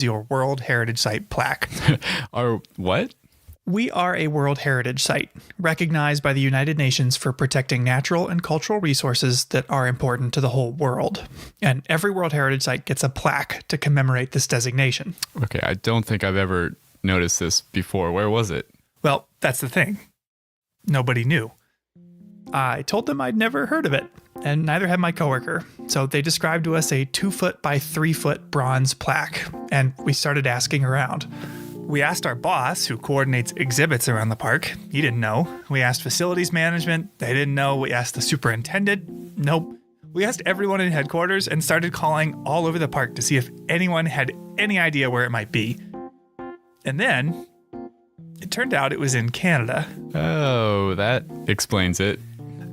your World Heritage Site plaque. Our what? We are a World Heritage Site, recognized by the United Nations for protecting natural and cultural resources that are important to the whole world. And every World Heritage Site gets a plaque to commemorate this designation. Okay, I don't think I've ever noticed this before. Where was it? Well, that's the thing. Nobody knew. I told them I'd never heard of it, and neither had my coworker. So they described to us a 2-foot by 3-foot bronze plaque, and we started asking around. We asked our boss, who coordinates exhibits around the park. He didn't know. We asked facilities management. They didn't know. We asked the superintendent. Nope. We asked everyone in headquarters and started calling all over the park to see if anyone had any idea where it might be. And then it turned out it was in Canada. Oh, that explains it.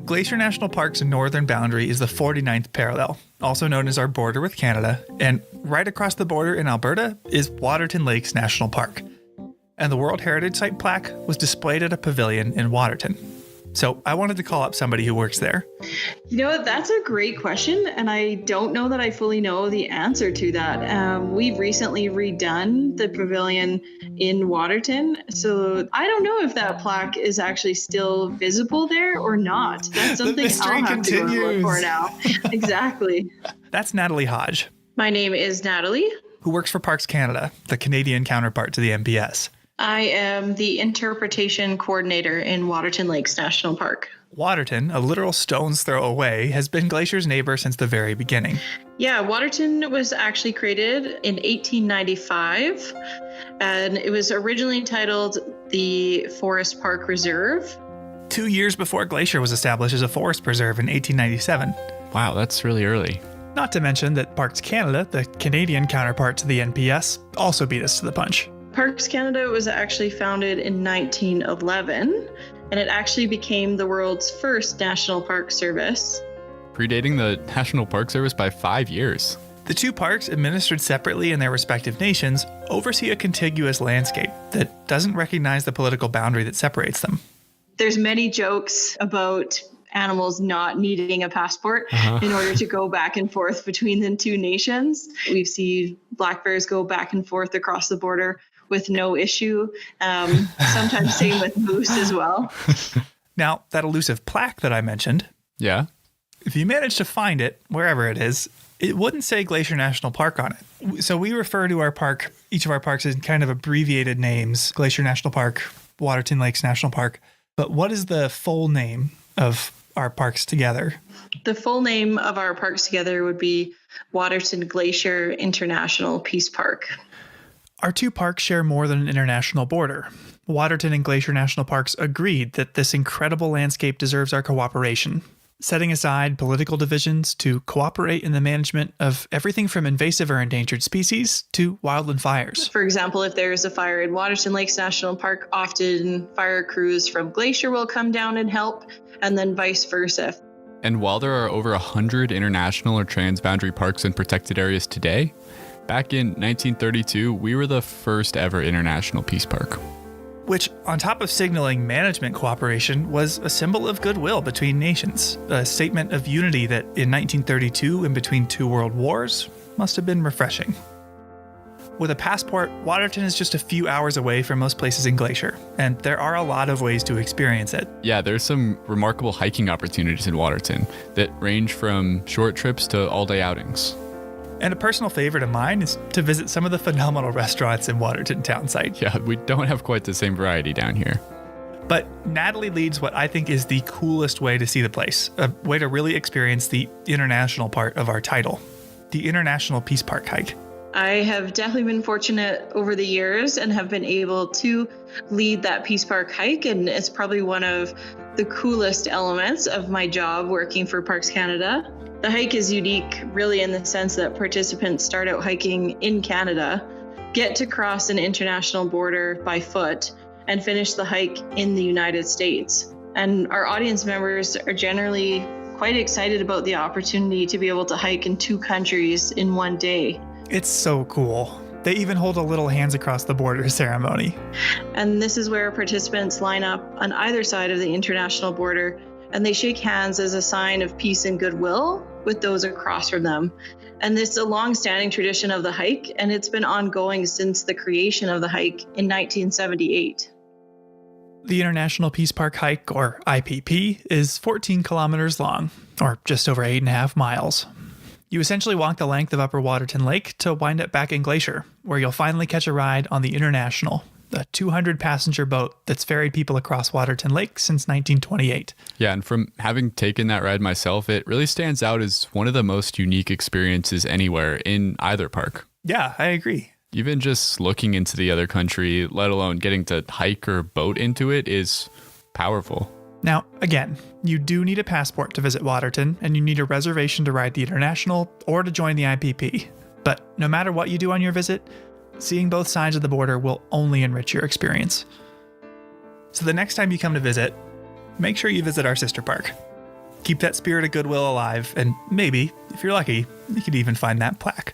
Glacier National Park's northern boundary is the 49th parallel, also known as our border with Canada, and right across the border in Alberta is Waterton Lakes National Park. And the World Heritage Site plaque was displayed at a pavilion in Waterton. So I wanted to call up somebody who works there. You know, that's a great question, and I don't know that I fully know the answer to that. We've recently redone the pavilion in Waterton, so I don't know if that plaque is actually still visible there or not. That's something I'll have to go look for now. Exactly. That's Natalie Hodge. My name is Natalie, who works for Parks Canada, the Canadian counterpart to the NPS. I am the interpretation coordinator in Waterton Lakes National Park. Waterton, a literal stone's throw away, has been Glacier's neighbor since the very beginning. Yeah, Waterton was actually created in 1895, and it was originally titled the Forest Park Reserve. 2 years before Glacier was established as a forest preserve in 1897. Wow, that's really early. Not to mention that Parks Canada, the Canadian counterpart to the NPS, also beat us to the punch. Parks Canada was actually founded in 1911, and it actually became the world's first national park service. Predating the National Park Service by 5 years. The two parks, administered separately in their respective nations, oversee a contiguous landscape that doesn't recognize the political boundary that separates them. There's many jokes about animals not needing a passport in order to go back and forth between the two nations. We've seen black bears go back and forth across the border with no issue. Sometimes same with moose as well. Now, that elusive plaque that I mentioned, yeah, if you manage to find it, wherever it is, it wouldn't say Glacier National Park on it. So we refer to our park, each of our parks, in kind of abbreviated names: Glacier National Park, Waterton Lakes National Park. But what is the full name of our parks together? The full name of our parks together would be Waterton Glacier International Peace Park. Our two parks share more than an international border. Waterton and Glacier National Parks agreed that this incredible landscape deserves our cooperation, setting aside political divisions to cooperate in the management of everything from invasive or endangered species to wildland fires. For example, if there is a fire in Waterton Lakes National Park, often fire crews from Glacier will come down and help, and then vice versa. And while there are over 100 international or transboundary parks and protected areas today, back in 1932, we were the first ever international peace park. Which, on top of signaling management cooperation, was a symbol of goodwill between nations, a statement of unity that in 1932, in between two world wars, must have been refreshing. With a passport, Waterton is just a few hours away from most places in Glacier, and there are a lot of ways to experience it. Yeah, there's some remarkable hiking opportunities in Waterton that range from short trips to all-day outings. And a personal favorite of mine is to visit some of the phenomenal restaurants in Waterton townsite. Yeah, we don't have quite the same variety down here. But Natalie leads what I think is the coolest way to see the place, a way to really experience the international part of our title, the International Peace Park hike. I have definitely been fortunate over the years and have been able to lead that Peace Park hike, and it's probably one of the coolest elements of my job working for Parks Canada. The hike is unique really in the sense that participants start out hiking in Canada, get to cross an international border by foot, and finish the hike in the United States. And our audience members are generally quite excited about the opportunity to be able to hike in two countries in one day. It's so cool. They even hold a little hands across the border ceremony. And this is where participants line up on either side of the international border, and they shake hands as a sign of peace and goodwill with those across from them. And this is a long-standing tradition of the hike, and it's been ongoing since the creation of the hike in 1978. The International Peace Park Hike, or IPP, is 14 kilometers long, or just over 8.5 miles. You essentially walk the length of Upper Waterton Lake to wind up back in Glacier, where you'll finally catch a ride on the International, a 200-passenger boat that's ferried people across Waterton Lake since 1928. Yeah, and from having taken that ride myself, it really stands out as one of the most unique experiences anywhere in either park. Yeah, I agree. Even just looking into the other country, let alone getting to hike or boat into it, is powerful. Now, again, you do need a passport to visit Waterton, and you need a reservation to ride the International or to join the IPP. But no matter what you do on your visit, seeing both sides of the border will only enrich your experience. So the next time you come to visit, make sure you visit our sister park. Keep that spirit of goodwill alive, and maybe, if you're lucky, you could even find that plaque.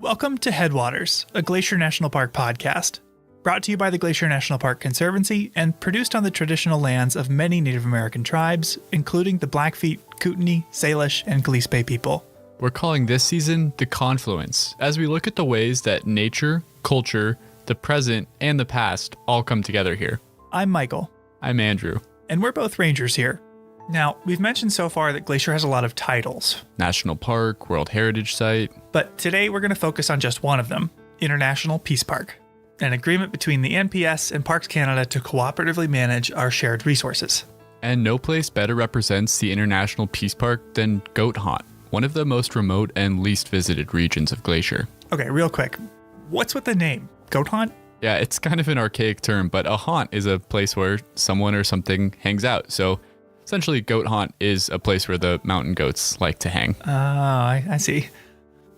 Welcome to Headwaters, a Glacier National Park podcast, brought to you by the Glacier National Park Conservancy and produced on the traditional lands of many Native American tribes, including the Blackfeet, Kootenai, Salish, and Gillespie people. We're calling this season The Confluence, as we look at the ways that nature, culture, the present, and the past all come together here. I'm Michael. I'm Andrew. And we're both rangers here. Now, we've mentioned so far that Glacier has a lot of titles. National Park, World Heritage Site. But today we're going to focus on just one of them, International Peace Park, an agreement between the NPS and Parks Canada to cooperatively manage our shared resources. And no place better represents the International Peace Park than Goat Haunt, one of the most remote and least visited regions of Glacier. Okay, real quick, what's with the name? Goat Haunt? Yeah, it's kind of an archaic term, but a haunt is a place where someone or something hangs out. So essentially, Goat Haunt is a place where the mountain goats like to hang. Oh, I see.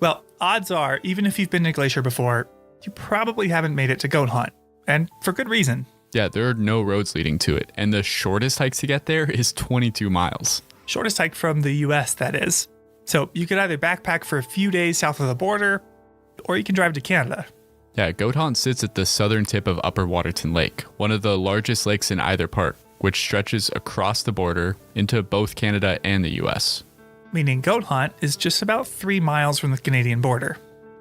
Well, odds are, even if you've been to Glacier before, you probably haven't made it to Goat Haunt. And for good reason. Yeah, there are no roads leading to it. And the shortest hike to get there is 22 miles. Shortest hike from the US, that is. So you could either backpack for a few days south of the border, or you can drive to Canada. Yeah, Goat Haunt sits at the southern tip of Upper Waterton Lake, one of the largest lakes in either park, which stretches across the border into both Canada and the US. Meaning Goat Haunt is just about 3 miles from the Canadian border.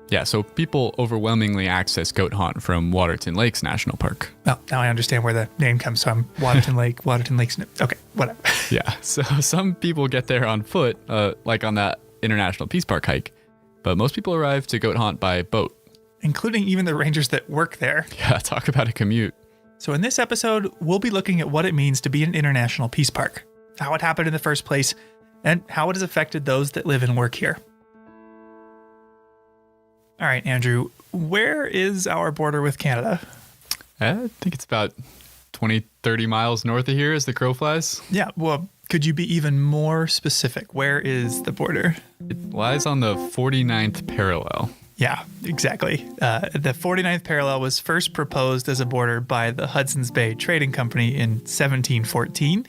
Yeah, so people overwhelmingly access Goat Haunt from Waterton Lakes National Park. Well, now I understand where the name comes from. Waterton Lake, Waterton Lakes. Okay, whatever. Yeah, so some people get there on foot, like on that International Peace Park hike, but most people arrive to Goat Haunt by boat. Including even the rangers that work there. Yeah, talk about a commute. So in this episode, we'll be looking at what it means to be an international peace park, how it happened in the first place, and how it has affected those that live and work here. All right, Andrew, where is our border with Canada? I think it's about 20, 30 miles north of here as the crow flies. Yeah, well, could you be even more specific? Where is the border? It lies on the 49th parallel. Yeah, exactly. The 49th parallel was first proposed as a border by the Hudson's Bay Trading Company in 1714,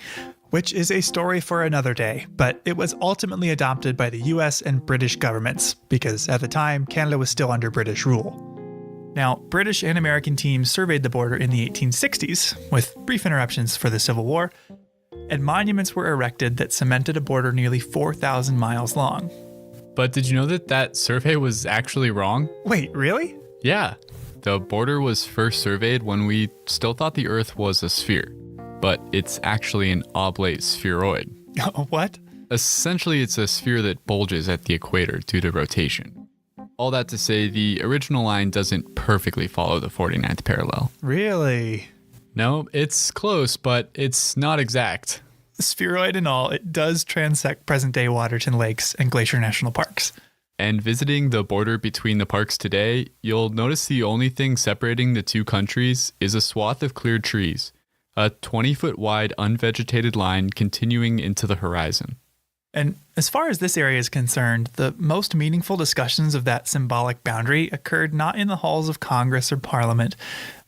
which is a story for another day, but it was ultimately adopted by the US and British governments, because at the time, Canada was still under British rule. Now, British and American teams surveyed the border in the 1860s, with brief interruptions for the Civil War, and monuments were erected that cemented a border nearly 4,000 miles long. But did you know that that survey was actually wrong? Wait, really? Yeah. The border was first surveyed when we still thought the Earth was a sphere, but it's actually an oblate spheroid. What? Essentially, it's a sphere that bulges at the equator due to rotation. All that to say, the original line doesn't perfectly follow the 49th parallel. Really? No, it's close, but it's not exact. Spheroid and all, it does transect present-day Waterton Lakes and Glacier National Parks. And visiting the border between the parks today, you'll notice the only thing separating the two countries is a swath of cleared trees, a 20-foot wide unvegetated line continuing into the horizon. And as far as this area is concerned, the most meaningful discussions of that symbolic boundary occurred not in the halls of Congress or Parliament,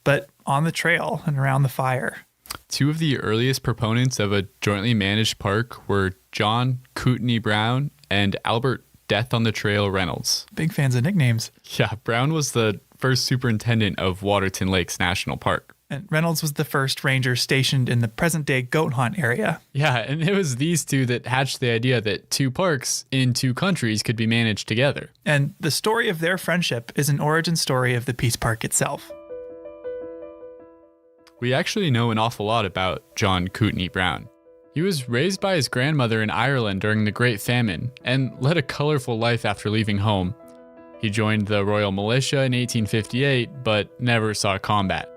but on the trail and around the fire. Two of the earliest proponents of a jointly managed park were John Kootenai Brown and Albert Death on the Trail Reynolds. Big fans of nicknames. Yeah, Brown was the first superintendent of Waterton Lakes National Park. And Reynolds was the first ranger stationed in the present-day goat hunt area. Yeah, and it was these two that hatched the idea that two parks in two countries could be managed together. And the story of their friendship is an origin story of the Peace Park itself. We actually know an awful lot about John Kootenai Brown. He was raised by his grandmother in Ireland during the Great Famine and led a colorful life after leaving home. He joined the Royal Militia in 1858, but never saw combat.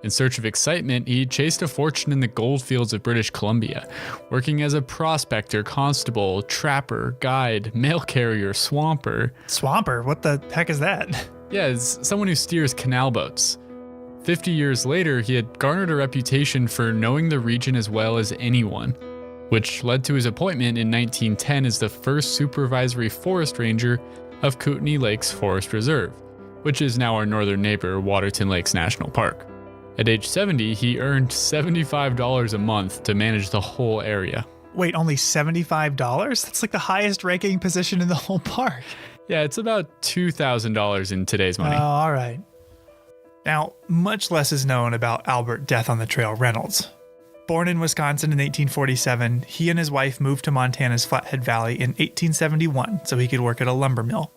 In search of excitement, he chased a fortune in the goldfields of British Columbia, working as a prospector, constable, trapper, guide, mail carrier, swamper. Swamper? What the heck is that? Yeah, it's someone who steers canal boats. 50 years later, he had garnered a reputation for knowing the region as well as anyone, which led to his appointment in 1910 as the first supervisory forest ranger of Kootenai Lakes Forest Reserve, which is now our northern neighbor, Waterton Lakes National Park. At age 70, he earned $75 a month to manage the whole area. Wait, only $75? That's like the highest ranking position in the whole park. Yeah, it's about $2,000 in today's money. Oh, all right. Now, much less is known about Albert Death on the Trail Reynolds. Born in Wisconsin in 1847, he and his wife moved to Montana's Flathead Valley in 1871 so he could work at a lumber mill.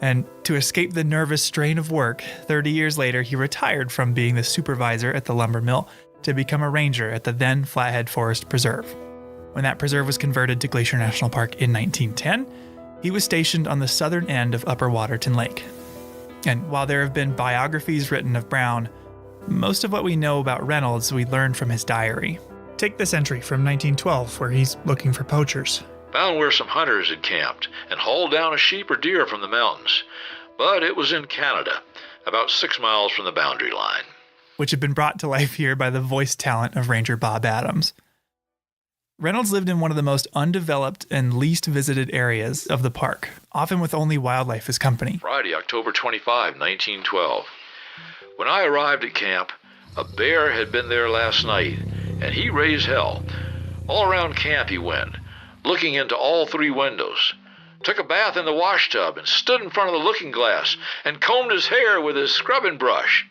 And to escape the nervous strain of work, 30 years later, he retired from being the supervisor at the lumber mill to become a ranger at the then Flathead Forest Preserve. When that preserve was converted to Glacier National Park in 1910, he was stationed on the southern end of Upper Waterton Lake. And while there have been biographies written of Brown, most of what we know about Reynolds we learned from his diary. Take this entry from 1912 where he's looking for poachers. Found where some hunters had camped and hauled down a sheep or deer from the mountains, but it was in Canada, about 6 miles from the boundary line. Which had been brought to life here by the voice talent of Ranger Bob Adams. Reynolds lived in one of the most undeveloped and least visited areas of the park, often with only wildlife as company. Friday, October 25, 1912. When I arrived at camp, a bear had been there last night, and he raised hell. All around camp he went, looking into all 3 windows, took a bath in the wash tub and stood in front of the looking glass and combed his hair with his scrubbing brush.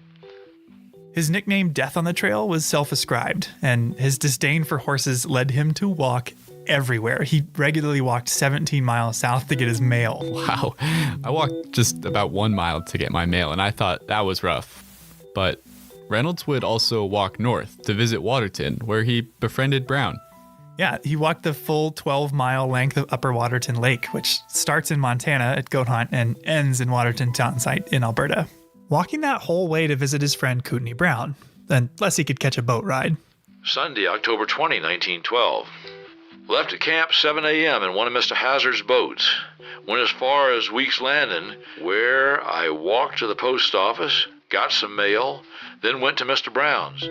His nickname Death on the Trail was self-ascribed, and his disdain for horses led him to walk everywhere. He regularly walked 17 miles south to get his mail. Wow. I walked just about 1 mile to get my mail, and I thought that was rough. But Reynolds would also walk north to visit Waterton, where he befriended Brown. Yeah, he walked the full 12-mile length of Upper Waterton Lake, which starts in Montana at Goat Hunt and ends in Waterton Town Site in Alberta. Walking that whole way to visit his friend Kootenai Brown, unless he could catch a boat ride. Sunday, October 20, 1912. Left at camp 7 a.m. in one of Mr. Hazard's boats. Went as far as Weeks Landing, where I walked to the post office, got some mail, then went to Mr. Brown's.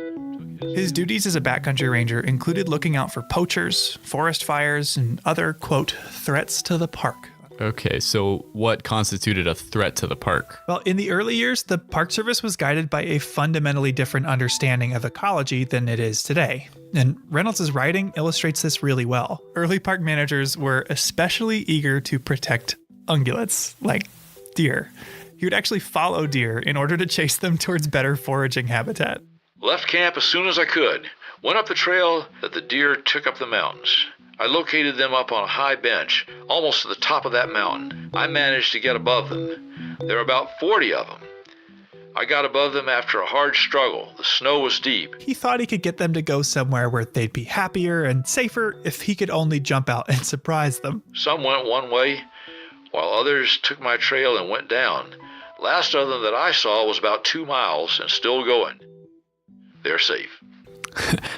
His duties as a backcountry ranger included looking out for poachers, forest fires, and other, quote, threats to the park. Okay, so what constituted a threat to the park? Well, in the early years, the Park Service was guided by a fundamentally different understanding of ecology than it is today. And Reynolds' writing illustrates this really well. Early park managers were especially eager to protect ungulates, like deer. He would actually follow deer in order to chase them towards better foraging habitat. Left camp as soon as I could. Went up the trail that the deer took up the mountains. I located them up on a high bench, almost to the top of that mountain. I managed to get above them. There were about 40 of them. I got above them after a hard struggle. The snow was deep. He thought he could get them to go somewhere where they'd be happier and safer if he could only jump out and surprise them. Some went one way, while others took my trail and went down. Last of them that I saw was about 2 miles and still going. They're safe.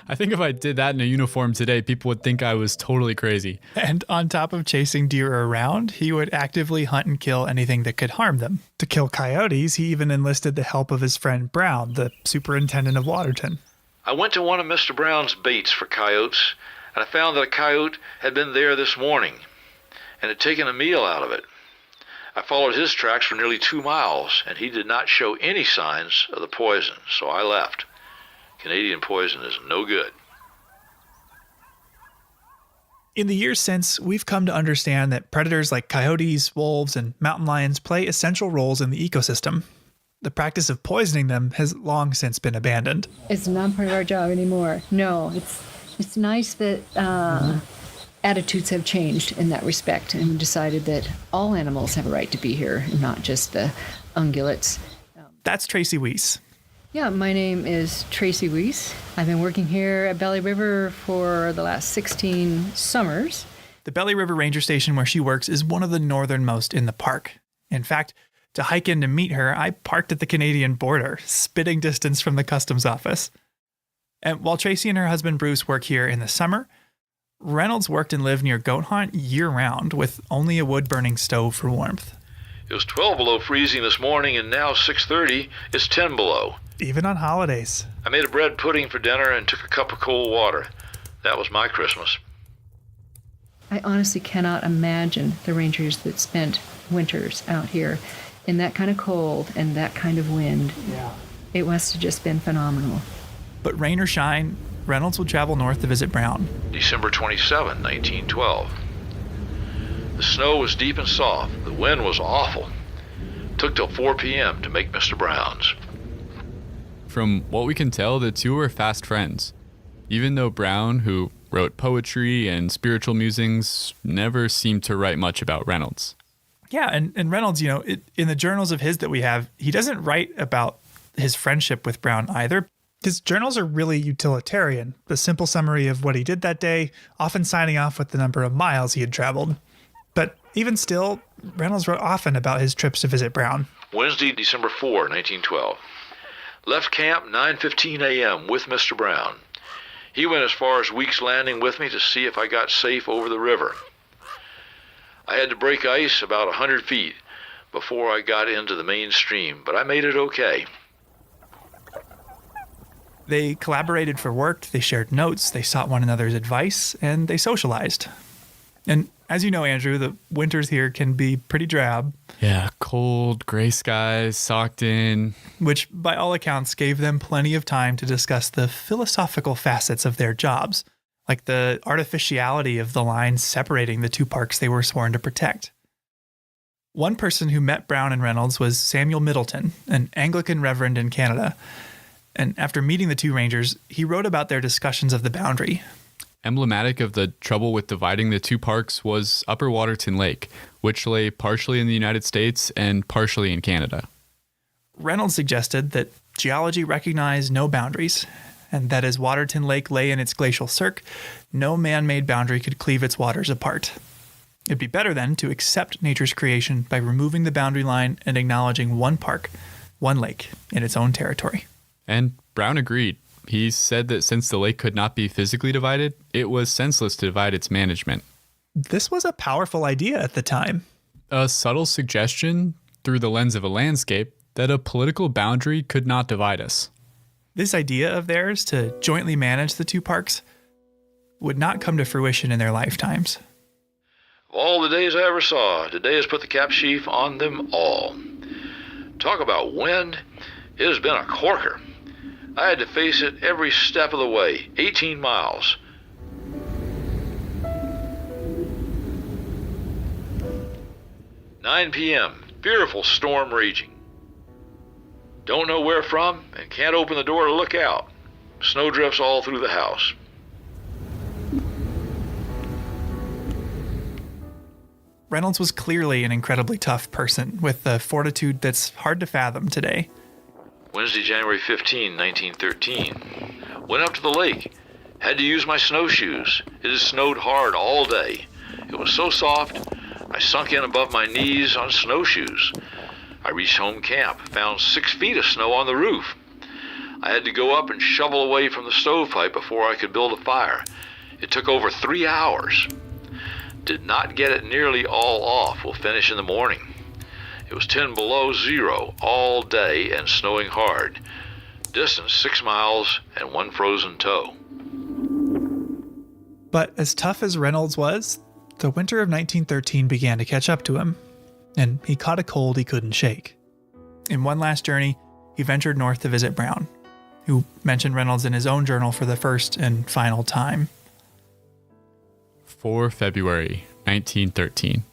I think if I did that in a uniform today, people would think I was totally crazy. And on top of chasing deer around, he would actively hunt and kill anything that could harm them. To kill coyotes, he even enlisted the help of his friend Brown, the superintendent of Waterton. I went to one of Mr. Brown's baits for coyotes, and I found that a coyote had been there this morning and had taken a meal out of it. I followed his tracks for nearly 2 miles, and he did not show any signs of the poison, so I left. Canadian poison is no good. In the years since, we've come to understand that predators like coyotes, wolves, and mountain lions play essential roles in the ecosystem. The practice of poisoning them has long since been abandoned. It's not part of our job anymore. No, it's nice that attitudes have changed in that respect, and we decided that all animals have a right to be here, and not just the ungulates. That's Tracy Weiss. Yeah, my name is Tracy Weiss. I've been working here at Belly River for the last 16 summers. The Belly River Ranger Station where she works is one of the northernmost in the park. In fact, to hike in to meet her, I parked at the Canadian border, spitting distance from the customs office. And while Tracy and her husband Bruce work here in the summer, Reynolds worked and lived near Goat Haunt year-round with only a wood-burning stove for warmth. It was 12 below freezing this morning, and now 6:30, it's 10 below. Even on holidays. I made a bread pudding for dinner and took a cup of cold water. That was my Christmas. I honestly cannot imagine the rangers that spent winters out here in that kind of cold and that kind of wind. Yeah. It must have just been phenomenal. But rain or shine, Reynolds would travel north to visit Brown. December 27, 1912. The snow was deep and soft. The wind was awful. Took till 4 p.m. to make Mr. Brown's. From what we can tell, the two were fast friends. Even though Brown, who wrote poetry and spiritual musings, never seemed to write much about Reynolds. Yeah, and Reynolds, in the journals of his that we have, he doesn't write about his friendship with Brown either. His journals are really utilitarian, the simple summary of what he did that day, often signing off with the number of miles he had traveled. But even still, Reynolds wrote often about his trips to visit Brown. Wednesday, December 4, 1912. Left camp 9:15 a.m. with Mr. Brown. He went as far as Weeks Landing with me to see if I got safe over the river. I had to break ice about 100 feet before I got into the main stream, but I made it okay. They collaborated for work, they shared notes, they sought one another's advice, and they socialized. And as you know, Andrew, the winters here can be pretty drab. Yeah, cold, gray skies, socked in. Which, by all accounts, gave them plenty of time to discuss the philosophical facets of their jobs, like the artificiality of the lines separating the two parks they were sworn to protect. One person who met Brown and Reynolds was Samuel Middleton, an Anglican reverend in Canada. And after meeting the two rangers, he wrote about their discussions of the boundary. Emblematic of the trouble with dividing the two parks was Upper Waterton Lake, which lay partially in the United States and partially in Canada. Reynolds suggested that geology recognized no boundaries, and that as Waterton Lake lay in its glacial cirque, no man-made boundary could cleave its waters apart. It'd be better then to accept nature's creation by removing the boundary line and acknowledging one park, one lake, in its own territory. And Brown agreed. He said that since the lake could not be physically divided, it was senseless to divide its management. This was a powerful idea at the time. A subtle suggestion, through the lens of a landscape, that a political boundary could not divide us. This idea of theirs to jointly manage the two parks would not come to fruition in their lifetimes. Of all the days I ever saw, today has put the cap sheaf on them all. Talk about wind. It has been a corker. I had to face it every step of the way, 18 miles. "9 p.m., fearful storm raging. Don't know where from and can't open the door to look out. Snow drifts all through the house." Reynolds was clearly an incredibly tough person with a fortitude that's hard to fathom today. Wednesday, January 15, 1913. Went up to the lake. Had to use my snowshoes. It has snowed hard all day. It was so soft, I sunk in above my knees on snowshoes. I reached home camp, found 6 feet of snow on the roof. I had to go up and shovel away from the stovepipe before I could build a fire. It took over 3 hours. Did not get it nearly all off. We'll finish in the morning. It was 10 below zero all day and snowing hard. Distance 6 miles and 1 frozen toe. But as tough as Reynolds was, the winter of 1913 began to catch up to him, and he caught a cold he couldn't shake. In one last journey, he ventured north to visit Brown, who mentioned Reynolds in his own journal for the first and final time. 4 February 1913.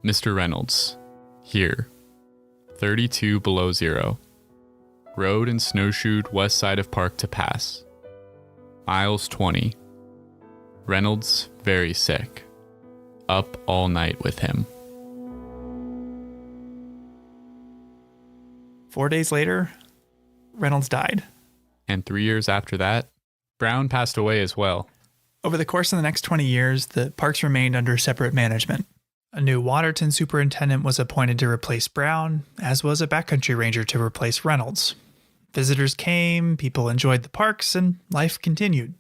Mr. Reynolds, here, 32 below zero. rode and snowshoed west side of park to pass. Miles 20. Reynolds very sick. Up all night with him. 4 days later, Reynolds died. And 3 years after that, Brown passed away as well. Over the course of the next 20 years, the parks remained under separate management. A new Waterton superintendent was appointed to replace Brown, as was a backcountry ranger to replace Reynolds. Visitors came, people enjoyed the parks, and life continued.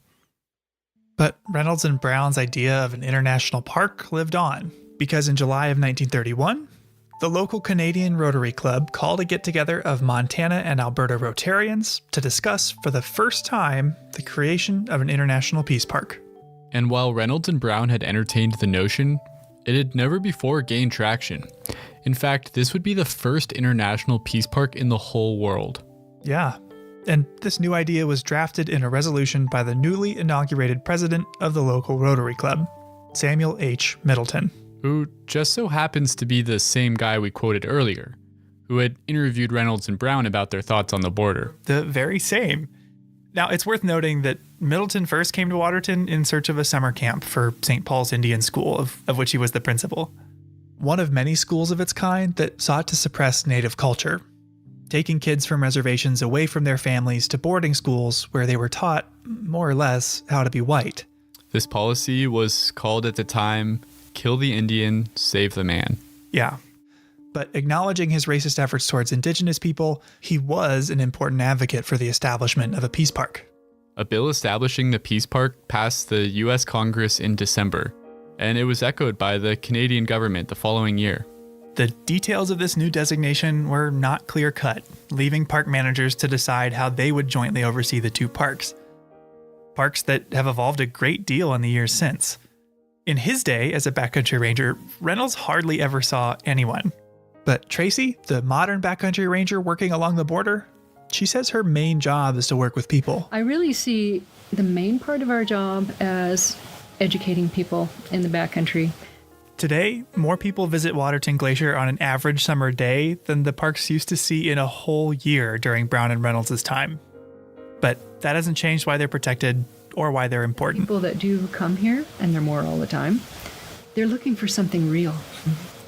But Reynolds and Brown's idea of an international park lived on, because in July of 1931, the local Canadian Rotary Club called a get-together of Montana and Alberta Rotarians to discuss for the first time the creation of an international peace park. And while Reynolds and Brown had entertained the notion, it had never before gained traction. In fact, this would be the first international peace park in the whole world. Yeah, and this new idea was drafted in a resolution by the newly inaugurated president of the local Rotary Club, Samuel H. Middleton. Who just so happens to be the same guy we quoted earlier, who had interviewed Reynolds and Brown about their thoughts on the border. The very same. Now, it's worth noting that Middleton first came to Waterton in search of a summer camp for St. Paul's Indian School, of which he was the principal. One of many schools of its kind that sought to suppress native culture, taking kids from reservations away from their families to boarding schools where they were taught, more or less, how to be white. This policy was called at the time, "Kill the Indian, save the man." Yeah. But acknowledging his racist efforts towards indigenous people, he was an important advocate for the establishment of a peace park. A bill establishing the peace park passed the U.S. Congress in December, and it was echoed by the Canadian government the following year. The details of this new designation were not clear-cut, leaving park managers to decide how they would jointly oversee the two parks. Parks that have evolved a great deal in the years since. In his day as a backcountry ranger, Reynolds hardly ever saw anyone. But Tracy, the modern backcountry ranger working along the border, she says her main job is to work with people. I really see the main part of our job as educating people in the backcountry. Today, more people visit Waterton Glacier on an average summer day than the parks used to see in a whole year during Brown and Reynolds' time. But that hasn't changed why they're protected or why they're important. People that do come here, and they're more all the time, they're looking for something real.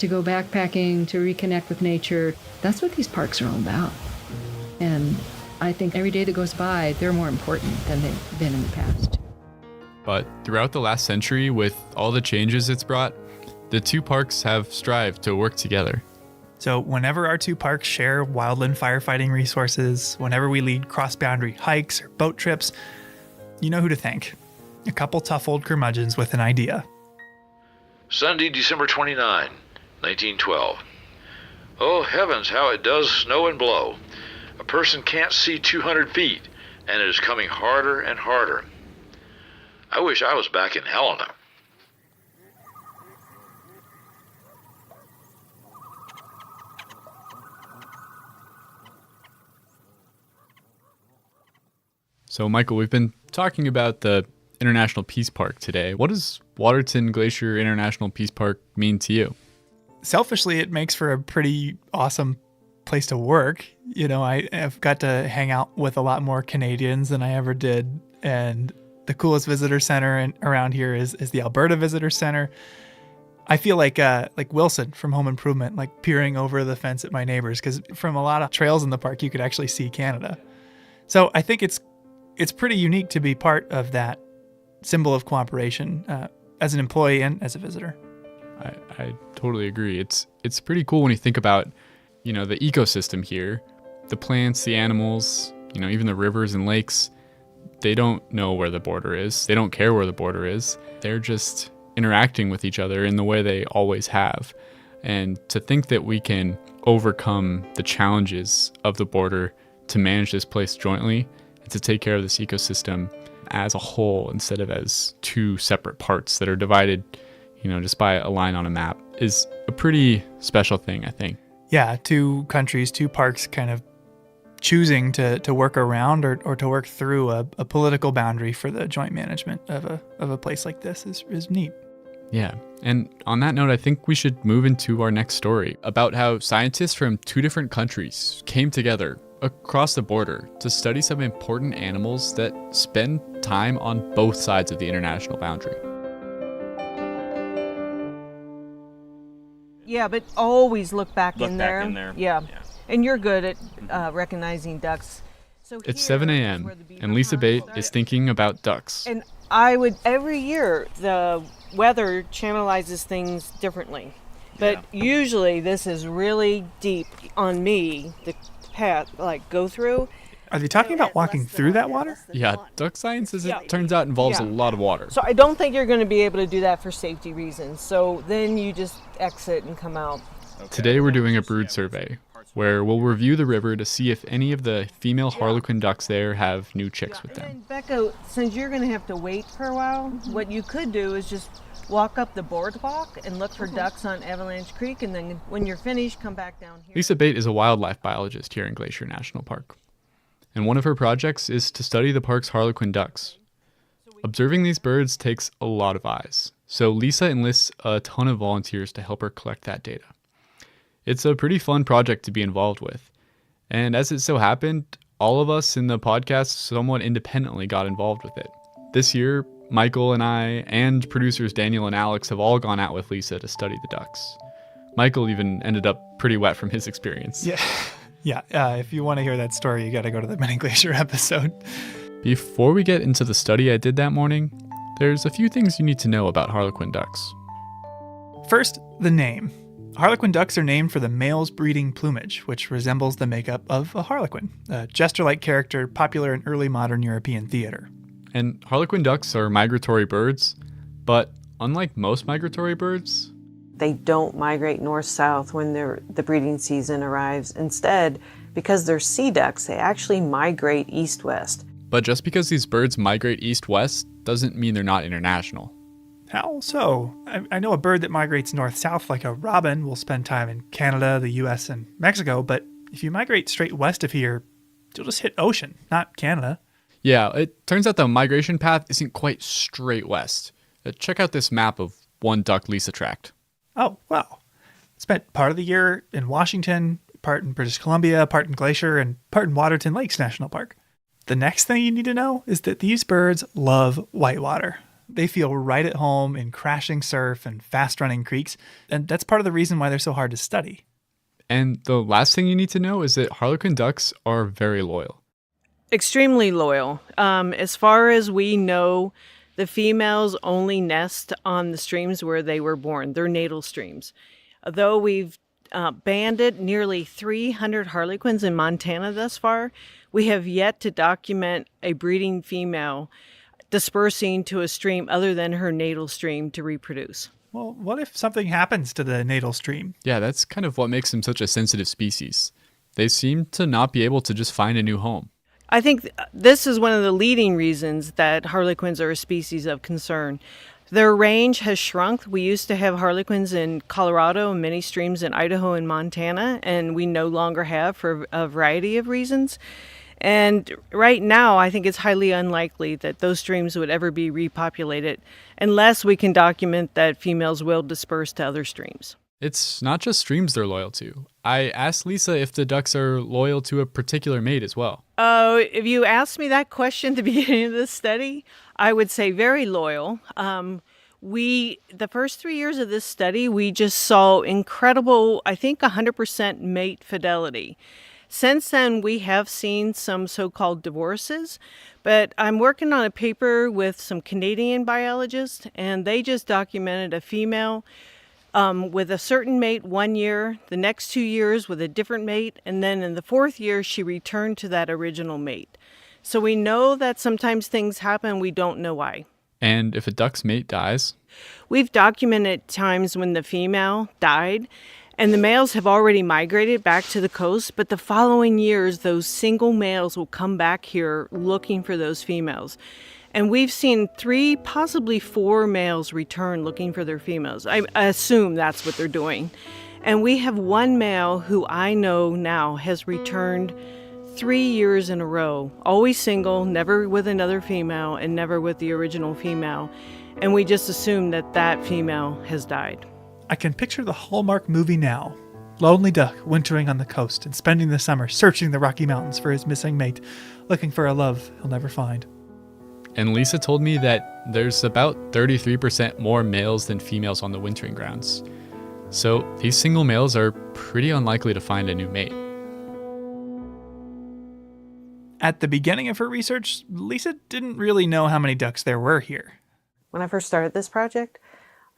To go backpacking, to reconnect with nature. That's what these parks are all about. And I think every day that goes by, they're more important than they've been in the past. But throughout the last century, with all the changes it's brought, the two parks have strived to work together. So whenever our two parks share wildland firefighting resources, whenever we lead cross-boundary hikes or boat trips, you know who to thank. A couple tough old curmudgeons with an idea. Sunday, December 29, 1912. Oh heavens, how it does snow and blow. A person can't see 200 feet, and it is coming harder and harder. I wish I was back in Helena. So, Michael, we've been talking about the International Peace Park today. What does Waterton Glacier International Peace Park mean to you? Selfishly, it makes for a pretty awesome place to work. You know, I've got to hang out with a lot more Canadians than I ever did. And the coolest visitor center around here is the Alberta Visitor Center. I feel like Wilson from Home Improvement, like peering over the fence at my neighbors, because from a lot of trails in the park, you could actually see Canada. So I think it's pretty unique to be part of that symbol of cooperation as an employee and as a visitor. I totally agree. It's pretty cool when you think about, you know, the ecosystem here, the plants, the animals, you know, even the rivers and lakes. They don't know where the border is. They don't care where the border is. They're just interacting with each other in the way they always have. And to think that we can overcome the challenges of the border to manage this place jointly and to take care of this ecosystem as a whole instead of as two separate parts that are divided, you know, just by a line on a map is a pretty special thing, I think. Yeah, two countries, two parks kind of choosing to work around or to work through a political boundary for the joint management of a place like this is neat. Yeah. And on that note, I think we should move into our next story about how scientists from two different countries came together across the border to study some important animals that spend time on both sides of the international boundary. Yeah, but always look back Look in back there. in there. Yeah. And you're good at recognizing ducks. So It's here 7 is a.m., where the beaver and Lisa hunt Bate started. is thinking about ducks. And every year, the weather channelizes things differently. But usually this is really deep on me, the path, like go through. Are they talking about walking through that water? Yeah, duck science, as it turns out, involves a lot of water. So I don't think you're going to be able to do that for safety reasons. So then you just exit and come out. Today we're doing a brood survey, where we'll review the river to see if any of the female harlequin ducks there have new chicks with them. And Becca, since you're going to have to wait for a while, what you could do is just walk up the boardwalk and look for ducks on Avalanche Creek, and then when you're finished, come back down here. Lisa Bate is a wildlife biologist here in Glacier National Park, and one of her projects is to study the park's harlequin ducks. Observing these birds takes a lot of eyes, so Lisa enlists a ton of volunteers to help her collect that data. It's a pretty fun project to be involved with, and as it so happened, all of us in the podcast somewhat independently got involved with it. This year, Michael and I and producers Daniel and Alex have all gone out with Lisa to study the ducks. Michael even ended up pretty wet from his experience. Yeah. If you want to hear that story, you got to go to the Mini Glacier episode. Before we get into the study I did that morning, there's a few things you need to know about harlequin ducks. First, the name. Harlequin ducks are named for the male's breeding plumage, which resembles the makeup of a harlequin, a jester-like character popular in early modern European theater. And harlequin ducks are migratory birds, but unlike most migratory birds, they don't migrate north-south when the breeding season arrives. Instead, because they're sea ducks, they actually migrate east-west. But just because these birds migrate east-west doesn't mean they're not international. How so? I know a bird that migrates north-south like a robin will spend time in Canada, the US, and Mexico, but if you migrate straight west of here, you'll just hit ocean, not Canada. Yeah, it turns out the migration path isn't quite straight west. Check out this map of one duck Lisa tracked. Oh, wow. Spent part of the year in Washington, part in British Columbia, part in Glacier, and part in Waterton Lakes National Park. The next thing you need to know is that these birds love whitewater. They feel right at home in crashing surf and fast-running creeks, and that's part of the reason why they're so hard to study. And the last thing you need to know is that harlequin ducks are very loyal. Extremely loyal. As far as we know, the females only nest on the streams where they were born, their natal streams. Though we've banded nearly 300 harlequins in Montana thus far, we have yet to document a breeding female dispersing to a stream other than her natal stream to reproduce. Well, what if something happens to the natal stream? Yeah, that's kind of what makes them such a sensitive species. They seem to not be able to just find a new home. I think this is one of the leading reasons that harlequins are a species of concern. Their range has shrunk. We used to have harlequins in Colorado and many streams in Idaho and Montana, and we no longer have for a variety of reasons. And right now, I think it's highly unlikely that those streams would ever be repopulated unless we can document that females will disperse to other streams. It's not just streams they're loyal to. I asked Lisa if the ducks are loyal to a particular mate as well. If you asked me that question at the beginning of this study, I would say very loyal. The first 3 years of this study, we just saw incredible, I think 100% mate fidelity. Since then, we have seen some so-called divorces, but I'm working on a paper with some Canadian biologists, and they just documented a female with a certain mate 1 year, the next 2 years with a different mate, and then in the 4th year, she returned to that original mate. So we know that sometimes things happen, we don't know why. And if a duck's mate dies? We've documented times when the female died, and the males have already migrated back to the coast, but the following years, those single males will come back here looking for those females. And we've seen 3, possibly 4 males return looking for their females. I assume that's what they're doing. And we have one male who I know now has returned 3 years in a row, always single, never with another female, and never with the original female. And we just assume that that female has died. I can picture the Hallmark movie now. lonely duck wintering on the coast and spending the summer searching the Rocky Mountains for his missing mate, looking for a love he'll never find. And Lisa told me that there's about 33% more males than females on the wintering grounds. So these single males are pretty unlikely to find a new mate. At the beginning of her research, Lisa didn't really know how many ducks there were here. When I first started this project,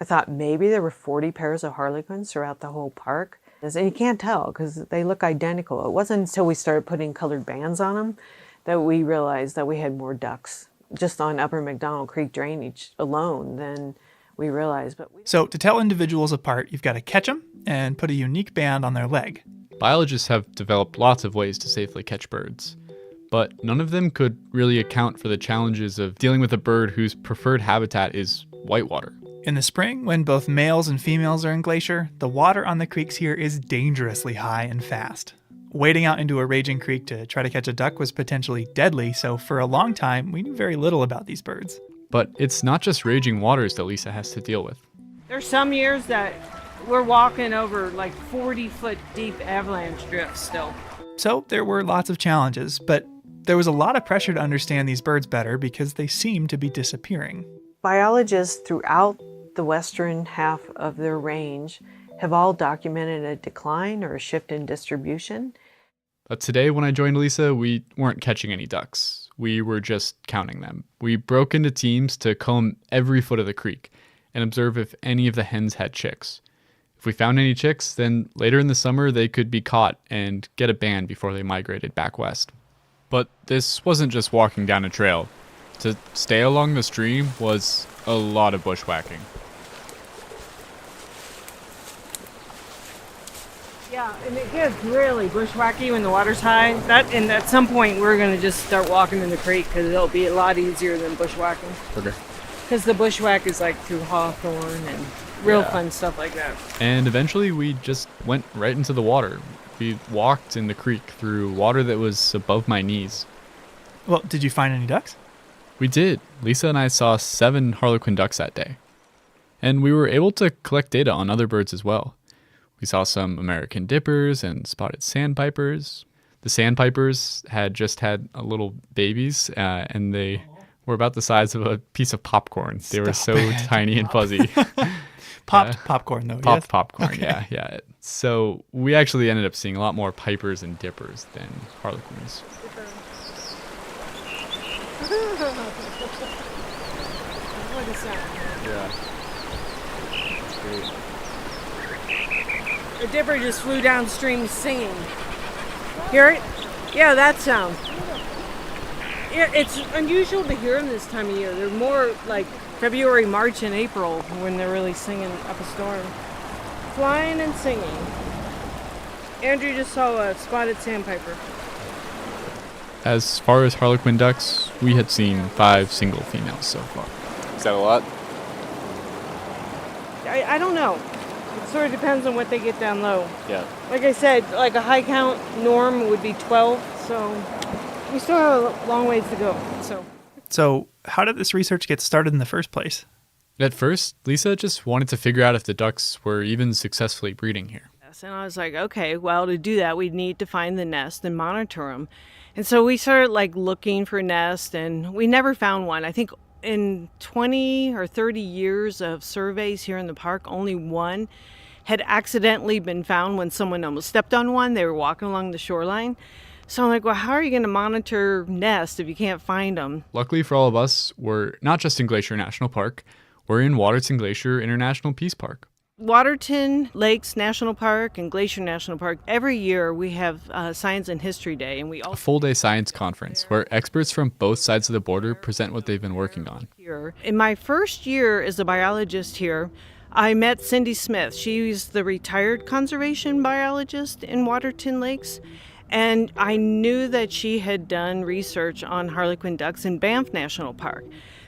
I thought maybe there were 40 pairs of harlequins throughout the whole park. And you can't tell because they look identical. It wasn't until we started putting colored bands on them that we realized that we had more ducks just on Upper McDonald Creek drainage alone than we realized. So to tell individuals apart, you've got to catch them and put a unique band on their leg. Biologists have developed lots of ways to safely catch birds, but none of them could really account for the challenges of dealing with a bird whose preferred habitat is whitewater. In the spring, when both males and females are in glacier, the water on the creeks here is dangerously high and fast. Wading out into a raging creek to try to catch a duck was potentially deadly, so for a long time, we knew very little about these birds. But it's not just raging waters that Lisa has to deal with. There's some years that we're walking over like 40-foot deep avalanche drifts still. So there were lots of challenges, but there was a lot of pressure to understand these birds better because they seemed to be disappearing. Biologists throughout the western half of their range have all documented a decline or a shift in distribution. But today when I joined Lisa, we weren't catching any ducks. We were just counting them. We broke into teams to comb every foot of the creek and observe if any of the hens had chicks. If we found any chicks, then later in the summer they could be caught and get a band before they migrated back west. But this wasn't just walking down a trail. To stay along the stream was a lot of bushwhacking. Yeah, and it gets really bushwhacky when the water's high. And at some point we're going to just start walking in the creek because it'll be a lot easier than bushwhacking. Okay. Because the bushwhack is like through hawthorn and real fun stuff like that. And eventually we just went right into the water. We walked in the creek through water that was above my knees. Well, did you find any ducks? We did. Lisa and I saw 7 harlequin ducks that day. And we were able to collect data on other birds as well. We saw some American dippers and spotted sandpipers. The sandpipers had just had little babies, and they were about the size of a piece of popcorn. They were so tiny and fuzzy. Popped popcorn, though, Popped yes? popcorn, Okay. yeah. So we actually ended up seeing a lot more pipers and dippers than harlequins. What is that? Yeah. The dipper just flew downstream singing. Hear it? Yeah, that sound. Yeah, it's unusual to hear them this time of year. They're more like February, March, and April when they're really singing up a storm. Flying and singing. Andrew just saw a spotted sandpiper. As far as harlequin ducks, we had seen 5 single females so far. Is that a lot? I don't know. It sort of depends on what they get down low. Yeah. Like I said, like a high count norm would be 12, so we still have a long ways to go. So how did this research get started in the first place? At first, Lisa just wanted to figure out if the ducks were even successfully breeding here. And I was like, okay, well, to do that, we'd need to find the nest and monitor them. And so we started like looking for nests, and we never found one. I think in 20 or 30 years of surveys here in the park, only one had accidentally been found when someone almost stepped on one. They were walking along the shoreline. So I'm like, well, how are you going to monitor nests if you can't find them? Luckily for all of us, we're not just in Glacier National Park, we're in Waterton Glacier International Peace Park. Waterton Lakes National Park and Glacier National Park, every year we have Science and History Day, and we A also full-day science conference where experts from both sides of the border present what they've been working on. here. In my first year as a biologist here, I met Cindy Smith. She's the retired conservation biologist in Waterton Lakes, and I knew that she had done research on harlequin ducks in Banff National Park.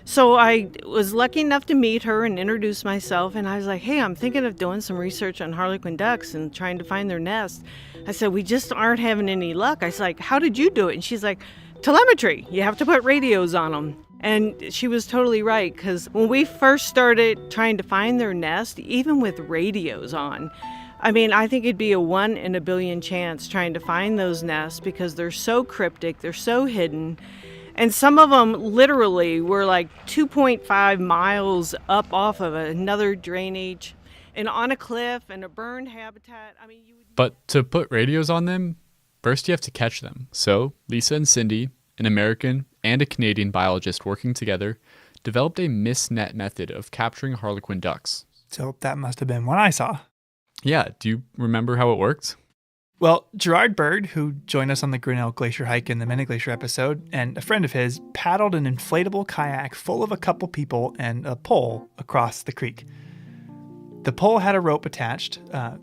So I was lucky enough to meet her and introduce myself, and I was like, hey, I'm thinking of doing some research on harlequin ducks and trying to find their nest. I said, we just aren't having any luck. I was like, how did you do it? And she's like, telemetry. You have to put radios on them. And she was totally right, because when we first started trying to find their nest, even with radios on, I mean, I think it'd be a 1 in a billion chance trying to find those nests because they're so cryptic, they're so hidden. And some of them literally were like 2.5 miles up off of another drainage and on a cliff and a burned habitat. I mean, But to put radios on them, first you have to catch them. So Lisa and Cindy, an American and a Canadian biologist working together, developed a mist net method of capturing harlequin ducks. So that must have been what I saw. Yeah, do you remember how it worked? Well, Gerard Bird, who joined us on the Grinnell Glacier hike in the Mini Glacier episode, and a friend of his paddled an inflatable kayak full of a couple people and a pole across the creek. The pole had a rope attached,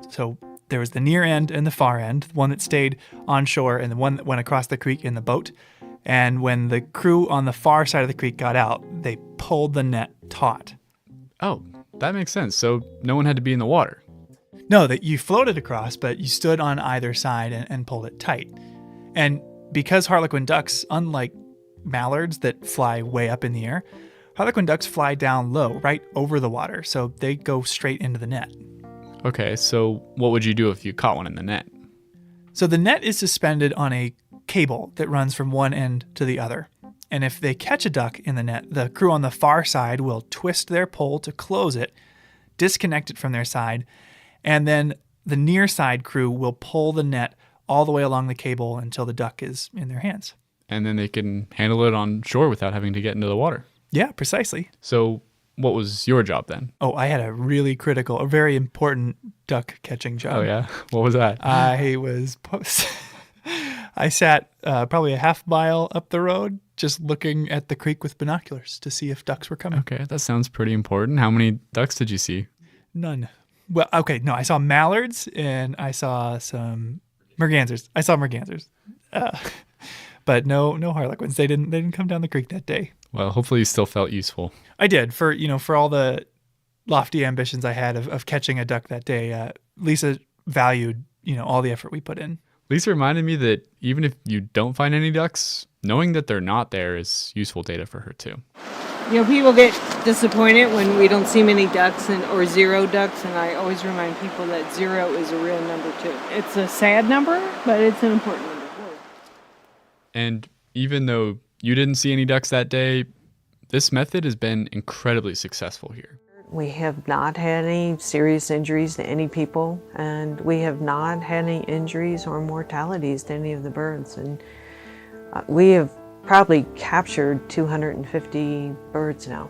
so there was the near end and the far end, one that stayed on shore and the one that went across the creek in the boat. And when the crew on the far side of the creek got out, they pulled the net taut. Oh, that makes sense. So no one had to be in the water. No, that you floated across, but you stood on either side and pulled it tight. And because harlequin ducks, unlike mallards that fly way up in the air, harlequin ducks fly down low, right over the water, so they go straight into the net. Okay, so what would you do if you caught one in the net? So the net is suspended on a cable that runs from one end to the other. And if they catch a duck in the net, the crew on the far side will twist their pole to close it, disconnect it from their side, and then the near side crew will pull the net all the way along the cable until the duck is in their hands. And then they can handle it on shore without having to get into the water. Yeah, precisely. So what was your job then? Oh, I had a really critical, a very important duck catching job. Oh, yeah? What was that? I sat probably a half mile up the road just looking at the creek with binoculars to see if ducks were coming. Okay, that sounds pretty important. How many ducks did you see? None. Well, okay, no, I saw mallards and I saw some mergansers. I saw mergansers, but no harlequins. They didn't come down the creek that day. Well, hopefully you still felt useful. I did for all the lofty ambitions I had of catching a duck that day. Lisa valued all the effort we put in. Lisa reminded me that even if you don't find any ducks, knowing that they're not there is useful data for her too. people get disappointed when we don't see many ducks or 0 ducks, and I always remind people that 0 is a real number too. It's a sad number, but it's an important number. And even though you didn't see any ducks that day, this method has been incredibly successful here. We have not had any serious injuries to any people, and we have not had any injuries or mortalities to any of the birds. And we have probably captured 250 birds now.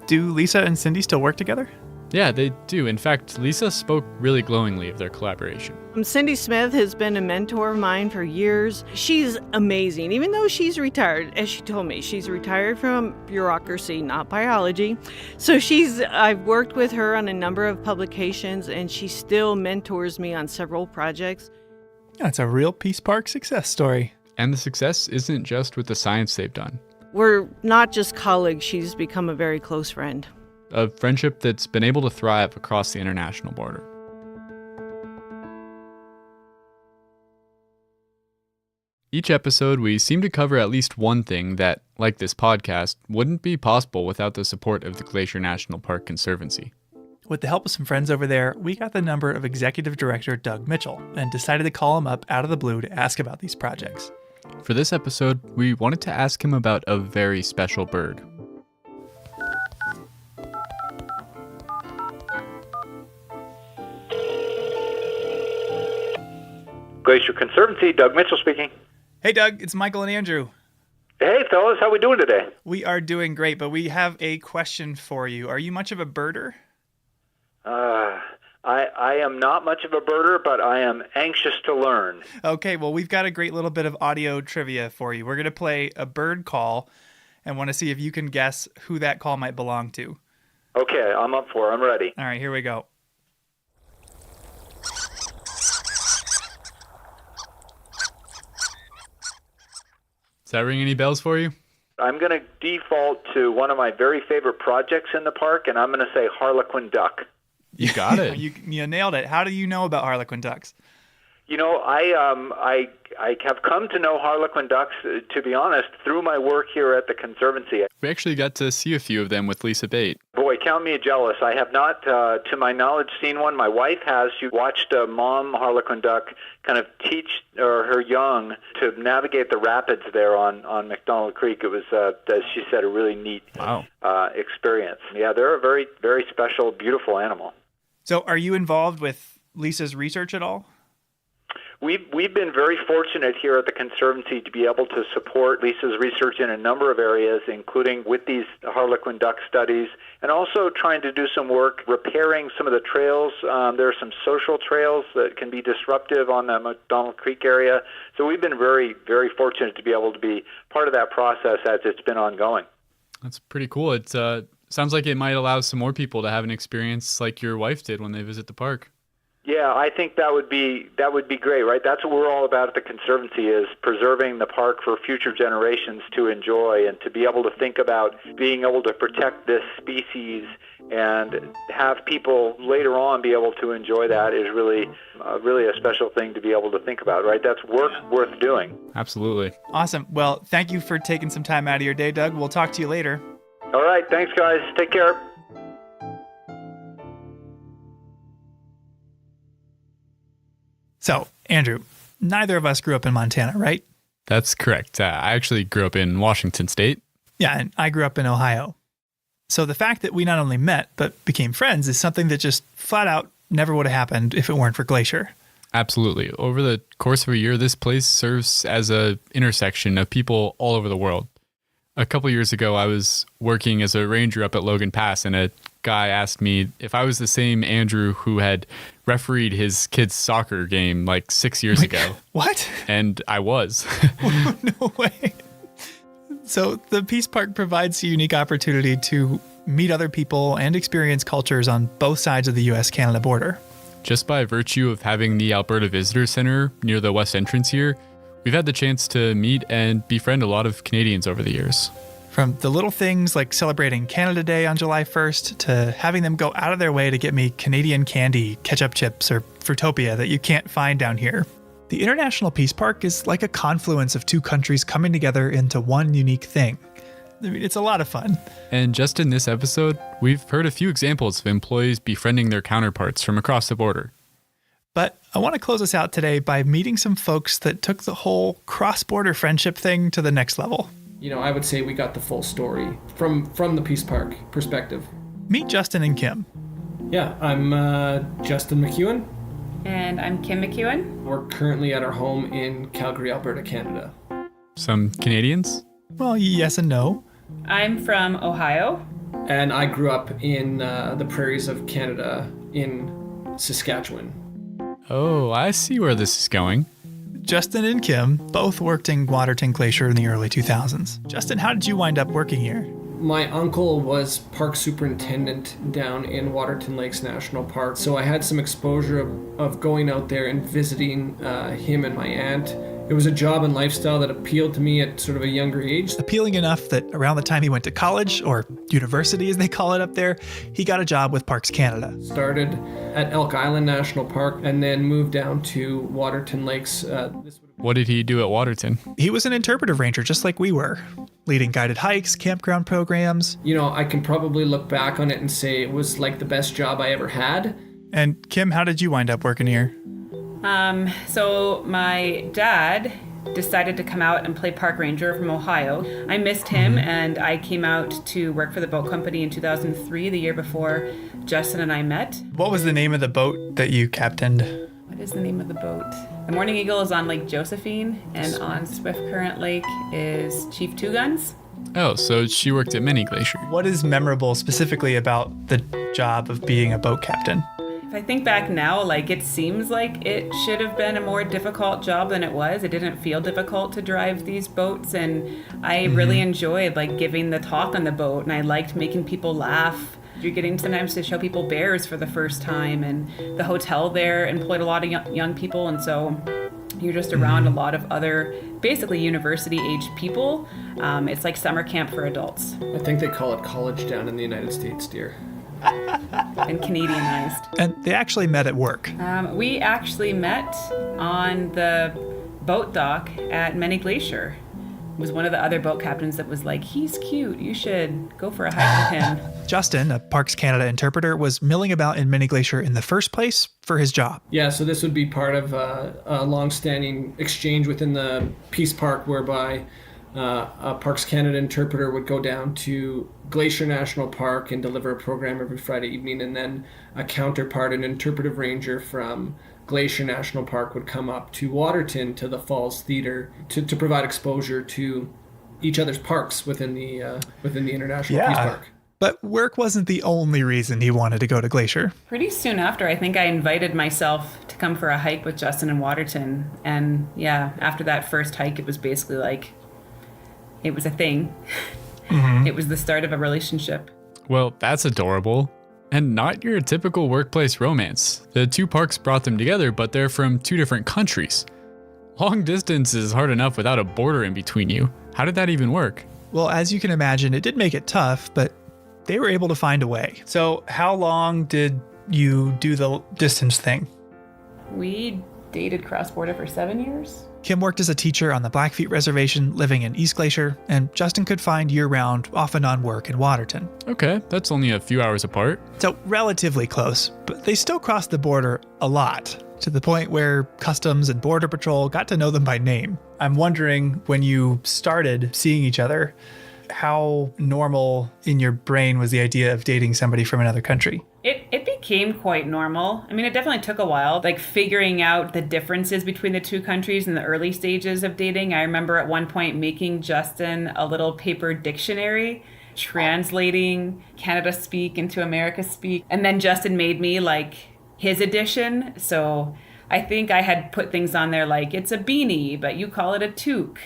Do Lisa and Cindy still work together? Yeah, they do. In fact, Lisa spoke really glowingly of their collaboration. Cindy Smith has been a mentor of mine for years. She's amazing, even though she's retired. As she told me, she's retired from bureaucracy, not biology. So I've worked with her on a number of publications, and she still mentors me on several projects. That's a real Peace Park success story. And the success isn't just with the science they've done. We're not just colleagues, she's become a very close friend. A friendship that's been able to thrive across the international border. Each episode, we seem to cover at least one thing that, like this podcast, wouldn't be possible without the support of the Glacier National Park Conservancy. With the help of some friends over there, we got the number of Executive Director Doug Mitchell and decided to call him up out of the blue to ask about these projects. For this episode, we wanted to ask him about a very special bird. Glacier Conservancy, Doug Mitchell speaking. Hey Doug, it's Michael and Andrew. Hey fellas, how we doing today? We are doing great, but we have a question for you. Are you much of a birder? I am not much of a birder, but I am anxious to learn. Okay, well, we've got a great little bit of audio trivia for you. We're going to play a bird call and want to see if you can guess who that call might belong to. Okay, I'm up for it. I'm ready. All right, here we go. Does that ring any bells for you? I'm going to default to one of my very favorite projects in the park, and I'm going to say harlequin duck. You got it. You nailed it. How do you know about harlequin ducks? You know, I have come to know harlequin ducks, to be honest, through my work here at the Conservancy. We actually got to see a few of them with Lisa Bate. Boy, count me jealous. I have not, to my knowledge, seen one. My wife has. She watched a mom harlequin duck kind of teach her young to navigate the rapids there on McDonald Creek. It was, as she said, a really neat experience. Yeah, they're a very, very special, beautiful animal. So are you involved with Lisa's research at all? We've been very fortunate here at the Conservancy to be able to support Lisa's research in a number of areas, including with these harlequin duck studies, and also trying to do some work repairing some of the trails. There are some social trails that can be disruptive on the McDonald Creek area. So we've been very, very fortunate to be able to be part of that process as it's been ongoing. That's pretty cool. It sounds like it might allow some more people to have an experience like your wife did when they visit the park. Yeah, I think that would be great, right? That's what we're all about at the Conservancy, is preserving the park for future generations to enjoy, and to be able to think about being able to protect this species and have people later on be able to enjoy that is really a special thing to be able to think about, right? That's work worth doing. Absolutely. Awesome. Well, thank you for taking some time out of your day, Doug. We'll talk to you later. All right, thanks, guys. Take care. So, Andrew, neither of us grew up in Montana, right? That's correct. I actually grew up in Washington State. Yeah, and I grew up in Ohio. So the fact that we not only met, but became friends is something that just flat out never would have happened if it weren't for Glacier. Absolutely. Over the course of a year, this place serves as an intersection of people all over the world. A couple years ago, I was working as a ranger up at Logan Pass, and a guy asked me if I was the same Andrew who had refereed his kid's soccer game like 6 years ago. What? And I was. No way. So the Peace Park provides a unique opportunity to meet other people and experience cultures on both sides of the U.S.-Canada border. Just by virtue of having the Alberta Visitor Center near the west entrance here, we've had the chance to meet and befriend a lot of Canadians over the years. From the little things like celebrating Canada Day on July 1st to having them go out of their way to get me Canadian candy, ketchup chips, or Fruitopia that you can't find down here. The International Peace Park is like a confluence of two countries coming together into one unique thing. I mean, it's a lot of fun. And just in this episode, we've heard a few examples of employees befriending their counterparts from across the border. But I want to close us out today by meeting some folks that took the whole cross-border friendship thing to the next level. You know, I would say we got the full story from the Peace Park perspective. Meet Justin and Kim. Yeah, I'm Justin McEwen. And I'm Kim McEwen. We're currently at our home in Calgary, Alberta, Canada. Some Canadians? Well, yes and no. I'm from Ohio. And I grew up in the prairies of Canada in Saskatchewan. Oh, I see where this is going. Justin and Kim both worked in Waterton Glacier in the early 2000s. Justin, how did you wind up working here? My uncle was park superintendent down in Waterton Lakes National Park, so I had some exposure of going out there and visiting him and my aunt. It was a job and lifestyle that appealed to me at sort of a younger age. Appealing enough that around the time he went to college, or university as they call it up there, he got a job with Parks Canada. Started at Elk Island National Park and then moved down to Waterton Lakes. What did he do at Waterton? He was an interpretive ranger just like we were, leading guided hikes, campground programs. You know, I can probably look back on it and say it was like the best job I ever had. And Kim, how did you wind up working here? So my dad decided to come out and play park ranger from Ohio. I missed him and I came out to work for the boat company in 2003, the year before Justin and I met. What was the name of the boat that you captained? What is the name of the boat? The Morning Eagle is on Lake Josephine, and on Swift Current Lake is Chief Two Guns. Oh, so she worked at Many Glacier. What is memorable specifically about the job of being a boat captain? If I think back now, it seems like it should have been a more difficult job than it was. It didn't feel difficult to drive these boats, and I really enjoyed giving the talk on the boat, and I liked making people laugh. You're getting sometimes to show people bears for the first time, and the hotel there employed a lot of young people, and so you're just around a lot of other basically university-aged people. It's like summer camp for adults. I think they call it college down in the United States, dear. and Canadianized. And they actually met at work. We actually met on the boat dock at Many Glacier. It was one of the other boat captains that was like, he's cute, you should go for a hike with him. Justin, a Parks Canada interpreter, was milling about in Many Glacier in the first place for his job. Yeah, so this would be part of a long-standing exchange within the Peace Park whereby a Parks Canada interpreter would go down to Glacier National Park and deliver a program every Friday evening, and then a counterpart, an interpretive ranger from Glacier National Park, would come up to Waterton to the Falls Theater to provide exposure to each other's parks within the International Peace Park. But work wasn't the only reason he wanted to go to Glacier. Pretty soon after, I think I invited myself to come for a hike with Justin in Waterton. And yeah, after that first hike, it was basically like, it was a thing. Mm-hmm. It was the start of a relationship. Well, that's adorable. And not your typical workplace romance. The two parks brought them together, but they're from two different countries. Long distance is hard enough without a border in between you. How did that even work? Well, as you can imagine, it did make it tough, but they were able to find a way. So how long did you do the distance thing? We dated cross-border for 7 years. Kim worked as a teacher on the Blackfeet Reservation living in East Glacier, and Justin could find year-round, off-and-on work in Waterton. Okay, that's only a few hours apart. So relatively close, but they still crossed the border a lot, to the point where Customs and Border Patrol got to know them by name. I'm wondering, when you started seeing each other, how normal in your brain was the idea of dating somebody from another country? It became quite normal. I mean, it definitely took a while, like figuring out the differences between the two countries in the early stages of dating. I remember at one point making Justin a little paper dictionary, translating Canada speak into America speak. And then Justin made me like his edition. So I think I had put things on there like, it's a beanie, but you call it a toque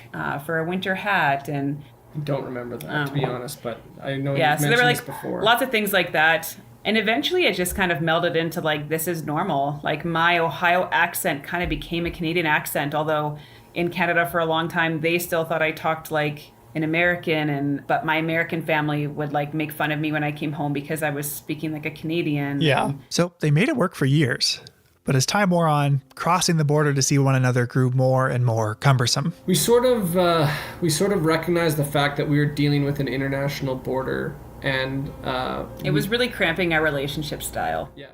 for a winter hat. And I don't remember that, to be honest, but I know yeah, you've so mentioned there were this before. lots of things like that. And eventually it just kind of melded into like, this is normal. Like my Ohio accent kind of became a Canadian accent, although in Canada for a long time, they still thought I talked like an American, but my American family would like make fun of me when I came home because I was speaking like a Canadian. Yeah. So they made it work for years. But as time wore on, crossing the border to see one another grew more and more cumbersome. We sort of recognized the fact that we were dealing with an international border, and it was really cramping our relationship style. Yeah.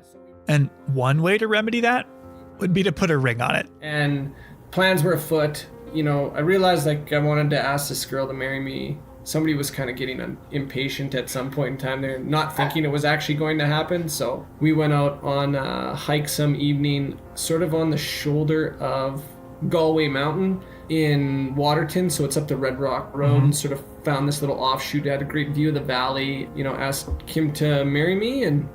And one way to remedy that would be to put a ring on it. And plans were afoot. You know, I realized like I wanted to ask this girl to marry me. Somebody was kind of getting impatient at some point in time. They're not thinking it was actually going to happen. So we went out on a hike some evening, sort of on the shoulder of Galway Mountain in Waterton. So it's up the Red Rock Road, and sort of found this little offshoot. It had a great view of the valley. You know, asked Kim to marry me, and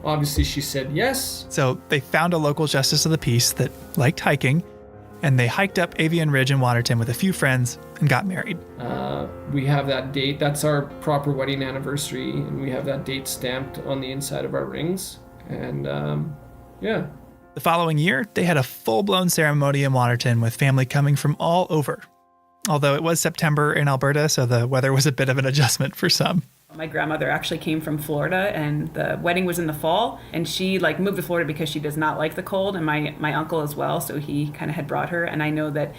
obviously she said yes. So they found a local justice of the peace that liked hiking, and they hiked up Avian Ridge in Waterton with a few friends and got married. We have that date. That's our proper wedding anniversary, and we have that date stamped on the inside of our rings. And yeah. The following year, they had a full-blown ceremony in Waterton with family coming from all over. Although it was September in Alberta, so the weather was a bit of an adjustment for some. My grandmother actually came from Florida, and the wedding was in the fall, and she like moved to Florida because she does not like the cold, and my uncle as well, so he kind of had brought her. And I know that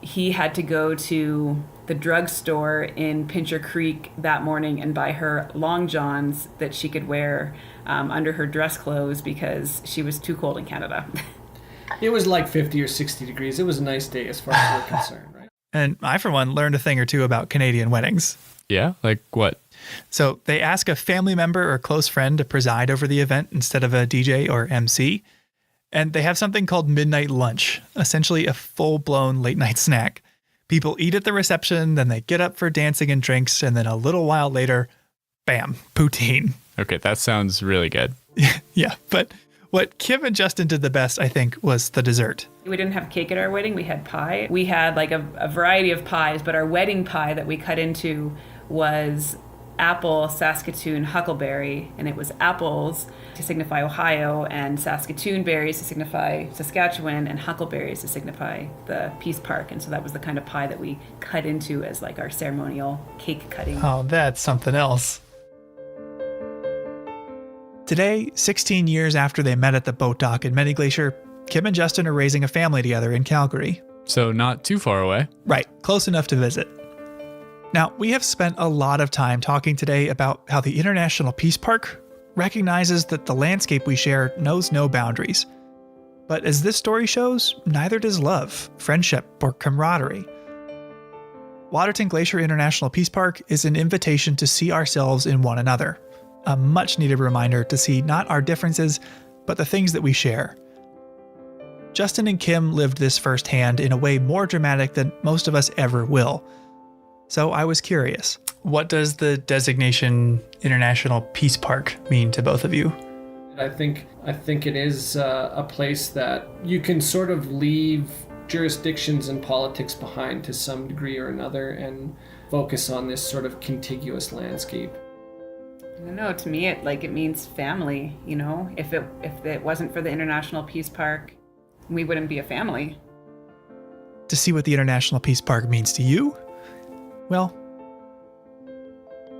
he had to go to the drugstore in Pincher Creek that morning and buy her long johns that she could wear under her dress clothes because she was too cold in Canada. It was like 50 or 60 degrees. It was a nice day as far as we're concerned, right? And I, for one, learned a thing or two about Canadian weddings. Yeah? Like what? So they ask a family member or close friend to preside over the event instead of a DJ or MC. And they have something called midnight lunch, essentially a full-blown late-night snack. People eat at the reception, then they get up for dancing and drinks, and then a little while later, bam, poutine. Okay, that sounds really good. Yeah, but what Kim and Justin did the best, I think, was the dessert. We didn't have cake at our wedding. We had pie. We had like a variety of pies, but our wedding pie that we cut into was apple, Saskatoon, huckleberry, and it was apples to signify Ohio, and Saskatoon berries to signify Saskatchewan, and huckleberries to signify the Peace Park. And so that was the kind of pie that we cut into as like our ceremonial cake cutting. Oh, that's something else. Today, 16 years after they met at the boat dock in Many Glacier, Kim and Justin are raising a family together in Calgary. So not too far away. Right, close enough to visit. Now, we have spent a lot of time talking today about how the International Peace Park recognizes that the landscape we share knows no boundaries. But as this story shows, neither does love, friendship, or camaraderie. Waterton Glacier International Peace Park is an invitation to see ourselves in one another. A much-needed reminder to see not our differences, but the things that we share. Justin and Kim lived this firsthand in a way more dramatic than most of us ever will. So I was curious, what does the designation International Peace Park mean to both of you? I think it is a place that you can sort of leave jurisdictions and politics behind to some degree or another and focus on this sort of contiguous landscape. I don't know, to me it means family, you know? If it wasn't for the International Peace Park, we wouldn't be a family. To see what the International Peace Park means to you? Well,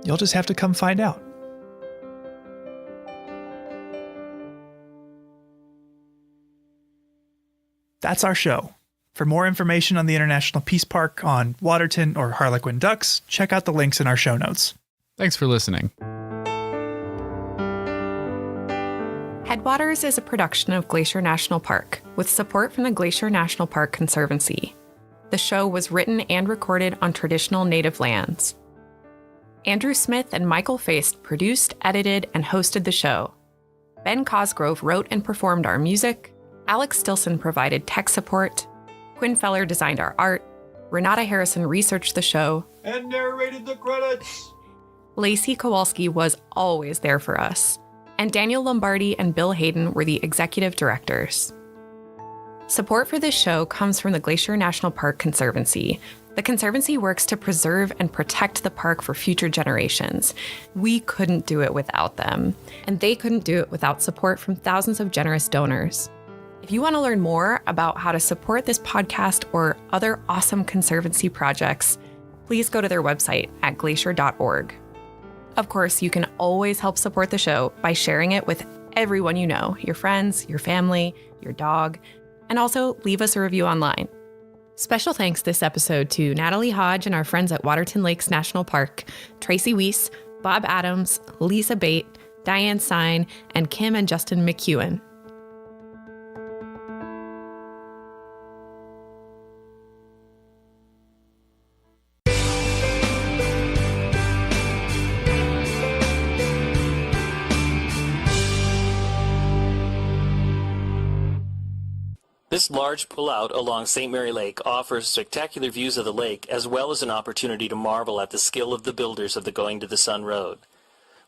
you'll just have to come find out. That's our show. For more information on the International Peace Park, on Waterton or Harlequin ducks, check out the links in our show notes. Thanks for listening. Headwaters is a production of Glacier National Park, with support from the Glacier National Park Conservancy. The show was written and recorded on traditional native lands. Andrew Smith and Michael Feist produced, edited, and hosted the show. Ben Cosgrove wrote and performed our music. Alex Stilson provided tech support. Quinn Feller designed our art. Renata Harrison researched the show. And narrated the credits. Lacey Kowalski was always there for us. And Daniel Lombardi and Bill Hayden were the executive directors. Support for this show comes from the Glacier National Park Conservancy. The Conservancy works to preserve and protect the park for future generations. We couldn't do it without them, and they couldn't do it without support from thousands of generous donors. If you want to learn more about how to support this podcast or other awesome Conservancy projects, please go to their website at glacier.org. Of course, you can always help support the show by sharing it with everyone you know, your friends, your family, your dog, and also leave us a review online. Special thanks this episode to Natalie Hodge and our friends at Waterton Lakes National Park, Tracy Weiss, Bob Adams, Lisa Bate, Diane Sine, and Kim and Justin McEwen. This large pullout along St. Mary Lake offers spectacular views of the lake as well as an opportunity to marvel at the skill of the builders of the Going to the Sun Road.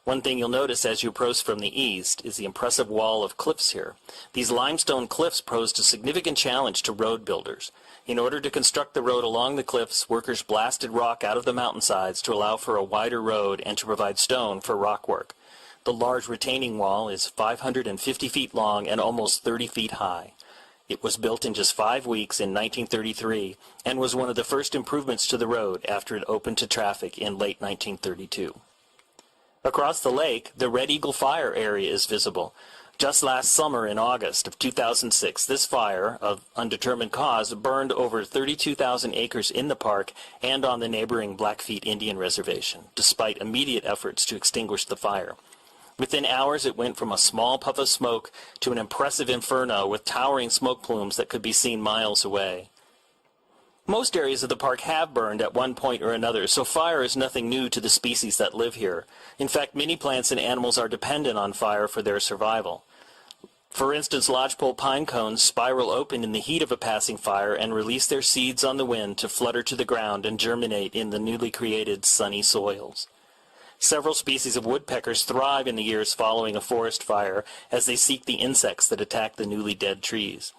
One thing you'll notice as you approach from the east is the impressive wall of cliffs here. These limestone cliffs posed a significant challenge to road builders. In order to construct the road along the cliffs, workers blasted rock out of the mountainsides to allow for a wider road and to provide stone for rock work. The large retaining wall is 550 feet long and almost 30 feet high. It was built in just 5 weeks in 1933 and was one of the first improvements to the road after it opened to traffic in late 1932. Across the lake, the Red Eagle Fire area is visible. Just last summer in August of 2006, this fire, of undetermined cause, burned over 32,000 acres in the park and on the neighboring Blackfeet Indian Reservation, despite immediate efforts to extinguish the fire. Within hours, it went from a small puff of smoke to an impressive inferno with towering smoke plumes that could be seen miles away. Most areas of the park have burned at one point or another, so fire is nothing new to the species that live here. In fact, many plants and animals are dependent on fire for their survival. For instance, lodgepole pine cones spiral open in the heat of a passing fire and release their seeds on the wind to flutter to the ground and germinate in the newly created sunny soils. Several species of woodpeckers thrive in the years following a forest fire as they seek the insects that attack the newly dead trees.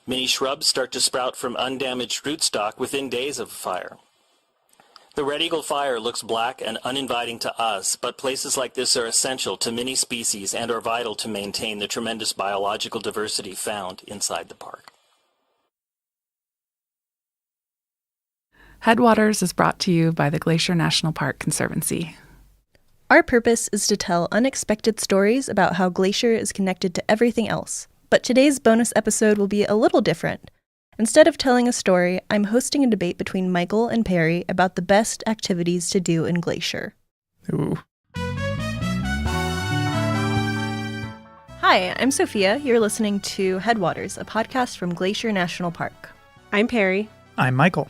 Many shrubs start to sprout from undamaged rootstock within days of a fire. The Red Eagle Fire looks black and uninviting to us, but places like this are essential to many species and are vital to maintain the tremendous biological diversity found inside the park. Headwaters is brought to you by the Glacier National Park Conservancy. Our purpose is to tell unexpected stories about how Glacier is connected to everything else. But today's bonus episode will be a little different. Instead of telling a story, I'm hosting a debate between Michael and Perry about the best activities to do in Glacier. Ooh. Hi, I'm Sophia. You're listening to Headwaters, a podcast from Glacier National Park. I'm Perry. I'm Michael.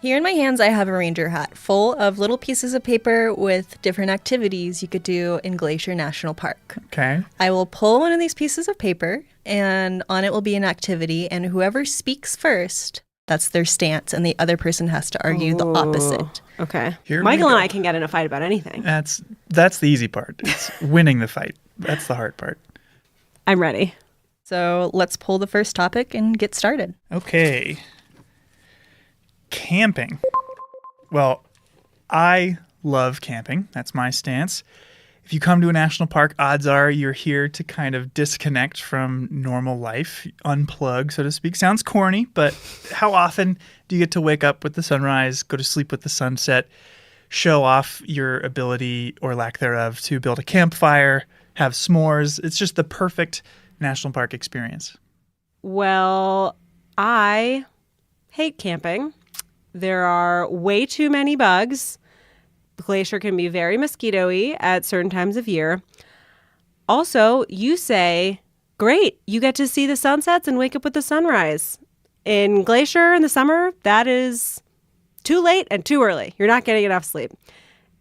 Here in my hands, I have a ranger hat full of little pieces of paper with different activities you could do in Glacier National Park. Okay. I will pull one of these pieces of paper, and on it will be an activity, and whoever speaks first, that's their stance, and the other person has to argue the opposite. Okay. Here Michael and I can get in a fight about anything. That's the easy part. It's winning the fight. That's the hard part. I'm ready. So let's pull the first topic and get started. Okay. Camping. Well, I love camping. That's my stance. If you come to a national park, odds are you're here to kind of disconnect from normal life, unplug, so to speak. Sounds corny, but how often do you get to wake up with the sunrise, go to sleep with the sunset, show off your ability or lack thereof to build a campfire, have s'mores? It's just the perfect national park experience. Well, I hate camping. There are way too many bugs. Glacier can be very mosquito-y at certain times of year. Also, you say, great, you get to see the sunsets and wake up with the sunrise. In Glacier in the summer, that is too late and too early. You're not getting enough sleep.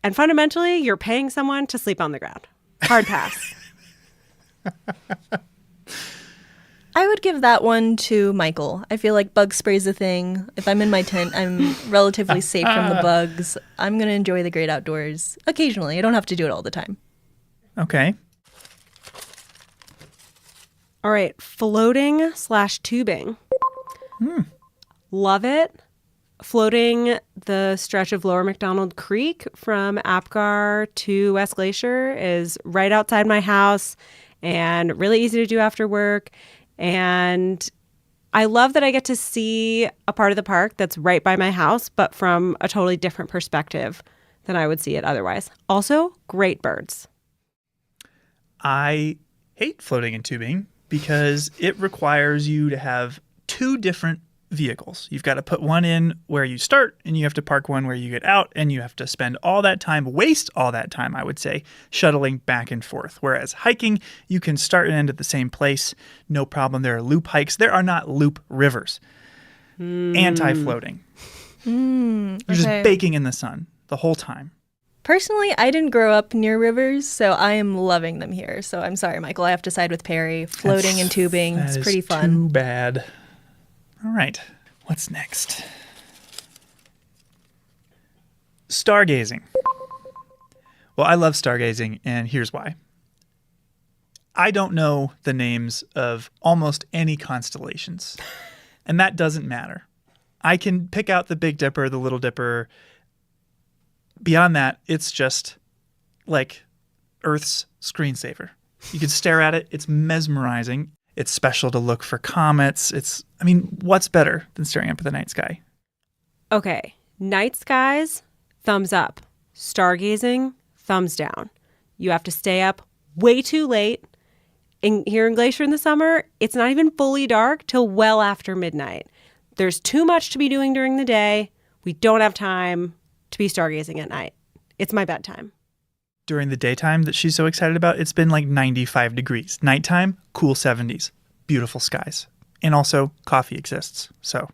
And fundamentally, you're paying someone to sleep on the ground. Hard pass. I would give that one to Michael. I feel like bug spray's a thing. If I'm in my tent, I'm relatively safe from the bugs. I'm going to enjoy the great outdoors occasionally. I don't have to do it all the time. Okay. All right, floating/tubing. Love it. Floating the stretch of Lower McDonald Creek from Apgar to West Glacier is right outside my house and really easy to do after work. And I love that I get to see a part of the park that's right by my house, but from a totally different perspective than I would see it otherwise. Also, great birds. I hate floating and tubing because it requires you to have two different vehicles. You've got to put one in where you start, and you have to park one where you get out, and you have to spend all that time, waste all that time, I would say, shuttling back and forth. Whereas hiking, you can start and end at the same place. No problem. There are loop hikes. There are not loop rivers. Anti-floating. You're just baking in the sun the whole time. Personally, I didn't grow up near rivers, so I am loving them here. So I'm sorry, Michael. I have to side with Perry. Floating and tubing. It's pretty fun. Too bad. All right, what's next? Stargazing. Well, I love stargazing, and here's why. I don't know the names of almost any constellations, and that doesn't matter. I can pick out the Big Dipper, the Little Dipper. Beyond that, it's just like Earth's screensaver. You can stare at it. It's mesmerizing. It's special to look for comets. What's better than staring up at the night sky? Okay, night skies, thumbs up. Stargazing, thumbs down. You have to stay up way too late. Here in Glacier in the summer, it's not even fully dark till well after midnight. There's too much to be doing during the day. We don't have time to be stargazing at night. It's my bedtime. During the daytime that she's so excited about, it's been like 95 degrees. Nighttime, cool 70s. Beautiful skies. And also, coffee exists, so.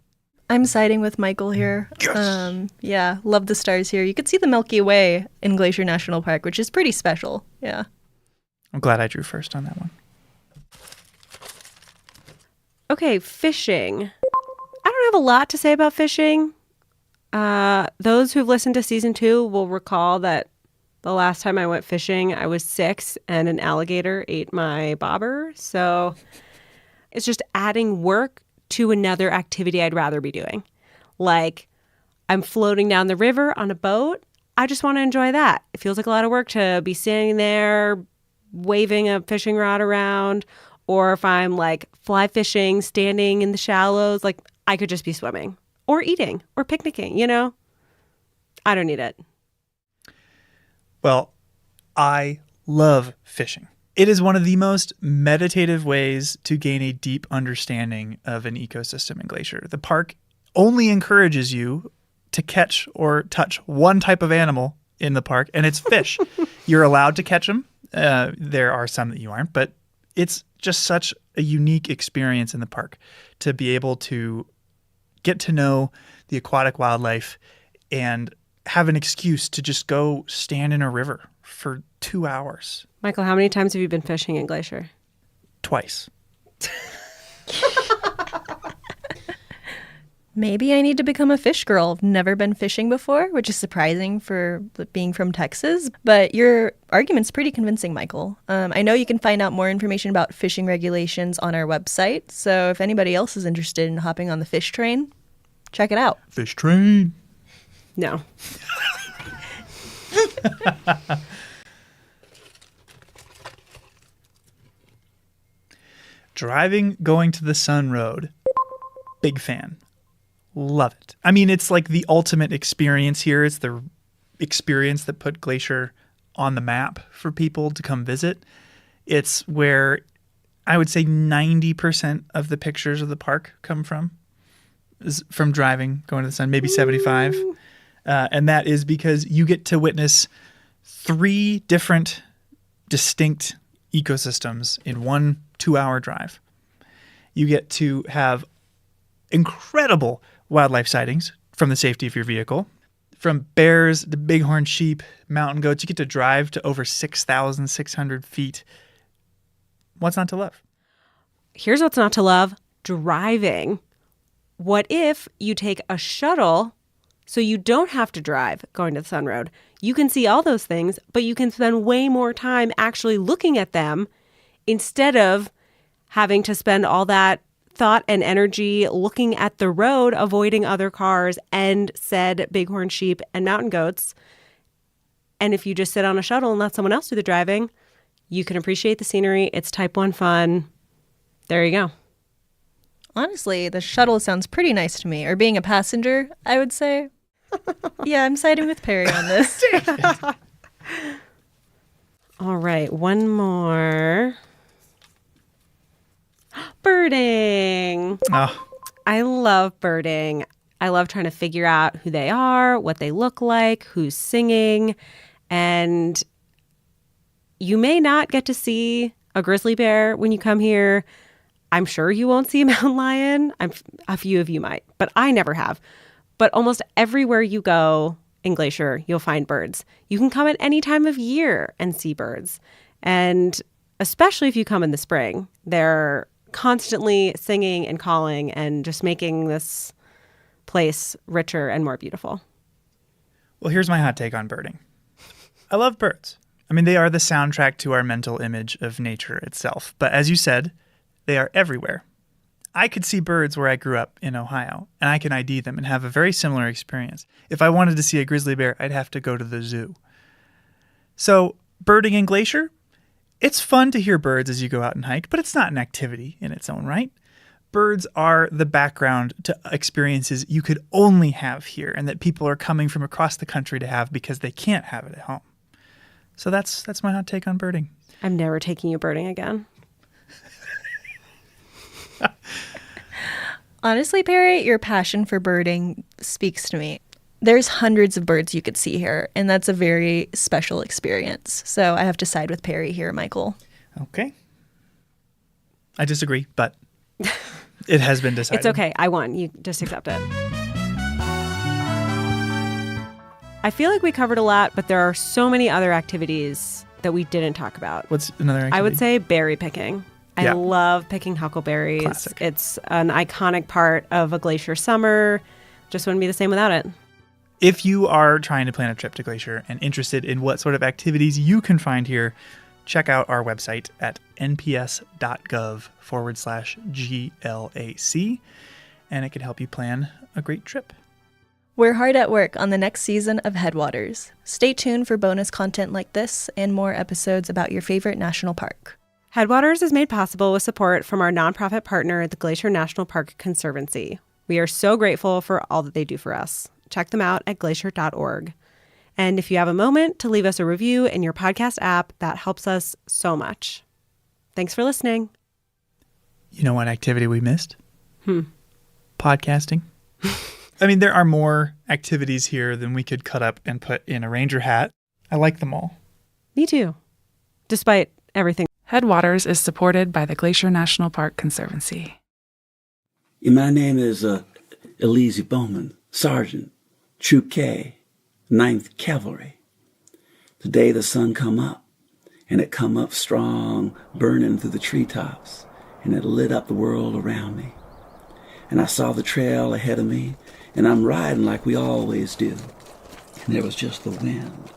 I'm siding with Michael here. Yes! Yeah, love the stars here. You could see the Milky Way in Glacier National Park, which is pretty special. Yeah. I'm glad I drew first on that one. Okay, fishing. I don't have a lot to say about fishing. Those who've listened to season 2 will recall that the last time I went fishing, I was 6 and an alligator ate my bobber. So it's just adding work to another activity I'd rather be doing. Like, I'm floating down the river on a boat. I just want to enjoy that. It feels like a lot of work to be standing there waving a fishing rod around. Or if I'm like fly fishing, standing in the shallows, like I could just be swimming or eating or picnicking, I don't need it. Well, I love fishing. It is one of the most meditative ways to gain a deep understanding of an ecosystem in Glacier. The park only encourages you to catch or touch one type of animal in the park, and it's fish. You're allowed to catch them. There are some that you aren't, but it's just such a unique experience in the park to be able to get to know the aquatic wildlife and have an excuse to just go stand in a river for 2 hours. Michael, how many times have you been fishing in Glacier? Twice. Maybe I need to become a fish girl. I've never been fishing before, which is surprising for being from Texas. But your argument's pretty convincing, Michael. I know you can find out more information about fishing regulations on our website. So if anybody else is interested in hopping on the fish train, check it out. Fish train. No. Driving, going to the Sun Road. Big fan. Love it. I mean, it's like the ultimate experience here. It's the experience that put Glacier on the map for people to come visit. It's where I would say 90% of the pictures of the park come from. Is from driving, going to the sun, maybe 75. And that is because you get to witness 3 different distinct ecosystems in one 2-hour drive. You get to have incredible wildlife sightings from the safety of your vehicle. From bears, the bighorn sheep, mountain goats, you get to drive to over 6,600 feet. What's not to love? Here's what's not to love: driving. What if you take a shuttle so you don't have to drive going to the Sun Road? You can see all those things, but you can spend way more time actually looking at them instead of having to spend all that thought and energy looking at the road, avoiding other cars and said bighorn sheep and mountain goats. And if you just sit on a shuttle and let someone else do the driving, you can appreciate the scenery. It's type 1 fun. There you go. Honestly, the shuttle sounds pretty nice to me. Or being a passenger, I would say. Yeah, I'm siding with Perry on this. All right, one more. Birding. Oh. I love birding. I love trying to figure out who they are, what they look like, who's singing. And you may not get to see a grizzly bear when you come here. I'm sure you won't see a mountain lion. A few of you might, but I never have. But almost everywhere you go in Glacier, you'll find birds. You can come at any time of year and see birds. And especially if you come in the spring, they're constantly singing and calling and just making this place richer and more beautiful. Well, here's my hot take on birding. I love birds. I mean, they are the soundtrack to our mental image of nature itself. But as you said, they are everywhere. I could see birds where I grew up in Ohio, and I can ID them and have a very similar experience. If I wanted to see a grizzly bear, I'd have to go to the zoo. So, birding in Glacier, it's fun to hear birds as you go out and hike, but it's not an activity in its own right. Birds are the background to experiences you could only have here and that people are coming from across the country to have because they can't have it at home. So that's my hot take on birding. I'm never taking you birding again. Honestly, Perry, your passion for birding speaks to me. There's hundreds of birds you could see here, and that's a very special experience. So I have to side with Perry here, Michael. Okay. I disagree, but it has been decided. It's okay. I won. You just accept it. I feel like we covered a lot, but there are so many other activities that we didn't talk about. What's another activity? I would say berry picking. I Yeah. love picking huckleberries. Classic. It's an iconic part of a Glacier summer. Just wouldn't be the same without it. If you are trying to plan a trip to Glacier and interested in what sort of activities you can find here, check out our website at nps.gov/GLAC, and it can help you plan a great trip. We're hard at work on the next season of Headwaters. Stay tuned for bonus content like this and more episodes about your favorite national park. Headwaters is made possible with support from our nonprofit partner, the Glacier National Park Conservancy. We are so grateful for all that they do for us. Check them out at glacier.org. And if you have a moment to leave us a review in your podcast app, that helps us so much. Thanks for listening. You know what activity we missed? Podcasting. I mean, there are more activities here than we could cut up and put in a ranger hat. I like them all. Me too. Despite everything. Headwaters is supported by the Glacier National Park Conservancy. My name is Elise Bowman, Sergeant, Troop K, 9th Cavalry. Today the sun come up, and it come up strong, burning through the treetops, and it lit up the world around me. And I saw the trail ahead of me, and I'm riding like we always do. And there was just the wind,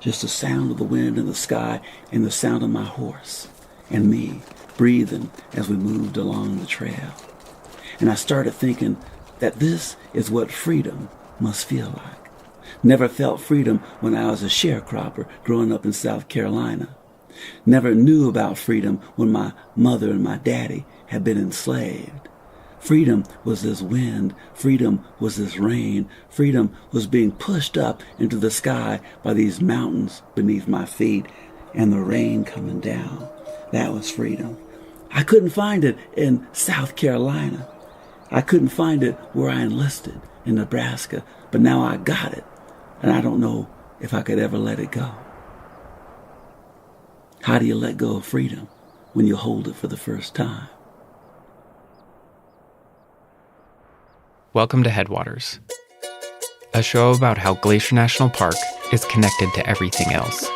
just the sound of the wind in the sky, and the sound of my horse, and me breathing as we moved along the trail. And I started thinking that this is what freedom must feel like. Never felt freedom when I was a sharecropper growing up in South Carolina. Never knew about freedom when my mother and my daddy had been enslaved. Freedom was this wind. Freedom was this rain. Freedom was being pushed up into the sky by these mountains beneath my feet and the rain coming down. That was freedom. I couldn't find it in South Carolina. I couldn't find it where I enlisted in Nebraska, but now I got it, and I don't know if I could ever let it go. How do you let go of freedom when you hold it for the first time? Welcome to Headwaters, a show about how Glacier National Park is connected to everything else.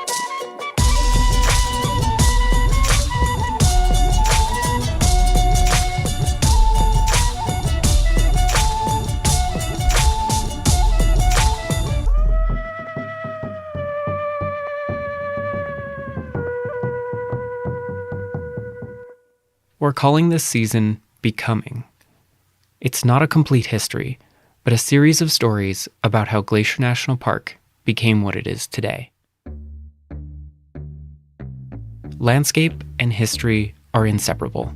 We're calling this season Becoming. It's not a complete history, but a series of stories about how Glacier National Park became what it is today. Landscape and history are inseparable.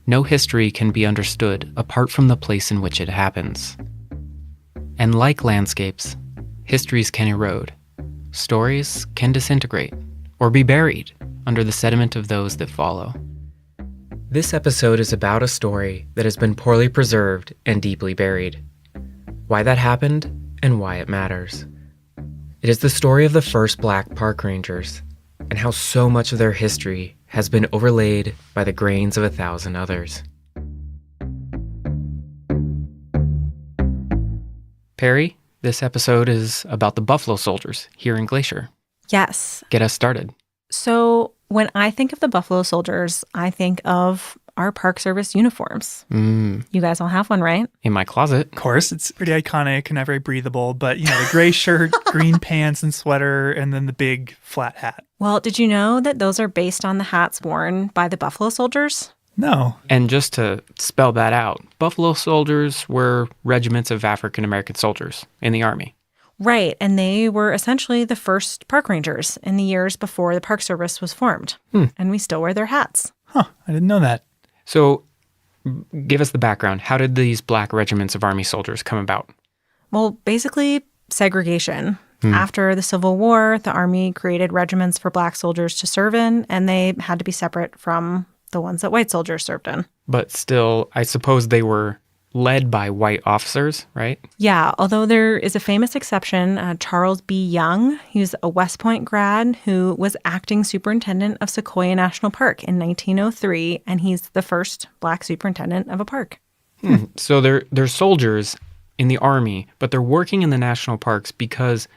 No history can be understood apart from the place in which it happens. And like landscapes, histories can erode. Stories can disintegrate or be buried under the sediment of those that follow. This episode is about a story that has been poorly preserved and deeply buried. Why that happened and why it matters. It is the story of the first Black park rangers and how so much of their history has been overlaid by the grains of 1,000 others. Perry, this episode is about the Buffalo Soldiers here in Glacier. Yes. Get us started. So when I think of the Buffalo Soldiers, I think of our Park Service uniforms. You guys all have one, right? In my closet. Of course, it's pretty iconic and not very breathable, but you know, the gray shirt, green pants and sweater, and then the big flat hat. Well, did you know that those are based on the hats worn by the Buffalo Soldiers? No. And just to spell that out, Buffalo Soldiers were regiments of African American soldiers in the Army. Right, and they were essentially the first park rangers in the years before the Park Service was formed. And we still wear their hats. Huh, I didn't know that. So, give us the background. How did these Black regiments of Army soldiers come about? Well, basically, segregation. After the Civil War, the Army created regiments for Black soldiers to serve in, and they had to be separate from the ones that white soldiers served in. But still, I suppose they were led by white officers, right? Yeah, although there is a famous exception, Charles B. Young. He was a West Point grad who was acting superintendent of Sequoia National Park in 1903, and he's the first Black superintendent of a park. So they're soldiers in the Army, but they're working in the national parks because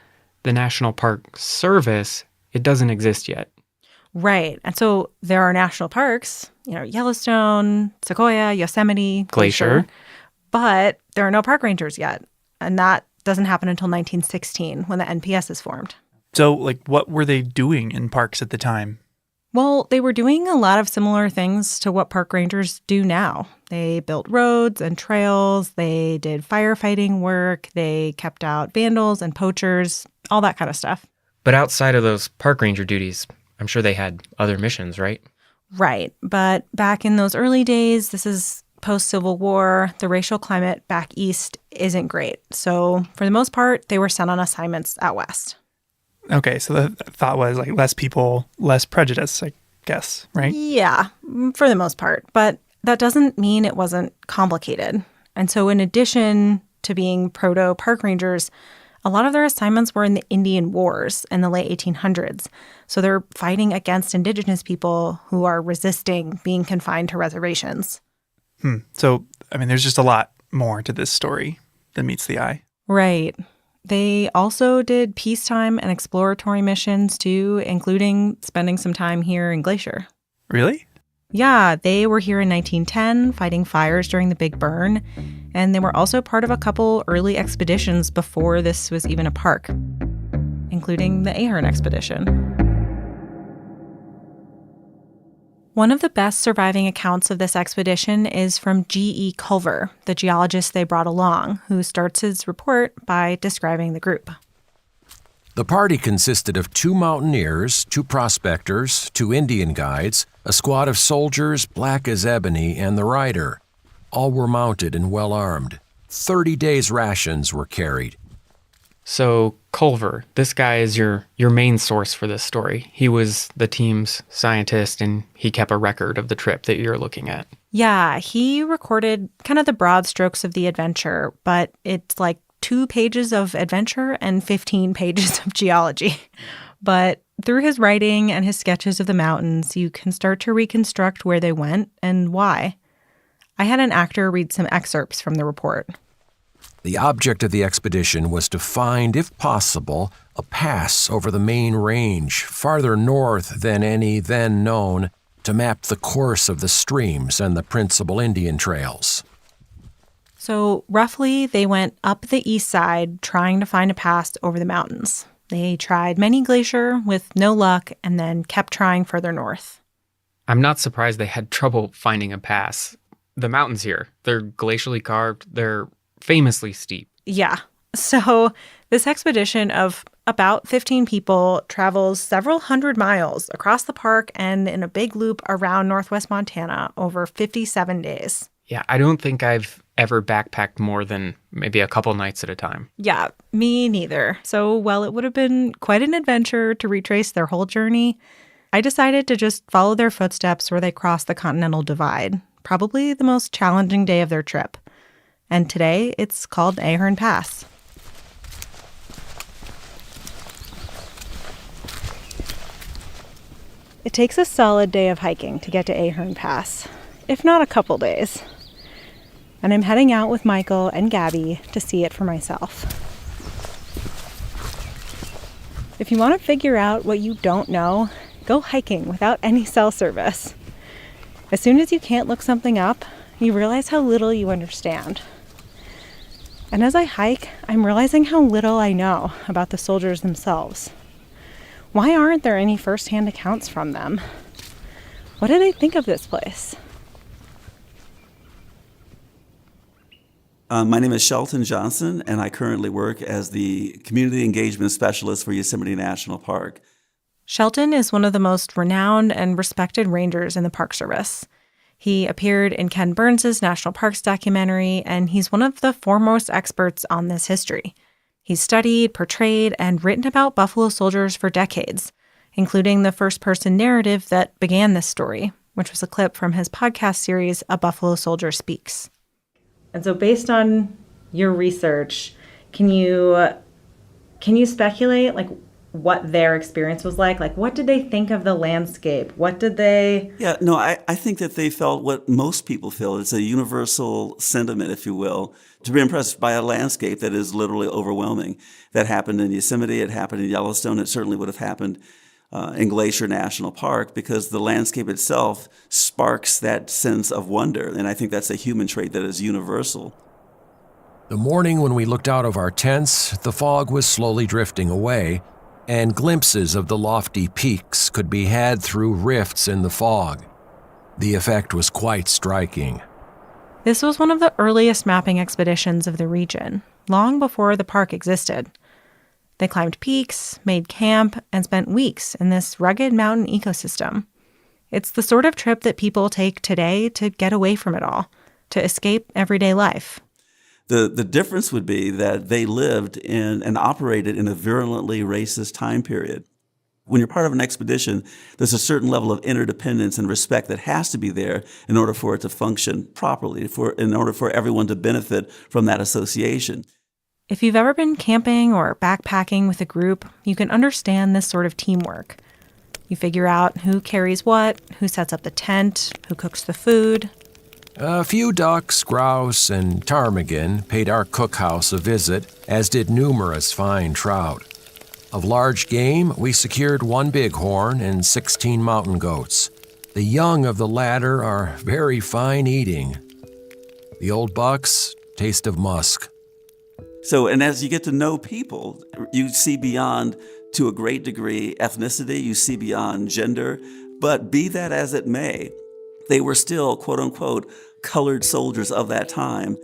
the National Park Service, it doesn't exist yet. Right. And so there are national parks, you know, Yellowstone, Sequoia, Yosemite, Glacier. But there are no park rangers yet. And that doesn't happen until 1916 when the NPS is formed. So, like, what were they doing in parks at the time? Well, they were doing a lot of similar things to what park rangers do now. They built roads and trails. They did firefighting work. They kept out vandals and poachers, all that kind of stuff. But outside of those park ranger duties, I'm sure they had other missions, right? Right. But back in those early days, this is post-Civil War, the racial climate back east isn't great. So for the most part, they were sent on assignments out west. Okay, so the thought was like less people, less prejudice, I guess, right? Yeah, for the most part. But that doesn't mean it wasn't complicated. And so in addition to being proto-park rangers, a lot of their assignments were in the Indian Wars in the late 1800s. So they're fighting against indigenous people who are resisting being confined to reservations. So, I mean, there's just a lot more to this story than meets the eye. Right. They also did peacetime and exploratory missions too, including spending some time here in Glacier. Really? Yeah, they were here in 1910 fighting fires during the Big Burn, and they were also part of a couple early expeditions before this was even a park, including the Ahern expedition. One of the best surviving accounts of this expedition is from G.E. Culver, the geologist they brought along, who starts his report by describing the group. The party consisted of 2 mountaineers, 2 prospectors, 2 Indian guides, a squad of soldiers black as ebony, and the rider. All were mounted and well armed. 30 days' rations were carried. So, Culver, this guy is your main source for this story. He was the team's scientist, and he kept a record of the trip that you're looking at. Yeah, he recorded kind of the broad strokes of the adventure, but it's like 2 pages of adventure and 15 pages of geology. But through his writing and his sketches of the mountains, you can start to reconstruct where they went and why. I had an actor read some excerpts from the report. The object of the expedition was to find, if possible, a pass over the main range, farther north than any then known, to map the course of the streams and the principal Indian trails. So roughly, they went up the east side trying to find a pass over the mountains. They tried many glacier with no luck and then kept trying further north. I'm not surprised they had trouble finding a pass. The mountains here, they're glacially carved, they're famously steep. Yeah. So this expedition of about 15 people travels several hundred miles across the park and in a big loop around northwest Montana over 57 days. Yeah, I don't think I've ever backpacked more than maybe a couple nights at a time. Yeah, me neither. So while it would have been quite an adventure to retrace their whole journey, I decided to just follow their footsteps where they crossed the Continental Divide, probably the most challenging day of their trip. And today, it's called Ahern Pass. It takes a solid day of hiking to get to Ahern Pass, if not a couple days. And I'm heading out with Michael and Gabby to see it for myself. If you want to figure out what you don't know, go hiking without any cell service. As soon as you can't look something up, you realize how little you understand. And as I hike, I'm realizing how little I know about the soldiers themselves. Why aren't there any first-hand accounts from them? What do they think of this place? My name is Shelton Johnson, and I currently work as the Community Engagement Specialist for Yosemite National Park. Shelton is one of the most renowned and respected rangers in the Park Service. He appeared in Ken Burns' National Parks documentary, and he's one of the foremost experts on this history. He's studied, portrayed, and written about buffalo soldiers for decades, including the first-person narrative that began this story, which was a clip from his podcast series, A Buffalo Soldier Speaks. And so based on your research, can you speculate, like, what their experience was like? Like, what did they think of the landscape? What did they... Yeah, no, I think that they felt what most people feel. It's a universal sentiment, if you will, to be impressed by a landscape that is literally overwhelming. That happened in Yosemite, it happened in Yellowstone, it certainly would have happened in Glacier National Park, because the landscape itself sparks that sense of wonder. And I think that's a human trait that is universal. The morning when we looked out of our tents, the fog was slowly drifting away, and glimpses of the lofty peaks could be had through rifts in the fog. The effect was quite striking. This was one of the earliest mapping expeditions of the region, long before the park existed. They climbed peaks, made camp, and spent weeks in this rugged mountain ecosystem. It's the sort of trip that people take today to get away from it all, to escape everyday life. The difference would be that they lived in and operated in a virulently racist time period. When you're part of an expedition, there's a certain level of interdependence and respect that has to be there in order for it to function properly, in order for everyone to benefit from that association. If you've ever been camping or backpacking with a group, you can understand this sort of teamwork. You figure out who carries what, who sets up the tent, who cooks the food. A few ducks, grouse, and ptarmigan paid our cookhouse a visit, as did numerous fine trout. Of large game, we secured 1 bighorn and 16 mountain goats. The young of the latter are very fine eating. The old bucks taste of musk. So, and as you get to know people, you see beyond, to a great degree, ethnicity, you see beyond gender, but be that as it may, they were still, quote unquote, colored soldiers of that time.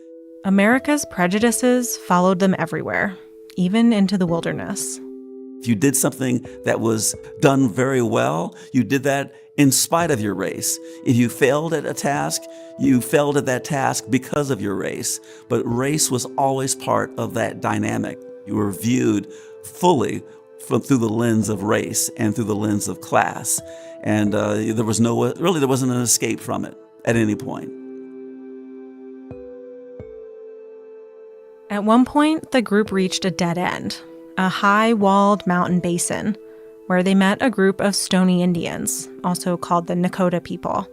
America's prejudices followed them everywhere, even into the wilderness. If you did something that was done very well, you did that in spite of your race. If you failed at a task, you failed at that task because of your race. But race was always part of that dynamic. You were viewed fully through the lens of race and through the lens of class. And there wasn't an escape from it at any point. At one point, the group reached a dead end, a high-walled mountain basin, where they met a group of Stoney Indians, also called the Nakota people.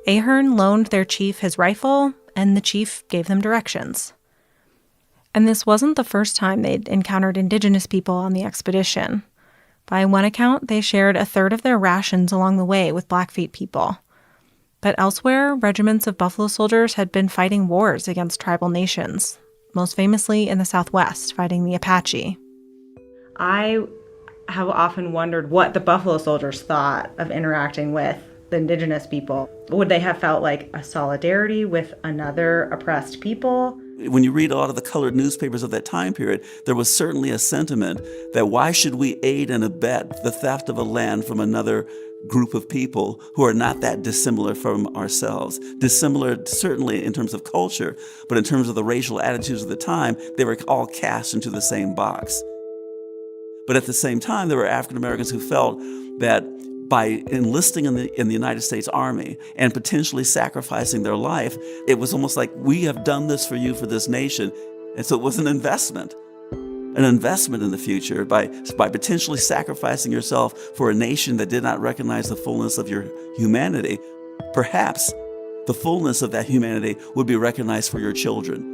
Ahern loaned their chief his rifle, and the chief gave them directions. And this wasn't the first time they'd encountered indigenous people on the expedition. By one account, they shared a third of their rations along the way with Blackfeet people. But elsewhere, regiments of buffalo soldiers had been fighting wars against tribal nations, most famously in the Southwest, fighting the Apache. I have often wondered what the buffalo soldiers thought of interacting with the indigenous people. Would they have felt like a solidarity with another oppressed people? When you read a lot of the colored newspapers of that time period, there was certainly a sentiment that why should we aid and abet the theft of a land from another group of people who are not that dissimilar from ourselves. Dissimilar certainly in terms of culture, but in terms of the racial attitudes of the time, they were all cast into the same box. But at the same time, there were African Americans who felt that by enlisting in the United States Army and potentially sacrificing their life, it was almost like, we have done this for you, for this nation. And so it was an investment in the future by potentially sacrificing yourself for a nation that did not recognize the fullness of your humanity. Perhaps the fullness of that humanity would be recognized for your children.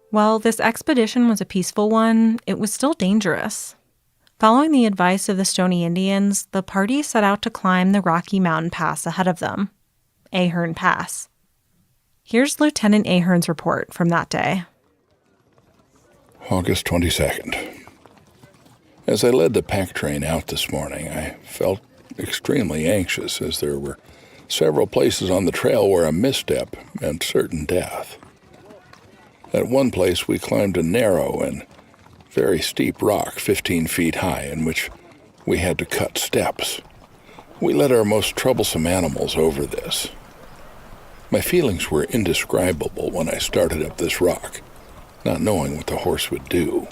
While this expedition was a peaceful one, it was still dangerous. Following the advice of the Stoney Indians, the party set out to climb the Rocky Mountain Pass ahead of them, Ahern Pass. Here's Lieutenant Ahern's report from that day. August 22nd. As I led the pack train out this morning, I felt extremely anxious as there were several places on the trail where a misstep meant certain death. At one place, we climbed a narrow and very steep rock 15 feet high in which we had to cut steps. We led our most troublesome animals over this. My feelings were indescribable when I started up this rock, not knowing what the horse would do.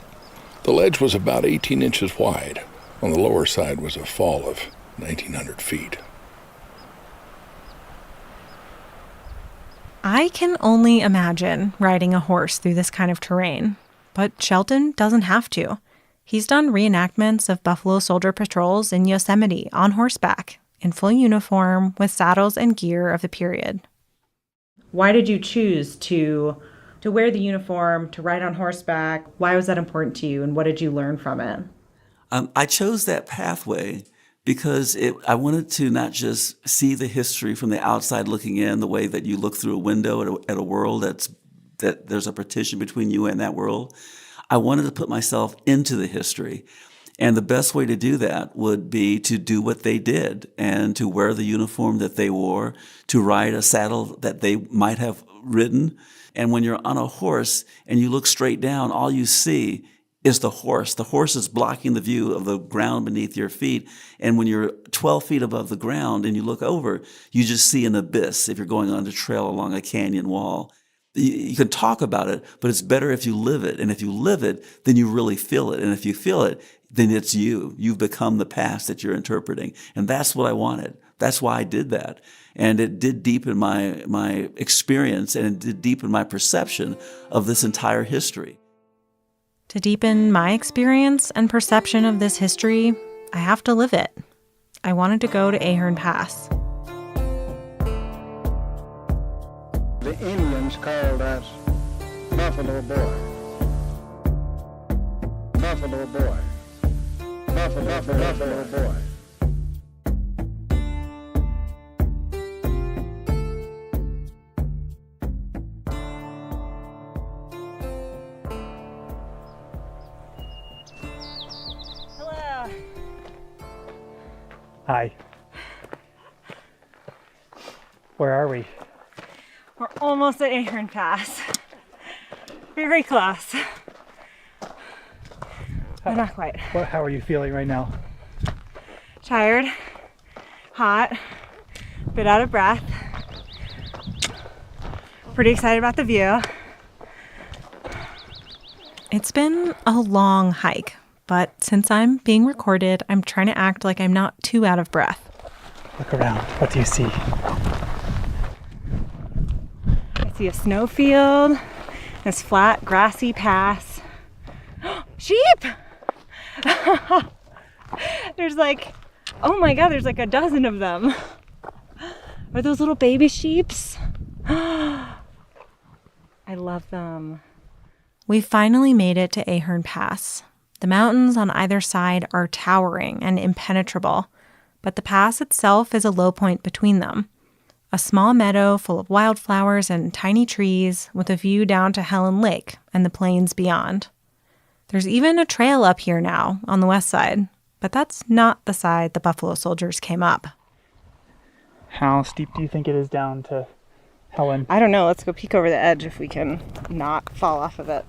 The ledge was about 18 inches wide. On the lower side was a fall of 1,900 feet. I can only imagine riding a horse through this kind of terrain, but Shelton doesn't have to. He's done reenactments of buffalo soldier patrols in Yosemite on horseback, in full uniform with saddles and gear of the period. Why did you choose to wear the uniform, to ride on horseback? Why was that important to you, and what did you learn from it? I chose that pathway because I wanted to not just see the history from the outside looking in, the way that you look through a window at a world that there's a partition between you and that world. I wanted to put myself into the history. And the best way to do that would be to do what they did and to wear the uniform that they wore, to ride a saddle that they might have ridden. And when you're on a horse and you look straight down, all you see is the horse. The horse is blocking the view of the ground beneath your feet. And when you're 12 feet above the ground and you look over, you just see an abyss if you're going on a trail along a canyon wall. You can talk about it, but it's better if you live it. And if you live it, then you really feel it. And if you feel it, then it's you. You've become the past that you're interpreting. And that's what I wanted. That's why I did that. And it did deepen my experience, and it did deepen my perception of this entire history. To deepen my experience and perception of this history, I have to live it. I wanted to go to Ahern Pass. The Indians called us Buffalo Boy. Buffalo Boy. Buffalo Boy. Hi. Where are we? We're almost at Ahern Pass. Very close. But not quite. How are you feeling right now? Tired, hot, a bit out of breath. Pretty excited about the view. It's been a long hike, but since I'm being recorded, I'm trying to act like I'm not too out of breath. Look around. What do you see? I see a snowfield, this flat, grassy pass. Sheep! There's like, oh my God, there's like a dozen of them. Are those little baby sheeps? I love them. We finally made it to Ahern Pass. The mountains on either side are towering and impenetrable, but the pass itself is a low point between them. A small meadow full of wildflowers and tiny trees with a view down to Helen Lake and the plains beyond. There's even a trail up here now on the west side, but that's not the side the Buffalo Soldiers came up. How steep do you think it is down to Helen? I don't know. Let's go peek over the edge if we can not fall off of it.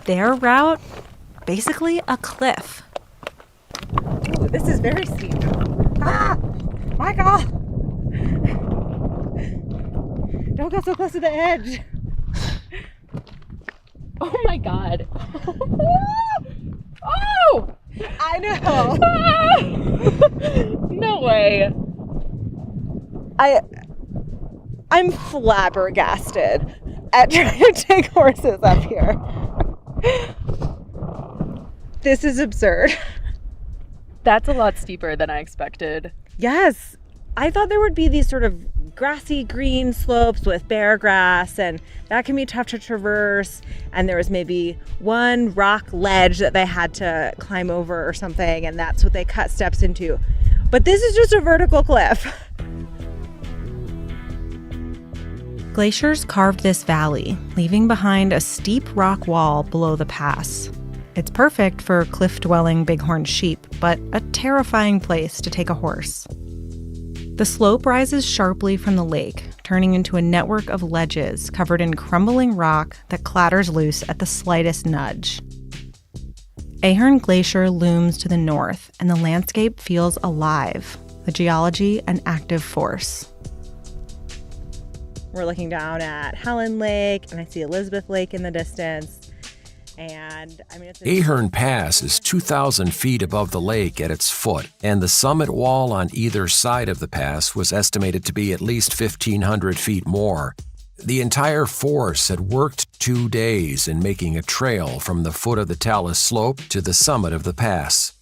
Their route, basically a cliff. Ooh, this is very steep. Ah! Michael! Don't go so close to the edge. Oh my God. Oh! I know. No way. I'm flabbergasted at trying to take horses up here. This is absurd. That's a lot steeper than I expected. Yes. I thought there would be these sort of grassy green slopes with bare grass, and that can be tough to traverse. And there was maybe one rock ledge that they had to climb over or something, and that's what they cut steps into. But this is just a vertical cliff. Glaciers carved this valley, leaving behind a steep rock wall below the pass. It's perfect for cliff-dwelling bighorn sheep, but a terrifying place to take a horse. The slope rises sharply from the lake, turning into a network of ledges covered in crumbling rock that clatters loose at the slightest nudge. Ahern Glacier looms to the north, and the landscape feels alive, the geology an active force. We're looking down at Helen Lake, and I see Elizabeth Lake in the distance. And I mean, Ahern Pass is 2,000 feet above the lake at its foot, and the summit wall on either side of the pass was estimated to be at least 1,500 feet more. The entire force had worked 2 days in making a trail from the foot of the talus slope to the summit of the pass.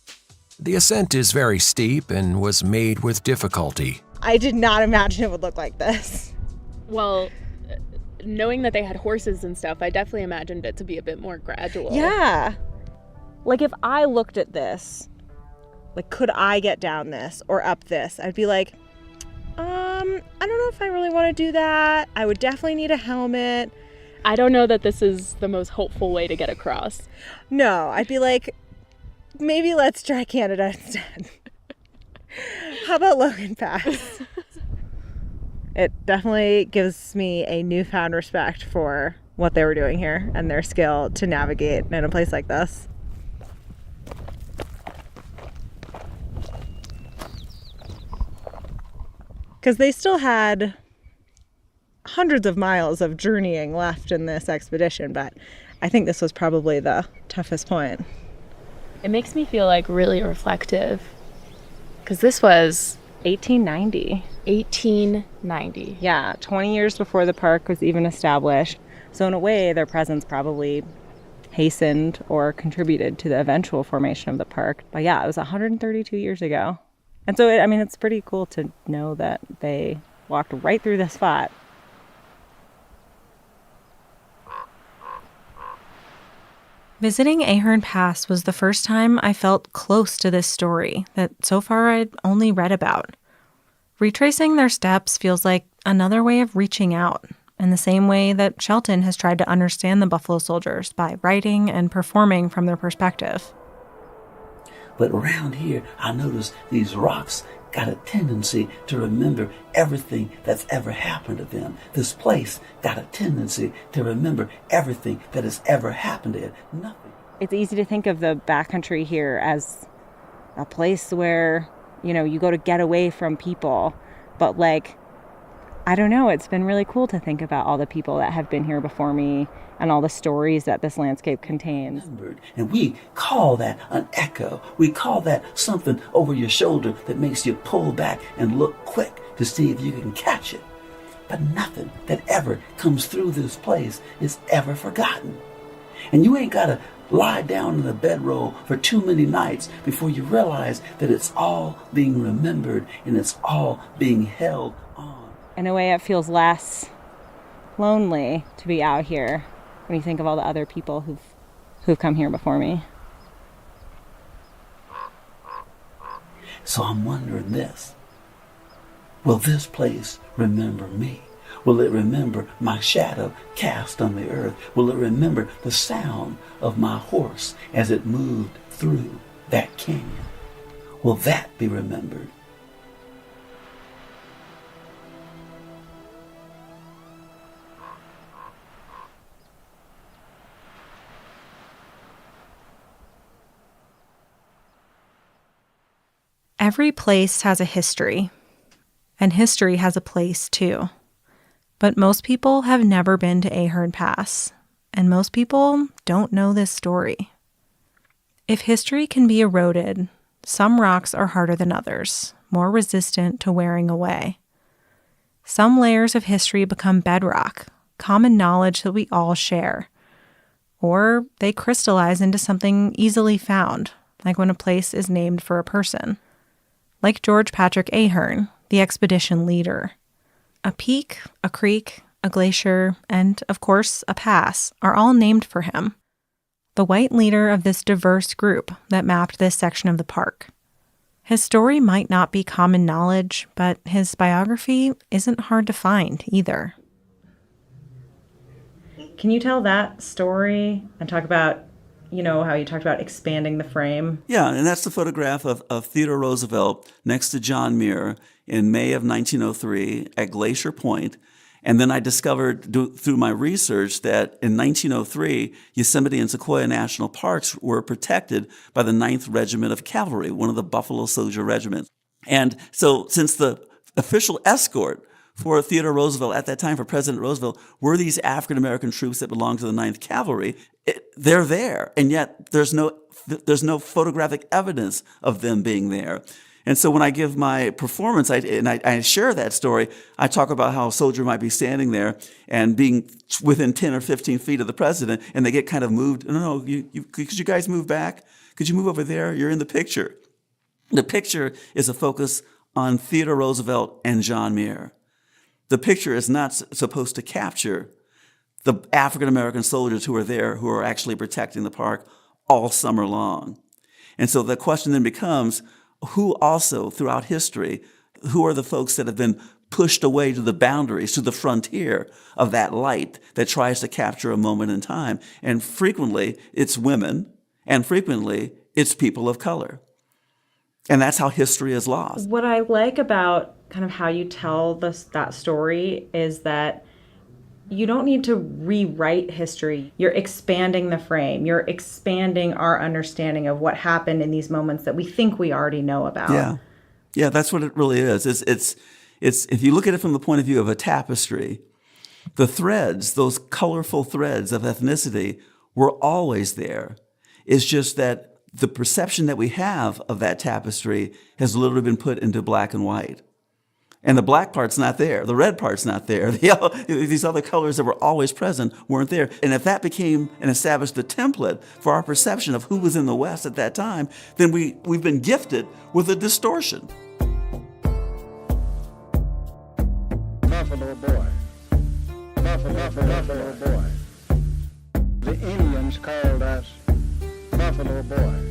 The ascent is very steep and was made with difficulty. I did not imagine it would look like this. Well, knowing that they had horses and stuff, I definitely imagined it to be a bit more gradual. Yeah. Like if I looked at this, like could I get down this or up this? I'd be like, I don't know if I really want to do that. I would definitely need a helmet. I don't know that this is the most hopeful way to get across. No, I'd be like, maybe let's try Canada instead. How about Logan Pass? It definitely gives me a newfound respect for what they were doing here and their skill to navigate in a place like this. Because they still had hundreds of miles of journeying left in this expedition, but I think this was probably the toughest point. It makes me feel like really reflective, because this was 1890. 1890. Yeah, 20 years before the park was even established. So in a way, their presence probably hastened or contributed to the eventual formation of the park. But yeah, it was 132 years ago. And so, it's pretty cool to know that they walked right through this spot. Visiting Ahern Pass was the first time I felt close to this story that so far I'd only read about. Retracing their steps feels like another way of reaching out, in the same way that Shelton has tried to understand the Buffalo Soldiers by writing and performing from their perspective. But around here, I noticed these rocks got a tendency to remember everything that's ever happened to them. This place got a tendency to remember everything that has ever happened to it. Nothing. It's easy to think of the backcountry here as a place where, you go to get away from people. But I don't know, it's been really cool to think about all the people that have been here before me and all the stories that this landscape contains. And we call that an echo. We call that something over your shoulder that makes you pull back and look quick to see if you can catch it. But nothing that ever comes through this place is ever forgotten. And you ain't got to lie down in a bedroll for too many nights before you realize that it's all being remembered and it's all being held on. In a way, it feels less lonely to be out here when you think of all the other people who've come here before me. So I'm wondering this. Will this place remember me? Will it remember my shadow cast on the earth? Will it remember the sound of my horse as it moved through that canyon? Will that be remembered? Every place has a history, and history has a place too. But most people have never been to Ahern Pass, and most people don't know this story. If history can be eroded, some rocks are harder than others, more resistant to wearing away. Some layers of history become bedrock, common knowledge that we all share. Or they crystallize into something easily found, like when a place is named for a person. Like George Patrick Ahern, the expedition leader. A peak, a creek, a glacier, and, of course, a pass are all named for him. The white leader of this diverse group that mapped this section of the park. His story might not be common knowledge, but his biography isn't hard to find either. Can you tell that story and talk about, how you talked about expanding the frame? Yeah, and that's the photograph of Theodore Roosevelt next to John Muir in May of 1903 at Glacier Point. And then I discovered through my research that in 1903, Yosemite and Sequoia National Parks were protected by the 9th Regiment of Cavalry, one of the Buffalo Soldier regiments. And so since the official escort for Theodore Roosevelt at that time, for President Roosevelt, were these African-American troops that belonged to the 9th Cavalry, they're there. And yet there's no photographic evidence of them being there. And so when I give my performance, I share that story, I talk about how a soldier might be standing there and being within 10 or 15 feet of the president, and they get kind of moved. No, could you guys move back? Could you move over there? You're in the picture. The picture is a focus on Theodore Roosevelt and John Muir. The picture is not supposed to capture the African-American soldiers who are there, who are actually protecting the park all summer long. And so the question then becomes, who also, throughout history, who are the folks that have been pushed away to the boundaries, to the frontier of that light that tries to capture a moment in time? And frequently, it's women, and frequently, it's people of color. And that's how history is lost. What I like about kind of how you tell that story is that you don't need to rewrite history. You're expanding the frame. You're expanding our understanding of what happened in these moments that we think we already know about. Yeah, that's what it really is. It's if you look at it from the point of view of a tapestry, the threads, those colorful threads of ethnicity, were always there. It's just that the perception that we have of that tapestry has literally been put into black and white. And the black part's not there. The red part's not there. The yellow, these other colors that were always present weren't there. And if that became and established the template for our perception of who was in the West at that time, then we've been gifted with a distortion. Buffalo boy. Buffalo boy. The Indians called us Buffalo boy.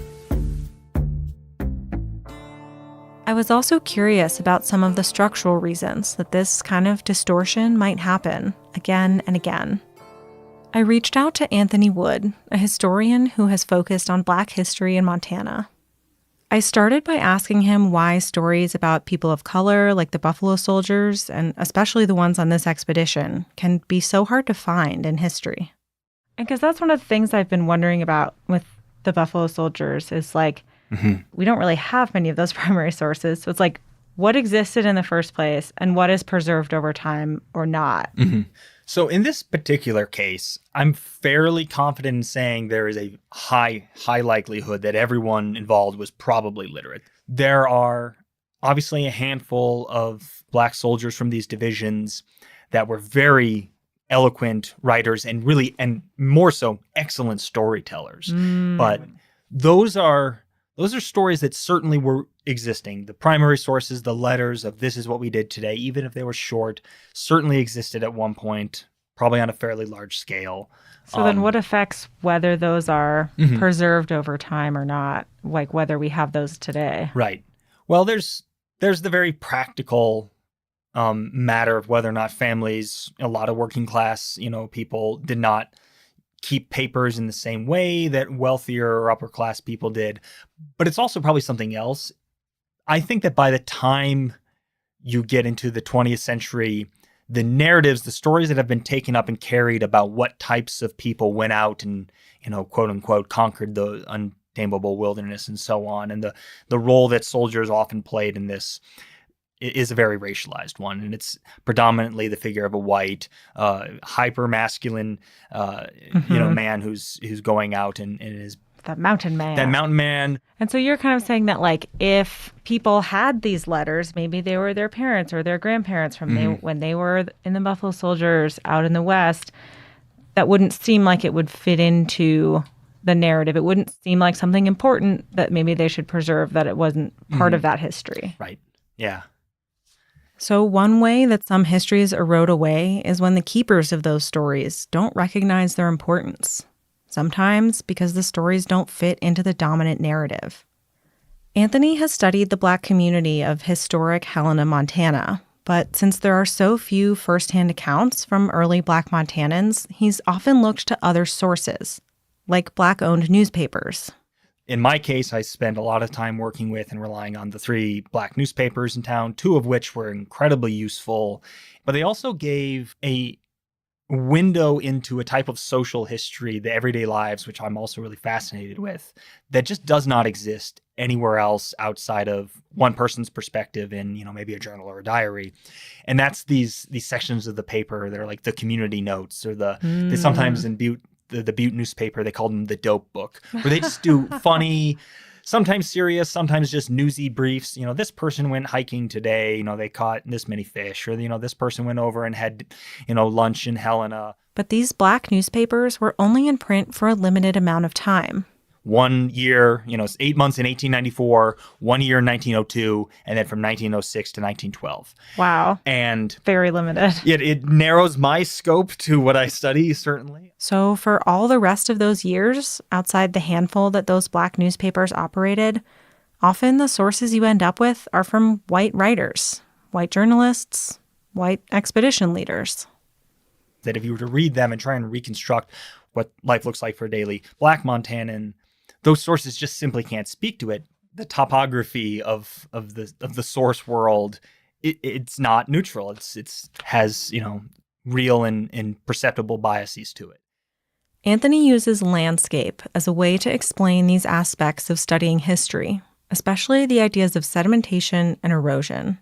I was also curious about some of the structural reasons that this kind of distortion might happen again and again. I reached out to Anthony Wood, a historian who has focused on Black history in Montana. I started by asking him why stories about people of color, like the Buffalo Soldiers, and especially the ones on this expedition, can be so hard to find in history. And because that's one of the things I've been wondering about with the Buffalo Soldiers is like, we don't really have many of those primary sources. So it's like, what existed in the first place and what is preserved over time or not? So in this particular case, I'm fairly confident in saying there is a high likelihood that everyone involved was probably literate. There are obviously a handful of Black soldiers from these divisions that were very eloquent writers and really, and more so, excellent storytellers. But those are stories that certainly were existing. The primary sources, the letters of this is what we did today, even if they were short, certainly existed at one point, probably on a fairly large scale. So then what affects whether those are preserved over time or not, like whether we have those today? Right. Well, there's the very practical matter of whether or not families, a lot of working class, people did not keep papers in the same way that wealthier or upper class people did. But it's also probably something else. I think that by the time you get into the 20th century, the narratives, the stories that have been taken up and carried about what types of people went out and, quote unquote, conquered the untamable wilderness and so on, and the role that soldiers often played in this is a very racialized one, and it's predominantly the figure of a white, hyper masculine, man who's going out and is that mountain man. That mountain man. And so you're kind of saying that, like, if people had these letters, maybe they were their parents or their grandparents from when they were in the Buffalo Soldiers out in the West, that wouldn't seem like it would fit into the narrative. It wouldn't seem like something important that maybe they should preserve, that it wasn't part of that history. Right. Yeah. So one way that some histories erode away is when the keepers of those stories don't recognize their importance. Sometimes because the stories don't fit into the dominant narrative. Anthony has studied the Black community of historic Helena, Montana, but since there are so few firsthand accounts from early Black Montanans, he's often looked to other sources, like Black-owned newspapers. In my case, I spent a lot of time working with and relying on the 3 Black newspapers in town, 2 of which were incredibly useful, but they also gave a window into a type of social history, the everyday lives, which I'm also really fascinated with, that just does not exist anywhere else outside of one person's perspective in, maybe a journal or a diary. And that's these sections of the paper that are like the community notes, or they sometimes in the Butte newspaper, they call them the dope book, where they just do funny, sometimes serious, sometimes just newsy briefs. This person went hiking today, they caught this many fish, or, this person went over and had, lunch in Helena. But these Black newspapers were only in print for a limited amount of time. 1 year, 8 months in 1894, 1 year in 1902, and then from 1906 to 1912. Wow. And very limited. It narrows my scope to what I study, certainly. So for all the rest of those years, outside the handful that those Black newspapers operated, often the sources you end up with are from white writers, white journalists, white expedition leaders. That if you were to read them and try and reconstruct what life looks like for a daily Black Montanan, those sources just simply can't speak to it. The topography of the source world it's not neutral. It's has, real and perceptible biases to it. Anthony uses landscape as a way to explain these aspects of studying history, especially the ideas of sedimentation and erosion.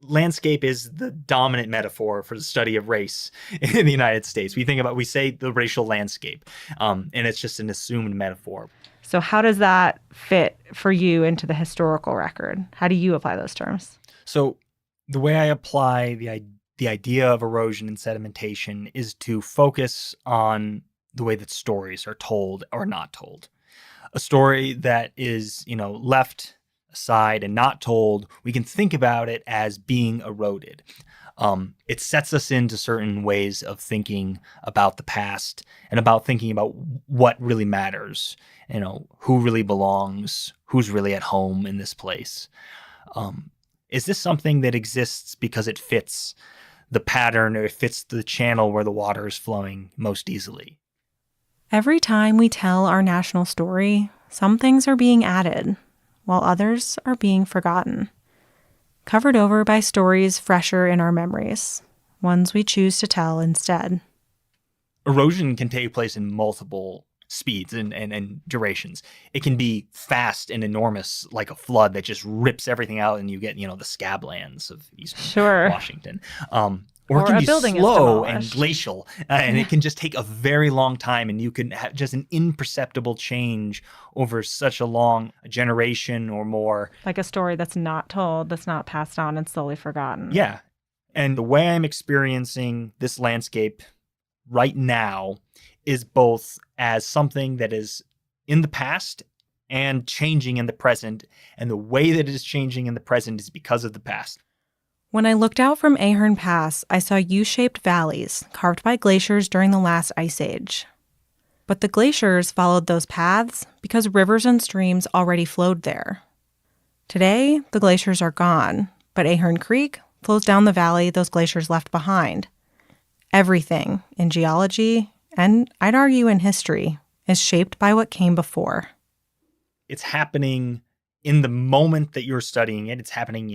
Landscape is the dominant metaphor for the study of race in the United States. We say the racial landscape, and it's just an assumed metaphor. So how does that fit for you into the historical record? How do you apply those terms? So the way I apply the idea of erosion and sedimentation is to focus on the way that stories are told or not told. A story that is, left aside and not told, we can think about it as being eroded. It sets us into certain ways of thinking about the past and about thinking about what really matters, who really belongs, who's really at home in this place. Is this something that exists because it fits the pattern or it fits the channel where the water is flowing most easily? Every time we tell our national story, some things are being added, while others are being forgotten, covered over by stories fresher in our memories, ones we choose to tell instead. Erosion can take place in multiple speeds and durations. It can be fast and enormous, like a flood that just rips everything out and you get, the scablands of eastern Washington. Or it can be slow and glacial, and it can just take a very long time, and you can have just an imperceptible change over such a long generation or more. Like a story that's not told, that's not passed on and slowly forgotten. Yeah. And the way I'm experiencing this landscape right now is both as something that is in the past and changing in the present. And the way that it is changing in the present is because of the past. When I looked out from Ahern Pass, I saw U-shaped valleys carved by glaciers during the last ice age. But the glaciers followed those paths because rivers and streams already flowed there. Today, the glaciers are gone, but Ahern Creek flows down the valley those glaciers left behind. Everything in geology, and I'd argue in history, is shaped by what came before. It's happening in the moment that you're studying it. It's happening,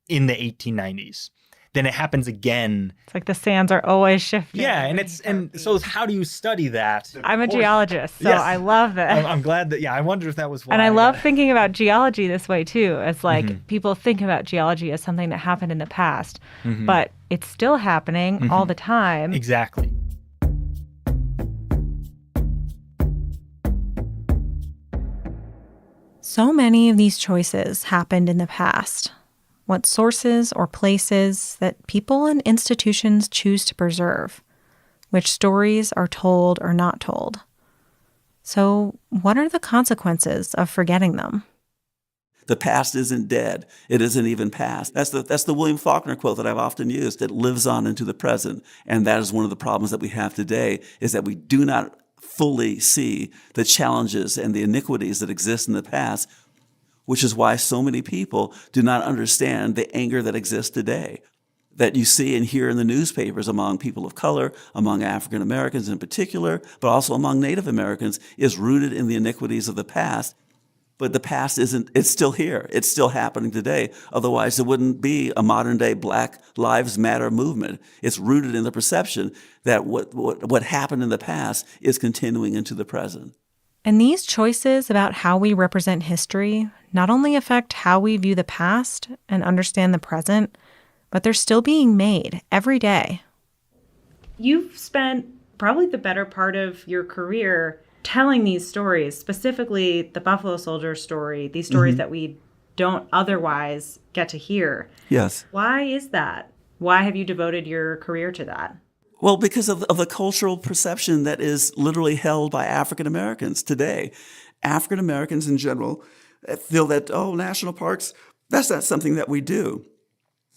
in the 1890s. Then it happens again. It's like the sands are always shifting. Yeah, and so how do you study that? I'm a geologist, so yes. I love that. I'm glad that, I wondered if that was why. And I love thinking about geology this way too, as like people think about geology as something that happened in the past, but it's still happening all the time. Exactly. So many of these choices happened in the past. What sources or places that people and institutions choose to preserve, which stories are told or not told. So, what are the consequences of forgetting them? The past isn't dead. It isn't even past. That's the William Faulkner quote that I've often used. It lives on into the present. And that is one of the problems that we have today, is that we do not fully see the challenges and the iniquities that exist in the past, which is why so many people do not understand the anger that exists today, that you see and hear in the newspapers among people of color, among African Americans in particular, but also among Native Americans, is rooted in the iniquities of the past. But the past it's still here. It's still happening today. Otherwise, there wouldn't be a modern day Black Lives Matter movement. It's rooted in the perception that what happened in the past is continuing into the present. And these choices about how we represent history not only affect how we view the past and understand the present, but they're still being made every day. You've spent probably the better part of your career telling these stories, specifically the Buffalo Soldier story, these stories that we don't otherwise get to hear. Yes. Why is that? Why have you devoted your career to that? Well, because of the cultural perception that is literally held by African Americans today. African Americans in general feel that, national parks, that's not something that we do.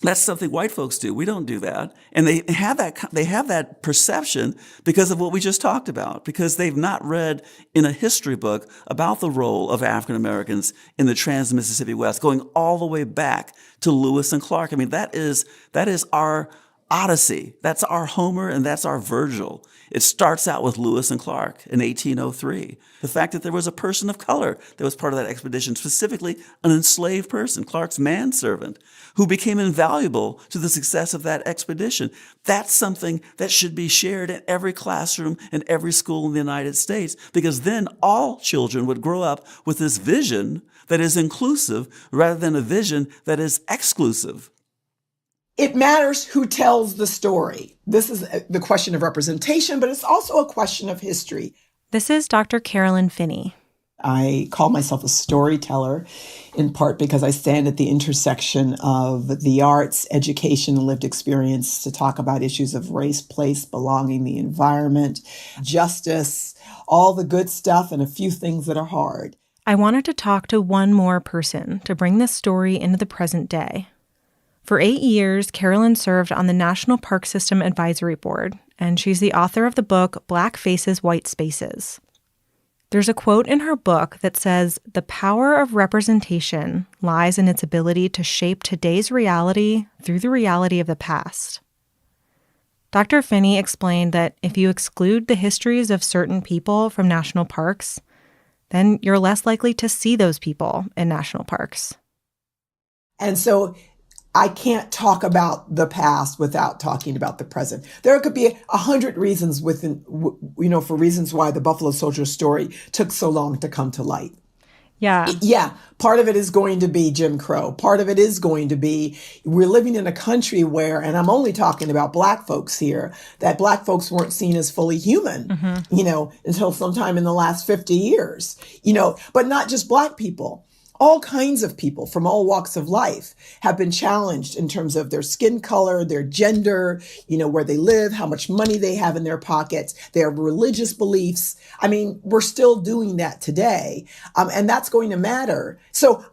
That's something white folks do. We don't do that. And they have that perception because of what we just talked about, because they've not read in a history book about the role of African Americans in the Trans-Mississippi West, going all the way back to Lewis and Clark. I mean, that is our Odyssey. That's our Homer and that's our Virgil. It starts out with Lewis and Clark in 1803. The fact that there was a person of color that was part of that expedition, specifically an enslaved person, Clark's manservant, who became invaluable to the success of that expedition. That's something that should be shared in every classroom in every school in the United States, because then all children would grow up with this vision that is inclusive rather than a vision that is exclusive. It matters who tells the story. This is the question of representation, but it's also a question of history. This is Dr. Carolyn Finney. I call myself a storyteller, in part because I stand at the intersection of the arts, education, and lived experience to talk about issues of race, place, belonging, the environment, justice, all the good stuff, and a few things that are hard. I wanted to talk to one more person to bring this story into the present day. For 8 years, Carolyn served on the National Park System Advisory Board, and she's the author of the book Black Faces, White Spaces. There's a quote in her book that says, "The power of representation lies in its ability to shape today's reality through the reality of the past." Dr. Finney explained that if you exclude the histories of certain people from national parks, then you're less likely to see those people in national parks. And so I can't talk about the past without talking about the present. There could be 100 reasons for reasons why the Buffalo Soldier story took so long to come to light. Yeah. Part of it is going to be Jim Crow. Part of it is going to be we're living in a country where, and I'm only talking about Black folks here, that Black folks weren't seen as fully human, until sometime in the last 50 years, but not just Black people. All kinds of people from all walks of life have been challenged in terms of their skin color, their gender, where they live, how much money they have in their pockets, their religious beliefs. I mean, we're still doing that today, and that's going to matter. So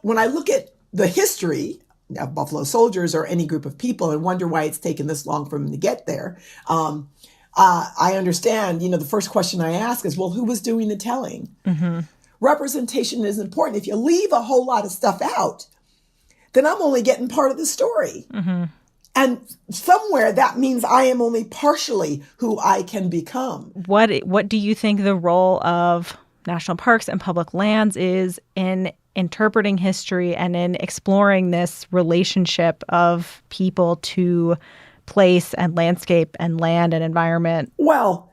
when I look at the history of Buffalo Soldiers or any group of people and wonder why it's taken this long for them to get there, I understand, the first question I ask is, well, who was doing the telling? Mm-hmm. Representation is important. If you leave a whole lot of stuff out, then I'm only getting part of the story. Mm-hmm. And somewhere that means I am only partially who I can become. What do you think the role of national parks and public lands is in interpreting history and in exploring this relationship of people to place and landscape and land and environment? Well,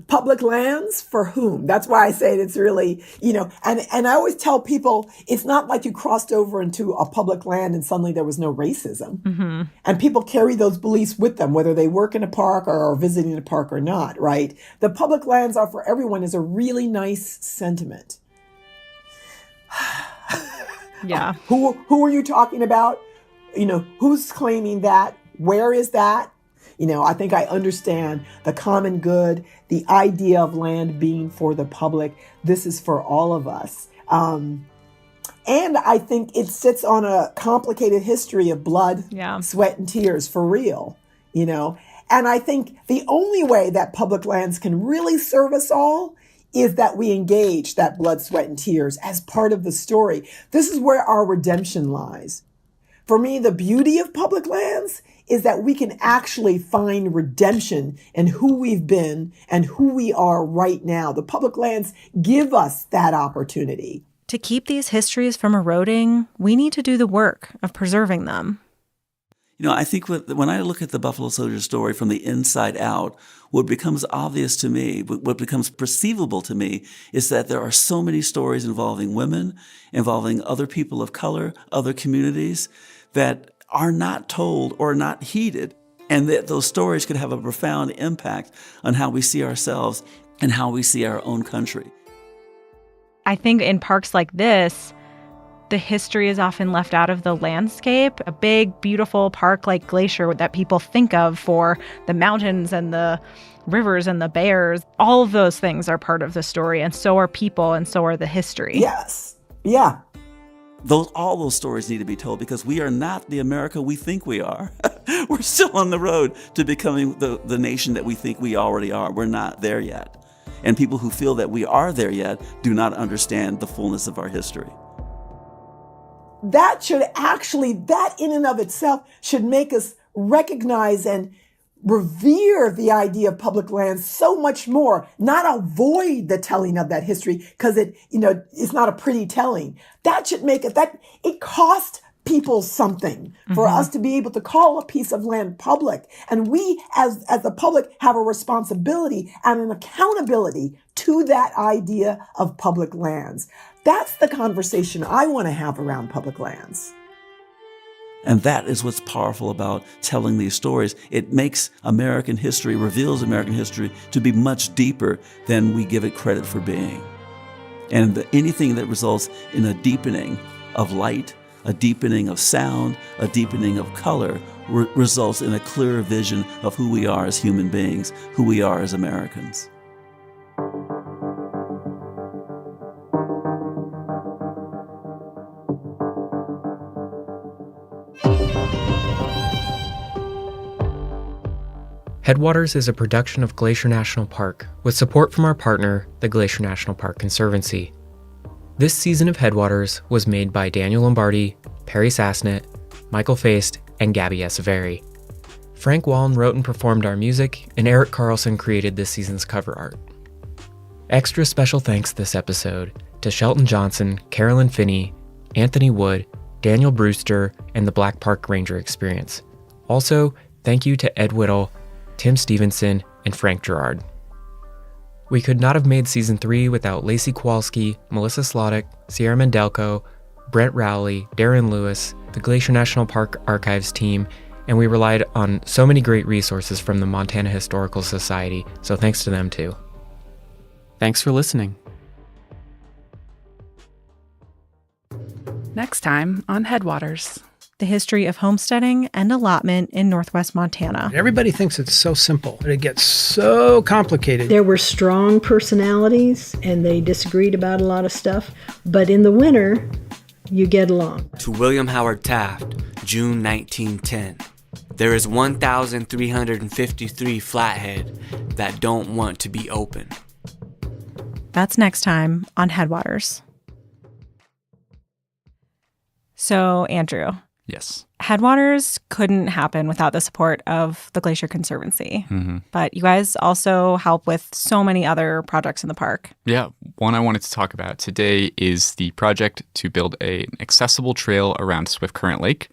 public lands for whom? That's why I say it's really, and I always tell people it's not like you crossed over into a public land and suddenly there was no racism. Mm-hmm. And people carry those beliefs with them, whether they work in a park or are visiting a park or not, right? The public lands are for everyone is a really nice sentiment. Yeah. Who are you talking about? Who's claiming that? Where is that? I think I understand the common good, the idea of land being for the public. This is for all of us. And I think it sits on a complicated history of blood, sweat, and tears for real, And I think the only way that public lands can really serve us all is that we engage that blood, sweat, and tears as part of the story. This is where our redemption lies. For me, the beauty of public lands is that we can actually find redemption in who we've been and who we are right now. The public lands give us that opportunity. To keep these histories from eroding, we need to do the work of preserving them. I think when I look at the Buffalo Soldier story from the inside out, what becomes obvious to me, what becomes perceivable to me, is that there are so many stories involving women, involving other people of color, other communities, that are not told or not heeded, and that those stories could have a profound impact on how we see ourselves and how we see our own country. I think in parks like this, the history is often left out of the landscape. A big, beautiful park like Glacier that people think of for the mountains and the rivers and the bears, all of those things are part of the story, and so are people, and so are the history. Yes. Yeah. All those stories need to be told, because we are not the America we think we are. We're still on the road to becoming the nation that we think we already are. We're not there yet. And people who feel that we are there yet do not understand the fullness of our history. That in and of itself should make us recognize and revere the idea of public lands so much more, not avoid the telling of that history because it's not a pretty telling. That should make it cost people something for us to be able to call a piece of land public. And we as the public have a responsibility and an accountability to that idea of public lands. That's the conversation I want to have around public lands. And that is what's powerful about telling these stories. It makes American history, reveals American history to be much deeper than we give it credit for being. And anything that results in a deepening of light, a deepening of sound, a deepening of color, results in a clearer vision of who we are as human beings, who we are as Americans. Headwaters is a production of Glacier National Park with support from our partner, the Glacier National Park Conservancy. This season of Headwaters was made by Daniel Lombardi, Perry Sassnett, Michael Feist, and Gabby Esavari. Frank Wallen wrote and performed our music, and Eric Carlson created this season's cover art. Extra special thanks this episode to Shelton Johnson, Carolyn Finney, Anthony Wood, Daniel Brewster, and the Black Park Ranger Experience. Also, thank you to Ed Whittle, Tim Stevenson, and Frank Gerard. We could not have made Season 3 without Lacey Kowalski, Melissa Sloddick, Sierra Mendelko, Brent Rowley, Darren Lewis, the Glacier National Park Archives team, and we relied on so many great resources from the Montana Historical Society, so thanks to them too. Thanks for listening. Next time on Headwaters. The history of homesteading and allotment in Northwest Montana. Everybody thinks it's so simple, but it gets so complicated. There were strong personalities, and they disagreed about a lot of stuff. But in the winter, you get along. To William Howard Taft, June 1910. There is 1,353 flathead that don't want to be open. That's next time on Headwaters. So, Andrew. Yes. Headwaters couldn't happen without the support of the Glacier Conservancy. But you guys also help with so many other projects in the park. Yeah, one I wanted to talk about today is the project to build an accessible trail around Swift Current Lake.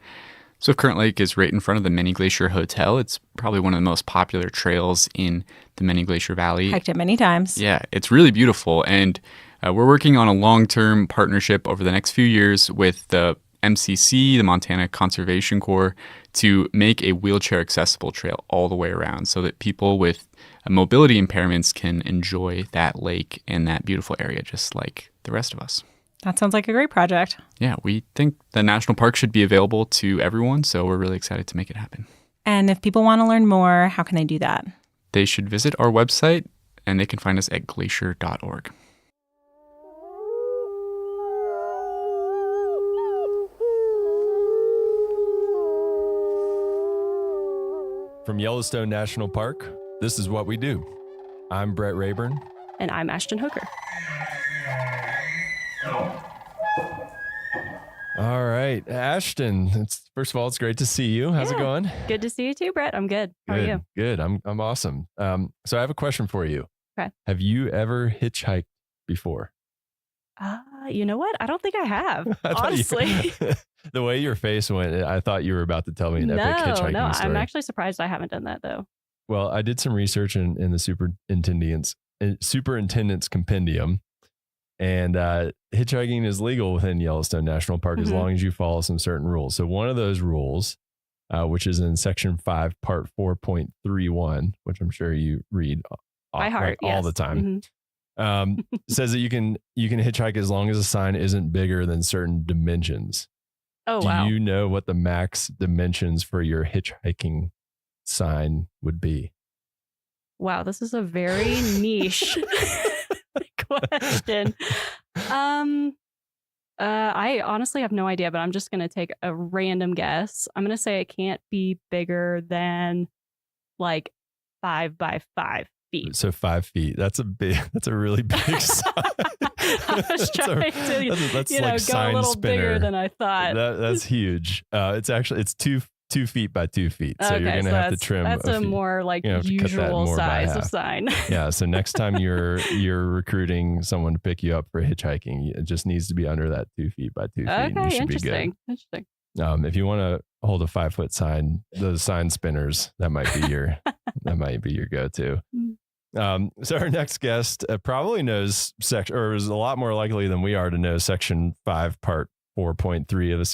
Swift Current Lake is right in front of the Many Glacier Hotel. It's probably one of the most popular trails in the Many Glacier Valley. Hiked it many times. Yeah, it's really beautiful. And we're working on a long-term partnership over the next few years with the MCC, the Montana Conservation Corps, to make a wheelchair accessible trail all the way around so that people with mobility impairments can enjoy that lake and that beautiful area just like the rest of us. That sounds like a great project. Yeah, we think the national park should be available to everyone, so we're really excited to make it happen. And if people want to learn more, how can they do that? They should visit our website, and they can find us at glacier.org. From Yellowstone National Park, this is what we do. I'm Brett Rayburn. And I'm Ashton Hooker. All right, Ashton. First of all, it's great to see you. How's it going? Good to see you too, Brett. I'm good. How are you? Good. I'm awesome. So I have a question for you. Okay. Have you ever hitchhiked before? You know what? I don't think I have, honestly. The way your face went, I thought you were about to tell me an epic hitchhiking story. No, I'm actually surprised I haven't done that though. Well, I did some research in the superintendent's compendium, and hitchhiking is legal within Yellowstone National Park as long as you follow some certain rules. So one of those rules, which is in Section 5, Part 4.31, which I'm sure you read by heart, all the time, says that you can hitchhike as long as a sign isn't bigger than certain dimensions. Oh, Do wow. you know what the max dimensions for your hitchhiking sign would be? Wow, this is a very niche question. I honestly have no idea, but I'm just going to take a random guess. I'm going to say it can't be bigger than like 5 by 5 feet. So 5 feet. That's a really big sign. I was trying to, that's go like a sign little spinner. bigger than I thought. That's huge. It's 2 2 feet by 2 feet. So you're going to have to trim. That's a more like usual size of sign. Yeah. So next time you're recruiting someone to pick you up for hitchhiking, it just needs to be under that 2 feet by 2 feet. Okay, and you should interesting. Be good. Interesting. If you want to hold a 5-foot sign, those sign spinners, that might be your go-to. So our next guest probably knows or is a lot more likely than we are to know Section 5, Part 4.3 of the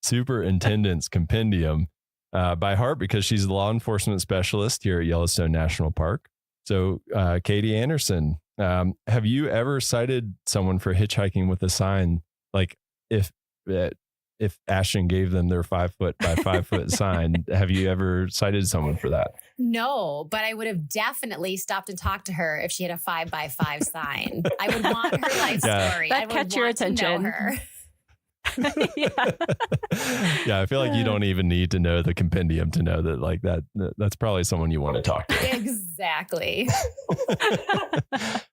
Superintendent's Compendium by heart, because she's the law enforcement specialist here at Yellowstone National Park. So, Katie Anderson, have you ever cited someone for hitchhiking with a sign? Like if Ashton gave them their 5-foot by 5-foot sign, have you ever cited someone for that? No, but I would have definitely stopped and talked to her if she had a 5x5 sign. I would want her life story. That catch your attention. Her. Yeah, I feel like you don't even need to know the compendium to know that, like, that's probably someone you want to talk to. Exactly.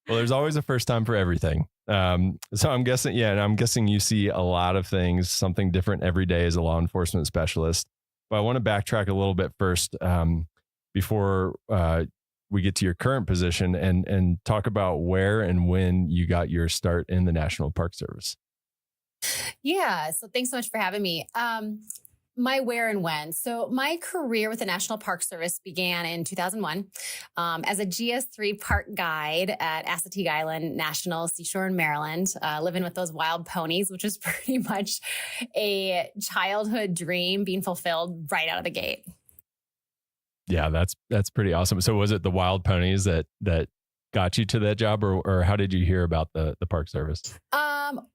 Well, there's always a first time for everything. So I'm guessing, and I'm guessing you see a lot of things, something different every day as a law enforcement specialist. But I want to backtrack a little bit first before we get to your current position and talk about where and when you got your start in the National Park Service. Yeah. So thanks so much for having me. My where and when. So my career with the National Park Service began in 2001 as a GS3 park guide at Assateague Island National Seashore in Maryland, living with those wild ponies, which was pretty much a childhood dream being fulfilled right out of the gate. Yeah, that's pretty awesome. So was it the wild ponies that got you to that job, or how did you hear about the Park Service?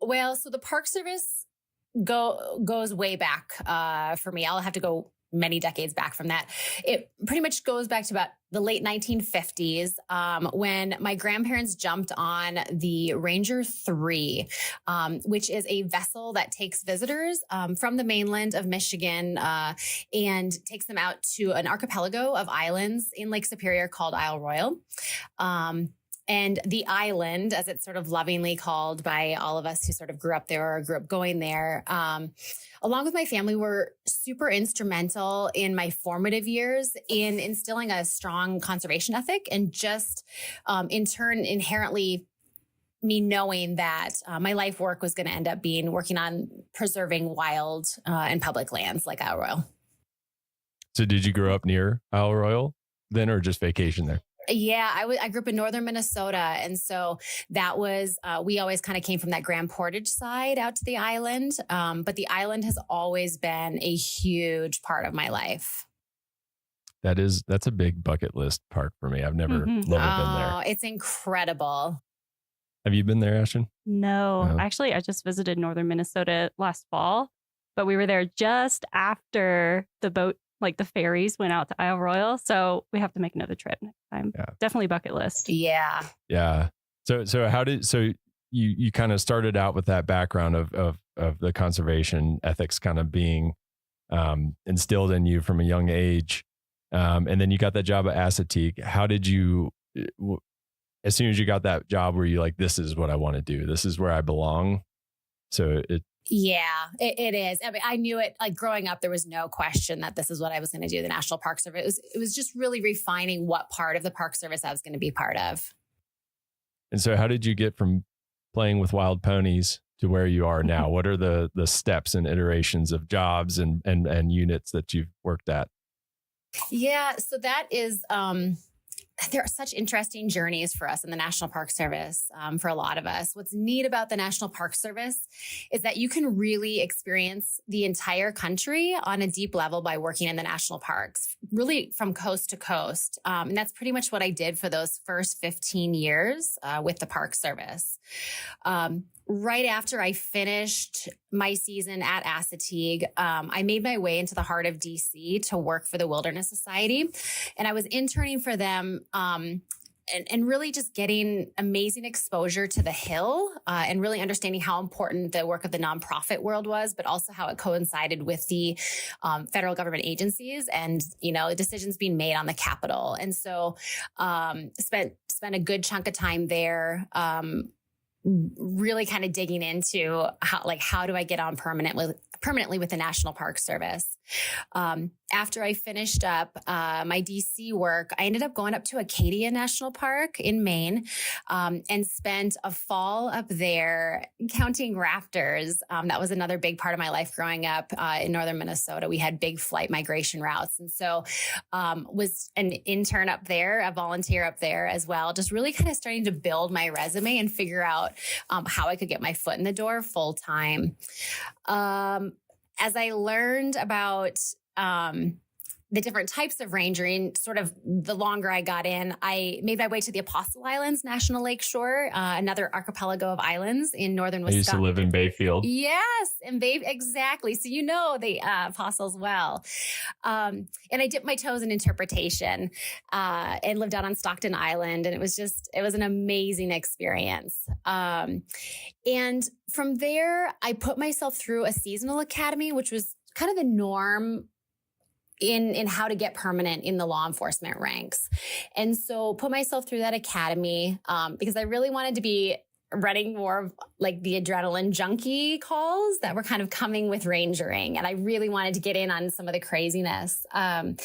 Well, so the Park Service goes way back for me. I'll have to go many decades back from that. It pretty much goes back to about the late 1950s when my grandparents jumped on the Ranger 3, which is a vessel that takes visitors from the mainland of Michigan and takes them out to an archipelago of islands in Lake Superior called Isle Royale. And the island, as it's sort of lovingly called by all of us who sort of grew up there or grew up going there, along with my family, were super instrumental in my formative years in instilling a strong conservation ethic and just in turn inherently me knowing that my life work was going to end up being working on preserving wild and public lands like Isle Royale. So did you grow up near Isle Royale then, or just vacation there? Yeah, I grew up in northern Minnesota. And so that was, we always kind of came from that Grand Portage side out to the island. But the island has always been a huge part of my life. That's a big bucket list park for me. I've never been there. Oh, it's incredible. Have you been there, Ashton? No. Actually, I just visited northern Minnesota last fall, but we were there just after the boat, like the ferries, went out to Isle Royale. So we have to make another trip next time. Yeah. Definitely bucket list. Yeah. Yeah. So you kind of started out with that background of the conservation ethics kind of being instilled in you from a young age. And then you got that job at Assateague. How did you, as soon as you got that job, were you like, this is what I want to do? This is where I belong? Yeah, it is. I mean, I knew it, like growing up, there was no question that this is what I was going to do. The National Park Service. It was just really refining what part of the Park Service I was going to be part of. And so how did you get from playing with wild ponies to where you are now? What are the steps and iterations of jobs and units that you've worked at? Yeah, so that is, there are such interesting journeys for us in the National Park Service, for a lot of us. What's neat about the National Park Service is that you can really experience the entire country on a deep level by working in the national parks, really from coast to coast. And that's pretty much what I did for those first 15 years with the Park Service. Right after I finished my season at Assateague, I made my way into the heart of DC to work for the Wilderness Society. And I was interning for them and really just getting amazing exposure to the Hill and really understanding how important the work of the nonprofit world was, but also how it coincided with the federal government agencies and, decisions being made on the Capitol. And so spent a good chunk of time there, really kind of digging into how do I get on permanently with the National Park Service. After I finished up my DC work, I ended up going up to Acadia National Park in Maine and spent a fall up there counting raptors. That was another big part of my life growing up in northern Minnesota. We had big flight migration routes. And so was an intern up there, a volunteer up there as well, just really kind of starting to build my resume and figure out how I could get my foot in the door full time. As I learned about the different types of rangering, sort of the longer I got in, I made my way to the Apostle Islands National Lakeshore, another archipelago of islands in northern Wisconsin. I used to live in Bayfield. Yes, and exactly. So you know the Apostles well. And I dipped my toes in interpretation and lived out on Stockton Island. And it was an amazing experience. And from there, I put myself through a seasonal academy, which was kind of the norm in how to get permanent in the law enforcement ranks. And so put myself through that academy because I really wanted to be running more of like the adrenaline junkie calls that were kind of coming with rangering. And I really wanted to get in on some of the craziness. And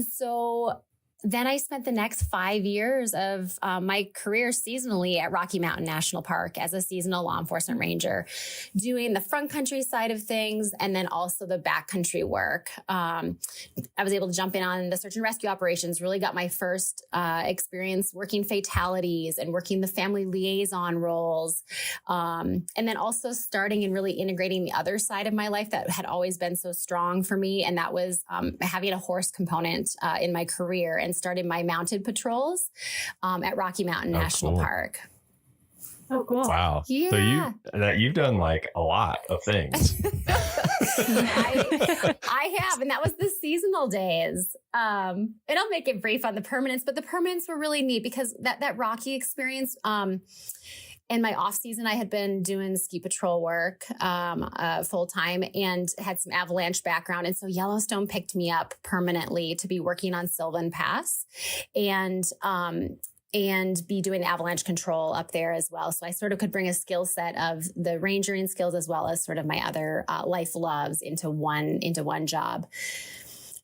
so then I spent the next 5 years of my career seasonally at Rocky Mountain National Park as a seasonal law enforcement ranger, doing the front country side of things and then also the backcountry work. I was able to jump in on the search and rescue operations, really got my first experience working fatalities and working the family liaison roles. And then also starting and really integrating the other side of my life that had always been so strong for me. And that was having a horse component in my career, and started my mounted patrols at Rocky Mountain National Park. Oh, cool. Wow. Yeah. So you've done like a lot of things. I have, and that was the seasonal days. And I'll make it brief on the permanents, but the permanents were really neat because that Rocky experience, in my off season, I had been doing ski patrol work full time and had some avalanche background. And so Yellowstone picked me up permanently to be working on Sylvan Pass and be doing avalanche control up there as well. So I sort of could bring a skill set of the rangering skills as well as sort of my other life loves into one job.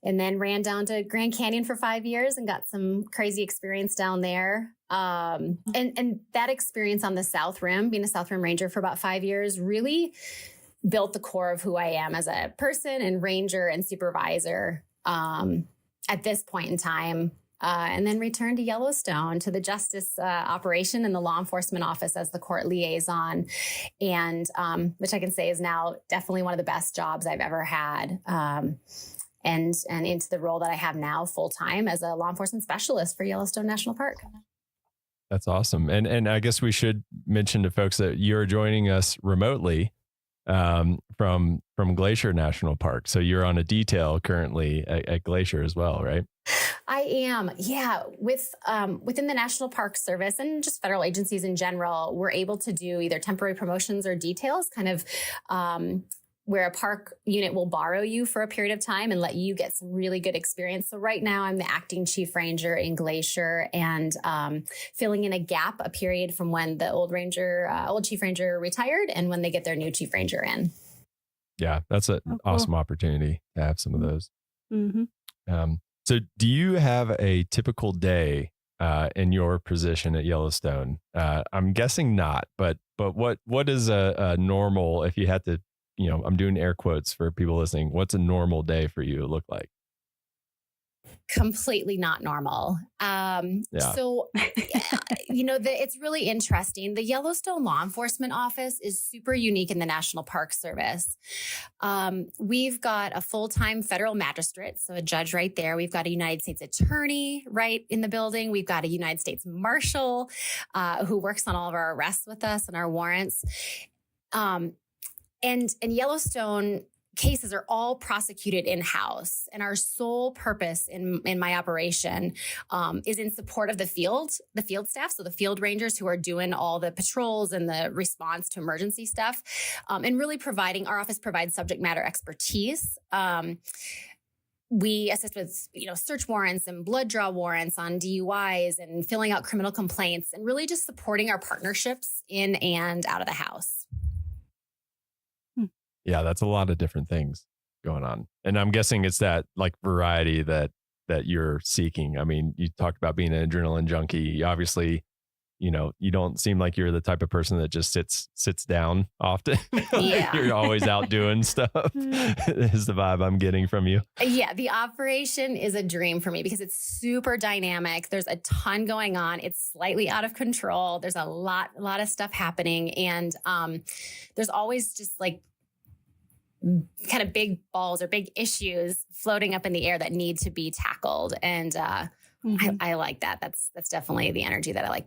And then ran down to Grand Canyon for 5 years and got some crazy experience down there. And that experience on the South Rim, being a South Rim ranger for about 5 years, really built the core of who I am as a person and ranger and supervisor at this point in time. And then returned to Yellowstone to the justice operation and the law enforcement office as the court liaison, and which I can say is now definitely one of the best jobs I've ever had. And into the role that I have now full time as a law enforcement specialist for Yellowstone National Park. That's awesome. And I guess we should mention to folks that you're joining us remotely from Glacier National Park. So you're on a detail currently at Glacier as well, right? I am. Yeah. Within the National Park Service and just federal agencies in general, we're able to do either temporary promotions or details, kind of where a park unit will borrow you for a period of time and let you get some really good experience. So right now I'm the acting chief ranger in Glacier and filling in a period from when the old chief ranger retired and when they get their new chief ranger in. Yeah, that's an awesome opportunity to have some of those. Mm-hmm. So do you have a typical day in your position at Yellowstone? I'm guessing not, but what is a normal, if you had to, I'm doing air quotes for people listening, what's a normal day for you look like? Completely not normal. So, it's really interesting. The Yellowstone Law Enforcement Office is super unique in the National Park Service. We've got a full-time federal magistrate, so a judge right there. We've got a United States attorney right in the building. We've got a United States marshal who works on all of our arrests with us and our warrants. And Yellowstone cases are all prosecuted in-house, and our sole purpose in my operation is in support of the field staff, so the field rangers who are doing all the patrols and the response to emergency stuff, and really our office provides subject matter expertise. We assist with, search warrants and blood draw warrants on DUIs and filling out criminal complaints, and really just supporting our partnerships in and out of the house. Yeah, that's a lot of different things going on. And I'm guessing it's that like variety that you're seeking. I mean, you talked about being an adrenaline junkie. Obviously, you know, you don't seem like you're the type of person that just sits down often. Yeah. You're always out doing stuff is the vibe I'm getting from you. Yeah, the operation is a dream for me because it's super dynamic. There's a ton going on. It's slightly out of control. There's a lot of stuff happening. And there's always just like kind of big balls or big issues floating up in the air that need to be tackled. And I like that. That's definitely the energy that I like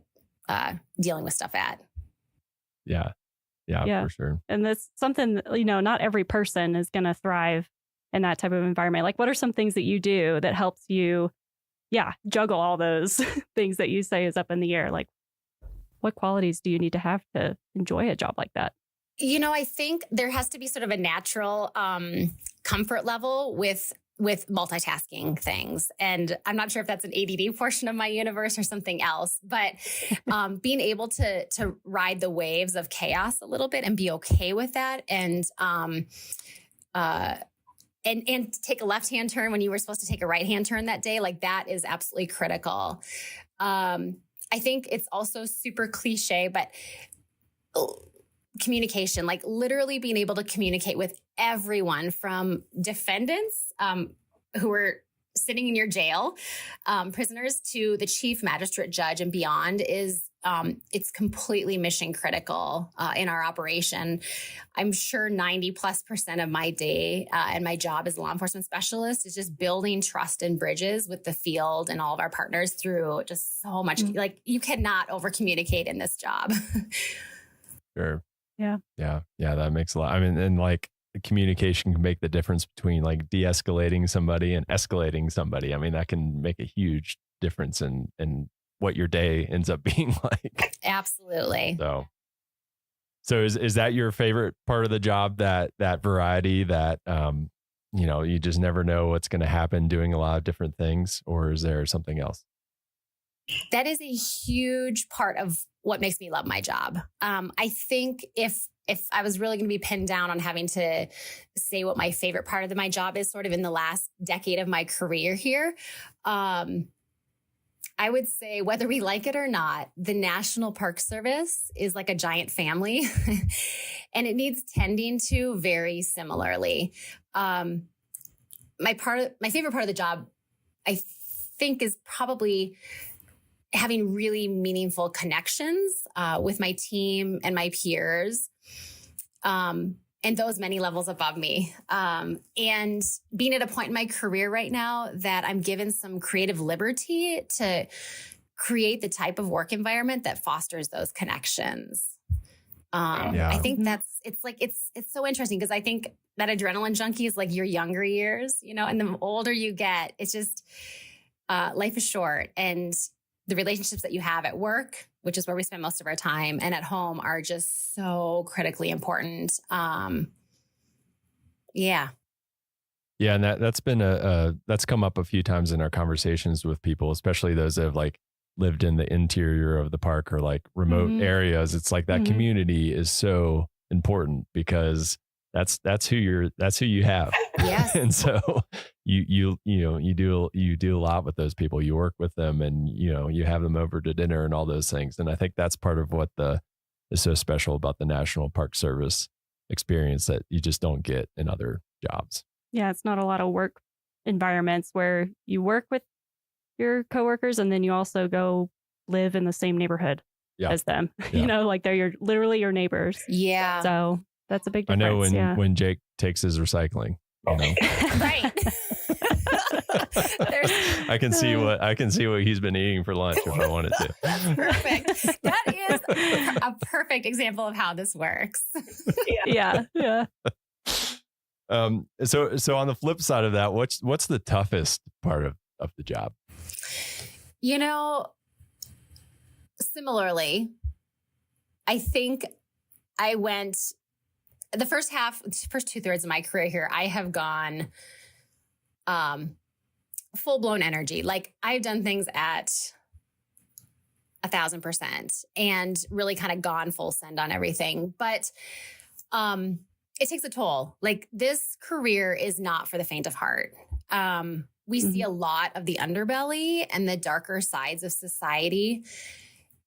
dealing with stuff at. Yeah, for sure. And that's something, you know, not every person is going to thrive in that type of environment. Like, what are some things that you do that helps you, juggle all those things that you say is up in the air? Like, what qualities do you need to have to enjoy a job like that? You know, I think there has to be sort of a natural comfort level with multitasking things. And I'm not sure if that's an ADD portion of my universe or something else, but being able to ride the waves of chaos a little bit and be okay with that. And take a left-hand turn when you were supposed to take a right-hand turn that day. Like, that is absolutely critical. I think it's also super cliche, but communication, like literally being able to communicate with everyone from defendants who are sitting in your jail, prisoners, to the chief magistrate judge and beyond is it's completely mission critical in our operation. I'm sure 90+% of my day and my job as a law enforcement specialist is just building trust and bridges with the field and all of our partners through just so much. Like, you cannot over communicate in this job. Sure. Yeah. That makes a lot. I mean, and like communication can make the difference between like de-escalating somebody and escalating somebody. I mean, that can make a huge difference in what your day ends up being like. Absolutely. So is that your favorite part of the job, that variety, that you know, you just never know what's going to happen doing a lot of different things, or is there something else? That is a huge part of what makes me love my job. I think if I was really going to be pinned down on having to say what my favorite part of my job is sort of in the last decade of my career here, I would say, whether we like it or not, the National Park Service is like a giant family and it needs tending to very similarly. My favorite part of the job, I think, is probably having really meaningful connections with my team and my peers, and those many levels above me. And being at a point in my career right now that I'm given some creative liberty to create the type of work environment that fosters those connections. I think it's so interesting because I think that adrenaline junkie is like your younger years, you know, and the older you get, it's just life is short, and the relationships that you have at work, which is where we spend most of our time, and at home are just so critically important. Yeah, and that's been that's come up a few times in our conversations with people, especially those that have like lived in the interior of the park or like remote areas. It's like that community is so important because that's who you have. Yes. And so you do a lot with those people. You work with them, and you have them over to dinner and all those things. And I think that's part of what is so special about the National Park Service experience that you just don't get in other jobs. Yeah, it's not a lot of work environments where you work with your coworkers and then you also go live in the same neighborhood as them. Yeah. You know, like they're literally your neighbors. Yeah. So that's a big difference. I know when Jake takes his recycling, you know. Right. I can see what he's been eating for lunch if I wanted to. That's perfect. That is a perfect example of how this works. Yeah. So on the flip side of that, what's the toughest part of the job? You know, similarly, I think I went the first 2/3 of my career here. I have gone full-blown energy. Like, I've done things at 1,000% and really kind of gone full send on everything. But it takes a toll. Like, this career is not for the faint of heart. We see a lot of the underbelly and the darker sides of society,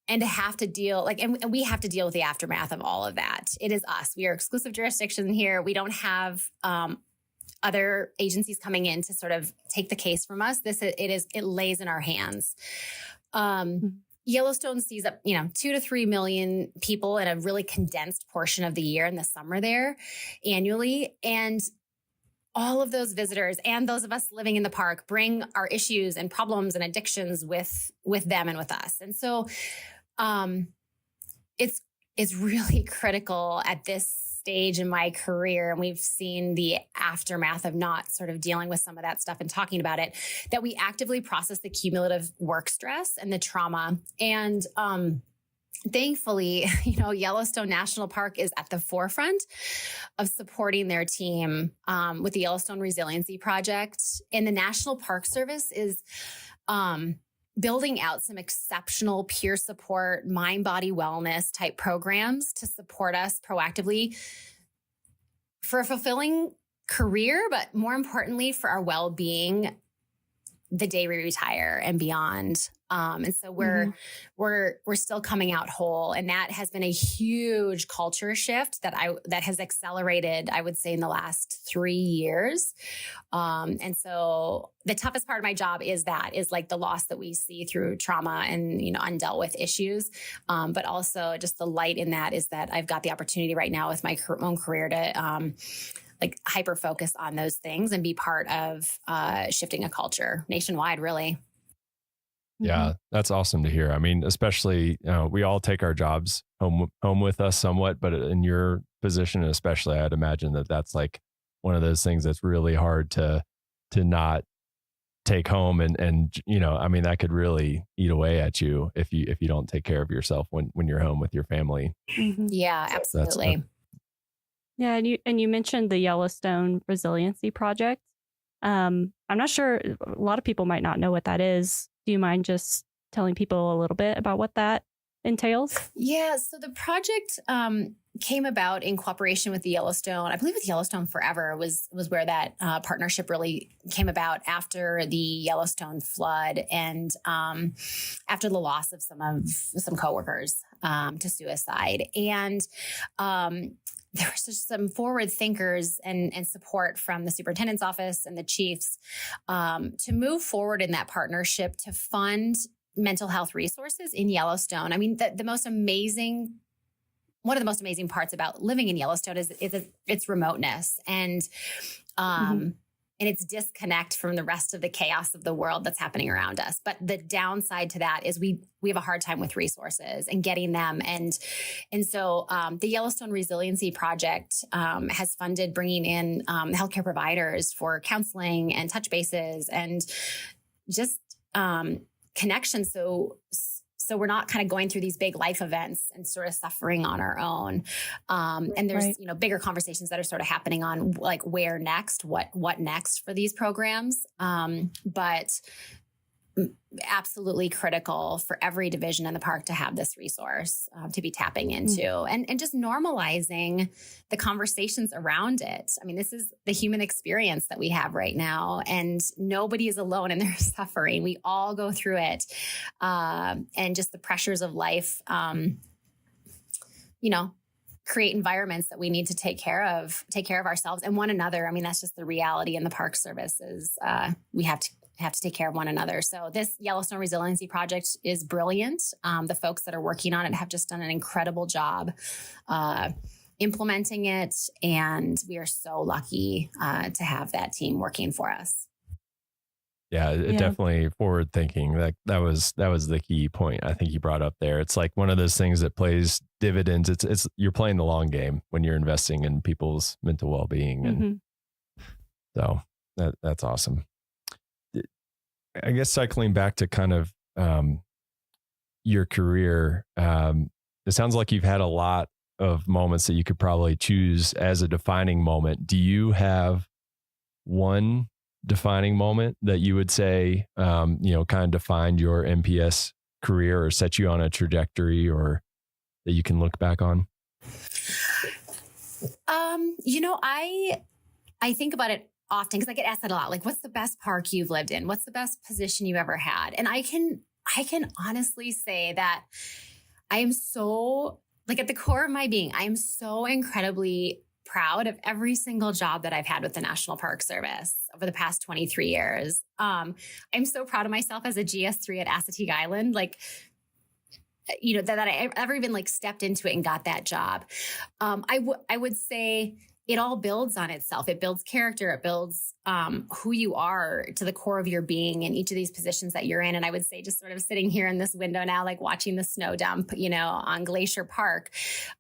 and to have to deal and we have to deal with the aftermath of all of that. It is us. We are exclusive jurisdiction here. We don't have other agencies coming in to sort of take the case from us. It lays in our hands. Yellowstone sees up, 2 to 3 million people in a really condensed portion of the year in the summer there annually. And all of those visitors and those of us living in the park bring our issues and problems and addictions with them and with us. And so it's really critical at this stage in my career, and we've seen the aftermath of not sort of dealing with some of that stuff and talking about it, that we actively process the cumulative work stress and the trauma. And thankfully, Yellowstone National Park is at the forefront of supporting their team with the Yellowstone Resiliency Project. And the National Park Service is building out some exceptional peer support, mind-body wellness type programs to support us proactively for a fulfilling career, but more importantly, for our well-being the day we retire and beyond. And so we're still coming out whole. And that has been a huge culture shift that has accelerated, I would say, in the last 3 years. And so the toughest part of my job is like the loss that we see through trauma and, undealt with issues. But also just the light in that is that I've got the opportunity right now with my own career to, hyper focus on those things and be part of shifting a culture nationwide, really. Yeah, that's awesome to hear. I mean, especially, we all take our jobs home with us somewhat, but in your position, especially, I'd imagine that that's like one of those things that's really hard to not take home. And I mean, that could really eat away at you if you don't take care of yourself when you're home with your family. Mm-hmm. Yeah, absolutely. Yeah, and you mentioned the Yellowstone Resiliency Project. I'm not sure, a lot of people might not know what that is. Do you mind just telling people a little bit about what that entails? Yeah, so the project came about in cooperation with the Yellowstone. I believe with Yellowstone Forever was where that partnership really came about after the Yellowstone flood and after the loss of some coworkers to suicide. And there was just some forward thinkers and support from the superintendent's office and the chiefs to move forward in that partnership to fund mental health resources in Yellowstone. I mean, one of the most amazing parts about living in Yellowstone is its remoteness and its disconnect from the rest of the chaos of the world that's happening around us. But the downside to that is we have a hard time with resources and getting them. And so the Yellowstone Resiliency Project has funded bringing in healthcare providers for counseling and touch bases and just connection. So we're not kind of going through these big life events and sort of suffering on our own. And there's, bigger conversations that are sort of happening on like where next, what next for these programs. But absolutely critical for every division in the park to have this resource to be tapping into and just normalizing the conversations around it. I mean, this is the human experience that we have right now, and nobody is alone in their suffering. We all go through it. And just the pressures of life, create environments that we need to take care of ourselves and one another. I mean, that's just the reality in the Park Service is we have to take care of one another. So this Yellowstone Resiliency Project is brilliant. The folks that are working on it have just done an incredible job implementing it. And we are so lucky to have that team working for us. Yeah, definitely forward thinking. That was the key point I think you brought up there. It's like one of those things that plays dividends. It's you're playing the long game when you're investing in people's mental well-being. And so that's awesome. I guess cycling back to kind of your career, it sounds like you've had a lot of moments that you could probably choose as a defining moment. Do you have one defining moment that you would say, kind of defined your NPS career or set you on a trajectory or that you can look back on? I think about it often because I get asked that a lot. Like, what's the best park you've lived in? What's the best position you ever had? And I can honestly say that I am so, like, at the core of my being, I am so incredibly proud of every single job that I've had with the National Park Service over the past 23 years. I'm so proud of myself as a GS3 at Assateague Island. Like, that I ever even like stepped into it and got that job. I would say it all builds on itself. It builds character. It builds who you are to the core of your being in each of these positions that you're in. And I would say just sort of sitting here in this window now, like watching the snow dump, on Glacier Park,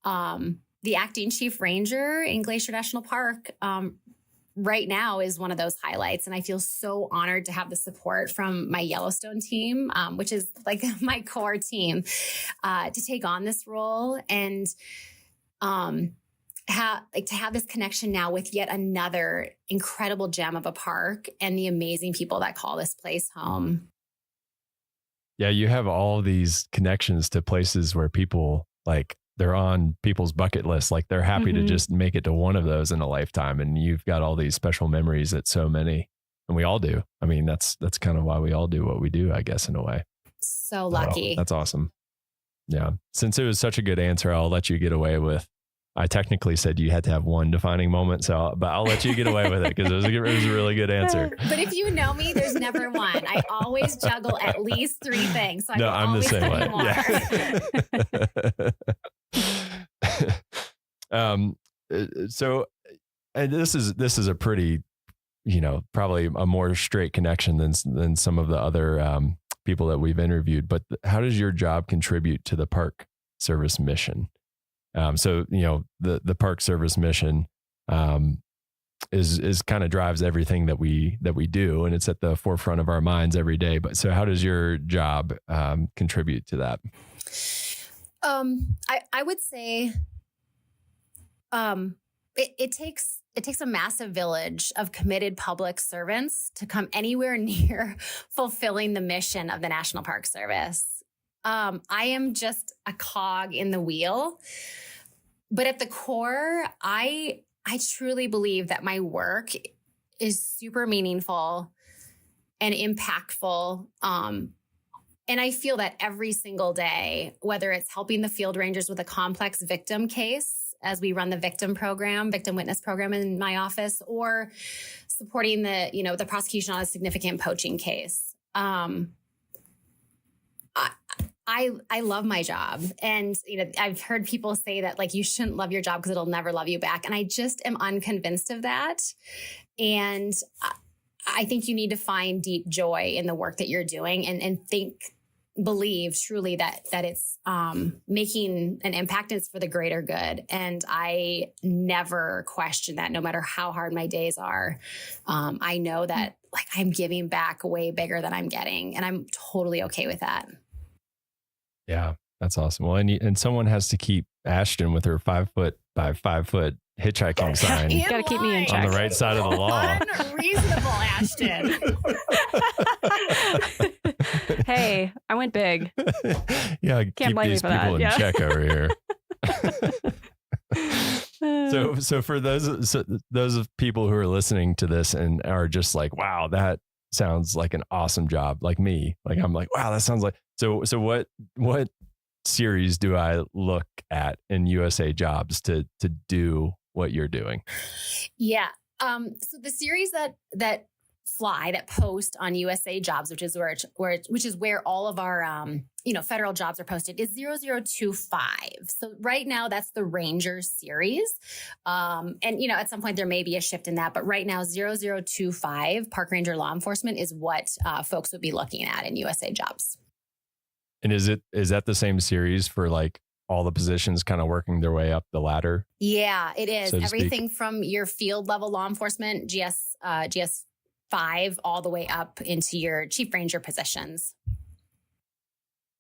the acting chief ranger in Glacier National Park, right now is one of those highlights. And I feel so honored to have the support from my Yellowstone team, which is like my core team, to take on this role and to have this connection now with yet another incredible gem of a park and the amazing people that call this place home. Yeah, you have all these connections to places where people they're on people's bucket list. Like they're happy to just make it to one of those in a lifetime. And you've got all these special memories at so many, and we all do. I mean, that's kind of why we all do what we do, I guess, in a way. So lucky. That's awesome. Yeah. Since it was such a good answer, I'll let you get away with, I technically said you had to have one defining moment. But I'll let you get away with it because it was a really good answer. But if you know me, there's never one. I always juggle at least 3 things. So I'm the same way. Yeah. So, and this is a pretty, probably a more straight connection than some of the other people that we've interviewed. But how does your job contribute to the Park Service mission? So the Park Service mission is kind of drives everything that we do, and it's at the forefront of our minds every day. But so how does your job contribute to that? I would say it takes a massive village of committed public servants to come anywhere near fulfilling the mission of the National Park Service. I am just a cog in the wheel, but at the core, I truly believe that my work is super meaningful and impactful. And I feel that every single day, whether it's helping the field rangers with a complex victim case as we run the victim witness program in my office, or supporting the prosecution on a significant poaching case. I love my job. And, I've heard people say that like, you shouldn't love your job because it'll never love you back. And I just am unconvinced of that. And I think you need to find deep joy in the work that you're doing and believe truly that it's making an impact and it's for the greater good. And I never question that, no matter how hard my days are. I know that like I'm giving back way bigger than I'm getting, and I'm totally okay with that. Yeah, that's awesome. Well, and someone has to keep Ashton with her 5 foot by 5 foot hitchhiking sign. You got to keep me in check. On the right side of the law. Unreasonable, Ashton. Hey, I went big. Yeah, Can't keep blame these me for people that. in check over here. So for those of people who are listening to this and are just like, wow, that sounds like an awesome job, like me. Like I'm like, wow, that sounds like so what series do I look at in USA Jobs to do what you're doing? Yeah. So the series that post on USA Jobs, which is where all of our federal jobs are posted, is 0025. So right now that's the Ranger series. And at some point there may be a shift in that, but right now 0025 Park Ranger Law Enforcement is what folks would be looking at in USA Jobs. And is that the same series for like all the positions kind of working their way up the ladder? Yeah, it is. So everything from your field level law enforcement, GS 5, all the way up into your chief ranger positions.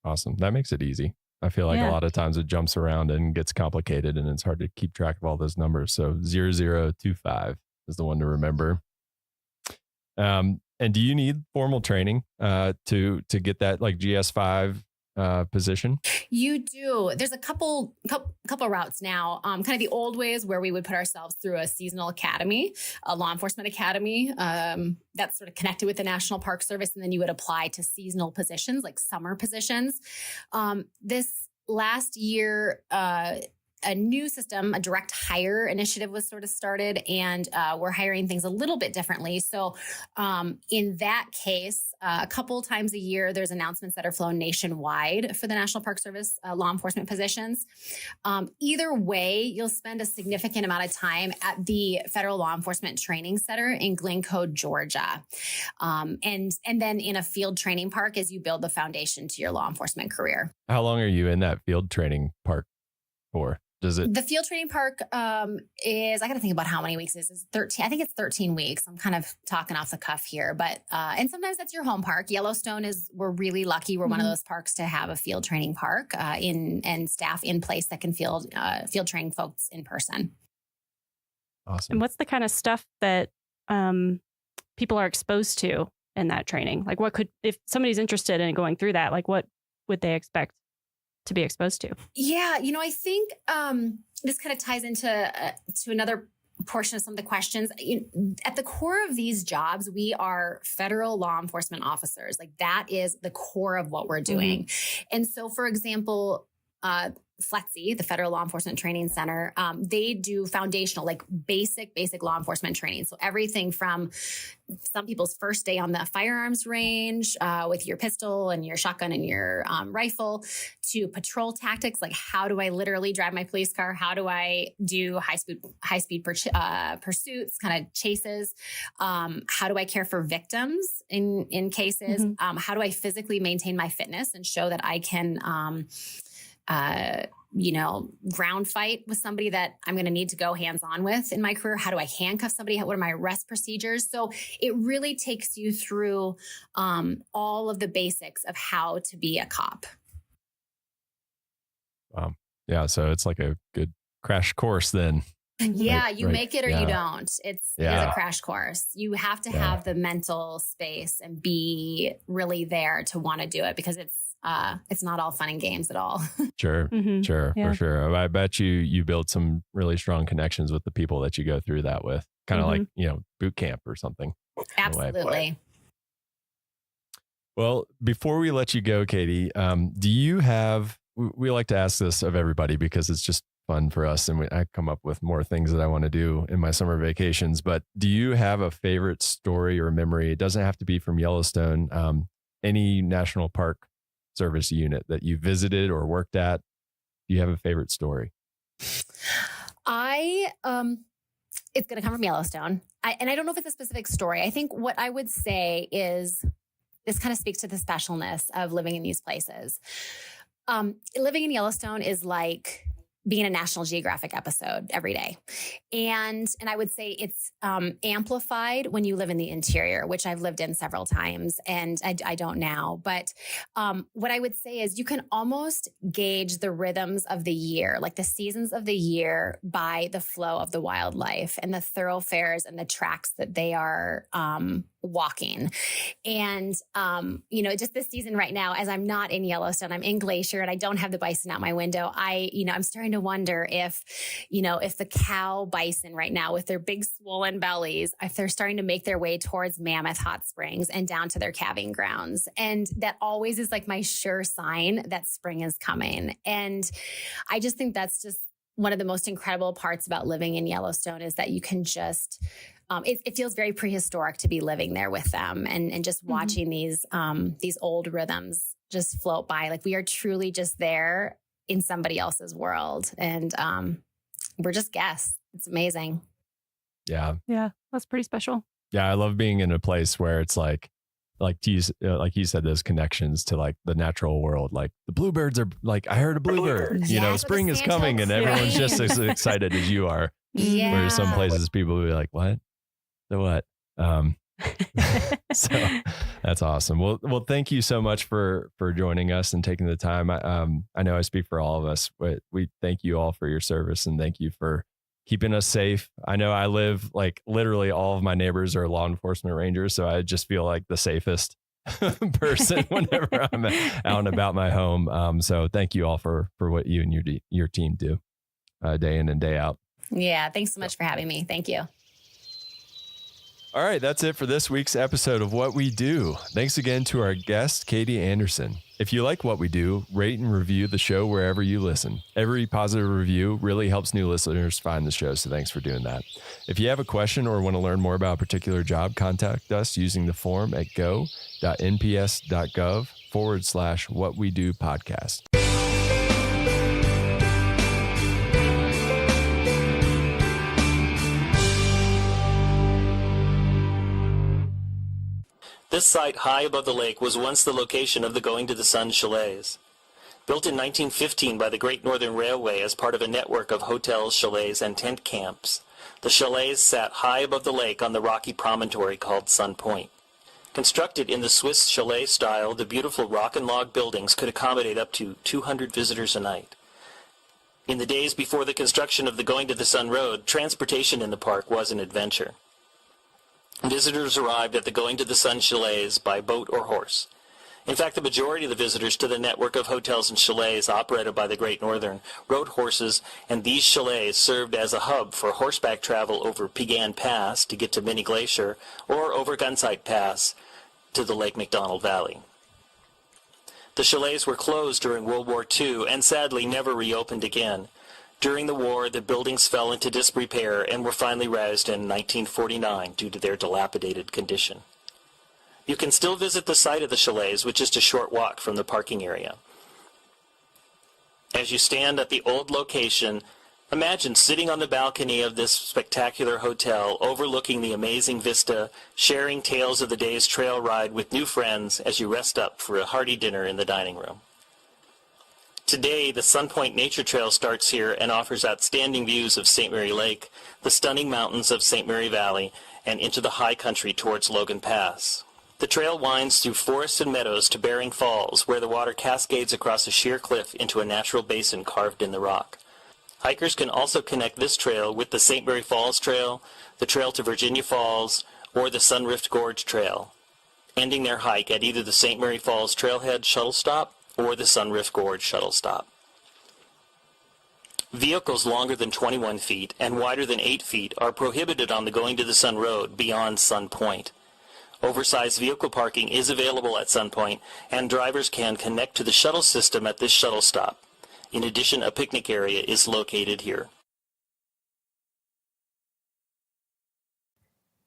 Awesome. That makes it easy. I feel like a lot of times it jumps around and gets complicated and it's hard to keep track of all those numbers. So 0025 is the one to remember. And do you need formal training to get that like GS5 position? You do. There's a couple routes now. Kind of the old ways where we would put ourselves through a seasonal academy, a law enforcement academy, that's sort of connected with the National Park Service, and then you would apply to seasonal positions like summer positions. This last year, a new system, a direct hire initiative was sort of started, and we're hiring things a little bit differently. So in that case, a couple times a year, there's announcements that are flown nationwide for the National Park Service law enforcement positions. Either way, you'll spend a significant amount of time at the Federal Law Enforcement Training Center in Glencoe, Georgia. And then in a field training park as you build the foundation to your law enforcement career. How long are you in that field training park for? The field training park is, I got to think about how many weeks it is. 13. I think it's 13 weeks. I'm kind of talking off the cuff here, but, and sometimes that's your home park. Yellowstone we're really lucky. We're one of those parks to have a field training park and staff in place that can field train folks in person. Awesome. And what's the kind of stuff that people are exposed to in that training? Like if somebody's interested in going through that, like what would they expect to be exposed to? Yeah, I think this kind of ties into to another portion of some of the questions. At the core of these jobs, we are federal law enforcement officers. Like that is the core of what we're doing. And so, for example, FLETC, the Federal Law Enforcement Training Center, they do foundational, like basic law enforcement training. So everything from some people's first day on the firearms range with your pistol and your shotgun and your rifle, to patrol tactics, like how do I literally drive my police car? How do I do high speed pursuits, kind of chases? How do I care for victims in cases? How do I physically maintain my fitness and show that I can ground fight with somebody that I'm going to need to go hands-on with in my career? How do I handcuff somebody? What are my arrest procedures? So it really takes you through all of the basics of how to be a cop. Yeah. So it's like a good crash course then. Yeah, you make it or you don't. It is a crash course. You have to have the mental space and be really there to want to do it, because it's not all fun and games at all. Sure. For sure. I bet you build some really strong connections with the people that you go through that with, kind of like, boot camp or something. Absolutely. Well, before we let you go, Katie, do you have, we like to ask this of everybody because it's just fun for us, and I come up with more things that I want to do in my summer vacations, but do you have a favorite story or memory? It doesn't have to be from Yellowstone, any National Park Service unit that you visited or worked at. Do you have a favorite story? It's going to come from Yellowstone. And I don't know if it's a specific story. I think what I would say is this kind of speaks to the specialness of living in these places. Living in Yellowstone is like being a National Geographic episode every day. And I would say it's amplified when you live in the interior, which I've lived in several times, and I don't now. But what I would say is you can almost gauge the rhythms of the year, like the seasons of the year, by the flow of the wildlife and the thoroughfares and the tracks that they are walking. And, just this season right now, as I'm not in Yellowstone, I'm in Glacier and I don't have the bison out my window. I'm starting to wonder if the cow bison right now with their big swollen bellies, if they're starting to make their way towards Mammoth Hot Springs and down to their calving grounds. And that always is like my sure sign that spring is coming. And I just think that's just one of the most incredible parts about living in Yellowstone, is that you can just, it feels very prehistoric to be living there with them and just watching these old rhythms just float by. Like we are truly just there in somebody else's world. And we're just guests. It's amazing. Yeah. Yeah. That's pretty special. Yeah. I love being in a place where it's like you said, those connections to like the natural world. Like the bluebirds are like, I heard a bluebird, spring is coming and everyone's just as excited as you are. Yeah. Whereas some places people will be like, what? The what? So that's awesome. Well, thank you so much for joining us and taking the time. I know I speak for all of us, but we thank you all for your service and thank you for keeping us safe. I know I live like literally all of my neighbors are law enforcement rangers, so I just feel like the safest person whenever I'm out and about my home. So thank you all for what you and your team do day in and day out. Yeah, thanks so much for having me. Thank you. All right, that's it for this week's episode of What We Do. Thanks again to our guest, Katie Anderson. If you like what we do, rate and review the show wherever you listen. Every positive review really helps new listeners find the show, so thanks for doing that. If you have a question or want to learn more about a particular job, contact us using the form at go.nps.gov/whatwedopodcast. This site high above the lake was once the location of the Going to the Sun chalets. Built in 1915 by the Great Northern Railway as part of a network of hotels, chalets, and tent camps, the chalets sat high above the lake on the rocky promontory called Sun Point. Constructed in the Swiss chalet style, the beautiful rock and log buildings could accommodate up to 200 visitors a night. In the days before the construction of the Going to the Sun Road, transportation in the park was an adventure. Visitors arrived at the Going to the Sun chalets by boat or horse. In fact, the majority of the visitors to the network of hotels and chalets operated by the Great Northern rode horses, and these chalets served as a hub for horseback travel over Piegan Pass to get to Mini Glacier or over Gunsight Pass to the Lake McDonald Valley. The chalets were closed during World War II and sadly never reopened again. During the war, the buildings fell into disrepair and were finally razed in 1949 due to their dilapidated condition. You can still visit the site of the chalets, which is a short walk from the parking area. As you stand at the old location, imagine sitting on the balcony of this spectacular hotel, overlooking the amazing vista, sharing tales of the day's trail ride with new friends as you rest up for a hearty dinner in the dining room. Today, the Sun Point Nature Trail starts here and offers outstanding views of St. Mary Lake, the stunning mountains of St. Mary Valley, and into the high country towards Logan Pass. The trail winds through forests and meadows to Bering Falls, where the water cascades across a sheer cliff into a natural basin carved in the rock. Hikers can also connect this trail with the St. Mary Falls Trail, the Trail to Virginia Falls, or the Sunrift Gorge Trail, ending their hike at either the St. Mary Falls Trailhead shuttle stop or the Sunrift Gorge shuttle stop. Vehicles longer than 21 feet and wider than 8 feet are prohibited on the Going to the Sun Road beyond Sun Point. Oversized vehicle parking is available at Sun Point, and drivers can connect to the shuttle system at this shuttle stop. In addition, a picnic area is located here.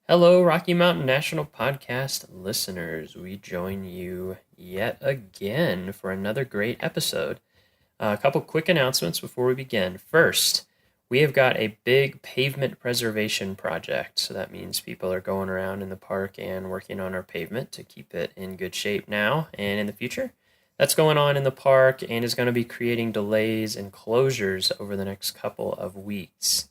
Hello, Rocky Mountain National Podcast listeners. We join you yet again for another great episode. A couple quick announcements before we begin. First, we have got a big pavement preservation project. So that means people are going around in the park and working on our pavement to keep it in good shape now and in the future. That's going on in the park and is going to be creating delays and closures over the next couple of weeks.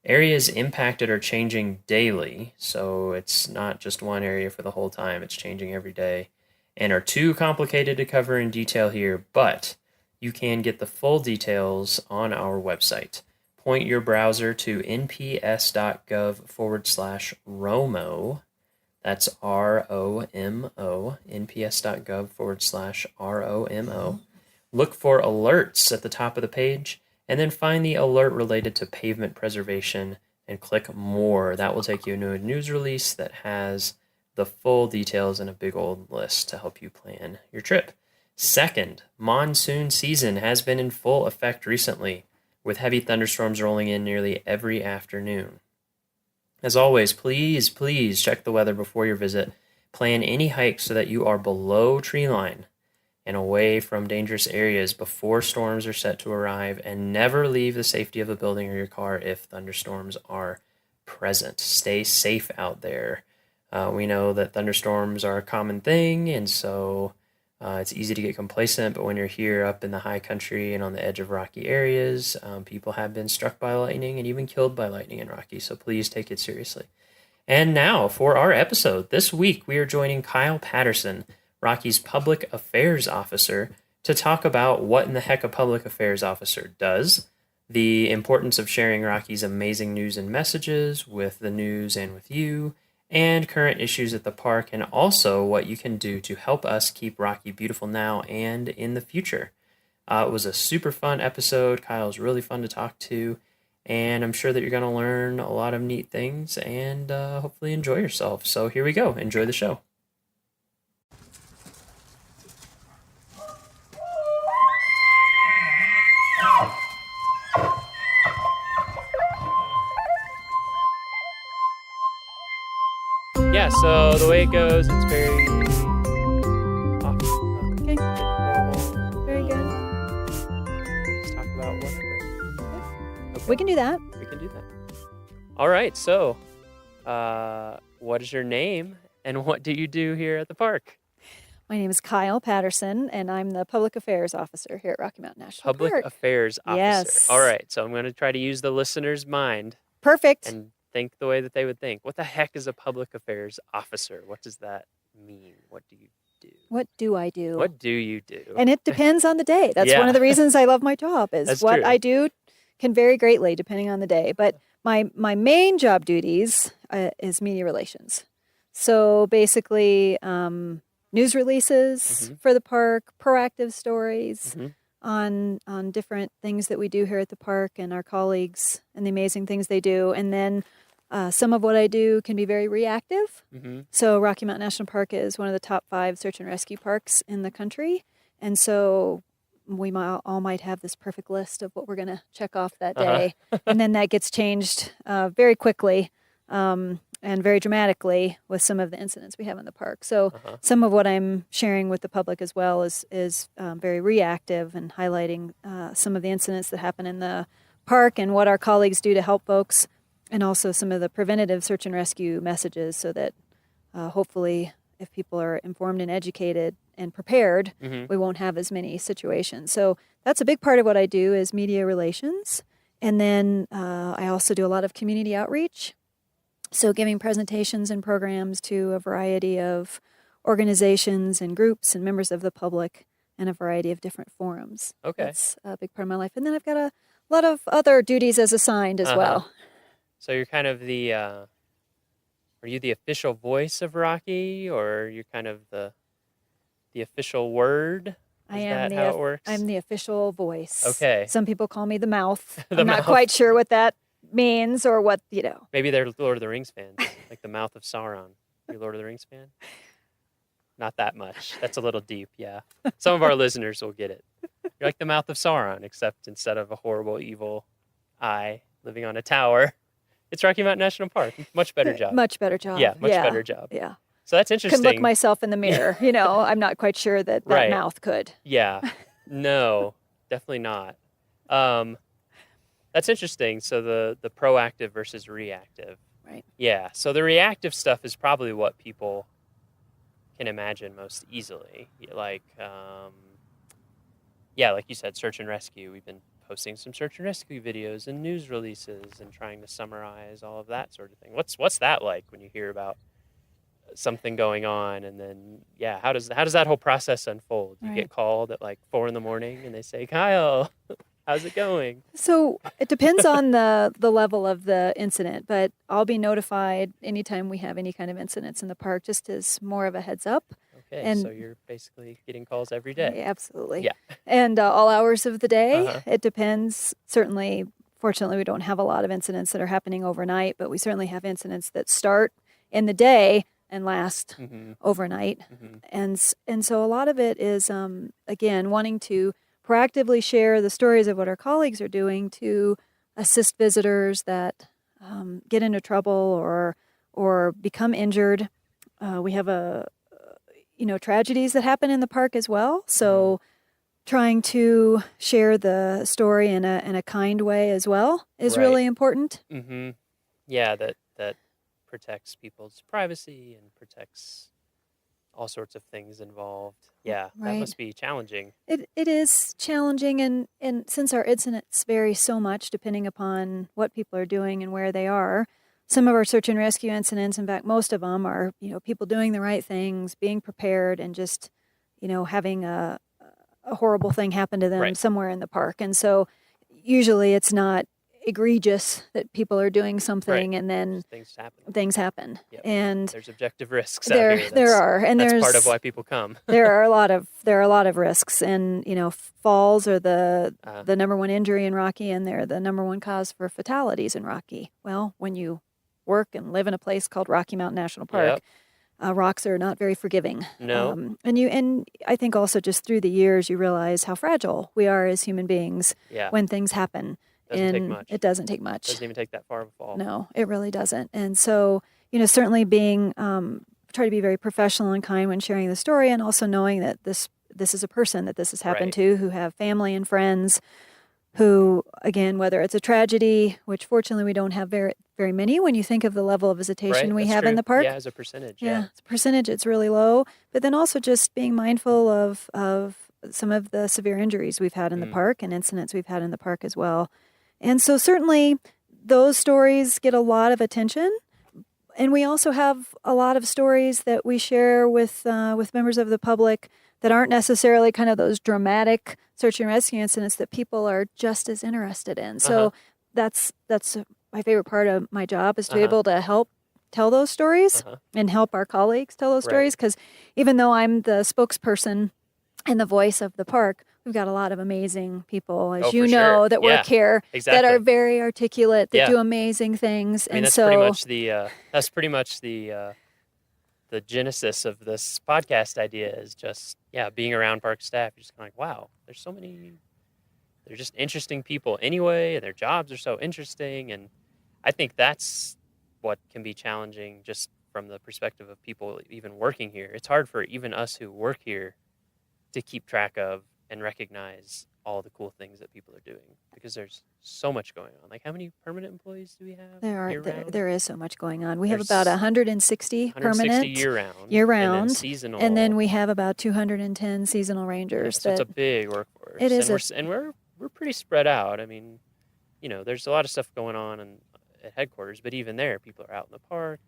Areas impacted are changing daily, so it's not just one area for the whole time. It's changing every day and are too complicated to cover in detail here, but you can get the full details on our website. Point your browser to nps.gov/ROMO. That's ROMO, nps.gov/ROMO. Look for alerts at the top of the page, and then find the alert related to pavement preservation and click more. That will take you to a news release that has the full details and a big old list to help you plan your trip. Second, monsoon season has been in full effect recently, with heavy thunderstorms rolling in nearly every afternoon. As always, please check the weather before your visit. Plan any hikes so that you are below tree line and away from dangerous areas before storms are set to arrive, and never leave the safety of a building or your car if thunderstorms are present. Stay safe out there. We know that thunderstorms are a common thing, and so it's easy to get complacent, but when you're here up in the high country and on the edge of rocky areas, people have been struck by lightning and even killed by lightning in Rocky, so please take it seriously. And now for our episode. This week we are joining Kyle Patterson, Rocky's Public Affairs Officer, to talk about what in the heck a Public Affairs Officer does, the importance of sharing Rocky's amazing news and messages with the news and with you, and current issues at the park, and also what you can do to help us keep Rocky beautiful now and in the future. It was a super fun episode. Kyle's really fun to talk to, and I'm sure that you're going to learn a lot of neat things and hopefully enjoy yourself. So here we go. Enjoy the show. Yeah, so the way it goes, it's very Okay. Very good. Just talk about whatever. Okay. We can do that. We can do that. All right, so what is your name and what do you do here at the park? My name is Kyle Patterson, and I'm the Public Affairs Officer here at Rocky Mountain National Public Park. Affairs Officer. Yes. All right, so I'm going to try to use the listener's mind. Perfect. And think the way that they would think. What the heck is a Public Affairs Officer? What does that mean? What do you do? What do I do? What do you do? And it depends on the day. That's one Yeah. of the reasons I love my job is That's what true. I do can vary greatly depending on the day. But my main job duties is media relations. So basically news releases for the park, proactive stories on different things that we do here at the park and our colleagues and the amazing things they do. And then some of what I do can be very reactive. So Rocky Mountain National Park is one of the top 5 search and rescue parks in the country. And so we all might have this perfect list of what we're going to check off that day. And then that gets changed very quickly and very dramatically with some of the incidents we have in the park. So some of what I'm sharing with the public as well is very reactive and highlighting some of the incidents that happen in the park and what our colleagues do to help folks, and also some of the preventative search and rescue messages so that hopefully if people are informed and educated and prepared, we won't have as many situations. So that's a big part of what I do is media relations. And then I also do a lot of community outreach. So giving presentations and programs to a variety of organizations and groups and members of the public and a variety of different forums. Okay. That's a big part of my life. And then I've got a lot of other duties as assigned as well. So you're kind of the, are you the official voice of Rocky, or you're kind of the official word? I Is am that how it works? I'm the official voice. Okay. Some people call me the mouth. The I'm not mouth. quite sure what that means or what, Maybe they're Lord of the Rings fans, like the mouth of Sauron. You a Lord of the Rings fan? Not that much. That's a little deep, yeah. Some of our listeners will get it. You're like the mouth of Sauron, except instead of a horrible, evil eye living on a tower, it's Rocky Mountain National Park. Much better job. Much better job. Yeah, much better job. Yeah. So that's interesting. Can look myself in the mirror. I'm not quite sure that Right. mouth could. Yeah. No, definitely not. That's interesting. So the proactive versus reactive. Right. Yeah. So the reactive stuff is probably what people can imagine most easily. Like, like you said, search and rescue. We've been posting some search and rescue videos and news releases and trying to summarize all of that sort of thing. What's that like when you hear about something going on, and then how does that whole process unfold? You get called at like 4 a.m. and they say, Kyle, how's it going? So it depends on the level of the incident, but I'll be notified anytime we have any kind of incidents in the park, just as more of a heads up. Okay, And so you're basically getting calls every day. Yeah, absolutely. Yeah. And all hours of the day. It depends. Certainly, fortunately, we don't have a lot of incidents that are happening overnight, but we certainly have incidents that start in the day and last overnight. And so a lot of it is, again, wanting to proactively share the stories of what our colleagues are doing to assist visitors that get into trouble or become injured. We have tragedies that happen in the park as well. So trying to share the story in a kind way as well is really important. Yeah, that protects people's privacy and protects all sorts of things involved. Yeah, that Right. must be challenging. It is challenging, and since our incidents vary so much depending upon what people are doing and where they are, some of our search and rescue incidents, in fact, most of them are, people doing the right things, being prepared, and just, having a horrible thing happen to them somewhere in the park. And so usually it's not, egregious that people are doing something, and then things happen. Yep. And there's objective risks there out here. There are, and that's there's part of why people come. there are a lot of risks, and falls are the number one injury in Rocky, and they're the number one cause for fatalities in Rocky. Well, when you work and live in a place called Rocky Mountain National Park, rocks are not very forgiving. No. And I think also just through the years you realize how fragile we are as human beings when things happen. Doesn't take much. It doesn't take much. Doesn't even take that far of a fall. No, it really doesn't. And so, certainly being try to be very professional and kind when sharing the story, and also knowing that this is a person that this has happened to, who have family and friends who, again, whether it's a tragedy, which fortunately we don't have very many when you think of the level of visitation we have in the park. Yeah, as a percentage. It's a percentage, it's really low. But then also just being mindful of some of the severe injuries we've had in the park and incidents we've had in the park as well. And so certainly those stories get a lot of attention. And we also have a lot of stories that we share with members of the public that aren't necessarily kind of those dramatic search and rescue incidents that people are just as interested in. So that's my favorite part of my job, is to be able to help tell those stories and help our colleagues tell those stories. Because even though I'm the spokesperson and the voice of the park, we've got a lot of amazing people, as that work here, that are very articulate, that do amazing things. I mean, that's pretty much the genesis of this podcast idea, is just being around park staff. You're just kind of like, wow, they're just interesting people anyway, and their jobs are so interesting. And I think that's what can be challenging, just from the perspective of people even working here. It's hard for even us who work here to keep track of and recognize all the cool things that people are doing, because there's so much going on. Like, how many permanent employees do we have? There is so much going on. We have about 160 permanent year-round, and then seasonal. And then we have about 210 seasonal rangers. So it's a big workforce. It is. And we're pretty spread out. I mean, there's a lot of stuff going on at headquarters, but even there, people are out in the park.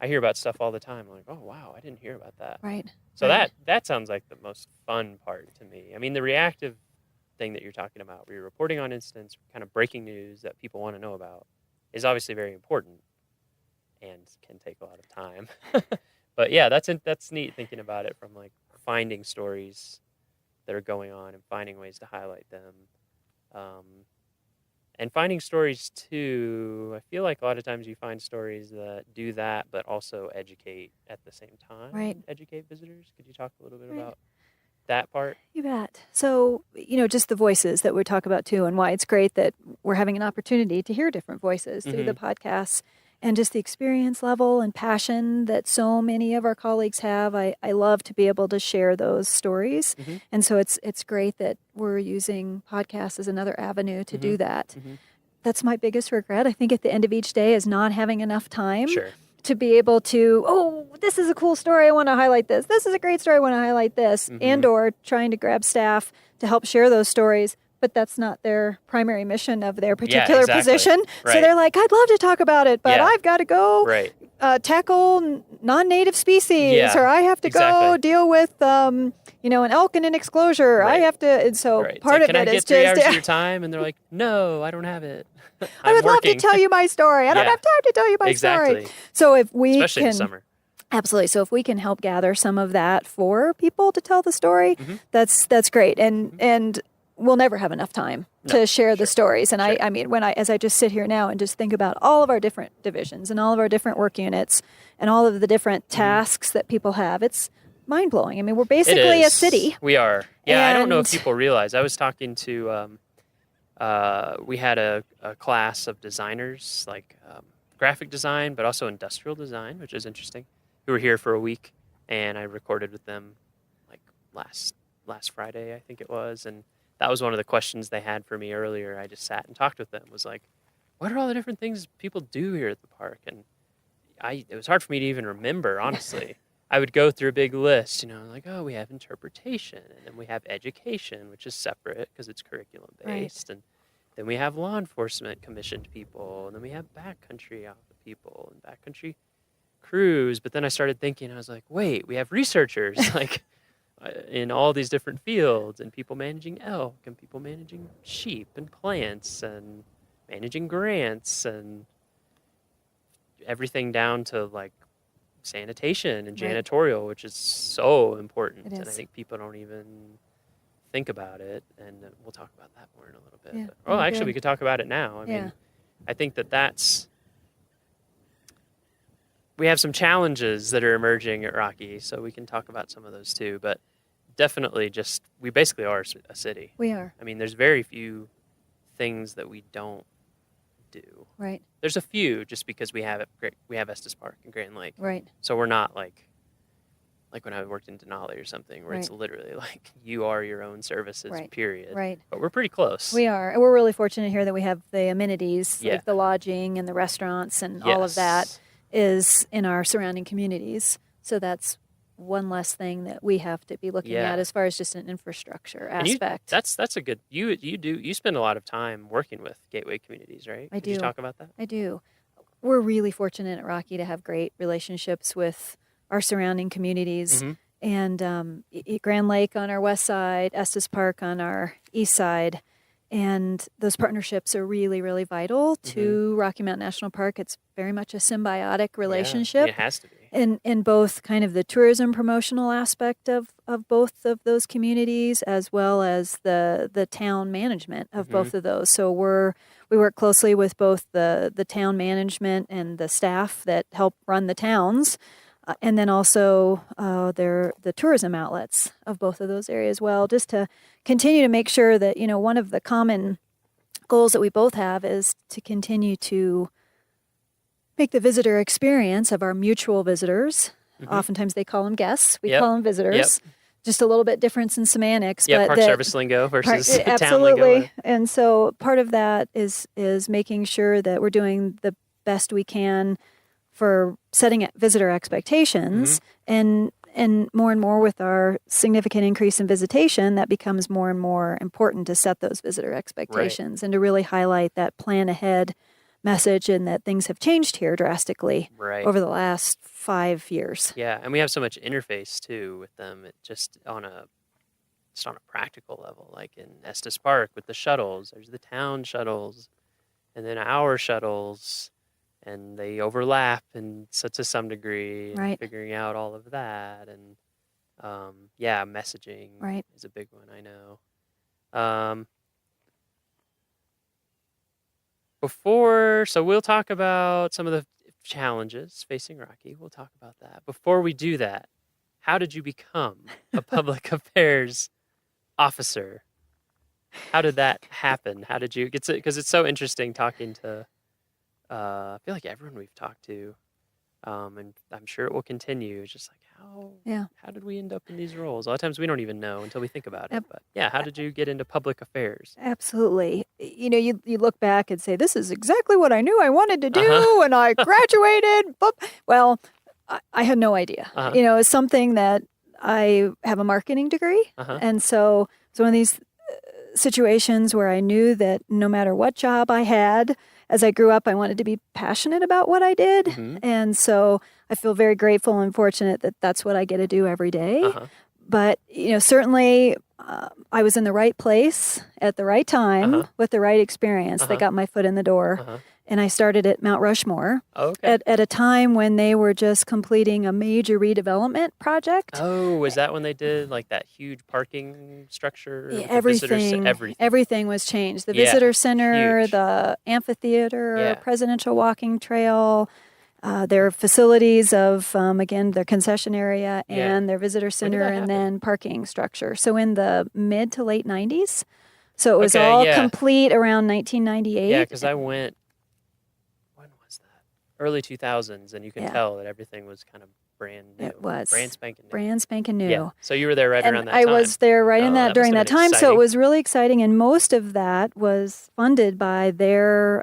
I hear about stuff all the time. I'm like, oh, wow, I didn't hear about that. Right. So that sounds like the most fun part to me. I mean, the reactive thing that you're talking about, where you're reporting on incidents, kind of breaking news that people want to know about, is obviously very important and can take a lot of time. But yeah, that's neat, thinking about it from like finding stories that are going on and finding ways to highlight them. And finding stories too, I feel like a lot of times you find stories that do that, but also educate at the same time. Right. Educate visitors. Could you talk a little bit about that part? You bet. So, just the voices that we talk about too, and why it's great that we're having an opportunity to hear different voices through the podcasts, and just the experience level and passion that so many of our colleagues have. I love to be able to share those stories. And so it's great that we're using podcasts as another avenue to do that. That's my biggest regret, I think, at the end of each day, is not having enough time to be able to, this is a cool story, I want to highlight this. This is a great story, I want to highlight this. And or trying to grab staff to help share those stories. But that's not their primary mission of their particular position. So they're like, I'd love to talk about it, but I've got to go tackle non-native species, or I have to go deal with, an elk in an exclosure. I have to, and so part of it is just... Can I get 3 hours of your time? And they're like, no, I don't have it. I would love to tell you my story. I don't have time to tell you my story. So if we Especially in the summer. Absolutely. So if we can help gather some of that for people to tell the story, that's great. And we'll never have enough time to share the stories. And I mean, as I just sit here now and just think about all of our different divisions and all of our different work units and all of the different tasks that people have, it's mind blowing. I mean, we're basically a city. We are. Yeah. I don't know if people realize. I was talking to, we had a class of designers, like graphic design, but also industrial design, which is interesting, who were here for a week. And I recorded with them like last Friday, I think it was. And that was one of the questions they had for me earlier. I just sat and talked with them. Was like, what are all the different things people do here at the park? And it was hard for me to even remember, honestly. I would go through a big list, like, we have interpretation, and then we have education, which is separate because it's curriculum based, and then we have law enforcement commissioned people, and then we have backcountry people and backcountry crews. But then I started thinking, I was like, wait, we have researchers, like, in all these different fields, and people managing elk and people managing sheep and plants and managing grants and everything down to like sanitation and Right. janitorial, which is so important. It And I is. think people don't even think about it. And we'll talk about that more in a little bit. Yeah, But, that'd be actually, we good. could talk about it now. I Yeah. mean, I think we have some challenges that are emerging at Rocky, so we can talk about some of those too. But definitely we basically are a city. We are. I mean, there's very few things that we don't do. Right. There's a few just because we have Estes Park and Grand Lake. Right. So we're not like when I worked in Denali or something where it's Right. literally like you are your own services, Right. period. Right. But we're pretty close. We are. And we're really fortunate here that we have the amenities, Yeah. like the lodging and the restaurants and all of that Yes. is in our surrounding communities. So that's one less thing that we have to be looking Yeah. at as far as just an infrastructure And aspect. that's a good you spend a lot of time working with gateway communities, right? I Could you do. talk about that? I do. We're really fortunate at Rocky to have great relationships with our surrounding communities. Mhm. And Grand Lake on our west side, Estes Park on our east side. And those partnerships are really, really vital to Rocky Mountain National Park. It's very much a symbiotic relationship. It has to be. In both kind of the tourism promotional aspect of both of those communities, as well as the town management of both of those. So we work closely with both the town management and the staff that help run the towns, and then also the tourism outlets of both of those areas as well, just to continue to make sure that, one of the common goals that we both have is to continue to make the visitor experience of our mutual visitors. Oftentimes they call them guests. We Yep. call them visitors. Yep. Just a little bit difference in semantics. Yeah, but park that- service lingo versus town lingo. absolutely. And so part of that is making sure that we're doing the best we can for setting visitor expectations, and more with our significant increase in visitation, that becomes more and more important to set those visitor expectations and to really highlight that plan ahead message, and that things have changed here drastically over the last 5 years. Yeah, and we have so much interface too with them. It just on a practical level, like in Estes Park with the shuttles. There's the town shuttles, and then our shuttles, and they overlap, and so to some degree, and Right. figuring out all of that, and messaging Right. is a big one. I know. So we'll talk about some of the challenges facing Rocky. We'll talk about that. Before we do that, how did you become a public affairs officer? How did that happen? How did you get to, because it's so interesting talking to, I feel like everyone we've talked to, and I'm sure it will continue. It's just like, how did we end up in these roles? A lot of times we don't even know until we think about it. But yeah, how did you get into public affairs? Absolutely. You look back and say, this is exactly what I knew I wanted to do, and I graduated. Well, I had no idea. It's something that I have a marketing degree. And so it's one of these situations where I knew that no matter what job I had, as I grew up, I wanted to be passionate about what I did. And so I feel very grateful and fortunate that that's what I get to do every day. But, certainly I was in the right place at the right time with the right experience that got my foot in the door. And I started at Mount Rushmore at a time when they were just completing a major redevelopment project. Oh, was that when they did like that huge parking structure? with the Everything, everything. everything was changed. The visitor center, huge. the amphitheater, Yeah. presidential walking trail, their facilities of, again, their concession area and their visitor center, and then parking structure. So in the mid to late 90s. So it was all complete around 1998. Yeah, because I went, when was that? Early 2000s, and you can tell that everything was kind of brand new. It was. Brand spanking new. Brand spanking new. Yeah. So you were there right And around that I time. was there right in that during that must have been time. So it exciting. was really exciting, and most of that was funded by their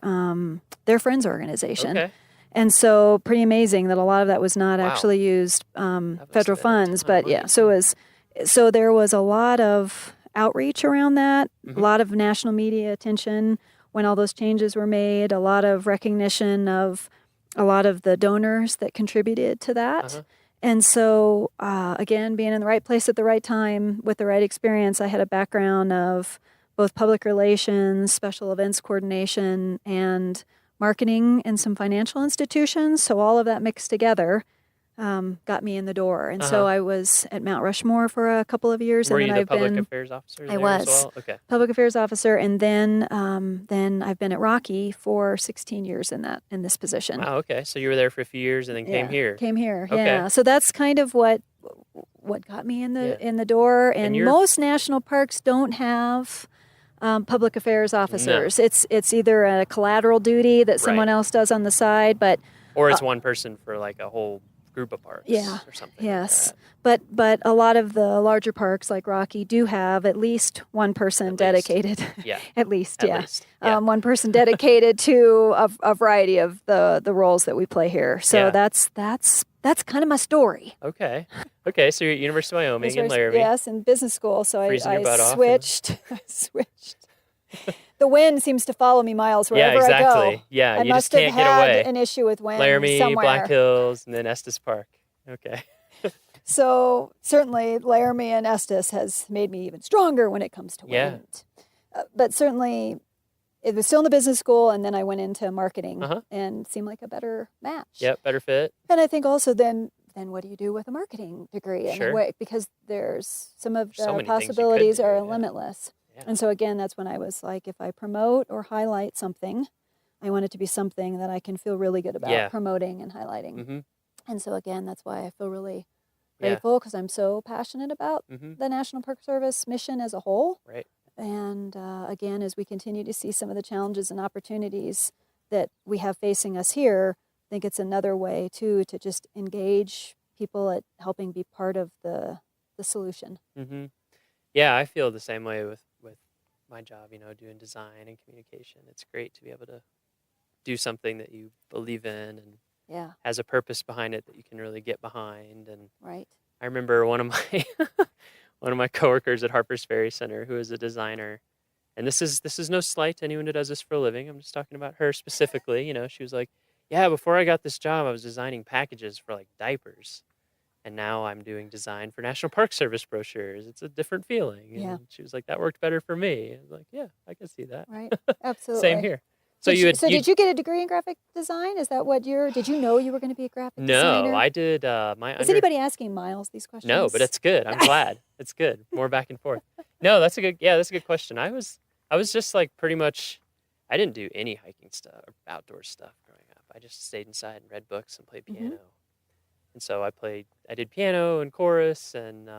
friends organization. Okay. And so pretty amazing that a lot of that was not actually used federal funds, but so there was a lot of outreach around that, a lot of national media attention when all those changes were made, a lot of recognition of a lot of the donors that contributed to that. And so, again, being in the right place at the right time with the right experience, I had a background of both public relations, special events coordination, and marketing in some financial institutions. So all of that mixed together got me in the door. And so I was at Mount Rushmore for a couple of years. Were and you then the public affairs officer there was as well? Okay. public affairs officer, and then I've been at Rocky for 16 years in this position. Wow. Okay. So you were there for a few years and then came here. Came here. Okay. Yeah. So that's kind of what got me in the door. And most national parks don't have public affairs officers. No. It's either a collateral duty that someone else does on the side, or it's one person for like a whole group of parks. Or something. Yes. But a lot of the larger parks like Rocky do have at least one person dedicated. Yeah. At least. Yeah. One person dedicated to a variety of the roles that we play here. So that's kind of my story. Okay. So you're at University of Wyoming in Laramie. Yes, in business school. So I switched. I switched. The wind seems to follow me miles wherever I go. Yeah, I you must just can't have had get away. an issue with wind Laramie, somewhere. Black Hills, and then Estes Park. Okay. So certainly Laramie and Estes has made me even stronger when it comes to wind. But certainly it was still in the business school, and then I went into marketing and seemed like a better match. Yep, better fit. And I think also then what do you do with a marketing degree? Sure. Because there's some of So the many things you could possibilities do, are limitless. Yeah. And so again, that's when I was like, if I promote or highlight something, I want it to be something that I can feel really good about promoting and highlighting. Mm-hmm. And so again, that's why I feel really grateful, because I'm so passionate about the National Park Service mission as a whole. Right. And again, as we continue to see some of the challenges and opportunities that we have facing us here, I think it's another way too to just engage people at helping be part of the solution. Mm-hmm. Yeah, I feel the same way with my job, doing design and communication. It's great to be able to do something that you believe in and has a purpose behind it that you can really get behind. And I remember one of my coworkers at Harper's Ferry Center, who is a designer, and this is no slight to anyone who does this for a living. I'm just talking about her specifically. She was like, yeah, before I got this job, I was designing packages for like diapers. And now I'm doing design for National Park Service brochures. It's a different feeling. And she was like, that worked better for me. I was like, yeah, I can see that. Right. Absolutely. Same here. So did you get a degree in graphic design? Is that what did you know you were going to be a graphic designer? No, I did Is anybody asking Miles these questions? No, but it's good. I'm glad. It's good. More back and forth. No, that's a good question. I was just like pretty much, I didn't do any hiking stuff or outdoor stuff growing up. I just stayed inside and read books and played piano. And so I did piano and chorus and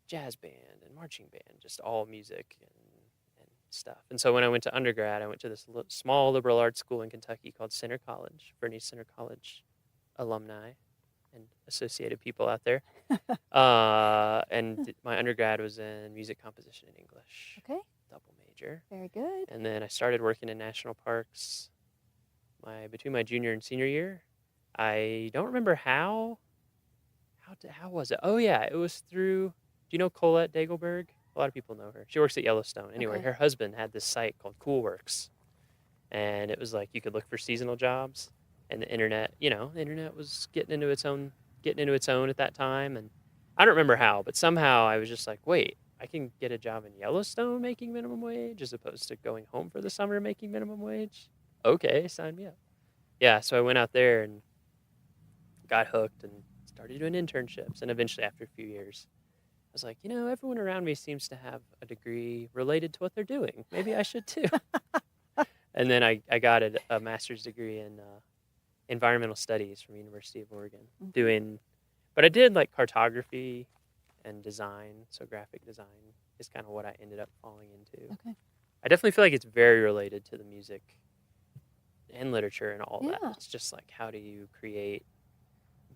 jazz band and marching band, just all music and stuff. And so when I went to undergrad, I went to this small liberal arts school in Kentucky called Center College, Bernice Center College alumni and associated people out there. And my undergrad was in music composition and English. Okay. Double major. Very good. And then I started working in national parks between my junior and senior year. I don't remember how was it? Oh yeah, it was through, do you know Colette Dagelberg? A lot of people know her. She works at Yellowstone. Anyway, her husband had this site called Coolworks. And it was like you could look for seasonal jobs, and the internet was getting into its own at that time. And I don't remember how, but somehow I was just like, wait, I can get a job in Yellowstone making minimum wage as opposed to going home for the summer making minimum wage. Okay, sign me up. Yeah, so I went out there and got hooked and started doing internships. And eventually, after a few years, I was like, everyone around me seems to have a degree related to what they're doing. Maybe I should too. And then I got a master's degree in environmental studies from University of Oregon. But I did like cartography and design. So graphic design is kind of what I ended up falling into. Okay. I definitely feel like it's very related to the music and literature and all that. It's just like, how do you create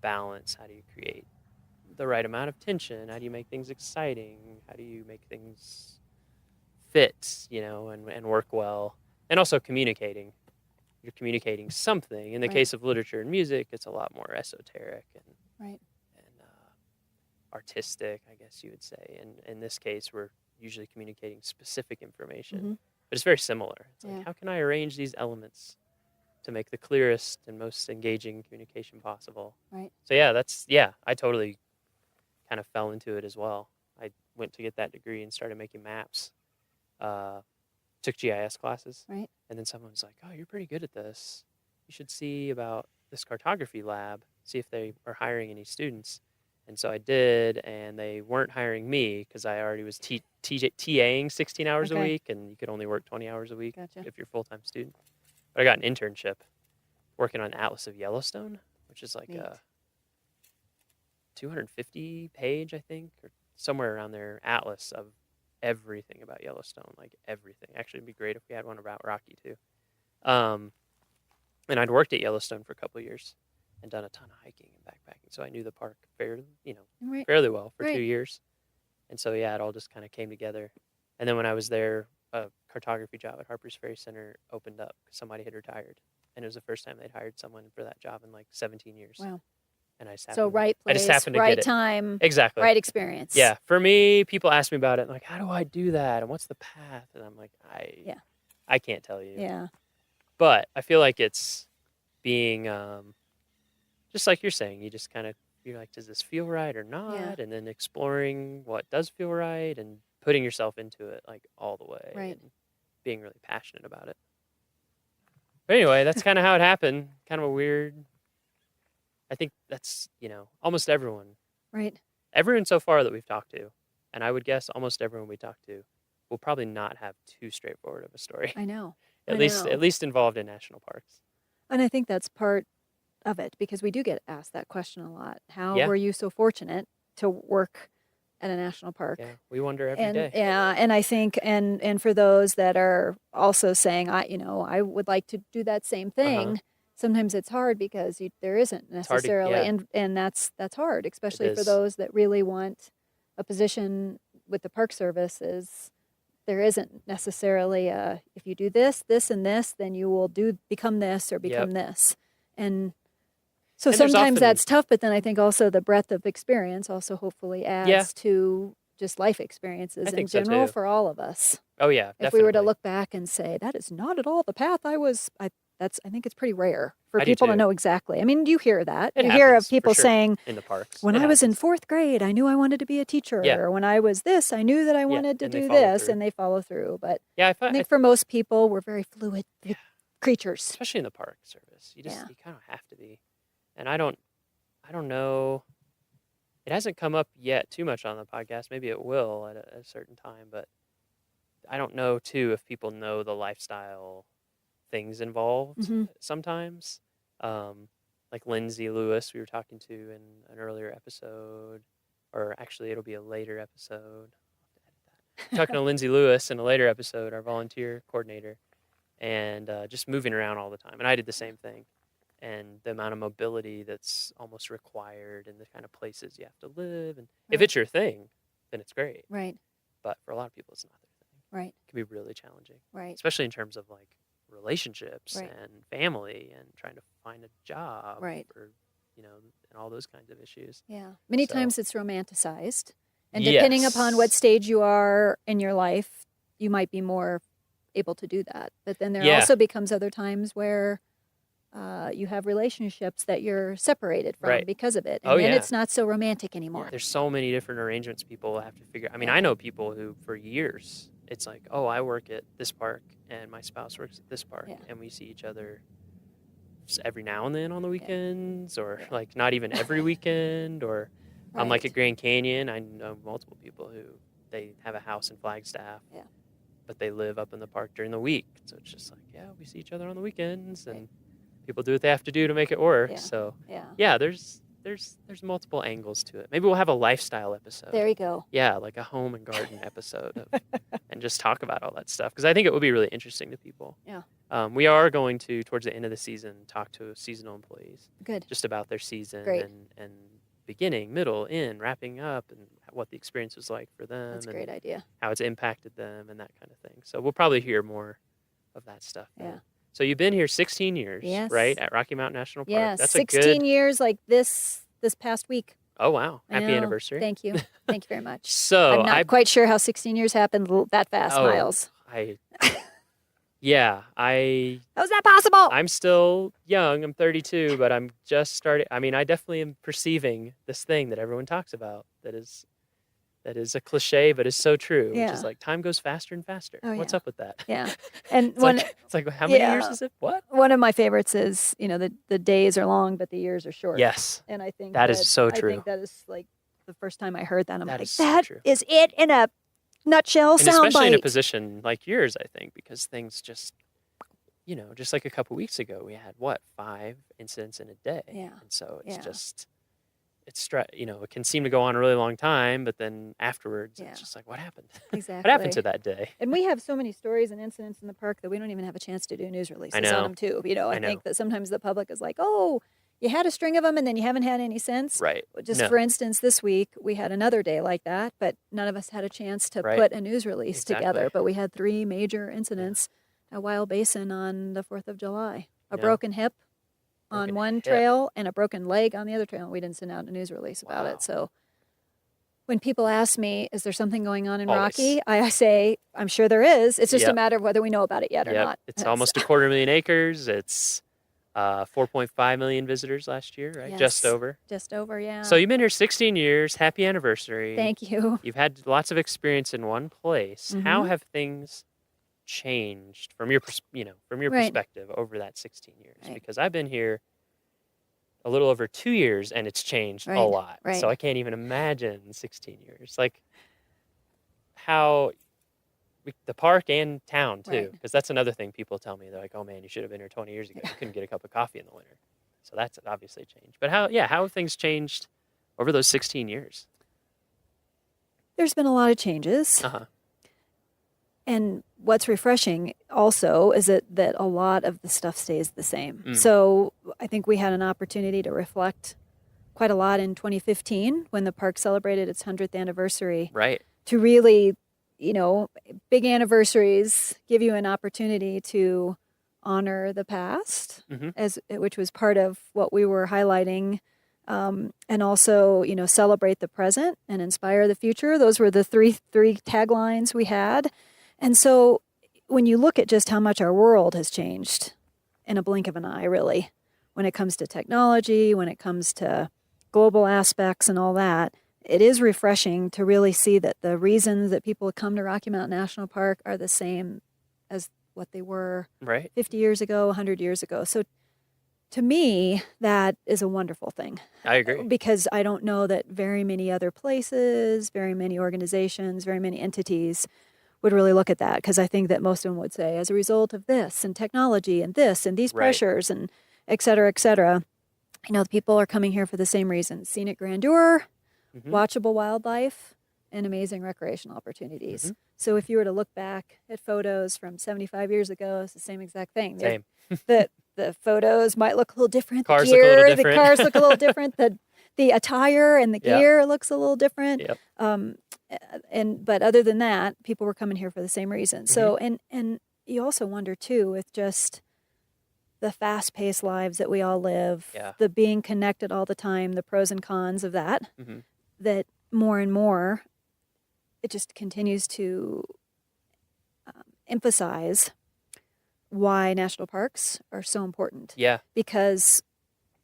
balance? How do you create the right amount of tension? How do you make things exciting? How do you make things fit, and work well? And also communicating. You're communicating something. In the case of literature and music, it's a lot more esoteric and artistic, I guess you would say. And in this case, we're usually communicating specific information. But it's very similar. It's like, how can I arrange these elements to make the clearest and most engaging communication possible? Right. So I totally kind of fell into it as well. I went to get that degree and started making maps. took GIS classes. Right. And then someone was like, "Oh, you're pretty good at this. You should see about this cartography lab, see if they are hiring any students." And so I did, and they weren't hiring me because I already was TAing 16 hours a Okay. week, and you could only work 20 hours a week Gotcha. if you're a full-time student. But I got an internship working on Atlas of Yellowstone, which is like Neat. a 250 page, I think, or somewhere around there, atlas of everything about Yellowstone, like everything. Actually, it'd be great if we had one about Rocky too. And I'd worked at Yellowstone for a couple of years and done a ton of hiking and backpacking, so I knew the park fairly Right. fairly well for Right. 2 years. And so yeah, it all just kind of came together. And then when I was there, a cartography job at Harper's Ferry Center opened up because somebody had retired, and it was the first time they'd hired someone for that job in like 17 years. Wow. And I just So happened, right I just place, happened to right get it. time, Exactly. right experience. Yeah. For me, people ask me about it, like, how do I do that? And what's the path? And I'm like, I can't tell you. Yeah. But I feel like it's being, just like you're saying, you just kind of, you're like, does this feel right or not? Yeah. And then exploring what does feel right and putting yourself into it like all the way. Right. And being really passionate about it. But anyway, that's kind of how it happened. Kind of a weird, I think that's, almost everyone. Right. Everyone so far that we've talked to, and I would guess almost everyone we talked to, will probably not have too straightforward of a story. I know. At I least know. at least involved in national parks. And I think that's part of it because we do get asked that question a lot. How Yeah. were you so fortunate to work at a national park? Yeah, we wonder every day. Yeah, and I think and for those that are also saying I would like to do that same thing. Sometimes it's hard because there isn't hard to- necessarily, yeah. and that's hard, especially for is. those that really want a position with the Park Service. There isn't necessarily if you do this, this, and this, then you will become this or become this, and so And there's sometimes often- that's tough. But then I think also the breadth of experience also hopefully adds Yeah. to just life experiences I in think so, general too. for all of us. Oh yeah, If we were to definitely. look back and say that is not at all the path I think it's pretty rare for I do people to too. know exactly. I mean, you hear that. It You hear happens, of for people sure, saying, in the parks. when It I was in happens. 4th grade, I knew I wanted to be a teacher. Yeah. Or when I was this, I knew that I wanted to and they do follow this, through. and they follow through. But Yeah, I think for most people, we're very fluid creatures. especially in the Park Service. You Yeah. kind of have to be. And I don't know. It hasn't come up yet too much on the podcast. Maybe it will at a certain time, but I don't know too if people know the lifestyle things involved Mhm. sometimes. Like Lindsay Lewis, we were talking to in an earlier episode, or actually it'll be a later episode. Talking to Lindsay Lewis in a later episode, our volunteer coordinator, and just moving around all the time. And I did the same thing. And the amount of mobility that's almost required and the kind of places you have to live. And if Right. it's your thing, then it's great. Right. But for a lot of people, it's not their thing. Right. It can be really challenging. Right. Especially in terms of like relationships Right. and family and trying to find a job. Right. Or, and all those kinds of issues. Yeah. Many So- times it's romanticized. And depending upon what Yes. stage you are in your life, you might be more able to do that. But then there Yeah. also becomes other times where you have relationships that you're separated from Right. because of it. And Oh, then yeah. it's not so romantic anymore. There's so many different arrangements people have to figure. I mean, I know people who for years it's like, oh, I work at this park and my spouse works at this park, Yeah. and we see each other just every now and then on the weekends, or like not even every weekend. Or I'm like Right. at Grand Canyon. I know multiple people who they have a house in Flagstaff, Yeah. but they live up in the park during the week. So it's just like, yeah, we see each other on the weekends, and people do what they have to do to make it work. Yeah. So Yeah. there's multiple angles to it. Maybe we'll have a lifestyle episode. There you go. Yeah, like a home and garden episode of, and just talk about all that stuff, because I think it would be really interesting to people. Yeah. We are going to, towards the end of the season, talk to seasonal employees. Good. Just about their season Great. and beginning, middle, end, wrapping up, and what the experience was like for them. That's a and great idea. How it's impacted them and that kind of thing. So we'll probably hear more of that stuff. Yeah. then. So you've been here 16 years, Yes. right? At Rocky Mountain National Park. Yeah, That's 16 a good. years like this past week. Oh, wow. I Happy know. anniversary. Thank you. Thank you very much. So I'm not quite sure how 16 years happened that fast, Miles. How's that possible? I'm still young. I'm 32, but I'm just starting. I mean, I definitely am perceiving this thing that everyone talks about that That is a cliche, but it's so true. Which Yeah. is like time goes faster and faster. Oh, What's yeah. up with that? Yeah. And it's like how many years is it? What? One of my favorites is, the days are long, but the years are short. Yes. And I think that is so I true. think that is like the first time I heard that. I'm That like, is so that true. is it in a nutshell And especially in a soundbite. position like yours, I think, because things just, just like a couple weeks ago, we had 5 incidents in a day. Yeah. And so it's Yeah. just, it can seem to go on a really long time, but then afterwards, Yeah. it's just like, what happened? Exactly. What happened to that day? And we have so many stories and incidents in the park that we don't even have a chance to do news releases know. on them too. I I think know. that sometimes the public is like, oh, you had a string of them and then you haven't had any since. Right. Just No. for instance, this week we had another day like that, but none of us had a chance to Right. put a news release together. Exactly. But we had 3 major incidents at Wild Basin on the 4th of July. A Yeah. broken hip on Broken one hip. trail and a broken leg on the other trail. We didn't send out a news release about it. So when people ask me, is there something going on in Always. Rocky? I say, I'm sure there is. It's just a Yep. matter of whether we know about it yet or Yep. not. It's almost 250,000 acres. It's 4.5 million visitors last year, right? Just Yes. over. Just over, yeah. So you've been here 16 years. Happy anniversary. Thank you. You've had lots of experience in one place. How Mhm. have things changed from your Right. perspective over that 16 years? Right. Because I've been here a little over 2 years and it's changed a Right, lot. right. So I can't even imagine 16 years. Like how the park and town too, Right. because that's another thing people tell me. They're like, "Oh man, you should have been here 20 years ago. You couldn't get a cup of coffee in the winter." So that's obviously changed. But how have things changed over those 16 years? There's been a lot of changes. Uh-huh. And what's refreshing also is that a lot of the stuff stays the same. Mm. So I think we had an opportunity to reflect quite a lot in 2015 when the park celebrated its 100th anniversary. Right. To really, big anniversaries give you an opportunity to honor the past, Mhm. which was part of what we were highlighting, and also, celebrate the present and inspire the future. Those were the three taglines we had. And so when you look at just how much our world has changed in a blink of an eye, really, when it comes to technology, when it comes to global aspects and all that, it is refreshing to really see that the reasons that people come to Rocky Mountain National Park are the same as what they were Right. 50 years ago, 100 years ago. So to me, that is a wonderful thing. I agree. Because I don't know that very many other places, very many organizations, very many entities would really look at that, because I think that most of them would say, as a result of this and technology and this and these Right. pressures and et cetera, the people are coming here for the same reasons: scenic grandeur, Mhm. watchable wildlife, and amazing recreational opportunities. Mhm. So if you were to look back at photos from 75 years ago, it's the same exact thing. Same. The photos might look a little different. Cars the look a little gear, different. The cars look a little different. The attire and the Yep. gear looks a little different. Yep. But other than that, people were coming here for the same reason. So Mm-hmm. and you also wonder too, with just the fast-paced lives that we all live, Yeah. the being connected all the time, the pros and cons of that, Mhm. that more and more it just continues to emphasize why national parks are so important. Yeah. Because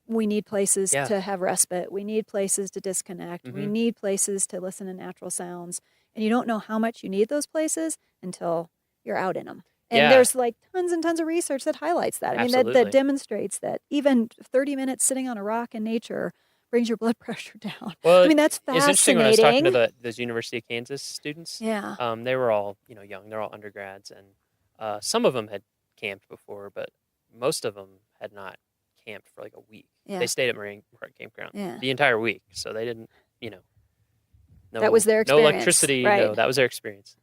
we need places Yeah. to have respite. We need places to disconnect. We Mhm. need places to listen to natural sounds. And you don't know how much you need those places until you're out in them. And Yeah. there's like tons and tons of research that highlights that. I mean, that Absolutely. demonstrates that even 30 minutes sitting on a rock in nature brings your blood pressure down. Well, I mean, that's it's interesting when I was talking to fascinating. those University of Kansas students. Yeah. They were all young. They're all undergrads, and some of them had camped before, but most of them had not camped for like a week. Yeah. They stayed at Marine Park Campground Yeah. the entire week, so they didn't, That was their no experience, electricity. No, right. that was their experience.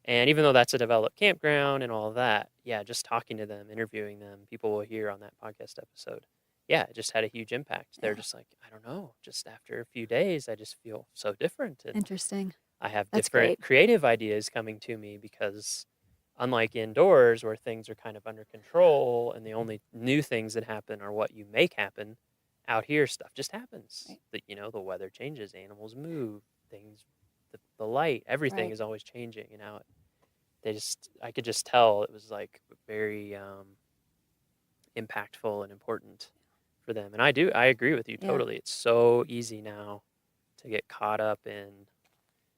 And even though that's a developed campground and all of that, yeah, just talking to them, interviewing them, people will hear on that podcast episode. Yeah, it just had a huge impact. They're just like, I don't know, just after a few days, I just feel so different. And Interesting. I have That's different great. creative ideas coming to me because unlike indoors where things are kind of under control and the only new things that happen are what you make happen, out here stuff just happens. The weather changes, animals move, things, the light, everything Right. is always changing. I could just tell it was like very impactful and important for them. And I agree with you Yeah. totally. It's so easy now to get caught up in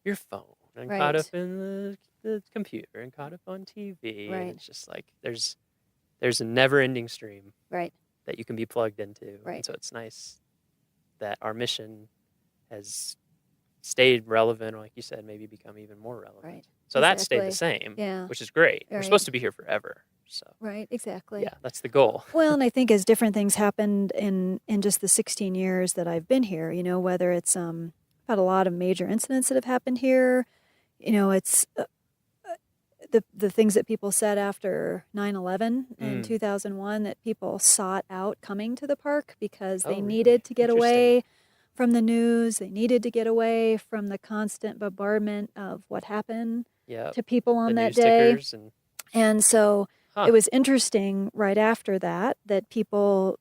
your phone and Right. caught up in the computer and caught up on TV. Right. And it's just like there's a never-ending stream Right. that you can be plugged into. Right. And so it's nice that our mission has stayed relevant, or like you said, maybe become even more relevant. Right. So that stayed the Exactly. same, Yeah. which is great. We're Right. supposed to be here forever. So Right, exactly. yeah, that's the goal. Well, and I think as different things happened in just the 16 years that I've been here, whether it's had a lot of major incidents that have happened here, it's the things that people said after 9/11 in 2001, that people sought out coming to the park because they needed to get away from the news. They needed to get away from the constant bombardment of what happened to people on The that news day. tickers And so Huh. it was interesting right after that people,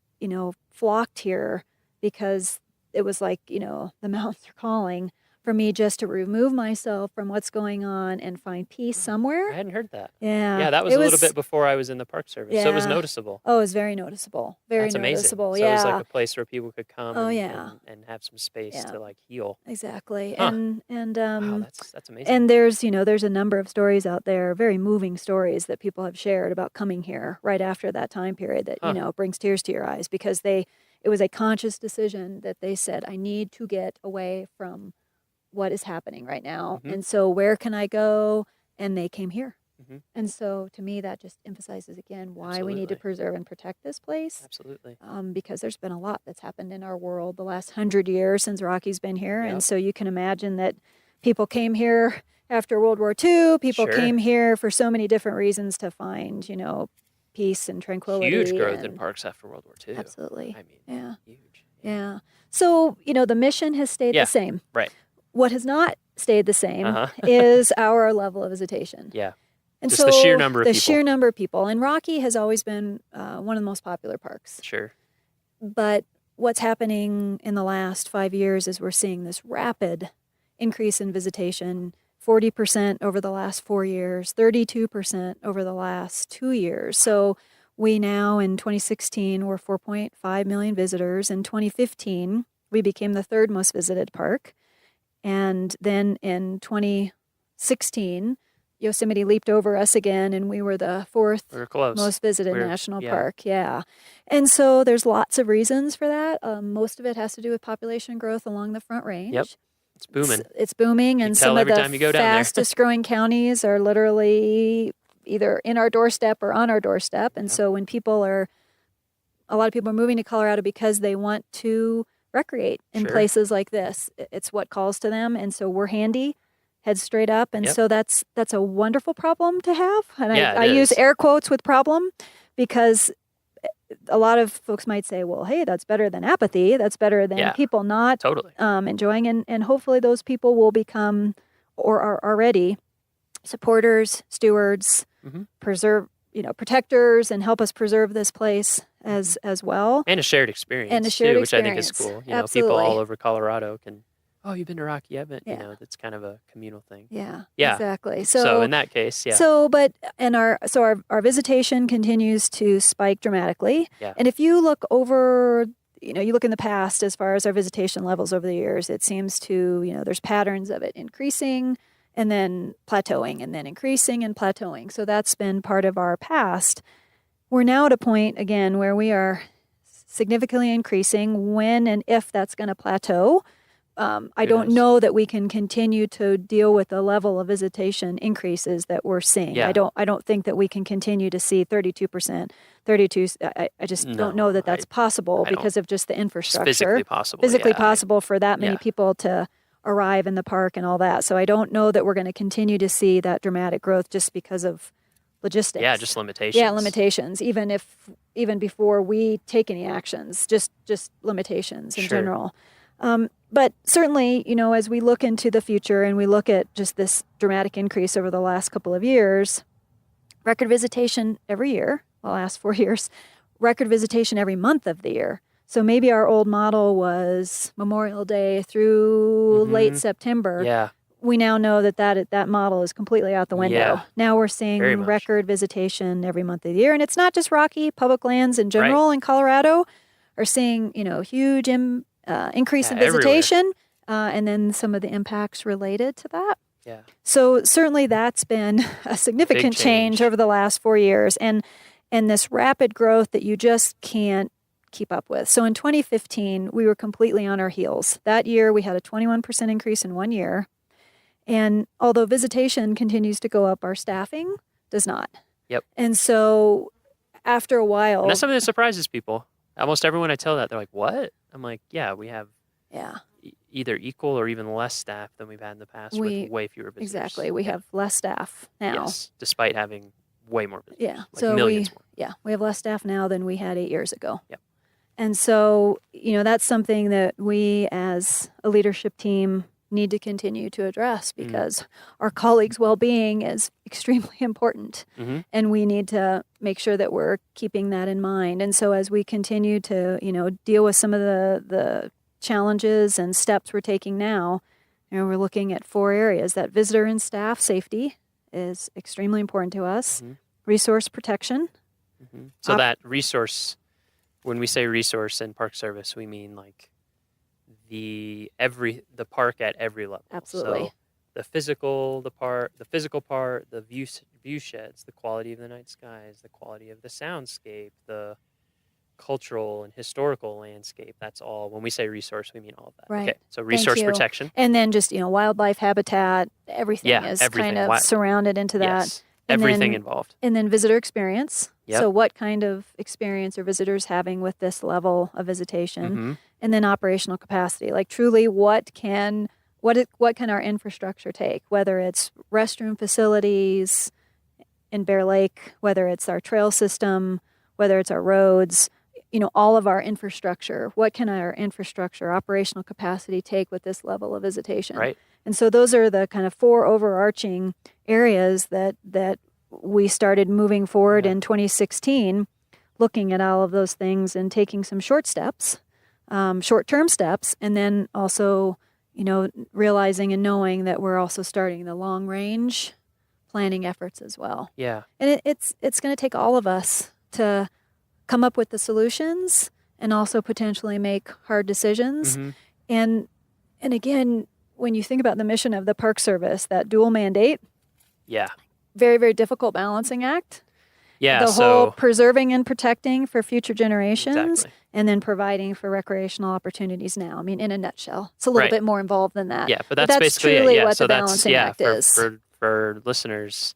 flocked here because it was like, the mountains are calling for me just to remove myself from what's going on and find peace somewhere. I hadn't heard that. Yeah. Yeah, that was it a little bit before I was in the Park Service. So it was noticeable. Oh, it was very noticeable. Very That's amazing. noticeable. So Yeah. it was like a place where people could come Oh, and, yeah. and have some space Yeah. to like heal. Exactly. Huh. And Wow, that's amazing. and there's a number of stories out there, very moving stories that people have shared about coming here right after that time period that brings tears to your eyes, because it was a conscious decision that they said, I need to get away from what is happening right now. Mhm. And so where can I go? And they came here. Mhm. And so to me, that just emphasizes again why we need to Absolutely. preserve and protect this place. Absolutely. Because there's been a lot that's happened in our world the last 100 years since Rocky's been here. Yep. And so you can imagine that people came here after World War II. People Sure. came here for so many different reasons to find, peace and tranquility. Huge growth in and- parks after World War II. Absolutely. I mean, Yeah. huge. Yeah. So, the mission has stayed Yeah. the same. Right. What has not stayed the same Uh-huh. is our level of visitation. Yeah. And Just so the sheer number of the people. sheer number of people. And Rocky has always been one of the most popular parks. Sure. But what's happening in the last 5 years is we're seeing this rapid increase in visitation, 40% over the last 4 years, 32% over the last 2 years. So we now in 2016 were 4.5 million visitors. In 2015, we became the third most visited park. And then in 2016, Yosemite leaped over us again, and we were the fourth We were close. most visited We're- national yeah. park. Yeah. And so there's lots of reasons for that. Most of it has to do with population growth along the Front Range. Yep. It's booming. It's booming, You and tell some of every the time you go down there. fastest growing counties are literally either in our doorstep or on our doorstep. And so when a lot of people are moving to Colorado because they want to recreate in Sure. places like this. It's what calls to them, and so we're handy, head straight up, and Yep. so that's a wonderful problem to have. And Yeah, I it use is. air quotes with problem, because a lot of folks might say, well, hey, that's better than apathy. That's better than Yeah, people not totally. enjoying. And hopefully those people will become, or are already, supporters, stewards, Mhm. protectors, and help us preserve this place as well. And a shared experience. And a shared too, which I think is experience. cool. Absolutely. People all over Colorado can, oh, you've been to Rocky? I haven't. Yeah. That's kind of a communal thing. Yeah, Yeah. exactly. So in that case, yeah. So, our visitation continues to spike dramatically. Yeah. And if you look over, you look in the past as far as our visitation levels over the years, it seems to, there's patterns of it increasing and then plateauing and then increasing and plateauing. So that's been part of our past. We're now at a point again where we are significantly increasing. When and if that's going to plateau, I don't know that we can continue to deal with the level of visitation increases that we're seeing. Yeah. I don't think that we can continue to see 32%, 32. I just don't know that that's possible I don't- because of just the infrastructure. physically possible, Physically yeah. possible for that many Yeah. people to arrive in the park and all that. So I don't know that we're going to continue to see that dramatic growth just because of logistics. Yeah, just limitations. Yeah, limitations. Even before we take any actions, just limitations in Sure. general. But certainly, as we look into the future and we look at just this dramatic increase over the last couple of years, record visitation every year, the last 4 years, record visitation every month of the year. So maybe our old model was Memorial Day through late September. Yeah. We now know that model is completely out the window. Yeah. Now we're Very seeing much. record visitation every month of the year. And it's not just Rocky. Public lands in general in Colorado are seeing, huge increase Yeah, in everywhere. visitation. and then some of the impacts related to that. Yeah. So certainly that's been a significant change over the last 4 years, and this rapid growth that you just can't keep up with. So in 2015, we were completely on our heels. That year, we had a 21% increase in 1 year. And although visitation continues to go up, our staffing does not. Yep. And so after a while... And that's something that surprises people. Almost everyone I tell that, they're like, what? I'm like, yeah, we have either equal or even less staff than we've had in the past with way fewer visitors. Exactly. We have less staff now. Yes, despite having way more visitors. Yeah. Like so millions more. we have less staff now than we had 8 years ago. Yep. And so, that's something that we as a leadership team need to continue to address because our colleagues' well-being is extremely important. And we need to make sure that we're keeping that in mind. And so as we continue to, deal with some of the challenges and steps we're taking now, we're looking at 4 areas. That visitor and staff safety is extremely important to us. Resource protection. So that resource, when we say resource in Park Service, we mean like the park at every level. Absolutely. So the physical part, the view sheds, the quality of the night skies, the quality of the soundscape, the cultural and historical landscape. That's all. When we say resource, we mean all of that. Right. Okay. So resource protection. And then just, wildlife habitat, everything is kind of surrounded into that. Yes. Everything involved. And then visitor experience. Yep. So what kind of experience are visitors having with this level of visitation? And then operational capacity. Like truly what can our infrastructure take? Whether it's restroom facilities in Bear Lake, whether it's our trail system, whether it's our roads, all of our infrastructure. What can our infrastructure, operational capacity take with this level of visitation? Right. And so those are the kind of 4 overarching areas that we started moving forward in 2016, looking at all of those things and taking some short-term steps, and then also, realizing and knowing that we're also starting the long-range planning efforts as well. Yeah. And it's going to take all of us to come up with the solutions and also potentially make hard decisions. And again, when you think about the mission of the Park Service, that dual mandate, very, very difficult balancing act. Yeah, the whole preserving and protecting for future generations, and then providing for recreational opportunities now. I mean, in a nutshell, it's a little bit more involved than that. Yeah, but that's basically truly it. what the balancing act is. For listeners,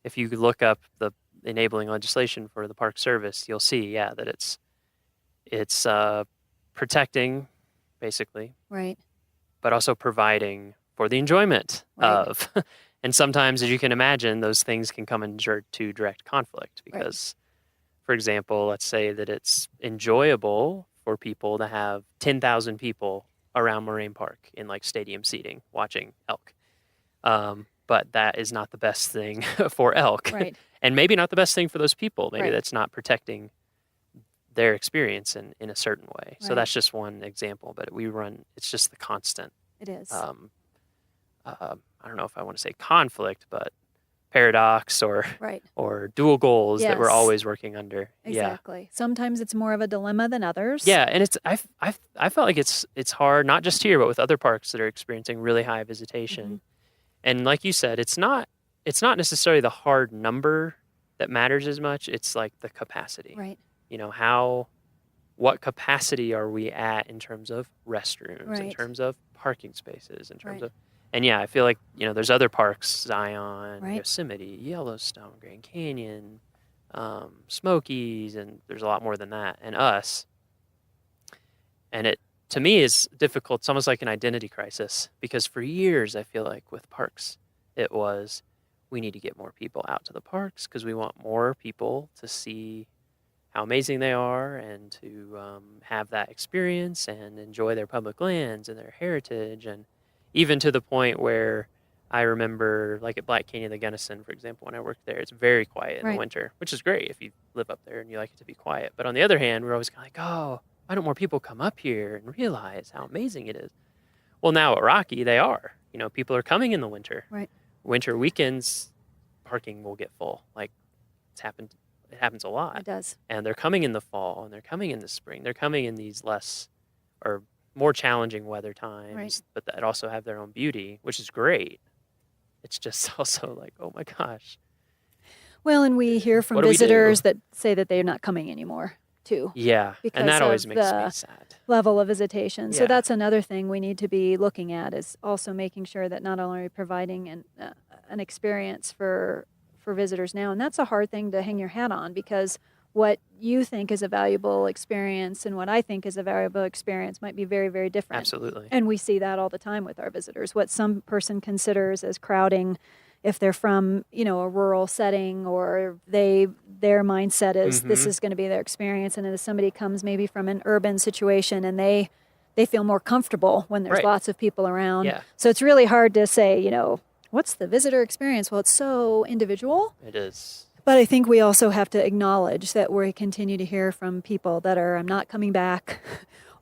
if you look up the enabling legislation for the Park Service, you'll see, that it's protecting, basically, right, but also providing for the enjoyment of. And sometimes, as you can imagine, those things can come into direct conflict because, for example, let's say that it's enjoyable for people to have 10,000 people around Moraine Park in like stadium seating watching elk. But that is not the best thing for elk. Right. And maybe not the best thing for those people. Maybe that's not protecting their experience in a certain way. So that's just one example, but it's just the constant. It is. I don't know if I want to say conflict, but paradox or dual goals that we're always working under. Exactly. Sometimes it's more of a dilemma than others. Yeah, and I felt like it's hard, not just here, but with other parks that are experiencing really high visitation. And like you said, it's not necessarily the hard number that matters as much. It's like the capacity. Right. What capacity are we at in terms of restrooms, in Right. terms of parking spaces, in terms of. And I feel like, there's other parks, Zion, Yosemite, Yellowstone, Grand Canyon, Smokies, and there's a lot more than that, and us. And it, to me, is difficult. It's almost like an identity crisis because for years, I feel like with parks, it was, we need to get more people out to the parks because we want more people to see how amazing they are and to have that experience and enjoy their public lands and their heritage, and even to the point where I remember, like at Black Canyon, the Gunnison, for example, when I worked there, it's very quiet in the winter, which is great if you live up there and you like it to be quiet. But on the other hand, we're always kind of like, oh, why don't more people come up here and realize how amazing it is? Well, now at Rocky, they are. People are coming in the winter. Right. Winter weekends, parking will get full. Like, it happens a lot. It does. And they're coming in the fall, and they're coming in the spring. They're coming in these less, or more challenging weather times, Right. but that also have their own beauty, which is great. It's just also like, oh my gosh. Well, and we hear from What do we do? visitors that say that they're not coming anymore, too. Yeah, Because and that always of makes me the sad. level of visitation. So Yeah. that's another thing we need to be looking at, is also making sure that not only are we providing an experience for visitors now, and that's a hard thing to hang your hat on, because what you think is a valuable experience and what I think is a valuable experience might be very, very different. Absolutely. And we see that all the time with our visitors. What some person considers as crowding, if they're from, a rural setting, or their mindset is this Mhm. is going to be their experience, and if somebody comes maybe from an urban situation and they feel more comfortable when there's Right. lots of people around. Yeah. So it's really hard to say, what's the visitor experience? Well, it's so individual. It is. But I think we also have to acknowledge that we continue to hear from people that are, I'm not coming back,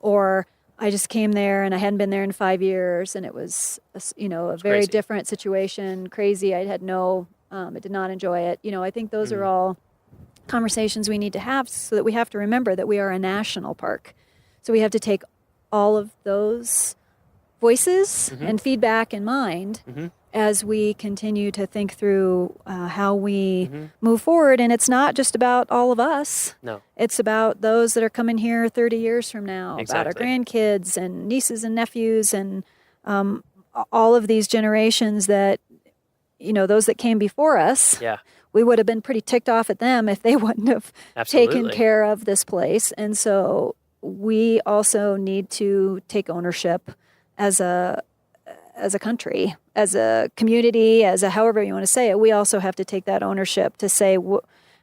or I just came there and I hadn't been there in 5 years, and it was, a very crazy. different situation, crazy. I did not enjoy it. I think those are all conversations we need to have, so that we have to remember that we are a national park. So we have to take all of those voices and feedback in mind as we continue to think through how we move forward. And it's not just about all of us. No. It's about those that are coming here 30 years from now, about our Exactly. grandkids and nieces and nephews, and all of these generations that, those that came before us. Yeah. We would have been pretty ticked off at them if they wouldn't have taken Absolutely. care of this place. And so we also need to take ownership as a country, as a community, as a however you want to say it. We also have to take that ownership to say,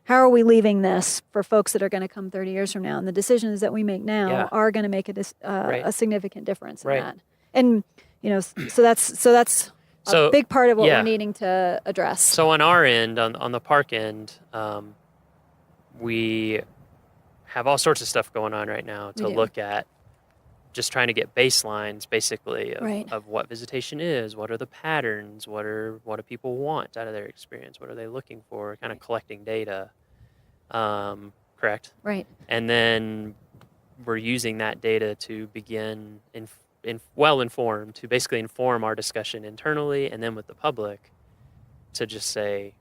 how are we leaving this for folks that are going to come 30 years from now? And the decisions that we make now Yeah. are going to make Right. a significant difference in Right. that. And so that's So, a big part of what yeah. we're needing to address. So on our end, on the park end, we have all sorts of stuff going on right now to We do. look at, just trying to get baselines, basically, Right. of what visitation is, what are the patterns, what do people want out of their experience, what are they looking for, kind of collecting data, correct? Right. And then we're using that data to begin well-informed, to basically inform our discussion internally and then with the public, to just say,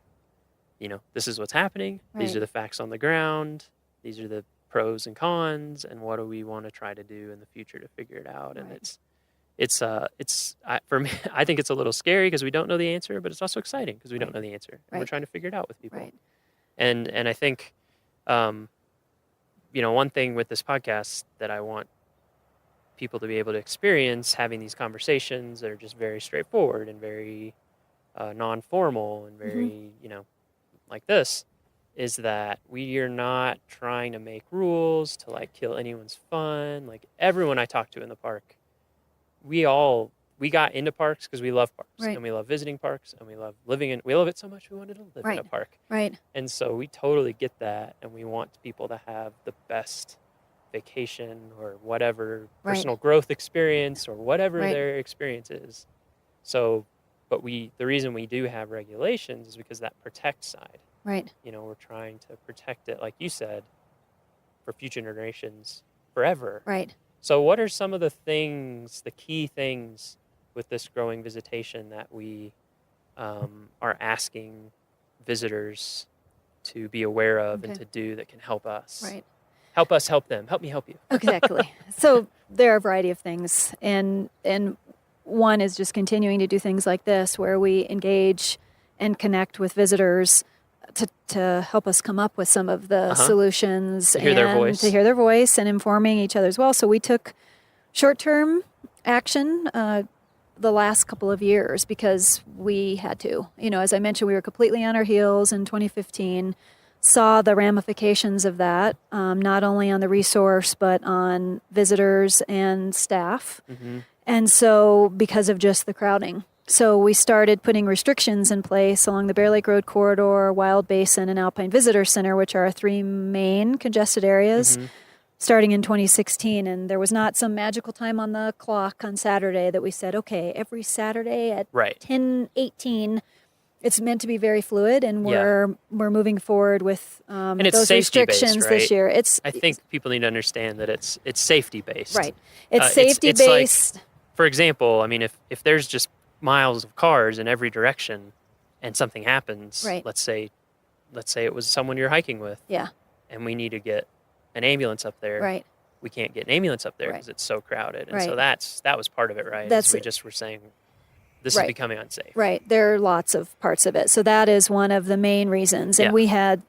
this is what's happening. These Right. are the facts on the ground. These are the pros and cons, and what do we want to try to do in the future to figure it out. And for me, I think it's a little scary because we don't know the answer, but it's also exciting because we don't know the answer, and we're Right. trying to figure it out with people. Right. And I think, one thing with this podcast that I want people to be able to experience, having these conversations that are just very straightforward and very non-formal and very, like this, is that we are not trying to make rules to like kill anyone's fun. Like everyone I talk to in the park, we got into parks because we love parks, Right. and we love visiting parks, and we love we love it so much we wanted to live in a Right. park. Right. And so we totally get that, and we want people to have the best vacation or whatever Right. personal growth experience or whatever Right. their experience is. So, but the reason we do have regulations is because that protects side. Right. We're trying to protect it, like you said, for future generations forever. Right. So what are some of the key things with this growing visitation that we are asking visitors to be aware of and Okay. to do that can help us? Right. Help us help them. Help me help you. Exactly. So there are a variety of things, and one is just continuing to do things like this, where we engage and connect with visitors to help us come up with some of the solutions, To hear their voice. to hear their voice, and informing each other as well. So we took short-term action the last couple of years because we had to. As I mentioned, we were completely on our heels in 2015. Saw the ramifications of that, not only on the resource, but on visitors and staff. Mm-hmm. And so because of just the crowding. So we started putting restrictions in place along the Bear Lake Road Corridor, Wild Basin, and Alpine Visitor Center, which are our three main congested areas, starting in 2016. And there was not some magical time on the clock on Saturday that we said, okay, every Saturday at Right. 10:18, It's meant to be very fluid, and Yeah. we're moving forward with And it's those safety restrictions based, right? this year. I think people need to understand that it's safety based. Right. It's It's safety like, based. for example, I mean, if there's just miles of cars in every direction, and something happens, Right. let's say it was someone you're hiking with, Yeah. and we need to get an ambulance up there. Right. We can't get an ambulance up there Right. because it's so crowded, and so Right. that was part of it, right? That's we it. just were saying this Right. is becoming unsafe. Right. There are lots of parts of it. So that is one of the main reasons. And Yeah. we had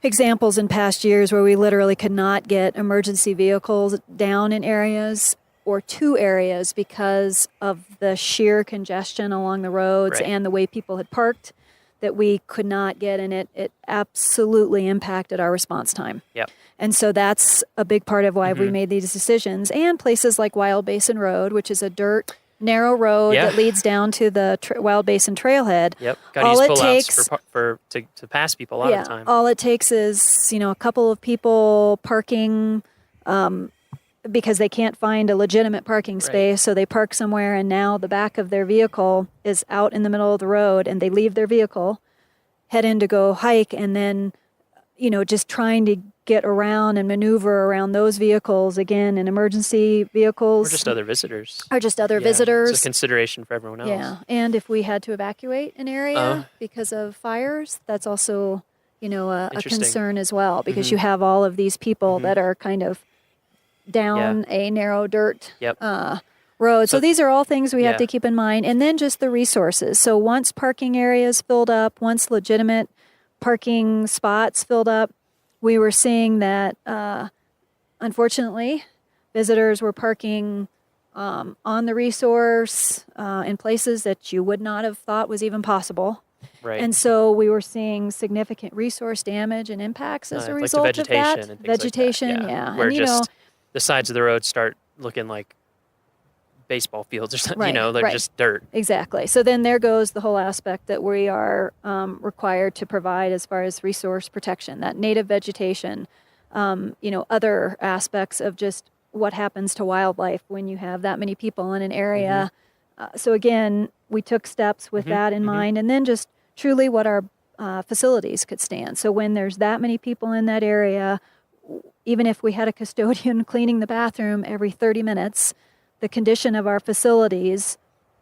examples in past years where we literally could not get emergency vehicles down in areas or to areas because of the sheer congestion along the roads Right. and the way people had parked that we could not get. And it absolutely impacted our response time. Yep. And so that's a big part of why we Mhm. made these decisions. And places like Wild Basin Road, which is a dirt, narrow road Yeah. that leads down to the Wild Basin Trailhead. Yep. Got to All use it pullouts takes, to pass people a lot yeah, of the time. all it takes is a couple of people parking because they can't find a legitimate parking space, so they park somewhere, and now the back of their vehicle is out in the middle of the road, and they leave their vehicle, head in to go hike, and then just trying to get around and maneuver around those vehicles again, and emergency vehicles Or just other visitors. visitors. It's a consideration for everyone else. Yeah, and if we had to evacuate an area because of fires, that's also, a Interesting. concern as well, because Mhm. you have all of these people that are kind of down a narrow dirt Yep. road. So these are all things we have Yeah. to keep in mind. And then just the resources. So once parking areas filled up, once legitimate parking spots filled up, we were seeing that, unfortunately, visitors were parking on the resource in places that you would not have thought was even possible. Right. And so we were seeing significant resource damage and impacts as a Like the result of vegetation that. and things Vegetation, like that. yeah. Where And just the sides of the road start looking like baseball fields or something. Right, They're right. just dirt. Exactly. So then there goes the whole aspect that we are required to provide as far as resource protection, that native vegetation, other aspects of just what happens to wildlife when you have that many people in an area. So again, we took steps with that in mind, and then just truly what our facilities could stand. So when there's that many people in that area, even if we had a custodian cleaning the bathroom every 30 minutes, the condition of our facilities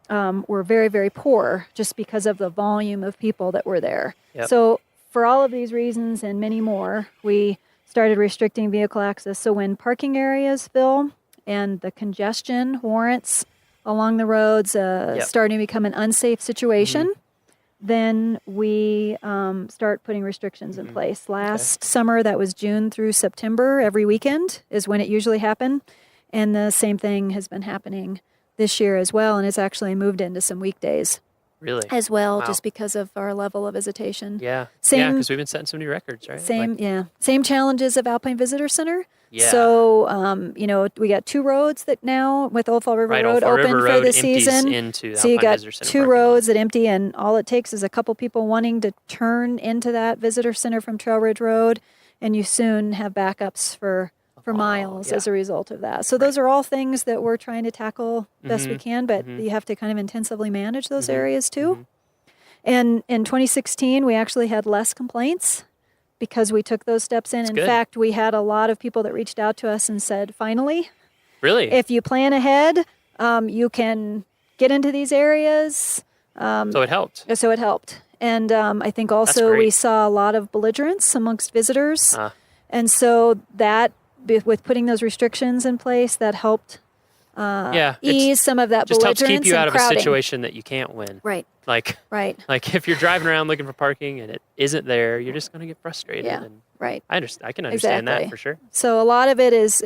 were very, very poor just because of the volume of people that were there. Yep. So for all of these reasons and many more, we started restricting vehicle access. So when parking areas fill and the congestion warrants along the roads starting to become an unsafe situation, then we start putting restrictions in place. Last summer, that was June through September, every weekend is when it usually happened. And the same thing has been happening this year as well, and it's actually moved into some weekdays. Really? As well, Wow. just because of our level of visitation. Yeah. Same, because we've been setting some new records, right? Same challenges of Alpine Visitor Center. Yeah. So, we got two roads that now, with Old Fall River Right, Road Old Fall open River for Road the empties season. into the So you Alpine got Visitor Center two parking lot. roads that empty, and all it takes is a couple people wanting to turn into that visitor center from Trail Ridge Road, and you soon have backups for miles as a result of that. So those are all things that we're trying to tackle best we can, but you have to kind of intensively manage those areas too. And in 2016, we actually had less complaints because we took those steps in. In good. fact, we had a lot of people that reached out to us and said, finally, Really? if you plan ahead, you can get into these areas. So it helped. So it helped. And I think also great. we saw a lot of belligerence amongst visitors. And so that, with putting those restrictions in place, that helped ease some of that just belligerence helps keep you out and of crowding. a situation that you can't win. Right. Like if you're driving around looking for parking and it isn't there, you're just going to get frustrated. Yeah, and right. I understand. I can understand Exactly. that for sure. So a lot of it is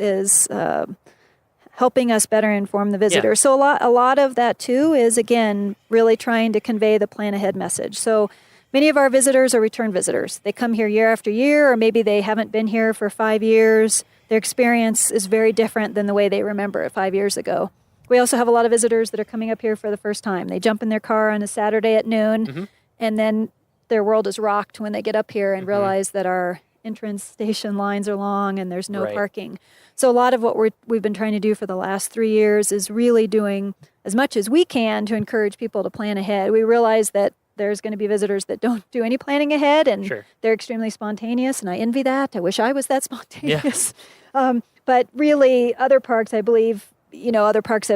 helping us better inform the visitor. So a lot of that too is, again, really trying to convey the plan ahead message. So many of our visitors are return visitors. They come here year after year, or maybe they haven't been here for 5 years. Their experience is very different than the way they remember it 5 years ago. We also have a lot of visitors that are coming up here for the first time. They jump in their car on a Saturday at noon, and then their world is rocked when they get up here and realize that our entrance station lines are long and there's no Right. parking. So a lot of what we've been trying to do for the last 3 years is really doing as much as we can to encourage people to plan ahead. We realize that there's going to be visitors that don't do any planning ahead, and they're extremely spontaneous, and I envy that. I wish I was that spontaneous. But really, other parks, I believe, other parks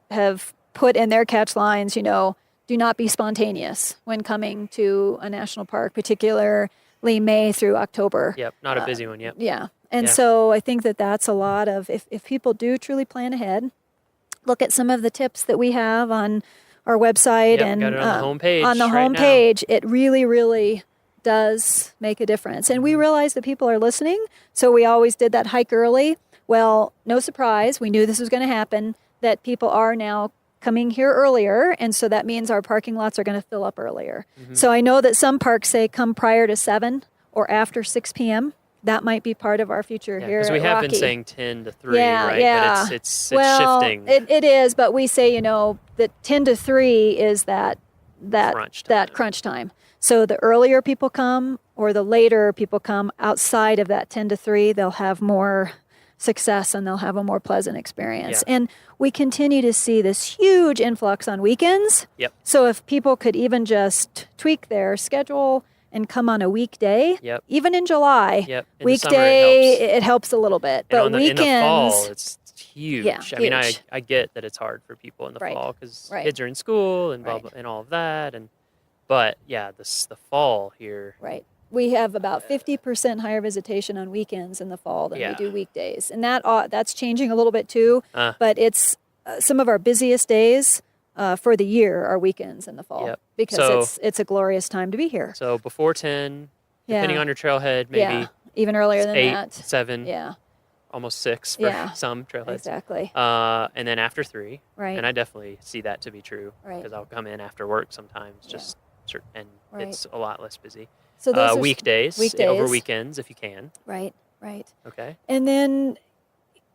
have put in their catch lines, do not be spontaneous when coming to a national park, particularly May through October. Yep, not a busy one, yep. Yeah. And so I think that that's a lot of, if people do truly plan ahead, look at some of the tips that we have on our website and got it on the homepage. On the homepage, it really, really does make a difference. And we realize that people are listening, so we always did that hike early. Well, no surprise, we knew this was going to happen, that people are now coming here earlier, and so that means our parking lots are going to fill up earlier. So I know that some parks say come prior to 7 or after 6 p.m. That might be part of our future here because at we have Rocky. been saying 10 to 3, right? Yeah. But it's shifting. It is, but we say, that 10 to 3 is that crunch time. So the earlier people come or the later people come outside of that 10 to 3, they'll have more success and they'll have a more pleasant experience. Yeah. And we continue to see this huge influx on weekends. Yep. So if people could even just tweak their schedule and come on a weekday, even in July, In weekday, the summer, it helps a little bit. And But weekends, in the fall, it's huge. Yeah, I mean, huge. I get that it's hard for people in the fall because kids are in school and blah, blah, and all of that. But yeah, the fall here. Right. We have about 50% higher visitation on weekends in the fall than we do weekdays. And that's changing a little bit too. But it's some of our busiest days for the year are weekends in the fall because it's a glorious time to be here. So before 10, depending on your trailhead, maybe even earlier than 8, that. 7, almost 6 for some trailheads. Exactly. And then after 3. Right. And I definitely see that to be true because Right. I'll come in after work sometimes and Right. it's a lot less busy. So those are weekdays over weekends if you can. Right, right. Okay. And then,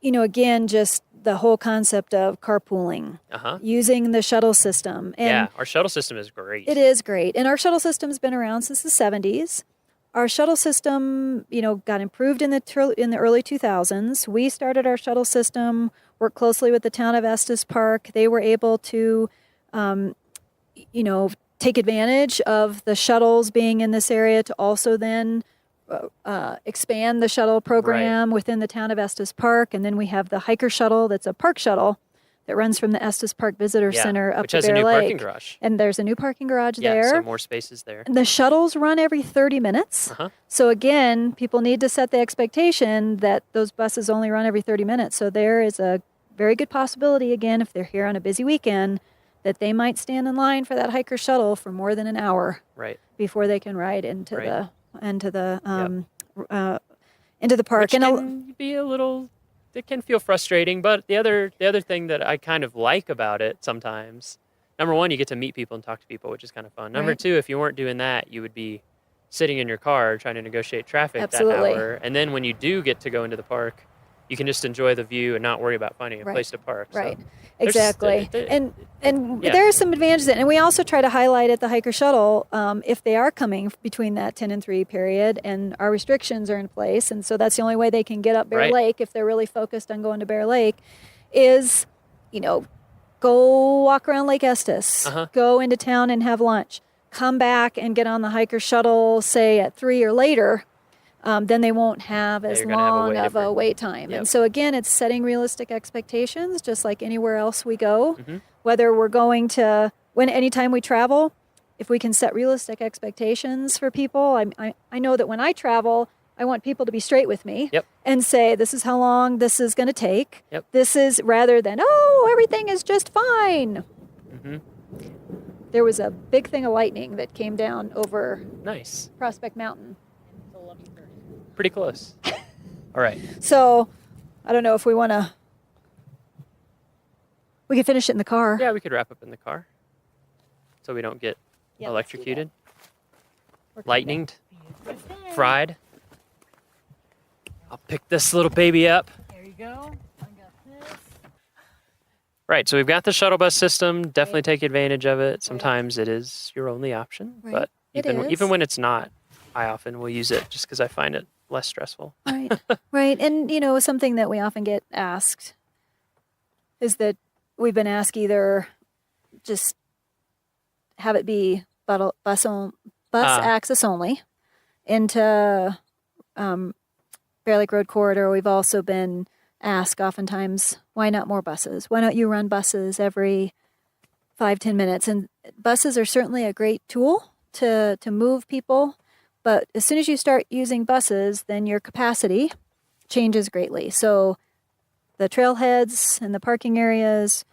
again, just the whole concept of carpooling, using the shuttle system. And our shuttle system is great. it is great. And our shuttle system's been around since the 70s. Our shuttle system, got improved in the early 2000s. We started our shuttle system, worked closely with the town of Estes Park. They were able to, take advantage of the shuttles being in this area to also then expand the shuttle program within the town of Estes Park. And then we have the hiker shuttle that's a park shuttle that runs from the Estes Park Visitor Center up which to has Bear a new Lake. parking garage. And there's a new parking garage there. So more spaces there. The shuttles run every 30 minutes. So again, people need to set the expectation that those buses only run every 30 minutes. So there is a very good possibility, again, if they're here on a busy weekend, that they might stand in line for that hiker shuttle for more than an hour before they can ride into the park. Which can be a little. It can feel frustrating, but the other thing that I kind of like about it sometimes, number one, you get to meet people and talk to people, which is kind of fun. Number two, if you weren't doing that, you would be sitting in your car trying to negotiate traffic that hour. And then when you do get to go into the park, you can just enjoy the view and not worry about finding a place to park. Right. So Exactly. And there are some advantages. And we also try to highlight at the hiker shuttle, if they are coming between that 10 and 3 period, and our restrictions are in place, and so that's the only way they can get up Bear Lake if they're really focused on going to Bear Lake, is, go walk around Lake Estes, go into town and have lunch, come back and get on the hiker shuttle, say at 3 or later. Then they won't have as long of a wait time. And so again, it's setting realistic expectations, just like anywhere else we go, whether we're going to, anytime we travel, if we can set realistic expectations for people. I know that when I travel, I want people to be straight with me and say, this is how long this is going to take. This is rather than, everything is just fine. There was a big thing of lightning that came down over Prospect Mountain. Pretty close. All right. So, I don't know if we want to. We could finish it in the car. Yeah, we could wrap up in the car, so we don't get electrocuted, lightninged, fried. I'll pick this little baby up. There you go. I got this. Right. So we've got the shuttle bus system. Definitely take advantage of it. Sometimes it is your only option, but even when it's not, I often will use it just because I find it less stressful. Right. And, something that we often get asked is that we've been asked either just have it be bus access only into Bear Lake Road corridor. We've also been asked oftentimes, why not more buses? Why don't you run buses every 5-10 minutes? And buses are certainly a great tool to move people, but as soon as you start using buses, then your capacity changes greatly. So the trailheads and the parking areas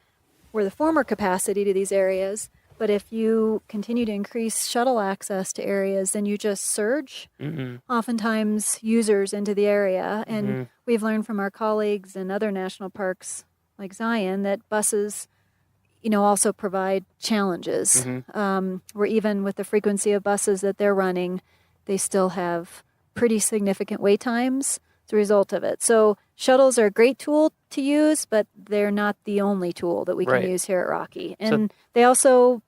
were the former capacity to these areas, but if you continue to increase shuttle access to areas, then you just surge oftentimes users into the area. And we've learned from our colleagues in other national parks like Zion that buses, also provide challenges. Where even with the frequency of buses that they're running, they still have pretty significant wait times as a result of it. So shuttles are a great tool to use, but they're not the only tool that we can use here at Rocky. And they also,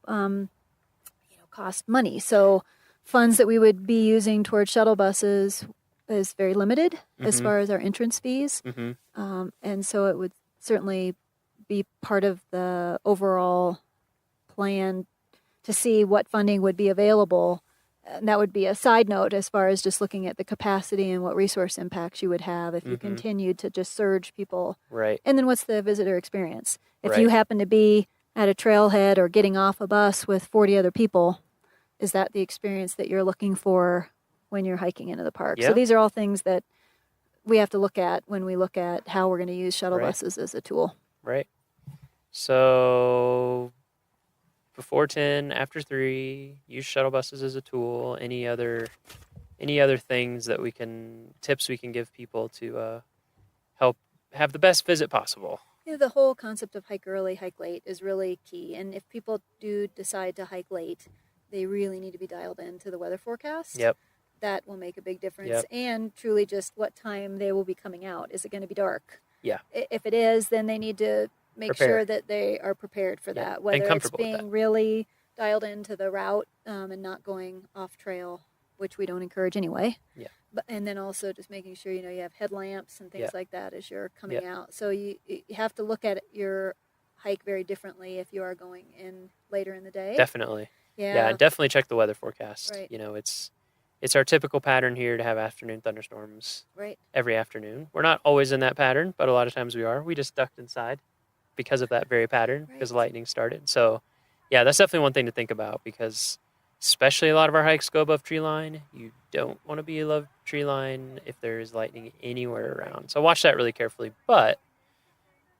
cost money. So funds that we would be using towards shuttle buses is very limited as far as our entrance fees. And so it would certainly be part of the overall plan to see what funding would be available. And that would be a side note as far as just looking at the capacity and what resource impacts you would have if you continued to just surge people. Right. And then what's the visitor experience? If you happen to be at a trailhead or getting off a bus with 40 other people, is that the experience that you're looking for when you're hiking into the park? Yeah. So these are all things that we have to look at when we look at how we're going to use shuttle buses as a tool. Right. So before 10, after 3, use shuttle buses as a tool. Any other things that tips we can give people to help have the best visit possible? The whole concept of hike early, hike late is really key. And if people do decide to hike late, they really need to be dialed into the weather forecast. Yep. That will make a big difference. Yep. And truly just what time they will be coming out. Is it going to be dark? Yeah. If it is, then they need to make sure that they are prepared for that. Whether it's being really dialed into the route and not going off trail, which we don't encourage anyway. Yeah. And then also just making sure, you have headlamps and things like that as you're coming out. So you have to look at your hike very differently if you are going in later in the day. Definitely. Yeah. And definitely check the weather forecast. Right. It's our typical pattern here to have afternoon thunderstorms every afternoon. We're not always in that pattern, but a lot of times we are. We just ducked inside because of that very pattern, because lightning started. So, yeah, that's definitely one thing to think about, because especially a lot of our hikes go above tree line. You don't want to be above tree line if there is lightning anywhere around. So watch that really carefully. But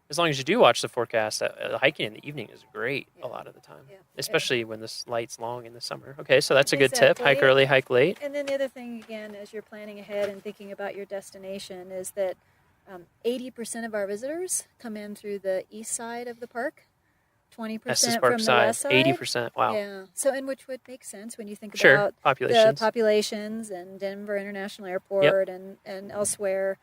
as long as you do watch the forecast, hiking in the evening is great a lot of the time, especially when this light's long in the summer. Okay, so that's a good tip. Hike early, hike late. And then the other thing, again, as you're planning ahead and thinking about your destination, is that 80% of our visitors come in through the east side of the park, 20% from the west side. 80%, wow. Yeah, so and which would make sense when you think Sure, about populations. the populations and Denver International Airport and elsewhere.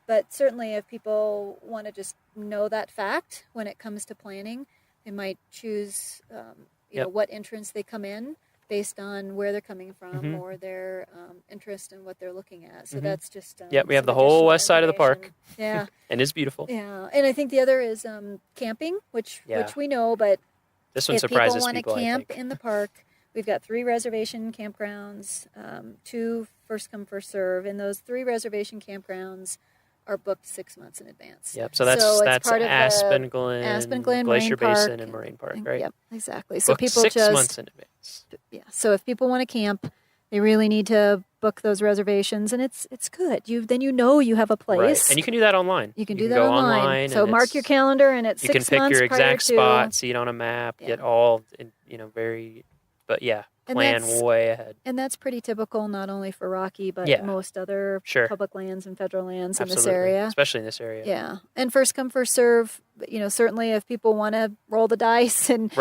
But certainly if people want to just know that fact when it comes to planning, they might choose what entrance they come in based on where they're coming from or their interest in what they're looking at. So that's just we have the whole west side of the park. Yeah. And it's beautiful. Yeah. And I think the other is camping, which we know, but this one if surprises people want to I camp think. in the park, we've got 3 reservation campgrounds, 2 first come, first serve, and those 3 reservation campgrounds are booked 6 months in advance. Yep. So that's part of Aspen Glen, Glacier Basin, and Moraine Park, right? Yep, exactly. So Booked people 6 just months in advance. Yeah. So if people want to camp, they really need to book those reservations, and it's good. Then you have a place, right? And you can do that online. You can do that online. So mark your calendar, and it's 6 months. You can pick your exact spot, to, see it on a map, get all very. But yeah, plan way ahead. And that's pretty typical, not only for Rocky, but most other public lands and federal lands in this area. Especially in this area. Yeah. And first come, first serve, certainly if people want to roll the dice and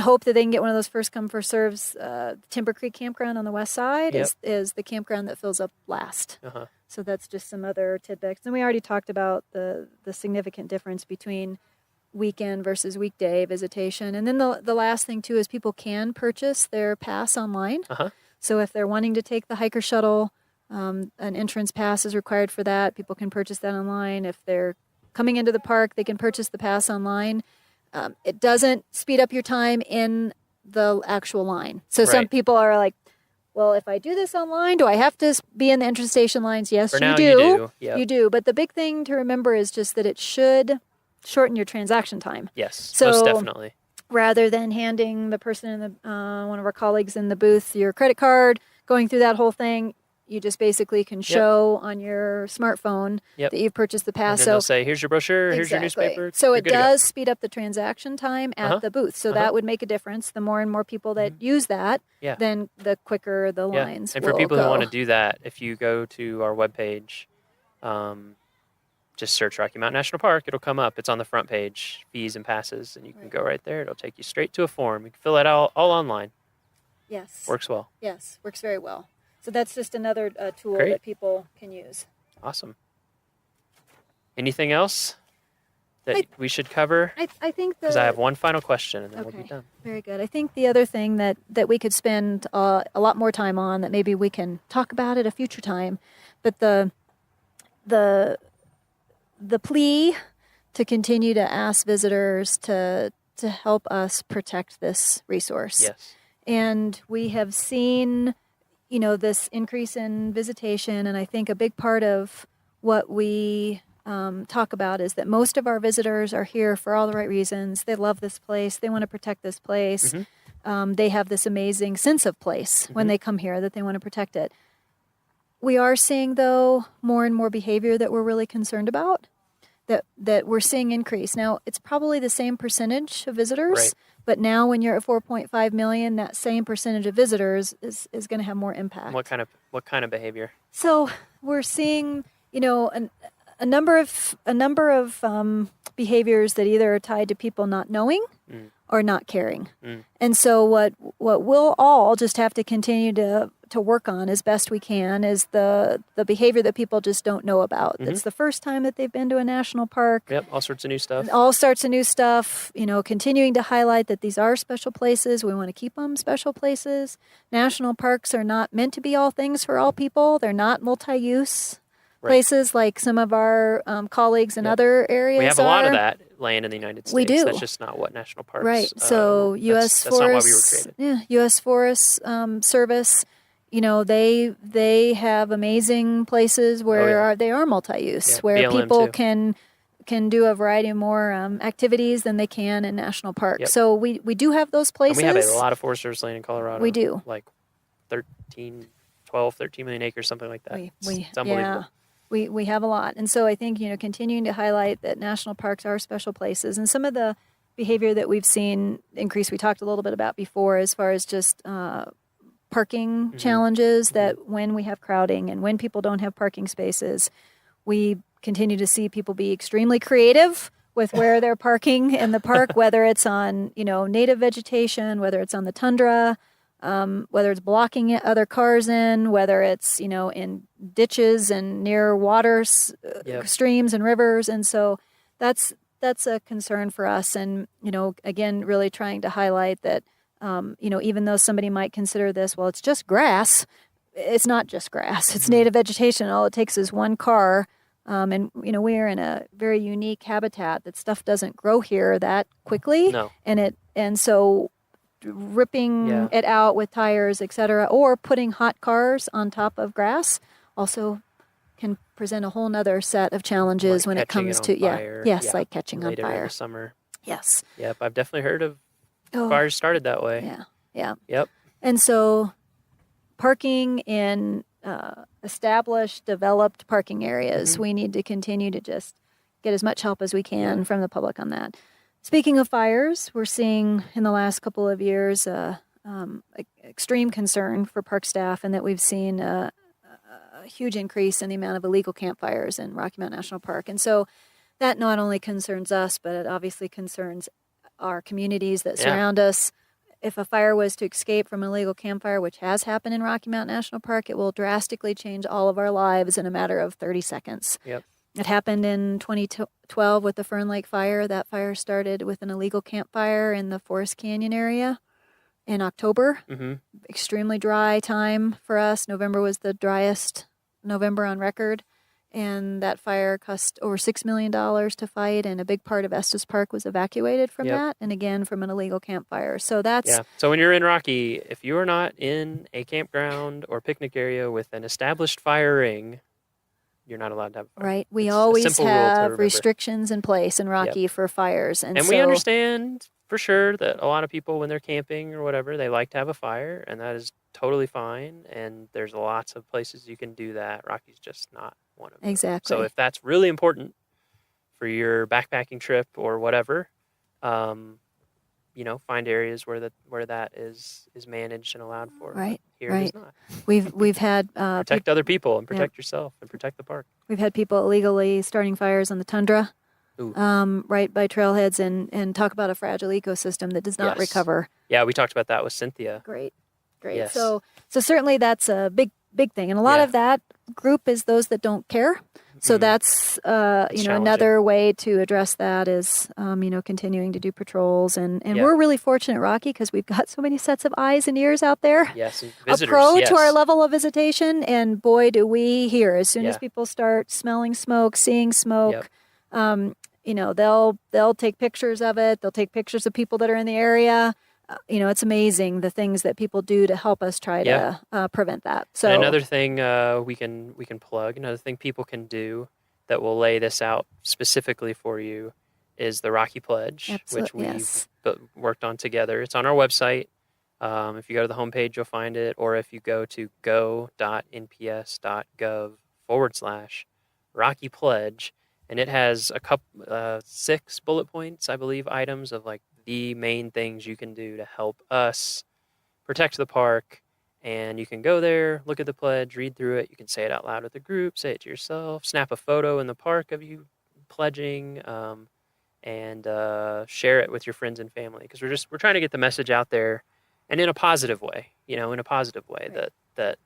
hope that they can get one of those first come, first serves, Timber Creek Campground on the west side is the campground that fills up last. So that's just some other tidbits. And we already talked about the significant difference between weekend versus weekday visitation. And then the last thing too is people can purchase their pass online. So if they're wanting to take the hiker shuttle, an entrance pass is required for that. People can purchase that online. If they're coming into the park, they can purchase the pass online. It doesn't speed up your time in the actual line. So some Right. people are like, well, if I do this online, do I have to be in the entry station lines? Yes, For you now, do. you do. Yep. You do. But the big thing to remember is just that it should shorten your transaction time. Yes, So most definitely. rather than handing the person in the one of our colleagues in the booth your credit card, going through that whole thing, you just basically can show on your smartphone Yep. that you've purchased the And pass. then So they'll say, here's your brochure, here's your exactly. newspaper. So You're it good to go. does speed up the transaction time at Uh-huh. the booth. So Uh-huh. that would make a difference. The more and more people that use that, Yeah. then the quicker the Yeah. lines And will for people go. who want to do that, if you go to our webpage, just search Rocky Mountain National Park. It'll come up. It's on the front page, fees and passes, and you can go right there. It'll take you straight to a form. You can fill it all online. Yes. Works well. Yes, works very well. So that's just another tool Great. that people can use. Awesome. Anything else that we should cover? I think Because I have one final question, and then we'll be Okay. done. Very good. I think the other thing that we could spend a lot more time on, that maybe we can talk about at a future time, but the plea to continue to ask visitors to help us protect this resource. Yes. And we have seen, this increase in visitation, and I think a big part of what we talk about is that most of our visitors are here for all the right reasons. They love this place. They want to protect this place. They have this amazing sense of place when they come here that they want to protect it. We are seeing, though, more and more behavior that we're really concerned about, that we're seeing increase. Now, it's probably the same percentage of visitors, Right. but now when you're at 4.5 million, that same percentage of visitors is going to have more impact. What kind of behavior? So we're seeing, a number of behaviors that either are tied to people not knowing or not caring. And so what we'll all just have to continue to work on as best we can is the behavior that people just don't know about. It's the first time that they've been to a national park. Yep, all sorts of new stuff. All sorts of new stuff, continuing to highlight that these are special places. We want to keep them special places. National parks are not meant to be all things for all people. They're not multi-use places like some of our colleagues in other areas We have a lot are. of that land in the United States. We do. That's just not what national parks. Right. So U.S. That's not why we were Forests, created. U.S. Forest Service, they have amazing places where they are multi-use, Yeah, where BLM people too. can do a variety of more activities than they can in national parks. Yep. So we do have those places. And we have a lot of Forest Service land in Colorado. We do. Like 13 million acres, something like that. It's unbelievable. Yeah. We have a lot. And so I think, continuing to highlight that national parks are special places, and some of the behavior that we've seen increase, we talked a little bit about before, as far as just parking challenges, that when we have crowding and when people don't have parking spaces, we continue to see people be extremely creative with where they're parking in the park, whether it's on, native vegetation, whether it's on the tundra, whether it's blocking other cars in, whether it's, in ditches and near water streams and rivers. And so that's a concern for us. And, again, really trying to highlight that, even though somebody might consider this, well, it's just grass, it's not just grass. It's native vegetation. All it takes is one car. And, we are in a very unique habitat that stuff doesn't grow here that quickly. No. And so ripping it out with tires, et cetera, or putting hot cars on top of grass also can present a whole nother set of challenges when it comes to like catching on later in fire. the summer. Yes. Yep, I've definitely heard of fires started that way. Yeah. Yep. And so parking in established, developed parking areas, we need to continue to just get as much help as we can from the public on that. Speaking of fires, we're seeing in the last couple of years extreme concern for park staff, and that we've seen a huge increase in the amount of illegal campfires in Rocky Mountain National Park. And so that not only concerns us, but it obviously concerns our communities that surround us. If a fire was to escape from an illegal campfire, which has happened in Rocky Mountain National Park, it will drastically change all of our lives in a matter of 30 seconds. Yep. It happened in 2012 with the Fern Lake fire. That fire started with an illegal campfire in the Forest Canyon area in October. Extremely dry time for us. November was the driest November on record. and that fire cost over $6 million to fight, and a big part of Estes Park was evacuated from that, and again from an illegal campfire. So that's So when you're in Rocky, if you are not in a campground or picnic area with an established fire ring, you're not allowed to have a fire. right. We It's a always simple rule to have remember. restrictions in place in Rocky for fires, and And so we understand for sure that a lot of people, when they're camping or whatever, they like to have a fire, and that is totally fine. And there's lots of places you can do that. Rocky's just not one of them. Exactly. So if that's really important for your backpacking trip or whatever, you know, find areas where that is managed and allowed for. Right. Here it is not. We've had Protect other people and protect yourself and protect the park. We've had people illegally starting fires on the tundra, right by trailheads, and talk about a fragile ecosystem that does not recover. Yeah, we talked about that with Cynthia. Great. Yes. So certainly that's a big thing, and a lot of that group is those that don't care. So that's another way to address that is continuing to do patrols, and we're really fortunate, Rocky, because we've got so many sets of eyes and ears out there. Yes, and A visitors. pro yes. to our level of visitation, and boy, do we hear as soon as Yeah. people start smelling smoke, seeing smoke. They'll take pictures of it. They'll take pictures of people that are in the area. It's amazing the things that people do to help us try to prevent that. So And another thing we can plug, another thing people can do that will lay this out specifically for you is the Rocky Pledge, which we've worked on together. It's on our website. If you go to the homepage, you'll find it, or if you go to go.nps.gov/Rocky Pledge, and it has a couple 6 bullet points, I believe, items of like the main things you can do to help us protect the park. And you can go there, look at the pledge, read through it. You can say it out loud with the group, say it to yourself, snap a photo in the park of you pledging, and share it with your friends and family. Because we're trying to get the message out there, and in a positive way, that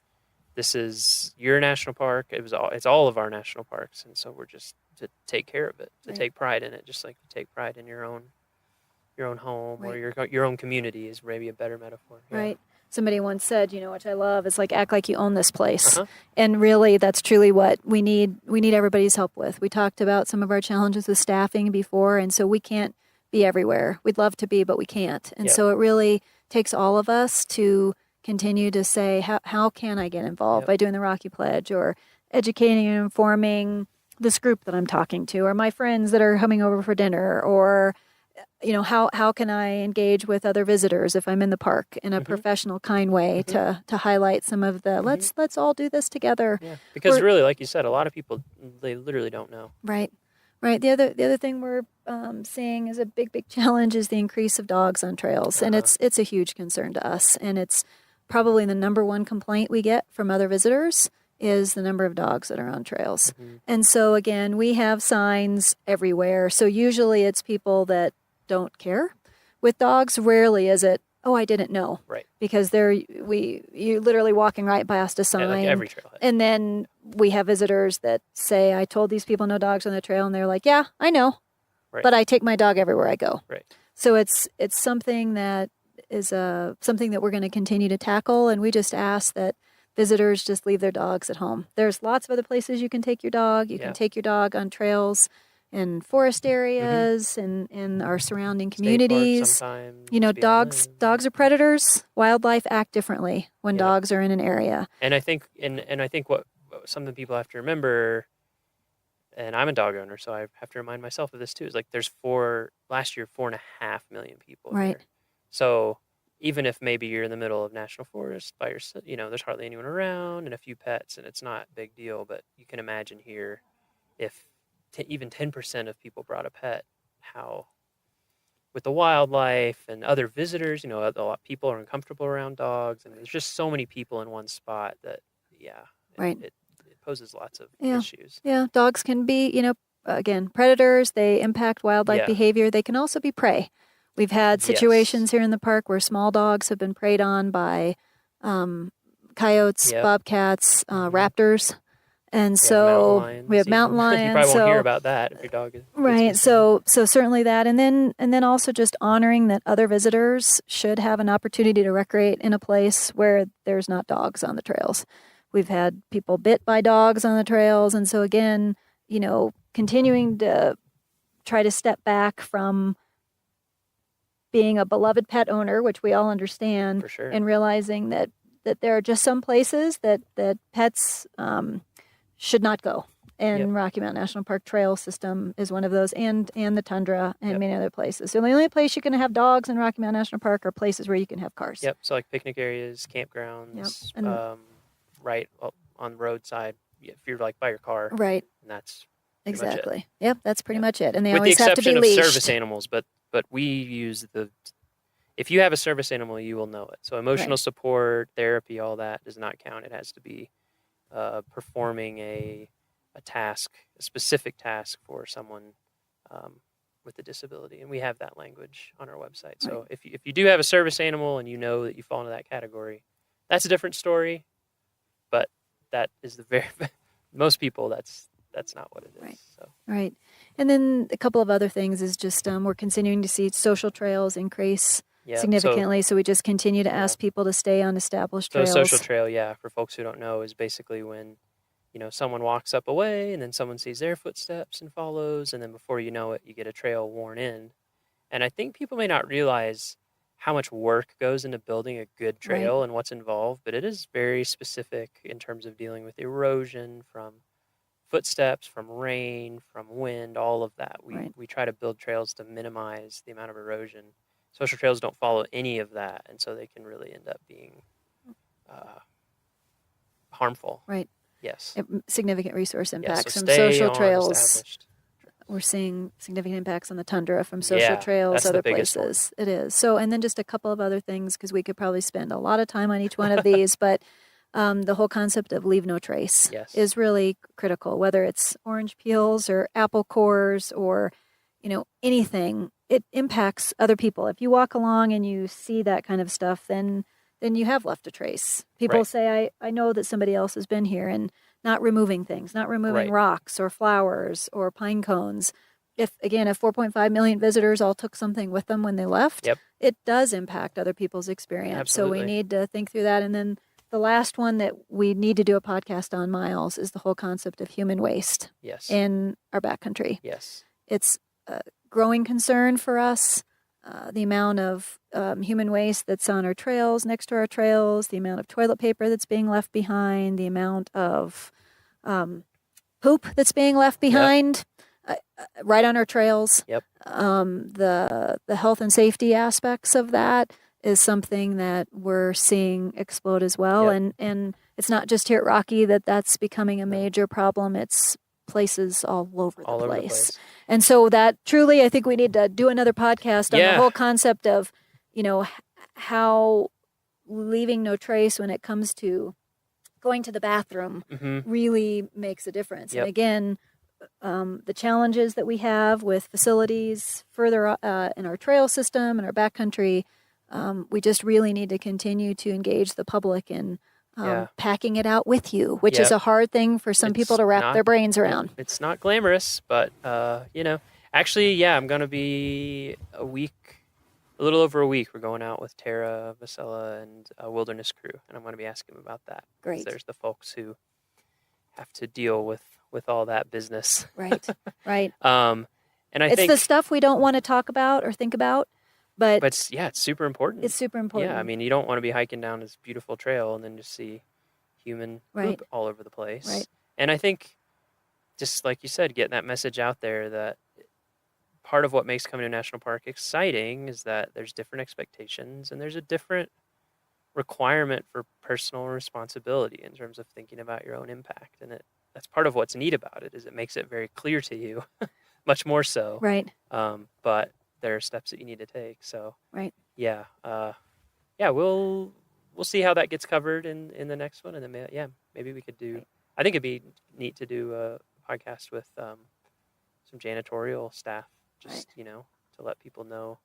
this is your national park. It's all of our national parks, and so we're just to take care of it, to take pride in it, just like you take pride in your own home or your own community is maybe a better metaphor. Yeah. Right. Somebody once said, which I love, it's like act like you own this place. And really that's truly what we need everybody's help with. We talked about some of our challenges with staffing before, and so we can't be everywhere. We'd love to be, but we can't. And so it really takes all of us to continue to say, how can I get involved by doing the Rocky Pledge, or educating and informing this group that I'm talking to, or my friends that are coming over for dinner, or how can I engage with other visitors if I'm in the park in a professional, kind way to highlight some of the let's all do this together. Yeah, because really, like you said, a lot of people, they literally don't know. Right. The other thing we're seeing is a big challenge is the increase of dogs on trails, and it's a huge concern to us, and it's probably the number one complaint we get from other visitors is the number of dogs that are on trails. And so again, we have signs everywhere. So usually it's people that don't care. With dogs, rarely is it, oh, I didn't know. Right. Because you're literally walking right past a sign. Like every trailhead. And then we have visitors that say, I told these people no dogs on the trail, and they're like, yeah, I know. Right. But I take my dog everywhere I go. Right. So it's something that is something that we're going to continue to tackle, and we just ask that visitors just leave their dogs at home. There's lots of other places you can take your dog. You can take your dog on trails in forest areas and in our surrounding communities. Dogs are predators. Wildlife act differently when dogs are in an area. And I think what something people have to remember, and I'm a dog owner, so I have to remind myself of this too, is like there's last year 4.5 million people. Right. There. So even if maybe you're in the middle of national forest by yourself, there's hardly anyone around and a few pets, and it's not a big deal. But you can imagine here, if even 10% of people brought a pet, how with the wildlife and other visitors, a lot of people are uncomfortable around dogs, and there's just so many people in one spot that, it poses lots of issues. Yeah, dogs can be, again, predators. They impact wildlife behavior. They can also be prey. We've had situations here in the park where small dogs have been preyed on by coyotes, bobcats, raptors. And so we have mountain lions. You probably won't hear about that if your dog is right. So certainly that, and then also just honoring that other visitors should have an opportunity to recreate in a place where there's not dogs on the trails. We've had people bit by dogs on the trails. And so again, continuing to try to step back from being a beloved pet owner, which we all understand, For sure. and realizing that there are just some places that pets should not go. And Rocky Mountain National Park Trail System is one of those, and the tundra and many other places. So the only place you can have dogs in Rocky Mountain National Park are places where you can have cars. Yep. So like picnic areas, campgrounds, right on the roadside. If you're like by your car, right? And that's exactly. Yep, that's pretty much it. And they with always the have to be exception of leashed. service animals, but we use if you have a service animal, you will know it. So emotional support, therapy, all that does not count. It has to be performing a task, a specific task for someone with a disability, and we have that language on our website. So if you do have a service animal and you know that you fall into that category, that's a different story. But that is most people that's not what it is. Right. So. Right. And then a couple of other things is just we're continuing to see social trails increase significantly. So we just continue to ask people to stay on established trails. So a social trail, for folks who don't know, is basically when someone walks up a way and then someone sees their footsteps and follows, and then before you know it, you get a trail worn in. And I think people may not realize how much work goes into building a good trail and what's involved, but it is very specific in terms of dealing with erosion from footsteps, from rain, from wind, all of that. We try to build trails to minimize the amount of erosion. Social trails don't follow any of that, and so they can really end up being harmful. Right. Yes. Significant resource impacts so from social on trails. established. We're seeing significant impacts on the tundra from social trails, that's other the biggest places. It is. So, and then just a couple of other things, because we could probably spend a lot of time on each one of these, but the whole concept of leave no trace is really critical, whether it's orange peels or apple cores or, anything. It impacts other people. If you walk along and you see that kind of stuff, then you have left a trace. People say, I know that somebody else has been here, and not removing things, not removing rocks or flowers or pine cones. If 4.5 million visitors all took something with them when they left, it does impact other people's experience. Absolutely. So we need to think through that. And then the last one that we need to do a podcast on, Miles, is the whole concept of human waste in our backcountry. Yes. It's a growing concern for us. The amount of human waste that's on our trails, next to our trails, the amount of toilet paper that's being left behind, the amount of poop that's being left behind right on our trails. The health and safety aspects of that is something that we're seeing explode as well. And it's not just here at Rocky that's becoming a major problem. It's places all over the place. And so that truly, I think we need to do another podcast on the whole concept of, how leaving no trace when it comes to going to the bathroom really makes a difference. And again, the challenges that we have with facilities further in our trail system and our backcountry, we just really need to continue to engage the public in packing it out with you, which is a hard thing for some people to wrap their brains around. It's not glamorous, but, actually, I'm going to be a little over a week. We're going out with Tara, Vasella, and a wilderness crew, and I'm going to be asking them about that. Great. There's the folks who have to deal with all that business. Right. And I think it's the stuff we don't want to talk about or think about. But it's super important. It's super important. Yeah, I mean, you don't want to be hiking down this beautiful trail and then just see human poop all over the place. Right. And I think, just like you said, getting that message out there that part of what makes coming to a national park exciting is that there's different expectations and there's a different requirement for personal responsibility in terms of thinking about your own impact. And that's part of what's neat about it is it makes it very clear to you, much more so. Right. But there are steps that you need to take. So we'll see how that gets covered in the next one, and then maybe we could do. I think it'd be neat to do a podcast with some janitorial staff, just to let people know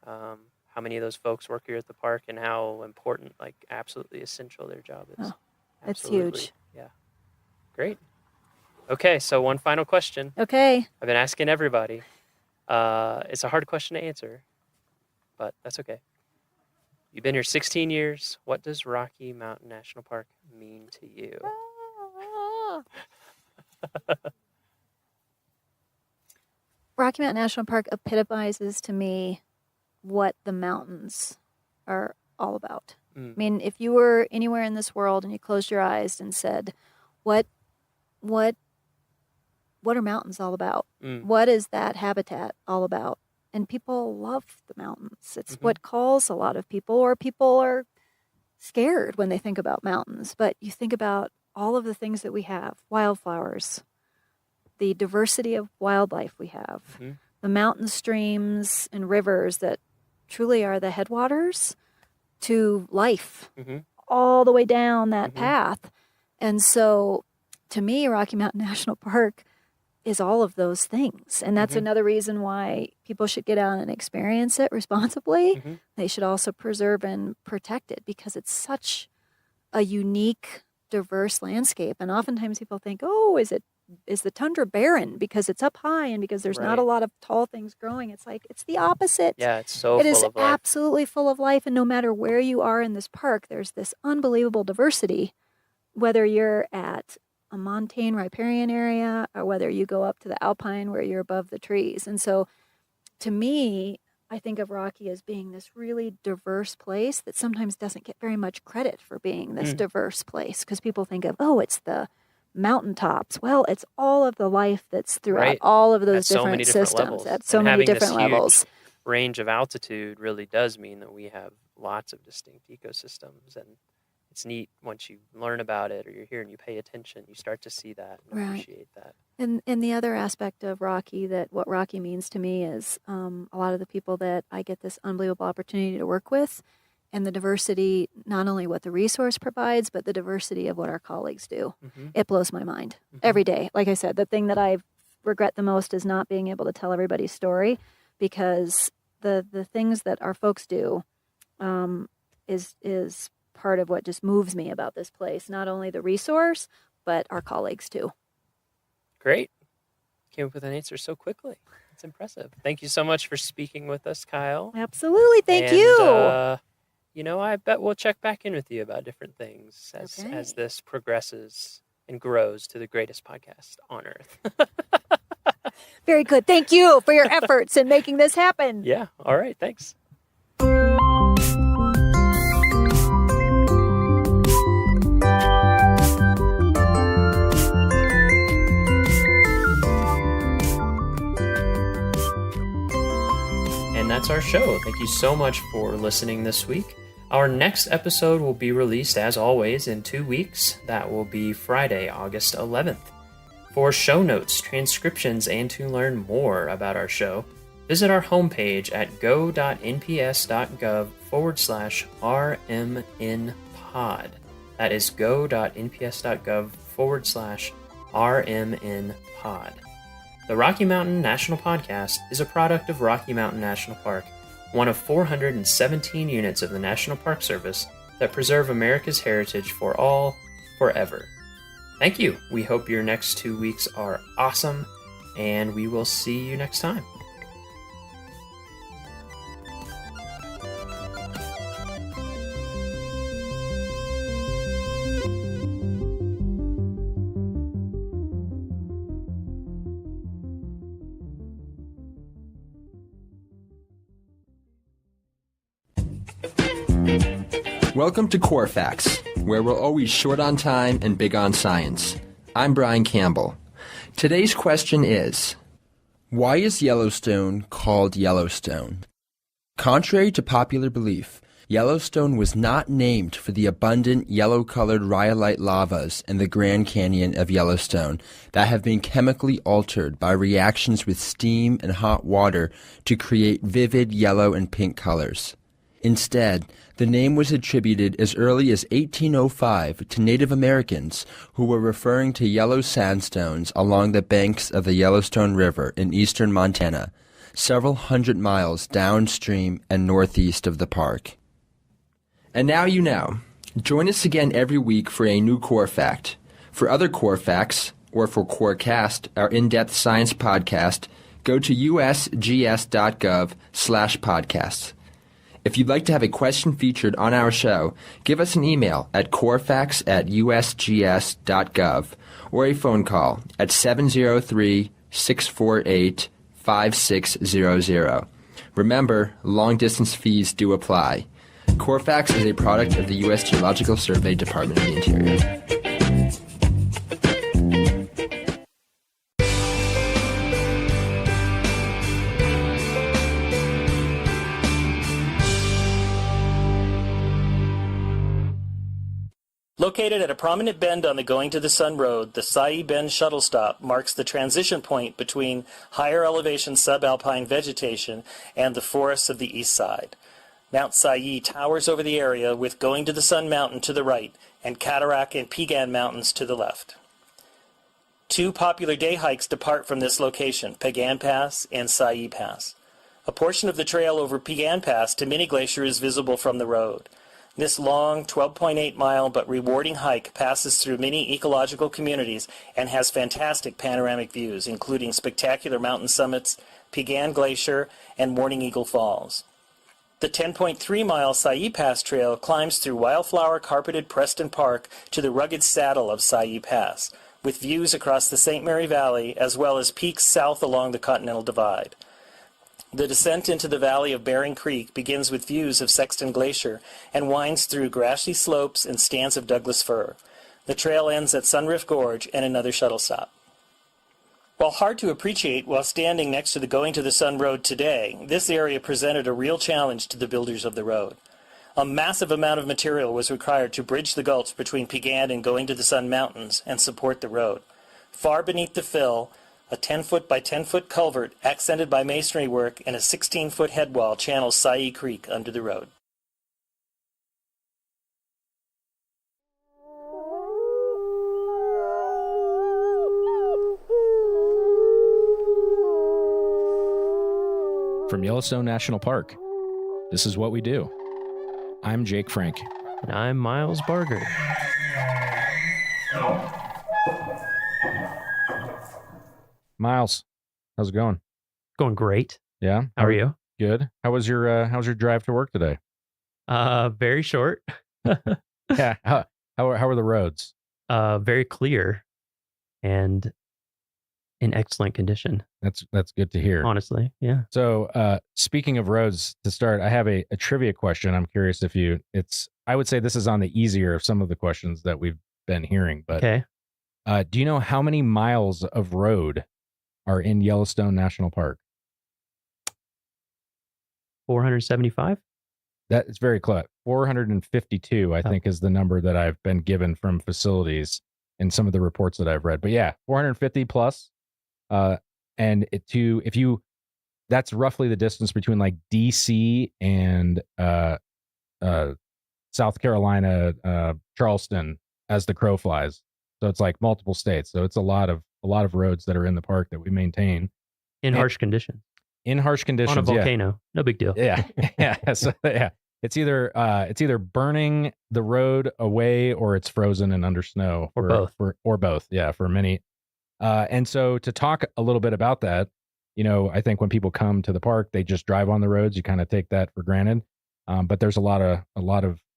how many of those folks work here at the park and how important, like absolutely essential, their job is. Oh, it's huge. Yeah, great. Okay, so one final question. Okay. I've been asking everybody. It's a hard question to answer, but that's okay. You've been here 16 years. What does Rocky Mountain National Park mean to you? Rocky Mountain National Park epitomizes to me what the mountains are all about. I mean, if you were anywhere in this world and you closed your eyes and said, what are mountains all about? What is that habitat all about? And people love the mountains. It's what calls a lot of people, or people are scared when they think about mountains. But you think about all of the things that we have, wildflowers, the diversity of wildlife we have, the mountain streams and rivers that truly are the headwaters to life, all the way down that path. And so to me, Rocky Mountain National Park is all of those things. And that's another reason why people should get out and experience it responsibly. They should also preserve and protect it, because it's such a unique, diverse landscape. And oftentimes people think, oh, is the tundra barren because it's up high and because there's not a lot of tall things growing? It's like, it's the opposite. Yeah, it's so It full is of life. absolutely full of life. And no matter where you are in this park, there's this unbelievable diversity, whether you're at a montane riparian area or whether you go up to the alpine where you're above the trees. And so to me, I think of Rocky as being this really diverse place that sometimes doesn't get very much credit for being this diverse place, because people think of, oh, it's the mountaintops. Well, it's all of the life that's throughout all of those different systems at so many different levels. Range of altitude really does mean that we have lots of distinct ecosystems, and it's neat once you learn about it or you're here and you pay attention, you start to see that and appreciate that. And the other aspect of Rocky, that what Rocky means to me is a lot of the people that I get this unbelievable opportunity to work with, and the diversity, not only what the resource provides, but the diversity of what our colleagues do. It blows my mind every day. Like I said, the thing that I regret the most is not being able to tell everybody's story, because the things that our folks do is part of what just moves me about this place. Not only the resource, but our colleagues too. Great. Came up with an answer so quickly. It's impressive. Thank you so much for speaking with us, Kyle. Absolutely. Thank you. You know, I bet we'll check back in with you about different things as this progresses and grows to the greatest podcast on earth. Very good. Thank you for your efforts in making this happen. Yeah. All right. Thanks. And that's our show. Thank you so much for listening this week. Our next episode will be released, as always, in 2 weeks. That will be Friday, August 11th. For show notes, transcriptions, and to learn more about our show, visit our homepage at go.nps.gov/rmnpod. That is go.nps.gov/rmnpod. The Rocky Mountain National Podcast is a product of Rocky Mountain National Park, one of 417 units of the National Park Service that preserve America's heritage for all, forever. Thank you. We hope your next 2 weeks are awesome, and we will see you next time. Welcome to Core Facts, where we're always short on time and big on science. I'm Brian Campbell. Today's question is, why is Yellowstone called Yellowstone? Contrary to popular belief, Yellowstone was not named for the abundant yellow-colored rhyolite lavas in the Grand Canyon of Yellowstone that have been chemically altered by reactions with steam and hot water to create vivid yellow and pink colors. Instead, the name was attributed as early as 1805 to Native Americans who were referring to yellow sandstones along the banks of the Yellowstone River in eastern Montana, several hundred miles downstream and northeast of the park. And now you know. Join us again every week for a new Core Fact. For other Core Facts, or for Corecast, our in-depth science podcast, go to usgs.gov/podcasts. If you'd like to have a question featured on our show, give us an email at corefax@usgs.gov or a phone call at 703-648-5600. Remember, long-distance fees do apply. Corefax is a product of the U.S. Geological Survey, Department of the Interior. Located at a prominent bend on the Going to the Sun Road, the Sai Bend shuttle stop marks the transition point between higher elevation subalpine vegetation and the forests of the east side. Mount Sai towers over the area with Going to the Sun Mountain to the right and Cataract and Piegan Mountains to the left. Two popular day hikes depart from this location, Piegan Pass and Sai Pass. A portion of the trail over Piegan Pass to Mini Glacier is visible from the road. This long, 12.8-mile but rewarding hike passes through many ecological communities and has fantastic panoramic views, including spectacular mountain summits, Piegan Glacier, and Morning Eagle Falls. The 10.3-mile Sai Pass Trail climbs through wildflower-carpeted Preston Park to the rugged saddle of Sai Pass, with views across the St. Mary Valley as well as peaks south along the Continental Divide. The descent into the valley of Bering Creek begins with views of Sexton Glacier and winds through grassy slopes and stands of Douglas fir. The trail ends at Sunriff Gorge and another shuttle stop. While hard to appreciate while standing next to the Going to the Sun Road today, this area presented a real challenge to the builders of the road. A massive amount of material was required to bridge the gulch between Piegan and Going to the Sun Mountains and support the road. Far beneath the fill, a 10-foot by 10-foot culvert accented by masonry work and a 16-foot headwall channels Sai Creek under the road. From Yellowstone National Park, this is what we do. I'm Jake Frank. And I'm Miles Barger. Miles, how's it going? Going great. Yeah. How are you? Good. How was your drive to work today? Very short. Yeah. How are the roads? Very clear and in excellent condition. That's good to hear. Honestly, yeah. So, speaking of roads, to start, I have a trivia question. I'm curious if I would say this is on the easier of some of the questions that we've been hearing, but okay. Do you know how many miles of road are in Yellowstone National Park? 475? That is very close. 452, I think, is the number that I've been given from facilities in some of the reports that I've read. But yeah, 450 plus. That's roughly the distance between like DC and South Carolina, Charleston, as the crow flies. So it's like multiple states. So it's a lot of roads that are in the park that we maintain in harsh conditions. In harsh conditions, on a volcano, no big deal. Yeah, yeah. So yeah, it's either burning the road away or it's frozen and under snow, or both. Or both. Yeah, for many. And so to talk a little bit about that, I think when people come to the park, they just drive on the roads. You kind of take that for granted, but there's a lot of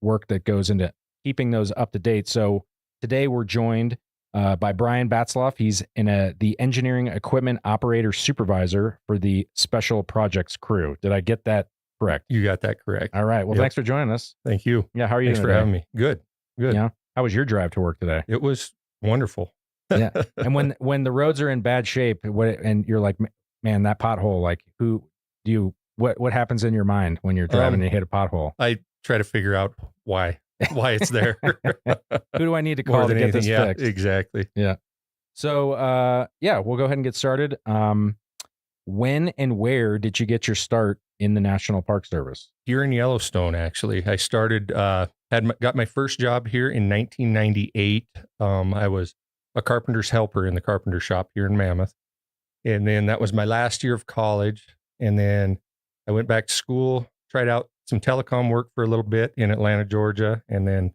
work that goes into keeping those up to date. So today we're joined by Brian Batzloff. He's the engineering equipment operator supervisor for the special projects crew. Did I get that correct? You got that correct. All right. Well, Thanks for joining us. Thank you. Yeah. How are you? Thanks for having me. Good. Yeah. How was your drive to work today? It was wonderful. Yeah. And when the roads are in bad shape, and you're like, man, that pothole, like what happens in your mind when you're driving and you hit a pothole? I try to figure out why it's there. Who do I need to call to get this fixed? Exactly. Yeah. So, we'll go ahead and get started. When and where did you get your start in the National Park Service? Here in Yellowstone, actually. I started, got my first job here in 1998. I was a carpenter's helper in the carpenter shop here in Mammoth. And then that was my last year of college. And then I went back to school, tried out some telecom work for a little bit in Atlanta, Georgia, and then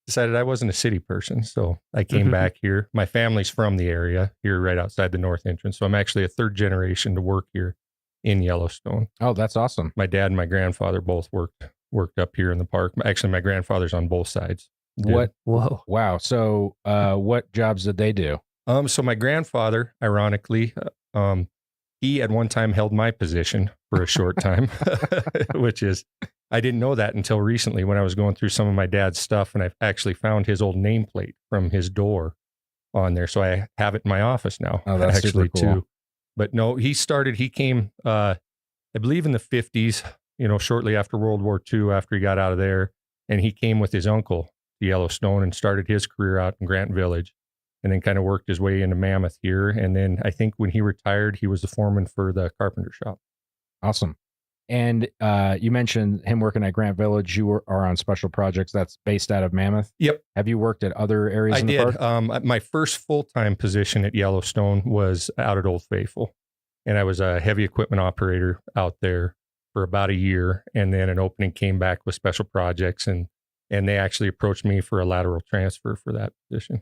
decided I wasn't a city person. So I came back here. My family's from the area here right outside the north entrance. So I'm actually a third generation to work here in Yellowstone. Oh, that's awesome. My dad and my grandfather both worked worked up here in the park. Actually, my grandfather's on both sides. What? Whoa. Wow. So, what jobs did they do? So my grandfather, ironically, he at one time held my position for a short time, which is, I didn't know that until recently when I was going through some of my dad's stuff, and I actually found his old nameplate from his door on there. So I have it in my office now. Oh, that's actually super cool. too. But no, he came, I believe in the 50s, shortly after World War II, after he got out of there, and he came with his uncle to Yellowstone and started his career out in Grant Village, and then kind of worked his way into Mammoth here. And then I think when he retired, he was the foreman for the carpenter shop. Awesome. And you mentioned him working at Grant Village. You are on special projects that's based out of Mammoth. Yep. Have you worked at other areas I in the did. park? My first full-time position at Yellowstone was out at Old Faithful, and I was a heavy equipment operator out there for about a year. And then an opening came back with special projects, and they actually approached me for a lateral transfer for that position.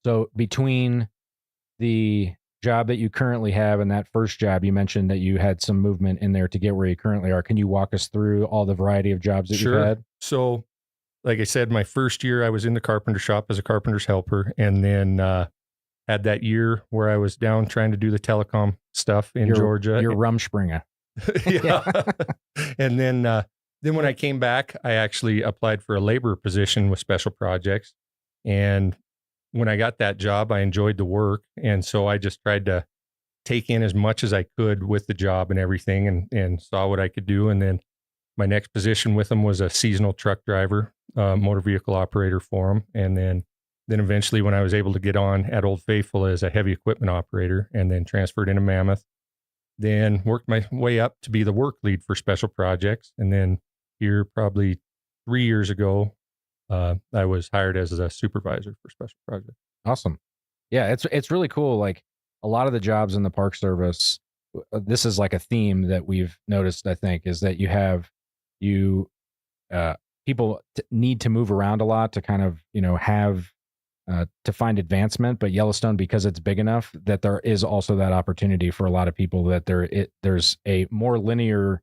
So between the job that you currently have and that first job, you mentioned that you had some movement in there to get where you currently are. Can you walk us through all the variety of jobs that you've had? So, like I said, my first year I was in the carpenter shop as a carpenter's helper, and then had that year where I was down trying to do the telecom stuff in Georgia. You're Rumspringer. Yeah. And then when I came back, I actually applied for a labor position with special projects. And when I got that job, I enjoyed the work. And so I just tried to take in as much as I could with the job and everything, and saw what I could do. And then my next position with them was a seasonal truck driver, motor vehicle operator for them. And then eventually when I was able to get on at Old Faithful as a heavy equipment operator, and then transferred into Mammoth, then worked my way up to be the work lead for special projects. And then here probably 3 years ago, I was hired as a supervisor for special projects. Awesome. Yeah, it's really cool. Like a lot of the jobs in the Park Service, this is like a theme that we've noticed, I think, is that people need to move around a lot to kind of, have to find advancement. But Yellowstone, because it's big enough, that there is also that opportunity for a lot of people, that there's more linear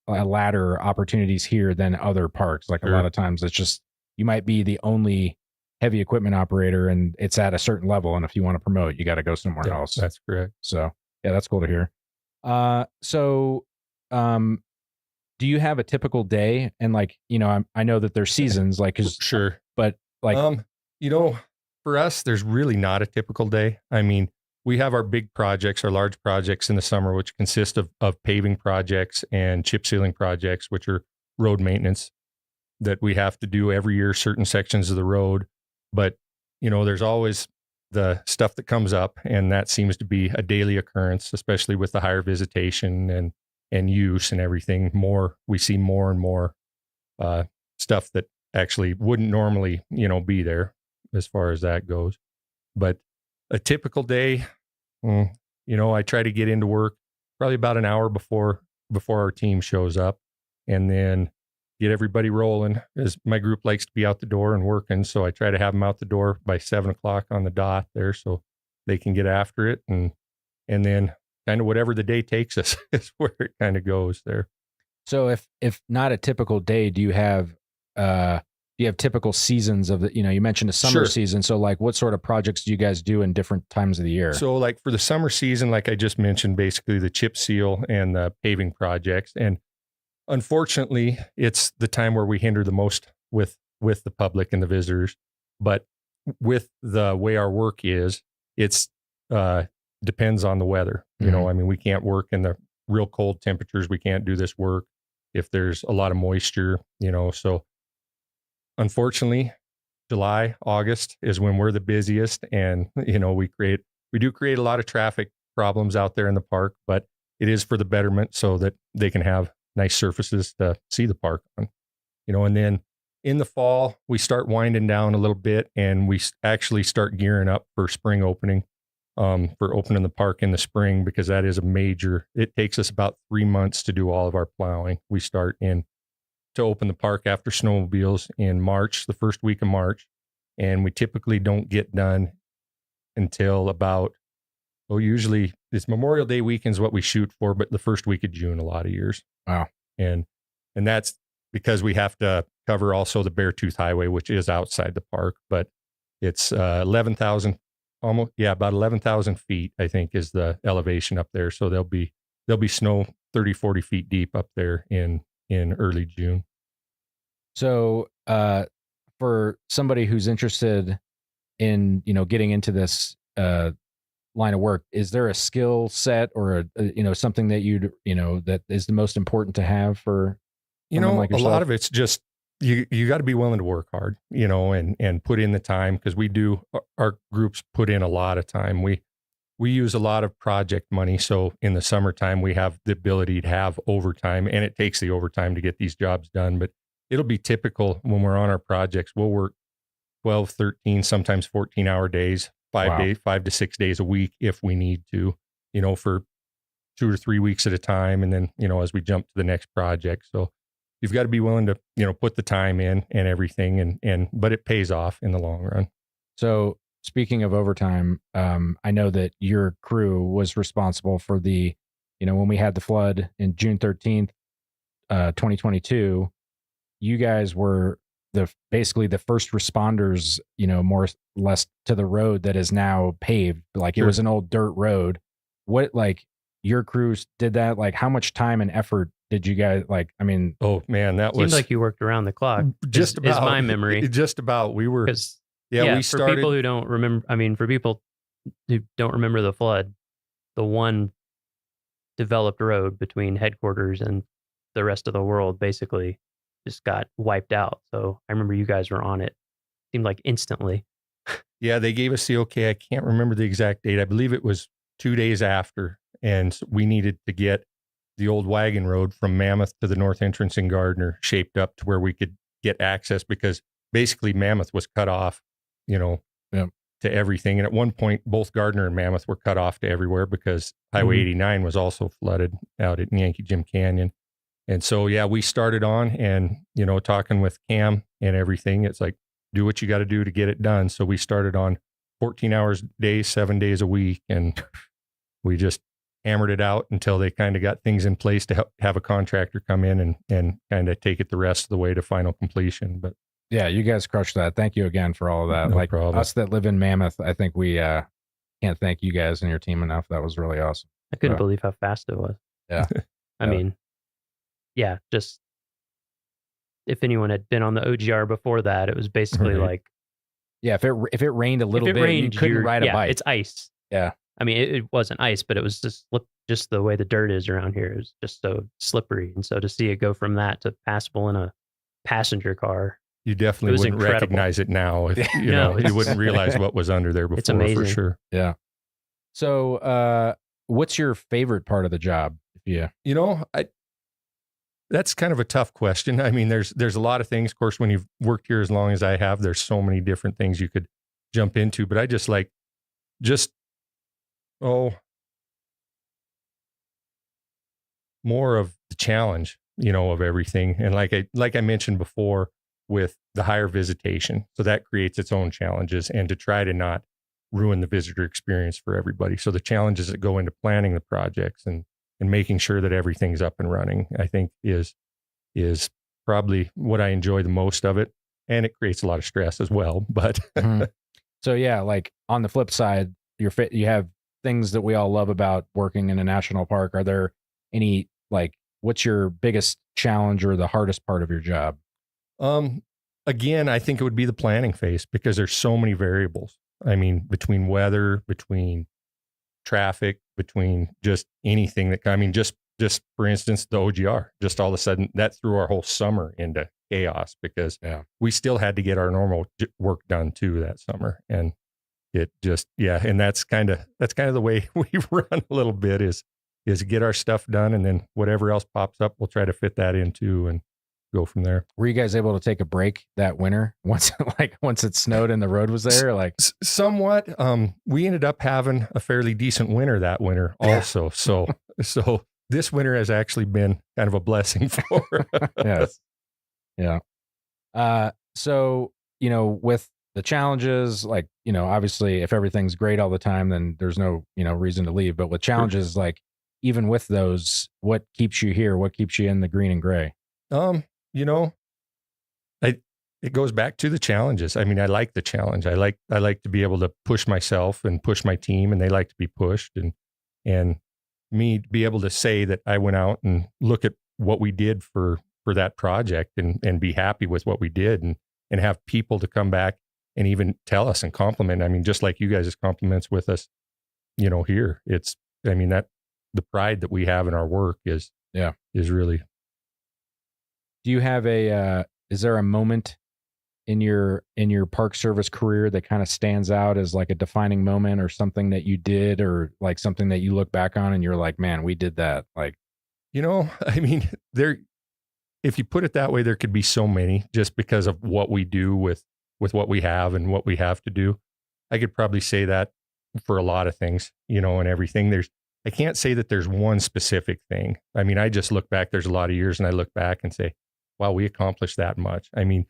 ladder opportunities here than other parks. Like Sure. A lot of times it's just, you might be the only heavy equipment operator and it's at a certain level. And if you want to promote, you got to go somewhere else. That's correct. So yeah, that's cool to hear. Do you have a typical day? And I know that there's seasons, Sure. but for us, there's really not a typical day. I mean, we have our big projects, our large projects in the summer, which consist of paving projects and chip sealing projects, which are road maintenance that we have to do every year, certain sections of the road. But, there's always the stuff that comes up, and that seems to be a daily occurrence, especially with the higher visitation and use and everything. We see more and more stuff that actually wouldn't normally, be there as far as that goes. But a typical day, I try to get into work probably about an hour before our team shows up, and then get everybody rolling, as my group likes to be out the door and working. So I try to have them out the door by 7:00 on the dot there, so they can get after it. And then kind of whatever the day takes us is where it kind of goes there. So if not a typical day, do you have typical seasons of the, you mentioned a summer Sure. season. So what sort of projects do you guys do in different times of the year? So like for the summer season, like I just mentioned, basically the chip seal and the paving projects. And unfortunately, it's the time where we hinder the most with the public and the visitors. But with the way our work is, it's depends on the weather. I mean, we can't work in the real cold temperatures. We can't do this work if there's a lot of moisture, so unfortunately, July, August is when we're the busiest, and we do create a lot of traffic problems out there in the park, but it is for the betterment so that they can have nice surfaces to see the park on. And then in the fall, we start winding down a little bit, and we actually start gearing up for spring opening, for opening the park in the spring, because that is it takes us about 3 months to do all of our plowing. We start to open the park after snowmobiles in March, the first week of March. And we typically don't get done until about, usually it's Memorial Day weekend's what we shoot for, but the first week of June, a lot of years. Wow. And And that's because we have to cover also the Beartooth Highway, which is outside the park, but it's 11,000, about 11,000 feet, I think, is the elevation up there. So there'll be snow 30, 40 feet deep up there in early June. So for somebody who's interested in, getting into this line of work, is there a skill set or something that that is the most important to have for like a lot of it's just you got to be willing to work hard, and put in the time, because our groups put in a lot of time. We use a lot of project money, so in the summertime we have the ability to have overtime, and it takes the overtime to get these jobs done. But it'll be typical when we're on our projects, we'll work 12, 13, sometimes 14-hour days, 5 to 6 days a week if we need to, for 2 or 3 weeks at a time. And then, as we jump to the next project. So you've got to be willing to, put the time in and everything, but it pays off in the long run. So speaking of overtime, I know that your crew was responsible for the, when we had the flood in June 13th, 2022, you guys were basically the first responders, more or less to the road that is now paved. Like it was an old dirt road. What, your crews did that? Like how much time and effort did you guys Seemed oh man, like you worked around the clock. Just about, is my memory. Just about. We were, we started. For people who don't remember, for people who don't remember the flood, the one developed road between headquarters and the rest of the world basically just got wiped out. So I remember you guys were on it. Seemed like instantly. Yeah, they gave us the okay. I can't remember the exact date. I believe it was 2 days after, and we needed to get the old wagon road from Mammoth to the north entrance in Gardner shaped up to where we could get access, because basically Mammoth was cut off, to everything. And at one point, both Gardner and Mammoth were cut off to everywhere because Highway 89 was also flooded out at Yankee Jim Canyon. And so, we started on and, talking with Cam and everything, it's like, do what you got to do to get it done. So we started on 14 hours a day, 7 days a week. And we just hammered it out until they kind of got things in place to have a contractor come in and kind of take it the rest of the way to final completion. But yeah, you guys crushed that. Thank you again for all of that. No problem. Us that live in Mammoth, I think we can't thank you guys and your team enough. That was really awesome. I couldn't believe how fast it was. Yeah. I mean, just if anyone had been on the OGR before that, it was basically like, if it rained a little bit, you couldn't ride a bike. It's ice. Yeah. I mean, it wasn't ice, but it was just the way the dirt is around here. It was just so slippery. And so to see it go from that to passable in a passenger car, you definitely wouldn't recognize it now. If, you wouldn't realize what was under there before. It's amazing. For sure. Yeah. So, what's your favorite part of the job? That's kind of a tough question. I mean, there's a lot of things. Of course, when you've worked here as long as I have, there's so many different things you could jump into. But I just like, more of the challenge, of everything. And like I mentioned before, with the higher visitation, so that creates its own challenges, and to try to not ruin the visitor experience for everybody. So the challenges that go into planning the projects and making sure that everything's up and running, I think is probably what I enjoy the most of it. And it creates a lot of stress as well. But so like on the flip side, you have things that we all love about working in a national park. Are there any, what's your biggest challenge or the hardest part of your job? Again, I think it would be the planning phase, because there's so many variables. I mean, between weather, between traffic, between just anything just for instance, the OGR, just all of a sudden that threw our whole summer into chaos, because we still had to get our normal work done too that summer. And it just, and that's kind of the way we run a little bit, is get our stuff done, and then whatever else pops up, we'll try to fit that into and go from there. Were you guys able to take a break that winter once it snowed and the road was there? Somewhat. We ended up having a fairly decent winter that winter also. So this winter has actually been kind of a blessing for us. Yes. Yeah. So, with the challenges, obviously if everything's great all the time, then there's no, reason to leave. But with challenges, even with those, what keeps you here? What keeps you in the green and gray? You know, it goes back to the challenges. I mean, I like the challenge. I like to be able to push myself and push my team, and they like to be pushed, and me to be able to say that I went out and look at what we did for that project and be happy with what we did, and have people to come back and even tell us and compliment. I mean, just like you guys' compliments with us, you know, here, I mean, that the pride that we have in our work is really. Do you have is there a moment in your Park Service career that kind of stands out as like a defining moment, or something that you did, or like something that you look back on and you're like, man, we did that? Like, you know, I mean, if you put it that way, there could be so many, just because of what we do with what we have and what we have to do. I could probably say that for a lot of things, you know, and everything. I can't say that there's one specific thing. I mean, I just look back, there's a lot of years, and I look back and say, wow, we accomplished that much. I mean,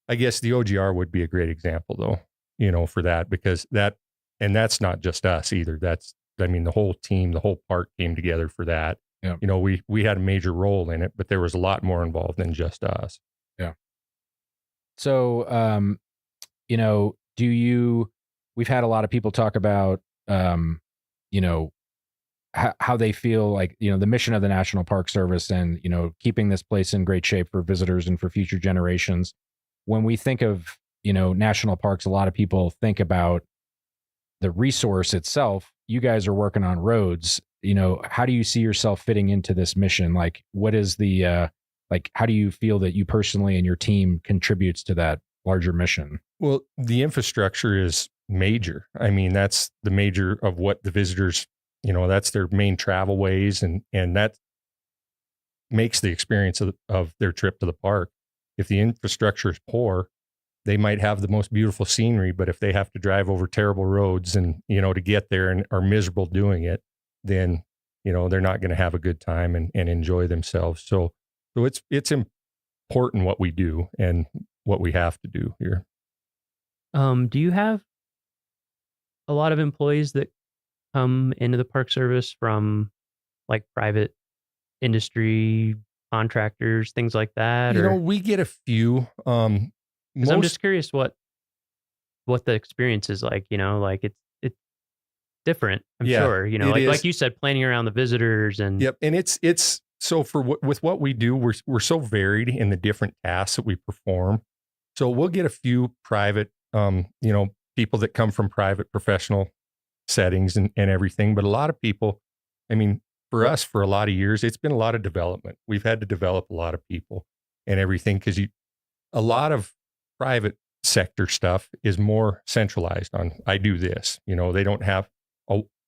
I guess the OGR would be a great example, though, you know, for that, because that's not just us either. I mean, the whole team, the whole park came together for that. Yeah. You know, we had a major role in it, but there was a lot more involved than just us. Yeah. So, you know, we've had a lot of people talk about, you know, how they feel like, you know, the mission of the National Park Service, and, you know, keeping this place in great shape for visitors and for future generations. When we think of, you know, national parks, a lot of people think about the resource itself. You guys are working on roads. You know, how do you see yourself fitting into this mission? Like, what is how do you feel that you personally and your team contributes to that larger mission? Well, the infrastructure is major. I mean, that's the major of what the visitors, you know, that's their main travel ways, and that makes the experience of their trip to the park. If the infrastructure is poor, they might have the most beautiful scenery, but if they have to drive over terrible roads and, you know, to get there, and are miserable doing it, then, you know, they're not going to have a good time and enjoy themselves. So it's important what we do and what we have to do here. Do you have a lot of employees that come into the Park Service from like private industry, contractors, things like that? You know, we get a few. I'm just curious what the experience is like. You know, like it's different. I'm sure. You know, like you said, planning around the visitors and. Yep, and it's so with what we do, we're so varied in the different tasks that we perform. So we'll get a few private, you know, people that come from private professional settings and everything, but a lot of people, I mean, for us, for a lot of years, it's been a lot of development. We've had to develop a lot of people and everything, because a lot of private sector stuff is more centralized on, I do this, you know, they don't have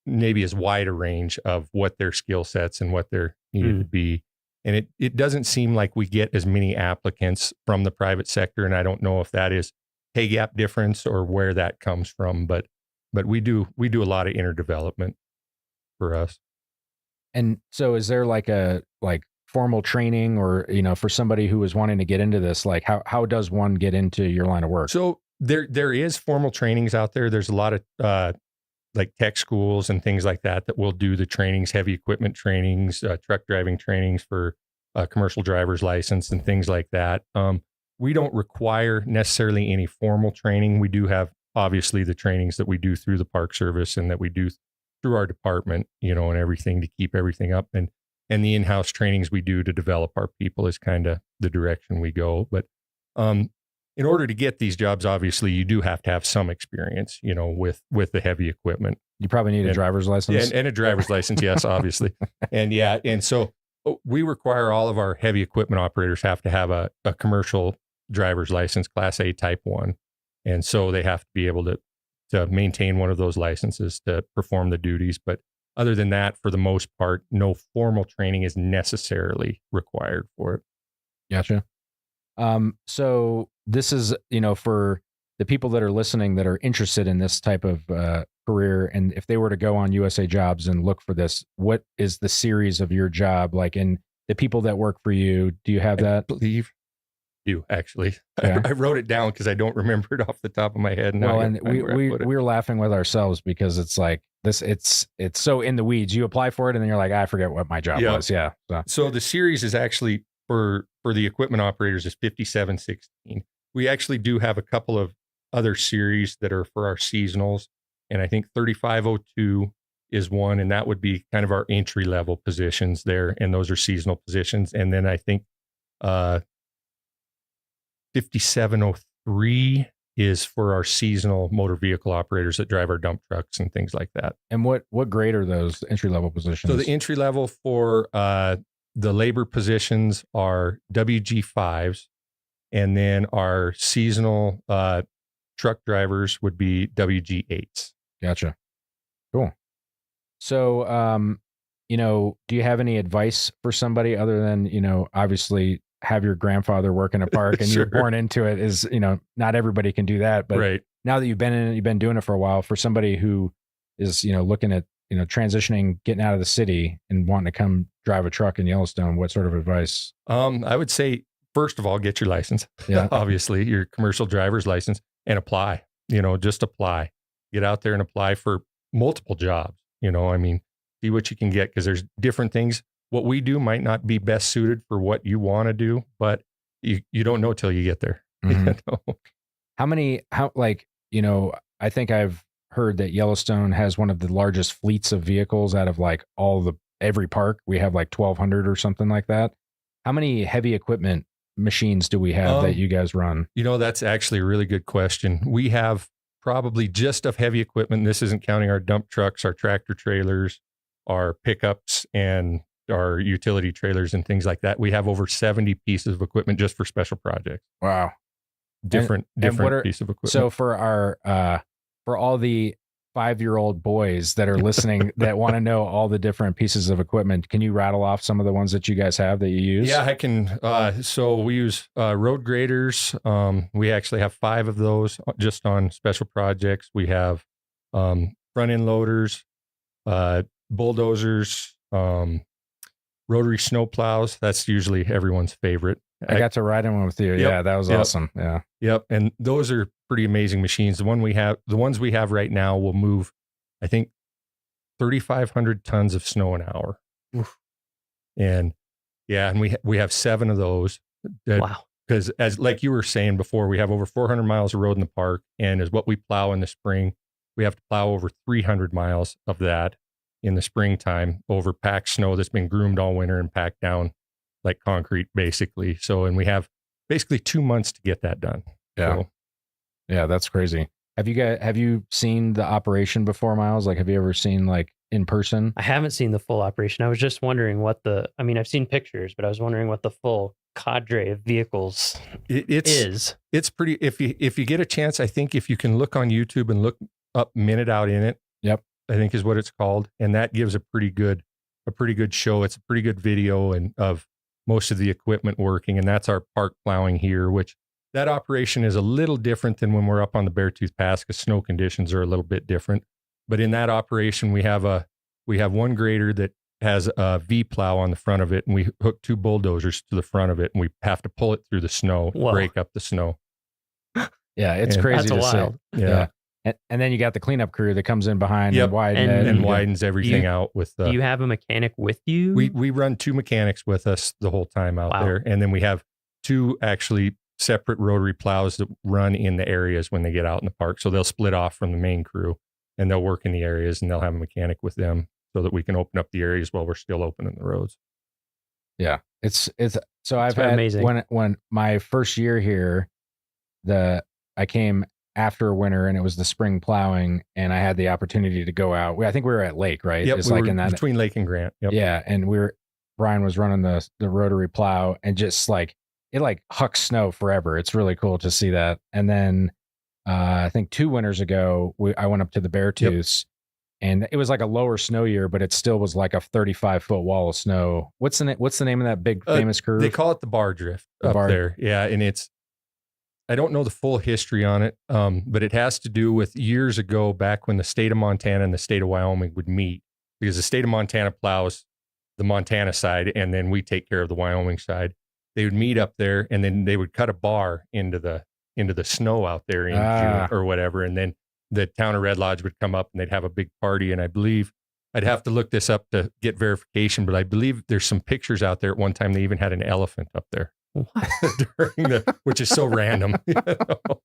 maybe as wide a range of what their skill sets and what they're needed to be. And it doesn't seem like we get as many applicants from the private sector. And I don't know if that is pay gap difference or where that comes from, but we do a lot of interdevelopment for us. And so is there like a formal training, or, you know, for somebody who is wanting to get into this, like how does one get into your line of work? So there is formal trainings out there. There's a lot of like tech schools and things like that will do the trainings, heavy equipment trainings, truck driving trainings for commercial driver's license and things like that. We don't require necessarily any formal training. We do have obviously the trainings that we do through the Park Service and that we do through our department, you know, and everything to keep everything up. And the in-house trainings we do to develop our people is kind of the direction we go. But in order to get these jobs, obviously, you do have to have some experience, you know, with the heavy equipment. You probably need a driver's license. And a driver's license, yes, obviously. And so we require all of our heavy equipment operators have to have a commercial driver's license, Class A Type 1. And so they have to be able to maintain one of those licenses to perform the duties. But other than that, for the most part, no formal training is necessarily required for it. Gotcha. So this is, you know, for the people that are listening that are interested in this type of career, and if they were to go on USA Jobs and look for this, what is the series of your job like? And the people that work for you, do you have that? I believe you actually. Yeah. I wrote it down because I don't remember it off the top of my head. Well, and we're laughing with ourselves because it's like this. It's so in the weeds. You apply for it and then you're like, I forget what my job was. Yeah. So the series is actually for the equipment operators is 5716. We actually do have a couple of other series that are for our seasonals, and I think 3502 is one, and that would be kind of our entry level positions there, and those are seasonal positions. And then I think 5703 is for our seasonal motor vehicle operators that drive our dump trucks and things like that. And what grade are those entry level positions? So the entry level for the labor positions are WG5s, and then our seasonal truck drivers would be WG8s. Gotcha. Cool. So, do you have any advice for somebody other than, obviously have your grandfather work in a park and Sure. you're born into it is, not everybody can do that. But Right. now that you've been in it, you've been doing it for a while, for somebody who is, looking at, transitioning, getting out of the city and wanting to come drive a truck in Yellowstone, what sort of advice? I would say, first of all, get your license. Yeah. Obviously, your commercial driver's license, and apply. Just apply. Get out there and apply for multiple jobs. See what you can get, because there's different things. What we do might not be best suited for what you want to do, but you don't know till you get there. Mhm. I think I've heard that Yellowstone has one of the largest fleets of vehicles out of every park. We have 1,200 or something like that. How many heavy equipment machines do we have that you guys run? That's actually a really good question. We have probably just of heavy equipment. This isn't counting our dump trucks, our tractor trailers, our pickups, and our utility trailers and things like that. We have over 70 pieces of equipment just for special projects. Wow. Different piece of equipment. So for for all the 5-year-old boys that are listening that want to know all the different pieces of equipment, can you rattle off some of the ones that you guys have that you use? Yeah, I can. So we use road graders. We actually have 5 of those just on special projects. We have front end loaders, bulldozers, rotary snow plows. That's usually everyone's favorite. I got to ride in one with you. Yep, Yeah, that was awesome. Yeah. Yep. And those are pretty amazing machines. The ones we have right now will move, I think, 3,500 tons of snow an hour. Oof. And we have 7 of those. Wow. Because as like you were saying before, we have over 400 miles of road in the park, and as what we plow in the spring, we have to plow over 300 miles of that in the springtime over packed snow that's been groomed all winter and packed down like concrete, basically. So, and we have basically 2 months to get that done. Yeah. So, Yeah, that's crazy. Have you seen the operation before, Miles? Have you ever seen in person? I haven't seen the full operation. I was just wondering I've seen pictures, but I was wondering what the full cadre of vehicles is. It's pretty, if you get a chance, I think if you can look on YouTube and look up Minute Out in It. Yep. I think is what it's called. And that gives a pretty good show. It's a pretty good video of most of the equipment working. And that's our park plowing here, which that operation is a little different than when we're up on the Beartooth Pass, because snow conditions are a little bit different. But in that operation, we have one grader that has a V plow on the front of it, and we hook 2 bulldozers to the front of it, and we have to pull it through the snow, break up the snow. Yeah, it's crazy to see. Yeah. And then you got the cleanup crew that comes in behind and widens and widens everything out with. Do you have a mechanic with you? We run 2 mechanics with us the whole time out there, and then we have 2 actually separate rotary plows that run in the areas when they get out in the park. So they'll split off from the main crew, and they'll work in the areas, and they'll have a mechanic with them so that we can open up the areas while we're still opening the roads. Yeah, it's so I've had amazing. When my first year here, I came after winter, and it was the spring plowing, and I had the opportunity to go out. I think we were at Lake, right? Yep, it's we like were in that between Lake and Grant. Yep. Yeah, and Brian was running the rotary plow, and just it hucks snow forever. It's really cool to see that. And then I think 2 winters ago, I went up to the Beartooths, and it was a lower snow year, but it still was a 35-foot wall of snow. What's the name of that big famous curve? They call it the bar drift there. Yeah, and I don't know the full history on it, but it has to do with years ago, back when the state of Montana and the state of Wyoming would meet, because the state of Montana plows the Montana side, and then we take care of the Wyoming side. They would meet up there, and then they would cut a bar into the snow out there in June or whatever, and then the town of Red Lodge would come up, and they'd have a big party. And I believe I'd have to look this up to get verification, but I believe there's some pictures out there. At one time, they even had an elephant up there which is so random. You know?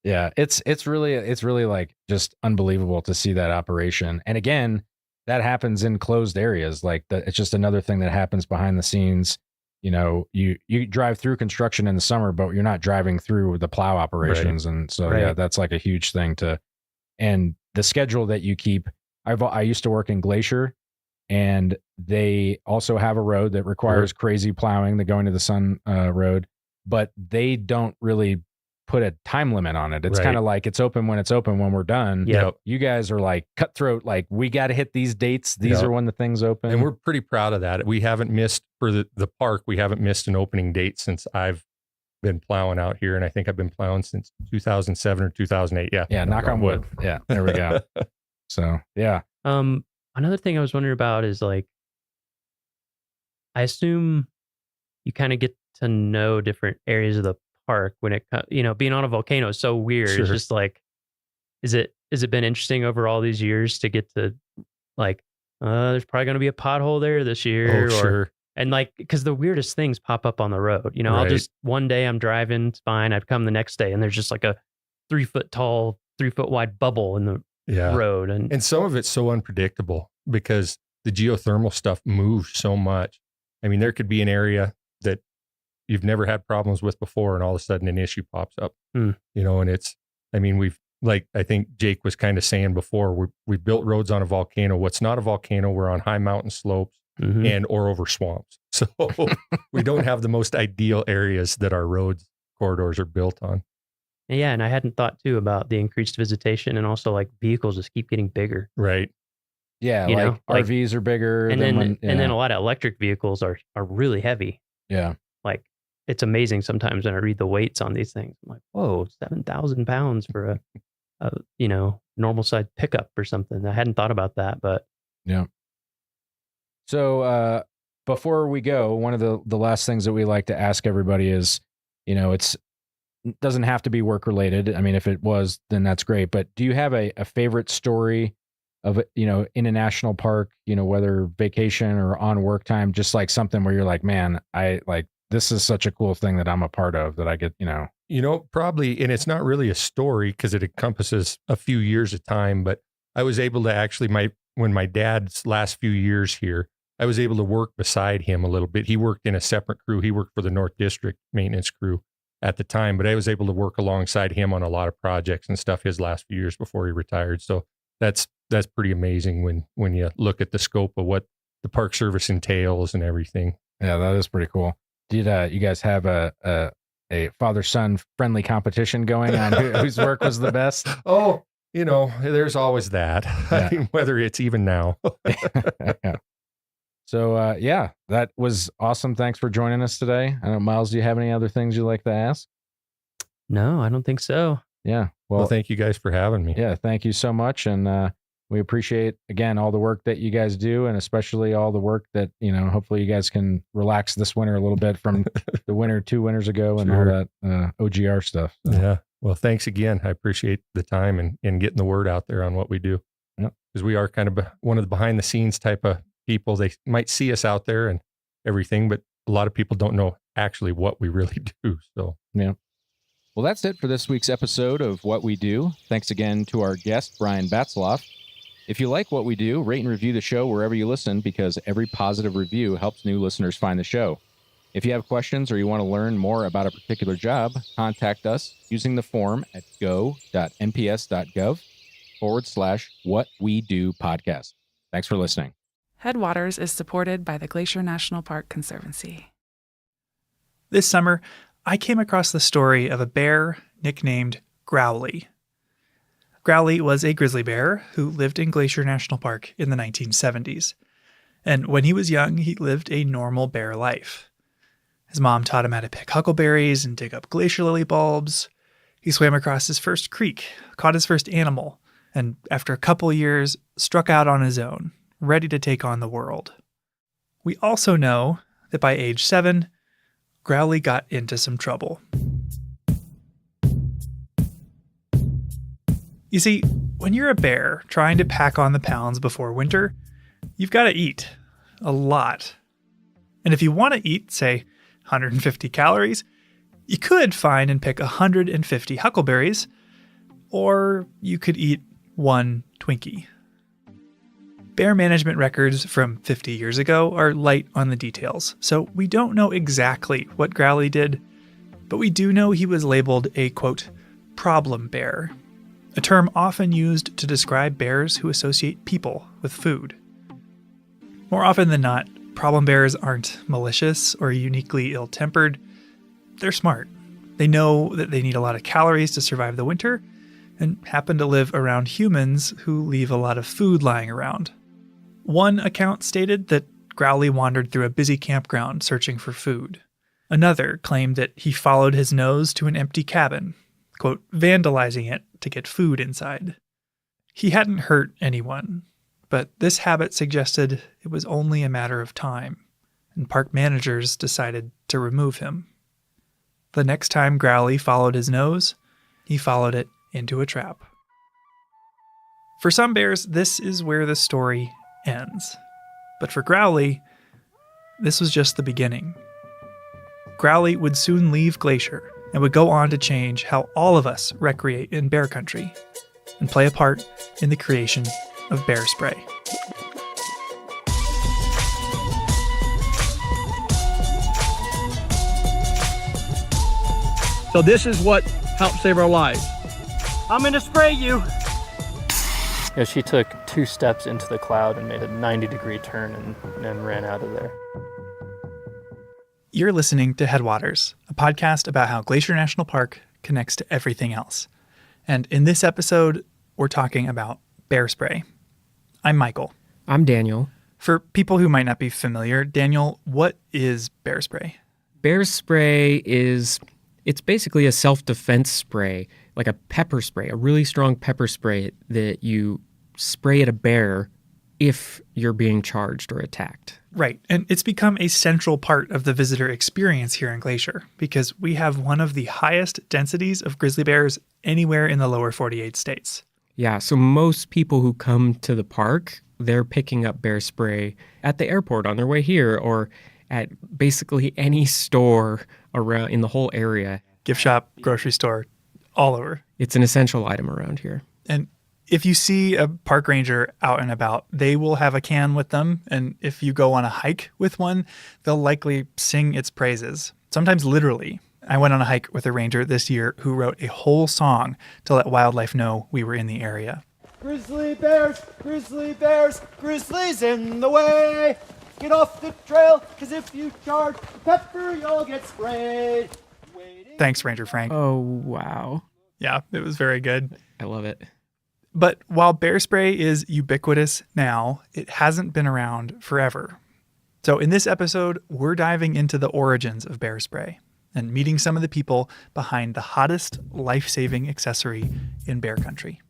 Yeah, it's really like just unbelievable to see that operation. And again, that happens in closed areas. Like it's just another thing that happens behind the scenes. You know, you drive through construction in the summer, but you're not driving through the plow operations. Right. And so, yeah, that's like a huge thing and the schedule that you keep. I used to work in Glacier, and they also have a road that requires crazy plowing, the Going to the Sun road, but they don't really put a time limit on it. It's kind of like it's open when we're done. Yep. You guys are like cutthroat, like we got to hit these dates. These are when the things open. And we're pretty proud of that. We haven't missed for the park. We haven't missed an opening date since I've been plowing out here. And I think I've been plowing since 2007 or 2008. Yeah. Yeah. Knock on wood. Yeah. There we go. So, yeah. Another thing I was wondering about is like, I assume you kind of get to know different areas of the park when it, being on a volcano is so weird. Sure. It's just like, has it been interesting over all these years to get to like, there's probably going to be a pothole there this year. Sure. And like, because the weirdest things pop up on the road, I'll just, one day I'm driving, it's fine. I'd come the next day and there's just like a 3 foot tall, 3 foot wide bubble in the road. And some of it's so unpredictable because the geothermal stuff moves so much. I mean, there could be an area that you've never had problems with before, and all of a sudden an issue pops up, and I think Jake was kind of saying before, we built roads on a volcano. What's not a volcano, we're on high mountain slopes or over swamps. So we don't have the most ideal areas that our roads corridors are built on. Yeah, and I hadn't thought too about the increased visitation, and also like vehicles just keep getting bigger. Right. Yeah, like RVs are bigger, and then a lot of electric vehicles are really heavy. Yeah, like it's amazing sometimes when I read the weights on these things. I'm like, whoa, 7,000 pounds for a normal size pickup or something. I hadn't thought about that, but yeah. So before we go, one of the last things that we like to ask everybody is, it doesn't have to be work related. I mean, if it was, then that's great. But do you have a favorite story of, in a national park, whether vacation or on work time, just like something where you're like, man, this is such a cool thing that I'm a part of that I get, probably, and it's not really a story because it encompasses a few years of time, but I was able to actually, when my dad's last few years here, I was able to work beside him a little bit. He worked in a separate crew. He worked for the North District maintenance crew at the time, but I was able to work alongside him on a lot of projects and stuff his last few years before he retired. So that's pretty amazing when you look at the scope of what the Park Service entails and everything. Yeah, that is pretty cool. Did you guys have a father-son friendly competition going on whose work was the best? Oh, there's always that. Yeah. I mean, whether it's even now. Yeah. So, that was awesome. Thanks for joining us today. I don't know, Miles, do you have any other things you'd like to ask? No, I don't think so. Yeah. Well, thank you guys for having me. Yeah, thank you so much. And we appreciate, again, all the work that you guys do, and especially all the work that, hopefully you guys can relax this winter a little bit from the winter 2 winters ago and all that OGR stuff. So. Yeah. Well, thanks again. I appreciate the time and getting the word out there on what we do. Yep. Because we are kind of one of the behind the scenes type of people. They might see us out there and everything, but a lot of people don't know actually what we really do. So, yeah. Well, that's it for this week's episode of What We Do. Thanks again to our guest, Brian Batzloff. If you like what we do, rate and review the show wherever you listen, because every positive review helps new listeners find the show. If you have questions or you want to learn more about a particular job, contact us using the form at go.nps.gov/whatwedopodcast. Thanks for listening. Headwaters is supported by the Glacier National Park Conservancy. This summer, I came across the story of a bear nicknamed Growly. Growly was a grizzly bear who lived in Glacier National Park in the 1970s. And when he was young, he lived a normal bear life. His mom taught him how to pick huckleberries and dig up glacier lily bulbs. He swam across his first creek, caught his first animal, and after a couple years, struck out on his own, ready to take on the world. We also know that by age 7, Growly got into some trouble. You see, when you're a bear trying to pack on the pounds before winter, you've got to eat a lot. And if you want to eat, say, 150 calories, you could find and pick 150 huckleberries, or you could eat one Twinkie. Bear management records from 50 years ago are light on the details, so we don't know exactly what Growly did, but we do know he was labeled a, quote, problem bear, a term often used to describe bears who associate people with food. More often than not, problem bears aren't malicious or uniquely ill-tempered. They're smart. They know that they need a lot of calories to survive the winter and happen to live around humans who leave a lot of food lying around. One account stated that Growly wandered through a busy campground searching for food. Another claimed that he followed his nose to an empty cabin, quote, vandalizing it to get food inside. He hadn't hurt anyone, but this habit suggested it was only a matter of time, and park managers decided to remove him. The next time Growly followed his nose, he followed it into a trap. For some bears, this is where the story ends. But for Growly, this was just the beginning. Growly would soon leave Glacier and would go on to change how all of us recreate in bear country and play a part in the creation of bear spray. So this is what helped save our lives. I'm going to spray you. Yeah, she took 2 steps into the cloud and made a 90-degree turn and ran out of there. You're listening to Headwaters, a podcast about how Glacier National Park connects to everything else. And in this episode, we're talking about bear spray. I'm Michael. I'm Daniel. For people who might not be familiar, Daniel, what is bear spray? Bear spray it's basically a self-defense spray, like a pepper spray, a really strong pepper spray that you spray at a bear if you're being charged or attacked. Right, and it's become a central part of the visitor experience here in Glacier because we have one of the highest densities of grizzly bears anywhere in the lower 48 states. Yeah, so most people who come to the park, they're picking up bear spray at the airport on their way here or at basically any store around in the whole area. Gift shop, grocery store, all over. It's an essential item around here. And if you see a park ranger out and about, they will have a can with them. And if you go on a hike with one, they'll likely sing its praises, sometimes literally. I went on a hike with a ranger this year who wrote a whole song to let wildlife know we were in the area. Grizzlies, grizzlies in the way. Get off the trail, because if you charge the pepper, you'll get sprayed. Thanks, Ranger Frank. Oh, wow. Yeah, it was very good. I love it. But while bear spray is ubiquitous now, it hasn't been around forever. So in this episode, we're diving into the origins of bear spray and meeting some of the people behind the hottest life-saving accessory in bear country.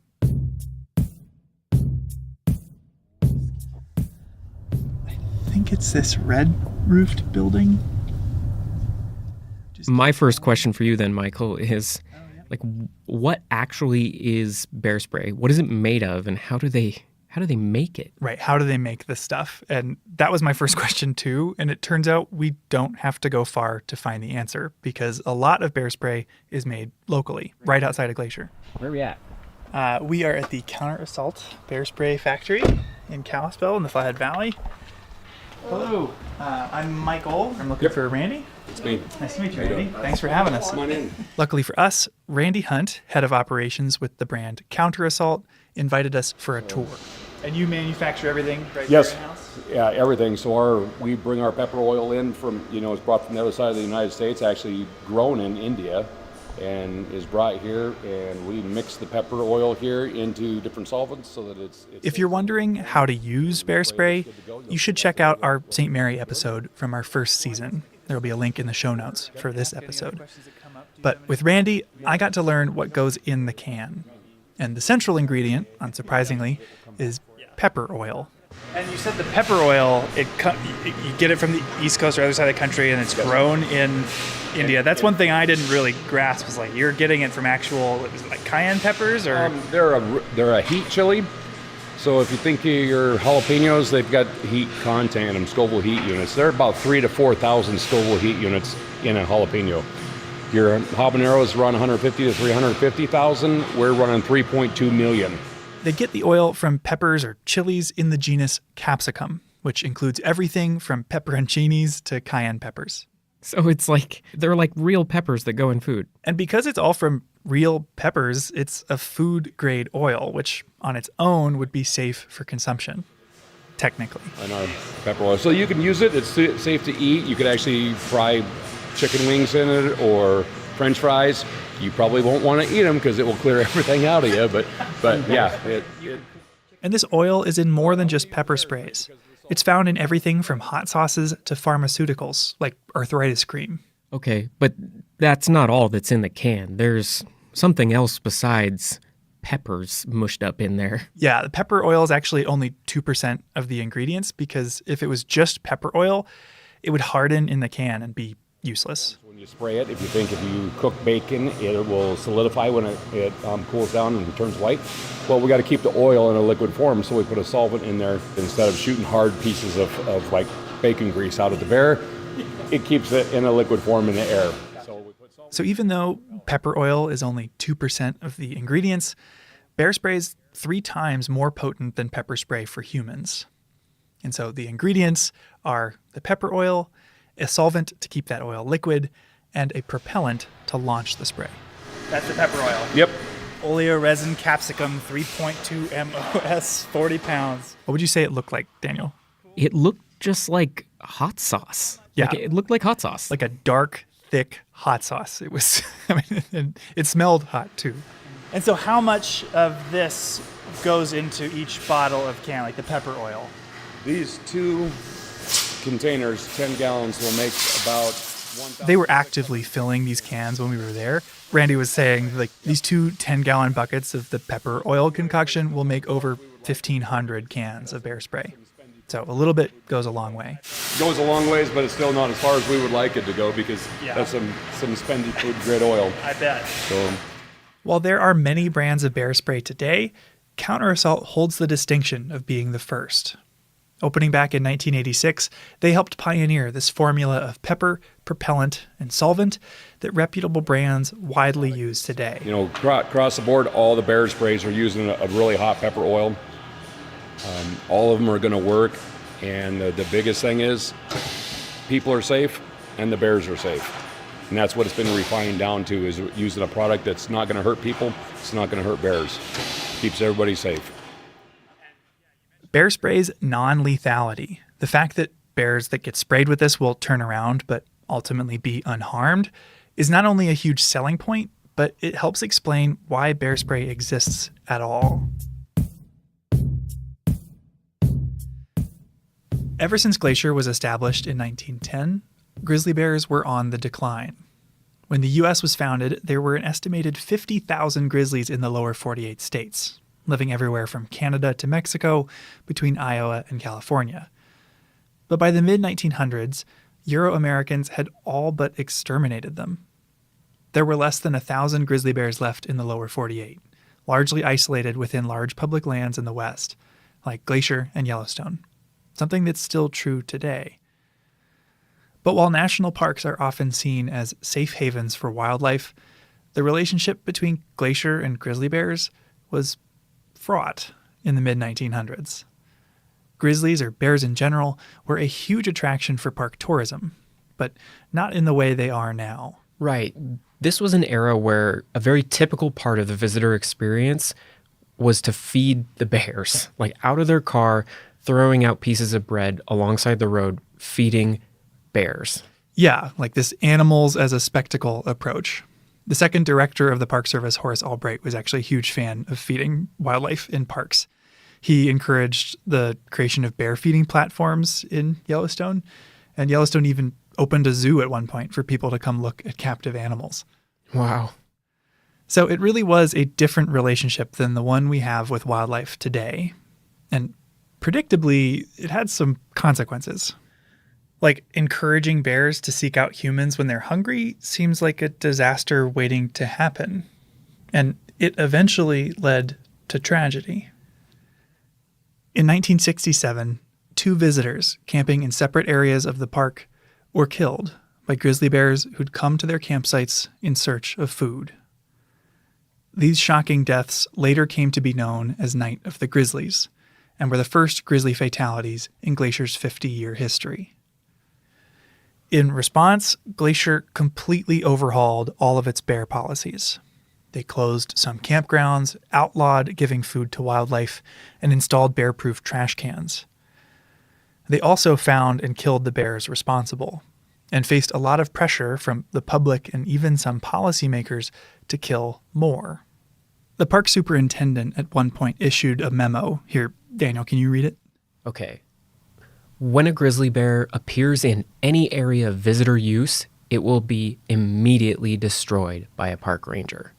I think it's this red-roofed building. My first question for you then, Michael, is what actually is bear spray? What is it made of, and how do they make it? Right, how do they make this stuff? And that was my first question too, and it turns out we don't have to go far to find the answer because a lot of bear spray is made locally, right outside of Glacier. Where are we at? We are at the Counter Assault Bear Spray Factory in Kalispell in the Flathead Valley. Hello, I'm Michael. I'm looking for Randy. It's me. Nice to meet you, Randy. Thanks for having us. Come on in. Luckily for us, Randy Hunt, head of operations with the brand Counter Assault, invited us for a tour. And you manufacture everything right Yes. here in-house? Yeah, everything. So we bring our pepper oil in from, it's brought from the other side of the United States, actually grown in India, and is brought here, and we mix the pepper oil here into different solvents so that it's If you're wondering how to use bear spray, you should check out our St. Mary episode from our first season. There will be a link in the show notes for this episode. But with Randy, I got to learn what goes in the can. And the central ingredient, unsurprisingly, is pepper oil. And you said the pepper oil, you get it from the East Coast or other side of the country, and it's grown in India. That's one thing I didn't really grasp, was you're getting it from actual, cayenne peppers? Or they're a heat chili, So if you think of your jalapenos, they've got heat content in them, Scoville heat units. They're about 3,000 to 4,000 Scoville heat units in a jalapeno. Your habaneros run 150 to 350,000. We're running 3.2 million. They get the oil from peppers or chilies in the genus capsicum, which includes everything from pepperoncinis to cayenne peppers. So it's like they're like real peppers that go in food. And because it's all from real peppers, it's a food-grade oil, which on its own would be safe for consumption, technically. And our pepper oil. So you can use it. It's safe to eat. You could actually fry chicken wings in it or French fries. You probably won't want to eat them because it will clear everything out of you. But yeah. And this oil is in more than just pepper sprays. It's found in everything from hot sauces to pharmaceuticals, like arthritis cream. Okay, but that's not all that's in the can. There's something else besides peppers mushed up in there. Yeah, the pepper oil is actually only 2% of the ingredients because if it was just pepper oil, it would harden in the can and be useless. When you spray it, if you cook bacon, it will solidify when it cools down and turns white. Well, we got to keep the oil in a liquid form, so we put a solvent in there instead of shooting hard pieces of like bacon grease out of the bear. It keeps it in a liquid form in the air. So even though pepper oil is only 2% of the ingredients, bear spray is 3 times more potent than pepper spray for humans. And so the ingredients are the pepper oil, a solvent to keep that oil liquid, and a propellant to launch the spray. That's the pepper oil. Yep. Oleoresin capsicum, 3.2 MOS, 40 pounds. What would you say it looked like, Daniel? It looked just like hot sauce. Yeah. Like it looked like hot sauce. Like a dark, thick hot sauce. It was, and it smelled hot too. And so how much of this goes into each bottle of can, like the pepper oil? These 2 containers, 10 gallons, will make about 1,000. They were actively filling these cans when we were there. Randy was saying like these 2 10-gallon buckets of the pepper oil concoction will make over 1,500 cans of bear spray. So a little bit goes a long way. Goes a long ways, but it's still not as far as we would like it to go because that's some spendy food grade oil. I bet. So, while there are many brands of bear spray today, Counter Assault holds the distinction of being the first. Opening back in 1986, they helped pioneer this formula of pepper, propellant, and solvent that reputable brands widely use today. you know, across the board, all the bear sprays are using a really hot pepper oil. All of them are going to work, and the biggest thing is people are safe and the bears are safe. And that's what it's been refined down to, is using a product that's not going to hurt people, it's not going to hurt bears. Keeps everybody safe. Bear spray's non-lethality, the fact that bears that get sprayed with this will turn around but ultimately be unharmed, is not only a huge selling point, but it helps explain why bear spray exists at all. Ever since Glacier was established in 1910, grizzly bears were on the decline. When the U.S. was founded, there were an estimated 50,000 grizzlies in the lower 48 states, living everywhere from Canada to Mexico, between Iowa and California. But by the mid-1900s, Euro-Americans had all but exterminated them. There were less than 1,000 grizzly bears left in the lower 48, largely isolated within large public lands in the West, like Glacier and Yellowstone. Something that's still true today. But while national parks are often seen as safe havens for wildlife, the relationship between Glacier and grizzly bears was fraught in the mid-1900s. Grizzlies, or bears in general, were a huge attraction for park tourism, but not in the way they are now. Right. This was an era where a very typical part of the visitor experience was to feed the bears, like out of their car, throwing out pieces of bread alongside the road, feeding bears. Yeah, like this animals as a spectacle approach. The second director of the Park Service, Horace Albright, was actually a huge fan of feeding wildlife in parks. He encouraged the creation of bear feeding platforms in Yellowstone, and Yellowstone even opened a zoo at one point for people to come look at captive animals. Wow. So it really was a different relationship than the one we have with wildlife today. And predictably, it had some consequences. Like encouraging bears to seek out humans when they're hungry seems like a disaster waiting to happen. And it eventually led to tragedy. In 1967, 2 visitors camping in separate areas of the park were killed by grizzly bears who'd come to their campsites in search of food. These shocking deaths later came to be known as Night of the Grizzlies, and were the first grizzly fatalities in Glacier's 50-year history. In response, Glacier completely overhauled all of its bear policies. They closed some campgrounds, outlawed giving food to wildlife, and installed bear-proof trash cans. They also found and killed the bears responsible, and faced a lot of pressure from the public and even some policymakers to kill more. The park superintendent at one point issued a memo. Here, Daniel, can you read it? Okay. When a grizzly bear appears in any area of visitor use, it will be immediately destroyed by a park ranger.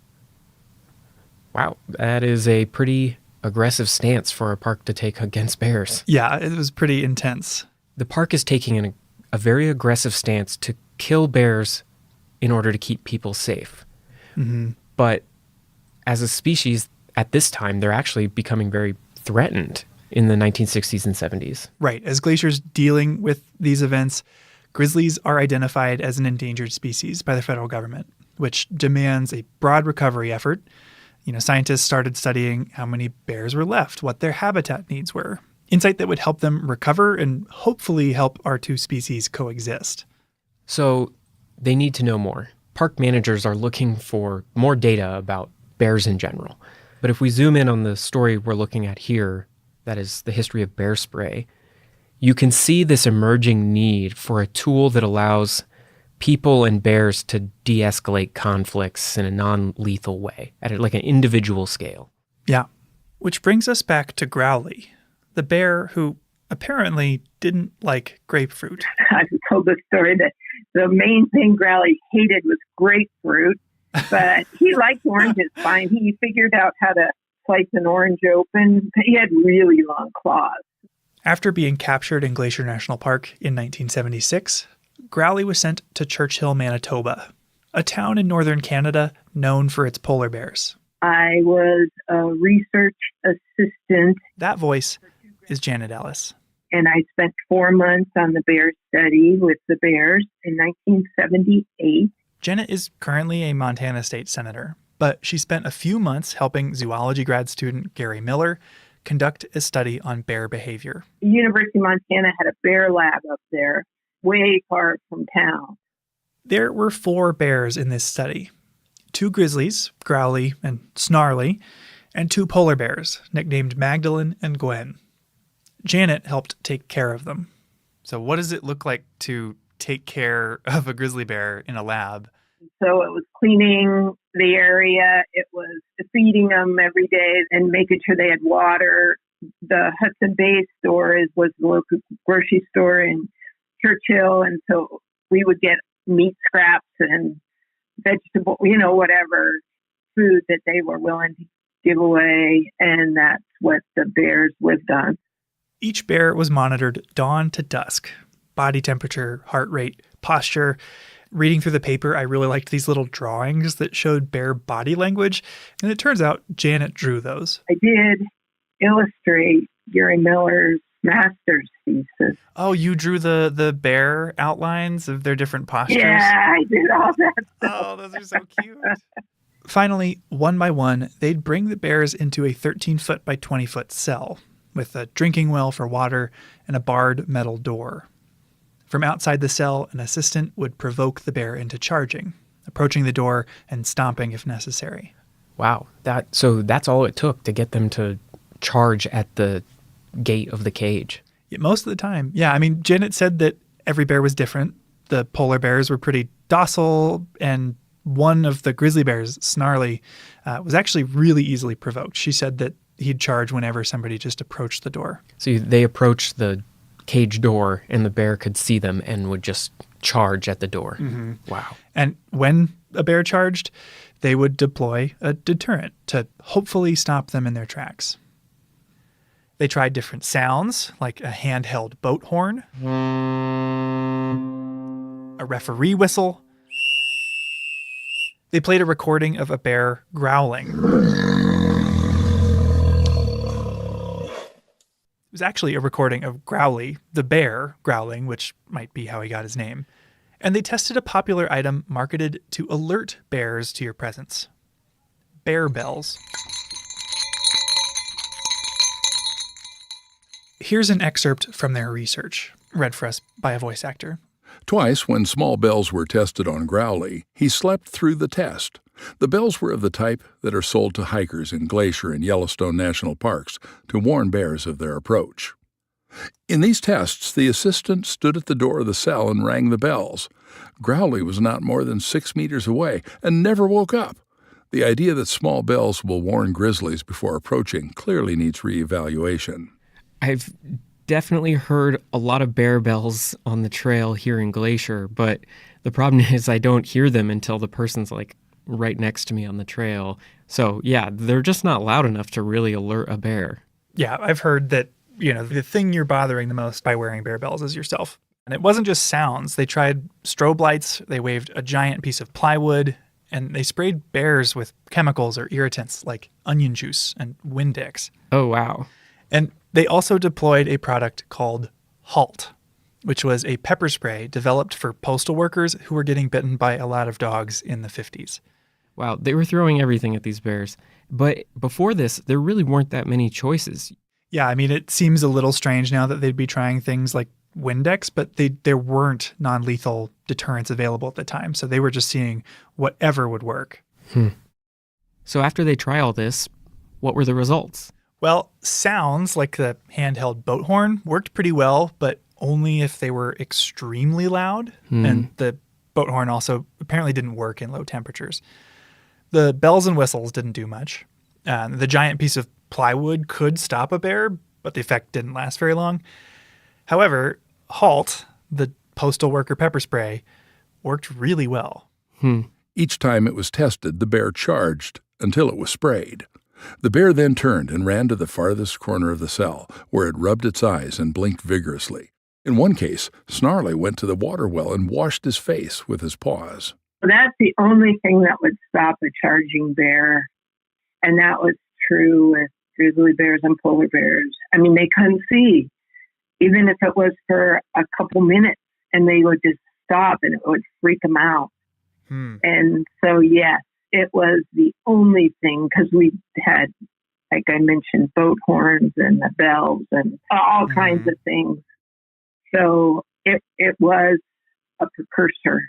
Wow, that is a pretty aggressive stance for a park to take against bears. Yeah, it was pretty intense. The park is taking a very aggressive stance to kill bears in order to keep people safe. Mm-hmm. But as a species, at this time, they're actually becoming very threatened in the 1960s and 70s. Right. As Glacier's dealing with these events, grizzlies are identified as an endangered species by the federal government, which demands a broad recovery effort. Scientists started studying how many bears were left, what their habitat needs were, insight that would help them recover and hopefully help our 2 species coexist. So they need to know more. Park managers are looking for more data about bears in general. But if we zoom in on the story we're looking at here, that is the history of bear spray, you can see this emerging need for a tool that allows people and bears to de-escalate conflicts in a non-lethal way at an individual scale. Yeah. Which brings us back to Growly, the bear who apparently didn't like grapefruit. I've told the story that the main thing Growly hated was grapefruit, but he liked oranges fine. He figured out how to slice an orange open. He had really long claws. After being captured in Glacier National Park in 1976, Growly was sent to Churchill, Manitoba, a town in northern Canada known for its polar bears. I was a research assistant. That voice is Janet Ellis. And I spent 4 months on the bear study with the bears in 1978. Janet is currently a Montana state senator, but she spent a few months helping zoology grad student Gary Miller conduct a study on bear behavior. The University of Montana had a bear lab up there, way far from town. There were 4 bears in this study. 2 grizzlies, Growly and Snarly, and 2 polar bears, nicknamed Magdalene and Gwen. Janet helped take care of them. So what does it look like to take care of a grizzly bear in a lab? So it was cleaning the area. It was feeding them every day and making sure they had water. The Hudson Bay store was the local grocery store in Churchill. And so we would get meat scraps and vegetable, whatever food that they were willing to give away. And that's what the bears lived on. Each bear was monitored dawn to dusk. Body temperature, heart rate, posture. Reading through the paper, I really liked these little drawings that showed bear body language. And it turns out Janet drew those. I did illustrate Gary Miller's master's thesis. Oh, you drew the bear outlines of their different postures? Yeah, I did all that stuff. Oh, those are so cute. Finally, one by one, they'd bring the bears into a 13-foot by 20-foot cell with a drinking well for water and a barred metal door. From outside the cell, an assistant would provoke the bear into charging, approaching the door and stomping if necessary. Wow. So that's all it took to get them to charge at the gate of the cage. Yeah, most of the time. Yeah, I mean, Janet said that every bear was different. The polar bears were pretty docile, and one of the grizzly bears, Snarly, was actually really easily provoked. She said that he'd charge whenever somebody just approached the door. So they approached the cage door and the bear could see them and would just charge at the door. Mm-hmm. Wow. And when a bear charged, they would deploy a deterrent to hopefully stop them in their tracks. They tried different sounds, like a handheld boat horn, a referee whistle. They played a recording of a bear growling. It was actually a recording of Growly, the bear, growling, which might be how he got his name. And they tested a popular item marketed to alert bears to your presence. Bear bells. Here's an excerpt from their research, read for us by a voice actor. Twice, when small bells were tested on Growly, he slept through the test. The bells were of the type that are sold to hikers in Glacier and Yellowstone national parks to warn bears of their approach. In these tests, the assistant stood at the door of the cell and rang the bells. Growly was not more than 6 meters away and never woke up. The idea that small bells will warn grizzlies before approaching clearly needs reevaluation. I've definitely heard a lot of bear bells on the trail here in Glacier, but the problem is I don't hear them until the person's like right next to me on the trail. So yeah, they're just not loud enough to really alert a bear. Yeah, I've heard that, the thing you're bothering the most by wearing bear bells is yourself. And it wasn't just sounds. They tried strobe lights, they waved a giant piece of plywood, and they sprayed bears with chemicals or irritants like onion juice and Windex. Oh, wow. And they also deployed a product called Halt, which was a pepper spray developed for postal workers who were getting bitten by a lot of dogs in the 50s. Wow, they were throwing everything at these bears. But before this, there really weren't that many choices. Yeah, I mean, it seems a little strange now that they'd be trying things like Windex, but there weren't non-lethal deterrents available at the time. So they were just seeing whatever would work. So after they try all this, what were the results? Well, sounds like the handheld boat horn worked pretty well, but only if they were extremely loud. And the boat horn also apparently didn't work in low temperatures. The bells and whistles didn't do much. The giant piece of plywood could stop a bear, but the effect didn't last very long. However, Halt, the postal worker pepper spray, worked really well. Each time it was tested, the bear charged until it was sprayed. The bear then turned and ran to the farthest corner of the cell, where it rubbed its eyes and blinked vigorously. In one case, Snarly went to the water well and washed his face with his paws. That's the only thing that would stop a charging bear. And that was true with grizzly bears and polar bears. I mean, they couldn't see, even if it was for a couple minutes, and they would just stop and it would freak them out. And so, yes, it was the only thing, because we had, like I mentioned, boat horns and the bells and all kinds of things. So it was a precursor.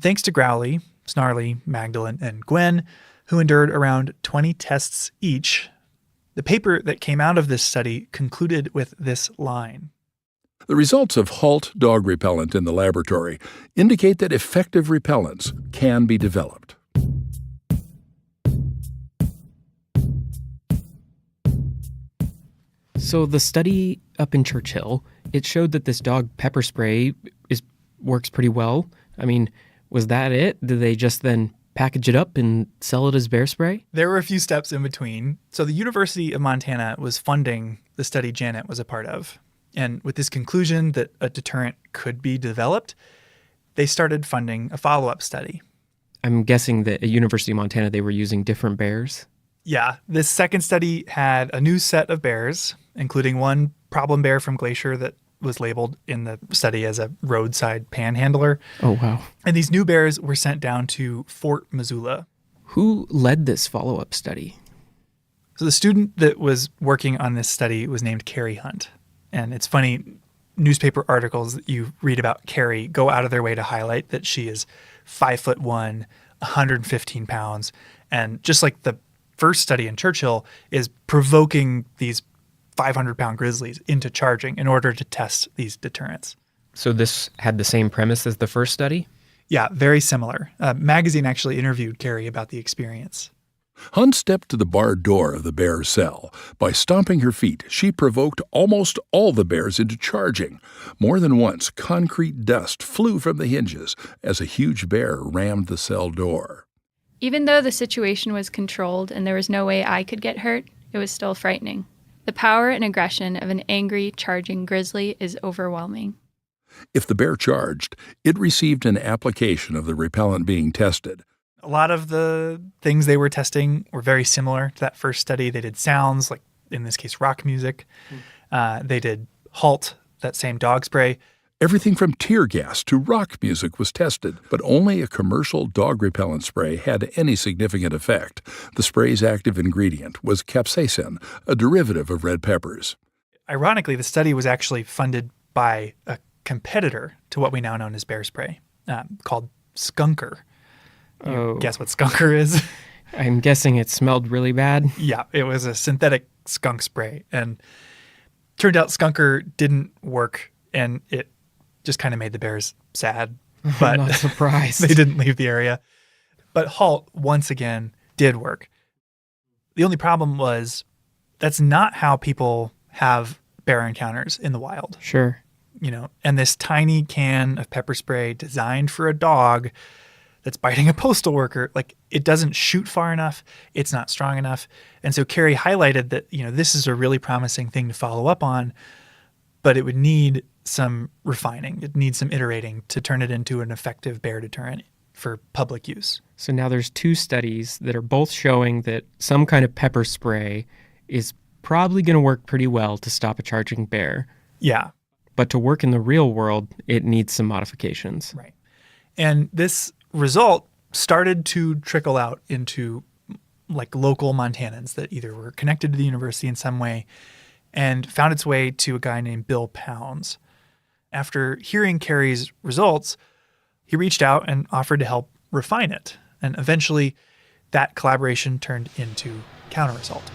Thanks to Growly, Snarly, Magdalene, and Gwen, who endured around 20 tests each, the paper that came out of this study concluded with this line. The results of Halt dog repellent in the laboratory indicate that effective repellents can be developed. So the study up in Churchill, it showed that this dog pepper spray works pretty well. I mean, was that it? Did they just then package it up and sell it as bear spray? There were a few steps in between. So the University of Montana was funding the study Janet was a part of. And with this conclusion that a deterrent could be developed, they started funding a follow-up study. I'm guessing that at University of Montana, they were using different bears? Yeah, this second study had a new set of bears, including one problem bear from Glacier that was labeled in the study as a roadside panhandler. Oh, wow. And these new bears were sent down to Fort Missoula. Who led this follow-up study? So the student that was working on this study was named Carrie Hunt. And it's funny, newspaper articles that you read about Carrie go out of their way to highlight that she is 5'1", 115 pounds. And just like the first study in Churchill, is provoking these 500-pound grizzlies into charging in order to test these deterrents. So this had the same premise as the first study? Yeah, very similar. A magazine actually interviewed Carrie about the experience. Hunt stepped to the barred door of the bear's cell. By stomping her feet, she provoked almost all the bears into charging. More than once, concrete dust flew from the hinges as a huge bear rammed the cell door. Even though the situation was controlled and there was no way I could get hurt, it was still frightening. The power and aggression of an angry, charging grizzly is overwhelming. If the bear charged, it received an application of the repellent being tested. A lot of the things they were testing were very similar to that first study. They did sounds, like in this case, rock music. They did Halt, that same dog spray. Everything from tear gas to rock music was tested, but only a commercial dog repellent spray had any significant effect. The spray's active ingredient was capsaicin, a derivative of red peppers. Ironically, the study was actually funded by a competitor to what we now know as bear spray, called Skunker. Guess what Skunker is? I'm guessing it smelled really bad. Yeah, it was a synthetic skunk spray. And turned out Skunker didn't work, and it just kind of made the bears sad. But I'm not surprised. They didn't leave the area. But Halt, once again, did work. The only problem was that's not how people have bear encounters in the wild. Sure. And this tiny can of pepper spray designed for a dog that's biting a postal worker, it doesn't shoot far enough. It's not strong enough. And so Carrie highlighted that, this is a really promising thing to follow up on, but it would need some refining. It needs some iterating to turn it into an effective bear deterrent for public use. So now there's 2 studies that are both showing that some kind of pepper spray is probably going to work pretty well to stop a charging bear. Yeah. But to work in the real world, it needs some modifications. Right. And this result started to trickle out into local Montanans that either were connected to the university in some way and found its way to a guy named Bill Pounds. After hearing Carrie's results, he reached out and offered to help refine it. And eventually that collaboration turned into Counter-Assault.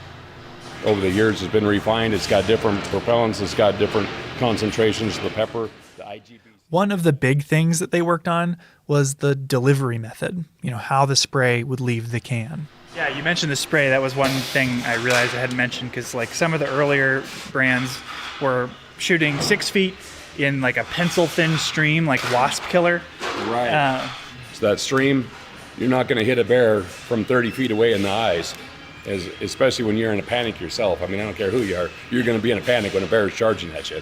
Over the years, it's been refined. It's got different propellants. It's got different concentrations of the pepper. The IGB. One of the big things that they worked on was the delivery method, how the spray would leave the can. Yeah, you mentioned the spray. That was one thing I realized I hadn't mentioned because some of the earlier brands were shooting 6 feet in a pencil-thin stream, like Wasp Killer. Right. So that stream, you're not going to hit a bear from 30 feet away in the eyes, especially when you're in a panic yourself. I don't care who you are. You're going to be in a panic when a bear is charging at you.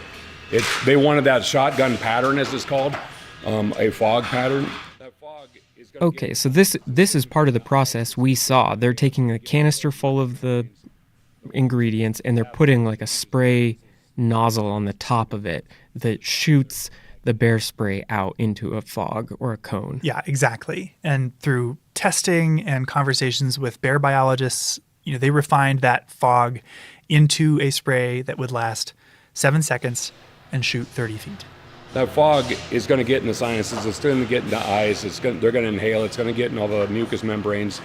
They wanted that shotgun pattern, as it's called, a fog pattern. That fog is going to Okay, so this is part of the process we saw. They're taking a canister full of the ingredients and they're putting a spray nozzle on the top of it that shoots the bear spray out into a fog or a cone. Yeah, exactly. And through testing and conversations with bear biologists, they refined that fog into a spray that would last 7 seconds and shoot 30 feet. That fog is going to get in the sinuses. It's going to get in the eyes. They're going to inhale. It's going to get in all the mucous membranes,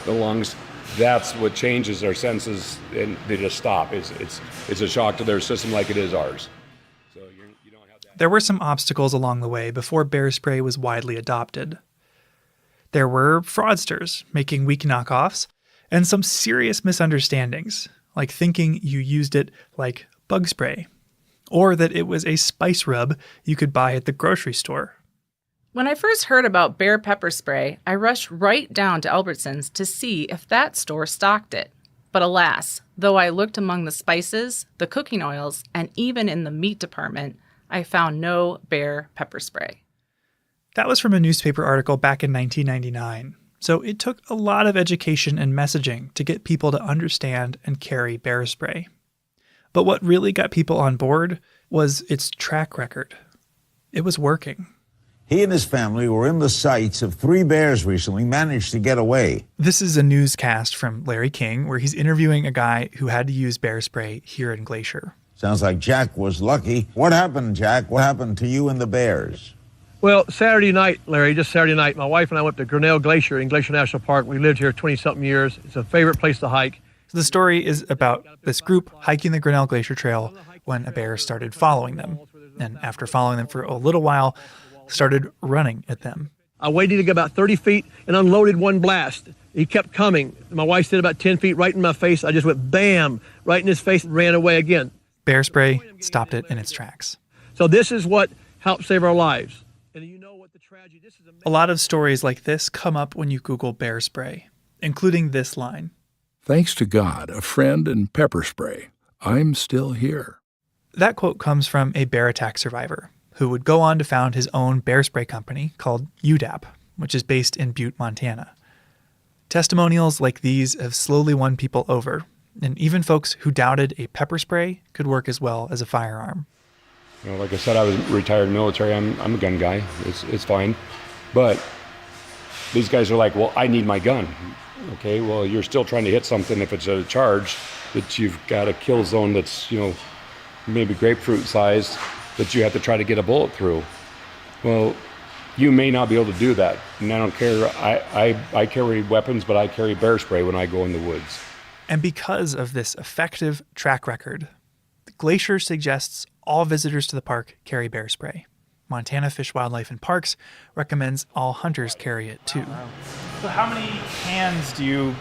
the lungs. That's what changes their senses, and they just stop. It's a shock to their system like it is ours. So you don't have that. There were some obstacles along the way before bear spray was widely adopted. There were fraudsters making weak knockoffs and some serious misunderstandings, like thinking you used it like bug spray, or that it was a spice rub you could buy at the grocery store. When I first heard about bear pepper spray, I rushed right down to Albertsons to see if that store stocked it. But alas, though I looked among the spices, the cooking oils, and even in the meat department, I found no bear pepper spray. That was from a newspaper article back in 1999. So it took a lot of education and messaging to get people to understand and carry bear spray. But what really got people on board was its track record. It was working. He and his family were in the sights of 3 bears recently, managed to get away. This is a newscast from Larry King where he's interviewing a guy who had to use bear spray here in Glacier. Sounds like Jack was lucky. What happened, Jack? What happened to you and the bears? Well, Saturday night, Larry, just Saturday night, my wife and I went to Grinnell Glacier in Glacier National Park. We lived here 20-something years. It's a favorite place to hike. So the story is about this group hiking the Grinnell Glacier Trail when a bear started following them. And after following them for a little while, started running at them. I waited to go about 30 feet and unloaded one blast. He kept coming. My wife stood about 10 feet right in my face. I just went bam, right in his face, and ran away again. Bear spray stopped it in its tracks. So this is what helped save our lives. And you know what the tragedy, this is a lot of stories like this come up when you Google bear spray, including this line. Thanks to God, a friend, and pepper spray, I'm still here. That quote comes from a bear attack survivor who would go on to found his own bear spray company called UDAP, which is based in Butte, Montana. Testimonials like these have slowly won people over, And even folks who doubted a pepper spray could work as well as a firearm. Like I said, I was retired military. I'm a gun guy. It's fine. But these guys are like, well, I need my gun. Okay, well, you're still trying to hit something if it's a charge, that you've got a kill zone that's, maybe grapefruit sized, that you have to try to get a bullet through. Well, you may not be able to do that. And I don't care. I carry weapons, but I carry bear spray when I go in the woods. And because of this effective track record, the Glacier suggests all visitors to the park carry bear spray. Montana Fish, Wildlife, and Parks recommends all hunters carry it too. So how many cans do you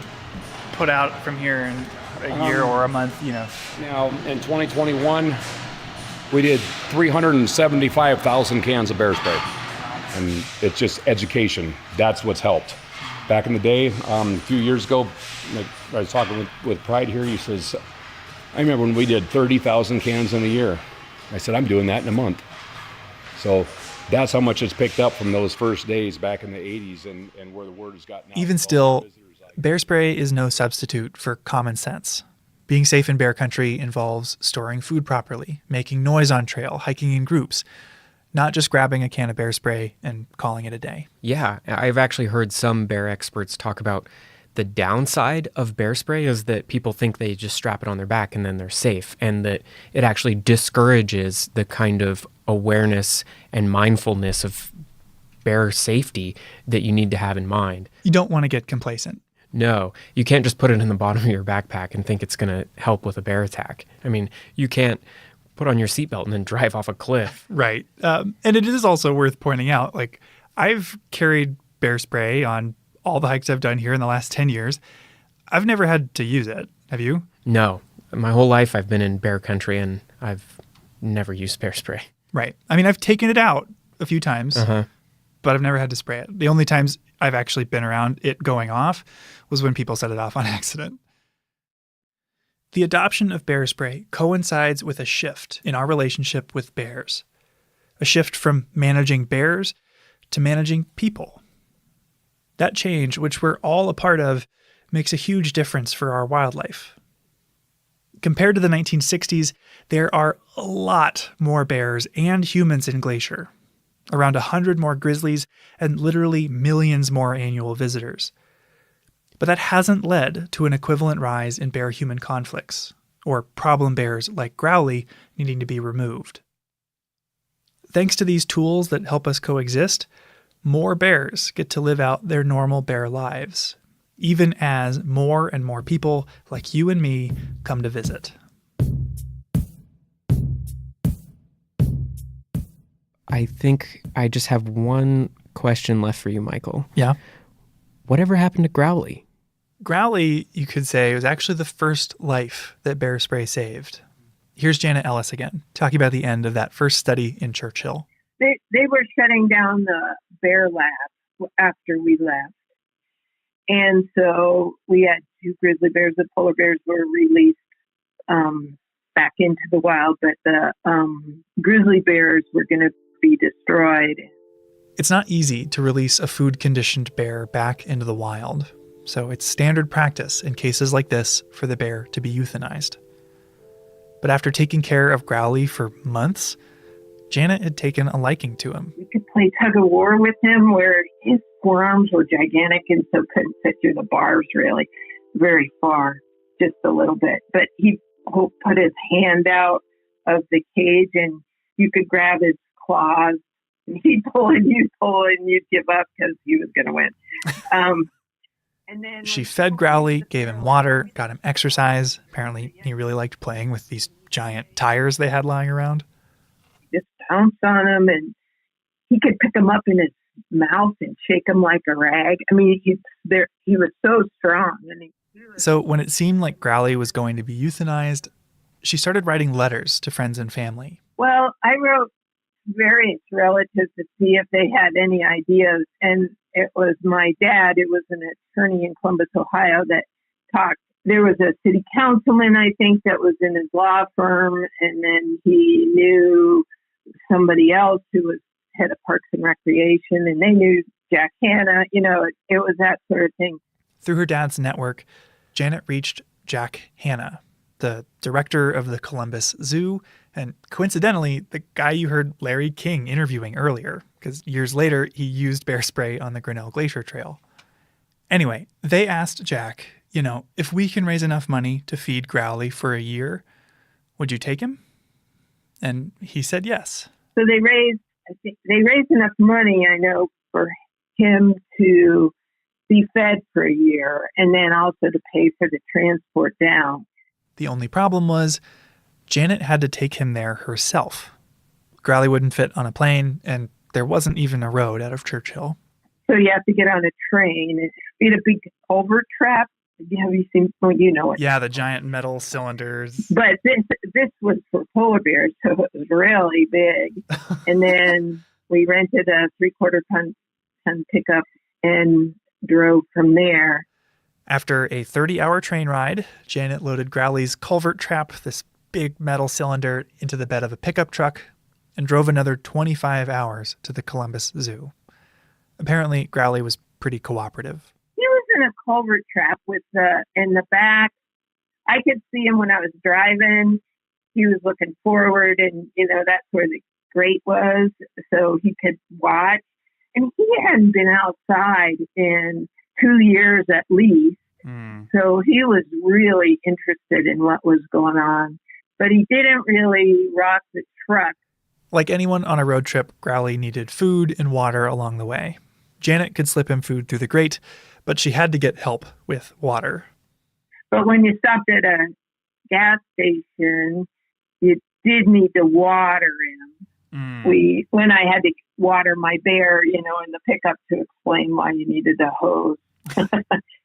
put out from here in a year or a month, Now, in 2021, we did 375,000 cans of bear spray. And it's just education. That's what's helped. Back in the day, a few years ago, I was talking with Pride here. He says, I remember when we did 30,000 cans in a year. I said, I'm doing that in a month. So that's how much it's picked up from those first days back in the 80s and where the word has gotten out. Even still, bear spray is no substitute for common sense. Being safe in bear country involves storing food properly, making noise on trail, hiking in groups, not just grabbing a can of bear spray and calling it a day. Yeah, I've actually heard some bear experts talk about the downside of bear spray is that people think they just strap it on their back and then they're safe, and that it actually discourages the kind of awareness and mindfulness of bear safety that you need to have in mind. You don't want to get complacent. No, you can't just put it in the bottom of your backpack and think it's going to help with a bear attack. I mean, you can't put on your seatbelt and then drive off a cliff. Right. And it is also worth pointing out, I've carried bear spray on all the hikes I've done here in the last 10 years. I've never had to use it. Have you? No. My whole life I've been in bear country and I've never used bear spray. Right. I mean, I've taken it out a few times, but I've never had to spray it. The only times I've actually been around it going off was when people set it off on accident. The adoption of bear spray coincides with a shift in our relationship with bears. A shift from managing bears to managing people. That change, which we're all a part of, makes a huge difference for our wildlife. Compared to the 1960s, there are a lot more bears and humans in Glacier. Around 100 more grizzlies and literally millions more annual visitors. But that hasn't led to an equivalent rise in bear-human conflicts, or problem bears like Growly needing to be removed. Thanks to these tools that help us coexist, more bears get to live out their normal bear lives, even as more and more people like you and me come to visit. I think I just have one question left for you, Michael. Yeah? Whatever happened to Growly? Growly, you could say, was actually the first life that bear spray saved. Here's Janet Ellis again, talking about the end of that first study in Churchill. They were shutting down the bear lab after we left. And so we had 2 grizzly bears. The polar bears were released back into the wild, but the grizzly bears were going to be destroyed. It's not easy to release a food-conditioned bear back into the wild. So it's standard practice in cases like this for the bear to be euthanized. But after taking care of Growly for months, Janet had taken a liking to him. We could play tug-of-war with him where his forearms were gigantic and so couldn't fit through the bars really very far, just a little bit. But he put his hand out of the cage and you could grab his claws and he'd pull and you'd give up because he was going to win. And then she fed Growly, gave him water, got him exercise. Apparently, he really liked playing with these giant tires they had lying around. Just pounced on him, and he could pick him up in his mouth and shake him like a rag. I mean, he was so strong. So when it seemed like Growly was going to be euthanized, she started writing letters to friends and family. Well, I wrote various relatives to see if they had any ideas, and it was my dad. It was an attorney in Columbus, Ohio, that talked. There was a city councilman, I think, that was in his law firm, and then he knew somebody else who was head of Parks and Recreation, and they knew Jack Hanna. It was that sort of thing. Through her dad's network, Janet reached Jack Hanna, the director of the Columbus Zoo, and coincidentally, the guy you heard Larry King interviewing earlier, because years later, he used bear spray on the Grinnell Glacier Trail. Anyway, they asked Jack, if we can raise enough money to feed Growly for a year, would you take him? And he said yes. So they raised enough money, I know, for him to be fed for a year and then also to pay for the transport down. The only problem was Janet had to take him there herself. Growly wouldn't fit on a plane, and there wasn't even a road out of Churchill. So you have to get on a train. We had a big culvert trap. Have you seen? Well, you know it. Yeah, the giant metal cylinders. But this was for polar bears, so it was really big. And then we rented a 3/4 ton pickup and drove from there. After a 30-hour train ride, Janet loaded Growly's culvert trap, this big metal cylinder, into the bed of a pickup truck and drove another 25 hours to the Columbus Zoo. Apparently, Growly was pretty cooperative. He was in a culvert trap in the back. I could see him when I was driving. He was looking forward, and, that's where the grate was, so he could watch. And he hadn't been outside in 2 years at least. So he was really interested in what was going on. But he didn't really rock the truck. Like anyone on a road trip, Growly needed food and water along the way. Janet could slip him food through the grate, but she had to get help with water. But when you stopped at a gas station, you did need to water him. When I had to water my bear, in the pickup to explain why you needed a hose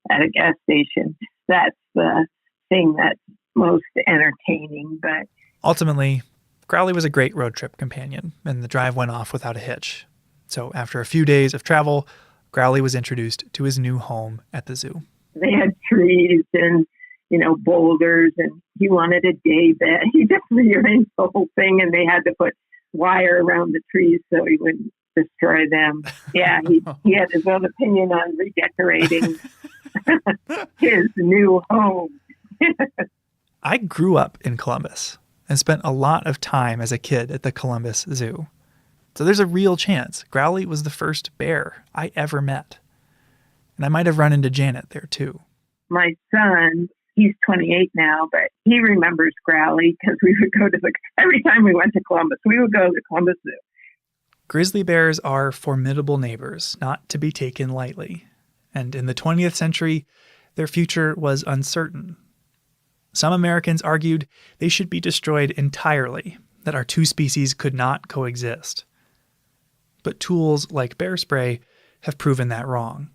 at a gas station. That's the thing that's most entertaining. But ultimately, Growly was a great road trip companion, and the drive went off without a hitch. So after a few days of travel, Growly was introduced to his new home at the zoo. They had trees and, boulders, and he wanted a day bed. He just rearranged the whole thing, and they had to put wire around the trees so he wouldn't destroy them. Yeah, he had his own opinion on redecorating his new home. I grew up in Columbus and spent a lot of time as a kid at the Columbus Zoo. So there's a real chance Growly was the first bear I ever met. And I might have run into Janet there too. My son, he's 28 now, but he remembers Growly because we would go to every time we went to Columbus, we would go to the Columbus Zoo. Grizzly bears are formidable neighbors, not to be taken lightly. And in the 20th century, their future was uncertain. Some Americans argued they should be destroyed entirely, that our two species could not coexist. But tools like bear spray have proven that wrong.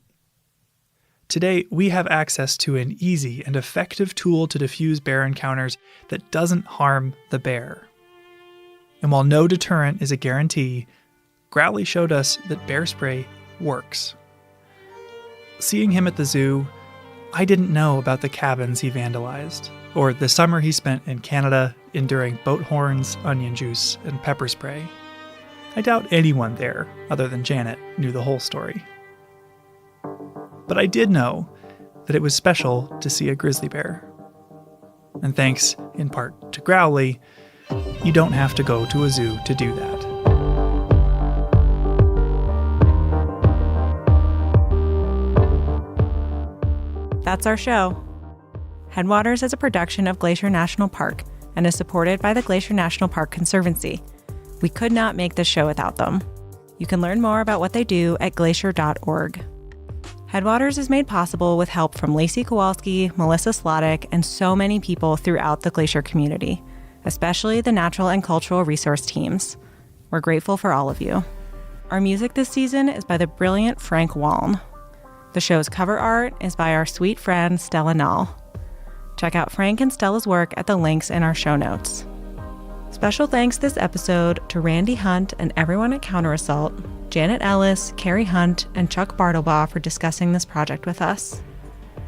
Today, we have access to an easy and effective tool to diffuse bear encounters that doesn't harm the bear. And while no deterrent is a guarantee, Growly showed us that bear spray works. Seeing him at the zoo, I didn't know about the cabins he vandalized, or the summer he spent in Canada enduring boat horns, onion juice, and pepper spray. I doubt anyone there, other than Janet, knew the whole story. But I did know that it was special to see a grizzly bear. And thanks, in part, to Growly, you don't have to go to a zoo to do that. That's our show. Headwaters is a production of Glacier National Park and is supported by the Glacier National Park Conservancy. We could not make this show without them. You can learn more about what they do at glacier.org. Headwaters is made possible with help from Lacey Kowalski, Melissa Slottick, and so many people throughout the Glacier community, especially the natural and cultural resource teams. We're grateful for all of you. Our music this season is by the brilliant Frank Waln. The show's cover art is by our sweet friend Stella Nall. Check out Frank and Stella's work at the links in our show notes. Special thanks this episode to Randy Hunt and everyone at Counterassault, Janet Ellis, Carrie Hunt, and Chuck Bartlebaugh for discussing this project with us,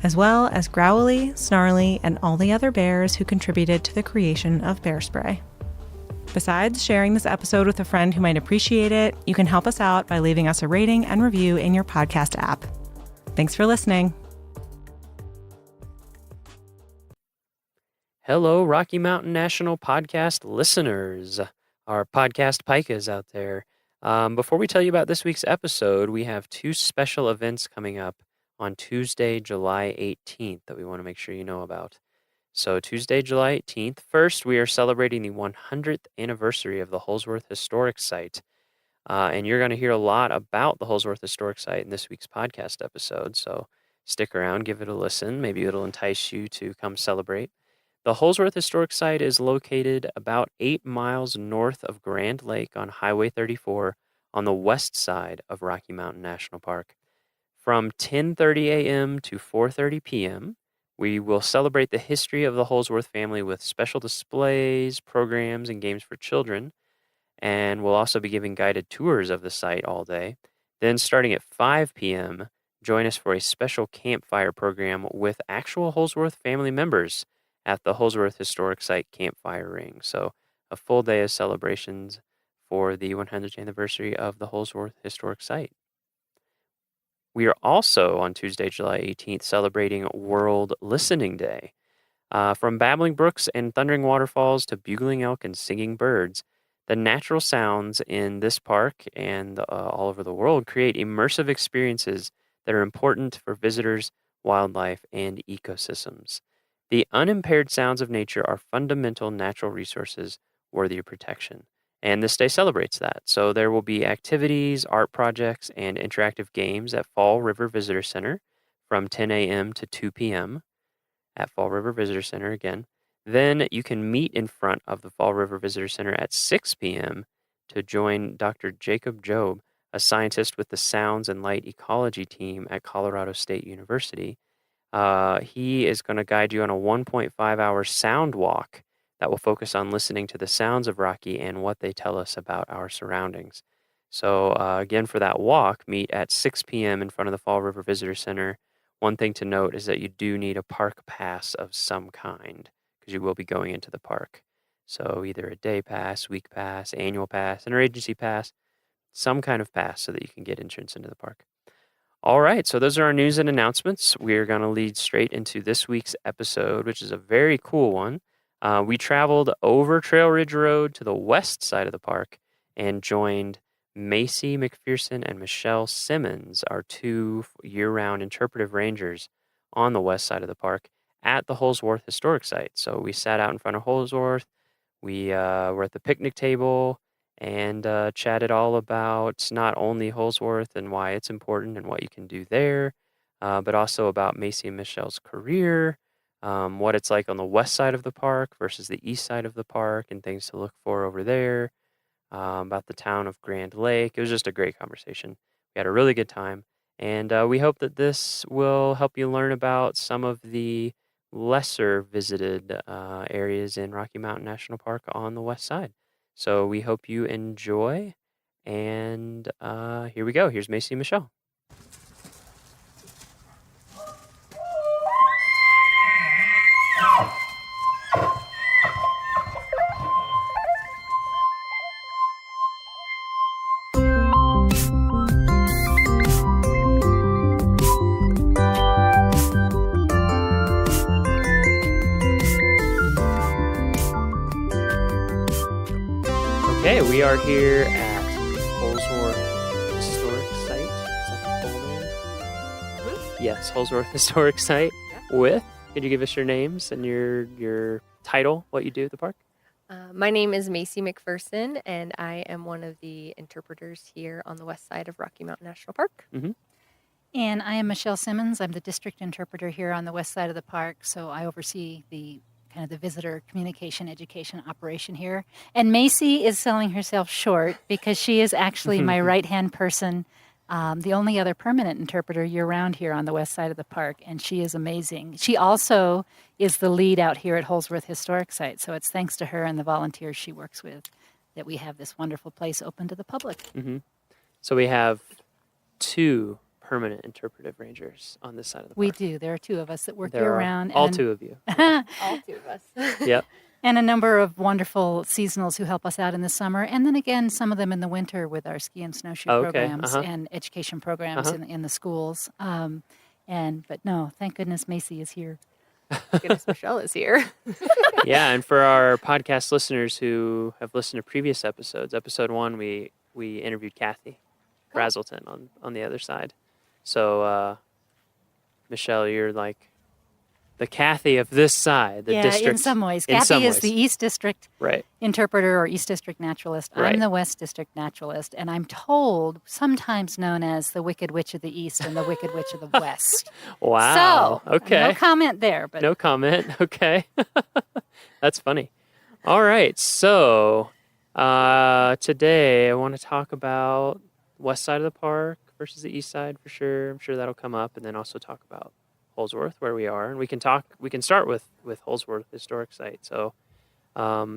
as well as Growly, Snarly, and all the other bears who contributed to the creation of bear spray. Besides sharing this episode with a friend who might appreciate it, you can help us out by leaving us a rating and review in your podcast app. Thanks for listening. Hello, Rocky Mountain National Podcast listeners, our podcast pikas out there. Before we tell you about this week's episode, we have two special events coming up on Tuesday, July 18th that we want to make sure you know about. So Tuesday, July 18th, first, we are celebrating the 100th anniversary of the Holsworth Historic Site. And you're going to hear a lot about the Holsworth Historic Site in this week's podcast episode. So stick around, give it a listen. Maybe it'll entice you to come celebrate. The Holsworth Historic Site is located about 8 miles north of Grand Lake on Highway 34 on the west side of Rocky Mountain National Park. From 10:30 a.m. to 4:30 p.m., we will celebrate the history of the Holsworth family with special displays, programs, and games for children. And we'll also be giving guided tours of the site all day. Then starting at 5 p.m., join us for a special campfire program with actual Holsworth family members at the Holsworth Historic Site Campfire Ring. So a full day of celebrations for the 100th anniversary of the Holsworth Historic Site. We are also on Tuesday, July 18th, celebrating World Listening Day. From babbling brooks and thundering waterfalls to bugling elk and singing birds, the natural sounds in this park and all over the world create immersive experiences that are important for visitors, wildlife, and ecosystems. The unimpaired sounds of nature are fundamental natural resources worthy of protection, and this day celebrates that. So there will be activities, art projects, and interactive games at Fall River Visitor Center from 10 a.m. to 2 p.m. at Fall River Visitor Center again. Then you can meet in front of the Fall River Visitor Center at 6 p.m. to join Dr. Jacob Job, a scientist with the Sounds and Light Ecology team at Colorado State University. He is going to guide you on a 1.5-hour sound walk that will focus on listening to the sounds of Rocky and what they tell us about our surroundings. So again, for that walk, meet at 6 p.m. in front of the Fall River Visitor Center. One thing to note is that you do need a park pass of some kind because you will be going into the park. So either a day pass, week pass, annual pass, interagency pass, some kind of pass so that you can get entrance into the park. All right, so those are our news and announcements. We're going to lead straight into this week's episode, which is a very cool one. We traveled over Trail Ridge Road to the west side of the park and joined Macy McPherson and Michelle Simmons, our two year-round interpretive rangers on the west side of the park at the Holsworth Historic Site. So we sat out in front of Holsworth. We were at the picnic table and chatted all about not only Holsworth and why it's important and what you can do there, but also about Macy and Michelle's career, what it's like on the west side of the park versus the east side of the park and things to look for over there, about the town of Grand Lake. It was just a great conversation. We had a really good time, and we hope that this will help you learn about some of the lesser visited areas in Rocky Mountain National Park on the west side. So we hope you enjoy, and here we go. Here's Macy and Michelle. Okay, we are here at Holsworth Historic Site. Is that the full name? Yes, Holsworth Historic Site. Could you give us your names and your title, what you do at the park? My name is Macy McPherson, and I am one of the interpreters here on the west side of Rocky Mountain National Park. Mm-hmm. And I am Michelle Simmons. I'm the district interpreter here on the west side of the park, so I oversee the visitor communication education operation here. And Macy is selling herself short because she is actually my right-hand person, the only other permanent interpreter year-round here on the west side of the park, and she is amazing. She also is the lead out here at Holsworth Historic Site, so it's thanks to her and the volunteers she works with that we have this wonderful place open to the public. Mm-hmm. So we have two permanent interpretive rangers on this side of the park. We do. There are two of us that work There year-round. all two of you. All two of us. Yep. And a number of wonderful seasonals who help us out in the summer. And then again, some of them in the winter with our ski and snowshoe programs and education programs in the schools. But no, thank goodness Macy is here. Goodness, Michelle is here. Yeah, and for our podcast listeners who have listened to previous episodes, episode 1, we interviewed Kathy Brazelton on the other side. So, Michelle, you're like the Kathy of this side, the district. In some ways. In some Kathy is ways. the East District Right. interpreter or East District naturalist. Right. I'm the West District naturalist, and I'm told sometimes known as the Wicked Witch of the East and the Wicked Witch of the West. Wow. So, okay. no comment there. But No comment. Okay. That's funny. All right. So today I want to talk about west side of the park versus the east side for sure. I'm sure that'll come up, and then also talk about Holsworth, where we are, and we can start with Holsworth Historic Site. So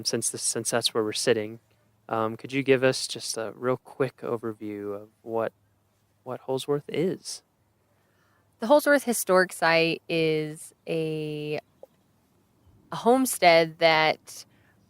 since that's where we're sitting, could you give us just a real quick overview of what Holsworth is? The Holsworth Historic Site is a homestead that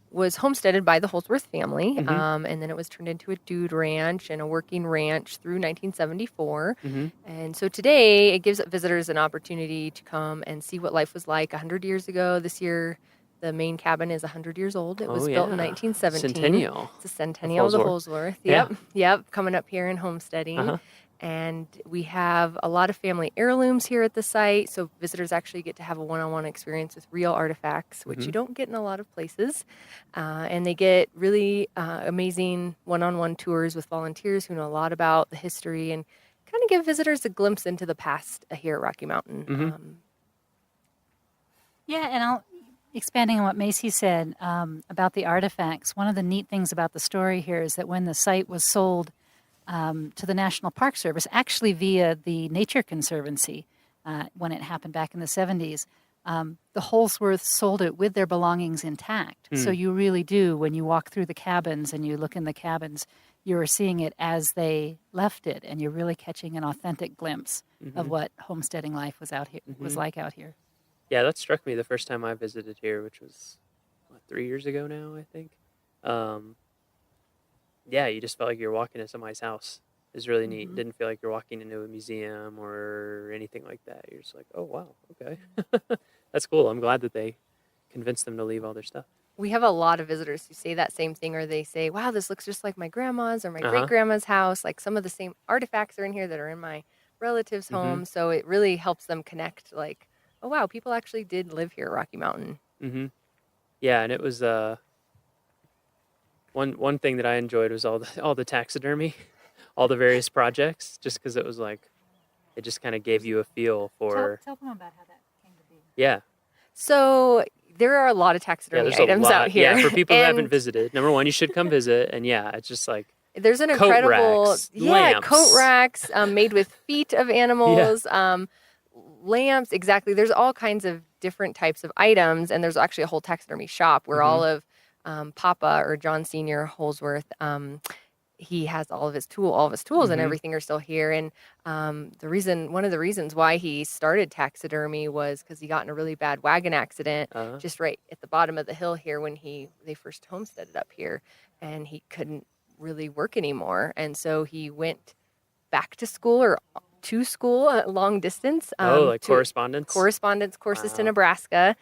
was homesteaded by the Holsworth family, Mhm. and then it was turned into a dude ranch and a working ranch through 1974. Mhm. And so today it gives visitors an opportunity to come and see what life was like 100 years ago. This year, the main cabin is 100 years old. It was built in 1917. Centennial. It's a centennial of the Holsworth. Yeah. Yep, coming up here and homesteading. Uh-huh. And we have a lot of family heirlooms here at the site, so visitors actually get to have a one-on-one experience with real artifacts, which you don't get in a lot of places. And they get really amazing one-on-one tours with volunteers who know a lot about the history and kind of give visitors a glimpse into the past here at Rocky Mountain. Yeah, and expanding on what Macy said about the artifacts, one of the neat things about the story here is that when the site was sold to the National Park Service, actually via the Nature Conservancy, when it happened back in the 70s, the Holsworth sold it with their belongings intact. So you really do, when you walk through the cabins and you look in the cabins, you are seeing it as they left it, and you're really catching an authentic glimpse of what homesteading life was out here was like out here. Yeah, that struck me the first time I visited here, which was 3 years ago now, I think. Yeah, you just felt like you were walking into somebody's house. It was really neat. Didn't feel like you're walking into a museum or anything like that. You're just like, oh, wow, okay. That's cool. I'm glad that they convinced them to leave all their stuff. We have a lot of visitors who say that same thing, or they say, wow, this looks just like my grandma's or my great-grandma's house. Like some of the same artifacts are in here that are in my relatives' home. So it really helps them connect, like, oh, wow, people actually did live here at Rocky Mountain. Yeah, and it was one thing that I enjoyed was all the taxidermy, all the various projects, just because it was like, it just kind of gave you a feel for. Tell them about how that came to be. Yeah. So there are a lot of taxidermy there's a items lot. out here. Yeah, for people who haven't And visited, number one, you should come visit, and yeah, it's just like there's an coat incredible, racks, lamps. coat racks made with feet of animals, lamps. Exactly. There's all kinds of different types of items, and there's actually a whole taxidermy shop where all of Papa or John Senior Holsworth, he has all of his tools and everything are still here. And one of the reasons why he started taxidermy was because he got in a really bad wagon accident just right at the bottom of the hill here when they first homesteaded up here, and he couldn't really work anymore. And so he went back to school long distance. Like correspondence courses to Nebraska,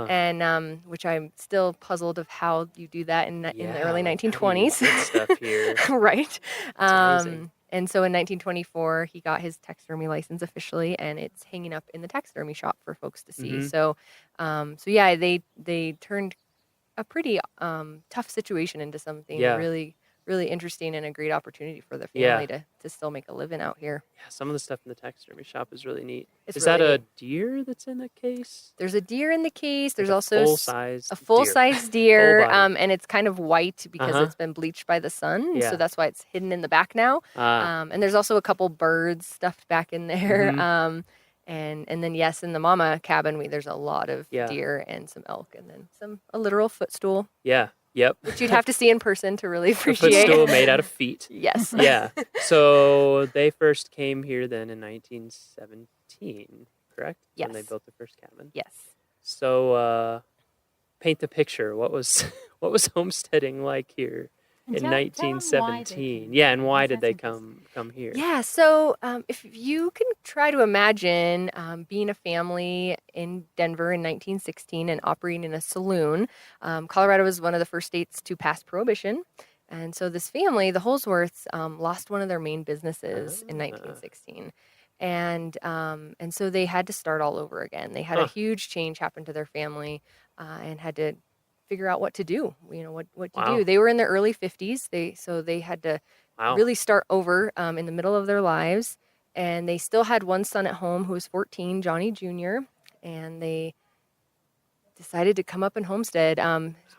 and which I'm still puzzled of how you do that in the early 1920s. Stuff here. Right. Amazing. And so in 1924, he got his taxidermy license officially, and it's hanging up in the taxidermy shop for folks to see. So yeah, they turned a pretty tough situation into something really, really interesting and a great opportunity for the family to still make a living out here. Yeah, some of the stuff in the taxidermy shop is really neat. It's is really that a neat. Deer that's in the case? There's a deer in the case. There's Like also a full-size deer, Full body. and it's kind of white because it's been bleached by the sun. Yeah. So that's why it's hidden in the back now. And there's also a couple birds stuffed back in there. And then yes, in the mama cabin, there's a lot of deer and some elk, and then a literal footstool. Yeah. Yep. Which you'd have to see in person to really A appreciate. footstool made out of feet. Yes. Yeah. So they first came here then in 1917, correct? Yes. When they built the first cabin. Yes. So paint the picture. What was homesteading like here in Tell 'em why they 1917. came. Yeah, and why did they 1917. come here? Yeah, so if you can try to imagine being a family in Denver in 1916 and operating in a saloon, Colorado was one of the first states to pass prohibition. And so this family, the Holsworths, lost one of their main businesses in 1916. And so they had to start all over again. They had a huge change happen to their family and had to figure out what to do, what to do. They were in their early 50s. So they had to really start over in the middle of their lives. And they still had one son at home who was 14, Johnny Jr., and they decided to come up and homestead.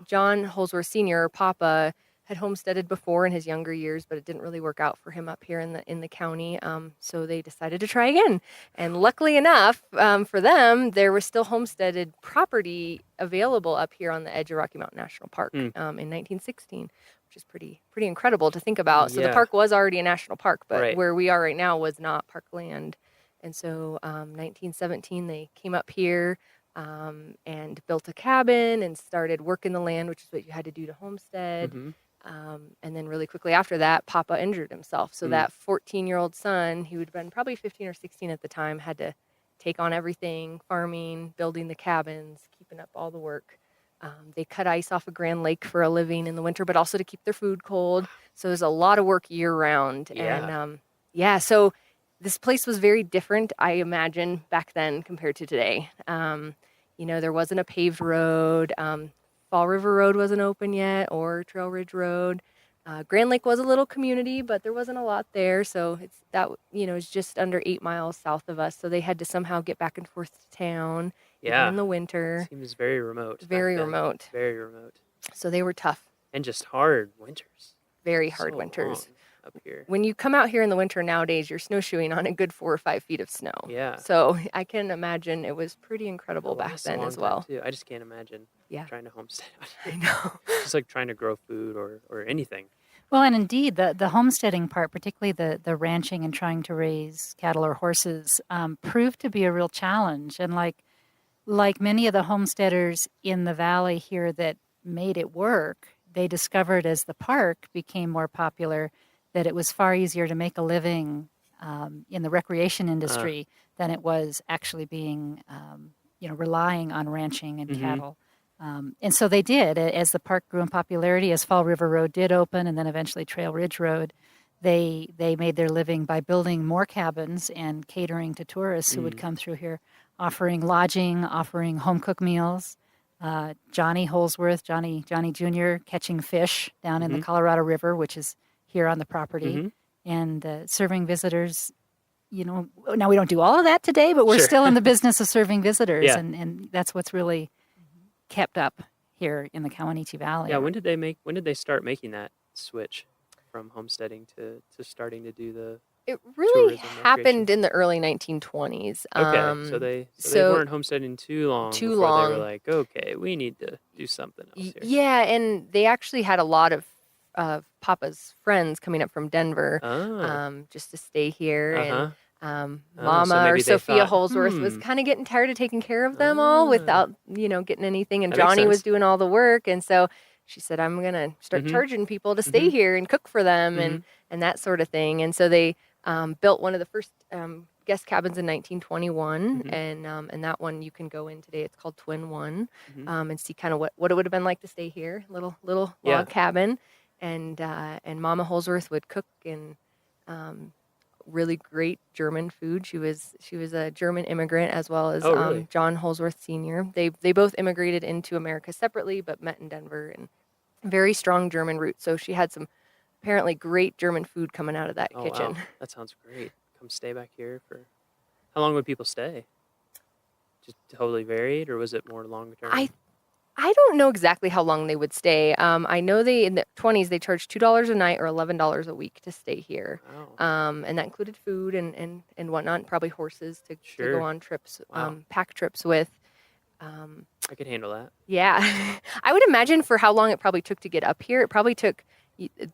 John Holsworth Sr., Papa, had homesteaded before in his younger years, but it didn't really work out for him up here in the county. So they decided to try again. And luckily enough for them, there was still homesteaded property available up here on the edge of Rocky Mountain National Park in 1916, which is pretty incredible to think about. So the park was already a national park, but where we are right now was not parkland. And so 1917, they came up here and built a cabin and started working the land, which is what you had to do to homestead. And then really quickly after that, Papa injured himself. So that 14-year-old son, who had been probably 15 or 16 at the time, had to take on everything, farming, building the cabins, keeping up all the work. They cut ice off of Grand Lake for a living in the winter, but also to keep their food cold. So there's a lot of work year round. And so this place was very different, I imagine, back then compared to today. There wasn't a paved road. Fall River Road wasn't open yet, or Trail Ridge Road. Grand Lake was a little community, but there wasn't a lot there. So it's just under 8 miles south of us. So they had to somehow get back and forth to town even in the winter. Seems very remote. Very remote. Very remote. So they were tough. And just hard winters. Very hard winters. Long up here. When you come out here in the winter nowadays, you're snowshoeing on a good 4 or 5 feet of snow. Yeah. So I can imagine it was pretty incredible back then as well. Too. I just can't imagine trying to homestead out here. I know. Just like trying to grow food or anything. Well, and indeed, the homesteading part, particularly the ranching and trying to raise cattle or horses, proved to be a real challenge. And like many of the homesteaders in the valley here that made it work, they discovered as the park became more popular that it was far easier to make a living in the recreation industry than it was actually being, relying on ranching and cattle. And so they did. As the park grew in popularity, as Fall River Road did open, and then eventually Trail Ridge Road, they made their living by building more cabins and catering to tourists who would come through here, offering lodging, offering home-cooked meals. Johnny Holsworth, Johnny Jr., catching fish down in the Colorado River, which is here on the property, and serving visitors. Now we don't do all of that today, but we're still in the business of serving visitors, and that's what's really kept up here in the Kawanichi Valley. Yeah, when did they start making that switch from homesteading to starting to do the It really tourism, happened in the early 1920s. Okay, so they weren't homesteading too long before they were like, okay, we need to do something else here. Yeah, and they actually had a lot of Papa's friends coming up from Denver just to stay here. And Mama or Sophia Holsworth was kind of getting tired of taking care of them all without, getting anything. And Johnny was doing all the work. And so she said, I'm going to start charging people to stay here and cook for them and that sort of thing. And so they built one of the first guest cabins in 1921. And that one you can go in today. It's called Twin One and see kind of what it would have been like to stay here. Little log cabin. And Mama Holsworth would cook and really great German food. She was a German immigrant as well as John Holsworth Sr. They both immigrated into America separately, but met in Denver, and very strong German roots. So she had some apparently great German food coming out of that kitchen. Wow. That sounds great. Come stay back here for how long would people stay? Just totally varied, or was it more long term? I don't know exactly how long they would stay. I know in the 20s they charged $2 a night or $11 a week to stay here, and that included food and whatnot, probably horses to go on trips, pack trips with. I could handle that. Yeah, I would imagine for how long it probably took to get up here. It probably took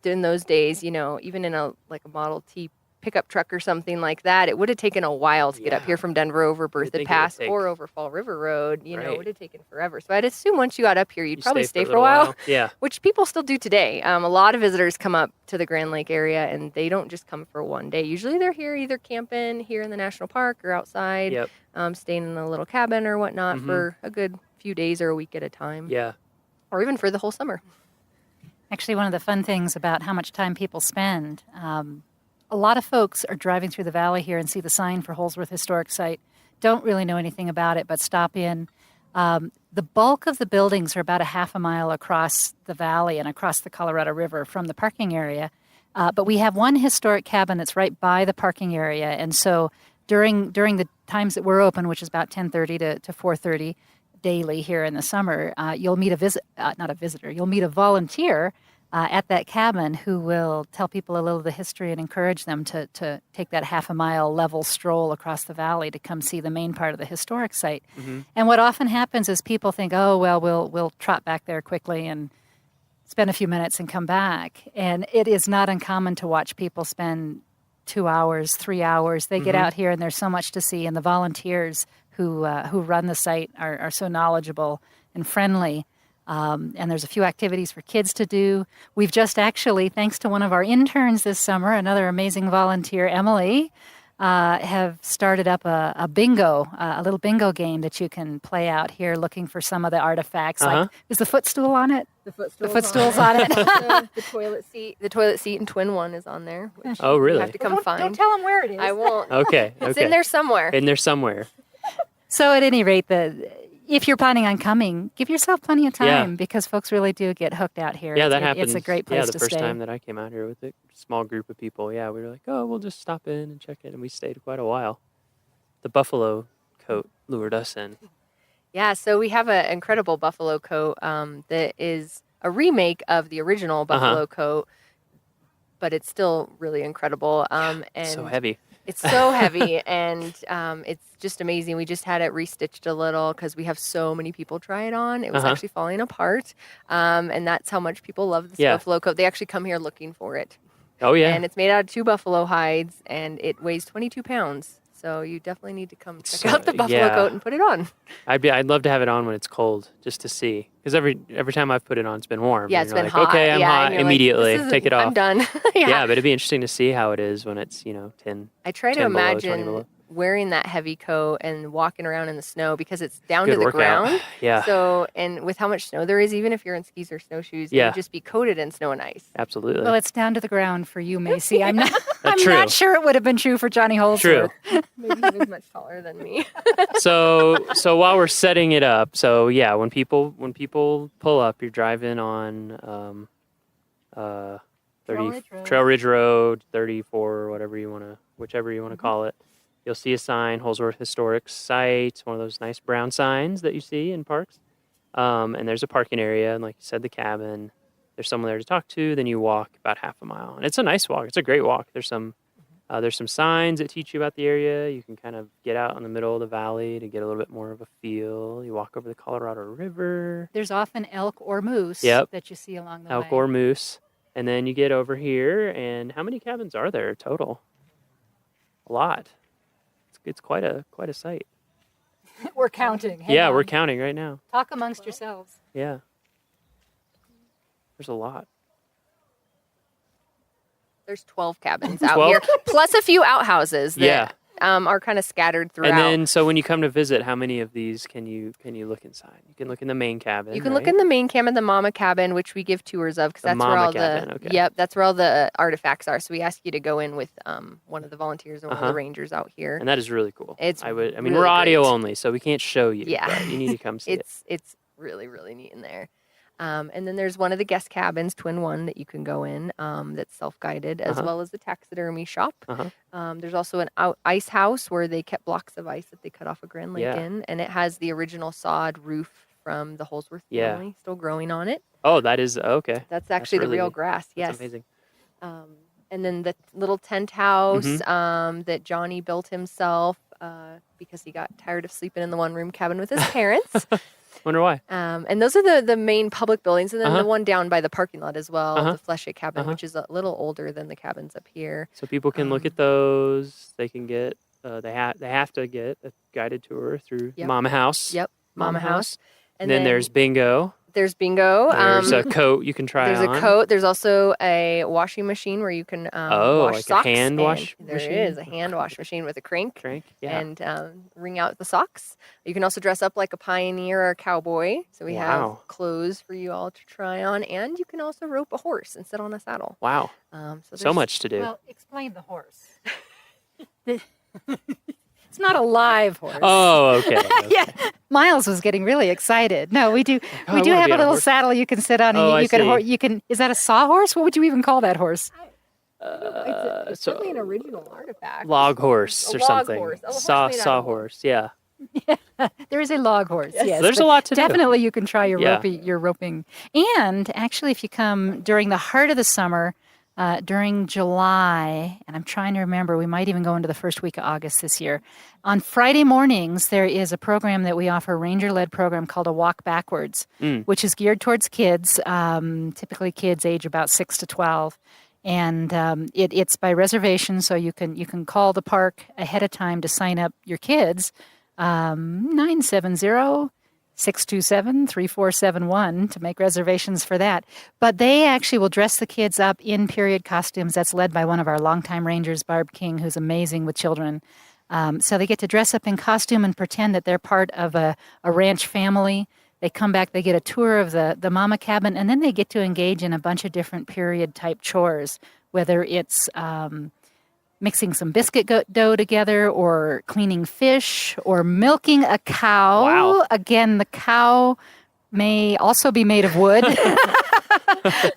in those days, even in a Model T pickup truck or something like that, it would have taken a while to get up here from Denver over Berthoud Pass or over Fall River Road. You know, it would have taken forever. So I'd assume once you got up here, you'd probably stay for a while. Yeah. Which people still do today. A lot of visitors come up to the Grand Lake area, and they don't just come for one day. Usually they're here either camping here in the national park or outside, staying in a little cabin or whatnot for a good few days or a week at a time. Yeah. Or even for the whole summer. Actually, one of the fun things about how much time people spend, a lot of folks are driving through the valley here and see the sign for Holsworth Historic Site, don't really know anything about it, but stop in. The bulk of the buildings are about a half a mile across the valley and across the Colorado River from the parking area. But we have one historic cabin that's right by the parking area. And so during the times that we're open, which is about 10:30 to 4:30 daily here in the summer, you'll meet you'll meet a volunteer at that cabin who will tell people a little of the history and encourage them to take that half a mile level stroll across the valley to come see the main part of the historic site. And what often happens is people think, oh, well, we'll trot back there quickly and spend a few minutes and come back. And it is not uncommon to watch people spend 2 hours, 3 hours. They get out here and there's so much to see. And the volunteers who run the site are so knowledgeable and friendly. And there's a few activities for kids to do. We've just actually, thanks to one of our interns this summer, another amazing volunteer, Emily, have started up a little bingo game that you can play out here looking for some of the artifacts. Like, is the footstool on it? The footstool's on it. The toilet seat and twin one is on there. Which Oh, really? You have to come find. Don't tell them where it is. I won't. Okay. It's in there somewhere. So at any rate, if you're planning on coming, give yourself plenty of time because folks really do get hooked out here. Yeah, that happens. It's a great place to stay. The first time that I came out here with a small group of people, we were like, oh, we'll just stop in and check it. And we stayed quite a while. The buffalo coat lured us in. Yeah, so we have an incredible buffalo coat that is a remake of the original buffalo coat, but it's still really incredible. And so heavy. It's so heavy, and it's just amazing. We just had it restitched a little because we have so many people try it on. It was actually falling apart, and that's how much people love this buffalo coat. They actually come here looking for it. Oh, yeah. And it's made out of 2 buffalo hides, and it weighs 22 pounds. So you definitely need to come check out the buffalo coat and put it on. I'd love to have it on when it's cold, just to see. Because every time I've put it on, it's been warm. Yeah, it's been hot. Okay, I'm hot immediately. Like, take it off. I'm done. Yeah, but it'd be interesting to see how it is when it's 10. I try to 10 below, imagine wearing that heavy coat and walking around in the snow because it's down to the workout. ground. Yeah. So, and with how much snow there is, even if you're in skis or snowshoes, you would just be coated in snow and ice. Absolutely. Well, it's down to the ground for you, Macy. I'm not. True. Not sure it would have been true for Johnny Holsworth. True. Maybe he was much taller than me. So while we're setting it up, when people pull up, you're driving on Trail Ridge Road, 34, whichever you want to call it. You'll see a sign, Holsworth Historic Site, one of those nice brown signs that you see in parks. And there's a parking area, and like you said, the cabin. There's someone there to talk to. Then you walk about half a mile, and it's a nice walk. It's a great walk. There's some signs that teach you about the area. You can kind of get out in the middle of the valley to get a little bit more of a feel. You walk over the Colorado River. There's often elk or moose that you see along the way. Elk or moose. And then you get over here, and how many cabins are there total? A lot. It's quite a sight. We're counting. Hang Yeah, on. we're counting right now. Talk amongst yourselves. Yeah. There's a lot. There's 12 cabins out here, plus a few outhouses that are kind of scattered throughout. And then, so when you come to visit, how many of these can you look inside? You can look in the main cabin. You can look in the main cabin, the mama cabin, which we give tours of because that's where all that's where all the artifacts are. So we ask you to go in with one of the volunteers or one of the rangers out here. And that is really cool. Really we're audio great. only, so we can't show you. Yeah, but you need to come see it. It's really, really neat in there. And then there's one of the guest cabins, Twin One, that you can go in that's self-guided, as well as the taxidermy shop. There's also an ice house where they kept blocks of ice that they cut off a Grand Lake in, and it has the original sod roof from the Holsworth family still growing on it. Oh, that is, okay. That's actually the real grass, yes. That's amazing. And then the little tent house that Johnny built himself because he got tired of sleeping in the one-room cabin with his parents. Wonder why. And those are the main public buildings, and then the one down by the parking lot as well, the Fleshett Cabin, which is a little older than the cabins up here. So people can look at those. They can get they have to get a guided tour through Mama House. Yep, Mama House. And then there's bingo. There's bingo. There's a coat you can try on. There's a coat. There's also a washing machine where you can wash like socks. A hand wash There machine? is a hand wash machine with a crank. Yeah. And wring out the socks. You can also dress up like a pioneer or a cowboy. So we have clothes for you all to try on. And you can also rope a horse and sit on a saddle. Wow. So much to do. Well, explain the horse. It's not a live horse. Oh, okay. Yeah, Miles was getting really excited. No, we do. I We do wanna have be a on a little horse. saddle you can sit on. Oh, And I you can. see. You can. Is that a sawhorse? What would you even call that horse? It's certainly an original artifact. Log horse A or log something. horse. A horse made out of Sawhorse. Yeah. There is a log horse. Yes, There's but a lot to do. definitely you can try your Yeah. roping. And actually, if you come during the heart of the summer, during July, and I'm trying to remember, we might even go into the first week of August this year. On Friday mornings, there is a program that we offer, a ranger-led program called A Walk Backwards, which is geared towards kids, typically kids age about 6 to 12. And it's by reservation, so you can call the park ahead of time to sign up your kids. 970-627-3471 to make reservations for that. But they actually will dress the kids up in period costumes. That's led by one of our longtime rangers, Barb King, who's amazing with children. So they get to dress up in costume and pretend that they're part of a ranch family. They come back, they get a tour of the mama cabin, and then they get to engage in a bunch of different period-type chores, whether it's mixing some biscuit dough together, or cleaning fish, or milking a cow. Wow. Again, the cow may also be made of wood,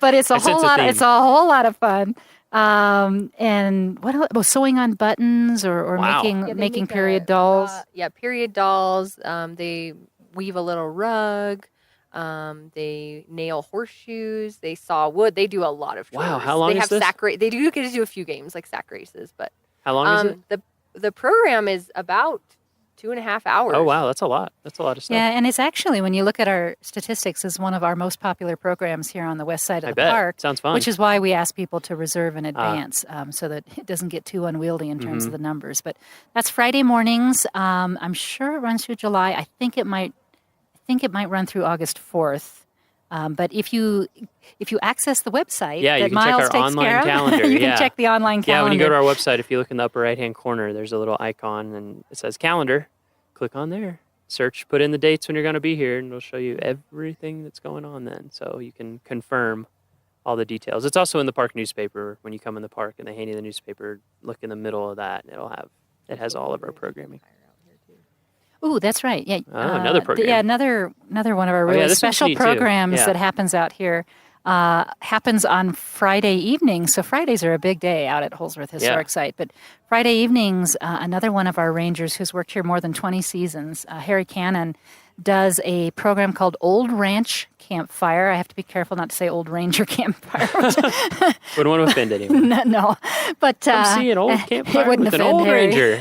but it's a whole lot. It's a whole lot of fun. And what else? Well, sewing on buttons, or Wow. making period dolls. Period dolls. They weave a little rug. They nail horseshoes. They saw wood. They do a lot of chores. Wow, how long they is have this? They do get to do a few games like sack races, but How long is it? The program is about 2.5 hours. Oh, wow. That's a lot. That's a lot of stuff. Yeah, and it's actually, when you look at our statistics, is one of our most popular programs here on the west side of I the bet. park. Sounds fun. Which is why we ask people to reserve in advance, so that it doesn't get too unwieldy in terms of the numbers. But that's Friday mornings. I'm sure it runs through July. I think it might run through August 4th. But if you access the website Yeah, you that can check Miles our takes online care of, calendar. you Yeah. can check the online calendar. Yeah, when you go to our website, if you look in the upper right-hand corner, there's a little icon and it says calendar. Click on there. Search, put in the dates when you're going to be here, and it'll show you everything that's going on then. So you can confirm all the details. It's also in the park newspaper. When you come in the park and they hand you the newspaper, look in the middle of that, and it has all of our programming. Ooh, that's right. Yeah. Another program. Yeah, another one of our really this one's special neat too. programs Yeah. that happens out here. Happens on Friday evenings. So Fridays are a big day out at Holsworth Historic Site. But Friday evenings, another one of our rangers who's worked here more than 20 seasons, Harry Cannon, does a program called Old Ranch Campfire. I have to be careful not to say Old Ranger Campfire. Wouldn't want to offend anyone. No, but Come see an old it campfire wouldn't with an offend old Harry. ranger.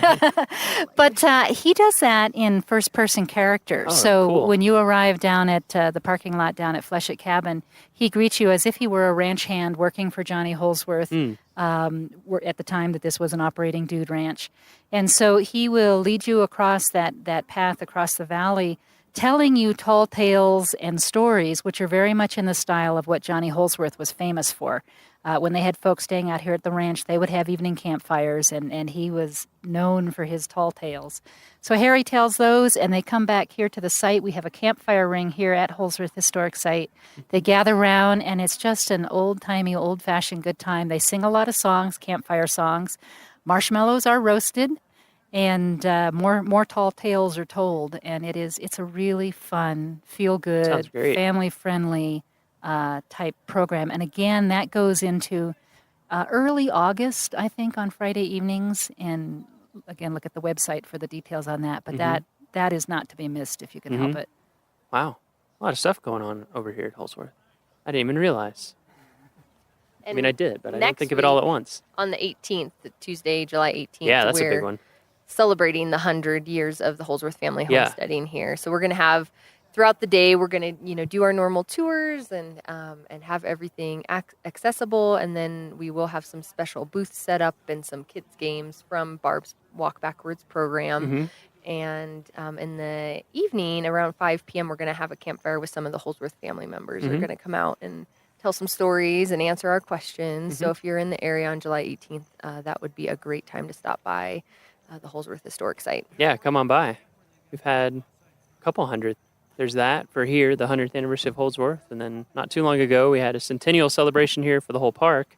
But he does that in first-person character. Oh, so cool. when you arrive down at the parking lot down at Fleshett Cabin, he greets you as if he were a ranch hand working for Johnny Holsworth at the time that this was an operating dude ranch. And so he will lead you across that path across the valley, telling you tall tales and stories, which are very much in the style of what Johnny Holsworth was famous for. When they had folks staying out here at the ranch, they would have evening campfires, and he was known for his tall tales. So Harry tells those, and they come back here to the site. We have a campfire ring here at Holsworth Historic Site. They gather around, and it's just an old-timey, old-fashioned good time. They sing a lot of songs, campfire songs. Marshmallows are roasted, and more tall tales are told. And it's a really fun, feel-good, family-friendly type program. And again, that goes into early August, I think, on Friday evenings. And again, look at the website for the details on that. But that is not to be missed if you can help it. Wow. A lot of stuff going on over here at Holsworth. I didn't even realize. I mean, I did, but I don't think of it all at once. On the 18th, Tuesday, July 18th. Yeah, that's a big we're one. celebrating the 100 years of the Holsworth family homesteading here. So we're going to have throughout the day, we're going to, do our normal tours and have everything accessible. And then we will have some special booths set up and some kids games from Barb's Walk Backwards program. Mhm. And in the evening, around 5 p.m., we're going to have a campfire with some of the Holsworth family members. They're Mhm. going to come out and tell some stories and answer our questions. So Mhm. if you're in the area on July 18th, that would be a great time to stop by the Holsworth Historic Site. Yeah, come on by. We've had a couple hundred. There's that for here, the 100th anniversary of Holsworth. And then not too long ago, we had a centennial celebration here for the whole park.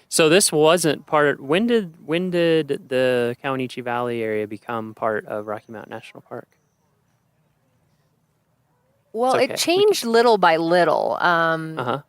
So this wasn't part. When did the Kawanichi Valley area become part of Rocky Mountain National Park? Well, It's okay. it changed little by little. Uh-huh.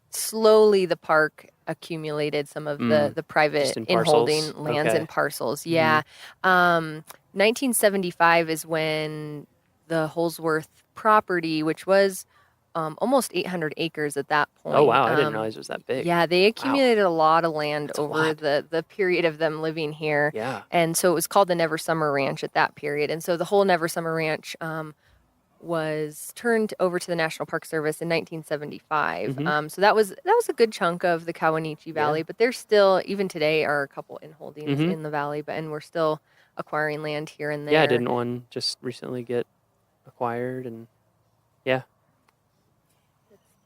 Slowly, the park accumulated some of the private Just in in-holding parcels? lands Okay. and parcels. Yeah. 1975 is when the Holsworth property, which was almost 800 acres at that point. Oh, wow. I didn't realize it was that big. Yeah, they accumulated a lot of land That's a over lot. the period of them living here. Yeah. And so it was called the Never Summer Ranch at that period. And so the whole Never Summer Ranch was turned over to the National Park Service in 1975. Mhm. So that was a good chunk of the Kawanichi Valley, but there's still, even today, are a couple in holdings Mhm. in the valley, and we're still acquiring land here and there. Yeah, didn't one just recently get acquired? And yeah.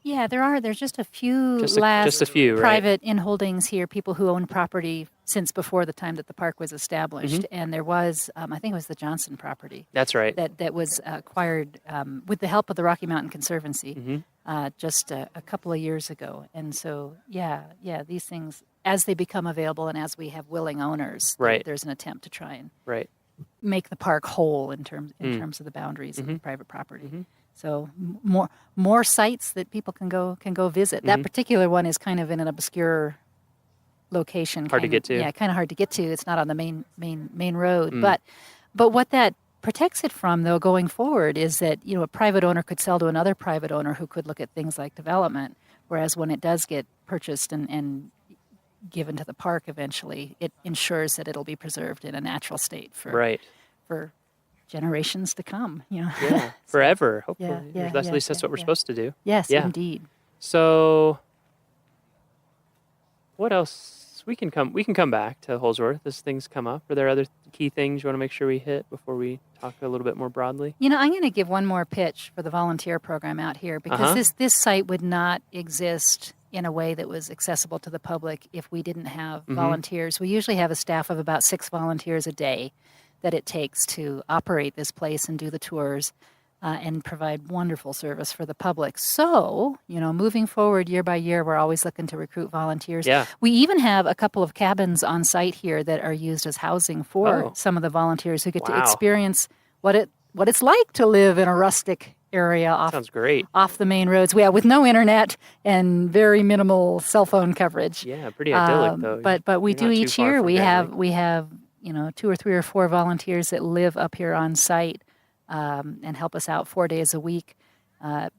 Yeah, there's just a few Just a last few, right? private in-holdings here, people who own property since before the time that the park was established. Mhm. And there was, I think it was the Johnson property. That's right. That was acquired with the help of the Rocky Mountain Conservancy Mhm. just a couple of years ago. And so, yeah, these things, as they become available and as we have willing owners, Right. there's an attempt to try and Right. make the park whole in terms of the boundaries of the private property. So more sites that people can go visit. That particular one is kind of in an obscure location. Hard to kind get of- to. Yeah, kind of hard to get to. It's not on the main road. Mm. But what that protects it from, though, going forward, is that a private owner could sell to another private owner who could look at things like development. Whereas when it does get purchased and given to the park eventually, it ensures that it'll be preserved in a natural state for generations to come. Yeah, forever. Hopefully, yeah, at least that's what we're supposed to do. Yes, Yeah. indeed. So, what else? We can come back to Holsworth as things come up. Are there other key things you want to make sure we hit before we talk a little bit more broadly? I'm going to give one more pitch for the volunteer program out here because this site would not exist in a way that was accessible to the public if we didn't have volunteers. We usually have a staff of about 6 volunteers a day that it takes to operate this place and do the tours and provide wonderful service for the public. So, moving forward year by year, we're always looking to recruit volunteers. Yeah. We even have a couple of cabins on site here that are used as housing for some of the volunteers who get to experience what it's like to live in a rustic area Sounds great. off the main roads. Yeah, with no internet and very minimal cell phone coverage. Yeah, pretty idyllic though. But we You're do not too each far year. from We Gatwick. have 2 or 3 or 4 volunteers that live up here on site and help us out 4 days a week,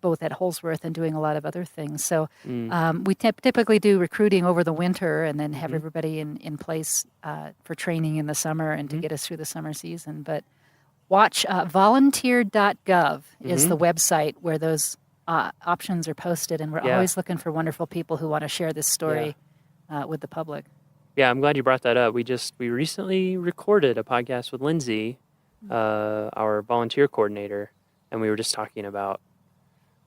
both at Holsworth and doing a lot of other things. So we typically do recruiting over the winter and then have everybody in place for training in the summer and to get us through the summer season. But watch volunteer.gov is the website where those options are posted, and we're always looking for wonderful people who want to share this story with the public. Yeah, I'm glad you brought that up. We recently recorded a podcast with Lindsay, our volunteer coordinator, and we were just talking about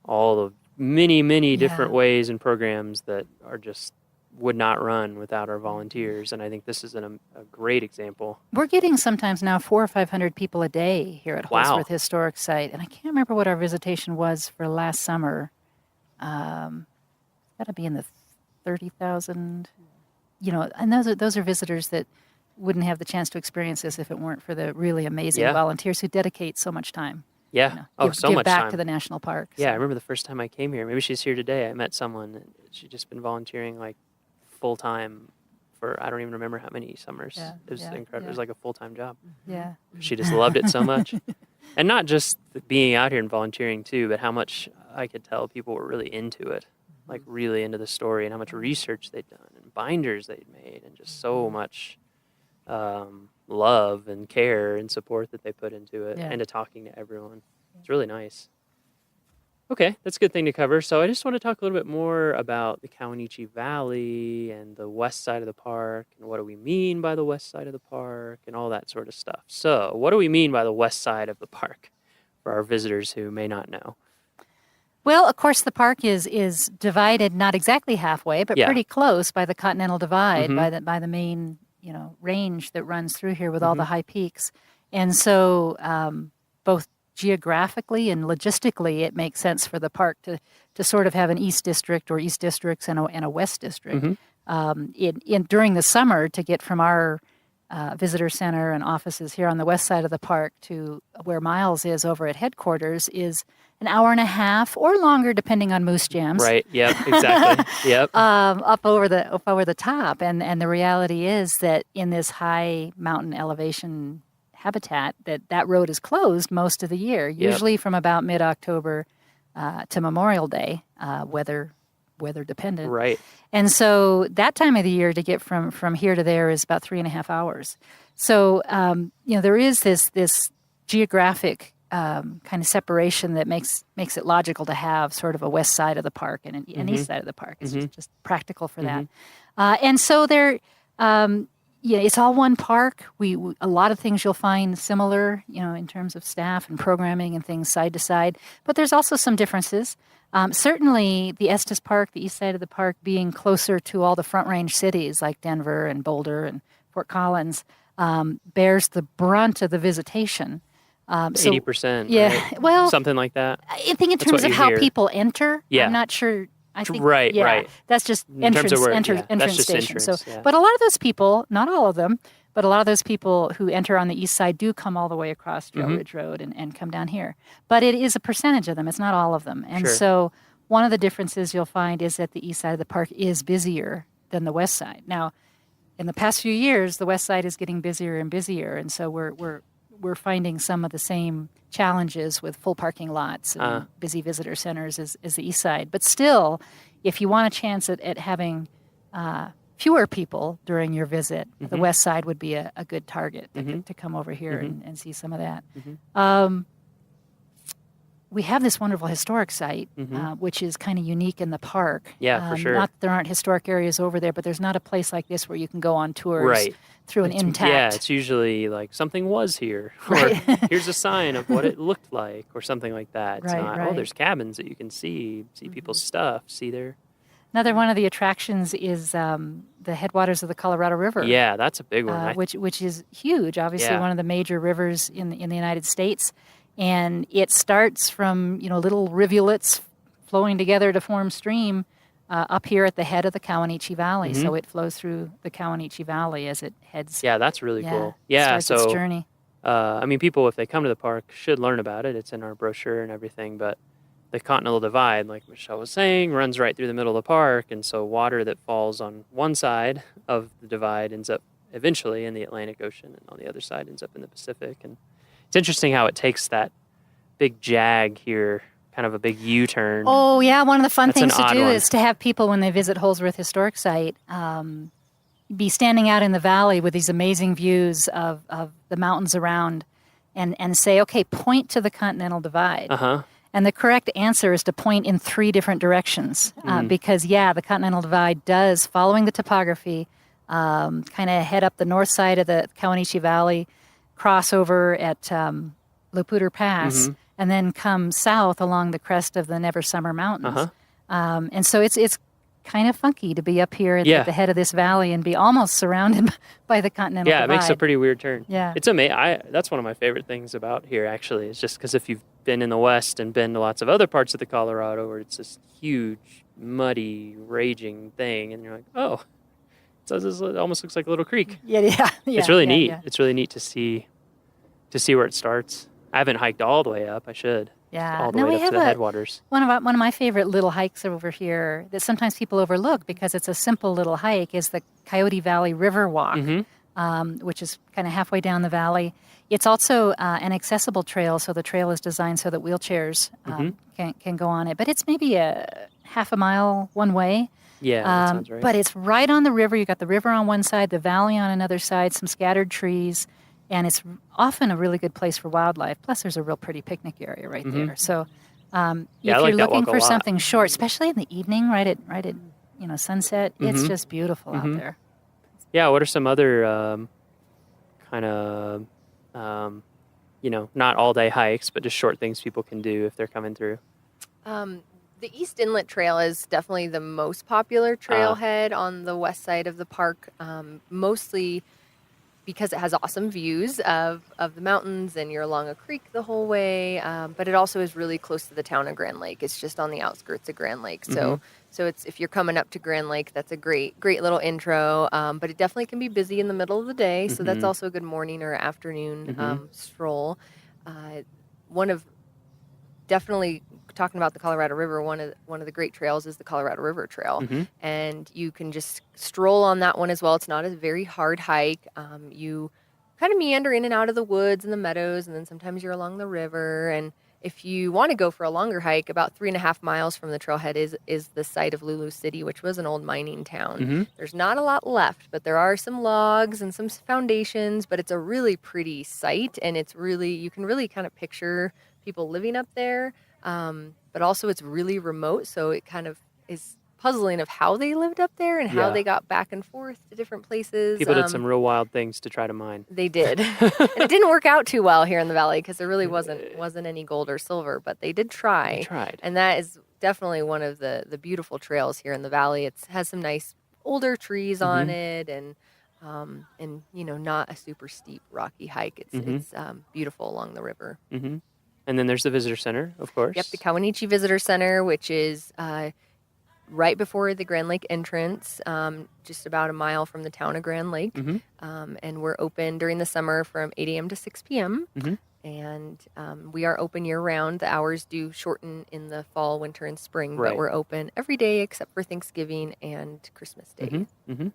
all the many different ways and programs that are just would not run without our volunteers. And I think this is a great example. We're getting sometimes now 400 or 500 people a day here at Wow. Holsworth Historic Site, and I can't remember what our visitation was for last summer. Got to be in the 30,000. And those are visitors that wouldn't have the chance to experience this if it weren't for the really amazing volunteers who dedicate so much time. Yeah. Give Much back time. to the national park. Yeah, I so. remember the first time I came here. Maybe she's here today. I met someone, and she'd just been volunteering like full time for I don't even remember how many summers. Yeah, It was yeah, incredible. yeah. It was like a full time job. Yeah. She just loved it so much. And not just being out here and volunteering too, but how much I could tell people were really into it, like really into the story, and how much research they'd done and binders they'd made, and just so much love and care and support that they put into it, Yeah. and to talking to everyone. It's really nice. Okay, that's a good thing to cover. So I just want to talk a little bit more about the Kawanichi Valley and the west side of the park, and what do we mean by the west side of the park, and all that sort of stuff. So what do we mean by the west side of the park for our visitors who may not know? Well, of course, the park is divided not exactly halfway, but Yeah. pretty close by the Continental Divide, Mhm. by the main range that runs through here with all the Mhm. high peaks, and so both geographically and logistically, it makes sense for the park to sort of have an east district or east districts and a west district. Mhm. During the summer, to get from our visitor center and offices here on the west side of the park to where Miles is over at headquarters is an hour and a half or longer, depending on moose jams. Right. Yep. Exactly. Yep. Up over the top, and the reality is that in this high mountain elevation habitat, that road is closed most of the year. Yep. Usually from about mid-October to Memorial Day, weather dependent. Right. And so that time of the year to get from here to there is about 3.5 hours. So there is this geographic kind of separation that makes it logical to have sort of a west side of the park and an east side of the park. It's just practical for that. And so there, it's all one park. We a lot of things you'll find similar, in terms of staff and programming and things side to side. But there's also some differences. Certainly, the Estes Park, the east side of the park, being closer to all the Front Range cities like Denver and Boulder and Fort Collins, bears the brunt of the visitation. 80%. Yeah, right? well, something like that. I think in That's terms what of you how hear. people enter, Yeah. I'm not sure. I think Right, yeah, right. that's just In terms entrance of where- entrance yeah, that's just station. entrance, So, yeah. but a lot of those people, not all of them, but a lot of those people who enter on the east side do come all the way across Trail Mhm. Ridge Road and come down here. But it is a percentage of them. It's not all of them. And Sure. so one of the differences you'll find is that the east side of the park is busier than the west side. Now, in the past few years, the west side is getting busier and busier, and so we're finding some of the same challenges with full parking lots and busy visitor centers as the east side. But still, if you want a chance at having fewer people during your visit, the Mhm. west side would be a good target to come over here Mhm. and see some of that. Mhm. We have this wonderful historic site, Mhm. which is kind of unique in the park. Yeah, for sure. Not that there aren't historic areas over there, but there's not a place like this where you can go on tours Right. through an Yeah, intact. it's usually like something was here, or Right. here's a sign of what it looked like, or something like that. It's Right, not, right. oh, there's cabins that you can see people's stuff, see their. Another one of the attractions is the headwaters of the Colorado River. Yeah, that's a big one. Which is huge. Obviously, Yeah. one of the major rivers in the United States, and it starts from little rivulets flowing together to form stream up here at the head of the Kawanichi Valley. So Mhm. it flows through the Kawanichi Valley as it heads. Yeah, that's really cool. Yeah, starts its so journey. I mean, people if they come to the park should learn about it. It's in our brochure and everything, but the Continental Divide, like Michelle was saying, runs right through the middle of the park, and so water that falls on one side of the divide ends up eventually in the Atlantic Ocean, and on the other side ends up in the Pacific. And it's interesting how it takes that big jag here, kind of a big U-turn. Oh yeah, one of the fun That's an things to odd do one. is to have people when they visit Holsworth Historic Site be standing out in the valley with these amazing views of the mountains around, and say, okay, point to the Continental Divide. Uh-huh. And the correct answer is to point in 3 different directions because, the Continental Divide does, following the topography, kind of head up the north side of the Kawanichi Valley, cross over at Laputer Pass, Mhm. and then come south along the crest of the Never Summer Mountains. Uh-huh. And so it's kind of funky to be up here at Yeah. the head of this valley and be almost surrounded by the Continental Yeah, Divide. it makes a pretty weird turn. Yeah. It's amazing. That's one of my favorite things about here, actually. It's just because if you've been in the West and been to lots of other parts of the Colorado where it's this huge, muddy, raging thing, and you're like, oh, it almost looks like a little creek. Yeah. It's really yeah, neat. yeah. It's really neat to see where it starts. I haven't hiked all the way up. I should. Yeah. All the No, way we up have to the headwaters. One of my favorite little hikes over here that sometimes people overlook because it's a simple little hike is the Coyote Valley River Walk, which is kind of halfway down the valley. It's also an accessible trail, so the trail is designed so that wheelchairs can go on it. But it's maybe a half a mile one way. Yeah, that sounds right. But it's right on the river. You've got the river on one side, the valley on another side, some scattered trees, and it's often a really good place for wildlife. Plus, there's a real pretty picnic area right there. So If I you're like that looking walk a for lot. something short, especially in the evening, right at sunset, it's Mhm. just beautiful out Mhm. there. Yeah. What are some other kind of not all day hikes, but just short things people can do if they're coming through? The East Inlet Trail is definitely the most popular trailhead on the west side of the park, mostly because it has awesome views of the mountains and you're along a creek the whole way. But it also is really close to the town of Grand Lake. It's just on the outskirts of Grand Lake. So it's if you're coming up to Grand Lake, that's a great little intro. But it definitely can be busy in the middle of the day. So that's Mhm. also a good morning or afternoon Mhm. stroll. One of definitely talking about the Colorado River, one of the great trails is the Colorado River Trail, Mhm. and you can just stroll on that one as well. It's not a very hard hike. You kind of meander in and out of the woods and the meadows, and then sometimes you're along the river. And if you want to go for a longer hike, about 3.5 miles from the trailhead is the site of Lulu City, which was an old mining town. Mhm. There's not a lot left, but there are some logs and some foundations. But it's a really pretty site, and you can really kind of picture people living up there. But also it's really remote, so it kind of is puzzling of how they lived up there and how Yeah. they got back and forth to different places. People did some real wild things to try to mine. They did. And it didn't work out too well here in the valley because there really wasn't any gold or silver, but they did try. They tried. And that is definitely one of the beautiful trails here in the valley. It has some nice older trees on it and not a super steep rocky hike. It's beautiful along the river. Mhm. And then there's the visitor center, of course. Yep, the Kawanichi Visitor Center, which is right before the Grand Lake entrance, just about a mile from the town of Grand Lake. Mhm. And we're open during the summer from 8 a.m. to 6 p.m. Mhm. And we are open year-round. The hours do shorten in the fall, winter, and spring, Right. but we're open every day except for Thanksgiving and Christmas Day. Mhm. Mhm.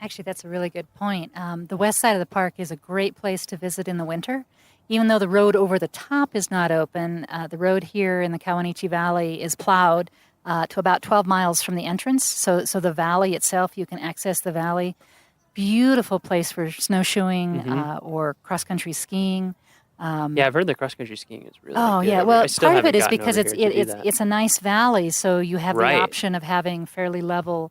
Actually, that's a really good point. The west side of the park is a great place to visit in the winter. Even though the road over the top is not open, the road here in the Kawanichi Valley is plowed to about 12 miles from the entrance. So the valley itself, you can access the valley. Beautiful place for snowshoeing or cross-country skiing. Yeah, I've heard the cross-country skiing is really Oh good yeah, over- well, I still part of it haven't is gotten because over here to do that. it's a nice valley, so you have Right. the option of having fairly level,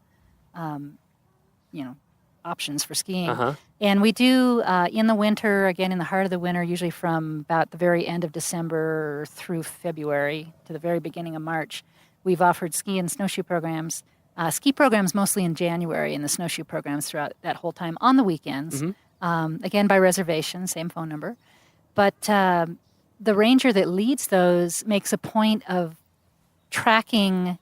options for skiing. Uh-huh. And we do in the winter, again in the heart of the winter, usually from about the very end of December through February to the very beginning of March, we've offered ski and snowshoe programs. Ski programs mostly in January, and the snowshoe programs throughout that whole time on the weekends. Again by reservation, same phone number. But the ranger that leads those makes a point of tracking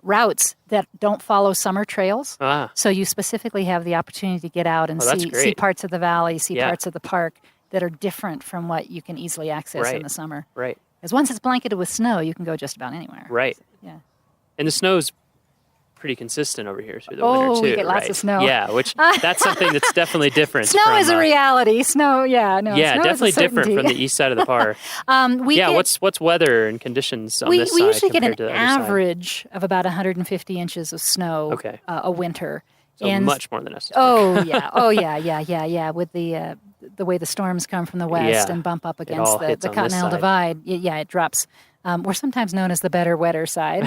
routes that don't follow summer trails. So you specifically have the opportunity to get out and Oh, that's see great. parts of the valley, see Yeah. parts of the park that are different from what you can easily access in Right. the summer. Right. Because once it's blanketed with snow, you can go just about anywhere. Right. Yeah. And the snow's pretty consistent over here through the Oh, winter too. we get lots right? of snow. Yeah, which that's something that's definitely different. Snow from, is a reality. Snow, yeah, no. yeah, snow definitely is a different from certainty. the east side of the park. We yeah, get, what's weather and conditions on we this side usually get compared an to the other side? average of about 150 inches of snow a winter. So much more than us. Oh yeah. With the way the storms come from the west Yeah. and bump up It all against hits the on this Continental side. Divide, it drops. We're sometimes known as the better, wetter side.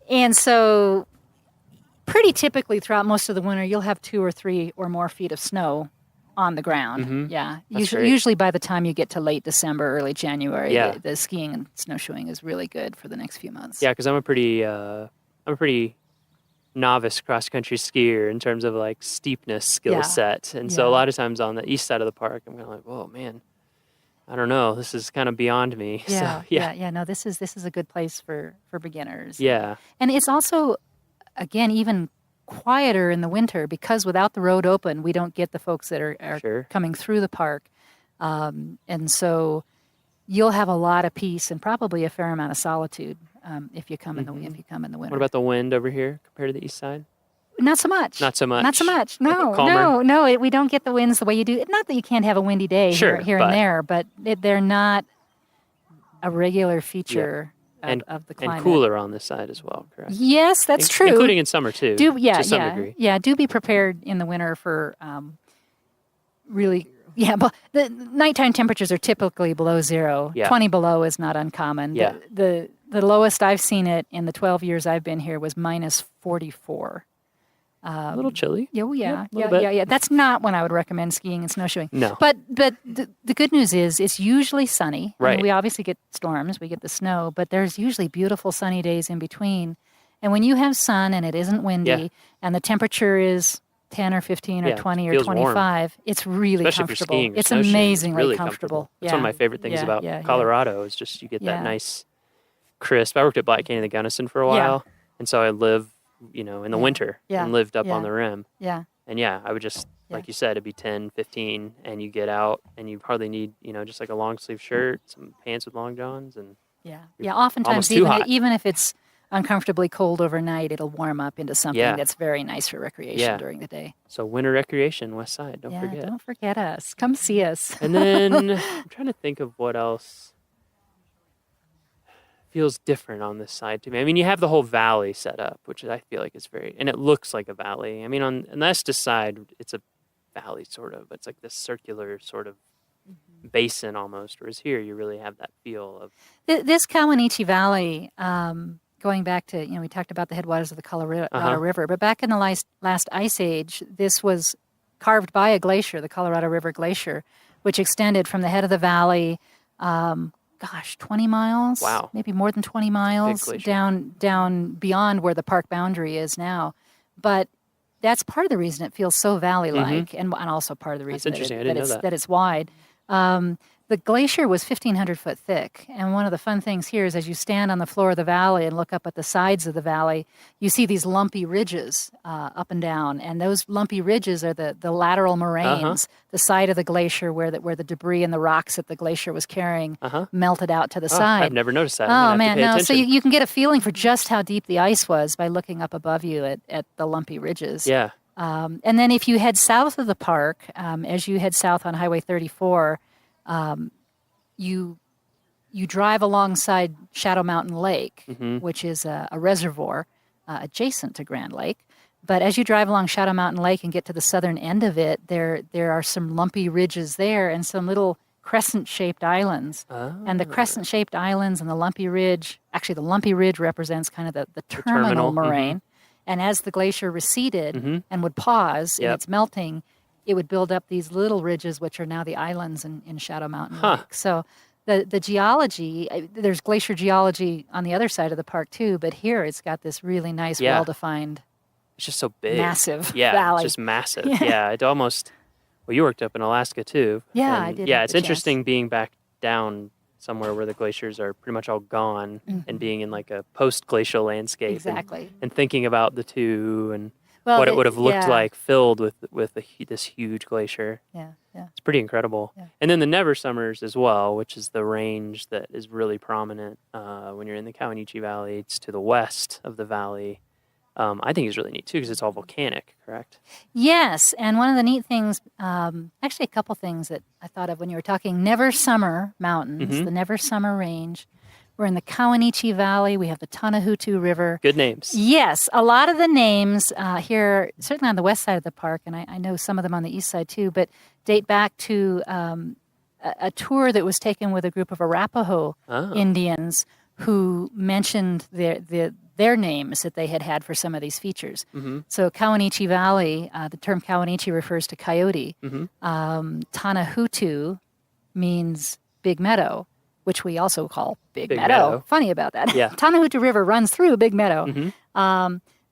And so, pretty typically throughout most of the winter, you'll have 2 or 3 or more feet of snow on the ground. Mhm. Yeah, That's great. usually by the time you get to late December, early January, Yeah. the skiing and snowshoeing is really good for the next few months. Yeah, because I'm a pretty novice cross country skier in terms of like steepness skill Yeah. set, and so a Yeah. lot of times on the east side of the park, I'm kind of like, whoa, man, I don't know, this is kind of beyond me. Yeah, So, yeah. No, this is a good place for beginners. Yeah. And it's also, again, even quieter in the winter because without the road open, we don't get the folks that are Sure. coming through the park. And so you'll have a lot of peace and probably a fair amount of solitude if you come in the winter. What about the wind over here compared to the east side? Not so much. Not so much. Not so much. No, Calmer? no. We don't get the winds the way you do. Not that you can't have a windy day Sure, here but- and there, but they're not a regular feature of the climate. And cooler on this side as well, correct? Yes, that's true. Including in summer too. to some degree. Yeah, do be prepared in the winter for really Yeah, but the nighttime temperatures are typically below zero. Yeah. 20 below is not uncommon. Yeah. The lowest I've seen it in the 12 years I've been here was minus 44. A little chilly. Yeah, well, Yep, a little bit. yeah. That's not when I would recommend skiing and snowshoeing. No. But the good news is it's usually sunny. I mean, Right. we obviously get storms, we get the snow, but there's usually beautiful sunny days in between. And when you have sun and it isn't windy Yeah. and the temperature is 10 or 15 or Yeah, 20 or feels warm. 25, it's really Especially for comfortable. skiing or It's snowshoeing, amazingly really comfortable. That's one of my favorite things Yeah, about yeah, yeah. Colorado is just you get that Yeah. nice crisp. I worked at Black Canyon and the Gunnison for a Yeah. while, and so I lived, in the winter Yeah. and lived up Yeah. on the rim. Yeah. And yeah, I would just, like you said, it'd be 10, 15, and you get out and you hardly need, just like a long sleeve shirt, some pants with long johns, and Yeah. you're Yeah. Oftentimes, almost too hot. even if it's uncomfortably cold overnight, it'll warm up into something Yeah. that's very nice for recreation Yeah. during the day. So winter recreation, West Side, don't yeah, forget. don't forget us. Come see us. And then I'm trying to think of what else feels different on this side to me. I mean, you have the whole valley set up, which I feel like is and it looks like a valley. I mean, on the Estes side, it's a valley sort of. It's like this circular sort of basin almost. Whereas here, you really have that feel of This Kawanichi Valley, going back to, we talked about the headwaters of the Colorado Uh-huh. River, but back in the last ice age, this was carved by a glacier, the Colorado River Glacier, which extended from the head of the valley, 20 miles, Wow. maybe more than 20 miles glacier. down beyond where the park boundary is now. But that's part of the reason it feels so valley-like, and also part of the reason interesting. I didn't know that. that it's wide. The glacier was 1,500 foot thick, and one of the fun things here is as you stand on the floor of the valley and look up at the sides of the valley, you see these lumpy ridges up and down, and those lumpy ridges are the lateral moraines, the side of the glacier where the debris and the rocks that the glacier was carrying melted out to the side. I've never noticed that. I'm gonna Oh have to man, pay no! So attention. you can get a feeling for just how deep the ice was by looking up above you at the lumpy ridges. Yeah. And then if you head south of the park, as you head south on Highway 34, you drive alongside Shadow Mountain Lake, which is a reservoir adjacent to Grand Lake. But as you drive along Shadow Mountain Lake and get to the southern end of it, there are some lumpy ridges there and some little crescent-shaped islands. And the crescent-shaped islands and the lumpy ridge, actually the lumpy ridge represents kind of the terminal moraine. And as the glacier receded and would pause in its melting, it would build up these little ridges, which are now the islands in Shadow Mountain Lake. So the geology, there's glacier geology on the other side of the park too, but here it's got this really nice, well-defined, It's just so big. massive Yeah, valley. it's just massive. Yeah. Yeah, it almost. Well, you worked up in Alaska too. Yeah, and I did Yeah, have it's the chance. interesting being back down somewhere where the glaciers are pretty much all gone and being in like a post-glacial landscape. Exactly. And thinking about the two and Well, what it would have looked yeah. like filled with this huge glacier. Yeah, yeah. It's pretty incredible. Yeah. And then the Never Summers as well, which is the range that is really prominent when you're in the Kawanichi Valley. It's to the west of the valley. I think is really neat too because it's all volcanic, correct? Yes, and one of the neat things, actually a couple things that I thought of when you were talking Never Summer Mountains, the Never Summer Range. We're in the Kawanichi Valley. We have the Tanahutu River. Good names. Yes, a lot of the names here, certainly on the west side of the park, and I know some of them on the east side too, but date back to a tour that was taken with a group of Arapaho Indians who mentioned their names that they had for some of these features. So Kawanichi Valley, the term Kawanichi refers to coyote. Tanahutu means big meadow, which we also call Big Meadow. Funny about that. Yeah. Tanahutu River runs through Big Meadow.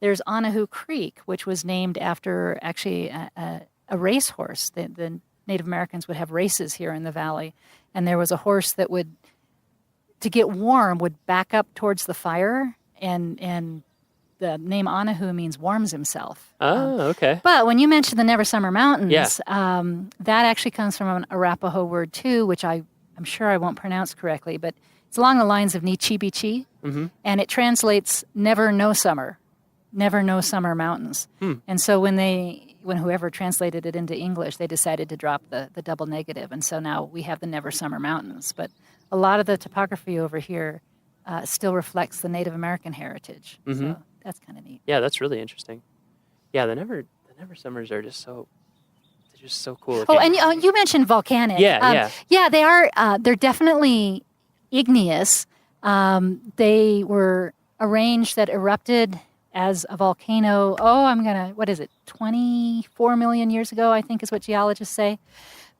There's Anahu Creek, which was named after actually a racehorse. The Native Americans would have races here in the valley. And there was a horse that would, to get warm, would back up towards the fire. And the name Anahu means warms himself. Oh, okay. But when you mentioned the Never Summer Mountains, Yeah. that actually comes from an Arapaho word too, which I'm sure I won't pronounce correctly, but it's along the lines of Nichibichi, and it translates never no summer mountains. And so when whoever translated it into English, they decided to drop the double negative, and so now we have the Never Summer Mountains. But a lot of the topography over here still reflects the Native American heritage. So that's kind of neat. Yeah, that's really interesting. Yeah, the Never Summers are just just so cool. Oh, and you mentioned volcanic. Yeah. They are. They're definitely igneous. They were arranged that erupted as a volcano. What is it? 24 million years ago, I think is what geologists say.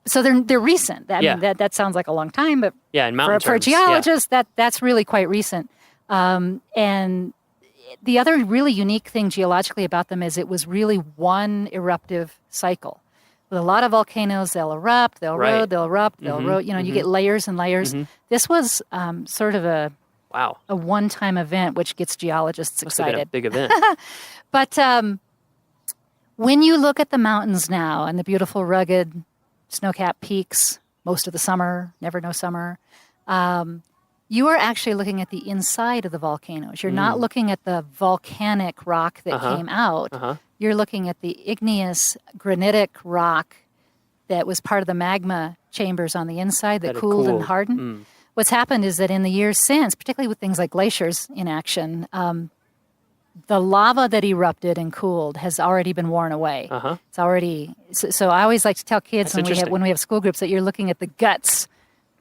So they're recent. I mean, that sounds like a long time, but in mountain for a terms, geologist, that's really quite recent. And the other really unique thing geologically about them is it was really one eruptive cycle. With a lot of volcanoes, they'll erupt, they'll erode, they'll erupt, they'll erode. You get layers and layers. This was sort of a one-time event, which gets geologists Must have been a excited. big event. But when you look at the mountains now and the beautiful rugged snow-capped peaks, most of the summer, never no summer, you are actually looking at the inside of the volcanoes. You're not looking at the volcanic rock that came out. You're looking at the igneous granitic rock that was part of the magma chambers on the inside that cooled and hardened. What's happened is that in the years since, particularly with things like glaciers in action, the lava that erupted and cooled has already been worn away. It's already so I always like to tell kids when we have school groups that you're looking at the guts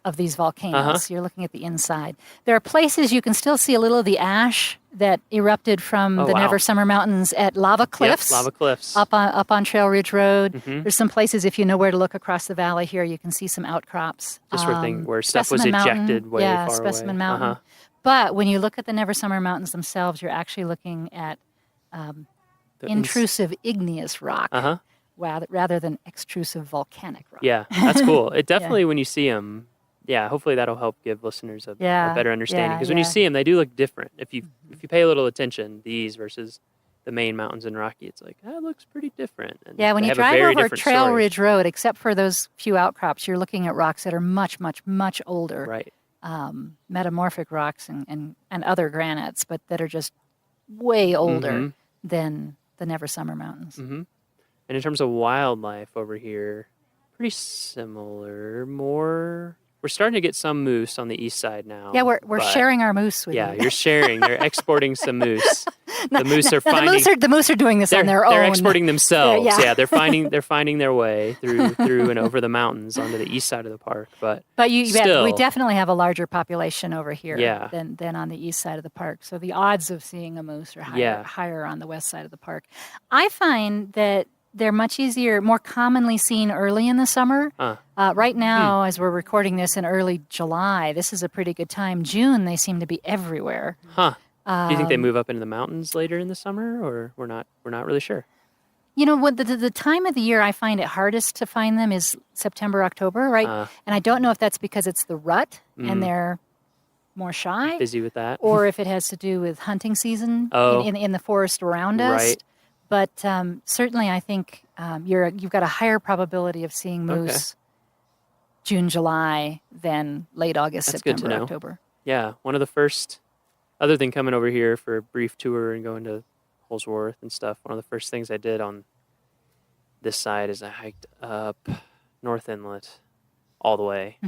of these volcanoes. You're looking at the inside. There are places you can still see a little of the ash that erupted from the Never Summer Mountains at Lava Cliffs. Lava Cliffs. Up on Trail Ridge Road. There's some places, if you know where to look across the valley here, you can see some outcrops. Just where stuff was Specimen ejected Mountain, way far away. Specimen Mountain. But when you look at the Never Summer Mountains themselves, you're actually looking at intrusive igneous rock rather than extrusive volcanic rock. Yeah, that's cool. It definitely, when you see them, hopefully that'll help give listeners a better understanding. Because when you see them, they do look different. If you pay a little attention, these versus the main mountains in Rocky, it's like, that looks pretty different. And when you drive over Trail Ridge Road, except for those few outcrops, you're looking at rocks that are much, much, much older. Right. Metamorphic rocks and other granites, but that are just way older than the Never Summer Mountains. And in terms of wildlife over here, pretty similar. We're starting to get some moose on the east side now. Yeah, we're sharing our moose with you. Yeah, you're sharing. They're exporting some moose. The moose are finding. The moose are doing this on their own. They're exporting themselves. They're finding their way through and over the mountains onto the east side of the park. But we still, definitely have a larger population over here Yeah. than on the east side of the park. So the odds of seeing a moose are higher on the west side of the park. I find that they're much easier, more commonly seen early in the summer. Right now, as we're recording this in early July, this is a pretty good time. June, they seem to be everywhere. Do you think they move up into the mountains later in the summer, or we're not really sure? You know what? The time of the year I find it hardest to find them is September, October, right? And I don't know if that's because it's the rut and they're more shy, busy with that, or if it has to do with hunting season in the forest around us. Right. But certainly, I think you've got a higher probability of seeing moose June, July than late August, That's September, good to know. October. Yeah, one of the first, other than coming over here for a brief tour and going to Holsworth and stuff, one of the first things I did on this side is I hiked up North Inlet all the way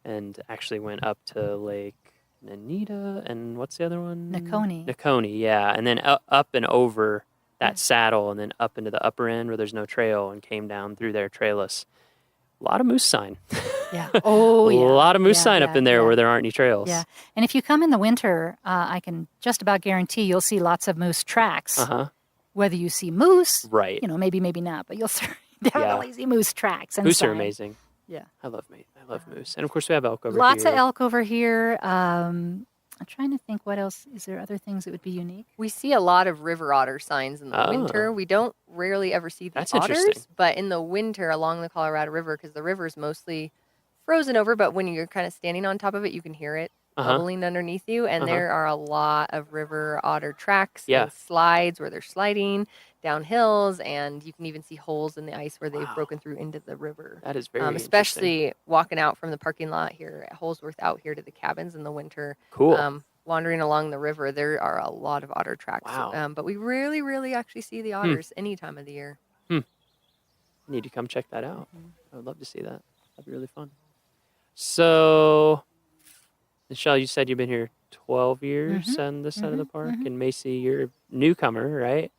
and actually went up to Lake Nanita and what's the other one? Nakoni, yeah. And then up and over that saddle and then up into the upper end where there's no trail and came down through there trailless. A lot of moose sign. Yeah. Oh, yeah. A lot of moose sign up in there where there aren't any trails. Yeah. And if you come in the winter, I can just about guarantee you'll see lots of moose tracks. Whether you see moose, right? Maybe not, but you'll definitely see moose tracks. Moose are amazing. Yeah. I love moose. And of course we have elk over here. Lots of elk over here. I'm trying to think what else. Is there other things that would be unique? We see a lot of river otter signs in the winter. We don't rarely ever see the otters, but in the winter along the Colorado River, because the river is mostly frozen over, but when you're kind of standing on top of it, you can hear it bubbling underneath you. And there are a lot of river otter tracks and slides where they're sliding down hills, and you can even see holes in the ice where they've broken through into the river. That is very especially walking out from the parking lot here at Holsworth out here to the cabins in the winter. Cool. Wandering along the river, there are a lot of otter tracks. Wow. But we really actually see the otters any time of the year. Need to come check that out. I would love to see that. That'd be really fun. So, Michelle, you said you've been here 12 years on this side of the park. And Macy, you're a newcomer, right?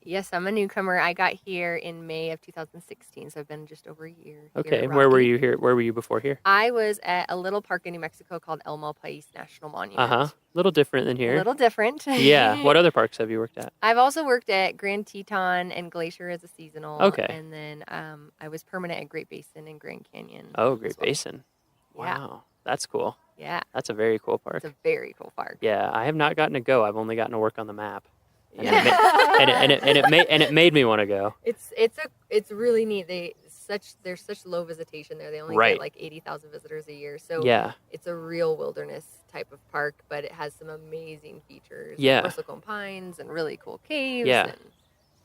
Yes, I'm a newcomer. I got here in May of 2016, so I've been just over a year. Okay. Here at Where were Rocky. you here? Where were you before here? I was at a little park in New Mexico called El Malpais National Monument. Uh huh. Little different than here. A little different. Yeah. What other parks have you worked at? I've also worked at Grand Teton and Glacier as a seasonal. Okay. And then I was permanent at Great Basin and Grand Canyon. Oh, Great Basin. Yeah. Wow. That's cool. Yeah. That's a very cool park. It's a very cool park. Yeah. I have not gotten to go. I've only gotten to work on the map. And Yeah. it made me want to go. It's really neat. There's such low visitation there. They only Right. get like 80,000 visitors a year. So Yeah. it's a real wilderness type of park, but it has some amazing features. Yeah. Bristlecone pines and really cool caves. Yeah. And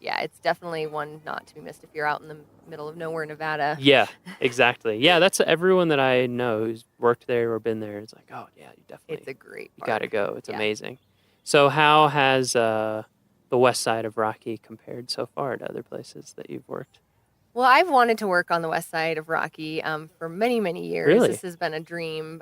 yeah, it's definitely one not to be missed if you're out in the middle of nowhere, Nevada. Yeah, exactly. Yeah, that's everyone that I know who's worked there or been there. It's like, oh yeah, you definitely. It's a great You got to park. go. It's Yeah. amazing. So how has the west side of Rocky compared so far to other places that you've worked? Well, I've wanted to work on the west side of Rocky for many, many years. Really? This has been a dream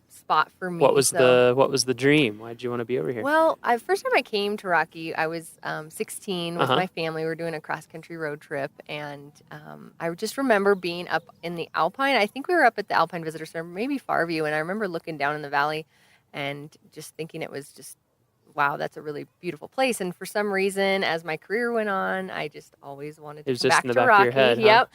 spot for me. What was so- the dream? Why did you want to be over here? Well, first time I came to Rocky, I was 16 with Uh-huh. my family. We were doing a cross-country road trip, and I just remember being up in the Alpine. I think we were up at the Alpine Visitor Center, maybe Farview, and I remember looking down in the valley and just thinking it was just, wow, that's a really beautiful place. And for some reason, as my career went on, I just always wanted It to was come just back in the to back of Rocky. your head, huh? Yep.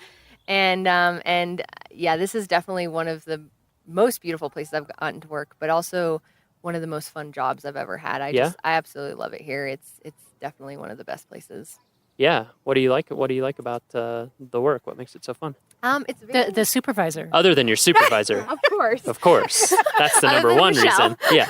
And yeah, this is definitely one of the most beautiful places I've gotten to work, but also one of the most fun jobs I've ever had. I absolutely love it here. It's definitely one of the best places. Yeah. What do you like? What do you like about the work? What makes it so fun? It's very... The supervisor. Other than your supervisor. Of course. Of course. That's the Other number than one Michelle. reason. Yeah.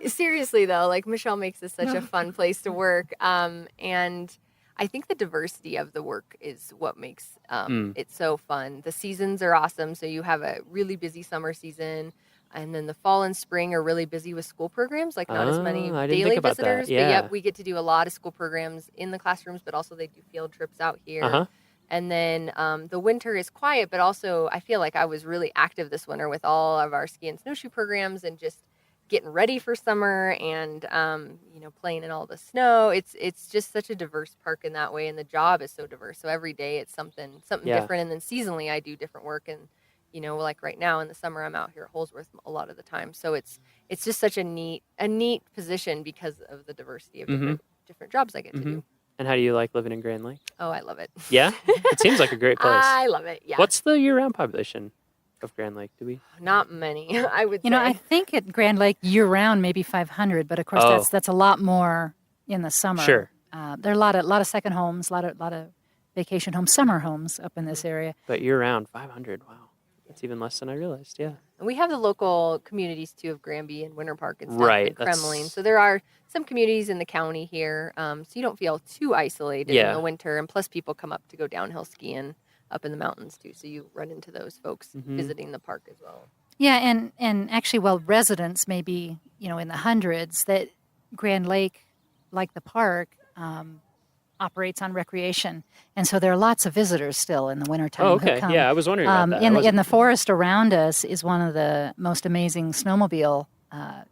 Seriously though, like Michelle makes this such a fun place to work, and I think the diversity of the work is what makes it so fun. The seasons are awesome, so you have a really busy summer season, and then the fall and spring are really busy with school programs, like not as many I didn't daily think about that. visitors, but Yeah. yep, we get to do a lot of school programs in the classrooms, but also they do field trips out here. Uh-huh. And then the winter is quiet, but also I feel like I was really active this winter with all of our ski and snowshoe programs and just getting ready for summer and, playing in all the snow. It's just such a diverse park in that way. And the job is so diverse. So every day it's something Yeah. different. And then seasonally I do different work. And, like right now in the summer, I'm out here at Holsworth a lot of the time. So it's just such a neat position because of the diversity of different jobs I get to do. And how do you like living in Grand Lake? Oh, I love it. Yeah? It seems like a great place. I love it. Yeah. What's the year-round population of Grand Lake? Do we? Not many, I would say. I think at Grand Lake year-round maybe 500, but of course Oh. that's a lot more in the summer. Sure. There are a lot of second homes, a lot of vacation homes, summer homes up in this area. But year-round, 500. Wow. That's even less than I realized. Yeah. And we have the local communities too of Granby and Winter Park and stuff, Right, and that's- Kremling. So there are some communities in the county here, so you don't feel too isolated Yeah. in the winter. And plus, people come up to go downhill skiing up in the mountains too, so you run into those folks visiting the park as well. Yeah, and actually, while residents may be, in the hundreds, that Grand Lake, like the park, operates on recreation. And so there are lots of visitors still in the wintertime Oh, who okay. come. Yeah, I was wondering about that. I In wasn't- the forest around us is one of the most amazing snowmobile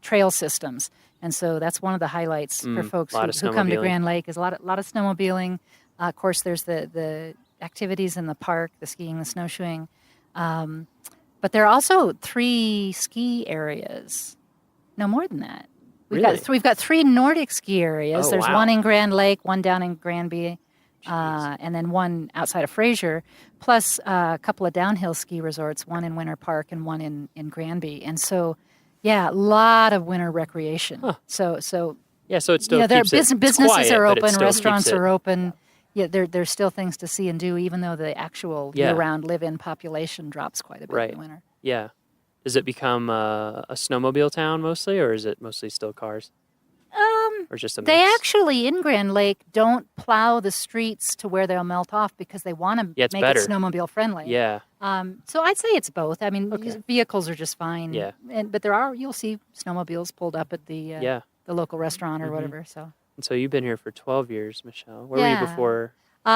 trail systems. And so that's one of the highlights for folks lot of who come to snowmobiling. Grand Lake is a lot of snowmobiling. Of course, there's the activities in the park, the skiing, the snowshoeing. But there are also 3 ski areas. No, more than that. We've got 3 Nordic ski areas. Oh, There's wow. one in Grand Lake, one down in Granby, and then one outside of Fraser, plus a couple of downhill ski resorts, one in Winter Park and one in Granby. And so, yeah, a lot of winter recreation. So Yeah, so it still there are keeps it- it's businesses quiet, are but it open, still restaurants keeps it- are open. Yeah, there's still things to see and do, even though the actual Yeah. year-round live-in population drops quite a bit Right. in the winter. Yeah. Does it become a snowmobile town mostly, or is it mostly still cars? Or just a mix? They actually, in Grand Lake, don't plow the streets to where they'll melt off because they want to Yeah, it's make better. it snowmobile friendly. Yeah. So I'd say it's both. I mean, vehicles are just fine. Yeah. But you'll see snowmobiles pulled up at the the local restaurant or whatever. So. And so you've been here for 12 years, Michelle. Where were you before?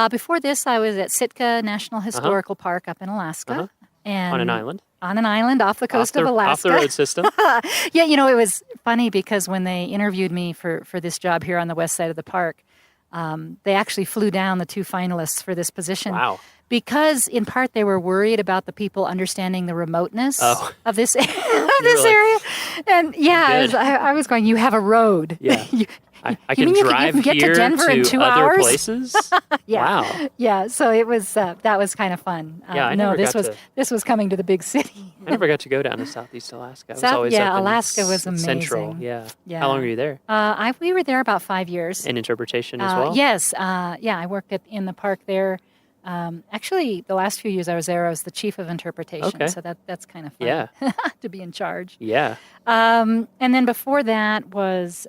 Before this, I was at Sitka National Historical Park up in Alaska. And On an island? On an island off the coast of Alaska. Off the road system. Yeah, you know, it was funny because when they interviewed me for this job here on the west side of the park, they actually flew down the 2 finalists for this position. Wow. Because in part they were worried about the people understanding the remoteness of this, area. And I was going, you have a road. Yeah. I You can mean you drive can get to here Denver in 2 other hours? places? Yeah. Wow. Yeah, so it was that was kind of fun. Yeah, I never got to- this was coming to the big city. I never got to go down to Southeast Alaska. I was always up in Alaska was amazing. Central. Yeah. Yeah. How long were you there? We were there about 5 years. In interpretation as well? Yes. I worked in the park there. Actually, the last few years I was there, I was the chief of interpretation. Okay. So that's kind of fun. Yeah. To be in charge. Yeah. And then before that was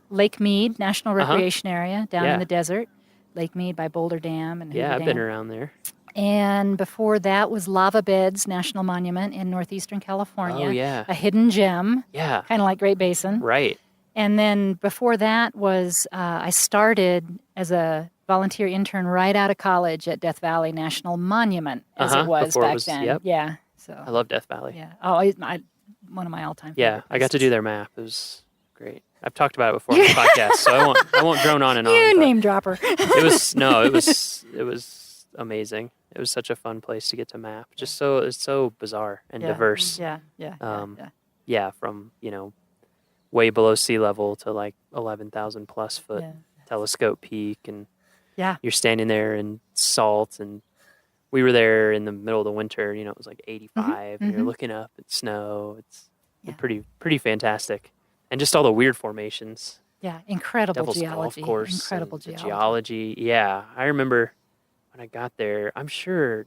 Lake Mead National Recreation Area down in the desert. Lake Mead by Boulder Dam and Hoover I've Dam. been around there. And before that was Lava Beds National Monument in northeastern California. Oh, yeah. A hidden gem. Yeah. Kind of like Great Basin. Right. And then before that was I started as a volunteer intern right out of college at Death Valley National Monument, as it was Before back then. Yep. Yeah. So I love Death Valley. yeah. One of my all-time Yeah, favorite I got to places. do their map. It was great. I've talked about it before on the podcast, so I won't drone on and on. You but name dropper. It was amazing. It was such a fun place to get to map. Just it's so bizarre and diverse. Yeah. From, way below sea level to like 11,000 plus foot telescope peak, and you're standing there in salt, and we were there in the middle of the winter, it was like 85 and you're looking up at snow. It's pretty fantastic. And just all the weird formations. Yeah, incredible Devil's geology. Golf Course, Incredible and the geology. Yeah, I remember when I got there, I'm sure,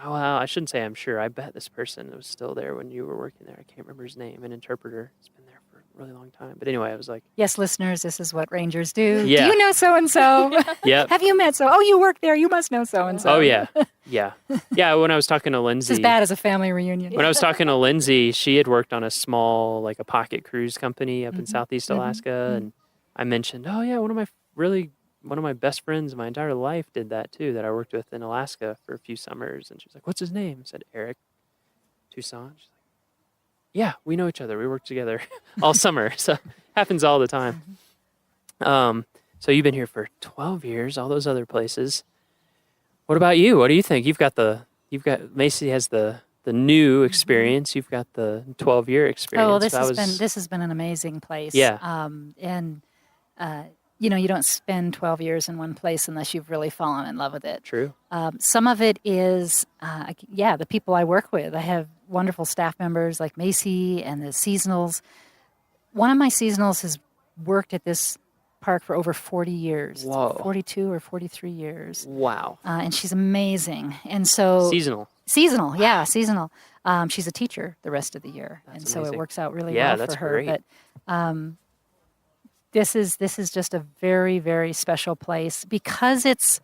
well, I shouldn't say I'm sure. I bet this person was still there when you were working there. I can't remember his name, an interpreter. He's been there for a really long time. But anyway, I was like, Yes, listeners, this is what rangers do. Yeah. Do you know so-and-so? Yep. Have you met Oh, you work there. You must know so-and-so. oh, yeah. Yeah, when I was talking to Lindsay. It's as bad as a family reunion. When I was talking to Lindsay, she had worked on a small, like a pocket cruise company up in Southeast Alaska. And I mentioned, oh, yeah, one of my best friends in my entire life did that too, that I worked with in Alaska for a few summers. And she was like, what's his name? I said, Eric Toussaint. She's like, yeah, we know each other. We work together all summer. So happens all the time. So you've been here for 12 years, all those other places. What about you? What do you think? You've got Macy has the new experience. You've got the 12-year experience. Oh, this has been an amazing place. Yeah. You don't spend 12 years in one place unless you've really fallen in love with it. True. Some of it is, the people I work with. I have wonderful staff members like Macy and the seasonals. One of my seasonals has worked at this park for over 40 years. Whoa. 42 or 43 years. Wow. And she's amazing. And so Seasonal. Seasonal, yeah, seasonal. She's a teacher the rest of the year, and so amazing. it works out really Yeah, well that's for her. great. But this is just a very, very special place because it's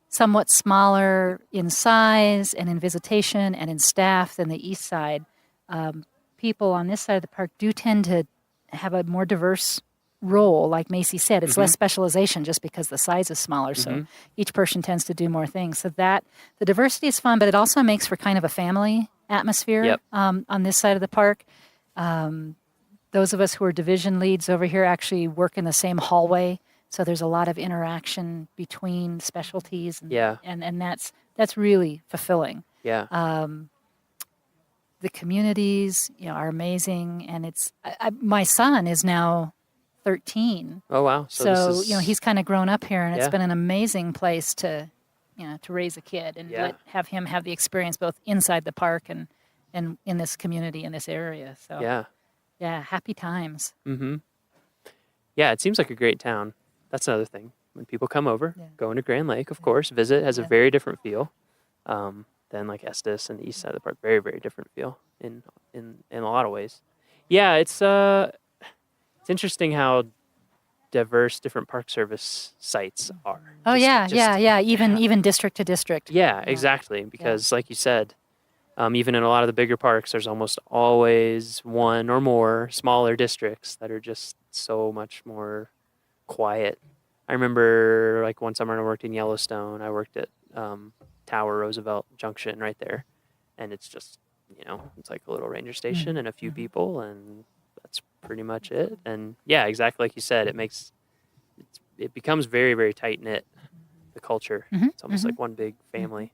somewhat smaller in size and in visitation and in staff than the east side. People on this side of the park do tend to have a more diverse role. Like Macy said, it's less specialization just because the size is smaller. So each person tends to do more things. So that the diversity is fun, but it also makes for kind of a family atmosphere on this side of the park. Those of us who are division leads over here actually work in the same hallway. So there's a lot of interaction between specialties. And that's really fulfilling. Yeah. The communities, are amazing. And it's, my son is now 13. Oh, wow. So he's kind of grown up here, and it's been an amazing place to raise a kid and have him have the experience both inside the park and in this community, in this area. So yeah, happy times. Mm-hmm. Yeah, it seems like a great town. That's another thing. When people come over, go into Grand Lake, of course, visit, has a very different feel than like Estes and the east side of the park. Very, very different feel in a lot of ways. Yeah, it's interesting how diverse different Park Service sites are. Oh, even district to district. Yeah, exactly. Because like you said, even in a lot of the bigger parks, there's almost always one or more smaller districts that are just so much more quiet. I remember like one summer I worked in Yellowstone. I worked at Tower Roosevelt Junction right there. and it's just, it's like a little ranger station and a few people, and that's pretty much it. And yeah, exactly like you said, it becomes very, very tight knit. The culture, it's almost like one big family.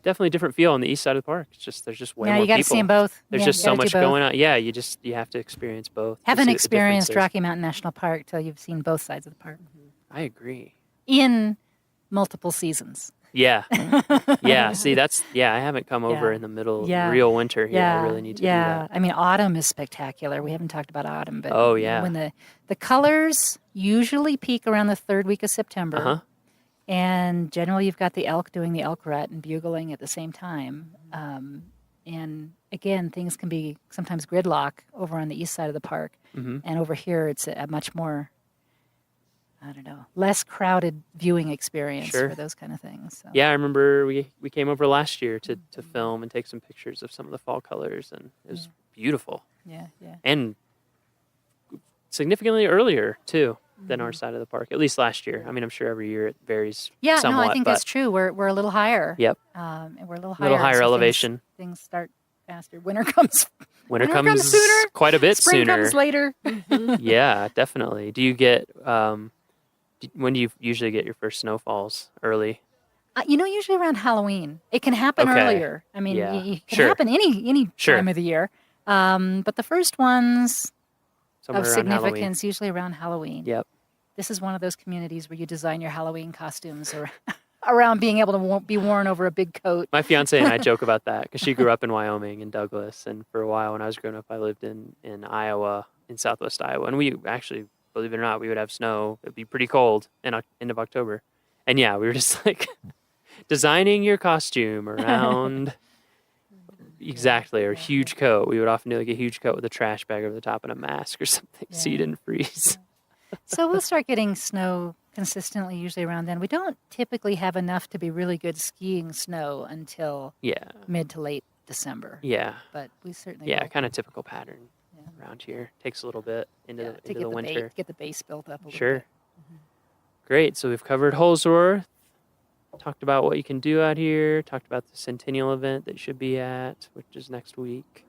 Definitely different feel on the east side of the park. It's just there's just way more people. You got to see them both. There's Yeah, just you so gotta do much both. going on. Yeah, you have to experience both. to Haven't see the experienced differences. Rocky Mountain National Park till you've seen both sides of the park I agree. in multiple seasons. Yeah, yeah. See, I haven't come over in the middle of real winter here. I really need to do that. I mean, autumn is spectacular. We haven't talked about autumn, but Oh, yeah. when the colors usually peak around the third week of September, and generally you've got the elk doing the elk rut and bugling at the same time. And again, things can be sometimes gridlock over on the east side of the park, and over here it's a much more, less crowded viewing experience for those kind of things. So. Yeah, I remember we came over last year to film and take some pictures of some of the fall colors, and it was beautiful. Yeah, yeah. And significantly earlier too than our side of the park, at least last year. I mean, I'm sure every year it varies. Yeah, somewhat, no, I think that's true. We're a little higher. Yep. And we're a little Little higher. higher so elevation. Things start faster. Winter comes. Winter comes sooner. quite a bit Spring sooner. comes later. Yeah, definitely. Do you get? When do you usually get your first snowfalls? Early. Usually around Halloween. It can happen Okay. earlier. I mean, Yeah. it can Sure. happen any Sure. time of the year. But the first ones Somewhere of around significance Halloween. usually around Halloween. Yep. This is one of those communities where you design your Halloween costumes around being able to be worn over a big coat. My fiance and I joke about that because she grew up in Wyoming in Douglas, and for a while when I was growing up, I lived in Iowa, in Southwest Iowa, and we actually, believe it or not, we would have snow. It'd be pretty cold in end of October, and yeah, we were just like designing your costume around exactly, or a huge coat. We would often do like a huge coat with a trash bag over the top and a mask or something, so you didn't freeze. So we'll start getting snow consistently usually around then. We don't typically have enough to be really good skiing snow until mid to late December. Yeah. But we certainly Yeah, will. kind of typical pattern around here. Takes a little bit into the winter. Get the base built up a little Sure. bit. Great. So we've covered Holsworth, talked about what you can do out here, talked about the Centennial event that you should be at, which is next week.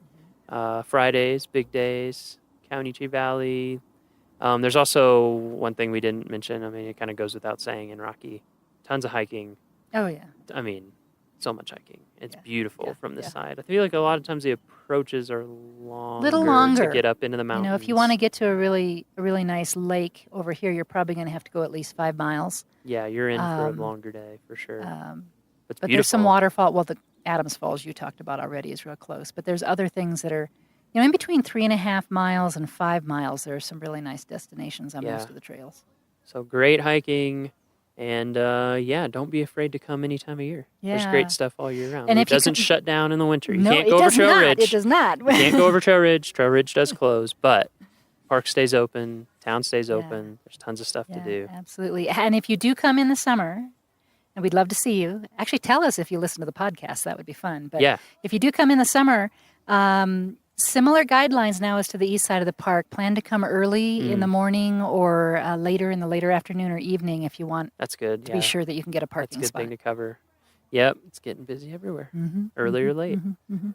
Fridays, big days, County Valley. There's also one thing we didn't mention. I mean, it kind of goes without saying in Rocky. Tons of hiking. Oh, yeah. I mean, so much hiking. It's beautiful from this side. I feel like a lot of times the approaches are longer to get up into the mountains. If you want to get to a really nice lake over here, you're probably going to have to go at least 5 miles. Yeah, you're in for a longer day for sure. But there's some waterfall. Well, the Adams Falls you talked about already is real close. But there's other things that are, in between 3.5 miles and 5 miles, there are some really nice destinations on most of the trails. So great hiking. And don't be afraid to come any time of year. Yeah. There's great stuff all year round. And It doesn't shut down in the winter. You No, can't it go over does Trail not. Ridge. It does not. You can't go over Trail Ridge. Trail Ridge does close, but park stays open, town stays open. There's tons of stuff to do. Absolutely. And if you do come in the summer, and we'd love to see you, actually tell us if you listen to the podcast. That would be fun. But if you do come in the summer, similar guidelines now as to the east side of the park. Plan to come early in the morning or later in the later afternoon or evening if you want. That's good. To be sure that you can get a parking That's a good spot. thing to cover. Yep, it's getting busy everywhere. Early or late. Mm-hmm.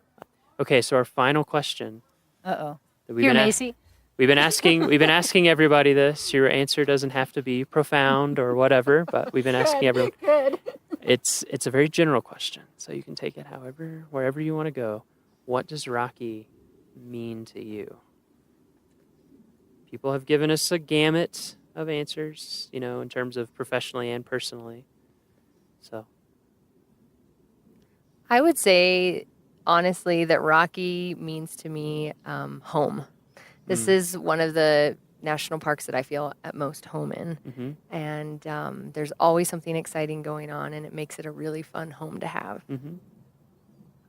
Okay, so our final question. Uh-oh. that Here, Macy. We've been asking everybody this. Your answer doesn't have to be profound or whatever, but we've been asking everyone. Good. It's a very general question, so you can take it wherever you want to go. What does Rocky mean to you? People have given us a gamut of answers, in terms of professionally and personally. So I would say, honestly, that Rocky means to me home. This is one of the national parks that I feel at most home in. Mm-hmm. And there's always something exciting going on, and it makes it a really fun home to have. Mm-hmm.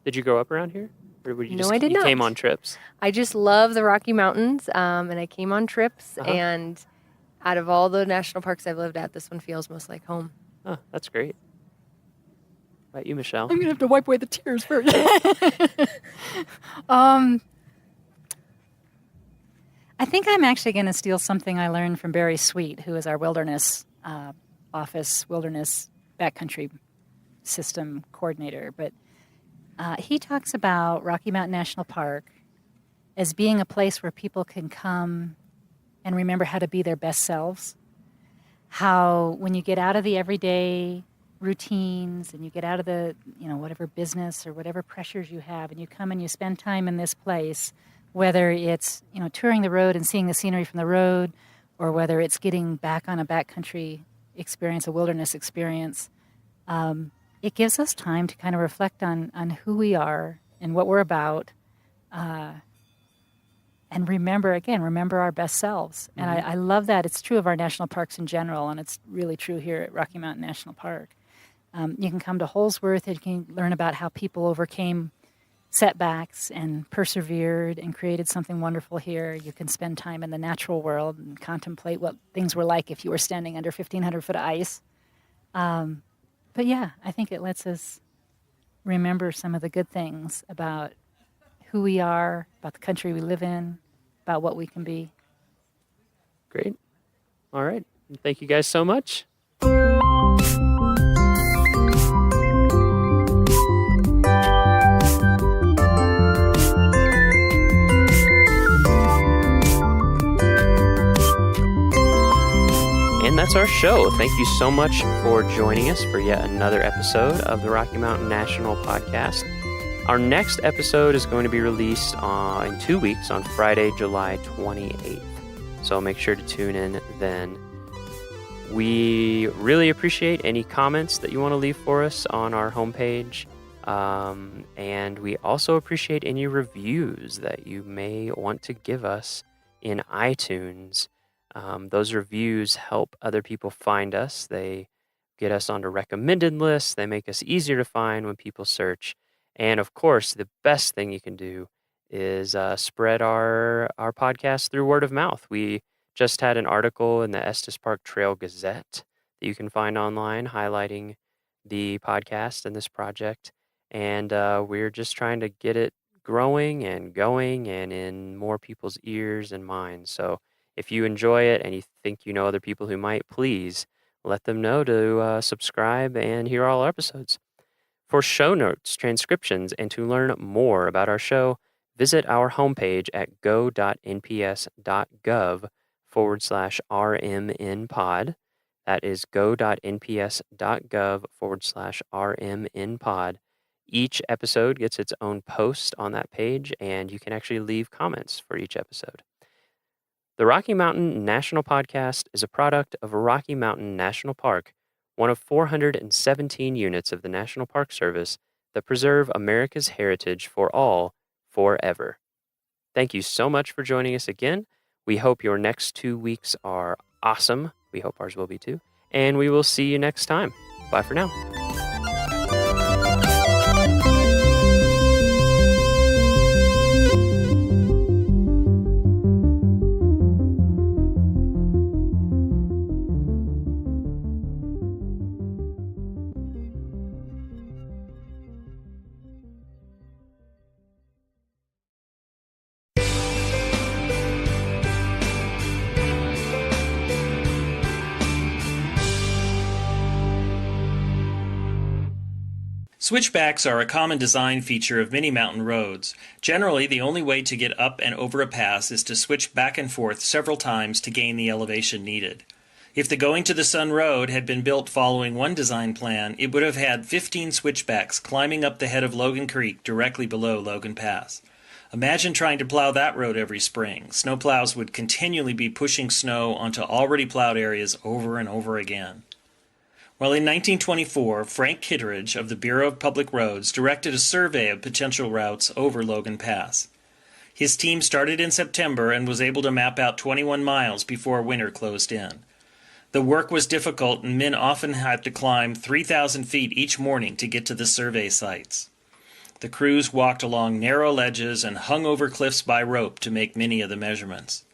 Did you grow up around here? Or were you No, I did not. came on trips? I just love the Rocky Mountains, and I came on trips, and out of all the national parks I've lived at, this one feels most like home. Oh, that's great. How about you, Michelle? I'm going to have to wipe away the tears first. I think I'm actually going to steal something I learned from Barry Sweet, who is our wilderness office, wilderness backcountry system coordinator, but he talks about Rocky Mountain National Park as being a place where people can come and remember how to be their best selves. How when you get out of the everyday routines and you get out of the, whatever business or whatever pressures you have, and you come and you spend time in this place, whether it's, touring the road and seeing the scenery from the road, or whether it's getting back on a backcountry experience, a wilderness experience, it gives us time to kind of reflect on who we are and what we're about, and remember our best selves. And I love that. It's true of our national parks in general, and it's really true here at Rocky Mountain National Park. You can come to Holsworth and you can learn about how people overcame setbacks and persevered and created something wonderful here. You can spend time in the natural world and contemplate what things were like if you were standing under 1,500 foot of ice. But yeah, I think it lets us remember some of the good things about who we are, about the country we live in, about what we can be. Great. All right. Thank you guys so much. And that's our show. Thank you so much for joining us for yet another episode of the Rocky Mountain National Podcast. Our next episode is going to be released in 2 weeks on Friday, July 28th. So make sure to tune in then. We really appreciate any comments that you want to leave for us on our homepage. And we also appreciate any reviews that you may want to give us in iTunes. Those reviews help other people find us. They get us onto recommended lists. They make us easier to find when people search. And of course, the best thing you can do is spread our podcast through word of mouth. We just had an article in the Estes Park Trail Gazette that you can find online highlighting the podcast and this project. And we're just trying to get it growing and going and in more people's ears and minds. So if you enjoy it and you think you know other people who might, please let them know to subscribe and hear all our episodes. For show notes, transcriptions, and to learn more about our show, visit our homepage at go.nps.gov/RMNpod. That is go.nps.gov/RMNpod. Each episode gets its own post on that page, and you can actually leave comments for each episode. The Rocky Mountain National Podcast is a product of Rocky Mountain National Park, one of 417 units of the National Park Service that preserve America's heritage for all, forever. Thank you so much for joining us again. We hope your next 2 weeks are awesome. We hope ours will be too. And we will see you next time. Bye for now. Switchbacks are a common design feature of many mountain roads. Generally, the only way to get up and over a pass is to switch back and forth several times to gain the elevation needed. If the Going to the Sun Road had been built following one design plan, it would have had 15 switchbacks climbing up the head of Logan Creek directly below Logan Pass. Imagine trying to plow that road every spring. Snowplows would continually be pushing snow onto already plowed areas over and over again. Well, in 1924, Frank Kittredge of the Bureau of Public Roads directed a survey of potential routes over Logan Pass. His team started in September and was able to map out 21 miles before winter closed in. The work was difficult, and men often had to climb 3,000 feet each morning to get to the survey sites. The crews walked along narrow ledges and hung over cliffs by rope to make many of the measurements.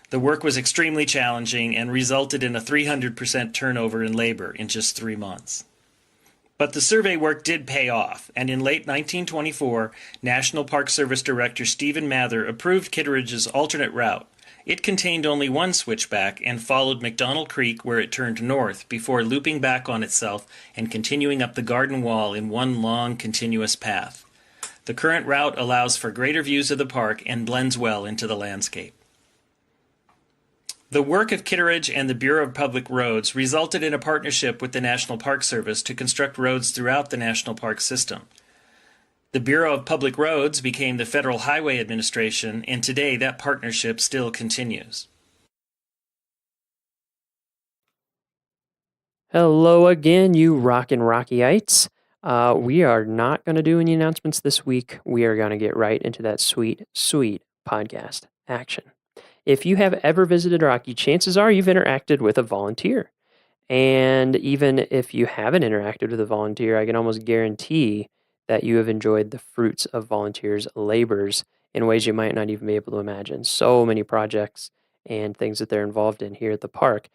The work was extremely challenging and resulted in a 300% turnover in labor in just 3 months. But the survey work did pay off, and in late 1924, National Park Service Director Stephen Mather approved Kittredge's alternate route, It contained only one switchback and followed McDonald Creek where it turned north before looping back on itself and continuing up the garden wall in one long, continuous path. The current route allows for greater views of the park and blends well into the landscape. The work of Kitteridge and the Bureau of Public Roads resulted in a partnership with the National Park Service to construct roads throughout the national park system. The Bureau of Public Roads became the Federal Highway Administration, and today that partnership still continues. Hello again, you rockin' Rockyites. We are not going to do any announcements this week. We are going to get right into that sweet, sweet podcast action. If you have ever visited Rocky, chances are you've interacted with a volunteer. And even if you haven't interacted with a volunteer, I can almost guarantee that you have enjoyed the fruits of volunteers' labors in ways you might not even be able to imagine. So many projects and things that they're involved in here at the park.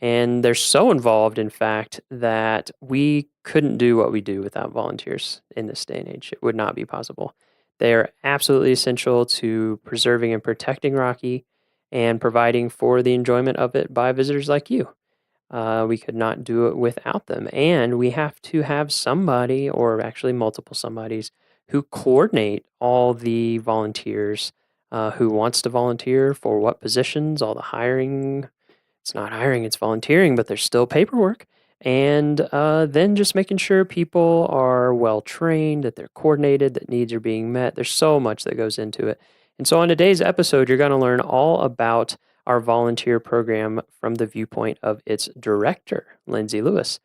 And they're so involved, in fact, that we couldn't do what we do without volunteers in this day and age. It would not be possible. They are absolutely essential to preserving and protecting Rocky and providing for the enjoyment of it by visitors like you. We could not do it without them. And we have to have somebody, or actually multiple somebodies, who coordinate all the volunteers, who wants to volunteer for what positions, all the hiring. It's not hiring, it's volunteering, but there's still paperwork. And then just making sure people are well trained, that they're coordinated, that needs are being met. There's so much that goes into it. And so on today's episode, you're going to learn all about our volunteer program from the viewpoint of its director, Lindsay Lewis.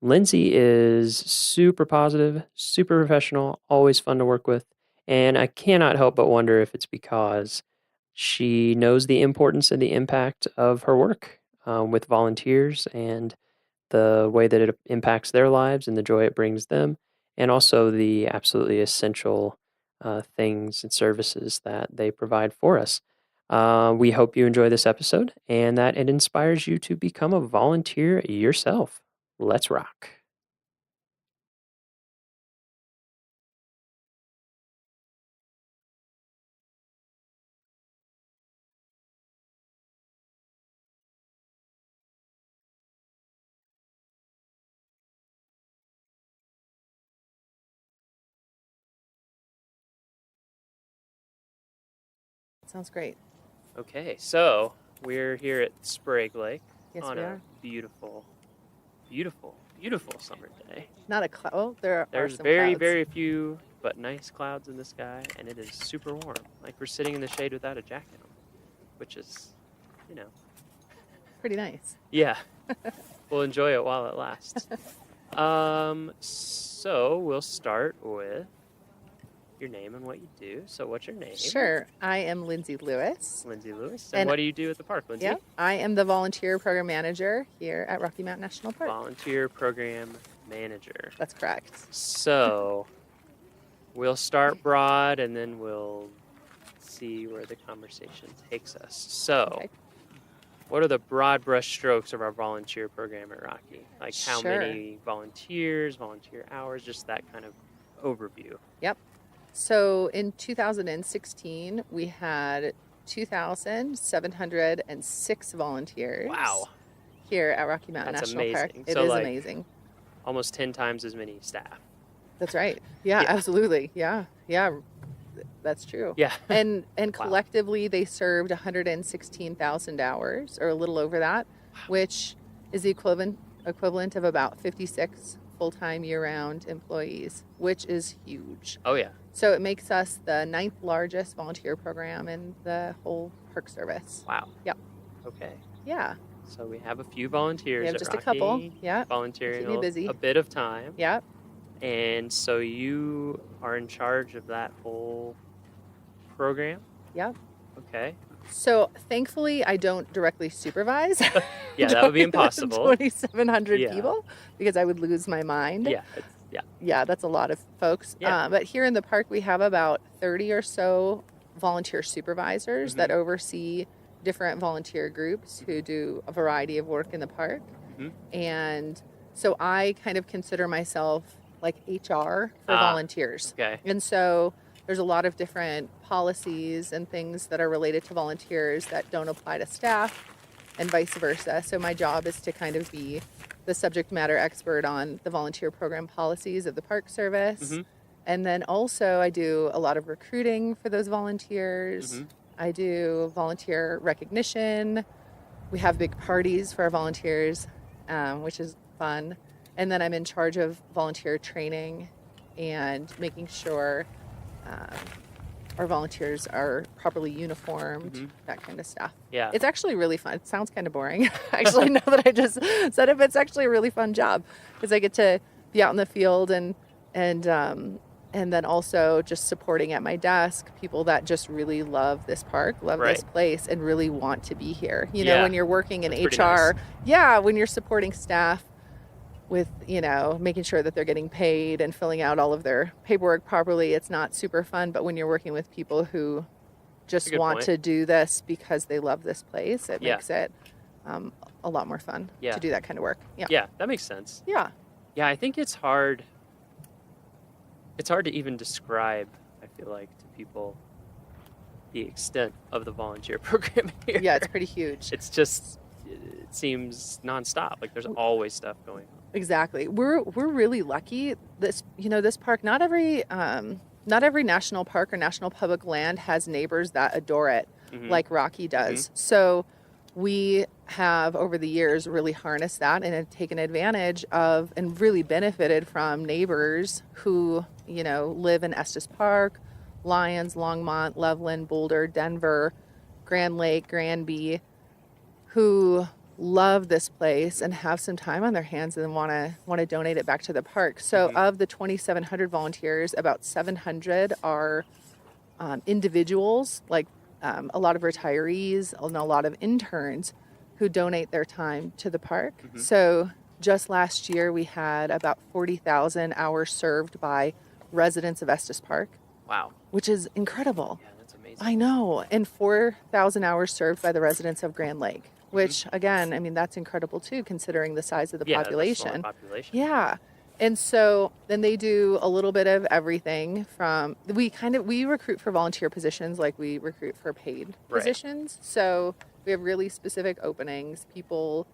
Lindsay is super positive, super professional, always fun to work with. And I cannot help but wonder if it's because she knows the importance and the impact of her work with volunteers and the way that it impacts their lives and the joy it brings them, and also the absolutely essential things and services that they provide for us. We hope you enjoy this episode and that it inspires you to become a volunteer yourself. Let's rock. Sounds great. Okay, so we're here at Sprague Lake Yes, on we a are. beautiful, beautiful, beautiful summer day. Not a cloud. Oh, there There's are some very, clouds. very few, but nice clouds in the sky, and it is super warm. Like we're sitting in the shade without a jacket on, which is, you know. Pretty nice. Yeah. We'll enjoy it while it lasts. So we'll start with your name and what you do. So what's your name? Sure. I am Lindsay Lewis. Lindsay Lewis. And what do you do at the park, Lindsay? Yeah, I am the volunteer program manager here at Rocky Mountain National Park. Volunteer program manager. That's correct. So we'll start broad and then we'll see where the conversation takes us. So what are the broad brush strokes of our volunteer program at Rocky? Like how Sure. many volunteers, volunteer hours, just that kind of overview. Yep. So in 2016, we had 2,706 volunteers. Wow. Here at Rocky Mountain That's National Park. amazing. It So, is like, amazing. Almost 10 times as many staff. That's right. Yeah, Yeah. absolutely. Yeah. That's true. Yeah. And collectively they served 116,000 hours, or a little over that, which is the equivalent of about 56 full-time year-round employees, which is huge. Oh, yeah. So it makes us the 9th largest volunteer program in the whole park service. Wow. Yep. Okay. Yeah. So we have a few volunteers. We have at just a couple. Rocky, Yeah. Volunteering Keep me busy. a bit of time. Yeah. And so you are in charge of that whole program? Yep. Okay. So thankfully, I don't directly supervise. Yeah, that would be impossible. 2,700 Yeah. people, because I would lose my mind. Yeah. Yeah, that's a lot of folks. Yeah. But here in the park, we have about 30 or so volunteer supervisors that oversee different volunteer groups who do a variety of work in the park. And so I kind of consider myself like HR for volunteers. Okay. And so there's a lot of different policies and things that are related to volunteers that don't apply to staff and vice versa. So my job is to kind of be the subject matter expert on the volunteer program policies of the Park Service. And then also I do a lot of recruiting for those volunteers. I do volunteer recognition. We have big parties for our volunteers, which is fun. And then I'm in charge of volunteer training and making sure our volunteers are properly uniformed, that kind of stuff. Yeah. It's actually really fun. It sounds kind of boring. Actually, now that I just said it, but it's actually a really fun job because I get to be out in the field and then also just supporting at my desk people that just really love this park, love this place, and really want to be here. You know, when you're working in That's HR, pretty nice. when you're supporting staff with, making sure that they're getting paid and filling out all of their paperwork properly, it's not super fun. But when you're working with people who just want to do this because they love this place, it makes it a lot more fun to do that kind of work. Yeah, that makes sense. Yeah. Yeah, I think it's hard. It's hard to even describe, I feel like, to people the extent of the volunteer program here. Yeah, it's pretty huge. It's just, it seems nonstop. Like there's always stuff going on. Exactly. We're really lucky. This park, not every national park or national public land has neighbors that adore it like Rocky does. So we have over the years really harnessed that and have taken advantage of and really benefited from neighbors who, live in Estes Park, Lyons, Longmont, Loveland, Boulder, Denver, Grand Lake, Granby, who love this place and have some time on their hands and want to donate it back to the park. So of the 2,700 volunteers, about 700 are individuals, like a lot of retirees and a lot of interns who donate their time to the park. So just last year we had about 40,000 hours served by residents of Estes Park. Wow. Which is incredible. Yeah, that's amazing. I know. And 4,000 hours served by the residents of Grand Lake, which again, I mean, that's incredible too, considering the size of the population. population. Yeah. And so then they do a little bit of everything from, we recruit for volunteer positions like we recruit for paid positions. So we have really specific openings. People,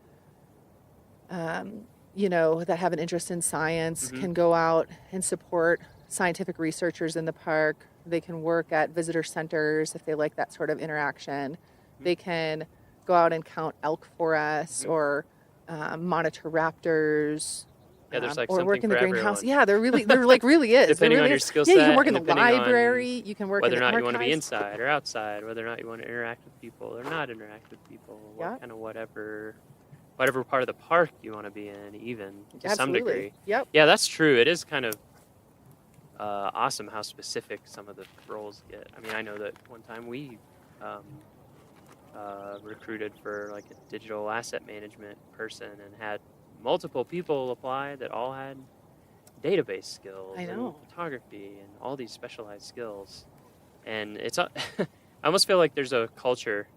that have an interest in science can go out and support scientific researchers in the park. They can work at visitor centers if they like that sort of interaction. They can go out and count elk for us or monitor raptors. Yeah, there's like or something work in the for greenhouse. everyone. Yeah, there like really is. Depending there really on your is. skill Yeah, you set, can work in the depending on library. You can work whether in or the not you want to be archives. inside or outside, whether or not you want to interact with people or not interact with people, kind of whatever part of the park you want to be in, even to some Absolutely. degree. Yep. Yeah, that's true. It is kind of awesome how specific some of the roles get. I mean, I know that one time we recruited for like a digital asset management person and had multiple people apply that all had database skills I know. and photography and all these specialized skills. And it's I almost feel like there's a culture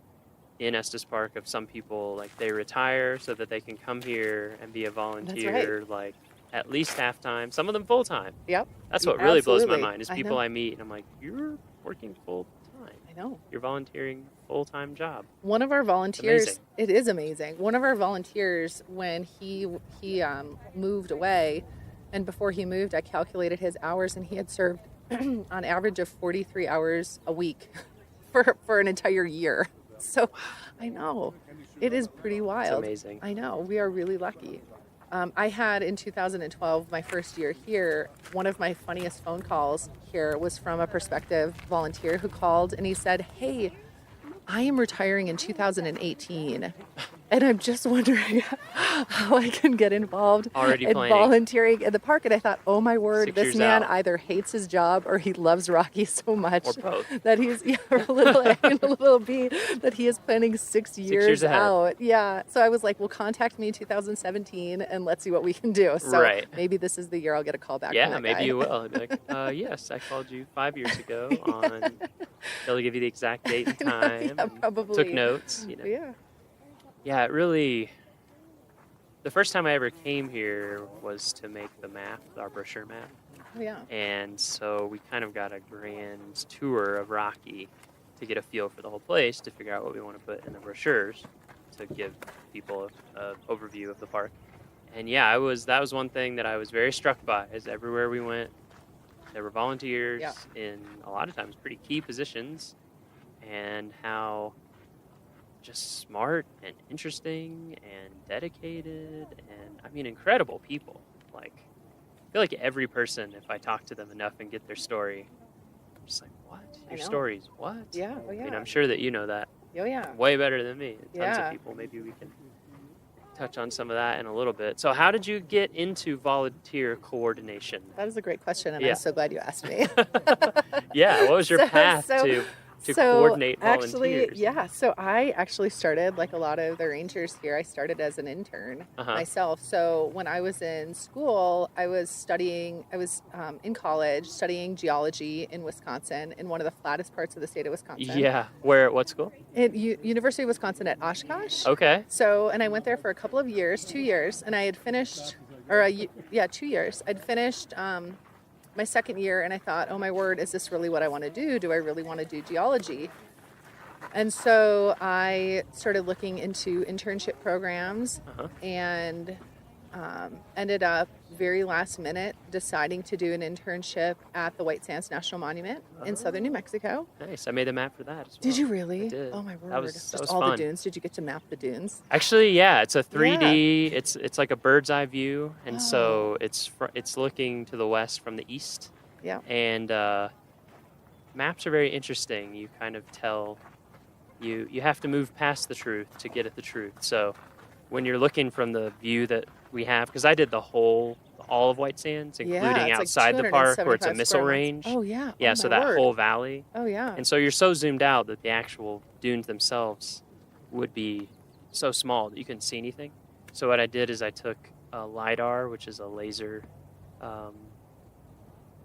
in Estes Park of some people, like they retire so that they can come here and be a volunteer, like at least half time, some of them full time. Yep. That's what really blows my Absolutely. mind is I people know. I meet and I'm like, you're working full time. I know. You're volunteering full-time job. One of our volunteers, amazing. it is amazing. One of our volunteers, when he moved away, and before he moved, I calculated his hours, and he had served on average of 43 hours a week for an entire year. So I know it is pretty wild. It's amazing. I know we are really lucky. I had in 2012, my first year here, one of my funniest phone calls here was from a prospective volunteer who called and he said, "Hey, I am retiring in 2018 and I'm just wondering how I can get involved Already in planning. volunteering in the park." And I thought, oh my word, 6 this years man out. either hates his job or he loves Rocky so much Or both. that he's a little A and a little B, that he is planning 6 years, years ahead. out. Yeah. So I was like, well, contact me in 2017 and let's see what we can do. So Right. maybe this is the year I'll get a call back. Yeah, from that maybe guy. you will. I'd be like, yes, I called you 5 years ago on, they'll give you the exact date and time. Yeah, and probably. Took notes, you know. Yeah. Yeah, it really, the first time I ever came here was to make the map, our brochure map. Oh, yeah. And so we kind of got a grand tour of Rocky to get a feel for the whole place, to figure out what we want to put in the brochures to give people an overview of the park. And yeah, that was one thing that I was very struck by, is everywhere we went, there were volunteers in a lot of times pretty key positions, and how just smart and interesting and dedicated and, I mean, incredible people. Like, I feel like every person, if I talk to them enough and get their story, I'm just like, what? Your stories, what? Yeah, oh yeah. I mean, I'm sure that you know that Oh yeah. way better than me. Tons Yeah. of people. Maybe we can touch on some of that in a little bit. So how did you get into volunteer coordination? That is a great question, and Yeah. I'm so glad you asked me. Yeah, what was your path to coordinate volunteers? So I actually started, like a lot of the rangers here, I started as an intern myself. So when I was in school, I was in college studying geology in Wisconsin, in one of the flattest parts of the state of Wisconsin. Yeah. Where? What school? At University of Wisconsin at Oshkosh. Okay. So, and I went there for a couple of years, 2 years, and I had finished, 2 years. I'd finished my second year, and I thought, oh my word, is this really what I want to do? Do I really want to do geology? And so I started looking into internship programs and ended up very last minute deciding to do an internship at the White Sands National Monument in southern New Mexico. Nice. I made a map for that as well. Did you really? I did. Oh my word. That was Just fun. the dunes. Did you get to map the dunes? Actually, yeah, it's a 3D. It's like a bird's eye view, and so it's looking to the west from the east. Yeah. And maps are very interesting. You kind of tell you have to move past the truth to get at the truth. So when you're looking from the view that we have, because I did all of White Sands, including it's outside like the park where it's a 275 missile square miles. range. Oh yeah. Yeah, Oh, so my that word. whole valley. Oh yeah. And so you're so zoomed out that the actual dunes themselves would be so small that you couldn't see anything. So what I did is I took a LiDAR, which is a laser.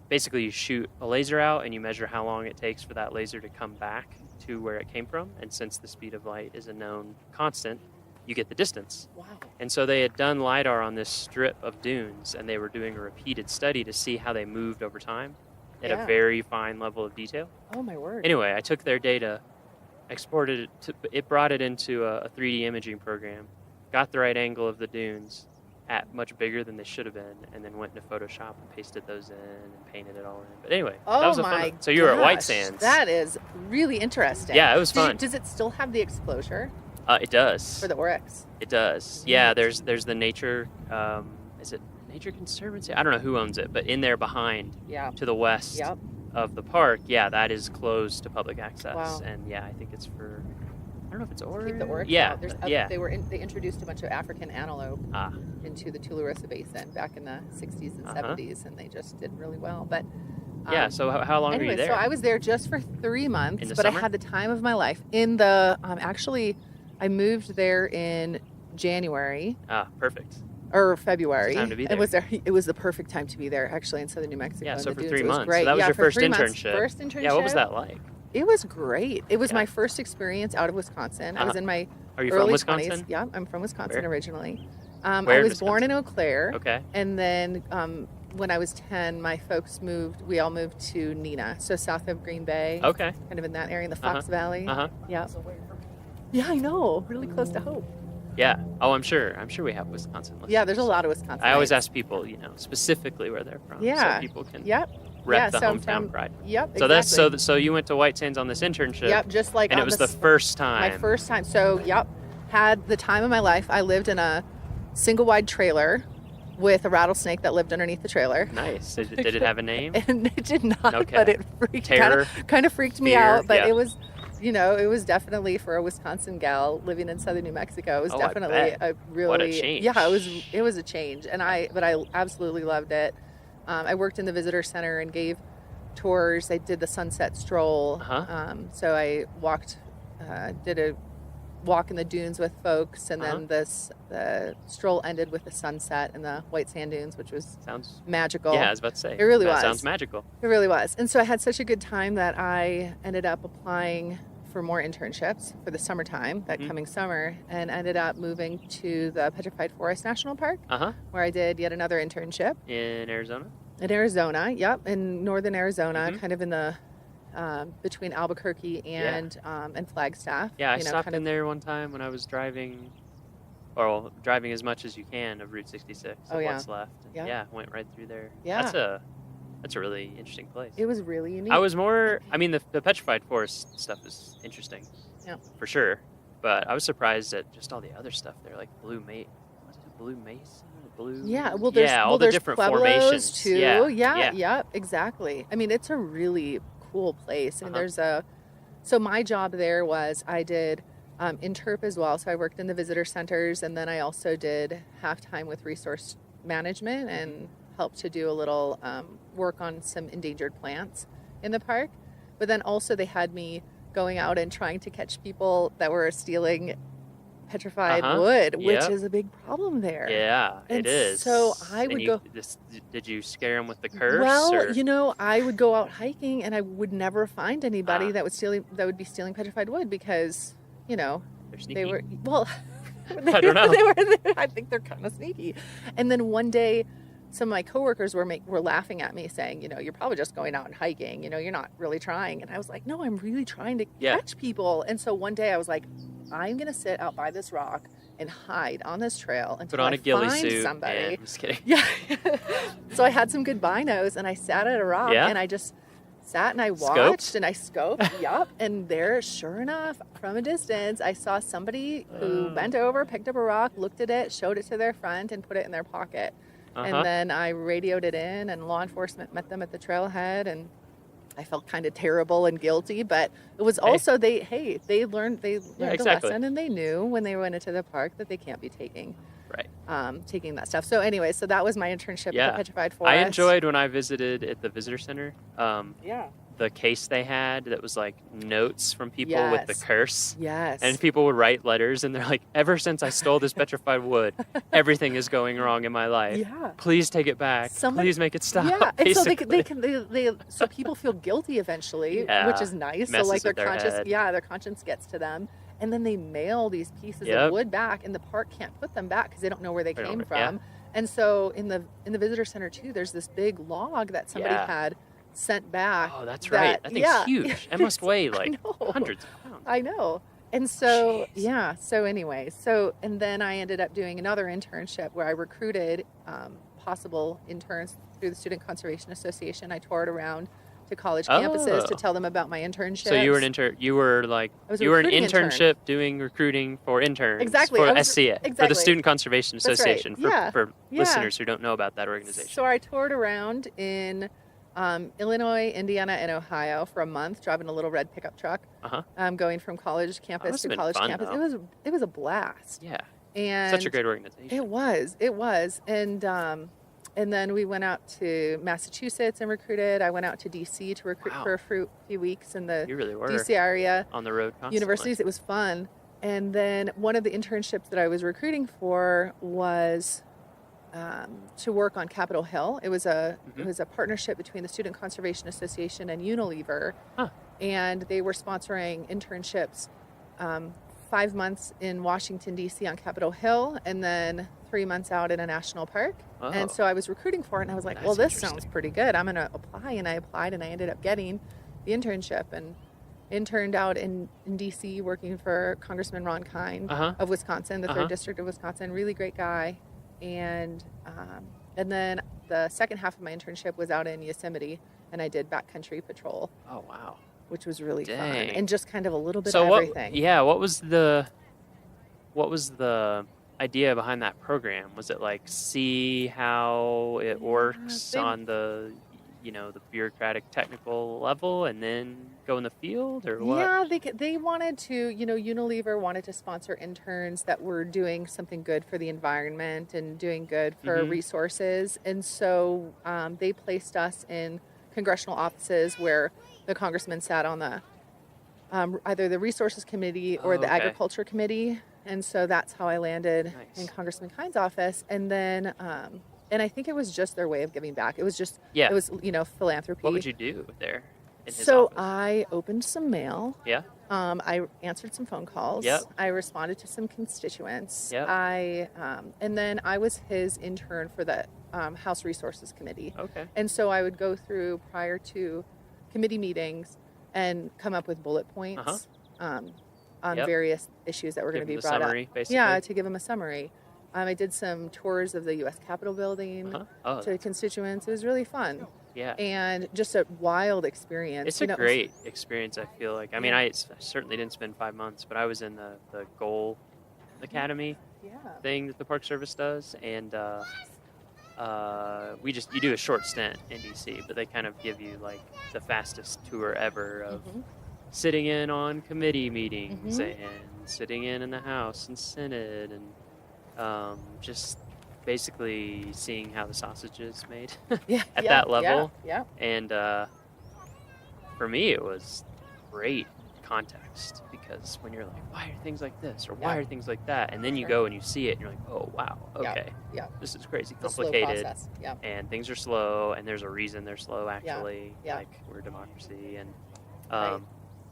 Basically, you shoot a laser out and you measure how long it takes for that laser to come back to where it came from. And since the speed of light is a known constant, you get the distance. Wow. And so they had done LiDAR on this strip of dunes, and they were doing a repeated study to see how they moved over time at a very fine level of detail. Oh my word. Anyway, I took their data, exported it, brought it into a 3D imaging program, got the right angle of the dunes at much bigger than they should have been, and then went into Photoshop and pasted those in and painted it all in. But anyway, that was a fun one. So you were at White Sands. That is really interesting. Yeah, it was fun. Does it still have the exposure? It does. For the Oryx? It does. Yeah, there's the nature, is it Nature Conservancy? I don't know who owns it, but in there behind, to the west of the park, that is closed to public access. Wow. And I think it's for, I don't know if it's Oryx. Keep the Oryx Yeah, out. yeah. They introduced a bunch of African antelope into the Tularosa Basin back in the 60s and 70s, and they just did really well. But yeah, so how long were you there? So I was there just for 3 months, In the but summer? I had the time of my life. In the actually, I moved there in January. Perfect. Or February. Time to be It was the perfect time to be there, actually, in southern New Mexico. Yeah, in so the for dunes. 3 It was months. great. So that was your for first 3 months. internship. First internship. Yeah, what was that like? It was great. It was my first experience out of Wisconsin. I was in my Are you early from Wisconsin? 20s. Yeah, I'm from Wisconsin Where? originally. Where I in was born in Eau Claire. Okay. And then when I was 10, my folks we all moved to Neenah, so south of Green Bay. Okay. Kind of in that area, in the Fox Valley. Uh-huh. Yeah. Yeah, I know. Really close to Hope. Yeah. Oh, I'm sure we have Wisconsin listeners. Yeah, there's a lot of Wisconsin. I always ask people, specifically where they're from, Yeah. so people can Yeah, rep the so I'm hometown from- pride. Yep, So that's exactly. so you went to White Sands on this internship. Yep, just like and it on was the the first time. My first time. So, had the time of my life. I lived in a single wide trailer with a rattlesnake that lived underneath the trailer. Nice. Did it have a name? And it did not, Okay. but it kind of freaked me Fear, out. But yeah. it was, it was definitely, for a Wisconsin gal living in southern New Mexico, it was Oh, I definitely bet. a really What a change. Yeah, it was a change, and I absolutely loved it. I worked in the visitor center and gave tours. I did the sunset stroll. So I did a walk in the dunes with folks, and then the stroll ended with the sunset in the White Sand Dunes, which sounds magical. Yeah, I was about to say. It really that was. Sounds magical. It really was. And so I had such a good time that I ended up applying for more internships for the summertime, that coming summer, and ended up moving to the Petrified Forest National Park, where I did yet another internship. In Arizona? In Arizona, yep, in northern Arizona, kind of in the between Albuquerque and Flagstaff. Yeah, I you know, stopped kind in of, there one time when I was driving, or driving as much as you can of Route 66. Oh, yeah. What's left. And Yeah. Went right through there. Yeah. That's a really interesting place. It was really unique. I was more. I mean, the petrified forest stuff is interesting. Yeah. For sure. But I was surprised at just all the other stuff there, like blue mesa. Was it blue mesa? Blue. Yeah, well, there's all the there's different pueblos formations too. Yeah. Yeah, exactly. I mean, it's a really cool place. I mean, Uh-huh. so my job there was I did interp as well. So I worked in the visitor centers, and then I also did half-time with resource management and helped to do a little work on some endangered plants in the park. But then also they had me going out and trying to catch people that were stealing petrified wood, which is a big problem there. Yeah, And it is. so I And would you- go. Did you scare them with the curse? Well, or? you know, I would go out hiking and I would never find anybody that would be stealing petrified wood because, you know, They're they sneaky. were well. I don't know. I think they're kind of sneaky. And then one day, some of my coworkers were laughing at me, saying, you know, you're probably just going out and hiking. You know, you're not really trying. And I was like, no, I'm really trying to catch people. And so one day I was like, I'm gonna sit out by this rock and hide on this trail until Put on I a ghillie find suit. somebody. And, just kidding. Yeah. So I had some good binos, and I sat at a rock, Yeah? and I just sat and I Scoped? watched and I scoped. Yup. And there, sure enough, from a distance, I saw somebody who bent over, picked up a rock, looked at it, showed it to their friend, and put it in their pocket. And then I radioed it in, and law enforcement met them at the trailhead, and I felt kind of terrible and guilty, but it was also they learned a lesson, and they knew when they went into the park that they can't be taking that stuff. So anyway, so that was my internship at the Petrified Forest. I enjoyed when I visited at the visitor center. Yeah. The case they had that was like notes from people with the Yes. curse. Yes. And people would write letters, and they're like, ever since I stole this petrified wood, everything is going wrong in my life. Yeah. Please take it back. Please make it stop. Yeah, and so basically. so people feel guilty eventually, Yeah. which is nice. So Messes like their with their conscience, head. their conscience gets to them, and then they mail these pieces Yep. of wood back, and the park can't put them back because they don't know where they They came don't- from. yeah. And so in the visitor center too, there's this big log that somebody Yeah. had sent back. Oh, that's right. That thing's huge. It must weigh I like know. hundreds of pounds. I know. And so, so anyway, and then I ended up doing another internship where I recruited possible interns through the Student Conservation Association. I toured around to college campuses to tell them about my internship. So you were an you were like I was a you were an recruiting intern. internship doing recruiting for interns. Exactly. For I was- SCA. For exactly. the Student Conservation That's right. Association. Yeah. For Yeah. listeners who don't know about that organization. So I toured around in Illinois, Indiana, and Ohio for a month, driving a little red pickup truck, going from college campus must to have been college fun, campus. though. It was a blast. Yeah. And Such a great organization. It was, and then we went out to Massachusetts and recruited. I went out to DC to recruit for a few weeks in the You really were DC area on the road constantly. universities. It was fun. And then one of the internships that I was recruiting for was to work on Capitol Hill. It was a partnership between the Student Conservation Association and Unilever, and they were sponsoring internships. 5 months in Washington D.C. on Capitol Hill, and then 3 months out in a national park. Oh. And so I was recruiting for it, and I was like, well, this sounds pretty good. I'm going to apply. And I applied, and I ended up getting the internship and interned out in D.C. working for Congressman Ron Kine of Wisconsin, the 3rd District of Wisconsin. Really great guy. And then the second half of my internship was out in Yosemite, and I did backcountry patrol. Oh, wow. Which was really fun. Dang. And just kind of a little bit So of what? everything. Yeah. What was the idea behind that program? Was it like see how it works on the the bureaucratic technical level and then go in the field, or what? Yeah, they wanted to, Unilever wanted to sponsor interns that were doing something good for the environment and doing good for resources. And so they placed us in congressional offices where the congressman sat on the either the resources committee or the agriculture committee. And so that's how I landed in Congressman Kine's office. And then, and I think it was just their way of giving back. It was just, it was, philanthropy. What would you do there in his So office? I opened some mail. Yeah. I answered some phone calls. Yep. I responded to some constituents. Yep. And then I was his intern for the House Resources Committee. Okay. And so I would go through prior to committee meetings and come up with bullet points on various issues that were going to be brought summary, up. basically. Yeah, to give them a summary. I did some tours of the U.S. Capitol building to constituents. It was really fun. Yeah. And just a wild experience. It's a great experience, I feel like. I mean, I certainly didn't spend 5 months, but I was in the Goal Academy thing that the Park Service does, and you do a short stint in DC, but they kind of give you like the fastest tour ever of sitting in on committee meetings and sitting in the House and Senate, and just basically seeing how the sausage is made at that level. Yeah. And for me, it was great context, because when you're like, why are things like this, or why are things like that, and then you go and you see it and you're like, oh wow, okay, this is crazy complicated, and things are slow, and there's a reason they're slow, actually. Like, we're a democracy, and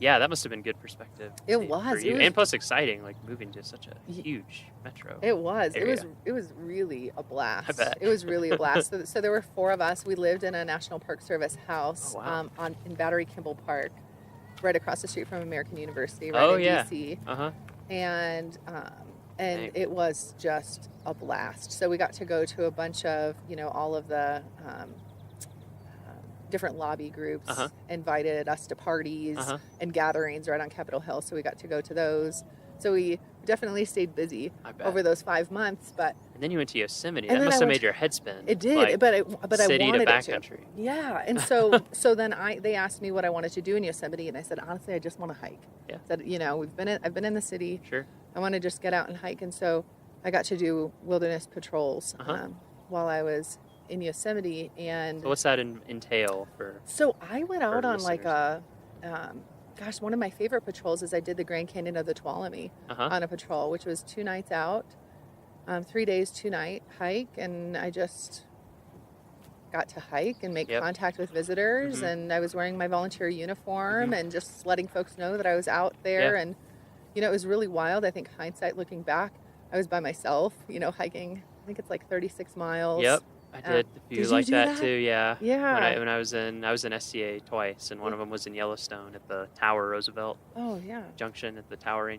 that must have been good perspective. It was. For you. And plus exciting, like moving to such a huge metro area. It was really a blast. I bet. It was really a blast. So there were 4 of us. We lived in a National Park Service house in Battery Kimball Park, right across the street from American University, right in DC. And it was just a blast. So we got to go to a bunch of, all of the different lobby groups invited us to parties and gatherings right on Capitol Hill. So we got to go to those. So we definitely stayed busy over those 5 months. But and then you went to Yosemite. That must have made your head spin. It did, like, but I wanted to it to. backcountry. Yeah, and so then they asked me what I wanted to do in Yosemite, and I said, honestly, I just want to hike. Yeah. I said, I've been in the city. Sure. I want to just get out and hike, and so I got to do wilderness patrols while I was in Yosemite. And so what's that entail for? So I went out on listeners? like one of my favorite patrols is I did the Grand Canyon of the Tuolumne on a patrol, which was 2 nights out, 3 days, 2 night hike, and I just got to hike and make contact with visitors, and I was wearing my volunteer uniform and just letting folks know that I was out there, and it was really wild. I think hindsight, looking back, I was by myself, hiking. I think it's like 36 miles. Yep. I did a few like that too, yeah. Yeah. When I was in SCA twice, and one of them was in Yellowstone at the Tower Roosevelt Junction at the Tower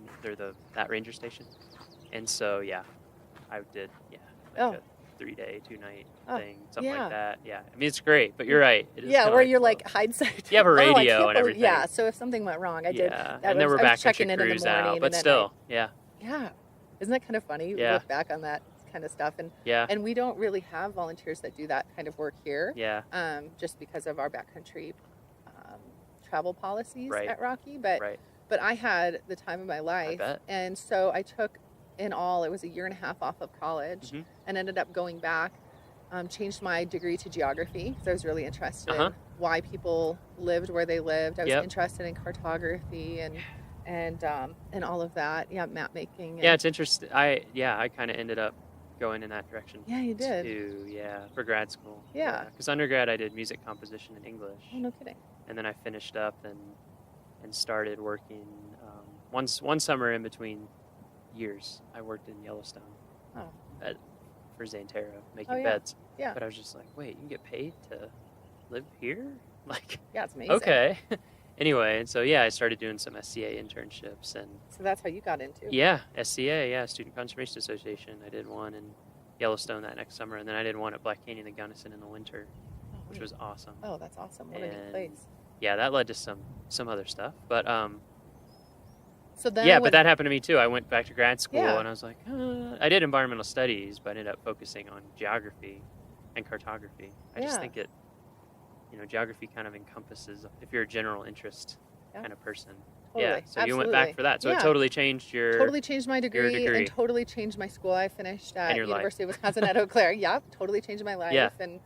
that ranger station. And so I did a 3-day, 2-night thing, something like that. Yeah, I mean, it's great, but you're right. It is where you're like hindsight. You have a radio and everything. Yeah, so if something went wrong, I did. And then we're back checking in the crews morning, out, but and still, Yeah. Isn't that kind of funny? Yeah. Look back on that kind of stuff, and we don't really have volunteers that do that kind of work here. Yeah. Just because of our backcountry travel policies Right. at Rocky, but I had the time of my life, and so I took, in all, it was a 1.5 years off of college, and ended up going back, changed my degree to geography because I was really interested in why people lived where they lived. I was interested in cartography and all of that. Yeah, map making. It's interesting. I kind of ended up going in that direction. Yeah, you did. For grad school. Yeah. Because undergrad I did music composition and English. Oh, no kidding. And then I finished up and started working. One summer in between years, I worked in Yellowstone. For Xanterra, making beds. Yeah. But I was just like, wait, you can get paid to live here? Like, it's amazing. Okay. Anyway, and so I started doing some SCA internships, and so that's how you got into. SCA, Student Conservation Association. I did one in Yellowstone that next summer, and then I did one at Black Canyon and Gunnison in the winter, which was awesome. Oh, that's awesome! What a neat place. Yeah, that led to some other stuff, but So then but that happened to me too. I went back to grad school, and I was like, I did environmental studies, but I ended up focusing on geography and cartography. I just think it. Geography kind of encompasses, if you're a general interest kind of person. Totally. So you went back for that. So it totally changed my degree, and totally changed my school. I finished at University of Wisconsin at Eau Claire. Totally changed my life. And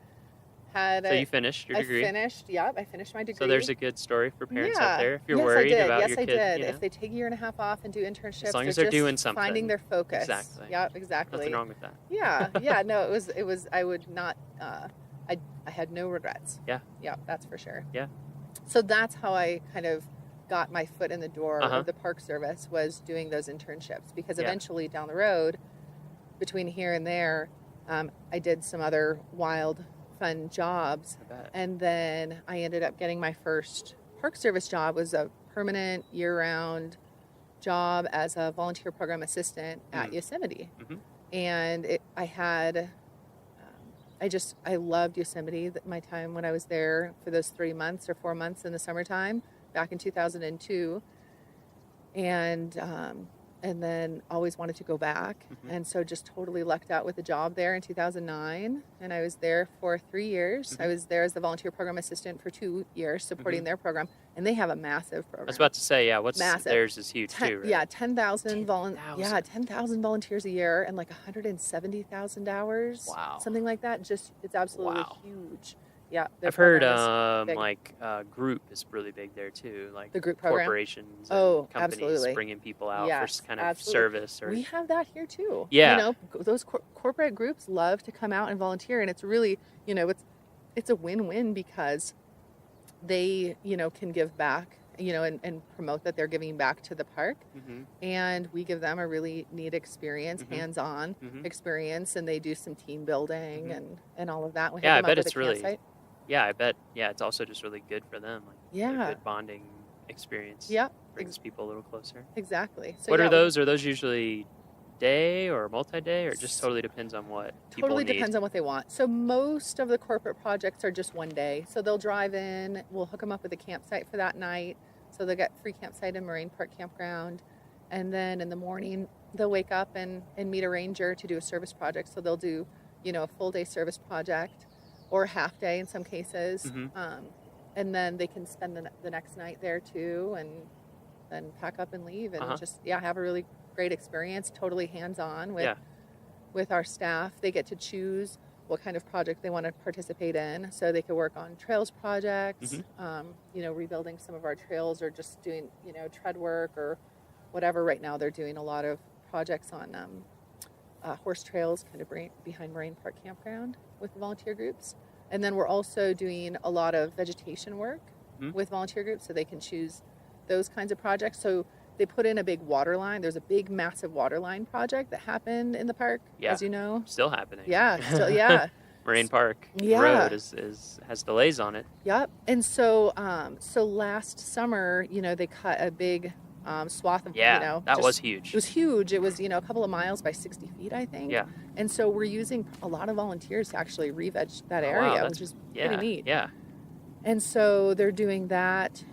had you finished your degree? I finished my degree. So there's a good story for parents out there if you're worried about your kid. Yes, I did. If they take a 1.5 years off and do internships, as long as they're doing something, finding their focus. Exactly. Yep, exactly. Nothing wrong with that. No, it was. I would not. I had no regrets. Yeah, that's for sure. Yeah. So that's how I kind of got my foot in the door of the Park Service, was doing those internships, because eventually down the road, between here and there, I did some other wild, fun jobs. And then I ended up getting my first Park Service job. Was a permanent year-round job as a volunteer program assistant at Yosemite. And I loved Yosemite. My time when I was there for those 3 months or 4 months in the summertime back in 2002. And then always wanted to go back. And so just totally lucked out with a job there in 2009. And I was there for 3 years. I was there as the volunteer program assistant for 2 years, supporting their program. And they have a massive program. I was about to say, yeah, Massive. theirs is huge too, right? Yeah, 10,000 volunteers a year and like 170,000 hours. Wow. Something like that. Just, it's absolutely huge. Yeah. their I've heard program is big. group is really big there too, like The group program? corporations and companies absolutely. bringing people out Yes, for kind of absolutely. service. Or We have that here too. Yeah. You know, those corporate groups love to come out and volunteer, and it's really, you know, it's a win-win because they, you know, can give back, you know, and promote that they're giving back to the park. And we give them a really neat experience, hands-on experience, and they do some team building and all of that. We yeah, I hook them bet up with it's a really. campsite. Yeah, I bet. Yeah, it's also just really good for them. Like Yeah. a good bonding experience. Yep. Brings people a little closer. Exactly. So What yeah, are those? Are those usually day or multi-day, or it just totally depends on what people Totally need? depends on what they want. So most of the corporate projects are just one day. So they'll drive in, we'll hook them up with a campsite for that night. So they'll get free campsite in Moraine Park Campground. And then in the morning, they'll wake up and meet a ranger to do a service project. So they'll do, you know, a full day service project or a half day in some cases. And then they can spend the next night there too, and then pack up and leave and just, have a really great experience, totally hands-on with our staff. They get to choose what kind of project they want to participate in. So they could work on trails projects, you know, rebuilding some of our trails, or just doing, you know, tread work or whatever. Right now they're doing a lot of projects on horse trails kind of behind Moraine Park Campground with the volunteer groups. And then we're also doing a lot of vegetation work with volunteer groups, so they can choose those kinds of projects. So they put in a big water line. There's a big, massive water line project that happened in the park, as you know. Still happening. Moraine Park Road has delays on it. Yep. And so so last summer, you know, they cut a big swath of, you know. That was huge. It was huge. It was, you know, a couple of miles by 60 feet, I think. Yeah. And so we're using a lot of volunteers to actually re-veg that area, which is pretty neat. Yeah. And so they're doing that.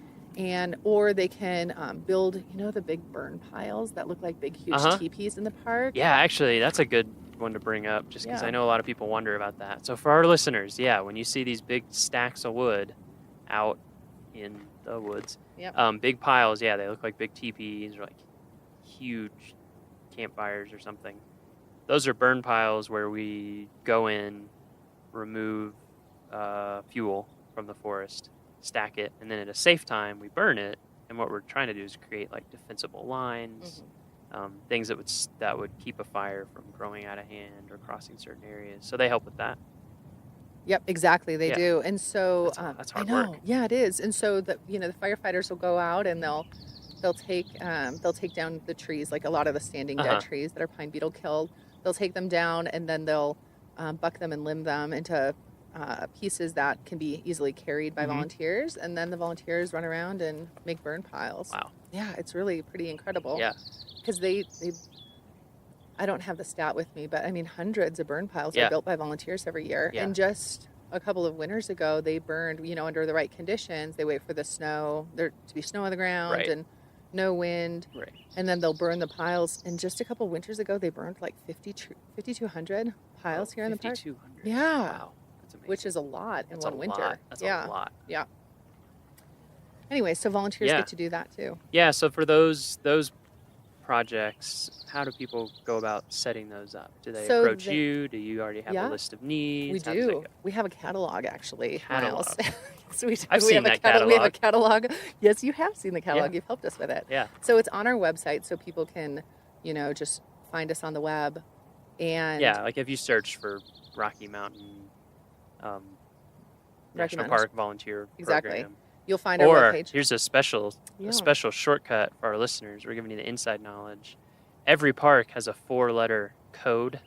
Or they can build, you know, the big burn piles that look like big, huge teepees in the park. Yeah, actually, that's a good one to bring up, just because I know a lot of people wonder about that. So for our listeners, when you see these big stacks of wood out in the woods, big piles, they look like big teepees or like huge campfires or something. Those are burn piles where we go in, remove fuel from the forest, stack it, and then at a safe time we burn it. And what we're trying to do is create like defensible lines, things that would keep a fire from growing out of hand or crossing certain areas. So they help with that. Yep, exactly. They do. And so that's hard I know. work. Yeah, it is. And so the firefighters will go out and they'll take down the trees, like a lot of the standing dead trees that are pine beetle killed. They'll take them down and then they'll buck them and limb them into pieces that can be easily carried by volunteers, and then the volunteers run around and make burn piles. Wow. Yeah, it's really pretty incredible. Yeah. Because they I don't have the stat with me, but I mean hundreds of burn piles are built by volunteers every year. Yeah. And just a couple of winters ago, they burned, you know, under the right conditions. They wait for the snow, there to be snow on the ground and no wind. Right. And then they'll burn the piles. And just a couple winters ago, they burned like 5,200 piles here in the park. 5,200. Yeah. Wow. Which is a lot in one winter. Lot. That's a lot. Yeah. Anyway, so volunteers get to do that too. Yeah. So for those projects, how do people go about setting those up? Do they approach you? Do you already have a list of needs? We do. We have a catalog, actually. Catalog. So we do. I've seen that catalog. We have a catalog. Yes, you have seen the catalog. Yeah. You've helped us with it. Yeah. So it's on our website, so people can, you know, just find us on the web. And like if you search for Rocky Mountain National Park Volunteer Program. You'll find our webpage. Here's a special shortcut for our listeners. We're giving you the inside knowledge. Every park has a 4-letter code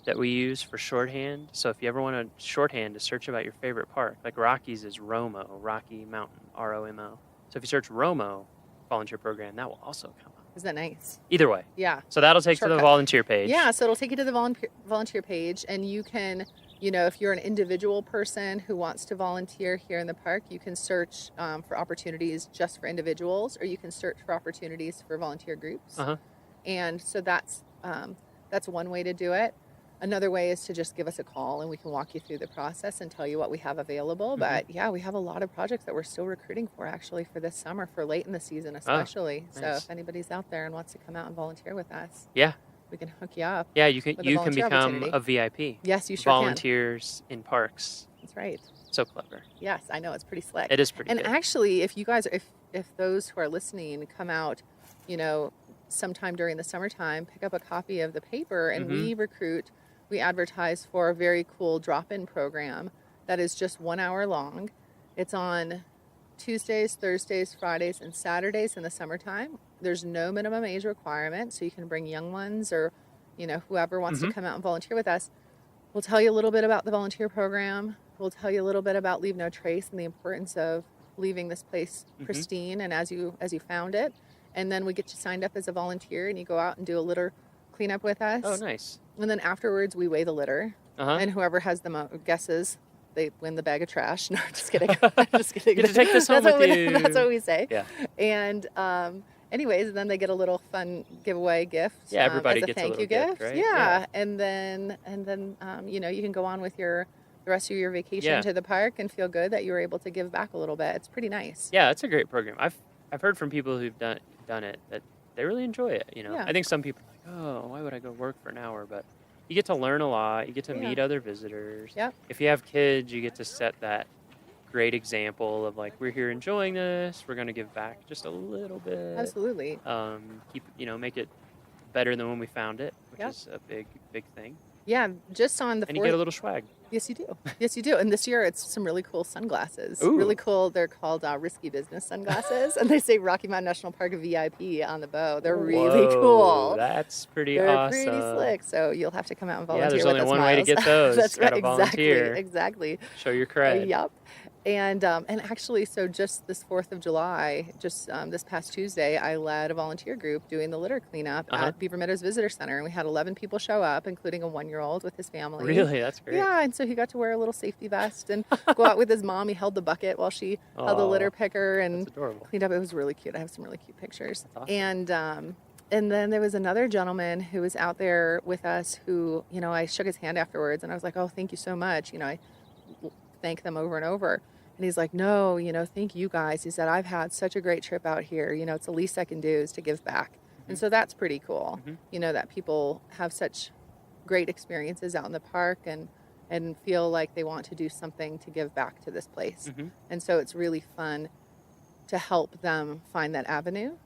that we use for shorthand. So if you ever want to shorthand to search about your favorite park, like Rockies is ROMO, Rocky Mountain, ROMO. So if you search ROMO volunteer program, that will also come up. Isn't that nice? Either way. Yeah. So that'll take you to the volunteer page. Yeah, so it'll take you to the volunteer page, and you can, if you're an individual person who wants to volunteer here in the park, you can search for opportunities just for individuals, or you can search for opportunities for volunteer groups. And so that's one way to do it. Another way is to just give us a call and we can walk you through the process and tell you what we have available. But yeah, we have a lot of projects that we're still recruiting for actually for this summer, for late in the season especially. Nice. So if anybody's out there and wants to come out and volunteer with us, we can hook you up. Yeah, you can with a volunteer become a opportunity. VIP. Yes, you sure Volunteers in parks. That's right. So clever. Yes, I know, it's pretty slick. It is pretty And good. actually, if you guys, if those who are listening come out, sometime during the summertime, pick up a copy of the paper, and we advertise for a very cool drop-in program that is just 1 hour long. It's on Tuesdays, Thursdays, Fridays, and Saturdays in the summertime. There's no minimum age requirement, so you can bring young ones or, whoever wants to come out and volunteer with us. We'll tell you a little bit about the volunteer program. We'll tell you a little bit about Leave No Trace and the importance of leaving this place pristine and as you found it. And then we get you signed up as a volunteer, and you go out and do a litter cleanup with us. Oh, nice. And then afterwards, we weigh the litter. And whoever has the guesses, they win the bag of trash. No, just kidding. Just kidding. Get to take this home with you. That's what we say. Yeah. And anyways, then they get a little fun giveaway gift. Yeah, everybody as a gets a thank little you gift, right? Yeah. And then you can go on with the rest of your vacation to the park and feel good that you were able to give back a little bit. It's pretty nice. Yeah, it's a great program. I've heard from people who've done it that they really enjoy it. Yeah. I think some people are like, oh, why would I go work for an hour? But you get to learn a lot. You get to meet other visitors. Yep. If you have kids, you get to set that great example of like, we're here enjoying this. We're going to give back just a little bit. Absolutely. Make it better than when we found it, which is a big thing. Yeah, just on the And you get a little swag. Yes, you do. Yes, you do. And this year, it's some really cool sunglasses. Ooh. Really cool. They're called Risky Business sunglasses, and they say Rocky Mountain National Park VIP on the bow. They're really cool. That's pretty They're awesome. pretty slick. So you'll have to come out and volunteer. Yeah, there's only with us, one way to Miles. get those. That's Gotta right. volunteer. Exactly. Show your cred. Yep. And actually, so just this 4th of July, this past Tuesday, I led a volunteer group doing the litter cleanup at Beaver Meadows Visitor Center. And we had 11 people show up, including a 1-year-old with his family. Really? That's great. Yeah, and so he got to wear a little safety vest and go out with his mom. He held the bucket while she held the litter picker and cleaned up. It was really cute. I have some really cute pictures. Awesome. And then there was another gentleman who was out there with us who, I shook his hand afterwards, and I was like, oh, thank you so much. I thank them over and over. And he's like, no, thank you guys. He said, I've had such a great trip out here. It's the least I can do is to give back. And so that's pretty cool, that people have such great experiences out in the park and feel like they want to do something to give back to this place. And so it's really fun to help them find that avenue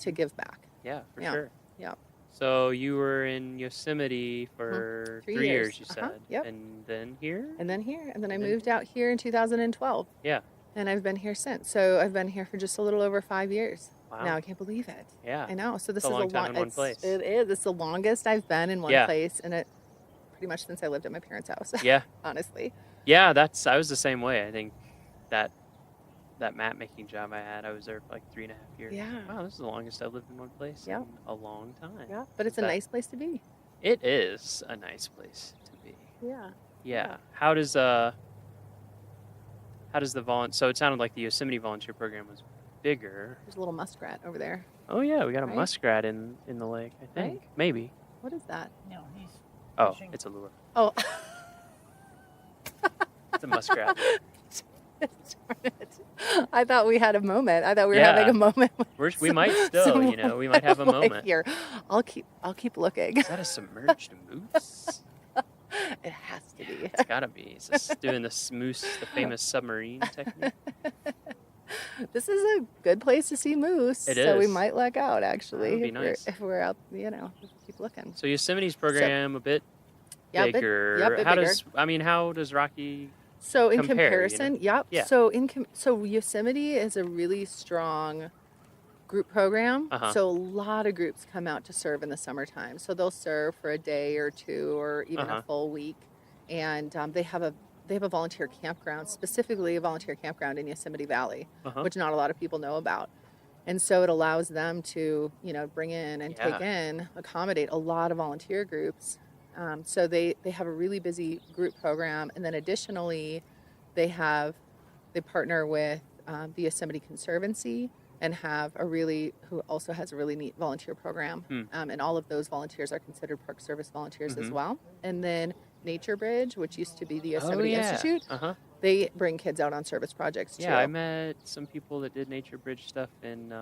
to give back. Yeah, for sure. Yeah. So you were in Yosemite for 3 years, you said. Yep. And then here? And then here. And then I moved out here in 2012. Yeah. And I've been here since. So I've been here for just a little over 5 years. Wow. Now I can't believe it. Yeah. I know. So this It's is a long time in one place. It is. It's the longest I've been in one place, and it pretty much since I lived at my parents' house. Yeah. Honestly. Yeah, I was the same way. I think that map making job I had, I was there for like 3.5 years. Yeah. Wow, this is the longest I've lived in one place in a long time. Yeah. But it's a nice place to be. It is a nice place to be. Yeah. Yeah. How does the so it sounded like the Yosemite volunteer program was bigger. There's a little muskrat over there. Oh yeah, we got a Right? muskrat in the lake, I think. Right? Maybe. What is that? No, he's Oh, fishing. it's a lure. Oh. It's a muskrat. Darn it. I thought we had a moment. I thought we were having a moment. We might still, we might have a moment. Here, I'll keep looking. Is that a submerged moose? It has to be. It's gotta be. It's just doing the famous submarine technique. This is a good place to see moose. It So we is. might luck out actually. That would be if nice. we're out, keep looking. So Yosemite's program a bit Yeah, bigger. bit how bigger. how does Rocky So in compare, comparison, yep. Yeah. So so Yosemite is a really strong group program. Uh-huh. So a lot of groups come out to serve in the summertime. So they'll serve for a day or two or even a full week. And they have a volunteer campground, specifically a volunteer campground in Yosemite Valley, which not a lot of people know about. And so it allows them to, bring in and accommodate a lot of volunteer groups. So they have a really busy group program. And then additionally, they partner with the Yosemite Conservancy and who also has a really neat volunteer program. And all of those volunteers are considered Park Service volunteers as well. And then Nature Bridge, which used to be the Yosemite Institute, they bring kids out on service projects too. Yeah, I met some people that did Nature Bridge stuff in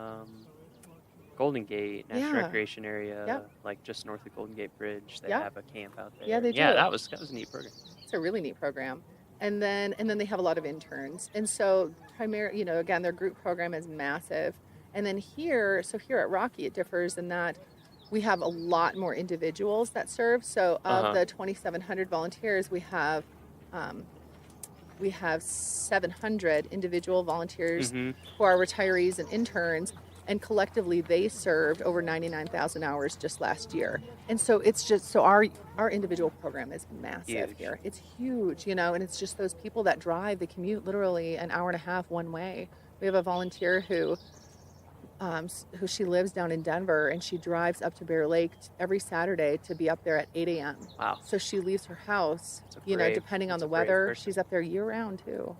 Golden Gate National Recreation Area, like just north of Golden Gate Bridge. They have a camp out there. Yeah, they do. Yeah, that was a neat program. It's a really neat program. And then they have a lot of interns. And so again, their group program is massive. And then here at Rocky, it differs in that we have a lot more individuals that serve. So of the 2,700 volunteers, we have 700 individual volunteers who are retirees and interns, and collectively they served over 99,000 hours just last year. And so it's just our individual program is massive here. It's huge, and it's just those people that drive, they commute literally an hour and a half one way. We have a volunteer who she lives down in Denver, and she drives up to Bear Lake every Saturday to be up there at 8 a.m. Wow. So she leaves her house, depending on the weather. She's up there year round too.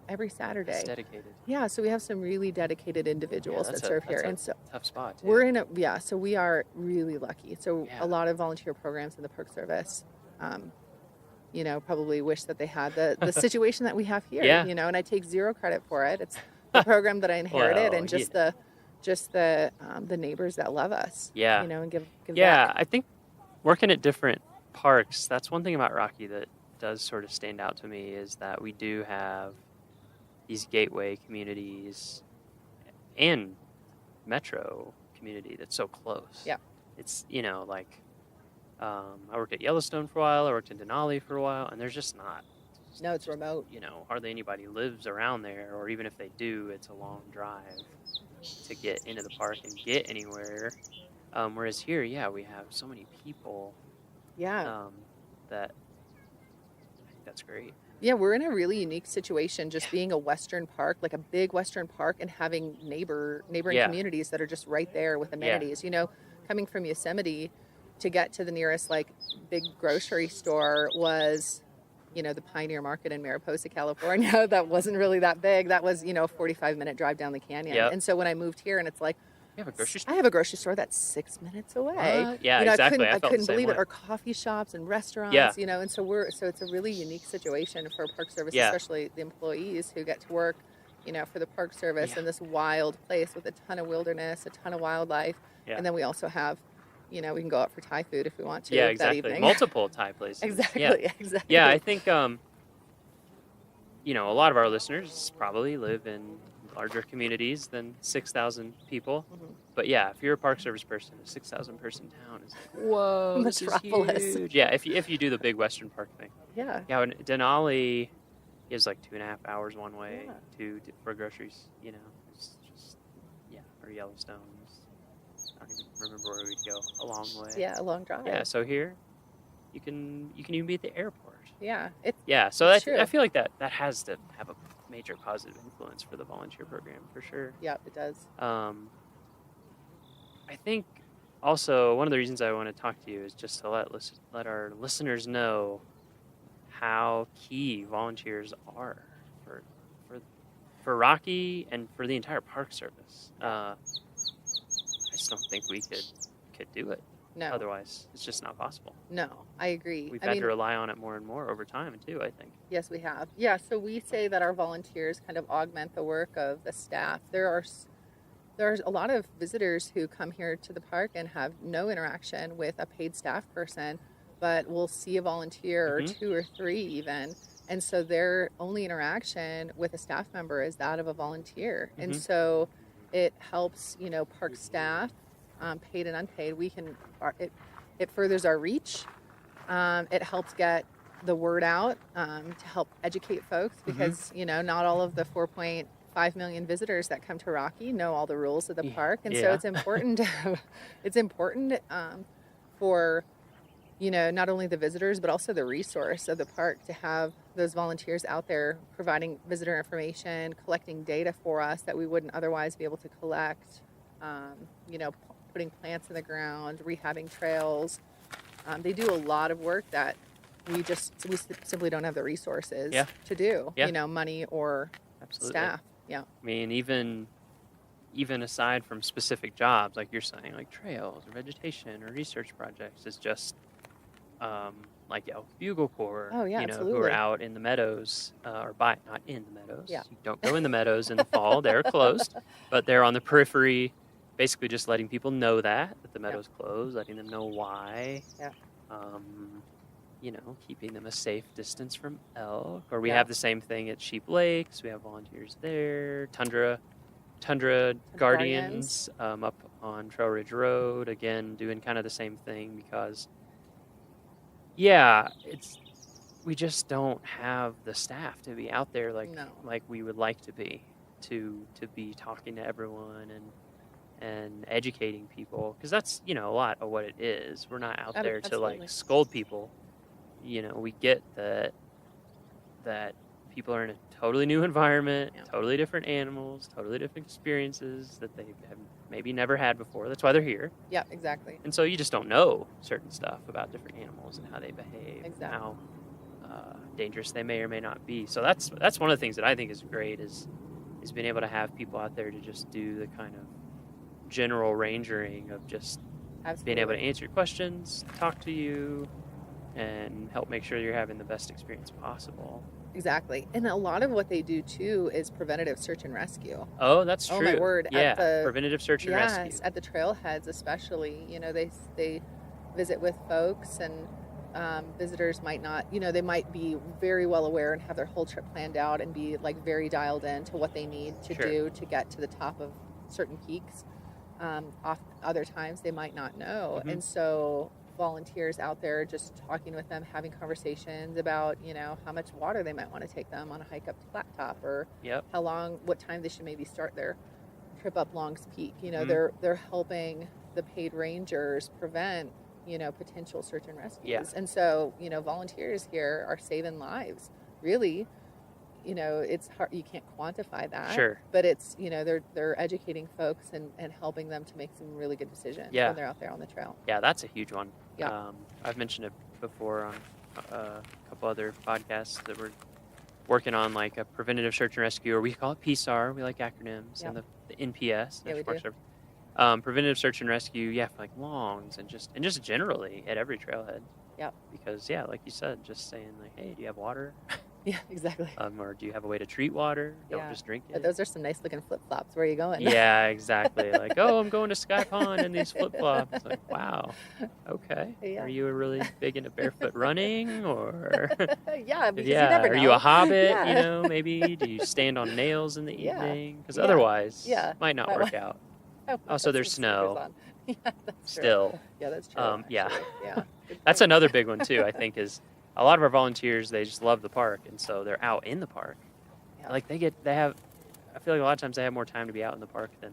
Every Saturday. That's dedicated. Yeah, so we have some really dedicated individuals that serve here. And so tough spot. Too. We're in so we are really lucky. So a lot of volunteer programs in the Park Service, probably wish that they had the situation that we have here, and I take zero credit for it. It's the program that I inherited and just the neighbors that love us. Yeah. And give back. I think working at different parks, that's one thing about Rocky that does sort of stand out to me is that we do have these gateway communities and metro community that's so close. Yeah. It's, I worked at Yellowstone for a while, I worked in Denali for a while, and there's just not. No, it's remote. Hardly anybody lives around there, or even if they do, it's a long drive to get into the park and get anywhere. Whereas here, we have so many people. Yeah. That I think that's great. Yeah, we're in a really unique situation, just being a Western park, like a big Western park, and having neighboring communities that are just right there with amenities. Coming from Yosemite to get to the nearest big grocery store was, the Pioneer Market in Mariposa, California. That wasn't really that big. That was, a 45-minute drive down the canyon. Yep. And so when I moved here, and it's like, you have a grocery store? I have a grocery store that's 6 minutes away. Yeah, exactly. I couldn't believe way. it. Or coffee shops and restaurants, and so it's a really unique situation for Park Service, especially the employees who get to work, for the Park Service in this wild place with a ton of wilderness, a ton of wildlife. Yeah. And then we also have, we can go out for Thai food if we want to. Yeah, that exactly. evening. Multiple Thai places. Exactly. Yeah, I think, a lot of our listeners probably live in larger communities than 6,000 people. But if you're a Park Service person, a 6,000 person town is like, whoa, this is huge. Yeah, if you do the big Western Park thing. Yeah. Yeah, and Denali is like 2.5 hours one way for groceries. It's just or Yellowstone. I don't even remember where we'd go. A long way. Yeah, a long drive. Yeah, so here you can even be at the airport. Yeah. So it's true. I feel like that has to have a major positive influence for the volunteer program for sure. Yeah, it does. I think also one of the reasons I want to talk to you is just to let our listeners know how key volunteers are for Rocky and for the entire Park Service. I just don't think we could do it. No. Otherwise, it's just not possible. No, I agree. We've had to rely on it more and more over time, too, I think. Yes, we have. Yeah, so we say that our volunteers kind of augment the work of the staff. There's a lot of visitors who come here to the park and have no interaction with a paid staff person, but will see a volunteer or two or three even. And so their only interaction with a staff member is that of a volunteer. And so it helps, park staff, paid and unpaid. It furthers our reach. It helps get the word out to help educate folks because, not all of the 4.5 5 million visitors that come to Rocky know all the rules of the park, and so Yeah. it's important to it's important for not only the visitors but also the resource of the park to have those volunteers out there providing visitor information, collecting data for us that we wouldn't otherwise be able to collect. Putting plants in the ground, rehabbing trails. They do a lot of work that we simply don't have the resources to do. Yeah. Money or Absolutely. staff. Yeah. I mean, even aside from specific jobs, like you're saying, like trails or vegetation or research projects, is just like Elk Bugle Corps, Oh, yeah, who absolutely. are out in the meadows, not in the meadows. Yeah. You don't go in the meadows in the fall; they're closed. But they're on the periphery, basically just letting people know that the meadow's closed, letting them know why. Yeah. Keeping them a safe distance from elk. Or we Yeah. have the same thing at Sheep Lakes. We have volunteers there. Tundra Guardians up on Trail Ridge Road, again doing kind of the same thing because we just don't have the staff to be out there like we would like to be talking to everyone and educating people, because that's a lot of what it is. We're not out there to Absolutely. scold people. We get that people are in a totally new environment, totally different animals, totally different experiences that they have maybe never had before. That's why they're here. Yeah, exactly. And so you just don't know certain stuff about different animals and how they behave, and how dangerous they may or may not be. So that's one of the things that I think is great is being able to have people out there to just do the kind of general rangering of just being able to answer your questions, talk to you, and help make sure you're having the best experience possible. Exactly. And a lot of what they do too is preventative search and rescue. Oh, that's true. Oh my word. Yeah, preventative search and rescue. Yes, at the trailheads especially. They visit with folks, and visitors might not, they might be very well aware and have their whole trip planned out and be very dialed in to what they need to do to get to the top of certain peaks. Other times they might not know. Mm-hmm. And so volunteers out there just talking with them, having conversations about, how much water they might want to take them on a hike up to Flat Top, or what time they should maybe start their trip up Long's Peak. They're helping the paid rangers prevent, potential search and rescues. Yeah. And so, volunteers here are saving lives, really. It's hard, you can't quantify that. Sure. But it's, they're educating folks and helping them to make some really good decisions when they're out there on the trail. Yeah, that's a huge one. Yeah. I've mentioned it before on a couple other podcasts that we're working on, like a preventative search and rescue, or we call it PSAR. We like acronyms, and the NPS. Yeah, we National do. Park Service. Preventative search and rescue, for longs and just generally at every trailhead. Yeah. Because like you said, just saying hey, do you have water? Yeah, exactly. Or do you have a way to treat water? Don't just drink it. But those are some nice looking flip flops. Where are you going? Yeah, exactly. I'm going to Sky Pond in these flip flops. Wow. Okay. Yeah. Are you really big into barefoot running, or? Yeah, because you never know. Are you a hobbit? Yeah. Maybe do you stand on nails in the Yeah. evening? Because Yeah. otherwise, Yeah. it might not That work might- out. Oh, So put there's some sneakers snow. on. Yeah, that's true. Still. Yeah, that's true. Yeah. actually. Yeah. That's another big one too. I think is a lot of our volunteers, they just love the park, and so they're out in the park. Yeah. I feel like a lot of times they have more time to be out in the park than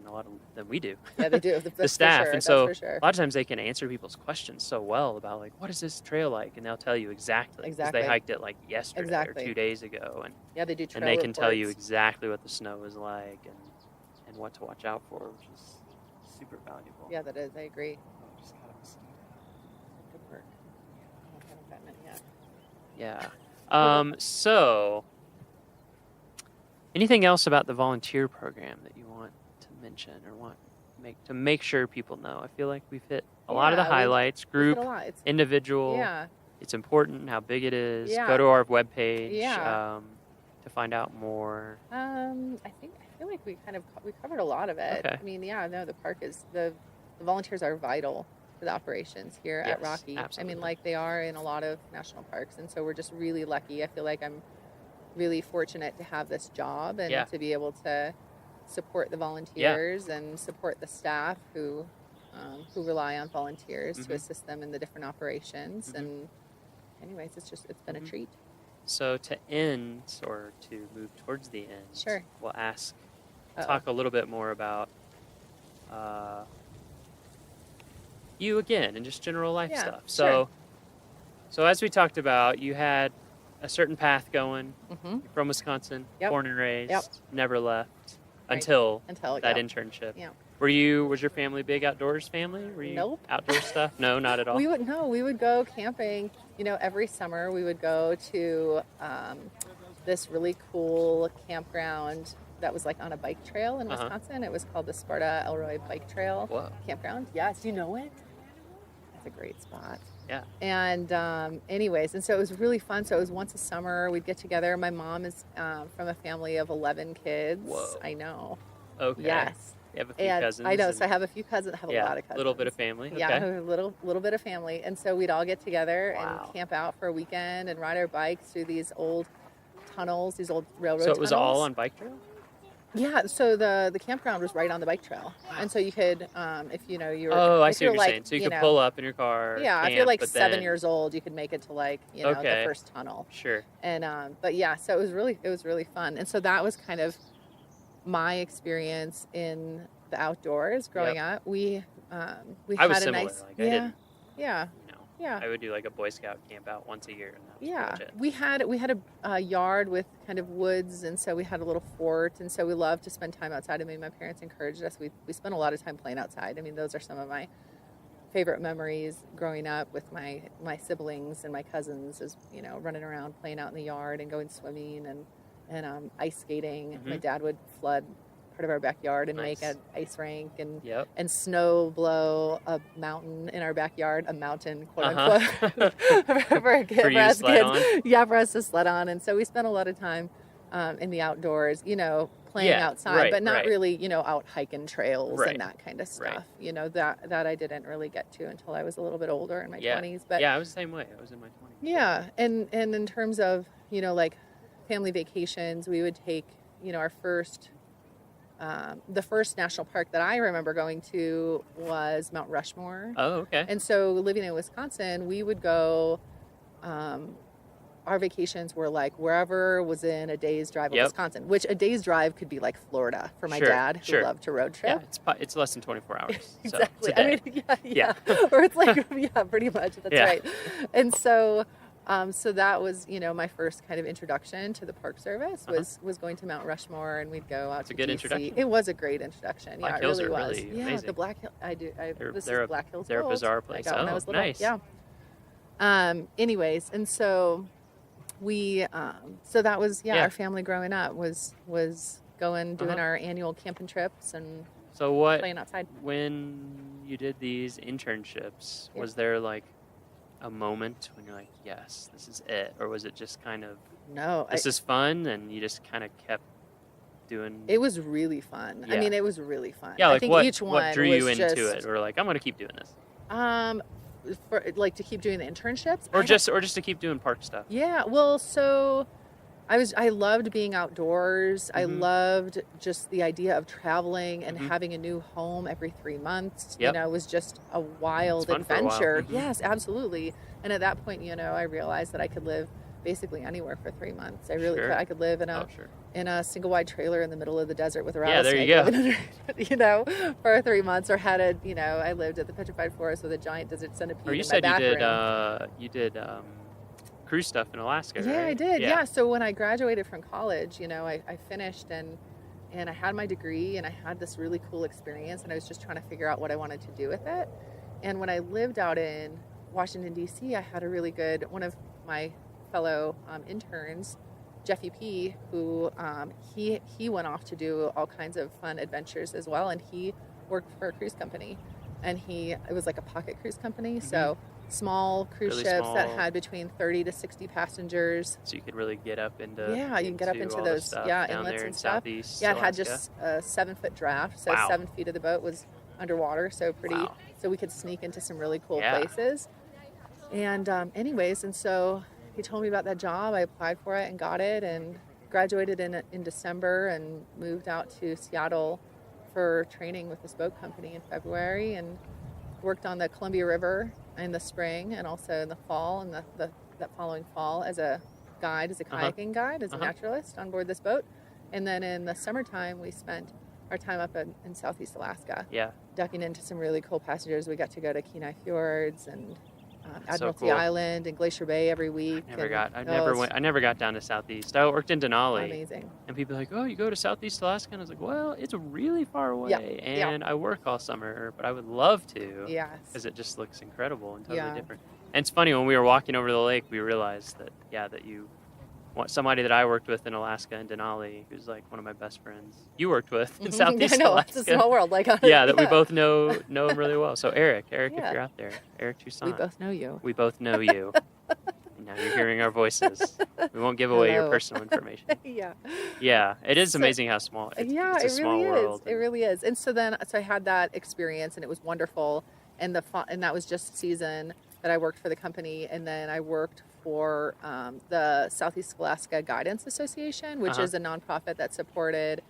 we do. Yeah, they do. That's The for staff, sure. and so That's for sure. a lot of times they can answer people's questions so well about what is this trail like, and they'll tell you exactly. 'Cause Exactly. they hiked it yesterday Exactly. or 2 days ago, and Yeah, they do trail and they can tell you reports. exactly what the snow is like and what to watch out for, which is super valuable. Yeah, that is. I agree. Oh, just got a mosquito. Good work. I haven't gotten it yet. Yeah. So, anything else about the volunteer program that you want to mention or want to make sure people know? I feel like we've hit a lot of the Yeah, highlights, we've hit group, a lot. It's- individual. Yeah. It's important how big it is. Yeah. Go to our webpage Yeah. to find out more. I feel like we covered a lot of it. Okay. I mean, the park is the volunteers are vital for the operations here at Yes, Rocky. absolutely. I mean, like they are in a lot of national parks, and so we're just really lucky. I feel like I'm really fortunate to have this job and Yeah. to be able to support the volunteers and support the staff who rely on volunteers to Mhm. assist them in the different operations. Mhm. And anyways, it's been a treat. So to end, or to move towards the end, Sure. we'll ask talk a little bit more about you again and just general life Yeah, stuff. sure. So as we talked about, you had a certain path going. Mhm. You're from Wisconsin, Yep. born and raised, Yep. never left Right. until Until, that yep. internship. Yep. Was your family big outdoors family? Were you Nope. outdoor stuff? No, not at all. We would go camping. Every summer we would go to this really cool campground that was like on a bike trail in Uh-huh. Wisconsin. It was called the Sparta Elroy Bike Trail Campground. Yes, you know it. That's a great spot. Yeah. And anyways, and so it was really fun. So it was once a summer we'd get together. My mom is from a family of 11 kids. Whoa. I know. Okay. Yes. You have a few And cousins. I know. and- So I have a few cousins. I have a lot of cousins. A little bit of family. Yeah, Okay. a little bit of family, and so we'd all get together Wow. and camp out for a weekend and ride our bikes through these old tunnels, these old railroad. So it was tunnels. all on bike trail? Yeah. So the campground was right on the bike trail, and so you could, if you were. Oh, I if see what you're like, saying. So you could pull up in your car. Yeah, if camp, you're like but 7 then- years old, you could make it to like the Okay. first tunnel. Sure. And but yeah, so it was really fun, and so that was kind of my experience in the outdoors growing up. We I had was a similar. nice Like I didn't, yeah. I would do like a Boy Scout camp out once a year, and that was Yeah, pretty much it. we had a yard with kind of woods, and so we had a little fort, and so we loved to spend time outside. I mean, my parents encouraged us. We spent a lot of time playing outside. I mean, those are some of my favorite memories growing up with my siblings and my cousins. Is running around, playing out in the yard, and going swimming and ice skating. My Mhm. dad would flood part of our backyard and Nice. make an ice rink and Yep. and snow blow a mountain in our backyard, a mountain, quote Uh-huh. unquote, for For you to us sled kids. on? Yeah, for us to sled on. And so we spent a lot of time in the outdoors, playing Yeah, outside, right, but not right. really, out hiking trails Right, and that kind of right. stuff. That I didn't really get to until I was a little bit older in my Yeah. 20s. But yeah, I was the same way. I was in my 20s. yeah, and in terms of like family vacations, we would take our first. The first national park that I remember going to was Mount Rushmore. Oh, okay. And so living in Wisconsin, we would go. Our vacations were like wherever was in a day's drive of Yep. Wisconsin, which a day's drive could be like Florida for my Sure, dad who sure. loved to road Yeah, trip. it's less than 24 hours. So it's Exactly. a day. I mean, yeah. Yeah. Or it's like, yeah, pretty much. That's Yeah. right. And so, so that was, my first kind of introduction to the Park Service was going to Mount Rushmore, and we'd go out It's to a good DC. introduction. It was a great introduction. Black yeah, Hills it really are was. really yeah, amazing. the Black Hill. This they're is Black Hills they're a Gold. bizarre I place. got when I Oh, was little. nice. Yeah. Anyways, and so we, so that was Yeah. our family growing up was going doing Uh-huh. our annual camping trips and So what? playing outside. When you did these internships, Yeah. was there like a moment when you're like, yes, this is it, or was it just kind of No, this is fun, and you just kind of kept doing? It was really fun. I Yeah. mean, it was really fun. Yeah, I like think what? each one What drew you was into just, it, or like I'm gonna keep doing this, for like to keep doing the internships, or I just to keep doing park stuff? yeah. Well, so I loved being outdoors. I Mhm. loved just the idea of traveling and Mhm. having a new home every 3 months. Yep. It was just a wild fun for a while. adventure. Mhm. Yes, absolutely. And at that point, I realized that I could live basically anywhere for 3 months. I really Sure. could. I could live in a Oh, sure. in a single wide trailer in the middle of the desert with a Yeah, there rattlesnake you go. living under it, for 3 months, or had I lived at the Petrified Forest with a giant desert centipede Or you in said my you bathroom. did cruise stuff in Alaska, Yeah, right? I did. Yeah. So when I graduated from college, I finished and I had my degree and I had this really cool experience, and I was just trying to figure out what I wanted to do with it. And when I lived out in Washington, D.C., I had a really good, one of my fellow interns, Jeffy P., who he went off to do all kinds of fun adventures as well, and he worked for a cruise company, and it was like a pocket cruise company, so small cruise Really ships that small. had between 30 to 60 passengers. So you could really get up into Yeah, you can get up into all the those stuff inlets down there and in stuff. Southeast Yeah, it had Alaska. just a 7-foot draft, so Wow. 7 feet of the boat was underwater, so pretty. Wow. So we could sneak into some really cool Yeah. places. And anyways, and so he told me about that job. I applied for it and got it, and graduated in December, and moved out to Seattle for training with this boat company in February, and worked on the Columbia River in the spring and also in the fall, and that following fall as a guide, as a kayaking guide, as a naturalist on board this boat. And then in the summertime, we spent our time up in Southeast Alaska. Yeah. Ducking into some really cool passages. We got to go to Kenai Fjords and Admiralty cool. Island and Glacier Bay every week. I never got down to Southeast. I worked in Denali. Amazing. And people are like, oh, you go to Southeast Alaska? And I was like, well, it's really far away. Yeah. And I work all summer, but I would love to. Yes. Because it just looks incredible and totally Yeah. different. And it's funny, when we were walking over the lake, we realized that, that you want somebody that I worked with in Alaska and Denali, who's like one of my best friends, you worked with in Southeast I know, Alaska. it's a small world. Like, that we both know him really well. So Eric, Yeah. if you're out there, Eric Toussaint. We both know you. We both know you. And now you're hearing our voices. We won't give away your Hello. personal information. Yeah. Yeah, it is amazing how small. It's a small really world. is. It really is. And so I had that experience, and it was wonderful. And and that was just a season that I worked for the company, and then I worked for the Southeast Alaska Guidance Association, which is a nonprofit that supported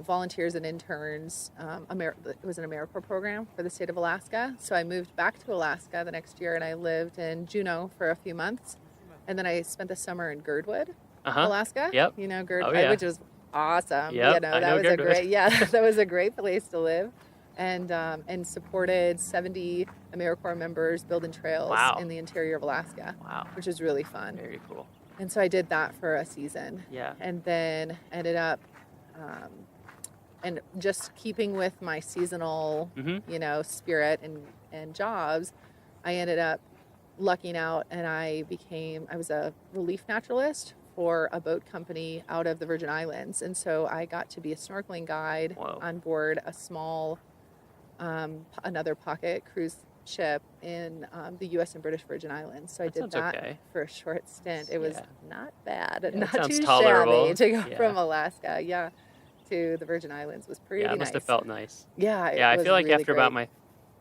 volunteers and interns. It was an AmeriCorps program for the state of Alaska. So I moved back to Alaska the next year, and I lived in Juneau for a few months, and then I spent the summer in Girdwood, Alaska. Yep. You know Girdwood, Oh, yeah. which was awesome. Yep, You know, I that know was Girdwood. that was a great place to live. And supported 70 AmeriCorps members building trails in the interior of Alaska, which was really fun. Very cool. And so I did that for a season. Yeah. And then ended up, and just keeping with my seasonal, spirit and jobs, I ended up lucking out, and I was a relief naturalist for a boat company out of the Virgin Islands. And so I got to be a snorkeling guide on board a small another pocket cruise ship in the U.S. and British Virgin Islands. So I did that for a short stint. It was not bad, not too tolerable. shabby to go from Alaska, to the Virgin Islands. Was pretty nice. Yeah, it must have felt nice. Yeah, I feel like really after about great. my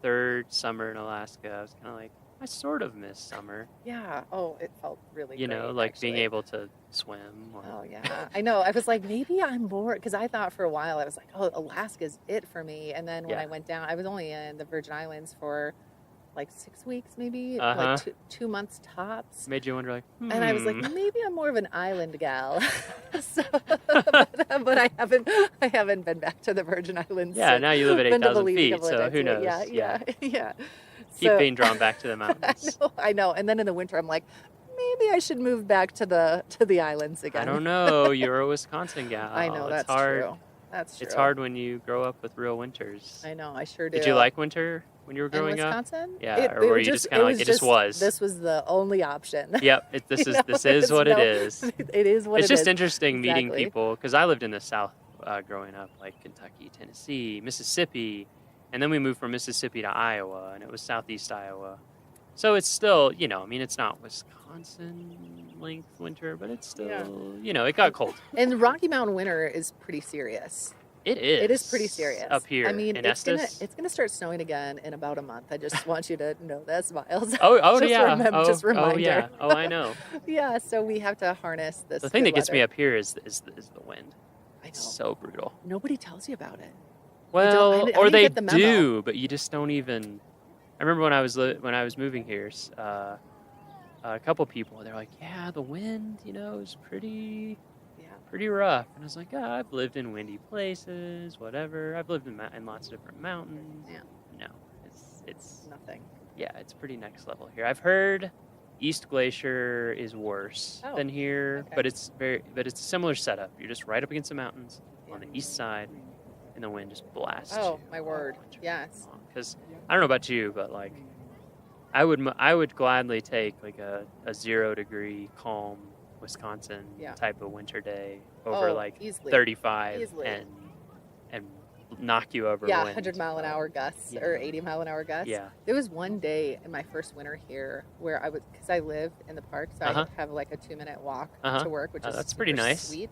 third summer in Alaska, I was kind of like, I sort of miss summer. Yeah. Oh, it felt really You great, know, like actually. being able to swim. Oh, yeah. I know. I was like, maybe I'm bored. Because I thought for a while, I was like, oh, Alaska's it for me. And then when I went down, I was only in the Virgin Islands for like 6 weeks, maybe, like 2 months tops. Made you wonder, like, And I was like, maybe I'm more of an island gal. but I haven't been back to the Virgin Islands. Yeah, now you live at Been to 8,000 Belize a feet, couple of so times. who knows? Yeah. Keep So- being drawn back to the mountains. I know. And then in the winter, I'm like, maybe I should move back to the islands again. I don't know. You're a Wisconsin gal. I know, It's that's hard. true. That's true. It's hard when you grow up with real winters. I know, I sure do. Did you like winter when you were growing in Wisconsin? up? Yeah, or were you just kind of like, it just was? This was the only option. Yep, this is what it is. It is what it is. It's just interesting meeting Exactly. people, because I lived in the South growing up, like Kentucky, Tennessee, Mississippi, and then we moved from Mississippi to Iowa, and it was Southeast Iowa. So it's still, it's not Wisconsin length winter, but it's still, it got cold. And the Rocky Mountain winter is pretty serious. It is. It is pretty serious. Up here I mean, in it's Estes. gonna start snowing again in about a month. I just want you to know this, Miles. Oh Just yeah. just reminder. Oh yeah. Oh, I know. Yeah, so we have to harness this. The thing good that gets me weather. up here is the wind. I know. It's so brutal. Nobody tells you about it. Well, I or didn't they get the memo. do, but you just don't even. I remember when I was moving here, a couple people, they're like, "Yeah, the wind, is pretty rough." And I was like, "Oh, I've lived in windy places, whatever. I've lived in lots of different mountains." Yeah. No, it's nothing. Yeah, it's pretty next level here. I've heard East Glacier is worse than here, but it's a similar setup. You're just right up against the mountains on the east side, and the wind just blasts. Oh, my word. Yes. Because I don't know about you, but like I would gladly take like a 0 degree calm Wisconsin type of winter day over easily. 35 Easily. and knock you over. Yeah, wind. 100-mile-an-hour gusts or 80-mile-an-hour gusts. Yeah. There was one day in my first winter here where because I live in the park, so I have like a 2-minute walk to work, which is that's pretty super nice. sweet.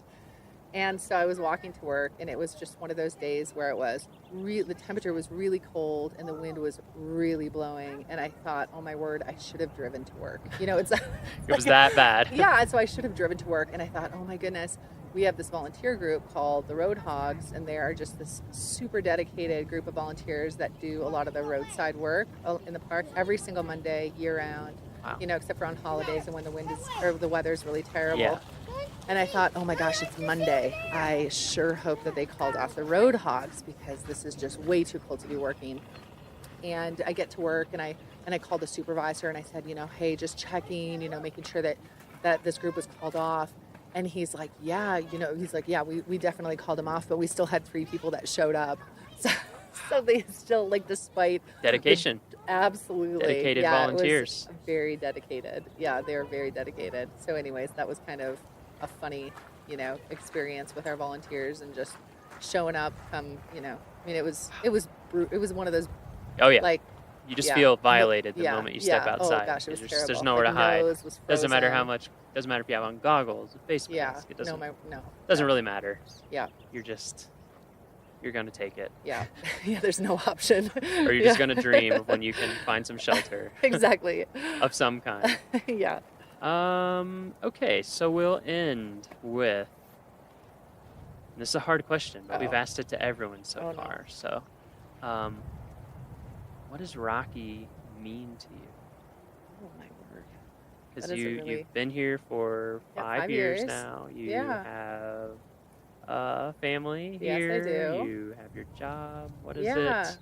And so I was walking to work, and it was just one of those days where it was the temperature was really cold and the wind was really blowing, and I thought, oh my word, I should have driven to work. It's It was that bad. Yeah, and so I should have driven to work, and I thought, oh my goodness, we have this volunteer group called the Road Hogs, and they are just this super dedicated group of volunteers that do a lot of the roadside work in the park every single Monday, year round. Wow. Except for on holidays and when the weather's really terrible. Yeah. And I thought, oh my gosh, it's Monday. I sure hope that they called off the road hogs because this is just way too cold to be working. And I get to work and I called the supervisor and I said, hey, just checking, making sure that this group was called off. And he's like, yeah, we definitely called them off, but we still had 3 people that showed up. So they still, despite Dedication. Absolutely. Dedicated volunteers. It was very dedicated. Yeah, they were very dedicated. So anyways, that was kind of a funny, experience with our volunteers and just showing up. It was one of those. Oh yeah. You just feel violated the moment you step outside. Oh gosh, it was terrible. There's nowhere to hide. Doesn't matter how much. Doesn't matter if you have on goggles, a face mask. It doesn't. Doesn't really matter. Yeah. You're going to take it. Yeah. Yeah, there's no option. Or you're just going to dream of when you can find some shelter. Exactly. Of some kind. Yeah. Okay, so we'll end with, and this is a hard question, but we've asked it to everyone so far. So, what does Rocky mean to you? Oh, my word. Because you've been here for 5 years now. You have a family here. Yes, I do. You have your job. What is it?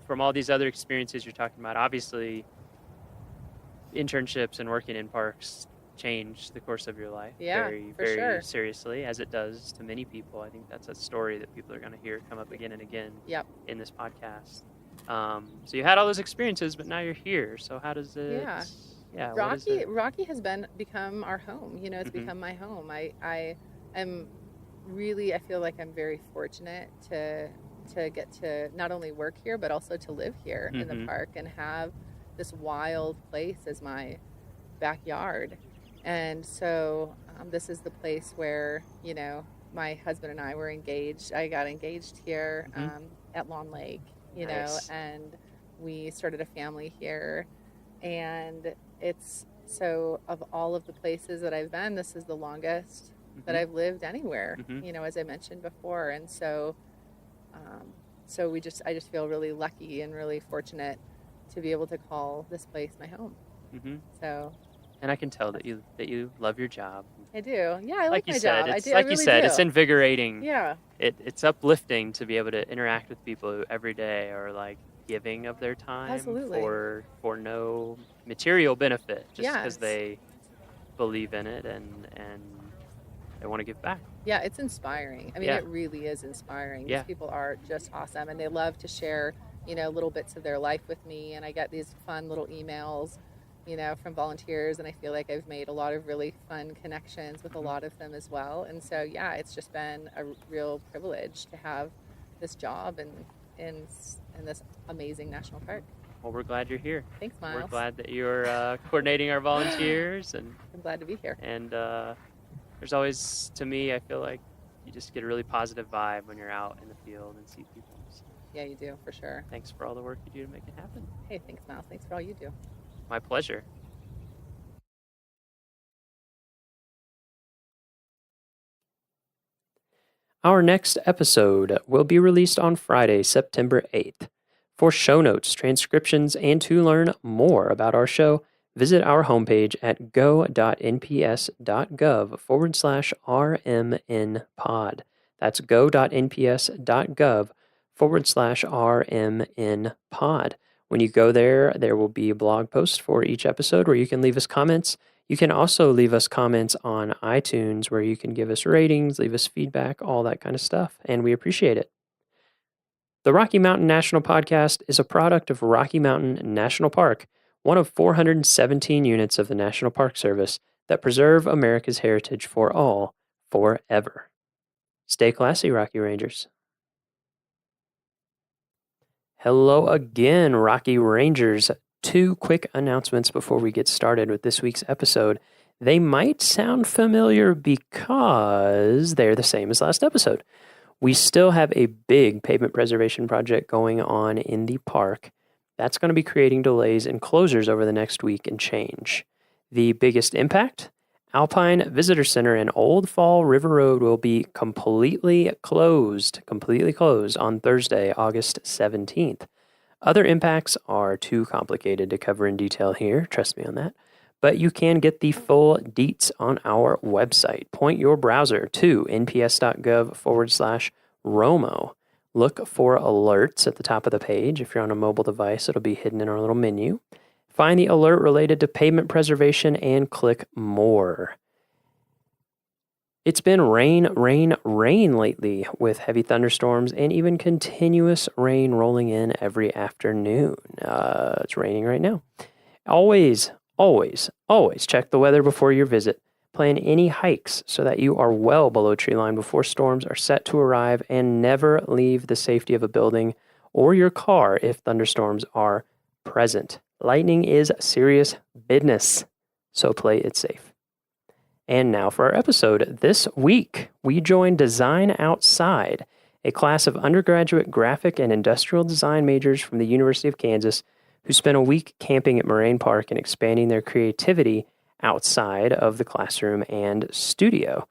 From all these other experiences you're talking about, obviously internships and working in parks change the course of your life very, very seriously, as it does to many people. I think that's a story that people are going to hear come up again and again in this podcast. So you had all those experiences, but now you're here. So how does it... Yeah. Rocky has become our home. It's become my home. I feel like I'm very fortunate to get to not only work here, but also to live here in the park and have this wild place as my backyard. And so this is the place where, my husband and I were engaged. I got engaged here at Lawn Lake, Nice. And we started a family here. And it's so, of all of the places that I've been, this is the longest that I've lived anywhere, as I mentioned before. And so, I just feel really lucky and really fortunate to be able to call this place my home. So, and I can tell that you love your job. I do. Yeah, I like my said, job. It's, I do. Like I really you said, do. it's invigorating. Yeah. It's uplifting to be able to interact with people who every day are giving of their time Absolutely. for no material benefit, just because they believe in it and they want to give back. Yeah, it's inspiring. I mean, it really is inspiring. These people are just awesome, and they love to share, little bits of their life with me. And I get these fun little emails, from volunteers, and I feel like I've made a lot of really fun connections with a lot of them as well. And so, it's just been a real privilege to have this job in this amazing national park. Well, we're glad you're here. Thanks, Miles. We're glad that you're coordinating our volunteers, and I'm glad to be here. And there's always, to me, I feel like you just get a really positive vibe when you're out in the field and see people. So, yeah, you do, for sure. Thanks for all the work you do to make it happen. Hey, thanks, Miles. Thanks for all you do. My pleasure. Our next episode will be released on Friday, September 8th. For show notes, transcriptions, and to learn more about our show, visit our homepage at go.nps.gov/RMNpod. That's go.nps.gov/RMNpod. When you go there, there will be a blog post for each episode where you can leave us comments. You can also leave us comments on iTunes where you can give us ratings, leave us feedback, all that kind of stuff, and we appreciate it. The Rocky Mountain National Podcast is a product of Rocky Mountain National Park, one of 417 units of the National Park Service that preserve America's heritage for all, forever. Stay classy, Rocky Rangers. Hello again, Rocky Rangers. 2 quick announcements before we get started with this week's episode. They might sound familiar because they're the same as last episode. We still have a big pavement preservation project going on in the park. That's going to be creating delays and closures over the next week and change. The biggest impact? Alpine Visitor Center and Old Fall River Road will be completely closed on Thursday, August 17th. Other impacts are too complicated to cover in detail here, trust me on that. but you can get the full deets on our website. Point your browser to nps.gov/Romo. Look for alerts at the top of the page. If you're on a mobile device, it'll be hidden in our little menu. Find the alert related to pavement preservation and click more. It's been rain lately with heavy thunderstorms and even continuous rain rolling in every afternoon. It's raining right now. Always check the weather before your visit. Plan any hikes so that you are well below tree line before storms are set to arrive, and never leave the safety of a building or your car if thunderstorms are present. Lightning is serious business, so play it safe. And now for our episode. This week, we join Design Outside, a class of undergraduate graphic and industrial design majors from the University of Kansas who spent a week camping at Moraine Park and expanding their creativity outside of the classroom and studio.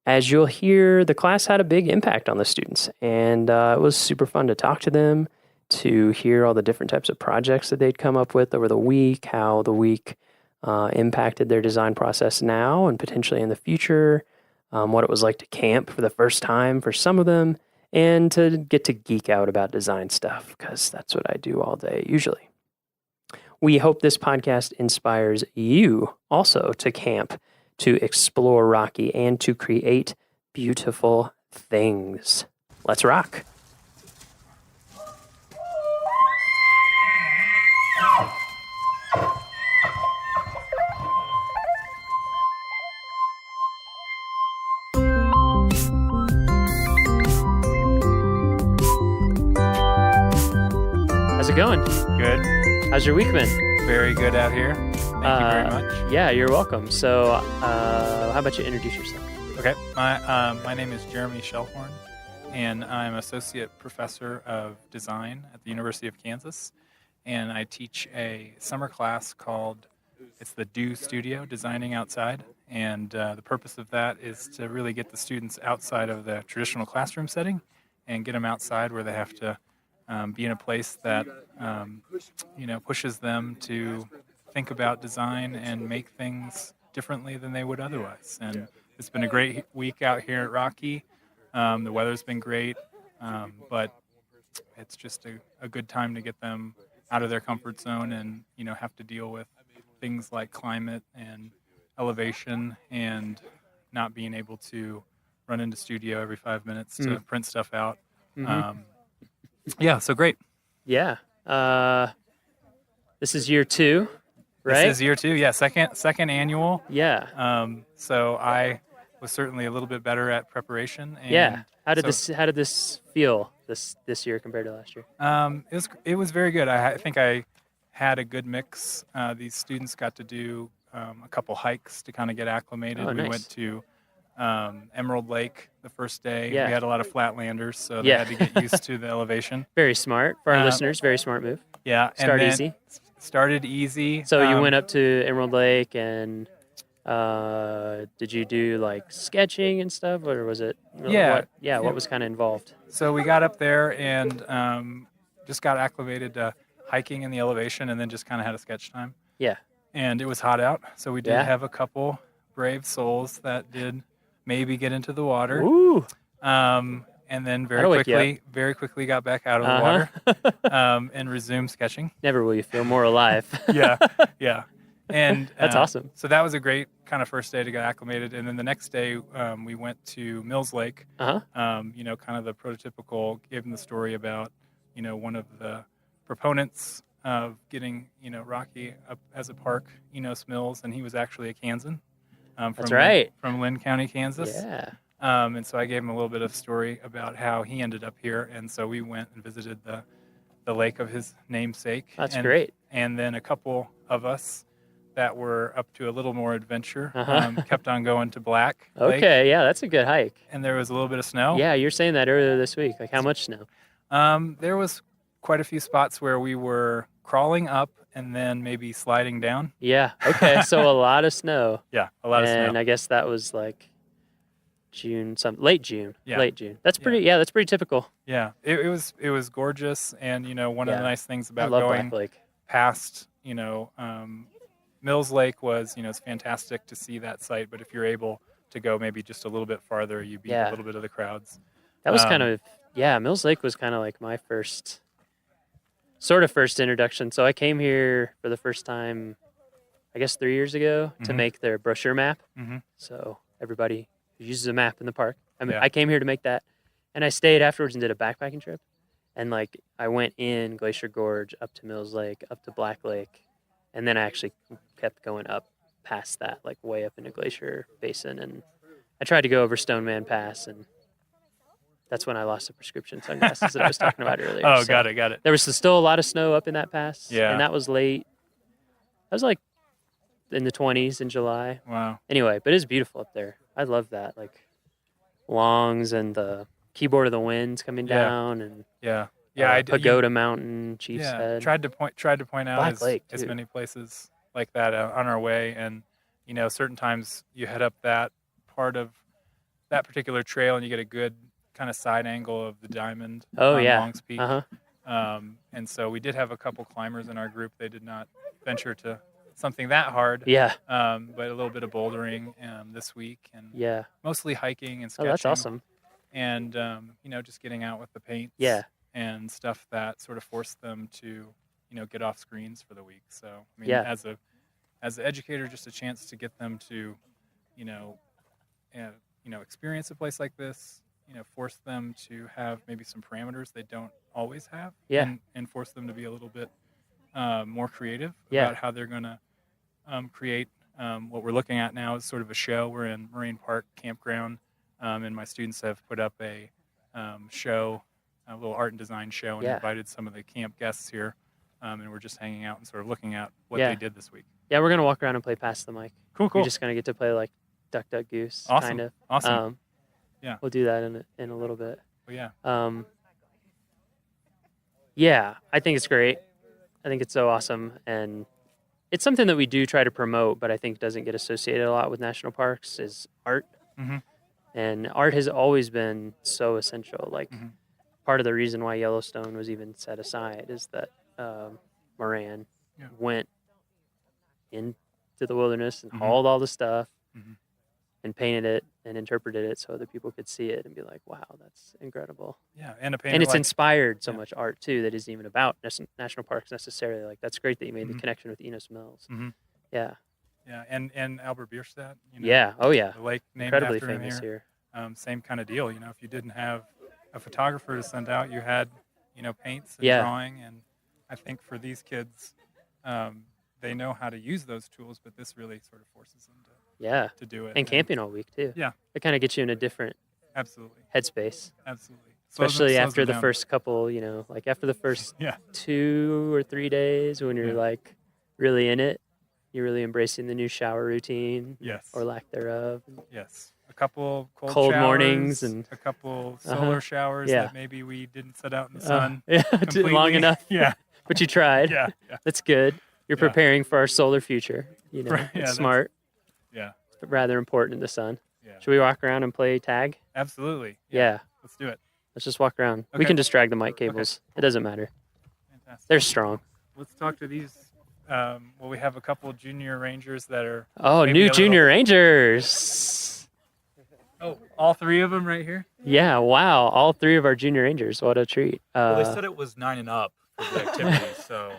As you'll hear, the class had a big impact on the students, and it was super fun to talk to them, to hear all the different types of projects that they'd come up with over the week, how the week impacted their design process now and potentially in the future, what it was like to camp for the first time for some of them, and to get to geek out about design stuff, because that's what I do all day usually. We hope this podcast inspires you also to camp, to explore Rocky, and to create beautiful things. Let's rock. How's it going? Good. How's your week been? Very good out here. Thank you very much. Yeah, you're welcome. So, how about you introduce yourself? Okay. My name is Jeremy Shellhorn, and I'm Associate Professor of Design at the University of Kansas. And I teach a summer class called, it's the Do Studio, Designing Outside. And the purpose of that is to really get the students outside of the traditional classroom setting and get them outside where they have to be in a place that pushes them to think about design and make things differently than they would otherwise. And it's been a great week out here at Rocky. The weather's been great, but it's just a good time to get them out of their comfort zone and have to deal with things like climate and elevation and not being able to run into studio every 5 minutes to print stuff out. Yeah, so great. Yeah. This is year 2, right? This is year 2, yeah. Second annual. Yeah. So I was certainly a little bit better at preparation. And yeah. How did this feel this year compared to last year? It was very good. I think I had a good mix. These students got to do a couple hikes to kind of get acclimated. Oh, we nice. went to Emerald Lake the first day. Yeah. We had a lot of flatlanders, so they had to get used to the elevation. Very smart for our listeners. Very smart move. Yeah. Start easy. Started easy. So you went up to Emerald Lake, and did you do like sketching and stuff, or was it? Yeah. What was kind of involved? So we got up there and just got acclimated to hiking in the elevation, and then just kind of had a sketch time. Yeah. And it was hot out, so we did have a couple brave souls that did maybe get into the water. Ooh. And then very quickly got back out of the water and resumed sketching. Never will you feel more alive. Yeah. And that's awesome. So that was a great kind of first day to get acclimated. And then the next day we went to Mills Lake. Kind of the prototypical, gave them the story about, one of the proponents of getting, Rocky up as a park, Enos Mills, and he was actually a Kansan. That's right. From Lynn County, Kansas. Yeah. And so I gave him a little bit of story about how he ended up here. And so we went and visited the lake of his namesake. That's great. And then a couple of us that were up to a little more adventure kept on going to Black Lake. Okay, yeah, that's a good hike. And there was a little bit of snow. Yeah, you were saying that earlier this week. Like, how much snow? There was quite a few spots where we were crawling up and then maybe sliding down. Yeah, okay, so a lot of snow. Yeah, a lot of snow. And I guess that was like late June. Yeah. Late June. That's pretty. Yeah, that's pretty typical. Yeah, it was gorgeous, and one of the nice things about I love going Black Lake. past Mills Lake was, it's fantastic to see that site, but if you're able to go maybe just a little bit farther, you beat a little bit of the crowds. That was kind of, Mills Lake was kind of like my first introduction. So I came here for the first time, I guess 3 years ago, to make their brochure map. So everybody who uses a map in the park. I came here to make that, and I stayed afterwards and did a backpacking trip. And like I went in Glacier Gorge, up to Mills Lake, up to Black Lake, and then I actually kept going up past that, like way up into Glacier Basin. And I tried to go over Stoneman Pass, and that's when I lost the prescription sunglasses that I was talking about earlier. Oh, got it. There was still a lot of snow up in that pass. Yeah. And that was late. That was like in the 20s in July. Wow. Anyway, but it's beautiful up there. I love that. Like Longs and the Keyboard of the Winds coming down, and Pagoda Mountain, Chief's Head. Tried to point out Black Lake, as too. many places like that on our way, and certain times you head up that part of that particular trail and you get a good kind of side angle of the diamond on Longs Peak. And so we did have a couple climbers in our group. They did not venture to something that hard. Yeah. But a little bit of bouldering this week, and mostly hiking and sketching. Oh, that's awesome. And just getting out with the paints. Yeah. And stuff that sort of forced them to get off screens for the week. So I mean, as an educator, just a chance to get them to experience a place like this, force them to have maybe some parameters they don't always have, and force them to be a little bit more creative about how they're going to create. What we're looking at now is sort of a show. We're in Moraine Park Campground, and my students have put up a show, a little art and design show, and invited some of the camp guests here, and we're just hanging out and sort of looking at what they did this week. Yeah, we're going to walk around and play Pass the Mic. Cool. You're just going to get to play like Duck, Duck, Goose, Awesome. kind of. Awesome. We'll do that in a little bit. Oh, yeah. I think it's great. I think it's so awesome, and it's something that we do try to promote, but I think doesn't get associated a lot with national parks is art. And art has always been so essential. Like part of the reason why Yellowstone was even set aside is that Moran went into the wilderness and hauled all the stuff and painted it and interpreted it so other people could see it and be like, wow, that's incredible. Yeah, and a painter and it's like- inspired so much art too that isn't even about national parks necessarily. Like that's great that you made the connection with Enos Mills. Yeah. Yeah, and Albert Bierstadt. Yeah. Oh yeah. The lake named Incredibly after him famous here. Same kind of deal. If you didn't have a photographer to send out, you had paints and Yeah. drawing, and I think for these kids, they know how to use those tools, but this really sort of forces them to do it. And camping all week too. Yeah. It kind of gets you in a different Absolutely. headspace. Absolutely. Especially Slows after them the down. first couple, like after the first 2 or 3 days when you're like really in it, you're really embracing the new shower routine. Yes. Or lack thereof. Yes. A couple cold Cold showers, mornings and a couple solar showers Yeah. that maybe we didn't set out in the sun. Yeah, completely. long enough. Yeah. But you tried. Yeah. That's good. You're Yeah. preparing for our solar future. Right, yeah, It's that's- smart. Yeah. But rather important in the sun. Yeah. Should we walk around and play tag? Absolutely. Yeah. Let's do it. Let's just walk around. We Okay. can just drag the mic cables. It doesn't matter. Fantastic. They're strong. Let's talk to these. We have a couple junior rangers that are. Oh, maybe new a little- junior rangers. Oh, all 3 of them right here? Yeah, wow. All 3 of our junior rangers. What a treat. Well, they said it was 9 and up for the activities, so.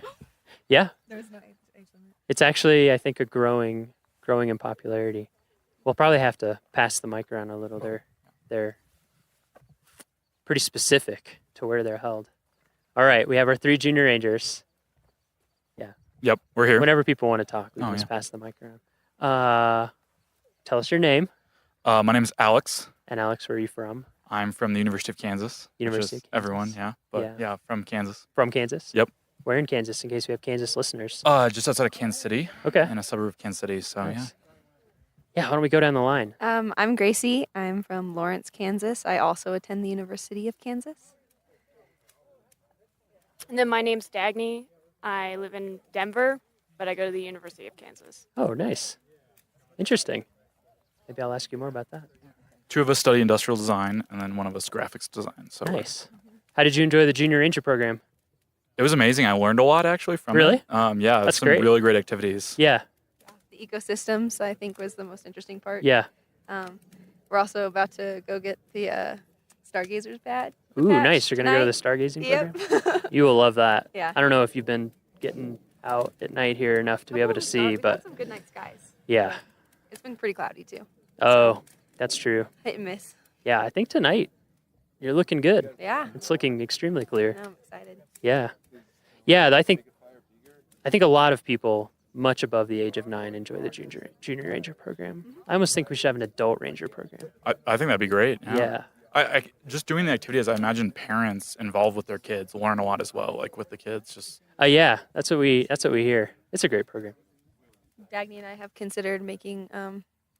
Yeah. There's no age limit. It's actually, I think, a growing in popularity. We'll probably have to pass the mic around a little. They're pretty specific to where they're held. All right, we have our 3 junior rangers. Yeah. Yep, we're here. Whenever people want to talk, we Oh, can just yeah. pass the mic around. Tell us your name. My name is Alex. And Alex, where are you from? I'm from the University of Kansas. University which is of Kansas. everyone, yeah. But yeah, from Kansas. From Kansas? Yep. Where in Kansas, in case we have Kansas listeners? Just outside of Kansas City. Okay. In a suburb of Kansas City, so Nice. Yeah, why don't we go down the line? I'm Gracie. I'm from Lawrence, Kansas. I also attend the University of Kansas. And then my name's Dagny. I live in Denver, but I go to the University of Kansas. Oh, nice. Interesting. Maybe I'll ask you more about that. 2 of us study industrial design, and then 1 of us graphics design. So Nice. How did you enjoy the Junior Ranger program? It was amazing. I learned a lot actually from Really? it. Yeah, That's some great. really great activities. Yeah. ecosystems, I think, was the most interesting part. Yeah. We're also about to go get the stargazers badge. Ooh, nice. You're going to go to the stargazing program? You will love that. Yeah. I don't know if you've been getting out at night here enough to be able to see, but some good night skies. yeah. It's been pretty cloudy too. Oh, that's true. Hit and miss. Yeah, I think tonight you're looking good. Yeah. It's looking extremely clear. I'm excited. Yeah. Yeah, I think a lot of people much above the age of 9 enjoy the junior ranger program. I almost think we should have an adult ranger program. I think that'd be great. Yeah. I just doing the activities, I imagine parents involved with their kids learn a lot as well, like with the kids. Just Yeah, that's what we hear. It's a great program. Dagny and I have considered making.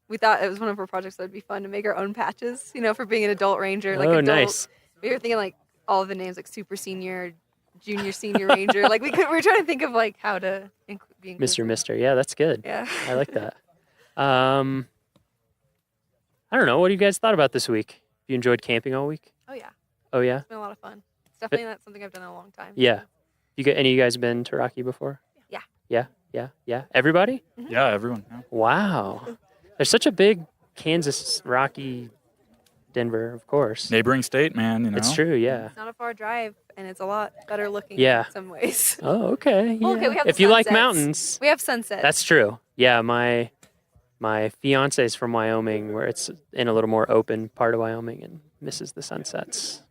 We thought it was one of our projects that would be fun to make our own patches. For being an adult ranger. Like adult, nice. We were thinking like all of the names, like super senior, junior, senior ranger. Like we were trying to think of like how to be inclusive. Mr. Yeah, that's good. Yeah. I like that. I don't know. What have you guys thought about this week? Have you enjoyed camping all week? Oh yeah. Oh yeah. It's been a lot of fun. It's definitely not something I've done in a long time. Yeah. Any of you guys been to Rocky before? Yeah. Yeah. Everybody? Yeah, everyone. Yeah. Wow. There's such a big Kansas, Rocky, Denver, of course. Neighboring state, man. It's true. Yeah. It's not a far drive, and it's a lot better looking. Yeah. In some ways. Oh, okay. Well, okay, we have if the you like sunsets. mountains, We have sunsets. that's true. Yeah, my fiance is from Wyoming, where it's in a little more open part of Wyoming and misses the sunsets.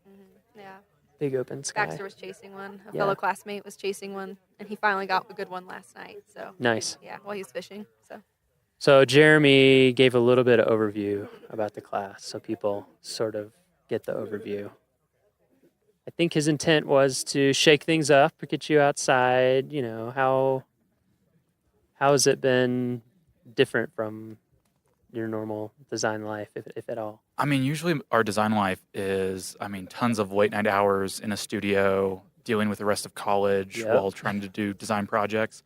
Yeah. Big open sky. Baxter was chasing one. A Yeah. fellow classmate was chasing one, and he finally got a good one last night. So Nice. Yeah, while he was fishing. So Jeremy gave a little bit of overview about the class, so people sort of get the overview. I think his intent was to shake things up, get you outside. How has it been different from your normal design life, if at all? I mean, usually our design life is, tons of late night hours in a studio, dealing with the rest of college Yep. while trying to do design projects.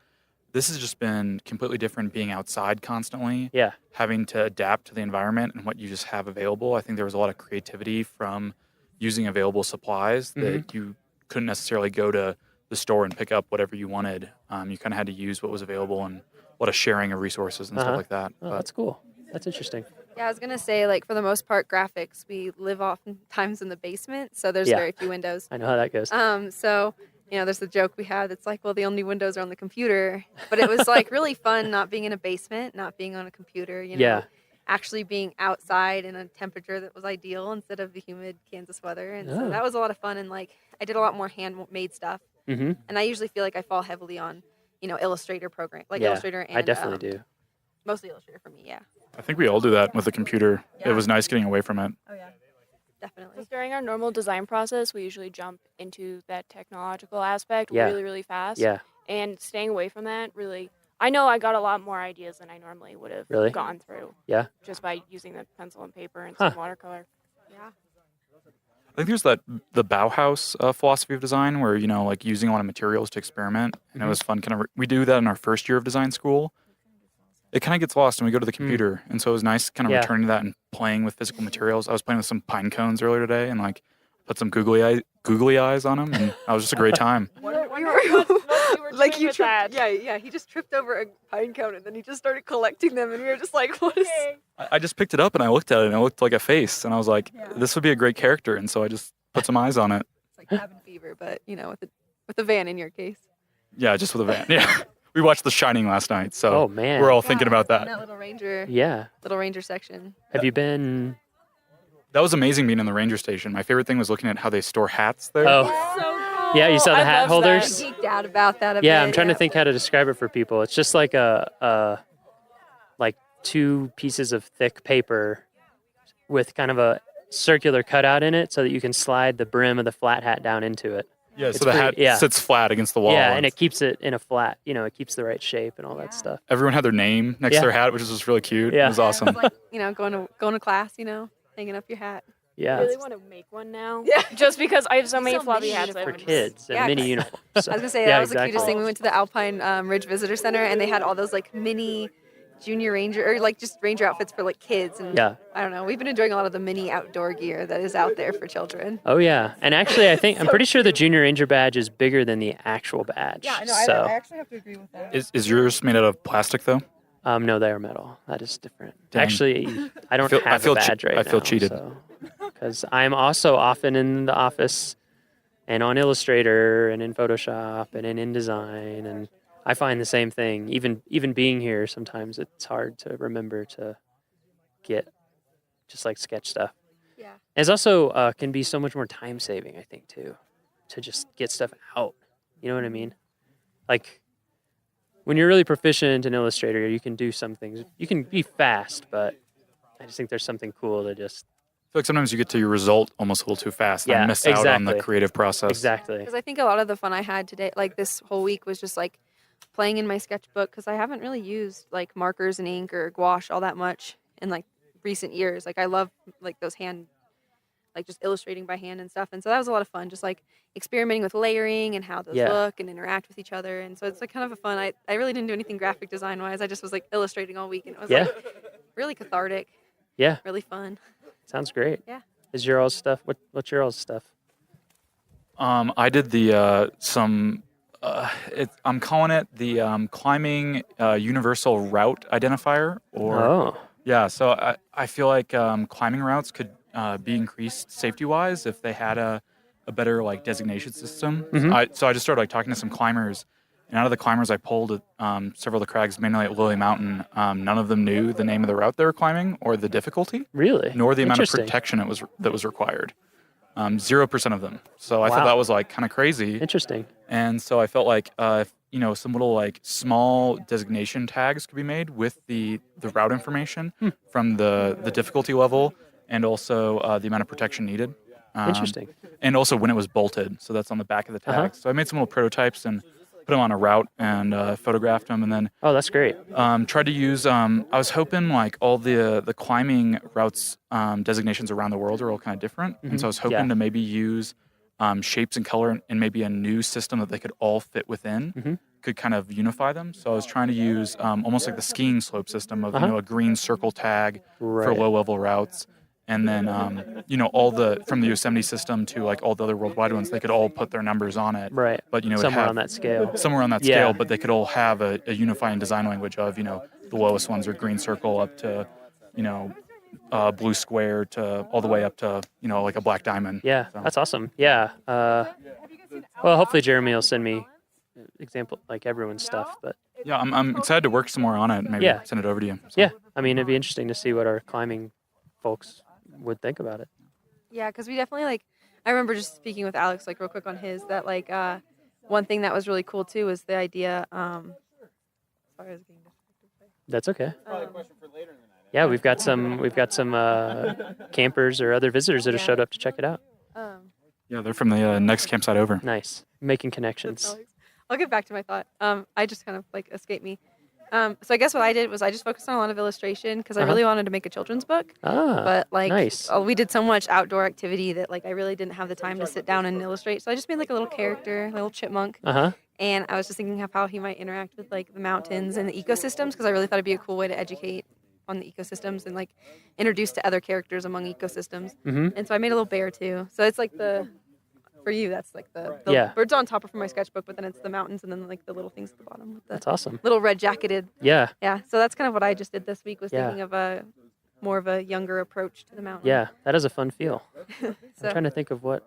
This has just been completely different, being outside constantly. Yeah. Having to adapt to the environment and what you just have available. I think there was a lot of creativity from using available supplies that you couldn't necessarily go to the store and pick up whatever you wanted. You kind of had to use what was available, and a lot of sharing of resources and stuff like that. Oh, that's cool. That's interesting. Yeah, I was gonna say, like, for the most part, graphics, we live oftentimes in the basement, so there's Yeah. very few windows. I know how that goes. So there's the joke we had that's like, well, the only windows are on the computer. But it was like really fun not being in a basement, not being on a computer, Yeah. actually being outside in a temperature that was ideal instead of the humid Kansas weather. And so Oh. that was a lot of fun. And like, I did a lot more handmade stuff. Mm-hmm. And I usually feel like I fall heavily on, Illustrator program, like Yeah, Illustrator and I definitely do. Mostly Illustrator for me, yeah. I think we all do that with the computer. It was nice getting away from it. Oh yeah, definitely. So during our normal design process, we usually jump into that technological aspect Yeah. really, really fast. Yeah. And staying away from that, really, I know I got a lot more ideas than I normally would have Really? gone through. Yeah. Just by using the pencil and paper and Huh. some watercolor. Yeah. I think there's the Bauhaus philosophy of design where, like using a lot of materials to experiment. And it was fun. We do that in our first year of design school. It kind of gets lost when we go to the computer. And so it was nice kind of Yeah. returning to that and playing with physical materials. I was playing with some pine cones earlier today and like put some googly eyes on them. And that was just a great time. Like you tripped, yeah. He just tripped over a pine cone and then he just started collecting them, and we were just like, "What is?" I just picked it up and I looked at it and it looked like a face. And I was like, this would be a great character. And so I just put some eyes on it. It's like cabin fever, but with a van in your case. Yeah, just with a van. Yeah. We watched The Shining last night. So Oh, man. we're all thinking about In that. that little ranger. Yeah. Little ranger section. Have you been? That was amazing being in the ranger station. My favorite thing was looking at how they store hats there. Oh. So cool. Yeah, you saw the I hat loved that. holders? I geeked out about that a Yeah, bit, I'm trying to think how to describe it for people. It's just like like 2 pieces of thick paper with kind of a circular cutout in it so that you can slide the brim of the flat hat down into it. Yeah, It's so the hat pretty- yeah. sits flat against the wall. Yeah, and it keeps it in a flat, it keeps the right shape and all that stuff. Everyone had their name next Yeah. to their hat, which was just really cute. Yeah. It was awesome. It's like, going to class, hanging up your hat. Yeah. I really want to make one now. Yeah. Just because I have so many floppy hats. For kids and Yeah. mini uniforms. I was gonna say Yeah, that was exactly. the cutest thing. We went to the Alpine Ridge Visitor Center, and they had all those like mini junior ranger or like just ranger outfits for like kids. And Yeah. I don't know. We've been enjoying a lot of the mini outdoor gear that is out there for children. Oh yeah, and actually, I'm pretty sure the Junior Ranger badge is bigger than the actual badge. Yeah, I know. So I actually have to agree with that. Is yours made out of plastic though? No, they are metal. That is different. Dang. Actually, I don't I have feel a badge right now. I feel cheated. Because I'm also often in the office and on Illustrator and in Photoshop and in InDesign, and I find the same thing. Even being here, sometimes it's hard to remember to get just like sketch stuff. Yeah. And it's also can be so much more time saving, I think, too, to just get stuff out. You know what I mean? Like when you're really proficient in Illustrator, you can do some things. You can be fast, but I just think there's something cool to just. I feel like sometimes you get to your result almost a little too fast and Yeah, miss out on the exactly. creative process. Exactly. Because I think a lot of the fun I had today, like this whole week, was just like playing in my sketchbook, because I haven't really used like markers and ink or gouache all that much in like recent years. Like I love like those hand, like just illustrating by hand and stuff. And so that was a lot of fun, just like experimenting with layering and how those Yeah. look and interact with each other. And so it's like kind of a fun, I really didn't do anything graphic design wise. I just was like illustrating all week, and it was Yeah. like really cathartic. Yeah. Really fun. Sounds great. Yeah. Is your all's stuff? What's your all's stuff? I did the I'm calling it the climbing universal route identifier. Oh. Yeah, so I feel like climbing routes could be increased safety-wise if they had a better like designation system. Mhm. So I just started like talking to some climbers, and out of the climbers I pulled at several of the crags, mainly at Lily Mountain, none of them knew the name of the route they were climbing or the difficulty. Really? Nor the amount of Interesting. protection that was required. 0% of them. So I thought Wow. that was like kind of crazy. Interesting. And so I felt like if, some little like small designation tags could be made with the route information from the difficulty level and also the amount of protection needed. Interesting. And also when it was bolted. So that's on the back of the tag. Uh-huh. So I made some little prototypes and put them on a route and photographed them, and then Oh, that's great. tried to use. I was hoping like all the climbing routes designations around the world are all kind of different, and so I was hoping Yeah. to maybe use shapes and color and maybe a new system that they could all fit within, could kind of unify them. So I was trying to use almost like the skiing slope system of a green circle tag for Right. low level routes. And then, all from the Yosemite system to like all the other worldwide ones, they could all put their numbers on it. Right. But, it'd Somewhere have- on that scale. Somewhere on that Yeah. scale, but they could all have a unifying design language of, the lowest ones are green circle up to, blue square to all the way up to, like a black diamond. Yeah, So- that's awesome. Yeah. Well, hopefully Jeremy will send me example like everyone's stuff, but Yeah, I'm excited to work some more on it and maybe Yeah. send it over to you. So. yeah, I mean, it'd be interesting to see what our climbing folks would think about it. Yeah, because we definitely like. I remember just speaking with Alex like real quick on his that like one thing that was really cool too was the idea. Sorry, I was getting distracted. That's okay. Yeah, we've got some campers or other visitors that have showed up to check it out. Yeah, they're from the next campsite over. Nice, making connections. I'll get back to my thought. I just kind of like escaped me. So I guess what I did was I just focused on a lot of illustration because I Uh-huh. really wanted to make a children's book. Ah, But like nice. we did so much outdoor activity that like I really didn't have the time to sit down and illustrate. So I just made like a little character, a little chipmunk. Uh-huh. And I was just thinking of how he might interact with like the mountains and the ecosystems because I really thought it'd be a cool way to educate on the ecosystems and like introduce to other characters among ecosystems. Mhm. And so I made a little bear too. So it's like for you, that's like the Yeah. birds on top of my sketchbook, but then it's the mountains and then like the little things at the bottom. With the That's awesome. Little red jacketed. Yeah. Yeah. So that's kind of what I just did this week was Yeah. thinking of more of a younger approach to the mountain. Yeah, that is a fun feel. So- I'm trying to think of what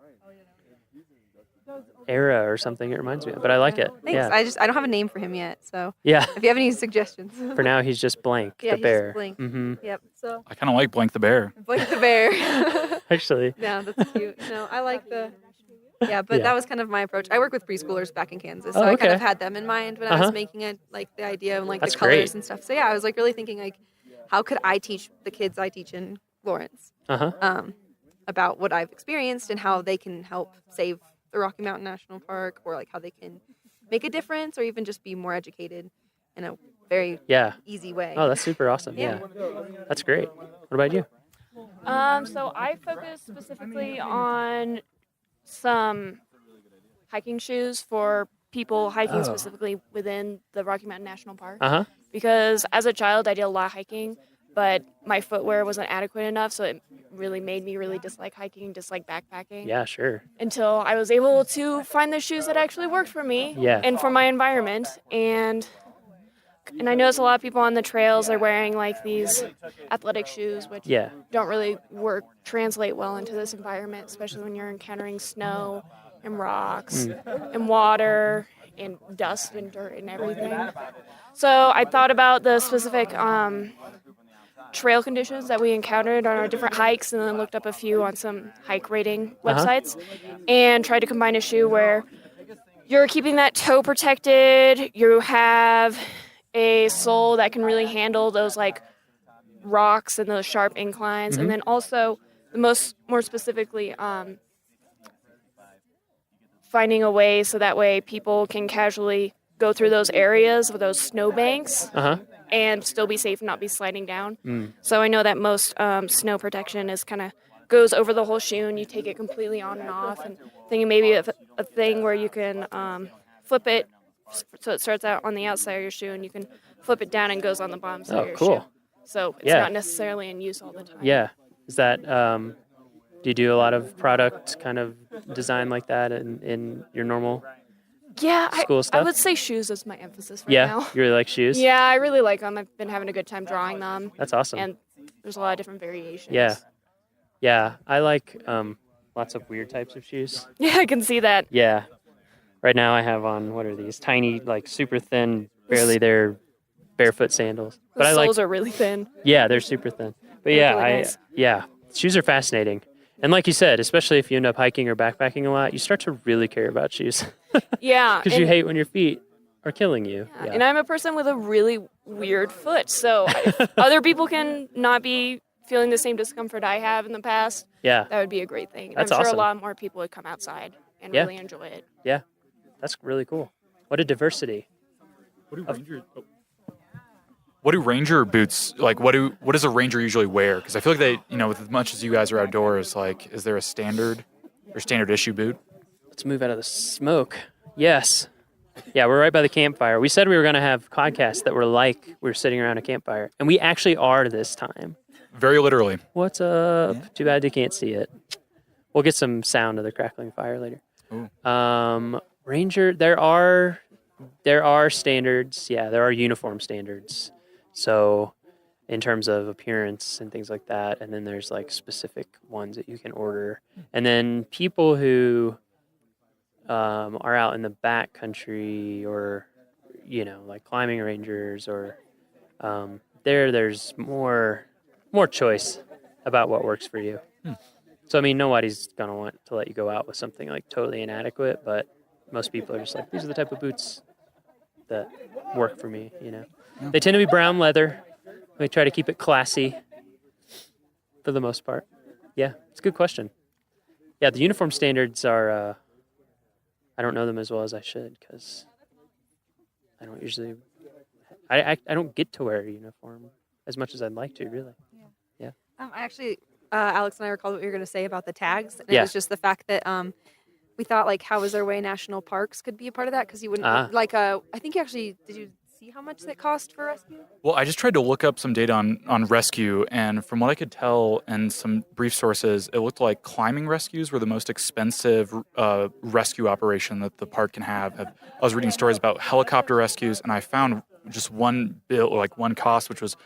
era or something it reminds me of, but I like it. Thanks. Yeah. I don't have a name for him yet, so Yeah. if you have any suggestions. For now, he's just Blank, Yeah, the he's bear. Blank. hmm Yep. So I kind of like Blank the Bear. Blake the bear. Actually. Yeah, that's cute. I like the. Yeah, but Yeah. that was kind of my approach. I work with preschoolers back in Kansas, so Oh, I kind of okay. had them in mind when I Uh-huh. was making it, like the idea and like That's the colors great. and stuff. So yeah, I was like really thinking like, how could I teach the kids I teach in Lawrence Uh-huh. about what I've experienced and how they can help save the Rocky Mountain National Park, or like how they can make a difference, or even just be more educated in a very Yeah. easy way. Oh, that's super awesome. Yeah. That's great. What about you? So I focus specifically on some hiking shoes for people hiking Oh. specifically within the Rocky Mountain National Park. Uh-huh. Because as a child, I did a lot of hiking, but my footwear wasn't adequate enough, so it really made me really dislike hiking, dislike backpacking. Yeah, sure. Until I was able to find the shoes that actually worked for me Yeah. and for my environment. And walk. And I notice a lot of people on the trails are wearing like these athletic shoes, which Yeah. don't really translate well into this environment, especially when you're encountering snow and rocks and water and dust and dirt and everything. So I thought about the specific trail conditions that we encountered on our different hikes, and then looked up a few on some hike rating websites, and tried to combine a shoe where you're keeping that toe protected, you have a sole that can really handle those like rocks and those sharp inclines, and then also more specifically finding a way so that way people can casually go through those areas with those snowbanks and still be safe and not be sliding down. So I know that most snow protection is kind of goes over the whole shoe, and you take it completely on and off, and thinking maybe of a thing where you can flip it so it starts out on the outside of your shoe, and you can flip it down and goes on the bottom side of your shoe. So it's not necessarily in use all the time. Yeah. Is that, do you do a lot of product kind of design like that in your normal school stuff? I would say shoes is my emphasis right now. You really like shoes? Yeah, I really like them. I've been having a good time drawing them. That's awesome. And there's a lot of different variations. Yeah, I like lots of weird types of shoes. Yeah, I can see that. Yeah. Right now I have on, what are these? Tiny, like super thin, barely there, barefoot sandals. The soles are really thin. Yeah, they're super thin. But They're really nice. Shoes are fascinating. And like you said, especially if you end up hiking or backpacking a lot, you start to really care about shoes. Yeah. Because you hate when your feet are killing you. Yeah. And I'm a person with a really weird foot. So if other people can not be feeling the same discomfort I have in the past, that would be a great thing. And That's I'm sure awesome. a lot more people would come outside and really enjoy it. Yeah, that's really cool. What a diversity. What do ranger boots like? What does a ranger usually wear? Because I feel like they, with as much as you guys are outdoors, like, is there a standard issue boot? Let's move out of the smoke. Yes. Yeah, we're right by the campfire. We said we were going to have podcasts that were like we were sitting around a campfire, and we actually are this time. Very literally. What's up? Yeah. Too bad you can't see it. We'll get some sound of the crackling fire later. Ranger, there are standards. Yeah, there are uniform standards. So in terms of appearance and things like that, and then there's like specific ones that you can order. And then people who are out in the back country or, like climbing rangers or there's more choice about what works for you. So, I mean, nobody's going to want to let you go out with something like totally inadequate, but most people are just like, these are the type of boots that work for me, They tend to be brown leather. We try to keep it classy for the most part. Yeah, it's a good question. Yeah, the uniform standards are, I don't know them as well as I should because I don't usually, I don't get to wear a uniform as much as I'd like to, really. Yeah. Actually, Alex and I recalled what you were going to say about the tags. And it was just the fact that we thought, like, how is there a way national parks could be a part of that? Because you wouldn't, I think you actually, did you see how much that cost for rescue? Well, I just tried to look up some data on rescue, and from what I could tell and some brief sources, it looked like climbing rescues were the most expensive rescue operation that the park can have. I was reading stories about helicopter rescues, and I found just one bill, like one cost, which was,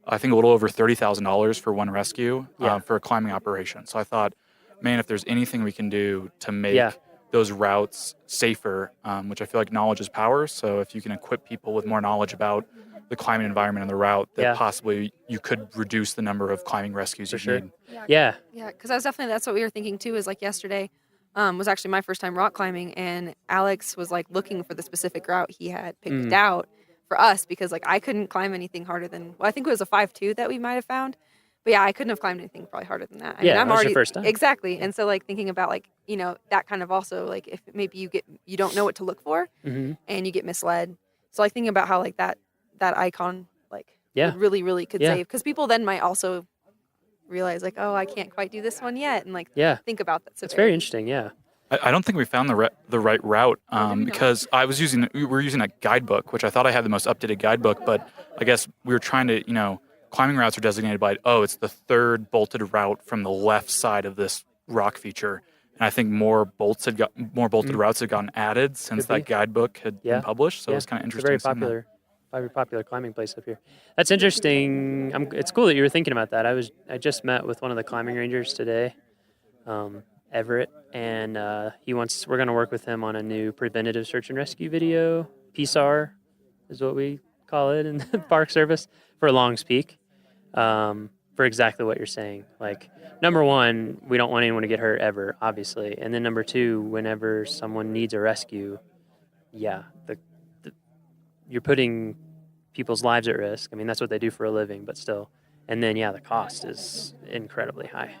I think, a little over $30,000 for one rescue for a climbing operation. So I thought, man, if there's anything we can do to make those routes safer, which I feel like knowledge is power. So if you can equip people with more knowledge about the climbing environment and the route, that possibly you could reduce the number of climbing rescues you need. Yeah, because that's what we were thinking too, is like yesterday was actually my first time rock climbing, and Alex was like looking for the specific route he had picked out for us, because like I couldn't climb anything harder than, I think it was a 5.2 that we might have found. But yeah, I couldn't have climbed anything probably harder than that. I mean, I'm already, your first time. Exactly. And so like thinking about like, that kind of also like if maybe you don't know what to look for and you get misled. So like thinking about how like that icon like really, really could save, because people then might also realize like, oh, I can't quite do this one yet. And like think about that. It's very interesting. Yeah. I don't think we found the right route because we were using a guidebook, which I thought I had the most updated guidebook, but I guess we were trying to, climbing routes are designated by, it's the third bolted route from the left side of this rock feature. And I think more bolted routes had gotten added since that guidebook had been published. So it's kind of interesting. It's very popular. very popular climbing place up here. That's interesting. It's cool that you were thinking about that. I just met with one of the climbing rangers today, Everett, and we're going to work with him on a new preventative search and rescue video. PSAR is what we call it in the Park Service for Longs Peak. For exactly what you're saying. Like, number one, we don't want anyone to get hurt ever, obviously. And then number two, whenever someone needs a rescue, yeah, you're putting people's lives at risk. I mean, that's what they do for a living, but still. And then, yeah, the cost is incredibly high.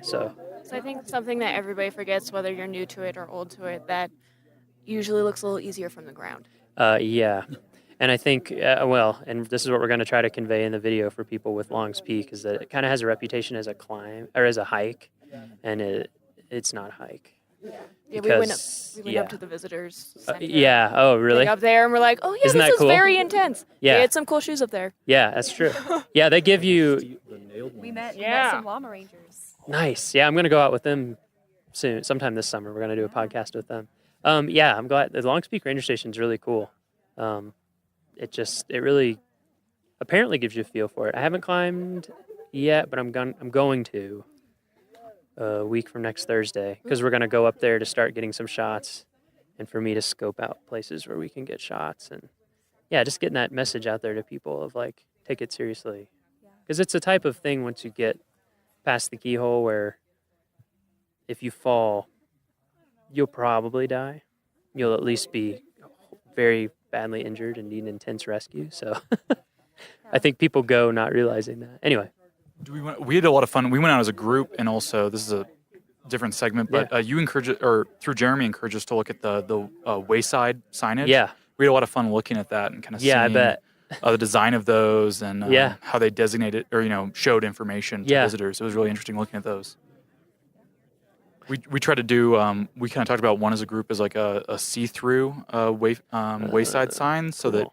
So I think something that everybody forgets, whether you're new to it or old to it, that usually looks a little easier from the ground. Yeah. And I think, and this is what we're going to try to convey in the video for people with Longs Peak, is that it kind of has a reputation as a climb or as a hike, and it's not a hike. Yeah, we went up to the visitors center. Yeah. Oh, really? Up there, and we're like, oh yeah, Isn't this that is cool? very intense. Yeah. They had some cool shoes up there. Yeah, that's true. Yeah, they give you. We met some llama rangers. Nice. Yeah, I'm going to go out with them soon, sometime this summer. We're going to do a podcast with them. Yeah, I'm glad. The Longs Peak Ranger Station is really cool. It really apparently gives you a feel for it. I haven't climbed yet, but I'm going to a week from next Thursday, because we're going to go up there to start getting some shots, and for me to scope out places where we can get shots, and yeah, just getting that message out there to people of like, take it seriously, because it's a type of thing once you get past the keyhole where if you fall, you'll probably die. You'll at least be very badly injured and need an intense rescue. So I think people go not realizing that. Anyway. We had a lot of fun. We went out as a group, and also this is a different segment, but you through Jeremy encouraged us to look at the wayside signage. Yeah. We had a lot of fun looking at that and kind of seeing I bet. The design of those and how they designated or showed information to visitors. It was really interesting looking at those. We tried to do. We kind of talked about one as a group as like a see-through wayside sign, so that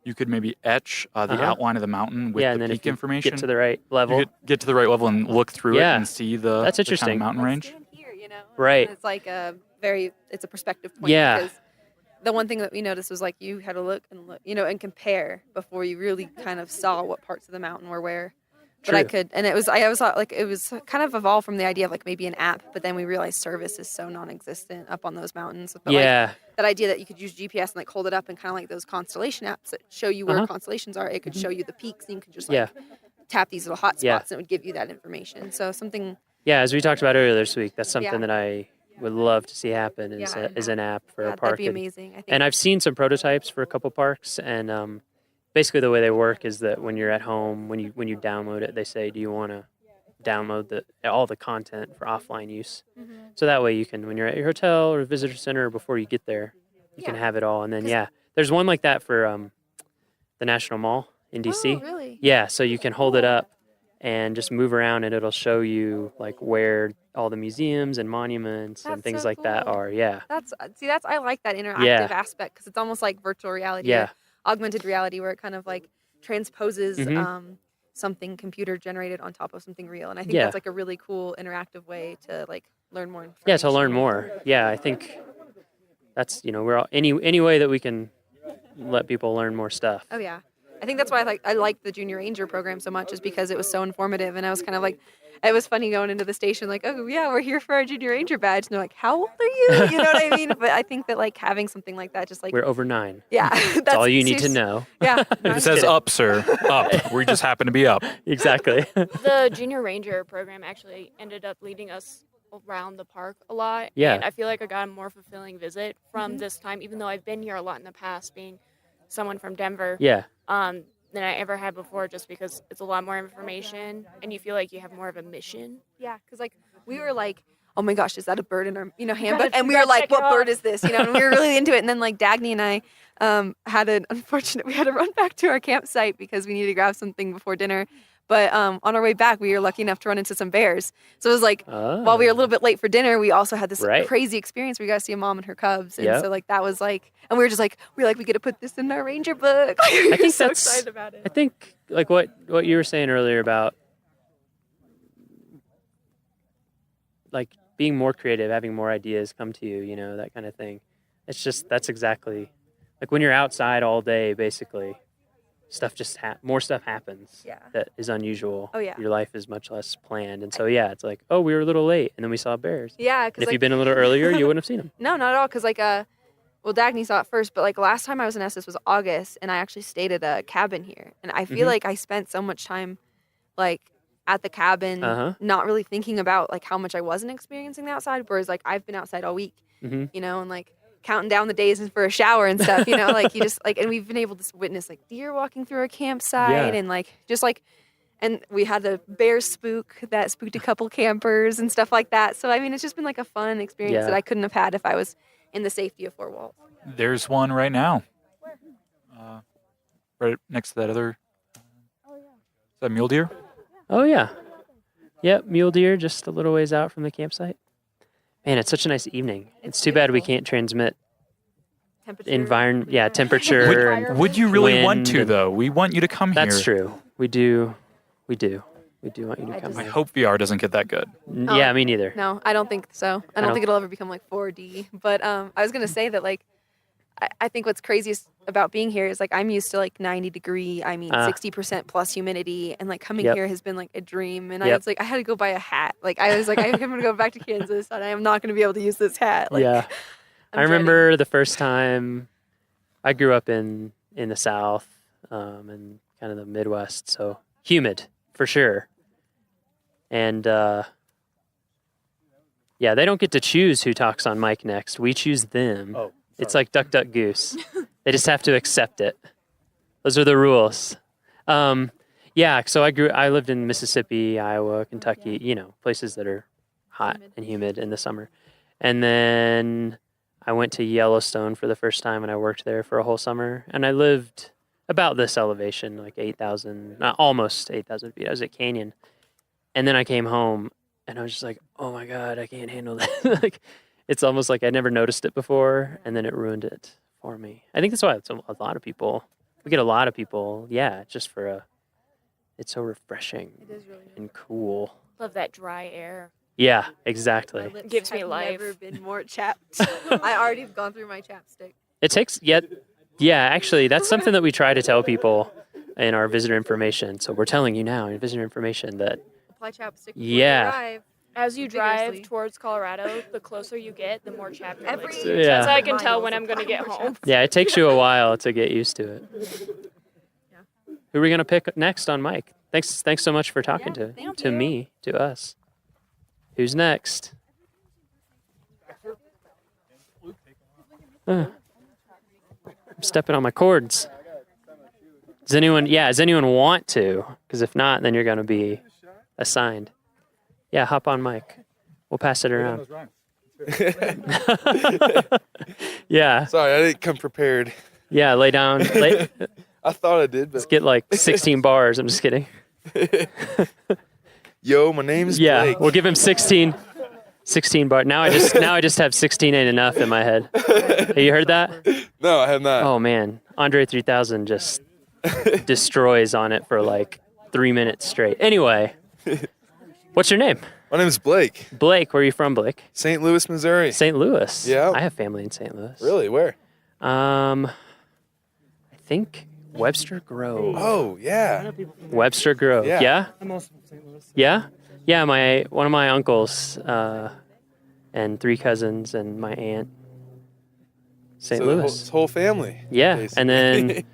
you could maybe etch the outline of the mountain with the peak information. Get to the right level. You get to the right level and look through it and see the that's interesting. The kind of mountain range. Here, right. It's like it's a perspective point. Yeah. Because the one thing that we noticed was like you had to look, and compare before you really kind of saw what parts of the mountain were where. But I could, and I always thought like it was kind of evolved from the idea of like maybe an app, but then we realized service is so non-existent up on those mountains. But like, that idea that you could use GPS and like hold it up and kind of like those constellation apps that show you where constellations are, it could show you the peaks, and you could just like tap these little hot spots and it would give you that information. So something. Yeah, as we talked about earlier this week, that's something that I would love to see happen is an app for a park. That'd be amazing. I think. And I've seen some prototypes for a couple parks, and basically the way they work is that when you're at home, when you download it, they say, do you want to download all the content for offline use? Mm-hmm. So that way you can, when you're at your hotel or visitor center, or before you get there, you can have it all. And then, there's one like that for the National Mall in DC. Oh, really? Yeah, so you can hold it up and just move around, and it'll show you like where all the museums and monuments and things like that are. Yeah. I like that interactive aspect, because it's almost like virtual reality. Yeah. Or augmented reality, where it kind of like transposes something computer generated on top of something real, and I think that's like a really cool interactive way to like learn more information. Yeah, to learn more. Yeah, I think that's we're all any way that we can let people learn more stuff. Oh yeah, I think that's why I like the Junior Ranger program so much, is because it was so informative, and I was kind of like, it was funny going into the station like, oh yeah, we're here for our Junior Ranger badge, and they're like, how old are you? You know what I mean? But I think that like having something like that, just like we're over 9. Yeah, that's all you need to know. Yeah, if it says up, sir, up. We just happen to be up. Exactly. The Junior Ranger program actually ended up leading us around the park a lot. Yeah. And I feel like I got a more fulfilling visit from this time, even though I've been here a lot in the past, being someone from Denver. Yeah. Than I ever had before, just because it's a lot more information and you feel like you have more of a mission. Yeah, because like we were like, oh my gosh, is that a bird in our handbook? And we were like, what bird is this? And we were really into it. And then like Dagny and I had an unfortunate, we had to run back to our campsite because we needed to grab something before dinner. But on our way back, we were lucky enough to run into some bears. So it was like, while we were a little bit late for dinner, we also had this crazy experience where we got to see a mom and her cubs. And so like that was like, and we were just like, we get to put this in our ranger book. I think so excited about it. I think like what you were saying earlier about like being more creative, having more ideas come to you, that kind of thing. It's just, that's exactly like when you're outside all day, basically, stuff just more stuff happens Yeah. that is unusual. Oh, yeah. Your life is much less planned, and so yeah, it's like, oh, we were a little late, and then we saw bears. Yeah, And because if like, you'd been a little earlier, you wouldn't have seen them. No, not at all. Because like well, Dagny saw it first, but like last time I was in Estes was August, and I actually stayed at a cabin here, and I feel Mhm. like I spent so much time like at the cabin, Uh-huh. not really thinking about like how much I wasn't experiencing the outside. Whereas like I've been outside all week, Mhm. you know, and like counting down the days for a shower and stuff, you know, like you just like, and we've been able to witness like deer walking through our campsite Yeah. and like just like, and we had a bear spook that spooked a couple campers and stuff like that. So I mean, it's just been like a fun experience Yeah. that I couldn't have had if I was in the safety of four walls. There's one right now. Right next to that other. Is that mule deer? Oh yeah, yep, mule deer just a little ways out from the campsite. Man, it's such a nice evening. It's too bad we can't transmit temperature. and Would you really want wind to and- though? We want you to come here. That's true. We do want you to come I here. hope VR doesn't get that good. Yeah, me neither. No, I don't think so. I don't think it'll ever become like 4D. But I was gonna say that like I think what's craziest about being here is like I'm used to like 90-degree, 60% plus humidity, and like coming Yep. here has been like a dream. And I Yep. was like, I had to go buy a hat. Like I was like, I'm gonna go back to Kansas, and I am not gonna be able to use this hat. Like, Yeah, I'm I remember the first time I grew up in the South and kind of the Midwest, so humid for sure. And yeah, they don't get to choose who talks on mic next. We choose them. Oh, it's like duck, duck, goose. They just have to accept it. Those are the rules. Yeah, so I lived in Mississippi, Iowa, Kentucky, you know, places that are hot and humid in the summer. And then I went to Yellowstone for the first time, and I worked there for a whole summer. And I lived about this elevation, like 8,000, almost 8,000 feet. I was at Canyon. And then I came home, and I was just like, oh my God, I can't handle that. Like, it's almost like I never noticed it before, and then it ruined it for me. I think that's why a lot of people, we get a lot of people, just for it's so refreshing and cool. Love that dry air. Yeah, exactly. lips Gives me have life. Never been more chapped. I already have gone through my chapstick. It takes, actually, that's something that we try to tell people in our visitor information. So we're telling you now in visitor information that, Apply chapstick before Yeah. you arrive. As you drive Vigorously. towards Colorado, the closer you get, the more chapped your Every lips. Yeah. That's how I can tell miles when I'm of going to get more home. it takes you a while to get used to it. Who are we going to pick next on mic? Thanks so much for talking to me, to us. Who's next? I'm stepping on my cords. Does anyone want to? Because if not, then you're going to be assigned. Yeah, hop on mic. We'll pass it around. Yeah. Sorry, I didn't come prepared. Yeah, lay down. I thought I did, but Let's get like 16 bars. I'm just kidding. Yo, my name is Blake. We'll give him 16 bars. Now I just have 16 ain't enough in my head. Have you heard that? No, I have not. Oh man, Andre 3000 just destroys on it for like 3 minutes straight. Anyway, what's your name? My name is Blake. Blake, where are you from, Blake? St. Louis, Missouri. St. Louis. Yeah. I have family in St. Louis. Really? Where? I think Webster Grove. Oh, yeah. Webster Grove. Yeah. Yeah? I'm also from St. Louis. Yeah? Yeah, one of my uncles and 3 cousins and my aunt. St. So Louis. the whole family. Yeah, basically. and then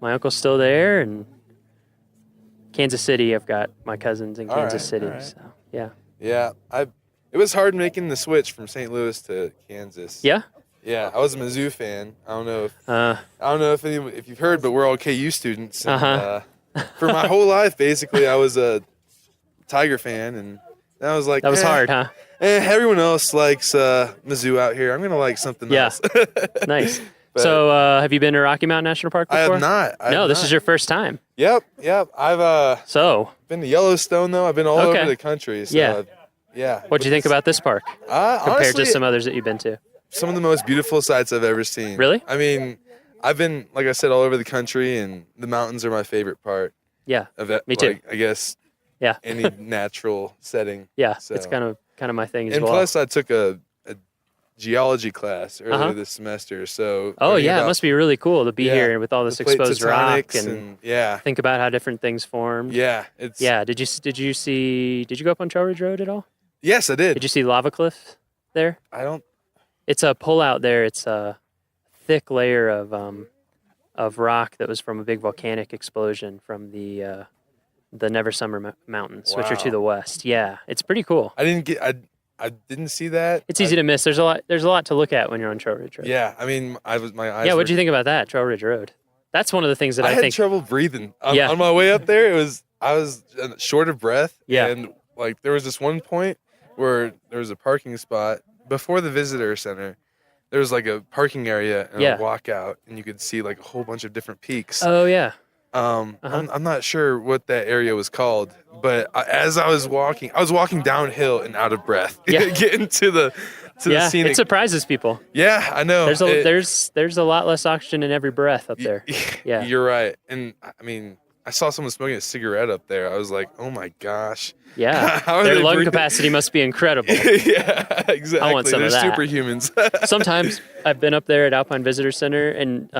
my uncle's still there, and Kansas City, I've got my cousins in Kansas City. right. So, yeah. Yeah, it was hard making the switch from St. Louis to Kansas. Yeah? Yeah, I was a Mizzou fan. I don't know if you've heard, but we're all KU students. And, for my whole life, basically, I was a Tiger fan, and I was like, That was hard, huh? Everyone else likes Mizzou out here. I'm gonna like something else. Nice. But- So, have you been to Rocky Mountain National Park I before? have not. This is your first time. Yep. I've been to Yellowstone though. I've been all Okay. Uh, over the country. So Yeah. yeah. What'd you think about this park compared Honestly, to some others that you've been to? some of the most beautiful sights I've ever seen. Really? I mean, I've been, like I said, all over the country, and the mountains are my favorite part. Yeah, Of it, me too. Like, I guess. Yeah. Any natural setting. Yeah, So. it's kind of my thing as And well. plus, I took a geology class earlier this semester. So it must be really cool to be here with all this plate exposed rock and think about how different things formed. Yeah, Did you go up on Trail Ridge Road at all? Yes, I did. Did you see Lava Cliff there? I don't. It's a pullout there. It's a thick layer of rock that was from a big volcanic explosion from the Never Summer Mountains, which are to the west. Yeah, it's pretty cool. I didn't see that. It's easy to miss. There's a lot to look at when you're on Trail Ridge Road. Yeah, I mean, my eyes. Yeah, what'd you think about that, Trail Ridge Road? That's one of the things that I had think. trouble breathing on my way up there. I was short of breath. Yeah. And like there was this one point where there was a parking spot before the visitor center. There was like a parking area and a walkout, and you could see like a whole bunch of different peaks. Oh yeah. I'm not sure what that area was called, but as I was walking downhill and out of breath, getting to the scenic. It surprises people. Yeah, I know. There's a lot less oxygen in every breath up there. Yeah, you're right. And I mean, I saw someone smoking a cigarette up there. I was like, oh my gosh. Yeah, their lung capacity must be incredible. Yeah, exactly. I want some of that. They're superhumans. Sometimes I've been up there at Alpine Visitor Center, and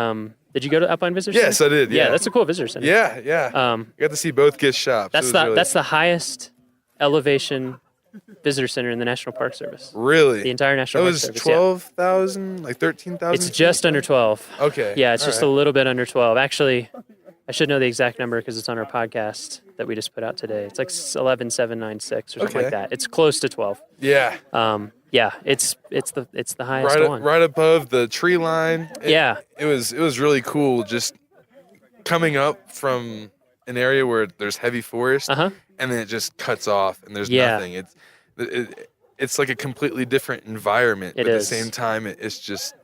did you go to Alpine Visitor Center? Yes, I did. Yeah, that's a cool visitor center. Yeah. I got to see both gift shops. That's the highest elevation visitor center in the National Park Service. Really? The entire National Park Service. That was 12,000, like 13,000? It's just under 12. Okay. Yeah, it's just a little bit under 12. Actually, I should know the exact number because it's on our podcast that we just put out today. It's like 11,796 or something like that. It's close to 12. Yeah. Yeah, it's the highest one. Right above the tree line. It was really cool just coming up from an area where there's heavy forest and then it just cuts off and there's nothing. It's like a completely different environment, but at the same time it's just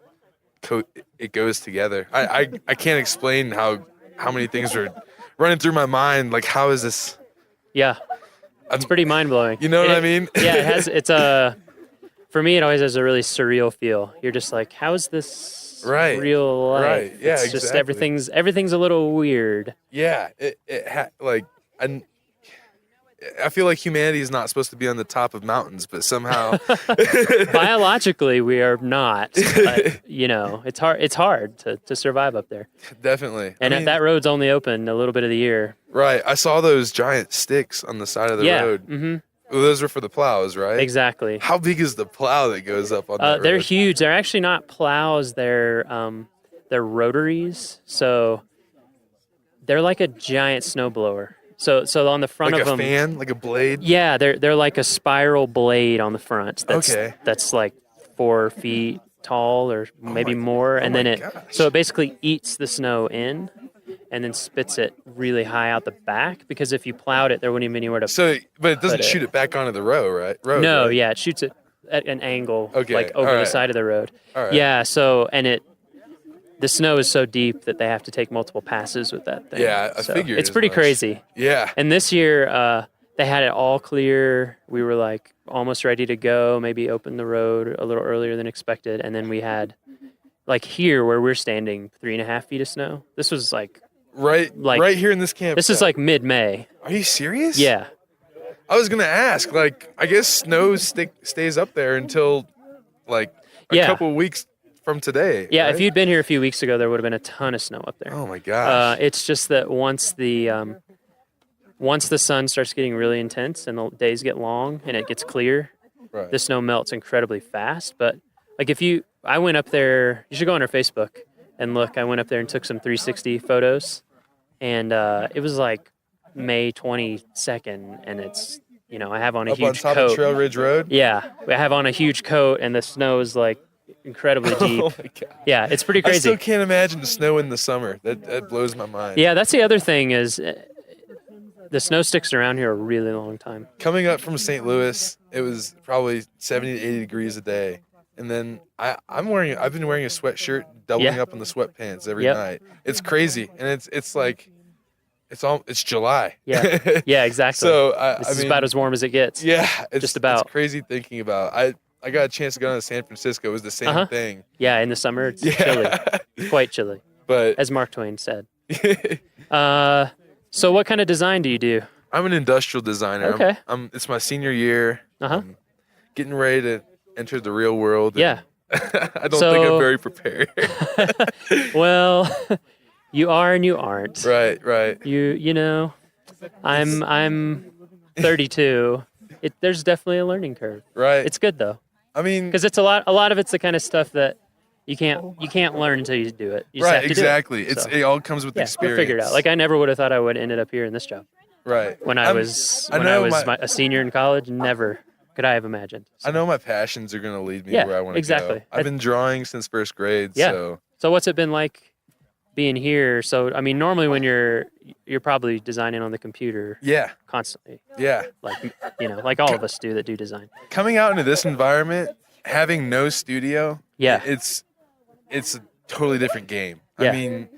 it goes together. I can't explain how many things are running through my mind. Like, how is this? Yeah, it's pretty mind blowing. You know what I mean? Yeah, it's a. For me, it always has a really surreal feel. You're just like, how is this real life? Right. Yeah, it's just everything's a little weird. Yeah. I feel like humanity is not supposed to be on the top of mountains, but somehow biologically we are not. But, it's hard to survive up there. Definitely. And that road's only open a little bit of the year. Right. I saw those giant sticks on the side of the road. Mm-hmm. Well, those were for the plows, right? Exactly. How big is the plow that goes up on that road? They're huge. They're actually not plows. They're rotaries. So they're like a giant snowblower. So on the front of them, like a fan, like a blade. Yeah, they're like a spiral blade on the front. That's like 4 feet tall or maybe more, and then it basically eats the snow in, and then spits it really high out the back. Because if you plowed it, there wouldn't even be anywhere to. But it doesn't shoot it back onto the road, right? No, right? Yeah, it shoots it at an angle, okay. like over the side of the road. All right. Yeah, the snow is so deep that they have to take multiple passes with that thing. Yeah, I figured. It's pretty crazy. Yeah. And this year, they had it all clear. We were like almost ready to go, maybe open the road a little earlier than expected. And then we had, like here where we're standing, 3.5 feet of snow. This was like right here in this camp. This is like mid-May. Are you serious? Yeah. I was gonna ask. Like, I guess snow stays up there until like a couple of weeks from today. Yeah, right? If you'd been here a few weeks ago, there would have been a ton of snow up there. Oh my gosh! It's just that once the sun starts getting really intense and the days get long and it gets clear, the snow melts incredibly fast. But like I went up there. You should go on our Facebook and look. I went up there and took some 360 photos, and it was like May 22nd, and it's I have on a huge coat. Up on top of Trail Ridge Road. Yeah, I have on a huge coat, and the snow is like incredibly deep. Oh my God. Yeah, it's pretty crazy. I still can't imagine the snow in the summer. That blows my mind. Yeah, that's the other thing is the snow sticks around here a really long time. Coming up from St. Louis, it was probably 70 to 80 degrees a day. And then I've been wearing a sweatshirt, doubling up on the sweatpants every night. It's crazy. And it's like it's July. Yeah. Yeah, exactly. So this is about as warm as it gets. Yeah. Just about. It's crazy thinking about. I got a chance to go down to San Francisco. It was the same thing. Yeah, in the summer it's chilly. Quite chilly. But as Mark Twain said. So what kind of design do you do? I'm an industrial designer. Okay. It's my senior year. Uh-huh. I'm getting ready to enter the real world. Yeah. I don't think I'm very prepared. Well, you are and you aren't. Right. You know, I'm 32. There's definitely a learning curve. Right. It's good though. I mean, because it's a lot of it's the kind of stuff that you can't learn until you do it. You just right, have to exactly. Do it. So, it all comes with experience. You'll figure it out. Like I never would have thought I would have ended up here in this job. Right. When I was a senior in college, never could I have imagined. So. I know my passions are going to lead me where I want to exactly. go. I've been drawing since first grade. Yeah. So what's it been like being here? So I mean, normally when you're probably designing on the computer. Yeah. Constantly. Yeah. Like all of us do that do design. Coming out into this environment, having no studio. Yeah. It's a totally different game. Yeah. I mean,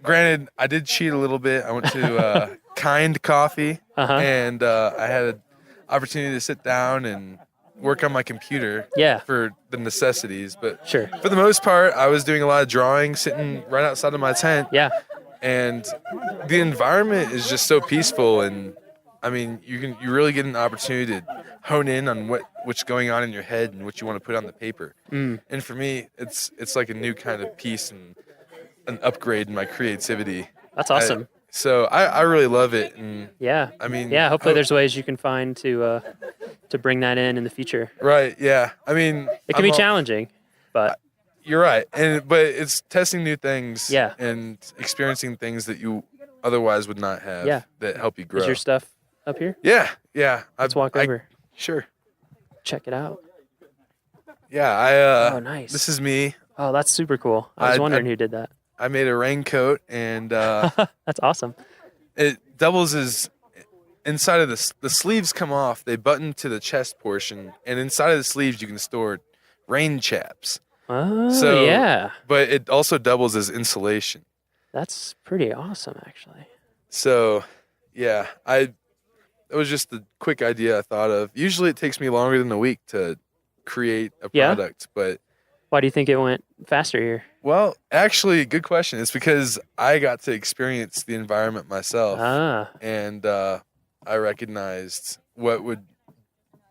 granted, I did cheat a little bit. I went to Kind Coffee, and I had an opportunity to sit down and work on my computer for the necessities. But for the most part, I was doing a lot of drawing, sitting right outside of my tent. Yeah. And the environment is just so peaceful, and I mean, you really get an opportunity to hone in on what's going on in your head and what you want to put on the paper. And for me, it's like a new kind of piece and an upgrade in my creativity. That's awesome. So I really love it. And I mean, hopefully there's ways you can find to bring that in the future. Right. Yeah. I mean, it can be challenging, but you're right. But it's testing new things. Yeah. And experiencing things that you otherwise would not have. That help you grow. Is your stuff up here? Yeah. Yeah. Let's walk over. Sure. Check it out. Yeah. Oh, nice. This is me. Oh, that's super cool. I was wondering who did that. I made a raincoat, and that's awesome. It doubles as inside of the sleeves come off. They button to the chest portion, and inside of the sleeves you can store rain chaps. Oh, yeah. But it also doubles as insulation. That's pretty awesome, actually. So, yeah, it was just the quick idea I thought of. Usually it takes me longer than a week to create a product, but why do you think it went faster here? Well, actually, good question. It's because I got to experience the environment myself, and I recognized what would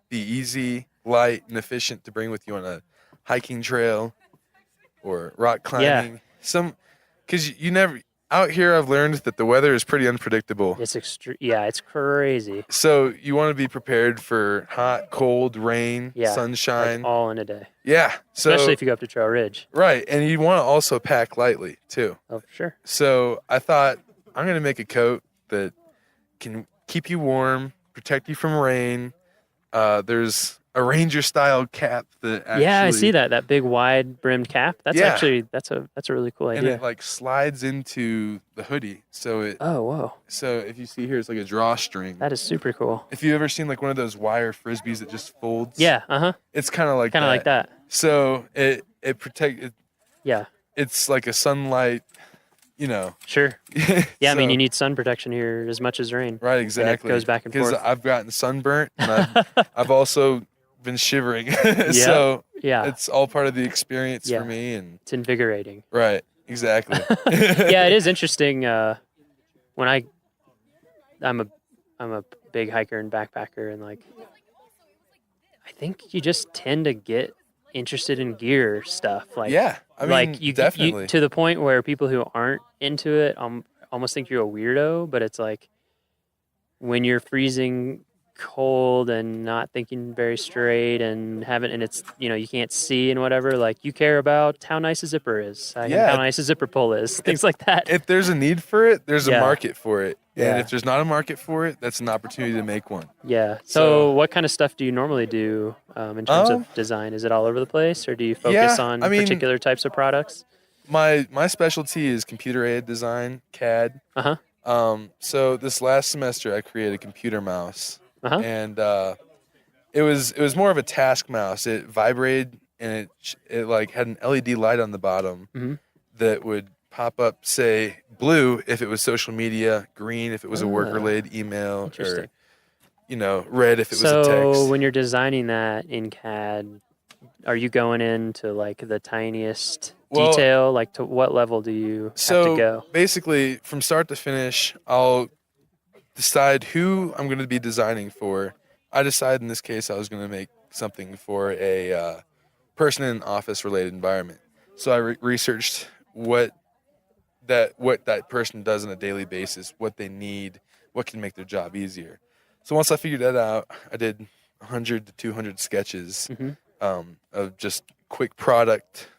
be easy, light, and efficient to bring with you on a hiking trail or rock climbing. Because you never out here. I've learned that the weather is pretty unpredictable. It's it's crazy. So you want to be prepared for hot, cold, rain, sunshine, like all in a day. Yeah, especially if you go up to Trail Ridge. Right, and you want to also pack lightly too. Oh, for sure. So I thought I'm going to make a coat that can keep you warm, protect you from rain. There's a ranger style cap that actually, I see that big wide brimmed cap. That's actually that's a really cool idea. And it like slides into the hoodie. So it So if you see here, it's like a drawstring. That is super cool. If you've ever seen like one of those wire frisbees that just folds. Yeah, It's kind of like that. So it protects. Yeah. It's like a sunlight. Sure. Yeah, I mean, you need sun protection here as much as rain. Right, exactly. And it goes back and forth. Because I've gotten sunburnt, and I've also been shivering. So it's all part of the experience for me, and it's invigorating. Right, exactly. Yeah, it is interesting. When I'm a big hiker and backpacker, and like, I think you just tend to get interested in gear stuff. Like, I mean, you definitely to the point where people who aren't into it almost think you're a weirdo. But it's like when you're freezing cold and not thinking very straight and it's you can't see and whatever, like you care about how nice a zipper is, how nice a zipper pull is, things like that. If there's a need for it, there's a market for it. And if there's not a market for it, that's an opportunity to make one. Yeah. So what kind of stuff do you normally do in terms of design? Is it all over the place, or do you focus on particular types of products? My specialty is computer-aided design, CAD. So this last semester I created a computer mouse. And it was more of a task mouse. It vibrated, and it like had an LED light on the bottom that would pop up, say blue if it was social media, green if it was a work-related email, or red if it was a text. So when you're designing that in CAD, are you going into like the tiniest detail? Like to what level do you have to go? Basically, from start to finish, I'll decide who I'm going to be designing for. I decided in this case I was going to make something for a person in an office-related environment. So I researched what that person does on a daily basis, what they need, what can make their job easier. So once I figured that out, I did 100 to 200 sketches of just quick product,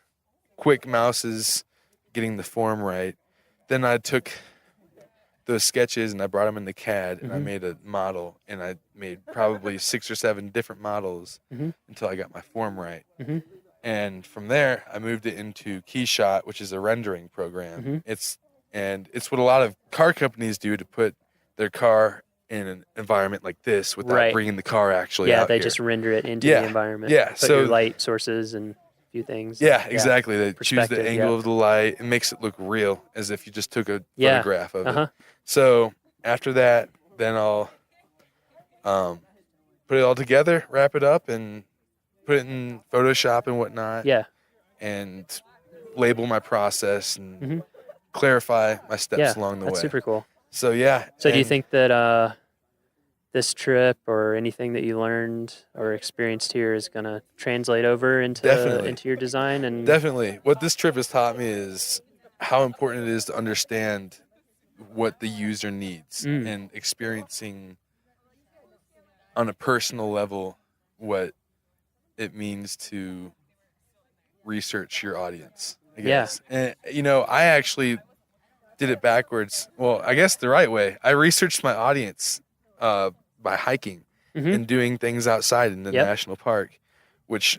quick mouses, getting the form right. Then I took those sketches and I brought them into CAD and I made a model, and I made probably 6 or 7 different models until I got my form right. And from there, I moved it into KeyShot, which is a rendering program. It's what a lot of car companies do to put their car in an environment like this without bringing the car actually out they here. just render it into the environment. Yeah, Put so your light sources and a few things. Exactly. They choose the angle yeah. of the light. It makes it look real, as if you just took a photograph of it. So after that, then I'll put it all together, wrap it up, and put it in Photoshop and whatnot. Yeah. And label my process and clarify my steps along the way. That's super cool. So yeah. So do you think that this trip or anything that you learned or experienced here is going to translate over into your design? And Definitely. What this trip has taught me is how important it is to understand what the user needs and experiencing on a personal level what it means to research your audience, I guess. And I actually did it backwards. Well, I guess the right way. I researched my audience by hiking and doing things outside in the national park, which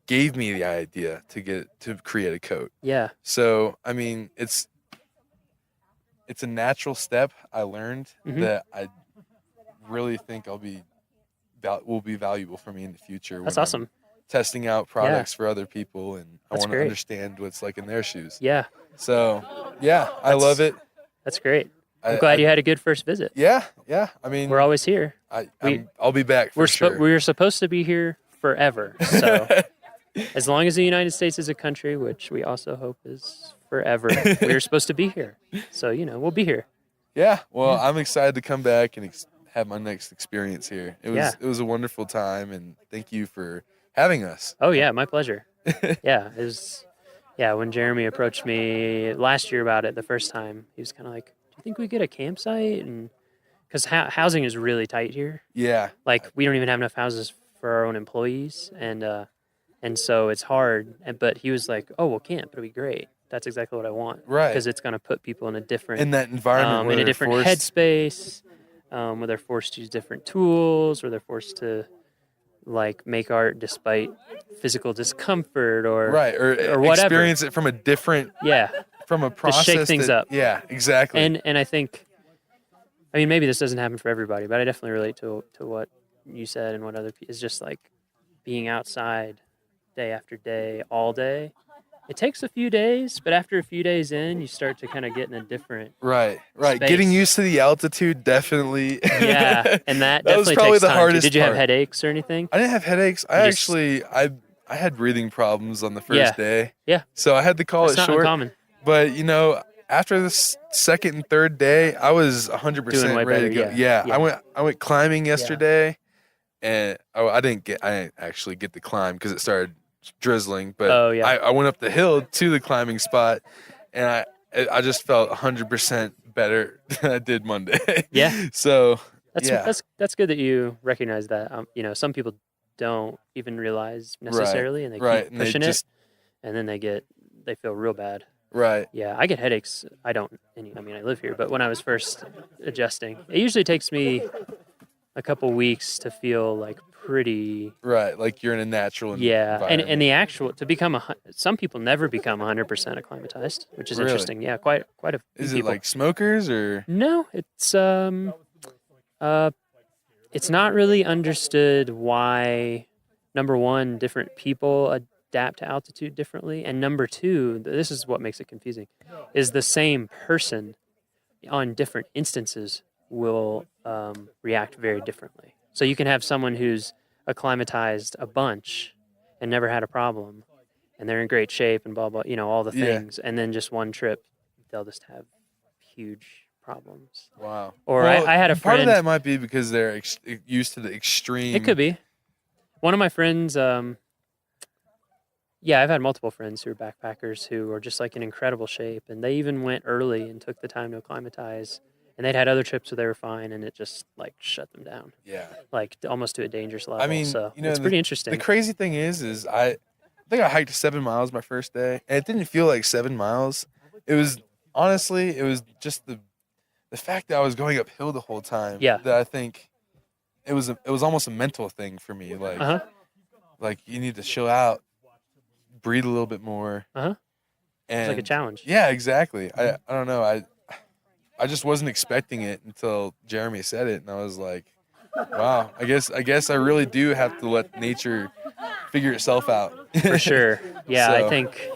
gave me the idea to create a coat. Yeah. So, I mean, it's a natural step I learned that I really think will be valuable for me in the future. That's when awesome. I'm testing out products for other people, and I want to great. understand what's like in their shoes. Yeah. So, I love it. That's great. I'm glad you had a good first visit. Yeah. I mean, we're always here. I'll be back for sure. We're supposed to be here forever. So as long as the United States is a country, which we also hope is forever, we're supposed to be here. So, we'll be here. Yeah. Well, I'm excited to come back and have my next experience here. It was a wonderful time, and thank you for having us. Oh yeah, my pleasure. It was. Yeah, when Jeremy approached me last year about it the first time, he was kind of like, "Do you think we get a campsite?" And because housing is really tight here. Yeah. Like we don't even have enough houses for our own employees, and so it's hard. But he was like, "Oh, we'll camp. It'll be great. That's exactly what I want." Right. Because it's going to put people in a different that environment, in a different headspace, where they're forced to use different tools, where they're forced to make art despite physical discomfort or whatever. Experience it from a different from a process to shake things up. Yeah, exactly. And I think, I mean, maybe this doesn't happen for everybody, but I definitely relate to what you said and what other people is just like being outside day after day, all day. It takes a few days, but after a few days in, you start to kind of get in a different right. space. Getting used to the altitude, definitely. Yeah, and that was definitely probably takes the time. hardest Did you have part. headaches or anything? I didn't have headaches. I had breathing problems on the first day. Yeah. So I had to call That's it not short. uncommon. But after the second and third day, I was 100% ready to go. Yeah. I went climbing yesterday, and I didn't actually get to climb because it started drizzling. But I went up the hill to the climbing spot, and I just felt 100% better than I did Monday. Yeah. So that's good that you recognize that. Some people don't even realize necessarily, and they keep pushing it, and then they feel real bad. Right. Yeah, I get headaches. I don't. I mean, I live here, but when I was first adjusting, it usually takes me a couple weeks to feel like pretty. Right, like you're in a natural environment. And the actual to become some people never become 100% acclimatized, which is interesting. Yeah, quite a few Is people. it like smokers or? No, it's not really understood why. Number one, different people adapt to altitude differently, and number two, this is what makes it confusing, is the same person on different instances will react very differently. So you can have someone who's acclimatized a bunch and never had a problem, and they're in great shape and blah blah, all the things, and then just one trip, they'll just have huge problems. Wow. Or I had a friend. Part of that might be because they're used to the extreme. It could be. One of my friends, yeah, I've had multiple friends who are backpackers who are just like in incredible shape, and they even went early and took the time to acclimatize. And they'd had other trips where they were fine, and it just like shut them down. Yeah. Like almost to a dangerous level. I mean, so you know, it's pretty interesting. The crazy thing is I think I hiked 7 miles my first day, and it didn't feel like 7 miles. It was honestly, it was just the fact that I was going uphill the whole time. Yeah. That I think it was almost a mental thing for me. Like, like you need to chill out, breathe a little bit more. And it's like a challenge. Yeah, exactly. I don't know. I just wasn't expecting it until Jeremy said it, and I was like, wow, I guess I really do have to let nature figure itself out. For sure. Yeah, So- I think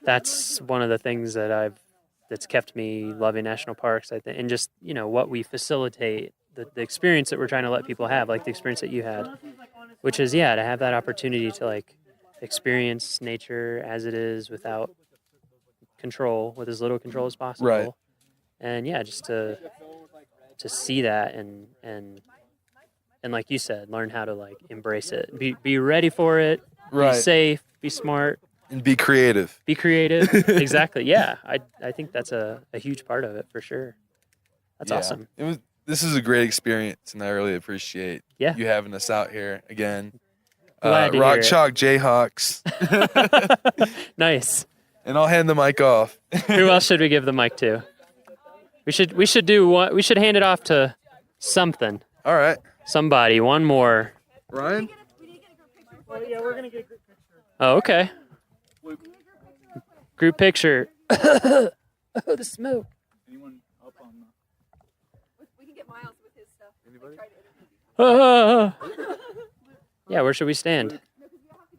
that's one of the things that's kept me loving national parks. I think, and just what we facilitate, the experience that we're trying to let people have, like the experience that you had, which is to have that opportunity to like experience nature as it is without control, with as little control as possible. Right. And just to see that and like you said, learn how to like embrace it, be ready for it, Right. be safe, be smart, and be creative. Be creative. Exactly. Yeah. I think that's a huge part of it for sure. That's awesome. This is a great experience, and I really appreciate you having us out here again. Glad to Rock hear it. Chalk Jayhawks. Nice. And I'll hand the mic off. Who else should we give the mic to? We should do one. We should hand it off to something. All right. Somebody. One more. Ryan? Yeah, we're gonna get a group picture. Oh, okay. Group picture. Oh, the smoke. Anyone up on We can get Miles with his stuff. Anybody? Yeah, where should we stand?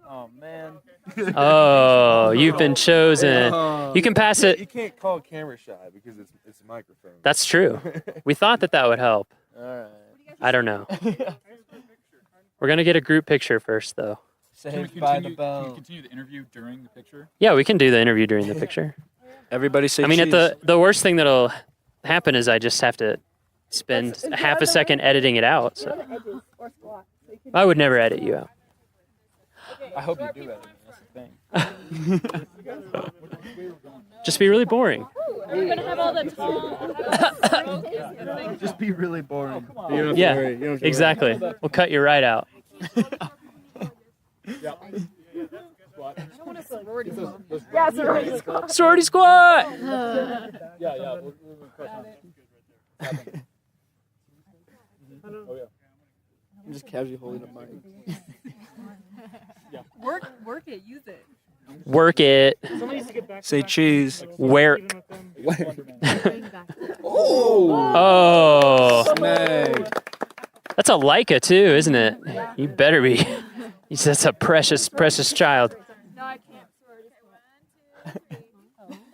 Oh man. Oh, you've been chosen. You can pass it. You can't call camera shy because it's a microphone. That's true. We thought that would help. All right. I don't know. We're going to get a group picture first, though. Can we continue the interview during the picture? Yeah, we can do the interview during the picture. Everybody say I mean, cheese. at the worst thing that'll happen is I just have to spend half a second editing it out. So I would never edit you out. I hope you do that. That's the thing. Just be really boring. We're gonna have all the tall. Just be really boring. Yeah, exactly. We'll cut you right out. Yeah, sorority squad. Sorority squad. Yeah. I'm just casually holding up mine. Work it, use it. Work it. Say cheese. Where? Oh. Oh. Snag. That's a Leica too, isn't it? You better be. That's a precious, precious child. No, I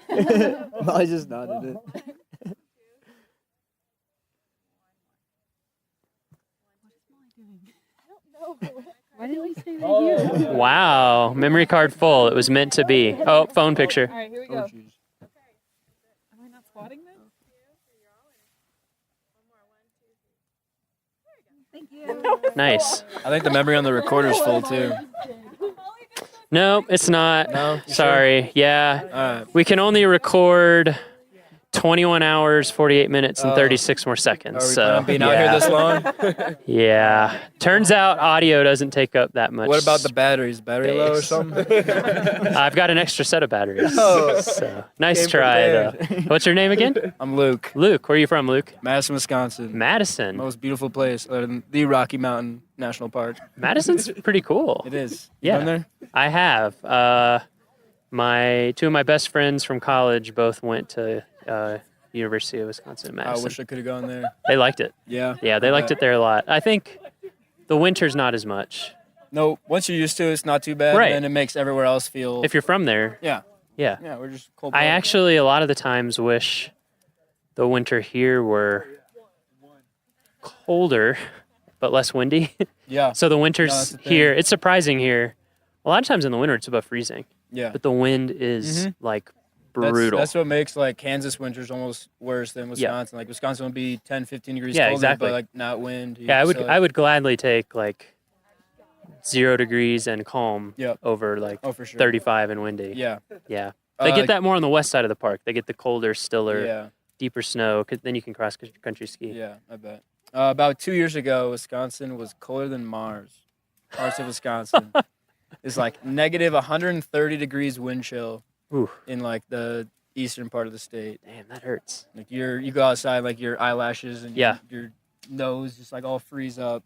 can't. I just nodded it. Why did we stay right here? Wow. Memory card full. It was meant to be. Oh, phone picture. All right, here we go. Am I not squatting then? Thank you. Nice. I think the memory on the recorder is full too. No, it's not. No? You Sorry. sure? Yeah. Alright. We can only record 21 hours, 48 minutes, and 36 more seconds. Are we So planning on being out here this long? Yeah. Turns out audio doesn't take up that much. What about the batteries? Battery low or space. something? I've got an extra set of batteries. Oh. So, nice Came try, prepared. though. What's your name again? I'm Luke. Luke. Where are you from, Luke? Madison, Wisconsin. Madison. Most beautiful place other than the Rocky Mountain National Park. Madison's pretty cool. It is. You Yeah. been there? I have. Two of my best friends from college both went to University of Wisconsin in I Madison. wish I could have gone there. They liked it. Yeah. Yeah, they liked it there a lot. I think the winter's not as much. No, once you're used to it, it's not too bad. Right. And it makes everywhere else feel. If you're from there. Yeah. Yeah. Yeah, we're just cold. I actually, a lot of the times, wish the winter here were colder, but less windy. Yeah. So the No, winters that's the thing. here, it's surprising here. A lot of times in the winter, it's above freezing. Yeah. But the wind is like That's- brutal. That's what makes like Kansas winters almost worse than Wisconsin. Like Wisconsin would be 10, 15 degrees Yeah, colder, exactly. but like not wind. Yeah, I would gladly take like 0 degrees and calm Yep. over like Oh, for sure. 35 and windy. Yeah. Yeah. They get that more on the west side of the park. They get the colder, stiller, Yeah. deeper snow. Then you can cross country ski. Yeah, I bet. About 2 years ago, Wisconsin was colder than Mars. Parts of Wisconsin. It's like negative 130 degrees wind chill in like the eastern part of the state. Damn, that hurts. Like you go outside, like your eyelashes and your nose just like all freeze up.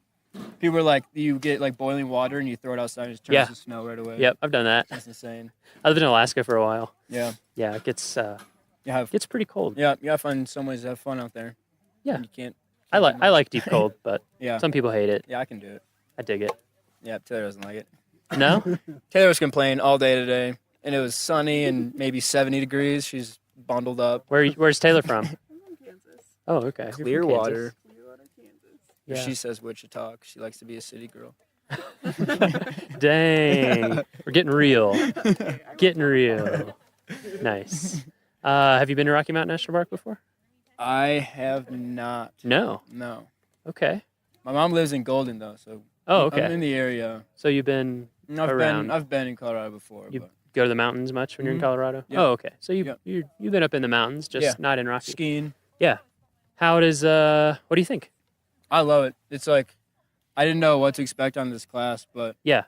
People are like, you get like boiling water and you throw it outside and it turns to snow right away. Yep, I've done that. That's insane. I lived in Alaska for a while. Yeah. Yeah, it gets gets pretty cold. Yeah, you gotta find some ways to have fun out there. Yeah. You can't. I like deep cold, but Yeah. some people hate it. Yeah, I can do it. I dig it. Yeah, Taylor doesn't like it. No? Taylor was complaining all day today, and it was sunny and maybe 70 degrees. She's bundled up. Where's Taylor from? Oh, okay. You're from Clearwater. Yeah. She says Wichita. She likes to be a city girl. Dang. We're getting real. Getting real. Nice. Have you been to Rocky Mountain National Park before? I have not. No. No. Okay. My mom lives in Golden though, so Oh, okay. I'm in the area. So you've been around. I've been in Colorado before. You but go to the mountains much when you're in Mhm. Colorado? Yeah. Oh, okay. So you've been up in the mountains, just not in Rocky. Skiing. Yeah. How does what do you think? I love it. It's like I didn't know what to expect on this class, but yeah,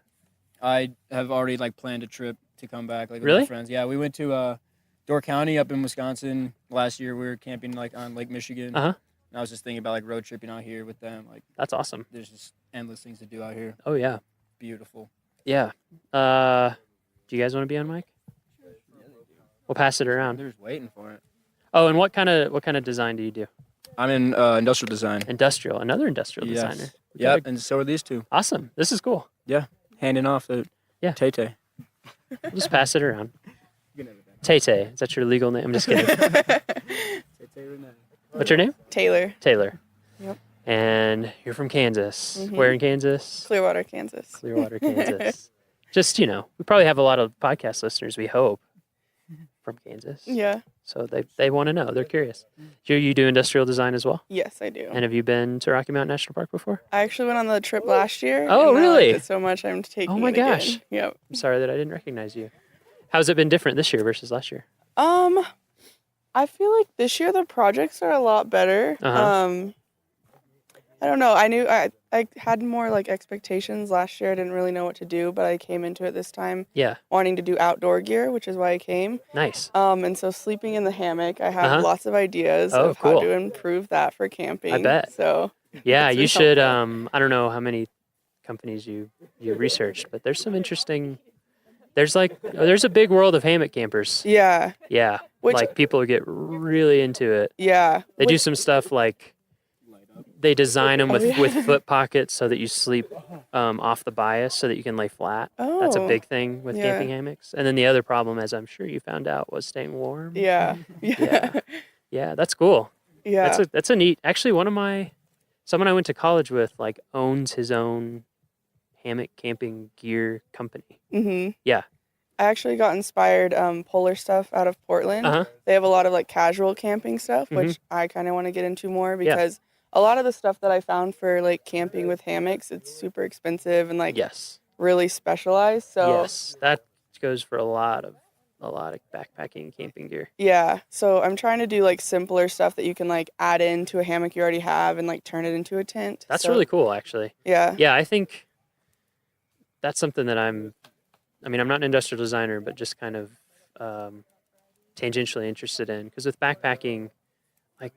I have already like planned a trip to come back like with Really? my friends. Yeah, we went to Door County up in Wisconsin last year. We were camping like on Lake Michigan. Uh-huh. And I was just thinking about like road tripping out here with them. Like That's awesome. There's just endless things to do out here. Oh yeah. Beautiful. Yeah. Do you guys want to be on mic? We'll pass it around. They're just waiting for it. Oh, and what kind of design do you do? I'm in industrial design. Industrial, another industrial Yes. designer. Yeah, and so are these two. Awesome. This is cool. Yeah, handing off the Tay-Tay. We'll just pass it around. Tay-Tay. Is that your legal name? I'm just kidding. What's your name? Taylor. Taylor. Yep. And you're from Kansas. Mhm. Where in Kansas? Clearwater, Kansas. Clearwater, Kansas. Just, we probably have a lot of podcast listeners, we hope, from Kansas. Yeah. So they want to know. They're curious. You do industrial design as well? Yes, I do. And have you been to Rocky Mountain National Park before? I actually went on the trip last year. Oh, and I liked really? it so much, I'm taking Oh my it again. gosh. Yep. I'm sorry that I didn't recognize you. How's it been different this year versus last year? I feel like this year the projects are a lot better. Uh-huh. I don't know. I knew I had more like expectations last year. I didn't really know what to do, but I came into it this time Yeah. wanting to do outdoor gear, which is why I came. Nice. And so sleeping in the hammock, I have Uh-huh. lots of ideas Oh, of how cool. to improve that for camping. I bet. So Yeah, it's you been should. helpful. I don't know how many companies you researched, but there's some interesting. There's a big world of hammock campers. Yeah. Yeah, Which- like people get really into it. Yeah. They do Which- some stuff like they design them with, Oh, yeah. with foot pockets so that you sleep off the bias so that you can lay flat. That's a Oh, big thing with yeah. camping hammocks. And then the other problem, as I'm sure you found out, was staying warm. Yeah. Yeah. Yeah, that's cool. Yeah. That's a neat. Actually, someone I went to college with owns his own hammock camping gear company. Mhm. Yeah. I actually got inspired polar stuff out of Portland. Uh-huh. They have a lot of like casual camping stuff, Mhm. which I kind of want to get into more Yeah. because a lot of the stuff that I found for like camping with hammocks, it's super expensive and like really specialized. So Yes, that goes for a lot of backpacking camping gear. yeah, so I'm trying to do like simpler stuff that you can like add into a hammock you already have and like turn it into a tent. That's So- really cool, actually. Yeah. Yeah, I think that's something that I'm not an industrial designer, but just kind of tangentially interested in. Because with backpacking, it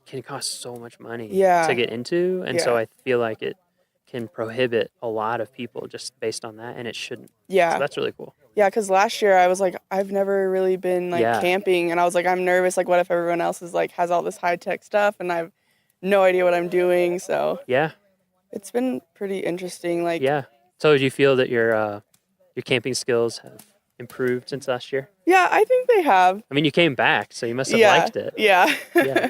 can cost so much money Yeah. to get into. And so Yeah. I feel like it can prohibit a lot of people just based on that, and it shouldn't. Yeah. So that's really cool. Yeah, because last year I was like, I've never really been like Yeah. camping, and I was like, I'm nervous. Like, what if everyone else is like has all this high tech stuff, and I have no idea what I'm doing? So Yeah. it's been pretty interesting. Like, Yeah. So do you feel that your camping skills have improved since last year? yeah, I think they have. I mean, you came back, so you must have Yeah, liked it. yeah. Yeah.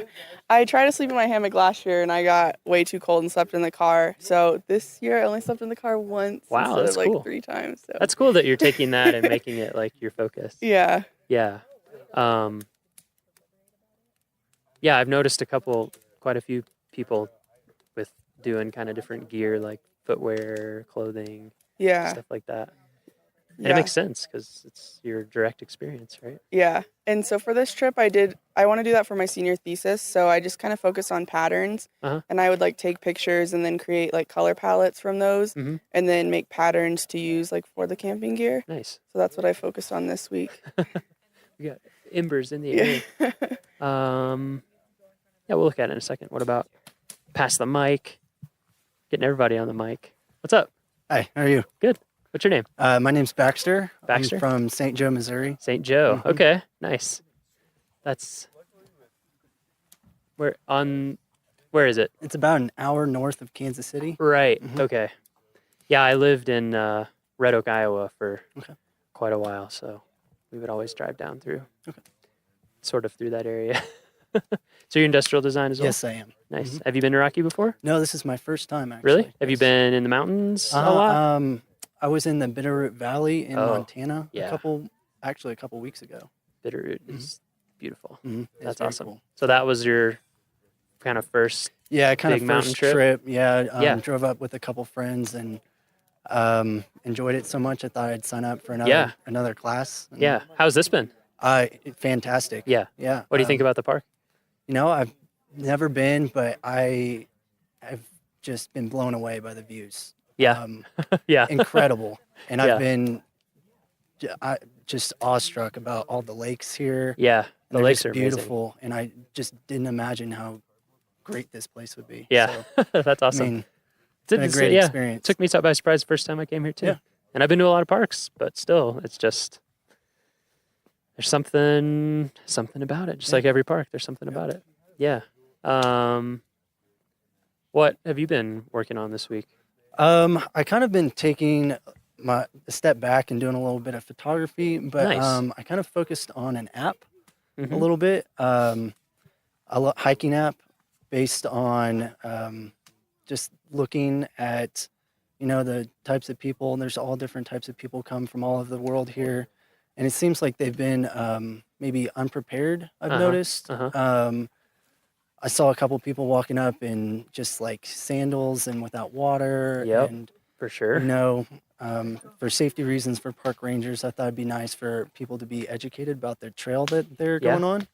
I tried to sleep in my hammock last year, and I got way too cold and slept in the car. So this year I only slept in the car once Wow, instead that's of like cool. 3 times. So That's cool that you're taking that and making it like your focus. yeah. Yeah. I've noticed quite a few people with doing kind of different gear, like footwear, clothing, Yeah. stuff like that. And Yeah. it makes sense because it's your direct experience, right? Yeah. And so for this trip, I want to do that for my senior thesis. So I just kind of focus on patterns, Uh-huh. and I would like take pictures and then create like color palettes from those, Mhm. and then make patterns to use like for the camping gear. Nice. So that's what I focused on this week. We got embers in the Yeah. air. Yeah, we'll look at it in a second. What about pass the mic? Getting everybody on the mic. What's up? Hi, how are you? Good. What's your name? My name's Baxter. Baxter? I'm from St. Joe, Missouri. St. Joe. Mhm. Okay, nice. That's where is it? It's about an hour north of Kansas City. Right. Mhm. Okay. Yeah, I lived in Red Oak, Iowa for Okay. quite a while, so we would always drive down through, Okay. sort of through that area. So you're industrial design as well? Yes, I am. Nice. Mhm. Have you been to Rocky before? No, this is my first time actually. Really? Have you been in the mountains a Uh, lot? I was in the Bitterroot Valley in Oh, Montana yeah. a couple weeks ago. Bitterroot is beautiful. Mhm. It's That's very awesome. cool. So that was your kind of first Yeah, kind big of mountain first trip. Yeah, Yeah. drove up with a couple friends and enjoyed it so much I thought I'd sign up for Yeah. another class. And, Yeah. How's this been? Fantastic. Yeah. Yeah. What do you think about the park? You know, I've never been, but I've just been blown away by the views. Yeah. Yeah. Incredible. And Yeah. I've been just awestruck about all the lakes here. Yeah. The They're lakes just are amazing. beautiful. And I just didn't imagine how great this place would be. Yeah. So, That's awesome. I mean, It's been a great yeah, experience. Took me by surprise the first time I came here too. Yeah. And I've been to a lot of parks, but still, it's just there's something about it. Just Yeah. like every park, there's something about it. Yeah. What have you been working on this week? I kind of been taking a step back and doing a little bit of photography, but Nice. I kind of focused on an app a Mhm. little bit, a hiking app based on just looking at the types of people. There's all different types of people come from all over the world here, and it seems like they've been maybe unprepared. I've Uh-huh, noticed. uh-huh. I saw a couple people walking up in just like sandals and without water. Yep, And for sure. for safety reasons for park rangers, I thought it'd be nice for people to be educated about their trail that they're Yeah. going on.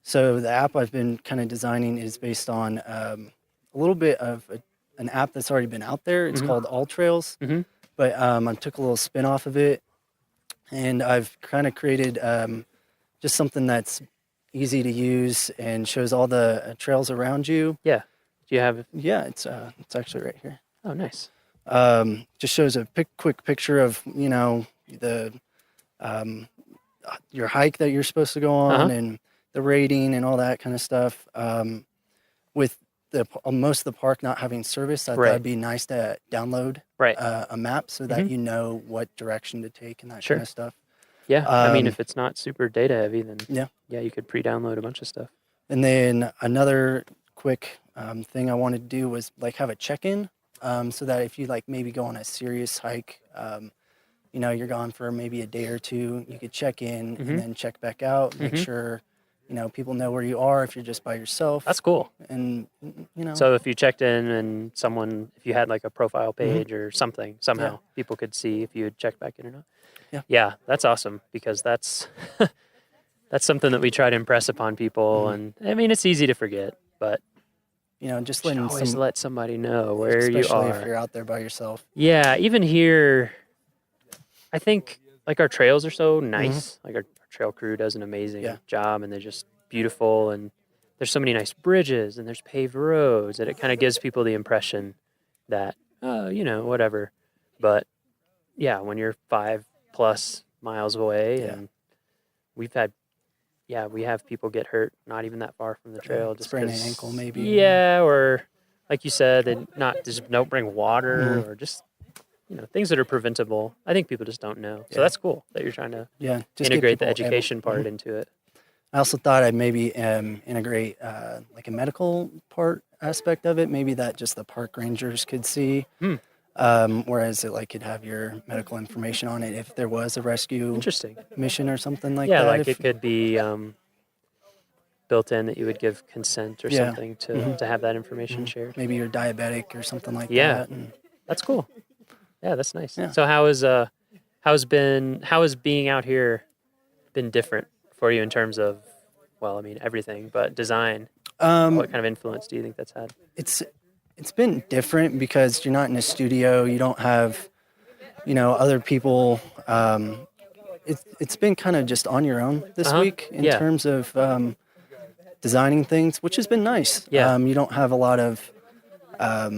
So the app I've been kind of designing is based on a little bit of an app that's already been out there. It's Mhm. called All Trails, Mhm. but I took a little spin off of it, and I've kind of created just something that's easy to use and shows all the trails around you. Yeah. Do you have? Yeah, it's actually right here. Oh, nice. Just shows a quick picture of the your hike that you're supposed to go on Uh-huh. and the rating and all that kind of stuff. With most of the park not having service, I thought Right. it'd be nice to download Right. a map so that Mhm. you know what direction to take and that Sure. kind of stuff. Yeah. I mean, Um, if it's not super data heavy, then Yeah. you could pre-download a bunch of stuff. And then another quick thing I wanted to do was like have a check-in, so that if you like maybe go on a serious hike, you're gone for maybe a day or two, you could check in Mhm. and then check back out, make Mhm. sure people know where you are if you're just by yourself. That's cool. And So if you checked in and if you had like a profile Mm-hmm. page or something, somehow people could see if you had checked back in or not. Yeah. Yeah, that's awesome because that's that's something that we try to impress upon people. Mhm. And I mean, it's easy to forget, but just you should letting always let somebody know where you especially are. if you're out there by yourself. Yeah, even here, I think like our trails are so nice. Like our trail crew does an amazing job, and they're just beautiful. And there's so many nice bridges, and there's paved roads, that it kind of gives people the impression that whatever. But yeah, when you're 5+ miles away, and we have people get hurt not even that far from the trail, just sprain an 'cause- ankle maybe. Yeah, or like you said, they just don't bring water, Mhm. or just things that are preventable. I think people just don't know. So Yeah. that's cool that you're trying to Yeah, just get integrate the people education part Mhm. into it. I also thought I'd maybe integrate like a medical part aspect of it, maybe that just the park rangers could see. Hmm. Whereas it could have your medical information on it if there was a rescue Interesting mission or something like yeah, that. like it could be built in that you would give consent or Yeah. something to Mhm. have that information shared. Maybe you're diabetic or something like Yeah. that. And That's cool. Yeah, that's nice. Yeah. So how has being out here been different for you in terms of, well, I mean everything, but design? What kind of influence do you think that's had? It's been different because you're not in a studio. You don't have, other people. It's been kind of just on your own this week in terms of designing things, which has been nice. Yeah. You don't have a lot of, I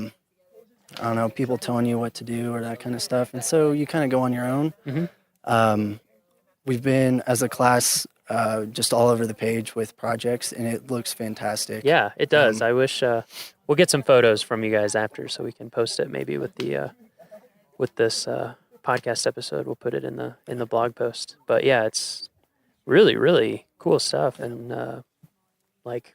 don't know, people telling you what to do or that kind of stuff, and so you kind of go on your own. Mm-hmm. We've been, as a class, just all over the page with projects, and it looks fantastic. Yeah, it does. I wish we'll get some photos from you guys after, so we can post it maybe with the with this podcast episode. We'll put it in the blog post. But yeah, it's really, really cool stuff, and like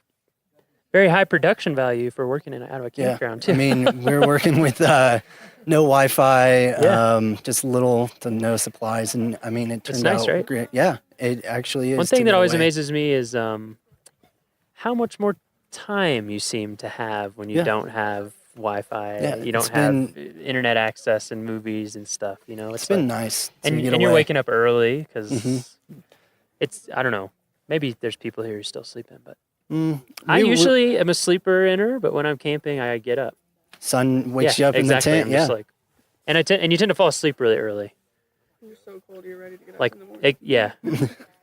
very high production value for working out of a campground too. I mean, we're working with no Wi-Fi, just little to no supplies, and I mean, it turned nice, out right? great. Yeah, it actually is. One thing that always away. amazes me is how much more time you seem to have when you don't have Wi-Fi. Yeah, you don't have internet access and movies and stuff. It's been nice. And you're waking up early because it's, I don't know, maybe there's people here who are still sleeping, but I usually am a sleeper inner, but when I'm camping, I get up. Sun wakes you up in the tent. I'm just like, and you tend to fall asleep really early. You're so cold, you're ready to get up Like, in the morning.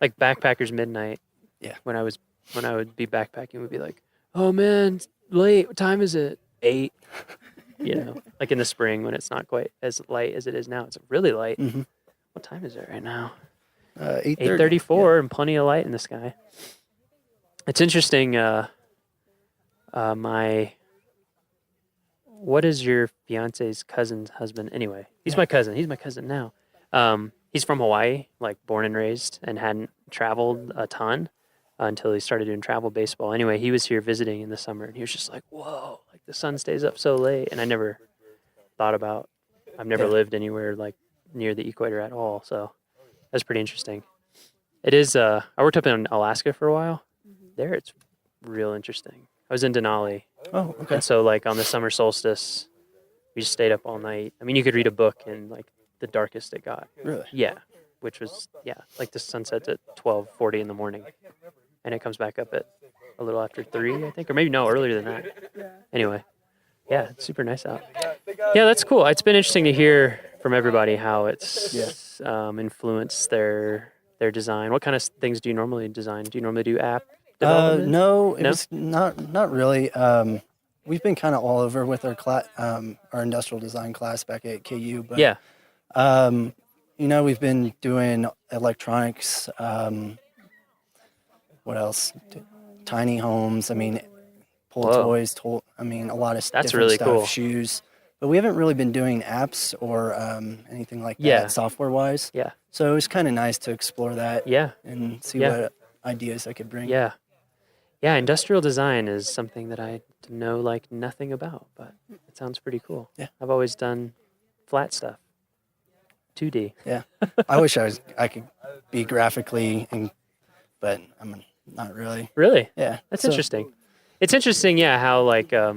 like backpackers midnight. Yeah. When I would be backpacking, would be like, oh man, it's late. What time is it? 8. Like in the spring when it's not quite as light as it is now. It's really light. Mm-hmm. What time is it right now? 8:34 and plenty of light in the sky. It's interesting. What is your fiance's cousin's husband? Anyway, he's my cousin. He's my cousin now. He's from Hawaii, like born and raised, and hadn't traveled a ton until he started doing travel baseball. Anyway, he was here visiting in the summer, and he was just like, whoa, like the sun stays up so late. And I never thought about, I've never lived anywhere like near the equator at all. So that's pretty interesting. It is, I worked up in Alaska for a while. There it's real interesting. I was in Denali. Oh, okay. And so like on the summer solstice, we just stayed up all night. I mean, you could read a book in like the darkest it got. Really? Yeah. Which was, like the sun sets at 12:40 in the morning. And it comes back up at a little after 3, I think. Or maybe no, earlier than that. Anyway. Yeah, it's super nice out. Yeah, that's cool. It's been interesting to hear from everybody how it's influenced their design. What kind of things do you normally design? Do you normally do app development? No, it was not really. We've been kind of all over with our industrial design class back at KU. But, we've been doing electronics. What else? Tiny homes. I mean, pull toys. A lot of That's different really stuff. cool. Shoes. But we haven't really been doing apps or anything like that software-wise. Yeah. So it was kind of nice to explore that. Yeah. And see what ideas I could bring. Yeah. Yeah, industrial design is something that I know like nothing about, but it sounds pretty cool. Yeah. I've always done flat stuff. 2D. Yeah. I wish I could be graphically, but I'm not really. Really? Yeah. That's interesting. It's interesting, how like I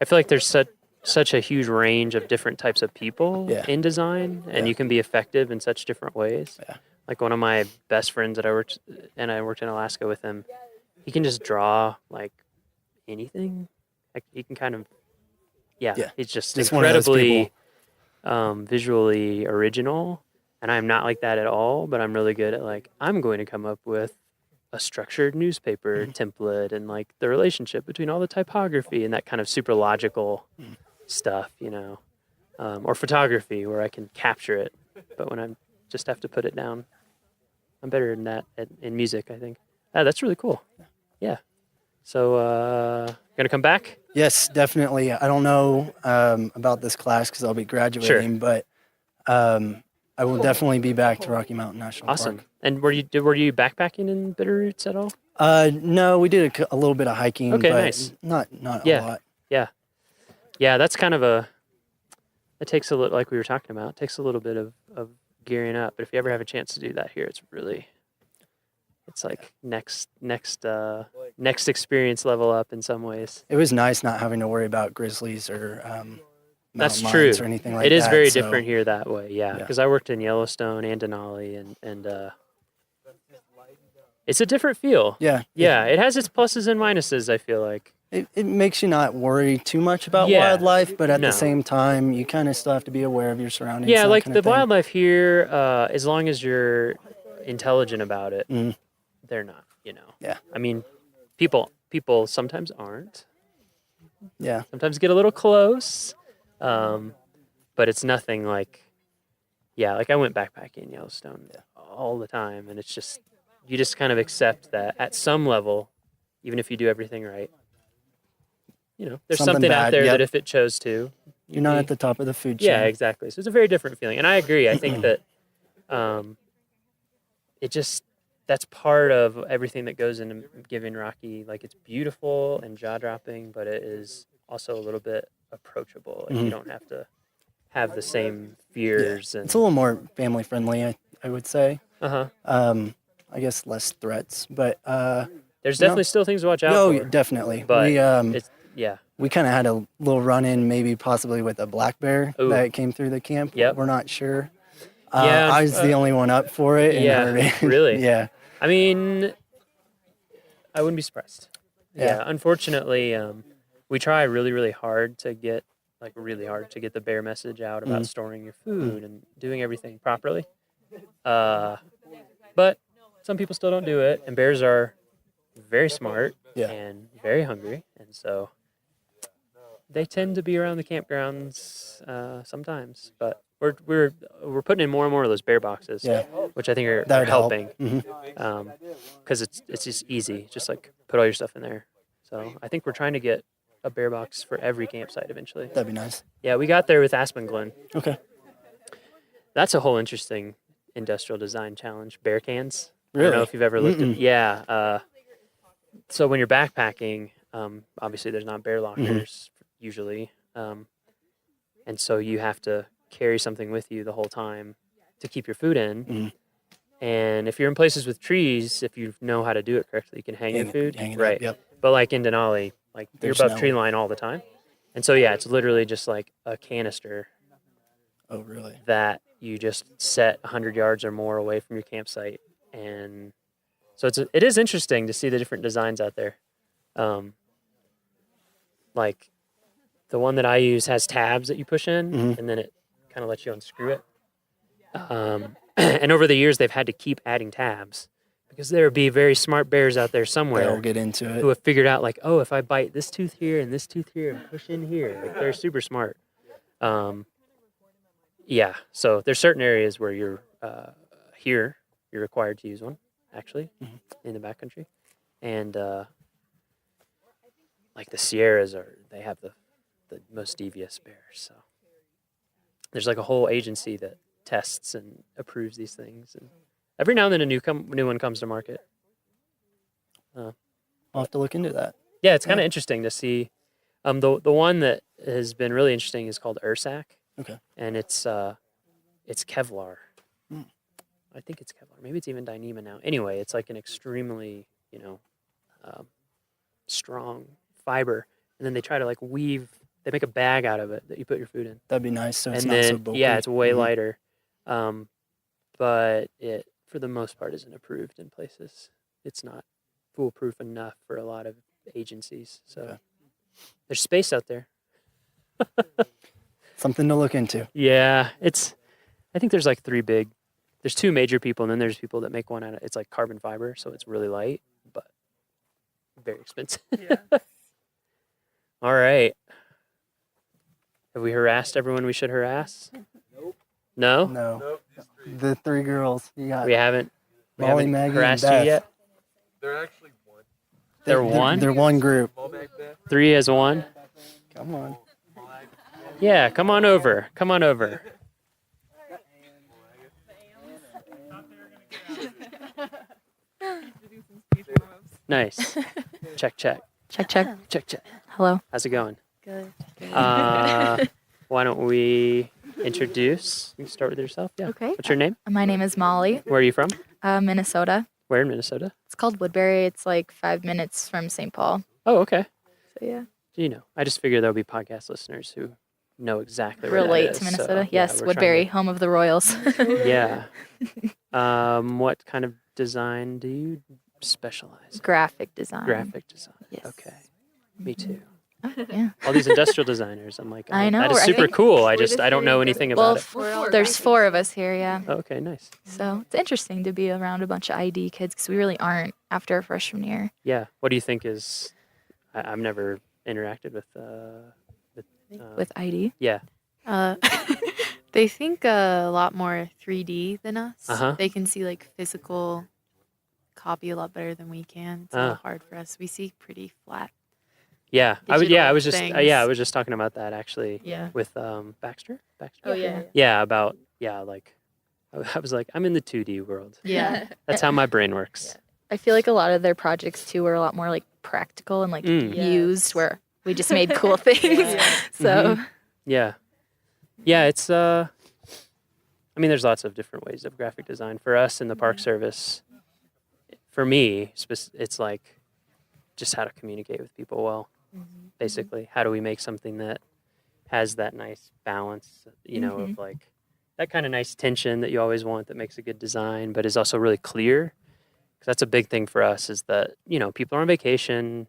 feel like there's such a huge range of different types of people in design, and you can be effective in such different ways. Yeah. Like one of my best friends that I worked in Alaska with him, he can just draw like anything. Like he can kind of, he's just incredibly visually original. And I'm not like that at all, but I'm really good at like, I'm going to come up with a structured newspaper template and like the relationship between all the typography and that kind of super logical stuff, or photography where I can capture it. But when I just have to put it down, I'm better than that in music, I think. That's really cool. Yeah. So, gonna come back? Yes, definitely. I don't know about this class because I'll be graduating, but I will definitely be back to Rocky Mountain National Park. Awesome. And were you backpacking in Bitterroots at all? No, we did a little bit of hiking, okay, but nice. not a lot. Yeah. Yeah, that's kind of it takes a little, like we were talking about, it takes a little bit of gearing up. But if you ever have a chance to do that here, it's like next experience level up in some ways. It was nice not having to worry about grizzlies or mountain That's true. lions or anything like that. It is very so, different here that way, yeah. Because I worked in Yellowstone and Denali, and it's a different feel. Yeah. Yeah, it has its pluses and minuses, I feel like. It makes you not worry too much about Yeah. wildlife, but at No. the same time, you kind of still have to be aware of your surroundings. Yeah, that like kind the of thing. wildlife here, as long as you're intelligent about it, they're not, Yeah. I mean, people sometimes aren't. Yeah. Sometimes get a little close, but it's nothing like, like I went backpacking in Yellowstone all the time, and it's just, you just kind of accept that at some level, even if you do everything right, there's something out bad, there yep. that if it chose to, You're not at the top of the food chain. yeah, exactly. So it's a very different feeling, and I agree. I think that that's part of everything that goes into giving Rocky. Like, it's beautiful and jaw-dropping, but it is also a little bit approachable. Like, you don't have to have the same fears. Yeah. And It's a little more family friendly, I would say. Uh-huh. I guess less threats, but there's definitely still things to watch out for. Definitely. But we we kind of had a little run-in, maybe possibly with a black bear that came through the camp. Yep. We're not sure. Yeah, I was the only one up for it. And heard it. Really? Yeah. I mean, I wouldn't be surprised. Yeah. Unfortunately, we try really, really hard to get the bear message out about storing your food and doing everything properly. But some people still don't do it, and bears are very smart and very hungry, and so they tend to be around the campgrounds sometimes. But we're putting in more and more of those bear boxes, which I think are helping, because it's just easy, just like put all your stuff in there. So I think we're trying to get a bear box for every campsite eventually. That'd be nice. Yeah, we got there with Aspen Glen. Okay. That's a whole interesting industrial design challenge. Bear cans. Really? I don't know if you've ever looked at. Yeah. So when you're backpacking, obviously there's not bear lockers usually, and so you have to carry something with you the whole time to keep your food in. And if you're in places with trees, if you know how to do it correctly, you can hang your food. hang it up, Right. yep. But like in Denali, like There's you're above no- tree line all the time, and so it's literally just like a canister. Oh, really? That you just set 100 yards or more away from your campsite, and so it is interesting to see the different designs out there. Like the one that I use has tabs that you push in, and then it kind of lets you unscrew it. And over the years, they've had to keep adding tabs because there would be very smart bears out there somewhere They'll get into it. who have figured out, like, oh, if I bite this tooth here and this tooth here and push in here, like, they're super smart. Yeah, so there's certain areas where you're you're required to use one, actually, in the backcountry, and like the Sierras they have the most devious bears. So there's like a whole agency that tests and approves these things, and every now and then a new one comes to market. I'll have to look into that. Yeah, it's kind of interesting to see. The one that has been really interesting is called Ursac. Okay. And it's Kevlar. I think it's Kevlar. Maybe it's even Dyneema now. Anyway, it's like an extremely, strong fiber, and then they try to like weave. They make a bag out of it that you put your food in. That'd be nice. So it's And not so then bulky. it's way lighter, but it for the most part isn't approved in places. It's not foolproof enough for a lot of agencies. So there's space out there. Something to look into. Yeah, I think there's like there's two major people, and then there's people that make one out of, it's like carbon fiber, so it's really light, but very expensive. All right. Have we harassed everyone we should harass? Nope. No? No. Nope. The three girls. You got We haven't Molly, Maggie, and harassed you Beth. yet? They're actually one. They're one? They're one group. Three as one? Come on. Yeah, come on over. Come on over. Nice. Check, check. Check, check. Check, check. Hello. How's it going? Good. Why don't we introduce? You can start with yourself. Yeah. Okay. What's your name? My name is Molly. Where are you from? Minnesota. Where in Minnesota? It's called Woodbury. It's like 5 minutes from St. Paul. Oh, okay. So yeah. I just figured there'll be podcast listeners who know exactly where that relate is, to so, Minnesota. yeah, Yes, we're Woodbury, trying home of the Royals. Yeah. What kind of design do you specialize in? Graphic design. Graphic design. Yes. Okay. Me too. Yeah. All these industrial designers, I'm like, I know. that is I super think cool. I don't know anything well, about it. there's 4 of us here, yeah. Okay, nice. So it's interesting to be around a bunch of ID kids because we really aren't after freshman year. Yeah. What do you think is? I've never interacted with ID. Yeah. They think a lot more 3D than us. Uh-huh. They can see like physical copy a lot better than we can. It's a little hard for us. We see pretty flat. Yeah. I was just things. I was just talking about that actually. Yeah. With Baxter. Oh, yeah. Yeah. About like I was like, I'm in the 2D world. Yeah. That's how my brain works. I feel like a lot of their projects too were a lot more like practical and like used, where we just made cool things. So Mhm. Yeah. Yeah, it's I mean, there's lots of different ways of graphic design. For us in the Park Service, for me, it's like just how to communicate with people well. Basically, how do we make something that has that nice balance, of like that kind of nice tension that you always want, that makes a good design, but is also really clear. Because that's a big thing for us, is that, people are on vacation.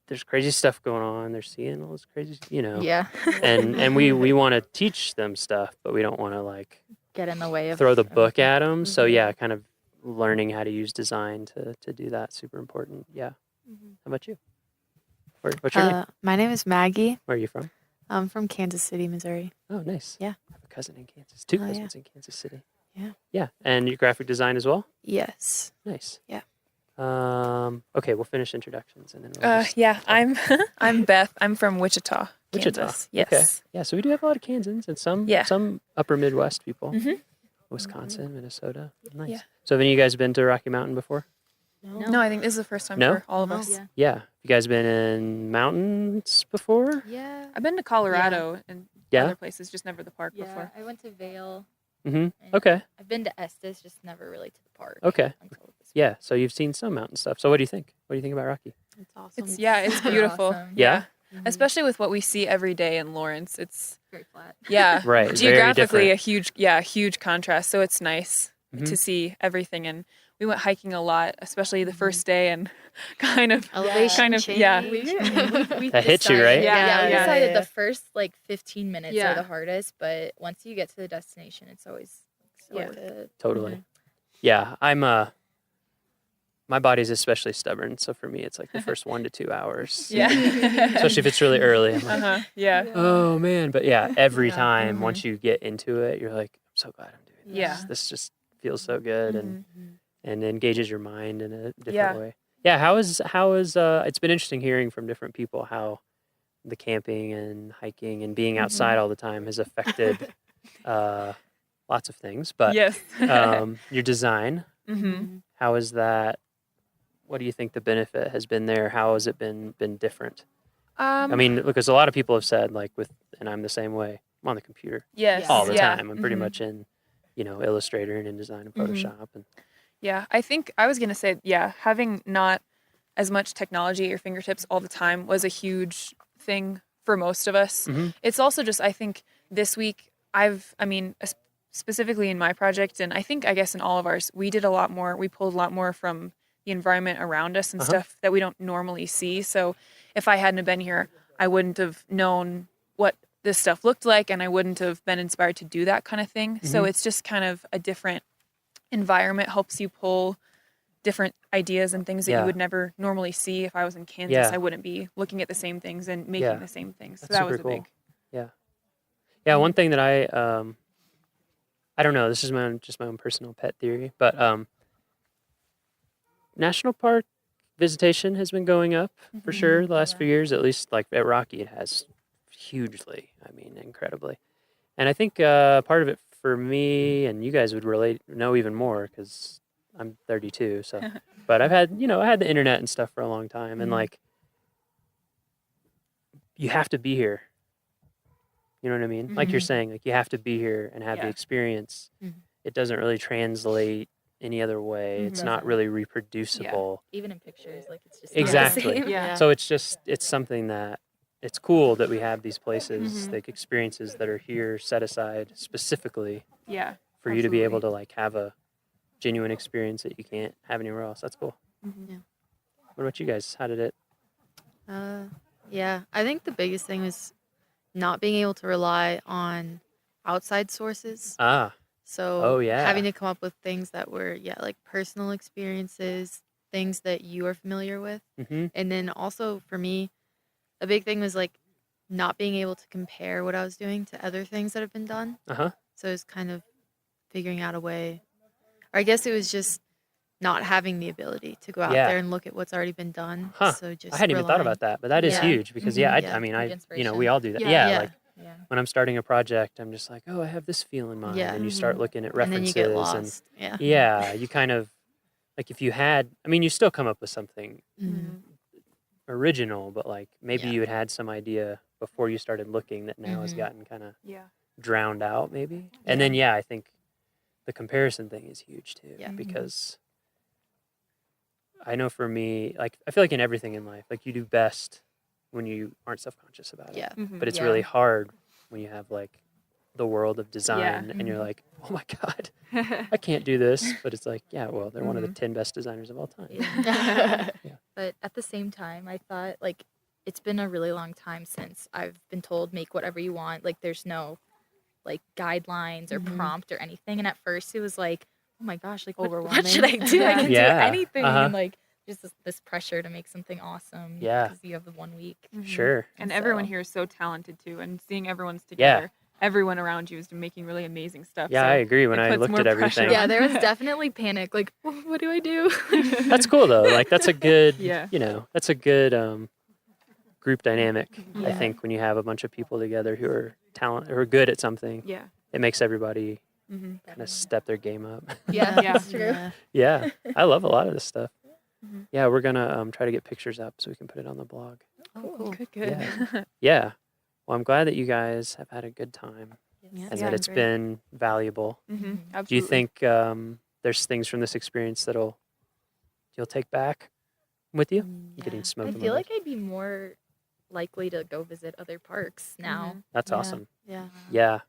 There's crazy stuff going on. They're seeing all this crazy, Yeah. and we want to teach them stuff, but we don't want to like get in the way of throw the book at them. So yeah, kind of learning how to use design to do that, super important. Yeah. How about you? What's your name? My name is Maggie. Where are you from? I'm from Kansas City, Missouri. Oh, nice. Yeah. I have a cousin in Kansas. 2 Oh, yeah. cousins in Kansas City. Yeah. Yeah. And your graphic design as well? Yes. Nice. Yeah. Okay, we'll finish introductions and then we'll Yeah, I'm Beth. I'm from Wichita, Wichita. Kansas. Yes. Okay. Yeah, so we do have a lot of Kansans and some upper Midwest people. Mhm. Wisconsin, Minnesota. Nice. Yeah. So have any of you guys been to Rocky Mountain before? No, I think this is the first time No? for all of us. Yeah. You guys been in mountains before? Yeah. I've been to Colorado and Yeah? other places, just never the park before. I went to Vail. Mm-hmm. Okay. I've been to Estes, just never really to the park. Okay. Yeah. So you've seen some mountain stuff. So what do you think? What do you think about Rocky? It's awesome. It's beautiful. Awesome. Yeah? Especially with what we see every day in Lawrence. It's very flat. Yeah. Right, very Geographically different. a huge contrast. So it's nice Mhm. to see everything. And we went hiking a lot, especially the first day, and kind of Elevation yeah. We That hits you, right? Yeah, we Yeah. decided the first like 15 minutes Yeah. are the hardest, but once you get to the destination, it's always worth it. Totally. Yeah. I'm my body's especially stubborn, so for me it's like the first 1 to 2 hours. Yeah. Especially if it's really early. I'm like, Yeah. oh man. But yeah, every time once you get into it, you're like, I'm so glad I'm doing this. Yeah. This just feels so good and engages your mind in a different Yeah. way. Yeah, how is it's been interesting hearing from different people how the camping and hiking and being outside all the time has affected lots of things. But Yes. your design, Mhm. how is that? What do you think the benefit has been there? How has it been different? I mean, because a lot of people have said and I'm the same way. I'm on the computer Yes. all the Yeah. time. I'm pretty Mhm. much in, Illustrator and InDesign and Mhm. Photoshop and Yeah, I think I was going to say, having not as much technology at your fingertips all the time was a huge thing for most of us. Mhm. It's also just, I think this week, specifically in my project, and I guess in all of ours, we pulled a lot more from the environment around us and stuff that we don't normally see. So if I hadn't have been here, I wouldn't have known what this stuff looked like, and I wouldn't have been inspired to do that kind of thing. So Mhm. it's just kind of a different environment, helps you pull different ideas and things that Yeah. you would never normally see. If I was in Kansas, Yeah. I wouldn't be looking at the same things and making Yeah. the same things. So That's that was super a cool. big. Yeah, one thing that I don't know, this is my own personal pet theory, but national park visitation has been going up for sure the last few years, at least like at Rocky it has hugely, incredibly. And I think part of it for me, and you guys would know even more because I'm 32, so but I had the internet and stuff for a long time, and like you have to be here. You know what I mean? Like you're saying, like you have to be here and have the Yeah. experience. It doesn't really translate any other way. It's not really reproducible. Even in pictures, like it's just Exactly. Not the same. Yeah. So it's something that it's cool that we have these places, Mhm. like experiences that are here set aside specifically Yeah, for you to be able absolutely. to like have a genuine experience that you can't have anywhere else. That's cool. Mhm. Yeah. What about you guys? How did it? Yeah, I think the biggest thing was not being able to rely on outside sources. Ah. So Oh, yeah. having to come up with things that were, yeah, like personal experiences, things that you are familiar with. Mhm. And then also for me, a big thing was like not being able to compare what I was doing to other things that have been done. Uh-huh. So it's kind of figuring out a way, or I guess it was just not having the ability to go out Yeah. there and look at what's already been done. Huh. So just I hadn't even thought relying. about that, but that is Yeah. huge because Mhm. I Yeah. mean, Need we inspiration. all do that. Yeah. Yeah, Yeah. like when I'm starting a project, I'm just like, oh, I have this feel in mind, Yeah. and you start Mhm. looking at And then you get references, lost. Yeah. yeah, you kind of like if you had, I mean, you still come up with something Mhm. original, but like maybe Yeah. you had some idea before you started looking that now has Mhm. gotten kind of Yeah. drowned out, maybe. And then I think the comparison thing is huge too, Yeah. because I know for me, like I feel like in everything in life, like you do best when you aren't self-conscious about it. Yeah. Mhm. But it's Yeah. really hard when you have like the world of Yeah. design and you're Mhm. like, oh my God, I can't do this. But it's like, yeah, well, they're one of the Mhm. 10 best designers of all time. Yeah. Yeah. But at the same time, I thought like it's been a really long time since I've been told make whatever you want. Like there's no like guidelines or Mhm. prompt or anything. And at first it was like, oh my gosh, like what Overwhelming. should I do? I Yeah. can Yeah. do anything. Uh-huh. And like just this pressure to make something awesome. Yeah. Because you have the 1 week. Mhm. Sure. And So- everyone here is so talented too, and seeing everyone's Yeah. together, everyone around you is making really amazing stuff. Yeah, so I agree. When it I puts looked more at pressure everything, Yeah, on. there was definitely panic. Like, what do I do? that's cool though. Like that's a good, Yeah. that's a good group dynamic. I Yeah. think when you have a bunch of people together who are good at something, Yeah. it makes everybody Mhm. kind of step their game up. Yeah, Yeah. that's true. Yeah. Yeah, I love a lot of this stuff. Mhm. Yeah, we're gonna try to get pictures up so we can put it on the blog. Oh, cool. Good. Good. Yeah. Yeah. Well, I'm glad that you guys have had a good time Yeah. and Yeah. that it's Great. been valuable. Mhm. Absolutely. Do you think there's things from this experience you'll take back with you? Yeah. Getting smoked. I in the feel lake? like I'd be more likely to go visit other parks now. Mhm. That's Yeah. awesome. Yeah. Yeah,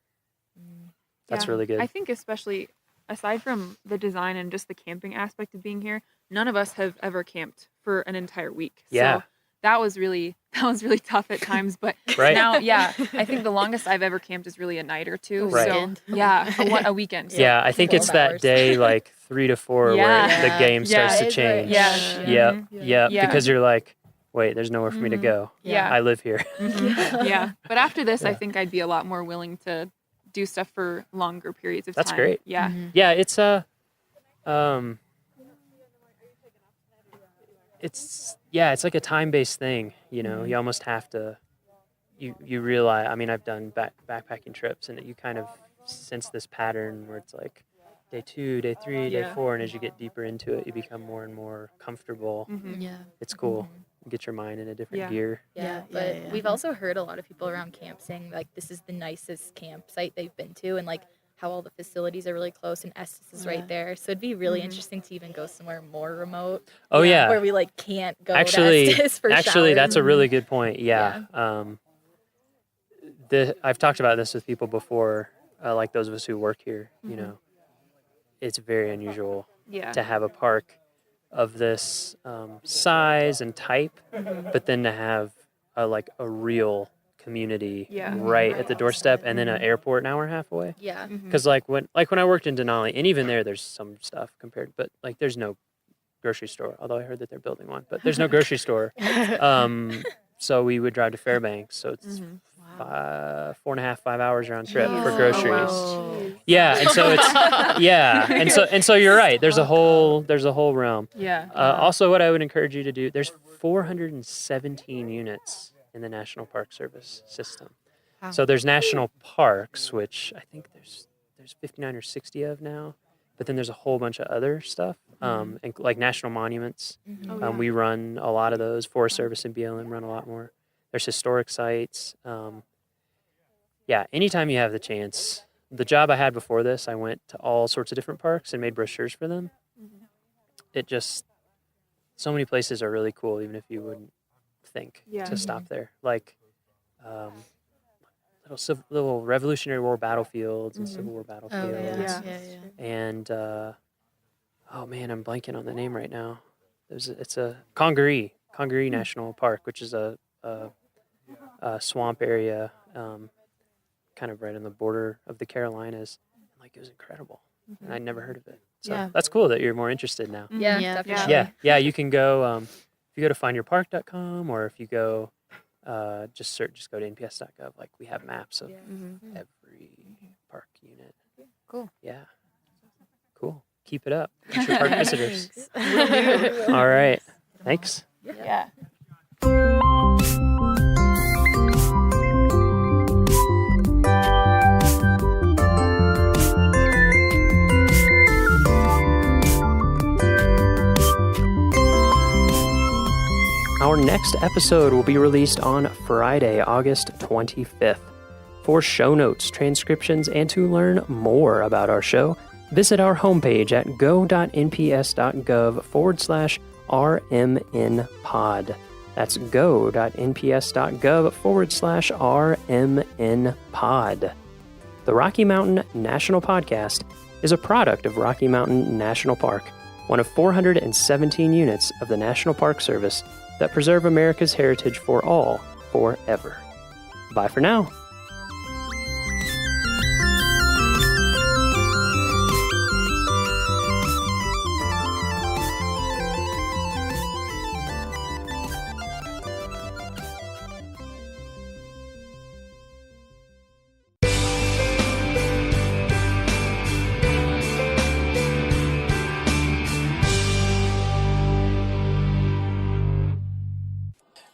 Mm. that's Yeah. really good. I think especially aside from the design and just the camping aspect of being here, none of us have ever camped for an entire week. Yeah. So that was really tough at times, but Right. now, yeah, I think the longest I've ever camped is really a night or two. A Right. So weekend. yeah, a weekend. So Yeah, I think it's 12 that hours. day like 3 to 4 Yeah. where the Yeah. game starts Yeah. to It's right. change. Yeah. Yep. Mhm. Yep. Yeah. Because you're like, wait, there's nowhere for me to Mhm. go. Yeah. I live here. Mhm. Yeah. But after this, I Yeah. think I'd be a lot more willing to do stuff for longer periods of That's time. great. Yeah. Mhm. Yeah, it's it's like a time-based thing, Mhm. You almost have to you realize, I mean, I've done backpacking trips and you kind of sense this pattern where it's like day 2, day 3, day Yeah. 4, and as you get deeper into it, you become more and more comfortable. Mhm. Yeah. It's cool. Mhm. You get your mind in a different Yeah. gear. Yeah, Yeah, but yeah, yeah. we've also heard a lot of people around camp saying like this is the nicest campsite they've been to, and like how all the facilities are really close and Estes is Yeah. right there. So it'd be really Mhm. interesting to even go somewhere more remote. Oh yeah. where we like can't go Actually, to Estes for actually, showers. that's a really good point. Yeah. I've talked about this with people before, like those of us who work here. Mhm. It's very unusual Yeah. to have a park of this size and type, Mhm. but then to have a real community Yeah. right at the doorstep, and then an Mhm. airport an hour and a half away. Yeah. Mhm. Because when I worked in Denali, and even there's some stuff compared, but like there's no grocery store. Although I heard that they're building one, but there's no grocery store. So we would drive to Fairbanks. So it's Mhm. 4.5, 5 hours round trip for Jeez. groceries. Oh, wow. Yeah, and so it's and so you're right. There's a whole realm. Yeah. Also, what I would encourage you to do, there's 417 units in the National Park Service system. Wow. So there's national parks, which I think there's 59 or 60 of now, but then there's a whole bunch of other stuff, and like national monuments. Mhm. Oh, yeah. We run a lot of those. Forest Service and BLM run a lot more. There's historic sites. Yeah, anytime you have the chance. The job I had before this, I went to all sorts of different parks and made brochures for them. Mhm. It just, so many places are really cool, even if you wouldn't think Yeah. to stop there. Like little Revolutionary War battlefields and Civil War Oh, battlefields. yeah. And oh man, I'm blanking on the name right now. It's a Congaree National Park, which is a swamp area, kind of right on the border of the Carolinas. Like, it was incredible, and I'd never heard of it. So Yeah. that's cool that you're more interested now. Yeah, Yeah. definitely. Yeah. You can go if you go to findyourpark.com, or if you go just go to nps.gov. Like, we have maps of every park unit. Cool. Yeah. Cool. Keep it up. Future park visitors. Thanks. All right. Thanks. Yeah. Our next episode will be released on Friday, August 25th. For show notes, transcriptions, and to learn more about our show, visit our homepage at go.nps.gov/RMNpod. That's go.nps.gov/RMNpod. The Rocky Mountain National Podcast is a product of Rocky Mountain National Park, one of 417 units of the National Park Service that preserve America's heritage for all, forever. Bye for now.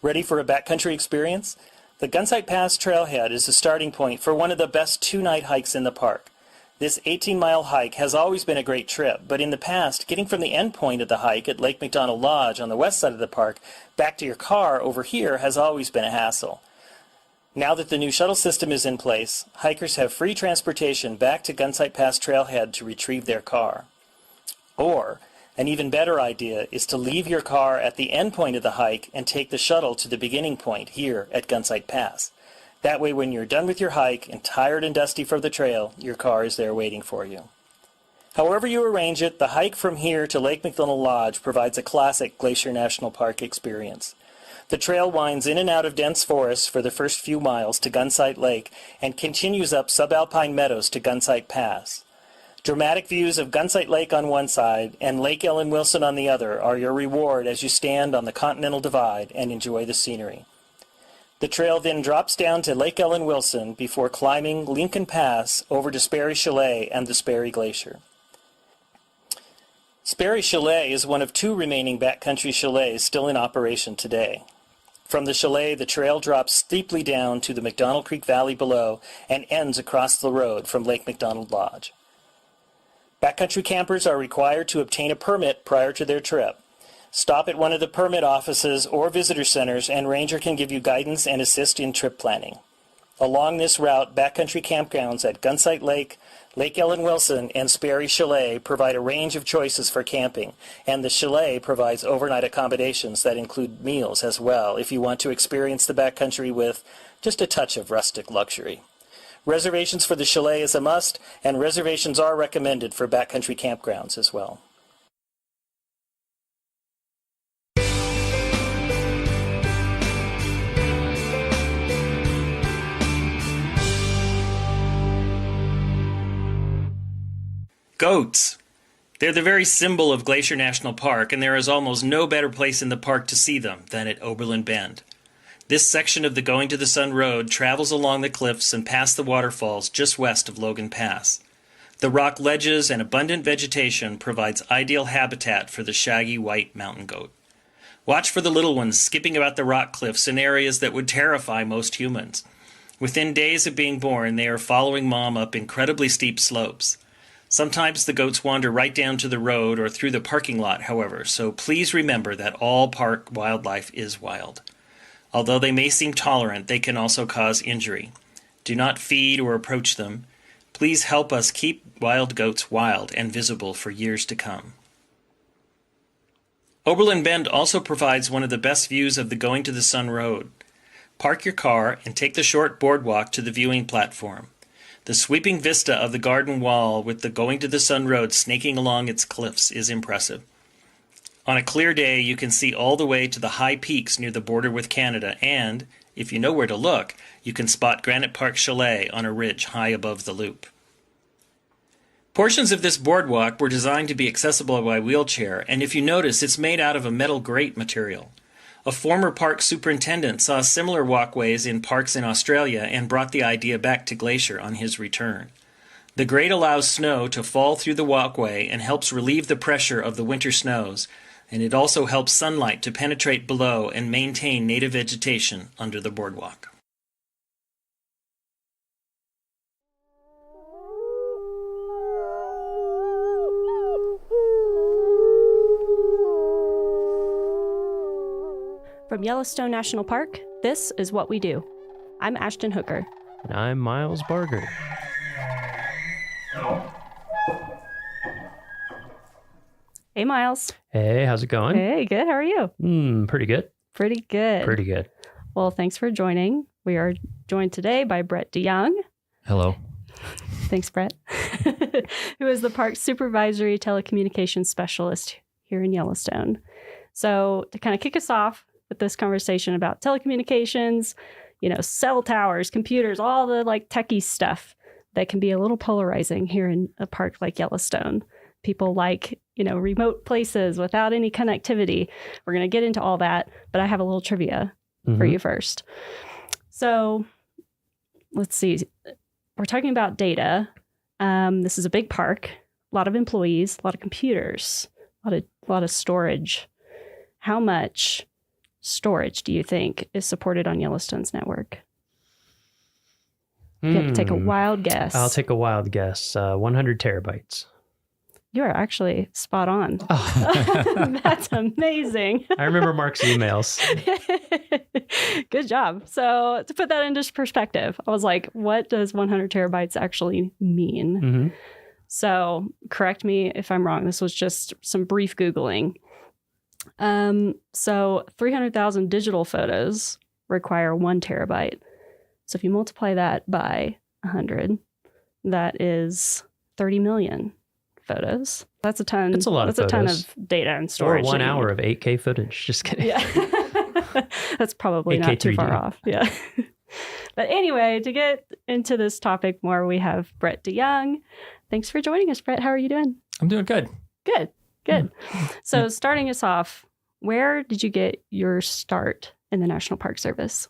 Ready for a backcountry experience? The Gunsight Pass Trailhead is the starting point for one of the best two-night hikes in the park. This 18-mile hike has always been a great trip, but in the past, getting from the end point of the hike at Lake McDonald Lodge on the west side of the park back to your car over here has always been a hassle. Now that the new shuttle system is in place, hikers have free transportation back to Gunsight Pass Trailhead to retrieve their car. Or, an even better idea is to leave your car at the end point of the hike and take the shuttle to the beginning point here at Gunsight Pass. That way, when you're done with your hike and tired and dusty from the trail, your car is there waiting for you. However you arrange it, the hike from here to Lake McDonald Lodge provides a classic Glacier National Park experience. The trail winds in and out of dense forests for the first few miles to Gunsight Lake and continues up subalpine meadows to Gunsight Pass. Dramatic views of Gunsight Lake on one side and Lake Ellen Wilson on the other are your reward as you stand on the Continental Divide and enjoy the scenery. The trail then drops down to Lake Ellen Wilson before climbing Lincoln Pass over to Sperry Chalet and the Sperry Glacier. Sperry Chalet is one of two remaining backcountry chalets still in operation today. From the chalet, the trail drops steeply down to the McDonald Creek Valley below and ends across the road from Lake McDonald Lodge. Backcountry campers are required to obtain a permit prior to their trip. Stop at one of the permit offices or visitor centers and Ranger can give you guidance and assist in trip planning. Along this route, backcountry campgrounds at Gunsight Lake, Lake Ellen Wilson, and Sperry Chalet provide a range of choices for camping, and the chalet provides overnight accommodations that include meals as well if you want to experience the backcountry with just a touch of rustic luxury. Reservations for the chalet is a must, and reservations are recommended for backcountry campgrounds as well. Goats. They're the very symbol of Glacier National Park, and there is almost no better place in the park to see them than at Oberlin Bend. This section of the Going to the Sun Road travels along the cliffs and past the waterfalls just west of Logan Pass. The rock ledges and abundant vegetation provides ideal habitat for the shaggy white mountain goat. Watch for the little ones skipping about the rock cliffs in areas that would terrify most humans. Within days of being born, they are following mom up incredibly steep slopes. Sometimes the goats wander right down to the road or through the parking lot, however, so please remember that all park wildlife is wild. Although they may seem tolerant, they can also cause injury. Do not feed or approach them. Please help us keep wild goats wild and visible for years to come. Oberlin Bend also provides one of the best views of the Going to the Sun Road. Park your car and take the short boardwalk to the viewing platform. The sweeping vista of the garden wall with the Going to the Sun road snaking along its cliffs is impressive. On a clear day, you can see all the way to the high peaks near the border with Canada, and, if you know where to look, you can spot Granite Park Chalet on a ridge high above the loop. Portions of this boardwalk were designed to be accessible by wheelchair, and if you notice, it's made out of a metal grate material. A former park superintendent saw similar walkways in parks in Australia and brought the idea back to Glacier on his return. The grate allows snow to fall through the walkway and helps relieve the pressure of the winter snows, and it also helps sunlight to penetrate below and maintain native vegetation under the boardwalk. From Yellowstone National Park, this is What We Do. I'm Ashton Hooker. And I'm Miles Barger. Hey, Miles. Hey, how's it going? Hey, good. How are you? Pretty good. Pretty good. Pretty good. Well, thanks for joining. We are joined today by Brett DeYoung. Hello. Thanks, Brett. Who is the park's supervisory telecommunications specialist here in Yellowstone. So to kind of kick us off with this conversation about telecommunications, cell towers, computers, all the techie stuff that can be a little polarizing here in a park like Yellowstone. People like, remote places without any connectivity. We're going to get into all that, but I have a little trivia for you first. So let's see. We're talking about data. This is a big park, a lot of employees, a lot of computers, a lot of storage. How much storage do you think is supported on Yellowstone's network? You have to take a wild guess. I'll take a wild guess. 100 terabytes. You're actually spot on. Oh. That's amazing. I remember Mark's emails. Good job. So to put that into perspective, I was like, what does 100 terabytes actually mean? Mm-hmm. So correct me if I'm wrong. This was just some brief Googling. So 300,000 digital photos require 1 terabyte. So if you multiply that by 100, that is 30 million photos. That's a ton. That's a lot of photos. That's a ton of data and storage. Or 1 hour of 8K footage. Just kidding. Yeah. That's probably not too far off. Yeah. But anyway, to get into this topic more, we have Brett DeYoung. Thanks for joining us, Brett. How are you doing? I'm doing good. Good. So starting us off, where did you get your start in the National Park Service?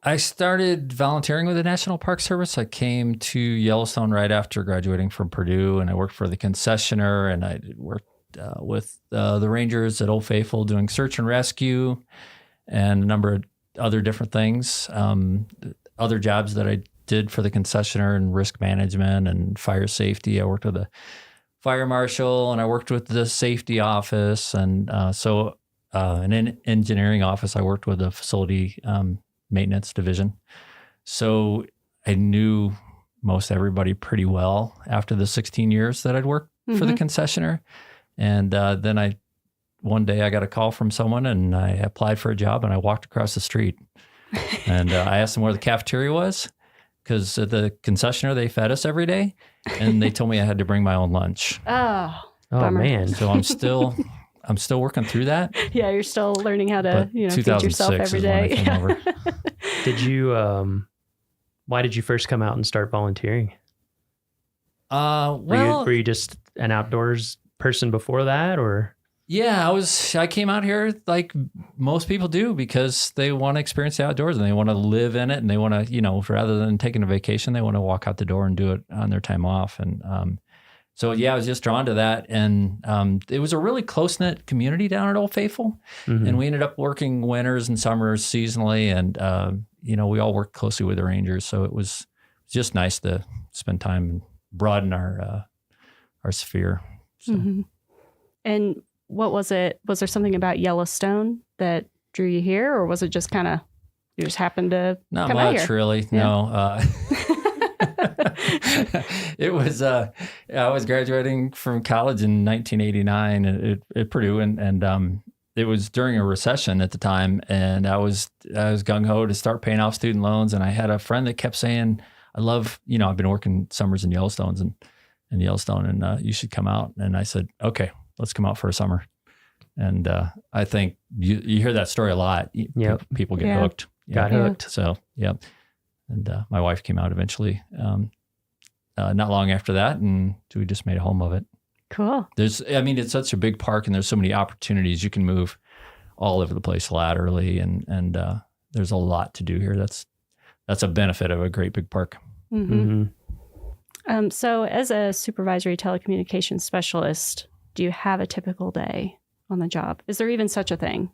I started volunteering with the National Park Service. I came to Yellowstone right after graduating from Purdue, and I worked for the concessionaire, and I worked with the rangers at Old Faithful doing search and rescue and a number of other different things. Other jobs that I did for the concessionaire and risk management and fire safety. I worked with the fire marshal, and I worked with the safety office, and an engineering office. I worked with the facility maintenance division. So I knew most everybody pretty well after the 16 years that I'd worked for the concessionaire. And then one day I got a call from someone, and I applied for a job, and I walked across the street. And I asked them where the cafeteria was, because at the concessionaire, they fed us every day, and they told me I had to bring my own lunch. Oh, man. So I'm still working through that. Yeah, you're still learning how to, feed yourself every day. Is when I came over. Did you, why did you first come out and start volunteering? Were you just an outdoors person before that, or? Yeah, I came out here like most people do because they want to experience the outdoors and they want to live in it, and they want to, rather than taking a vacation, they want to walk out the door and do it on their time off. And so, I was just drawn to that. And it was a really close-knit community down at Old Faithful. Mm-hmm. And we ended up working winters and summers seasonally. And, we all worked closely with the rangers. So it was just nice to spend time and broaden our sphere. So. Mm-hmm. And what was it? Was there something about Yellowstone that drew you here, or was it just kind of, you just happened to Not come out much, here? really. Yeah. No. It was, I was graduating from college in 1989 at Purdue, and it was during a recession at the time, and I was gung ho to start paying off student loans. And I had a friend that kept saying, "I love, I've been working summers in Yellowstone, and you should come out." And I said, "Okay, let's come out for a summer." And I think you hear that story a lot. Yep. People get hooked. Got hooked. So, yep. And my wife came out eventually, not long after that, and we just made a home of it. Cool. It's such a big park, and there's so many opportunities. You can move all over the place laterally, and there's a lot to do here. That's a benefit of a great big park. Mm-hmm. So as a supervisory telecommunications specialist, do you have a typical day on the job? Is there even such a thing?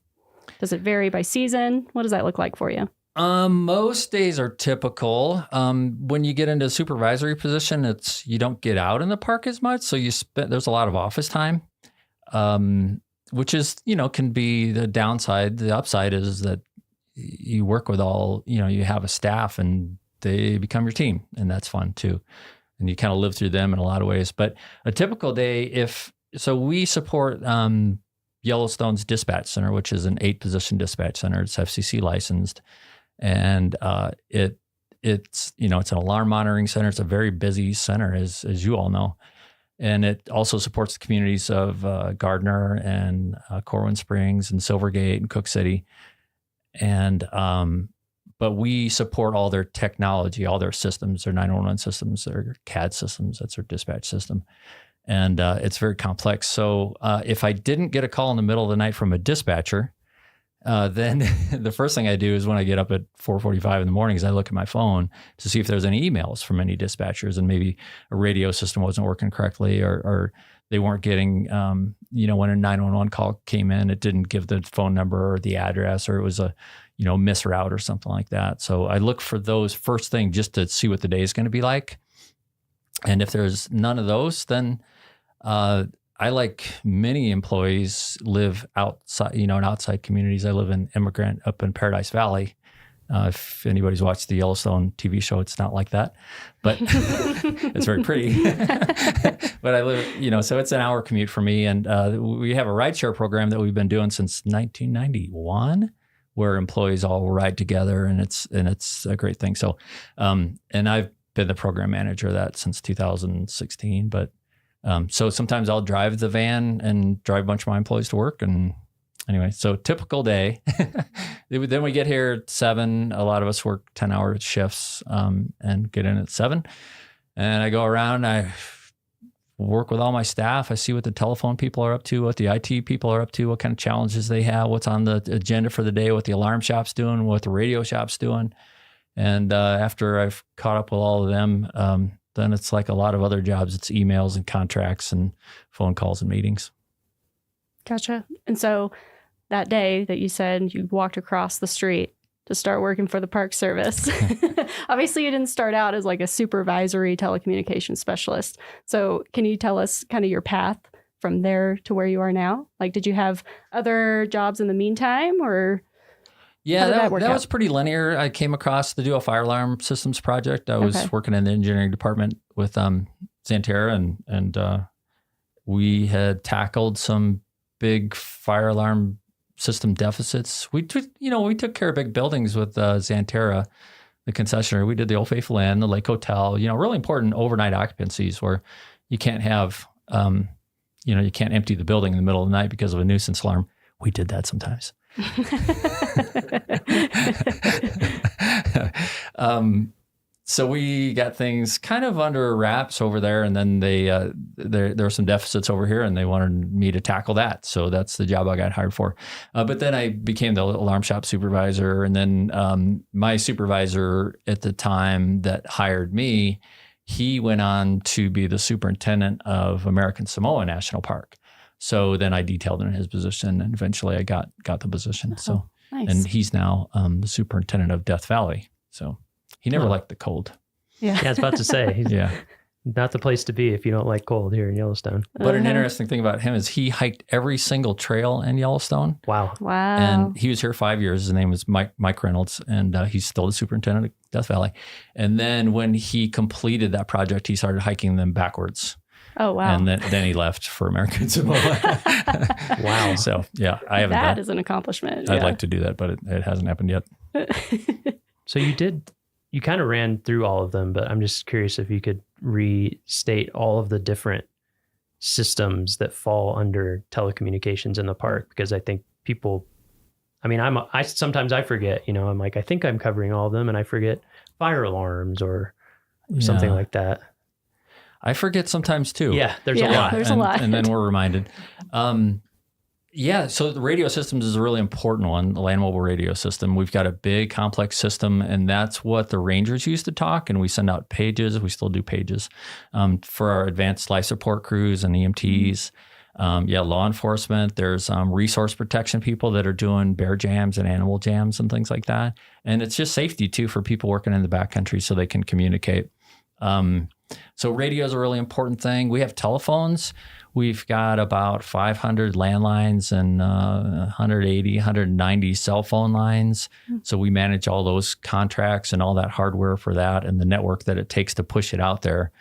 Does it vary by season? What does that look like for you? Most days are typical. When you get into a supervisory position, you don't get out in the park as much. So there's a lot of office time, which is, can be the downside. The upside is that you work with you have a staff and they become your team, and that's fun too. And you kind of live through them in a lot of ways. But a typical day, we support Yellowstone's dispatch center, which is an 8-position dispatch center. It's FCC licensed. And it's an alarm monitoring center. It's a very busy center, as you all know. And it also supports the communities of Gardner and Corwin Springs and Silvergate and Cook City. And but we support all their technology, all their systems, their 911 systems, their CAD systems. That's their dispatch system. And it's very complex. So if I didn't get a call in the middle of the night from a dispatcher, then the first thing I do is when I get up at 4:45 in the morning is I look at my phone to see if there's any emails from any dispatchers, and maybe a radio system wasn't working correctly, or they weren't getting, when a 911 call came in, it didn't give the phone number or the address, or it was a, misroute or something like that. So I look for those first thing just to see what the day is going to be like. And if there's none of those, then I, like many employees, live outside, in outside communities. I live in Immigrant up in Paradise Valley. If anybody's watched the Yellowstone TV show, it's not like that, but it's very pretty. But I live, so it's an hour commute for me. And we have a rideshare program that we've been doing since 1991, where employees all ride together, and it's a great thing. So, and I've been the program manager of that since 2016, but so sometimes I'll drive the van and drive a bunch of my employees to work. And anyway, so typical day. Then we get here at 7. A lot of us work 10-hour shifts and get in at 7. And I go around, I work with all my staff. I see what the telephone people are up to, what the IT people are up to, what kind of challenges they have, what's on the agenda for the day, what the alarm shop's doing, what the radio shop's doing. And after I've caught up with all of them, then it's like a lot of other jobs. It's emails and contracts and phone calls and meetings. Gotcha. And so that day that you said you walked across the street to start working for the Park Service, obviously you didn't start out as like a supervisory telecommunications specialist. So can you tell us kind of your path from there to where you are now? Like, did you have other jobs in the meantime, or? Yeah, that was pretty linear. I came across the Dual Fire Alarm Systems project. I was working in the engineering department with Xanterra, and we had tackled some big fire alarm system deficits. We took care of big buildings with Xanterra, the concessionaire. We did the Old Faithful Inn, the Lake Hotel. Really important overnight occupancies where you can't have, you can't empty the building in the middle of the night because of a nuisance alarm. We did that sometimes. So we got things kind of under wraps over there, and then there were some deficits over here, and they wanted me to tackle that. So that's the job I got hired for. But then I became the alarm shop supervisor, and then my supervisor at the time that hired me, he went on to be the superintendent of American Samoa National Park. So then I detailed in his position, and eventually I got the position. So, nice. And he's now the superintendent of Death Valley. So he never liked the cold. Yeah, I was about to say, yeah, not the place to be if you don't like cold here in Yellowstone. But an interesting thing about him is he hiked every single trail in Yellowstone. Wow. And he was here 5 years. His name was Mike Reynolds, and he's still the superintendent of Death Valley. And then when he completed that project, he started hiking them backwards. Oh, wow. And then he left for American Samoa. Wow. So yeah, I haven't. That done. is an accomplishment. I'd yeah. like to do that, but it hasn't happened yet. So you kind of ran through all of them, but I'm just curious if you could restate all of the different systems that fall under telecommunications in the park, because I think people, I mean, sometimes I forget, I'm like, I think I'm covering all of them and I forget fire alarms or something like that. I forget sometimes too. Yeah, there's a lot. There's a lot. And then we're reminded. So the radio systems is a really important one, the land mobile radio system. We've got a big complex system, and that's what the rangers use to talk. And we send out pages. We still do pages for our advanced life support crews and EMTs. Law enforcement. There's resource protection people that are doing bear jams and animal jams and things like that. And it's just safety too for people working in the backcountry so they can communicate. So radio is a really important thing. We have telephones. We've got about 500 landlines and 180, 190 cell phone lines. So we manage all those contracts and all that hardware for that and the network that it takes to push it out there.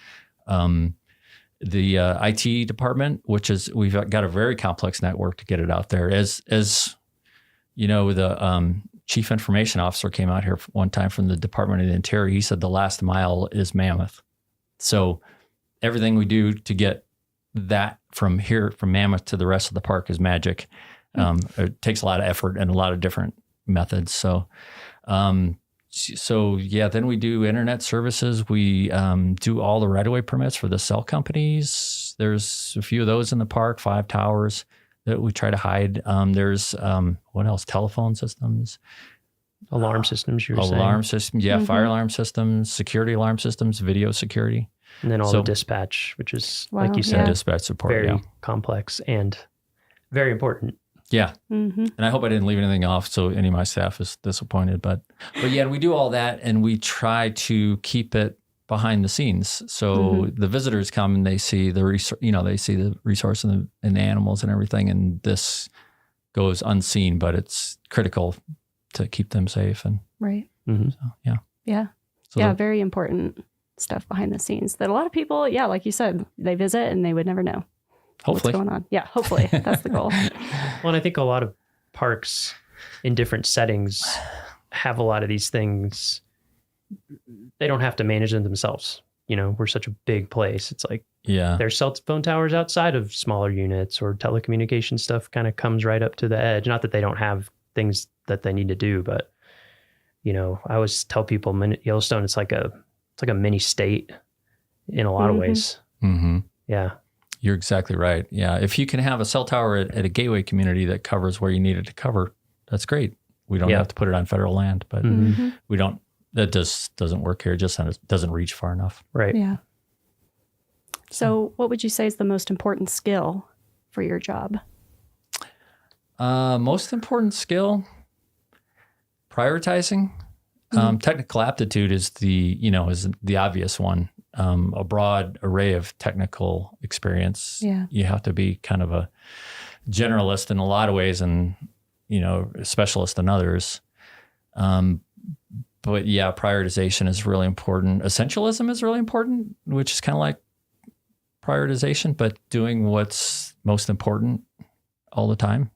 The IT department, we've got a very complex network to get it out there. As you know, the chief information officer came out here one time from the Department of the Interior. He said the last mile is Mammoth. So everything we do to get that from Mammoth to the rest of the park is magic. It takes a lot of effort and a lot of different methods. So then we do internet services. We do all the right-of-way permits for the cell companies. There's a few of those in the park, 5 towers that we try to hide. There's what else? Telephone systems. Alarm systems, Alarm systems, fire alarm systems, security alarm systems, video security. And then all the dispatch, which is, like you said, dispatch support, very complex and very important. Yeah. And I hope I didn't leave anything off so any of my staff is disappointed. But yeah, we do all that and we try to keep it behind the scenes. So the visitors come and they see the resource and the animals and everything. And this goes unseen, but it's critical to keep them safe. And right. So Very important stuff behind the scenes that a lot of people, like you said, they visit and they would never know. Hopefully. What's going on. Yeah, hopefully. That's the goal. Well, and I think a lot of parks in different settings have a lot of these things. They don't have to manage them themselves. We're such a big place. It's like, there's cell phone towers outside of smaller units, or telecommunication stuff kind of comes right up to the edge. Not that they don't have things that they need to do, but I always tell people Yellowstone, it's like a mini state in a lot of ways. Yeah. You're exactly right. Yeah. If you can have a cell tower at a gateway community that covers where you need it to cover, that's great. We don't have to put it on federal land, but we don't, that doesn't work here. It just doesn't reach far enough. Right. Yeah. So what would you say is the most important skill for your job? Most important skill, prioritizing. Technical aptitude is the obvious one. A broad array of technical experience. Yeah. You have to be kind of a generalist in a lot of ways and, a specialist in others. But prioritization is really important. Essentialism is really important, which is kind of like prioritization, but doing what's most important all the time.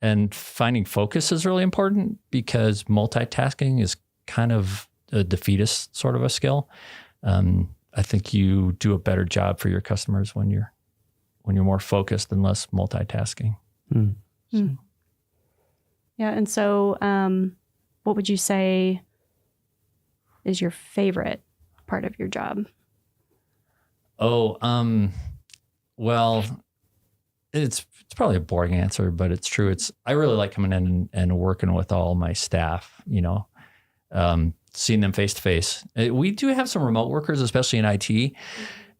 And finding focus is really important because multitasking is kind of a defeatist sort of a skill. I think you do a better job for your customers when you're more focused and less multitasking. Yeah. And so what would you say is your favorite part of your job? Well, it's probably a boring answer, but it's true. I really like coming in and working with all my staff, seeing them face to face. We do have some remote workers, especially in IT,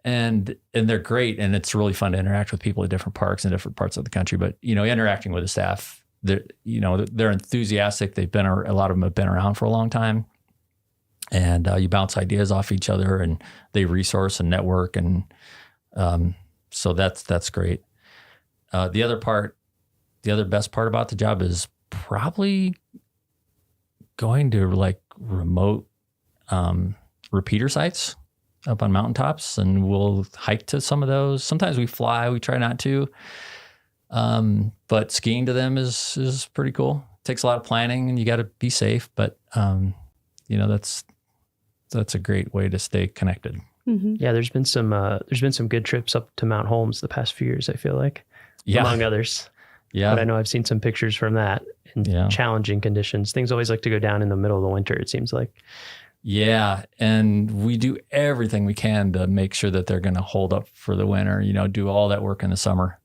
and they're great. And it's really fun to interact with people at different parks in different parts of the country. But, interacting with the staff, they're enthusiastic. A lot of them have been around for a long time, and you bounce ideas off each other and they resource and network. And so that's great. The other best part about the job is probably going to like remote repeater sites up on mountaintops, and we'll hike to some of those. Sometimes we fly. We try not to. But skiing to them is pretty cool. It takes a lot of planning, and you got to be safe. But that's a great way to stay connected. Mm-hmm. Yeah, there's been some good trips up to Mount Holmes the past few years, I feel like, among others. Yeah, but I know I've seen some pictures from that in challenging conditions. Things always like to go down in the middle of the winter, it seems like. Yeah, and we do everything we can to make sure that they're going to hold up for the winter. Do all that work in the summer,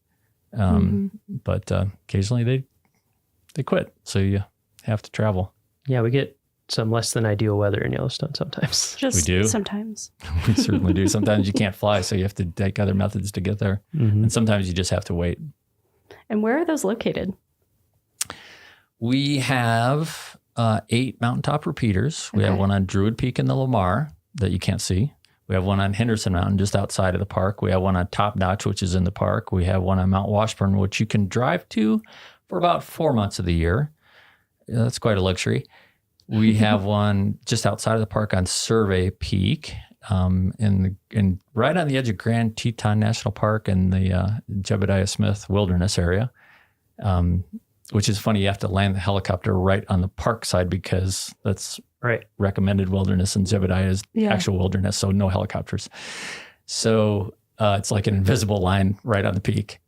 but occasionally they quit, so you have to travel. Yeah, we get some less than ideal weather in Yellowstone sometimes. We do. Sometimes. We certainly do. Sometimes you can't fly, so you have to take other methods to get there. Mm-hmm. And sometimes you just have to wait. And where are those located? We have 8 mountaintop repeaters. We have one on Druid Peak in the Lamar that you can't see. We have one on Henderson Mountain just outside of the park. We have one on Top Notch, which is in the park. We have one on Mount Washburn, which you can drive to for about 4 months of the year. That's quite a luxury. We have one just outside of the park on Survey Peak, in right on the edge of Grand Teton National Park in the Jebediah Smith Wilderness area, which is funny. You have to land the helicopter right on the park side because that's recommended wilderness, and Jebediah is actual wilderness, so no helicopters. So it's like an invisible line right on the peak.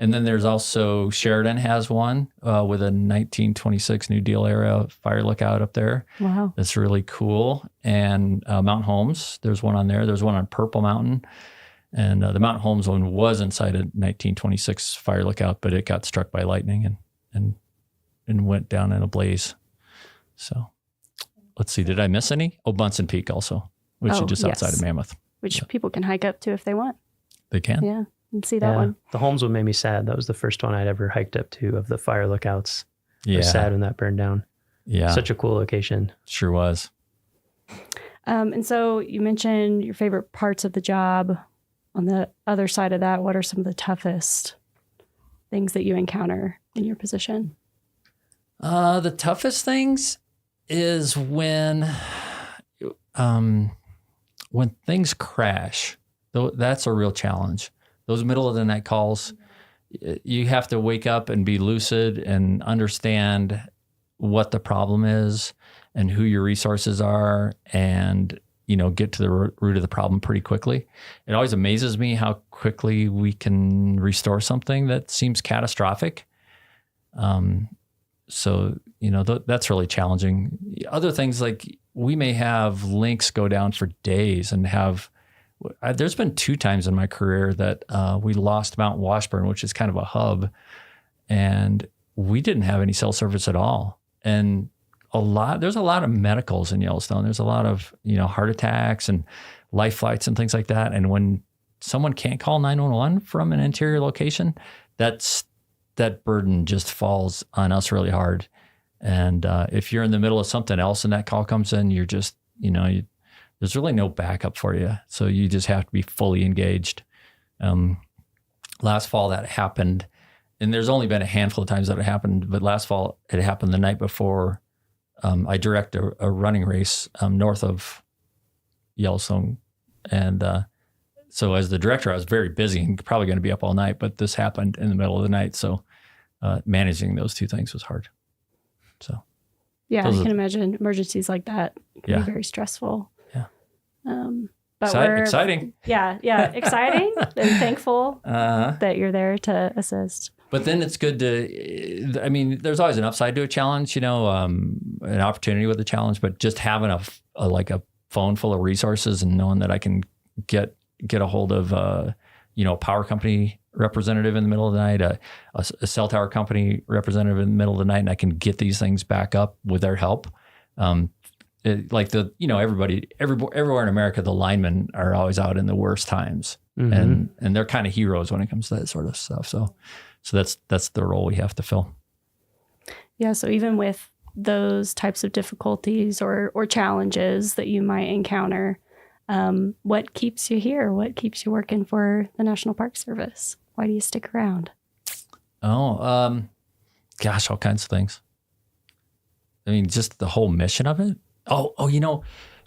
And then there's also Sheridan has one with a 1926 New Deal era fire lookout up there. Wow. That's really cool. And Mount Holmes, there's one on there. There's one on Purple Mountain. And the Mount Holmes one was inside a 1926 fire lookout, but it got struck by lightning and went down in a blaze. So let's see, did I miss any? Oh, Bunsen Peak also, which is just outside of Mammoth. Which people can hike up to if they want. They can. Yeah. And see that one. The Holmes one made me sad. That was the first one I'd ever hiked up to of the fire lookouts. I was sad when that burned down. Yeah. Such a cool location. Sure was. And so you mentioned your favorite parts of the job. On the other side of that, what are some of the toughest things that you encounter in your position? The toughest things is when things crash. That's a real challenge. Those middle of the night calls, you have to wake up and be lucid and understand what the problem is and who your resources are, and get to the root of the problem pretty quickly. It always amazes me how quickly we can restore something that seems catastrophic. So that's really challenging. Other things, like we may have links go down for days and there's been 2 times in my career that we lost Mount Washburn, which is kind of a hub, and we didn't have any cell service at all. And there's a lot of medicals in Yellowstone. There's a lot of, heart attacks and life flights and things like that. And when someone can't call 911 from an interior location, that burden just falls on us really hard. And if you're in the middle of something else and that call comes in, you're just, there's really no backup for you. So you just have to be fully engaged. Last fall that happened, and there's only been a handful of times that it happened, but last fall it happened the night before I direct a running race north of Yellowstone. And so as the director, I was very busy and probably going to be up all night, but this happened in the middle of the night. So managing those 2 things was hard. So yeah, I can imagine emergencies like that can be very stressful. But exciting. Yeah, exciting and thankful that you're there to assist. But then it's good there's always an upside to a challenge, an opportunity with a challenge, but just having a phone full of resources and knowing that I can get a hold of, a power company representative in the middle of the night, a cell tower company representative in the middle of the night, and I can get these things back up with their help. Everywhere in America, the linemen are always out in the worst times, and they're kind of heroes when it comes to that sort of stuff. So that's the role we have to fill. Yeah. So even with those types of difficulties or challenges that you might encounter, what keeps you here? What keeps you working for the National Park Service? Why do you stick around? Oh, gosh, all kinds of things. I mean, just the whole mission of it.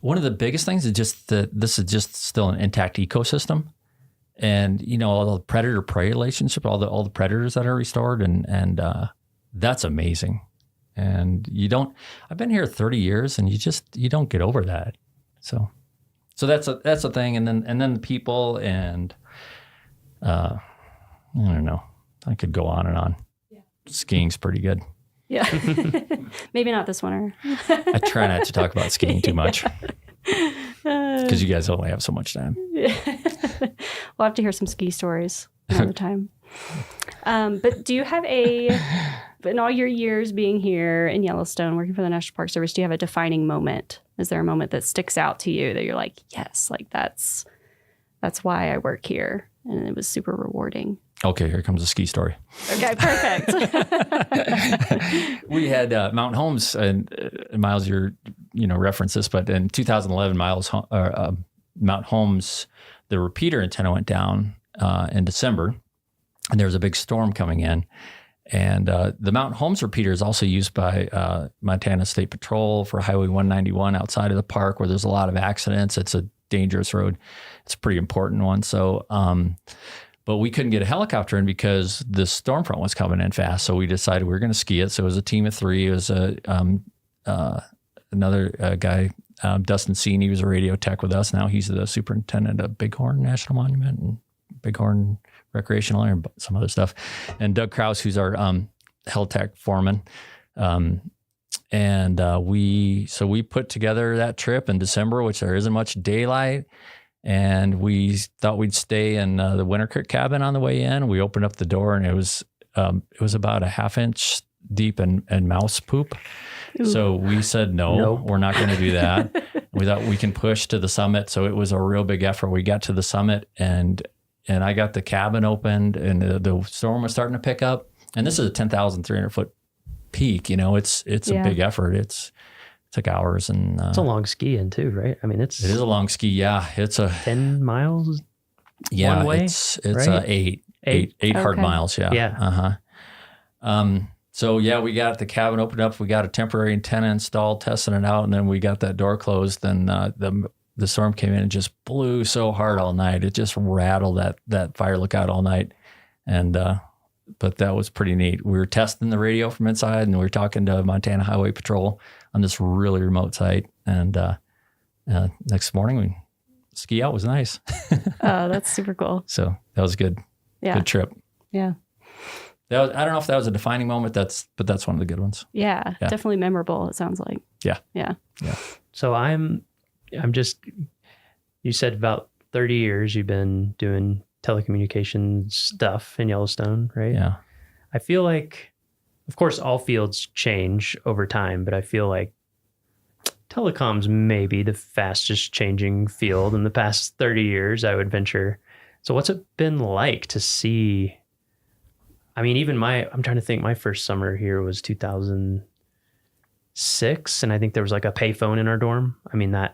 one of the biggest things is just that this is just still an intact ecosystem. And, you know, all the predator-prey relationship, all the predators that are restored, and that's amazing. And I've been here 30 years and you don't get over that. So that's a thing. And then the people, and I don't know, I could go on and on. Yeah. Skiing's pretty good. Yeah. Maybe not this winter. I try not to talk about skiing too much because you guys only have so much time. We'll have to hear some ski stories another time. But do you have in all your years being here in Yellowstone, working for the National Park Service, do you have a defining moment? Is there a moment that sticks out to you that you're like, yes, like that's why I work here, and it was super rewarding? Okay, here comes a ski story. Okay, perfect. We had Mountain Homes, and Miles, you reference this, but in 2011, Mountain Homes, the repeater antenna went down in December, and there was a big storm coming in. And the Mountain Homes repeater is also used by Montana State Patrol for Highway 191 outside of the park, where there's a lot of accidents. It's a dangerous road. It's a pretty important one. So, but we couldn't get a helicopter in because the storm front was coming in fast. So we decided we were going to ski it. So it was a team of 3. It was another guy, Dustin Seen. He was a radio tech with us. Now he's the superintendent of Bighorn National Monument and Bighorn Recreational Area and some other stuff. And Doug Krause, who's our hell tech foreman. We put together that trip in December, which there isn't much daylight. And we thought we'd stay in the Winter Creek cabin on the way in. We opened up the door, and it was about a half-inch deep in mouse poop. Ooh. So we said, no, we're not going to do that. We thought we can push to the summit. So it was a real big effort. We got to the summit, and I got the cabin opened, and the storm was starting to pick up. And this is a 10,300 foot peak. You know, it's a big effort. It took hours, and it's a long ski in too, right? I mean, it is a long ski. Yeah, it's a 10 miles. Yeah, one way, it's right? eight hard Okay. miles. Yeah. Yeah. So yeah, we got the cabin opened up. We got a temporary antenna installed, testing it out, and then we got that door closed. And the storm came in and just blew so hard all night. It just rattled that fire lookout all night. And but that was pretty neat. We were testing the radio from inside, and we were talking to Montana Highway Patrol on this really remote site. And next morning, ski out was nice. Oh, that's super cool. So that was good. Yeah. Good trip. Yeah. I don't know if that was a defining moment. But that's one of the good ones. Yeah. Definitely memorable, it sounds like. Yeah. Yeah. Yeah. So I'm just, you said about 30 years you've been doing telecommunications stuff in Yellowstone, right? Yeah. I feel like, of course, all fields change over time, but I feel like telecoms may be the fastest changing field in the past 30 years, I would venture. So what's it been like to see? I mean, even I'm trying to think, my first summer here was 2006, and I think there was like a payphone in our dorm. I mean, there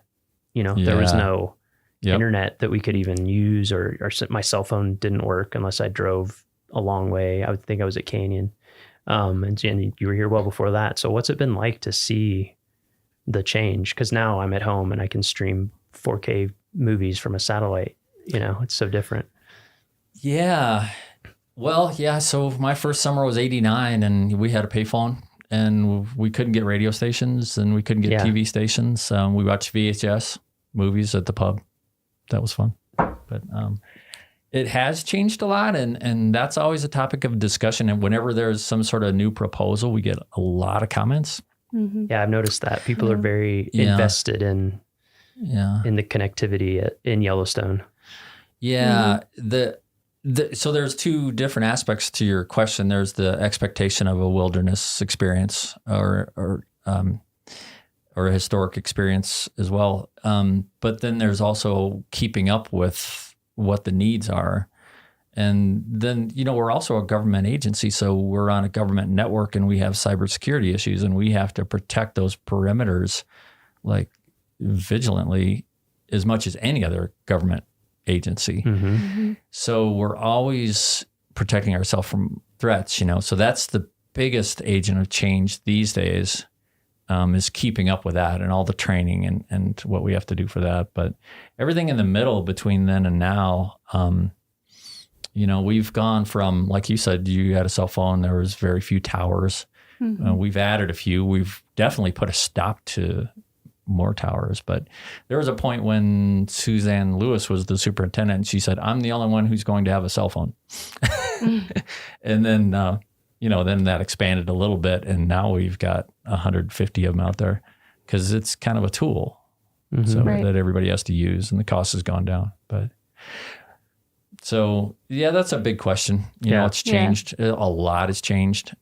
was no internet that we could even use, or my cell phone didn't work unless I drove a long way. I would think I was at Canyon. And you were here well before that. So what's it been like to see the change? Because now I'm at home and I can stream 4K movies from a satellite. You know, it's so different. Yeah. Well, yeah. So my first summer was 89, and we had a payphone, and we couldn't get radio stations, and we couldn't get TV stations. We watched VHS movies at the pub. That was fun. But it has changed a lot, and that's always a topic of discussion. And whenever there's some sort of new proposal, we get a lot of comments. Mm-hmm. Yeah, I've noticed that people are very invested in the connectivity in Yellowstone. Yeah, so there's two different aspects to your question. There's the expectation of a wilderness experience or a historic experience as well. But then there's also keeping up with what the needs are. And then, we're also a government agency, so we're on a government network, and we have cybersecurity issues, and we have to protect those perimeters like vigilantly as much as any other government agency. Mm-hmm. Mm-hmm. So we're always protecting ourselves from threats, So that's the biggest agent of change these days. is keeping up with that and all the training and what we have to do for that. But everything in the middle between then and now, we've gone from, like you said, you had a cell phone, there was very few towers. Mhm. We've added a few. We've definitely put a stop to more towers. But there was a point when Suzanne Lewis was the superintendent, and she said, I'm the only one who's going to have a cell phone. And then, then that expanded a little bit, and now we've got 150 of them out there because it's kind of a tool that everybody has to use, and the cost has gone down. But so, yeah, that's a big question. It's changed. A lot has changed.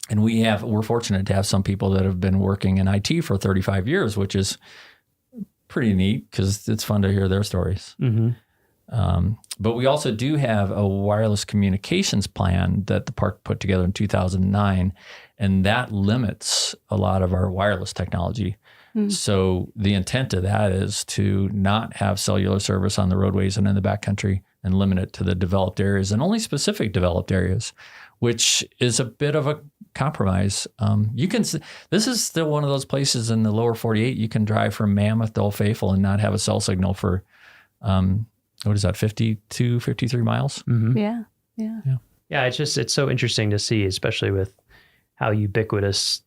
And we're fortunate to have some people that have been working in IT for 35 years, which is pretty neat because it's fun to hear their stories. But we also do have a wireless communications plan that the park put together in 2009, and that limits a lot of our wireless technology. So the intent of that is to not have cellular service on the roadways and in the backcountry and limit it to the developed areas and only specific developed areas, which is a bit of a compromise. This is still one of those places in the lower 48. You can drive from Mammoth to Old Faithful and not have a cell signal for, 52, 53 miles? Yeah. It's so interesting to see, especially with how ubiquitous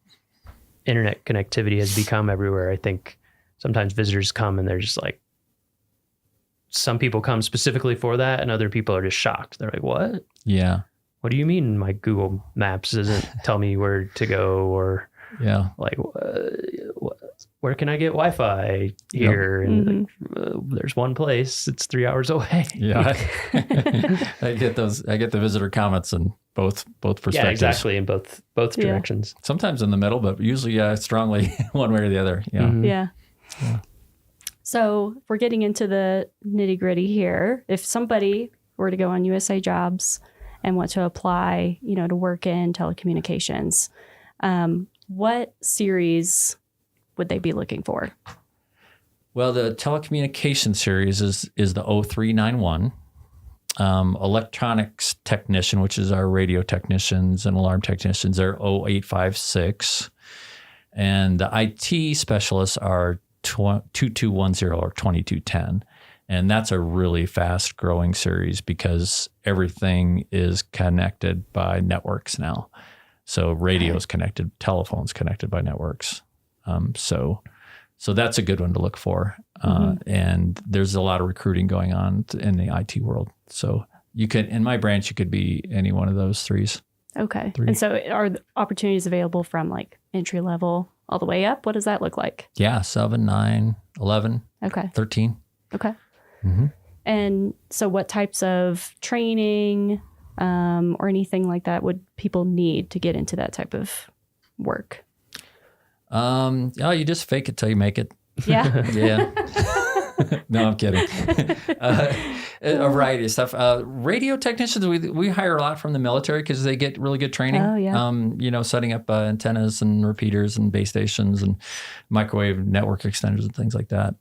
internet connectivity has become everywhere. I think sometimes visitors come and they're just like, some people come specifically for that, and other people are just shocked. They're like, what? Yeah. What do you mean my Google Maps doesn't tell me where to go? Or like, where can I get Wi-Fi here? And there's one place, it's 3 hours away. Yeah. I get the visitor comments in both perspectives. Yeah, exactly, in both directions. Sometimes in the middle, but usually strongly one way or the other. Yeah. So we're getting into the nitty gritty here. If somebody were to go on USA Jobs and want to apply, to work in telecommunications, what series would they be looking for? Well, the telecommunications series is the 0391. Electronics technician, which is our radio technicians and alarm technicians, are 0856. And the IT specialists are 2210 or 2210. And that's a really fast growing series because everything is connected by networks now. So radio's connected, telephone's connected by networks. So that's a good one to look for. And there's a lot of recruiting going on in the IT world. So in my branch, you could be any one of those threes. Okay. And so are the opportunities available from like entry level all the way up? What does that look like? Yeah, 7, 9, 11, 13. Okay. And so what types of training or anything like that would people need to get into that type of work? You just fake it till you make it. Yeah. Yeah. No, I'm kidding. A variety of stuff. Radio technicians, we hire a lot from the military because they get really good training. Oh, yeah. Setting up antennas and repeaters and base stations and microwave network extenders and things like that.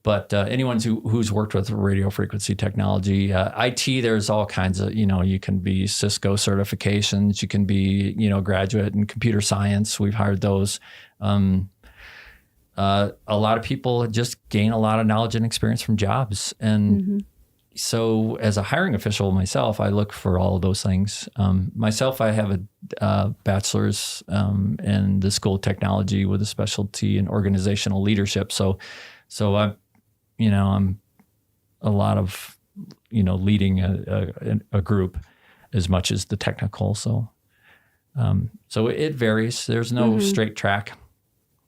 But anyone who's worked with radio frequency technology, IT, there's all kinds of, you can be Cisco certifications, you can be, graduate in computer science. We've hired those. A lot of people just gain a lot of knowledge and experience from jobs. And so as a hiring official myself, I look for all of those things. Myself, I have a bachelor's in the School of Technology with a specialty in organizational leadership. So I'm a lot of, leading a group as much as the technical. So it varies. There's no straight track.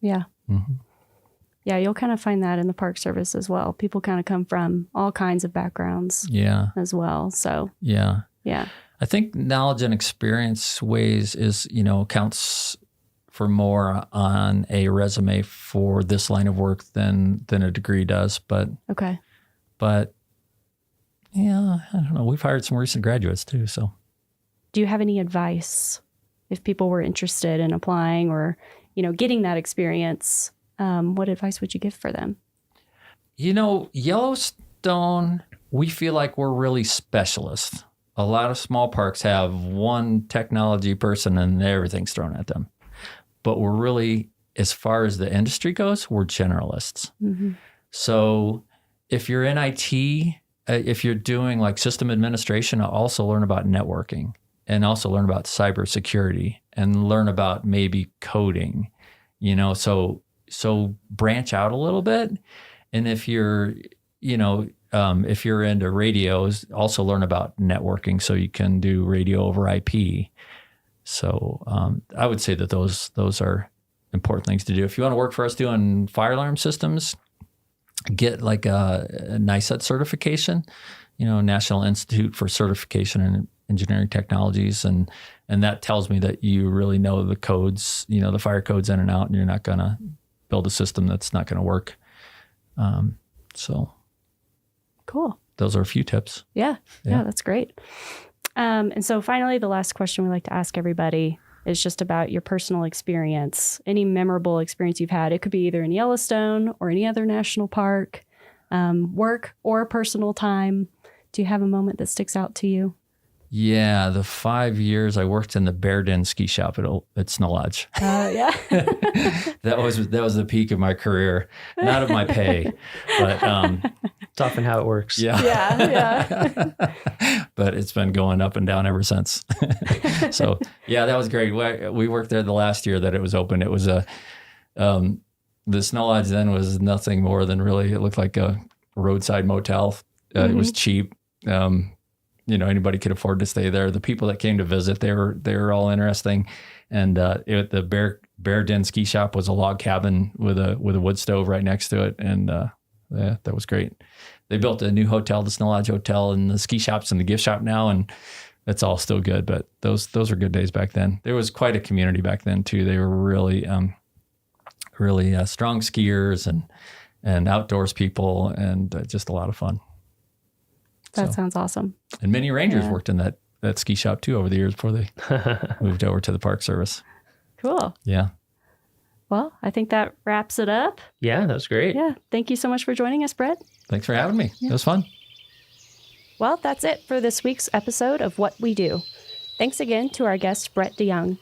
Yeah. Yeah, you'll kind of find that in the Park Service as well. People kind of come from all kinds of backgrounds as well. So yeah. I think knowledge and experience counts for more on a resume for this line of work than a degree does. But yeah, I don't know. We've hired some recent graduates too. So do you have any advice if people were interested in applying or, getting that experience? What advice would you give for them? Yellowstone, we feel like we're really specialists. A lot of small parks have one technology person and everything's thrown at them. but we're really, as far as the industry goes, we're generalists. Mm-hmm. So if you're in IT, if you're doing like system administration, also learn about networking and also learn about cybersecurity and learn about maybe coding, so branch out a little bit. And if you're, if you're into radios, also learn about networking so you can do radio over IP. So I would say that those are important things to do. If you want to work for us doing fire alarm systems, get like a NICET certification, National Institute for Certification in Engineering Technologies. And that tells me that you really know the codes, the fire codes in and out, and you're not going to build a system that's not going to work. So cool. Those are a few tips. Yeah, that's great. And so finally, the last question we like to ask everybody is just about your personal experience, any memorable experience you've had. It could be either in Yellowstone or any other national park, work or personal time. Do you have a moment that sticks out to you? Yeah, the 5 years I worked in the Bear Den ski shop at Snow Lodge. Yeah. That was the peak of my career, not of my pay, but it's often how it works. Yeah. Yeah. But it's been going up and down ever since. So yeah, that was great. We worked there the last year that it was open. It was the Snow Lodge then was nothing more than really, it looked like a roadside motel. It was cheap. Anybody could afford to stay there. The people that came to visit, they were all interesting. And the Bear Den ski shop was a log cabin with a wood stove right next to it. And that was great. They built a new hotel, the Snow Lodge Hotel, and the ski shop's in the gift shop now, and it's all still good. But those are good days back then. There was quite a community back then too. They were really strong skiers and outdoors people, and just a lot of fun. That sounds awesome. And many rangers worked in that ski shop too over the years before they moved over to the Park Service. Cool. Yeah. Well, I think that wraps it up. Yeah, that was great. Yeah. Thank you so much for joining us, Brett. Thanks for having me. It was fun. Well, that's it for this week's episode of What We Do. Thanks again to our guest, Brett DeYoung.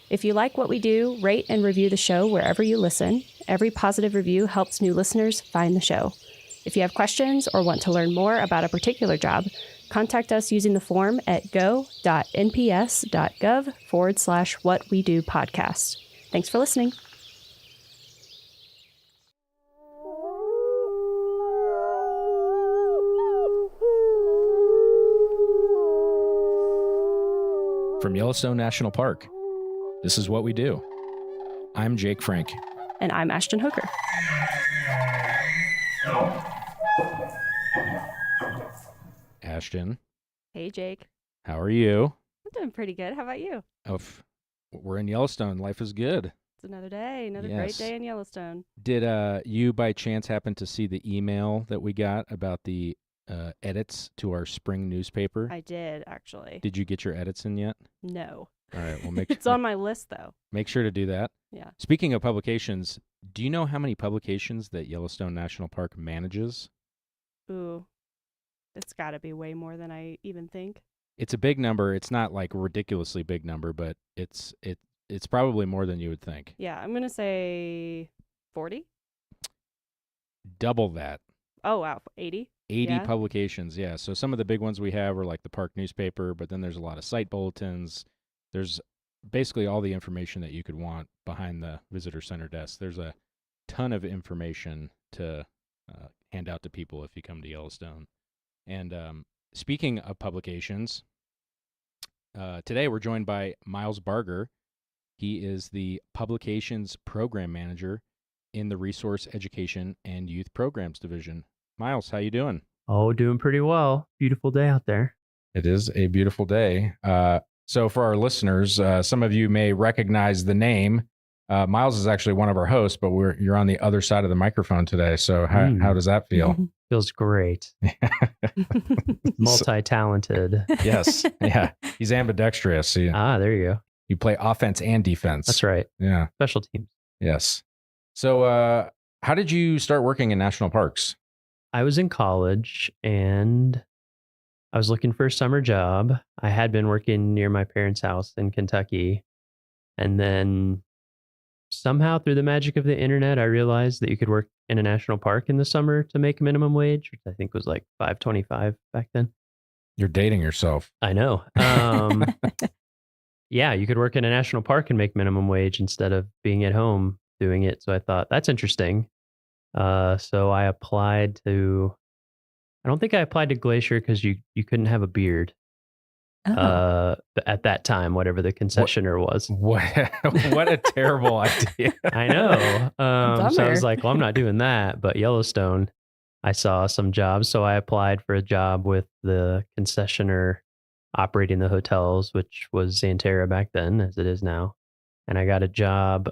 If you like what we do, rate and review the show wherever you listen. Every positive review helps new listeners find the show. If you have questions or want to learn more about a particular job, contact us using the form at go.nps.gov/whatwedopodcast. Thanks for listening. From Yellowstone National Park, this is What We Do. I'm Jake Frank. And I'm Ashton Hooker. Ashton. Hey, Jake. How are you? I'm doing pretty good. How about you? Oh, we're in Yellowstone. Life is good. It's another day, another great day in Yellowstone. Did you by chance happen to see the email that we got about the edits to our spring newspaper? I did, actually. Did you get your edits in yet? No. All right, well, It's on my list, though. Make sure to do that. Yeah. Speaking of publications, do you know how many publications that Yellowstone National Park manages? Ooh, it's got to be way more than I even think. It's a big number. It's not like a ridiculously big number, but it's probably more than you would think. Yeah, I'm going to say 40. Double that. Oh, wow. 80? 80 publications, yeah. So some of the big ones we have are like the park newspaper, but then there's a lot of site bulletins. There's basically all the information that you could want behind the visitor center desk. There's a ton of information to hand out to people if you come to Yellowstone. And speaking of publications, today we're joined by Miles Barger. He is the Publications Program Manager in the Resource Education and Youth Programs Division. Miles, how you doing? Oh, doing pretty well. Beautiful day out there. It is a beautiful day. So for our listeners, some of you may recognize the name. Miles is actually one of our hosts, but you're on the other side of the microphone today. So how does that feel? Feels great. Multi-talented. Yes. Yeah. He's ambidextrous. There you go. You play offense and defense. That's right. Yeah. Special teams. Yes. So how did you start working in national parks? I was in college and I was looking for a summer job. I had been working near my parents' house in Kentucky. And then somehow through the magic of the internet, I realized that you could work in a national park in the summer to make minimum wage, which I think was like $5.25 back then. You're dating yourself. I know. Yeah, you could work in a national park and make minimum wage instead of being at home doing it. So I thought that's interesting. So I applied to. I don't think I applied to Glacier because you couldn't have a beard. At that time, whatever the concessioner was. What a terrible idea. I know. So I was like, well, I'm not doing that. But Yellowstone, I saw some jobs. So I applied for a job with the concessioner operating the hotels, which was Xanterra back then, as it is now. And I got a job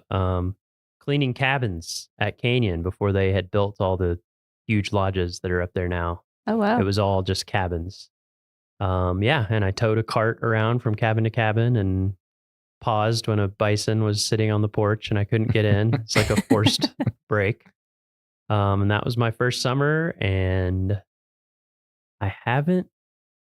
cleaning cabins at Canyon before they had built all the huge lodges that are up there now. Oh, wow. It was all just cabins. Yeah, and I towed a cart around from cabin to cabin and paused when a bison was sitting on the porch and I couldn't get in. It's like a forced break. And that was my first summer, and I haven't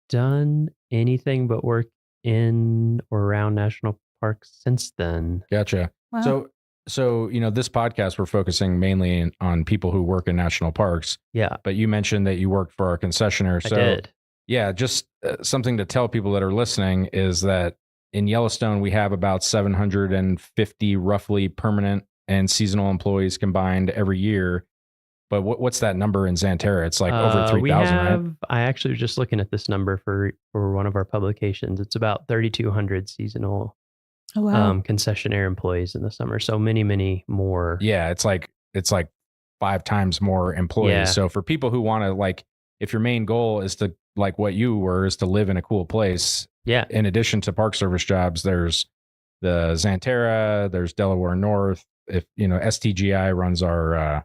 done anything but work in or around national parks since then. Gotcha. Wow. So this podcast, we're focusing mainly on people who work in national parks. Yeah. But you mentioned that you worked for our concessionaire. I So did. yeah, just something to tell people that are listening is that in Yellowstone, we have about 750 roughly permanent and seasonal employees combined every year. But what's that number in Xanterra? It's like over 3,000, right? I actually was just looking at this number for one of our publications. It's about 3,200 seasonal concessionaire employees in the summer. So many more. Yeah, it's like 5 times more employees. Yeah. So for people who want to, like, if your main goal is to, like what you were, is to live in a cool place. Yeah. In addition to Park Service jobs, there's the Xanterra, there's Delaware North. If STGI runs our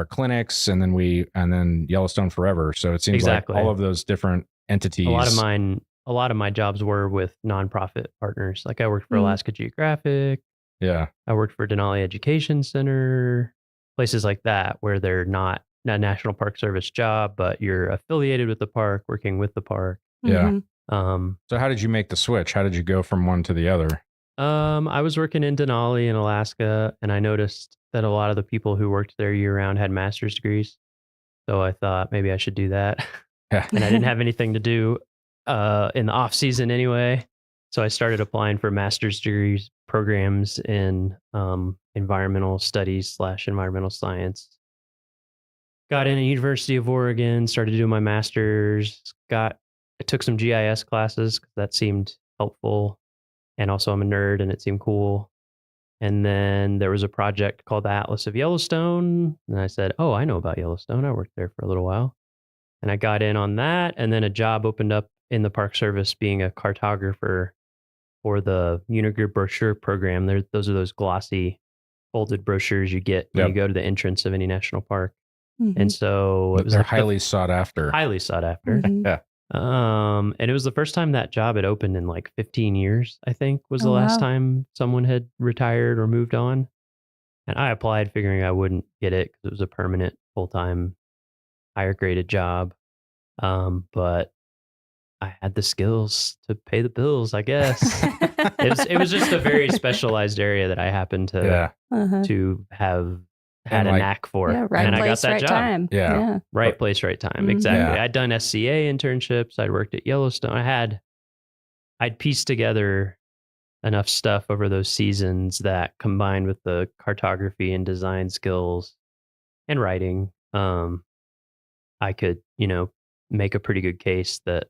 clinics, and then Yellowstone Forever. So it seems Exactly. like all of those different entities. A lot of my jobs were with nonprofit partners. Like I worked for Alaska Geographic. Yeah. I worked for Denali Education Center, places like that where they're not a National Park Service job, but you're affiliated with the park, working with the park. Yeah. So how did you make the switch? How did you go from one to the other? I was working in Denali in Alaska, and I noticed that a lot of the people who worked there year round had master's degrees. So I thought maybe I should do that. Yeah. And I didn't have anything to do in the off season anyway. So I started applying for master's degrees programs in environmental studies / environmental science. Got in at University of Oregon, started doing my master's, I took some GIS classes because that seemed helpful. And also I'm a nerd and it seemed cool. And then there was a project called the Atlas of Yellowstone. And I said, oh, I know about Yellowstone. I worked there for a little while. And I got in on that. And then a job opened up in the Park Service being a cartographer for the Unigrid brochure program. Those are those glossy folded brochures you get when you go to the entrance of any national park. And so it was They're highly sought after. Highly sought after. Yeah. And it was the first time that job had opened in like 15 years, I think, was the last time someone had retired or moved on. And I applied figuring I wouldn't get it because it was a permanent, full-time, higher graded job. But I had the skills to pay the bills, I guess. It was just a very specialized area that I happened to have had a knack for. Yeah, right and place, I got that right job. time. Yeah. Right place, right time. Mhm. Exactly. Yeah. I'd done SCA internships. I'd worked at Yellowstone. I'd pieced together enough stuff over those seasons that combined with the cartography and design skills and writing, I could, make a pretty good case that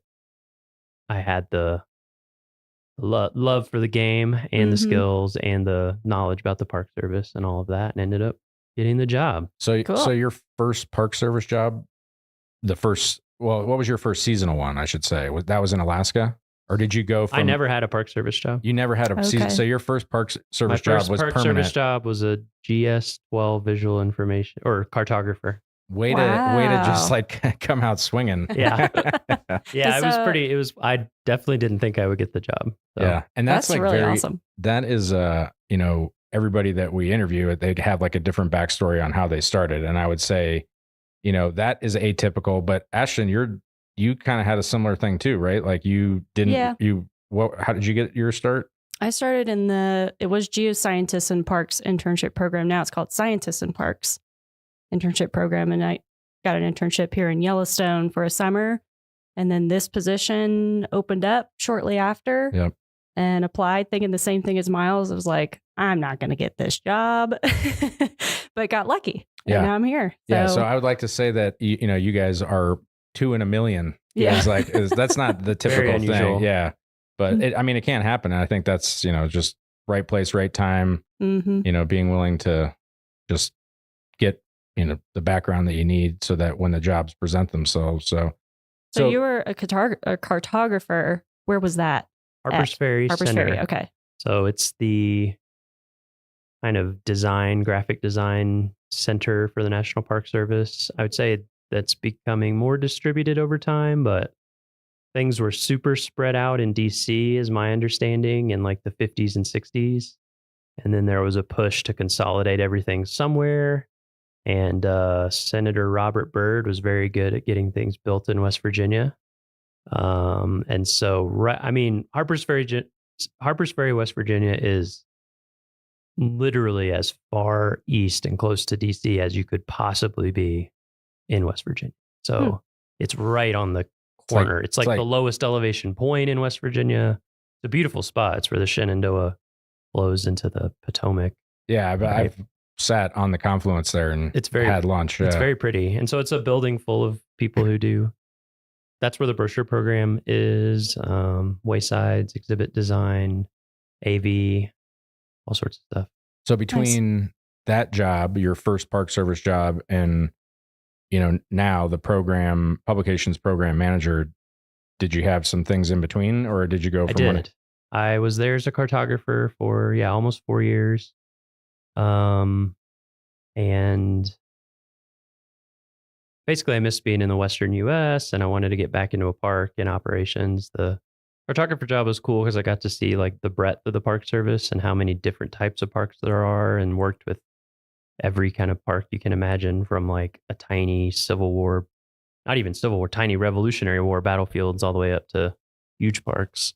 I had the love for the game and the skills and the knowledge about the Park Service and all of that, and ended up getting the job. So your first Park Service job, what was your first seasonal one, I should say? That was in Alaska? Or did you go from... I never had a Park Service job. You never had a season. So your first Park Service job was Park permanent. Service job was a GS-12 visual information or cartographer. Way to just like come out swinging. Yeah. Yeah, I definitely didn't think I would get the job. So. Yeah. And that's like really very awesome. That is everybody that we interview, they'd have like a different backstory on how they started. And I would say, that is atypical. But Ashton, you kind of had a similar thing too, right? Like you didn't how did you get your start? I started it was Geoscientists in Parks internship program. Now it's called Scientists in Parks internship program. And I got an internship here in Yellowstone for a summer. And then this position opened up shortly after. Yep. And applied thinking the same thing as Miles. I was like, I'm not going to get this job, but got lucky. Yeah. And now I'm here. Yeah. So I would like to say that, you guys are 2 in a million. Yeah. That's not the typical unusual. thing. Yeah. But it can't happen. And I think that's, just right place, right time, being willing to just get, the background that you need so that when the jobs present themselves. So you were a cartographer. Where was that? Harpers Ferry Harpers Center. Ferry. Okay. So it's the kind of graphic design center for the National Park Service. I would say that's becoming more distributed over time, but things were super spread out in DC, is my understanding, in like the 50s and 60s. And then there was a push to consolidate everything somewhere. And Senator Robert Byrd was very good at getting things built in West Virginia. And so, Harpers Ferry, West Virginia is literally as far east and close to DC as you could possibly be in West Virginia. So it's right on the corner. It's like the lowest elevation point in West Virginia. It's a beautiful spot. It's where the Shenandoah flows into the Potomac. Yeah, but I've sat on the confluence there and had lunch. It's very pretty. And so it's a building full of people who do. That's where the brochure program is, waysides, exhibit design, AV, all sorts of stuff. So between that job, your first Park Service job, and now the publications program manager, did you have some things in between, or did you go from one? I was there as a cartographer for almost 4 years, and basically I missed being in the Western U.S. and I wanted to get back into a park in operations. The cartographer job was cool because I got to see like the breadth of the Park Service and how many different types of parks there are, and worked with every kind of park you can imagine, from like a tiny Civil War, not even Civil War, tiny Revolutionary War battlefields, all the way up to huge parks.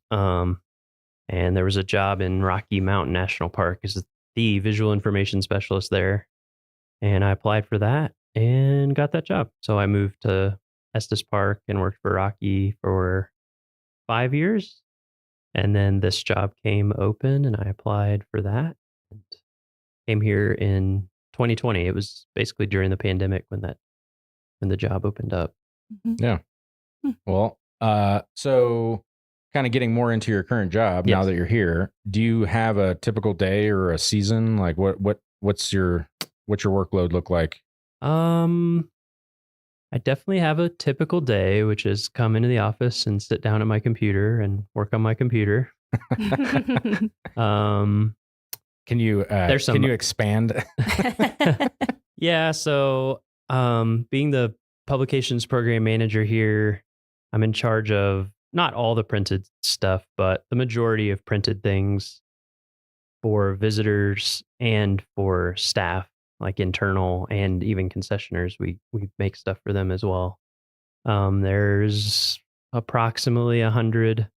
And there was a job in Rocky Mountain National Park as the visual information specialist there. And I applied for that and got that job. So I moved to Estes Park and worked for Rocky for 5 years. And then this job came open and I applied for that and came here in 2020. It was basically during the pandemic when the job opened up. Yeah. Well, so kind of getting more into your current job now that you're here, do you have a typical day or a season? Like what's your workload look like? I definitely have a typical day, which is come into the office and sit down at my computer and work on my computer. Can you expand? Yeah. So, being the publications program manager here, I'm in charge of not all the printed stuff, but the majority of printed things for visitors and for staff, like internal and even concessioners. We make stuff for them as well. There's approximately 100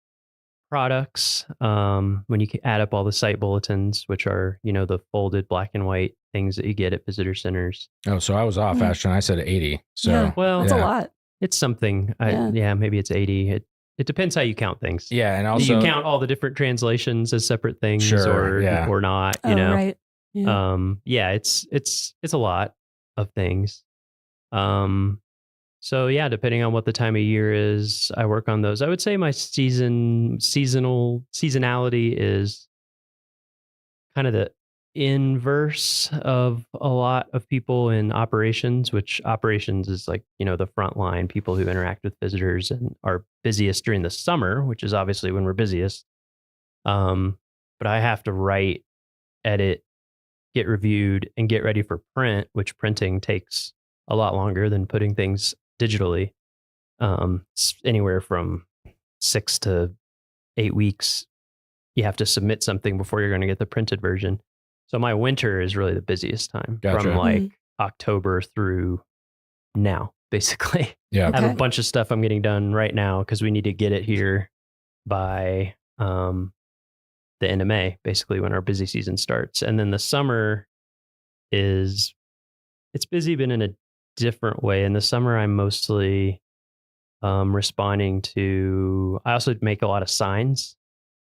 products when you add up all the site bulletins, which are, the folded black and white things that you get at visitor centers. Oh, so I was off, Ashton. I said 80. So that's a lot. It's something. Maybe it's 80. It depends how you count things. Yeah, and also you count all the different translations as separate things, or not. Right. Yeah. It's a lot of things. So yeah, depending on what the time of year is, I work on those. I would say my seasonality is kind of the inverse of a lot of people in operations, which operations is like, the front line, people who interact with visitors and are busiest during the summer, which is obviously when we're busiest. But I have to write, edit, get reviewed, and get ready for print, which printing takes a lot longer than putting things digitally. Anywhere from 6 to 8 weeks, you have to submit something before you're going to get the printed version. So my winter is really the busiest time, from like October through now, basically. Yeah. I have a bunch of stuff I'm getting done right now because we need to get it here by the end of May, basically when our busy season starts. And then the summer it's busy, but in a different way. In the summer, I'm mostly responding to, I also make a lot of signs,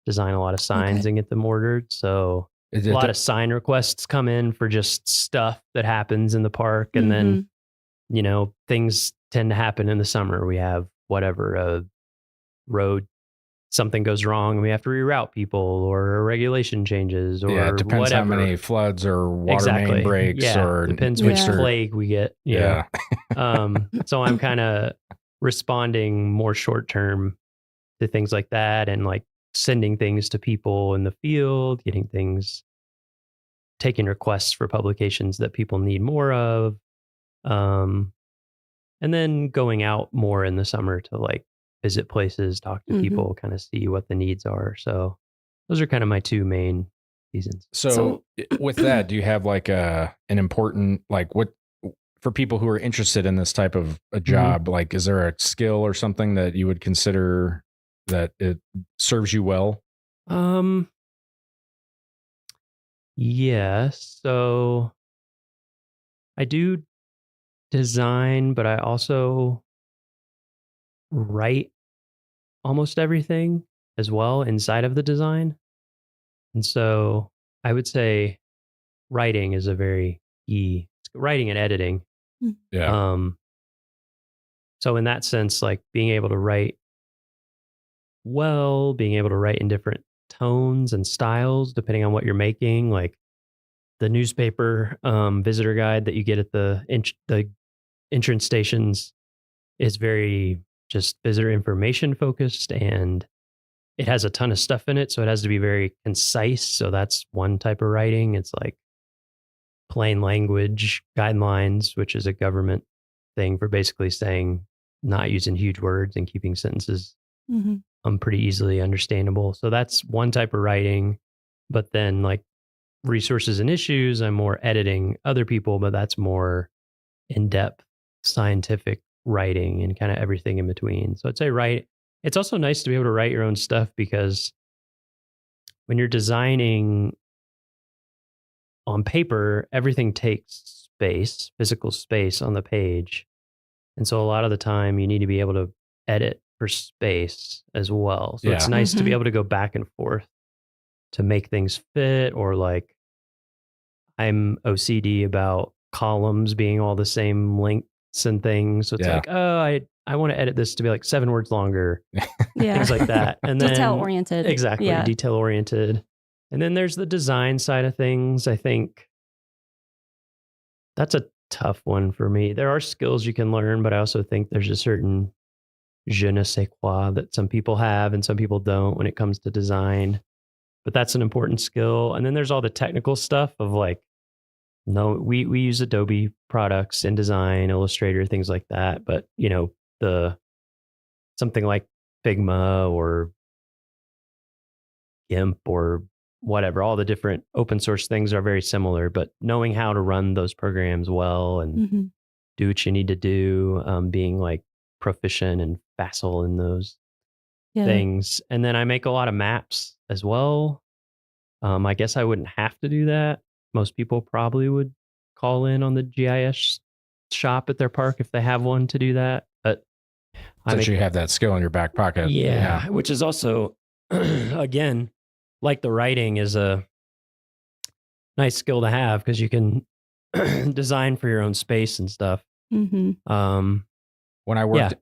design a lot of signs and get them ordered. So a lot of sign requests come in for just stuff that happens in the park. And then, things tend to happen in the summer. We have whatever, a road, something goes wrong and we have to reroute people, or a regulation changes, or it depends whatever. how many floods or water main breaks, or depends which plague we get. Yeah. So I'm kind of responding more short term to things like that, and like sending things to people in the field, taking requests for publications that people need more of. And then going out more in the summer to like visit places, talk to people, kind of see what the needs are. So those are kind of my two main seasons. So with that, do you have like an important, like what, for people who are interested in this type of a job, like, is there a skill or something that you would consider that it serves you well? Yes. So I do design, but I also write almost everything as well inside of the design. And so I would say writing is a very key, writing and editing. Yeah. So in that sense, like being able to write well, being able to write in different tones and styles, depending on what you're making, like the newspaper visitor guide that you get at the entrance stations is very just visitor information focused, and it has a ton of stuff in it. So it has to be very concise. So that's one type of writing. It's like plain language guidelines, which is a government thing for basically saying not using huge words and keeping sentences pretty easily understandable. So that's one type of writing. But then like resources and issues, I'm more editing other people, but that's more in-depth scientific writing and kind of everything in between. So I'd say it's also nice to be able to write your own stuff, because when you're designing on paper, everything takes space, physical space on the page. And so a lot of the time you need to be able to edit for space as well. So it's nice to be able to go back and forth to make things fit, or like I'm OCD about columns being all the same lengths and things. So it's like, oh, I want to edit this to be like 7 words longer. Things like that. And then detail oriented. Exactly. Detail oriented. And then there's the design side of things. I think that's a tough one for me. There are skills you can learn, but I also think there's a certain je ne sais quoi that some people have and some people don't when it comes to design. But that's an important skill. And then there's all the technical stuff of like, no, we use Adobe products in design, Illustrator, things like that. But something like Figma or GIMP or whatever, all the different open source things are very similar, but knowing how to run those programs well and do what you need to do, being like proficient and facile in those things. And then I make a lot of maps as well. I guess I wouldn't have to do that. Most people probably would call in on the GIS shop at their park if they have one to do that. But Since you have that skill in your back pocket. Yeah, which is also, again, like the writing is a nice skill to have, because you can design for your own space and stuff. When I worked,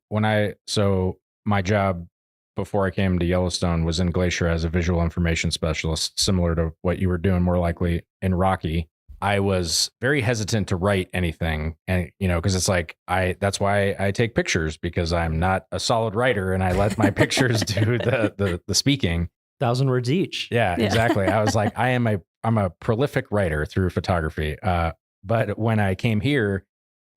so my job before I came to Yellowstone was in Glacier as a visual information specialist, similar to what you were doing, more likely in Rocky. I was very hesitant to write anything, and because it's like that's why I take pictures, because I'm not a solid writer and I let my pictures do the speaking. 1,000 words each. Yeah, exactly. I was like, I'm a prolific writer through photography. But when I came here,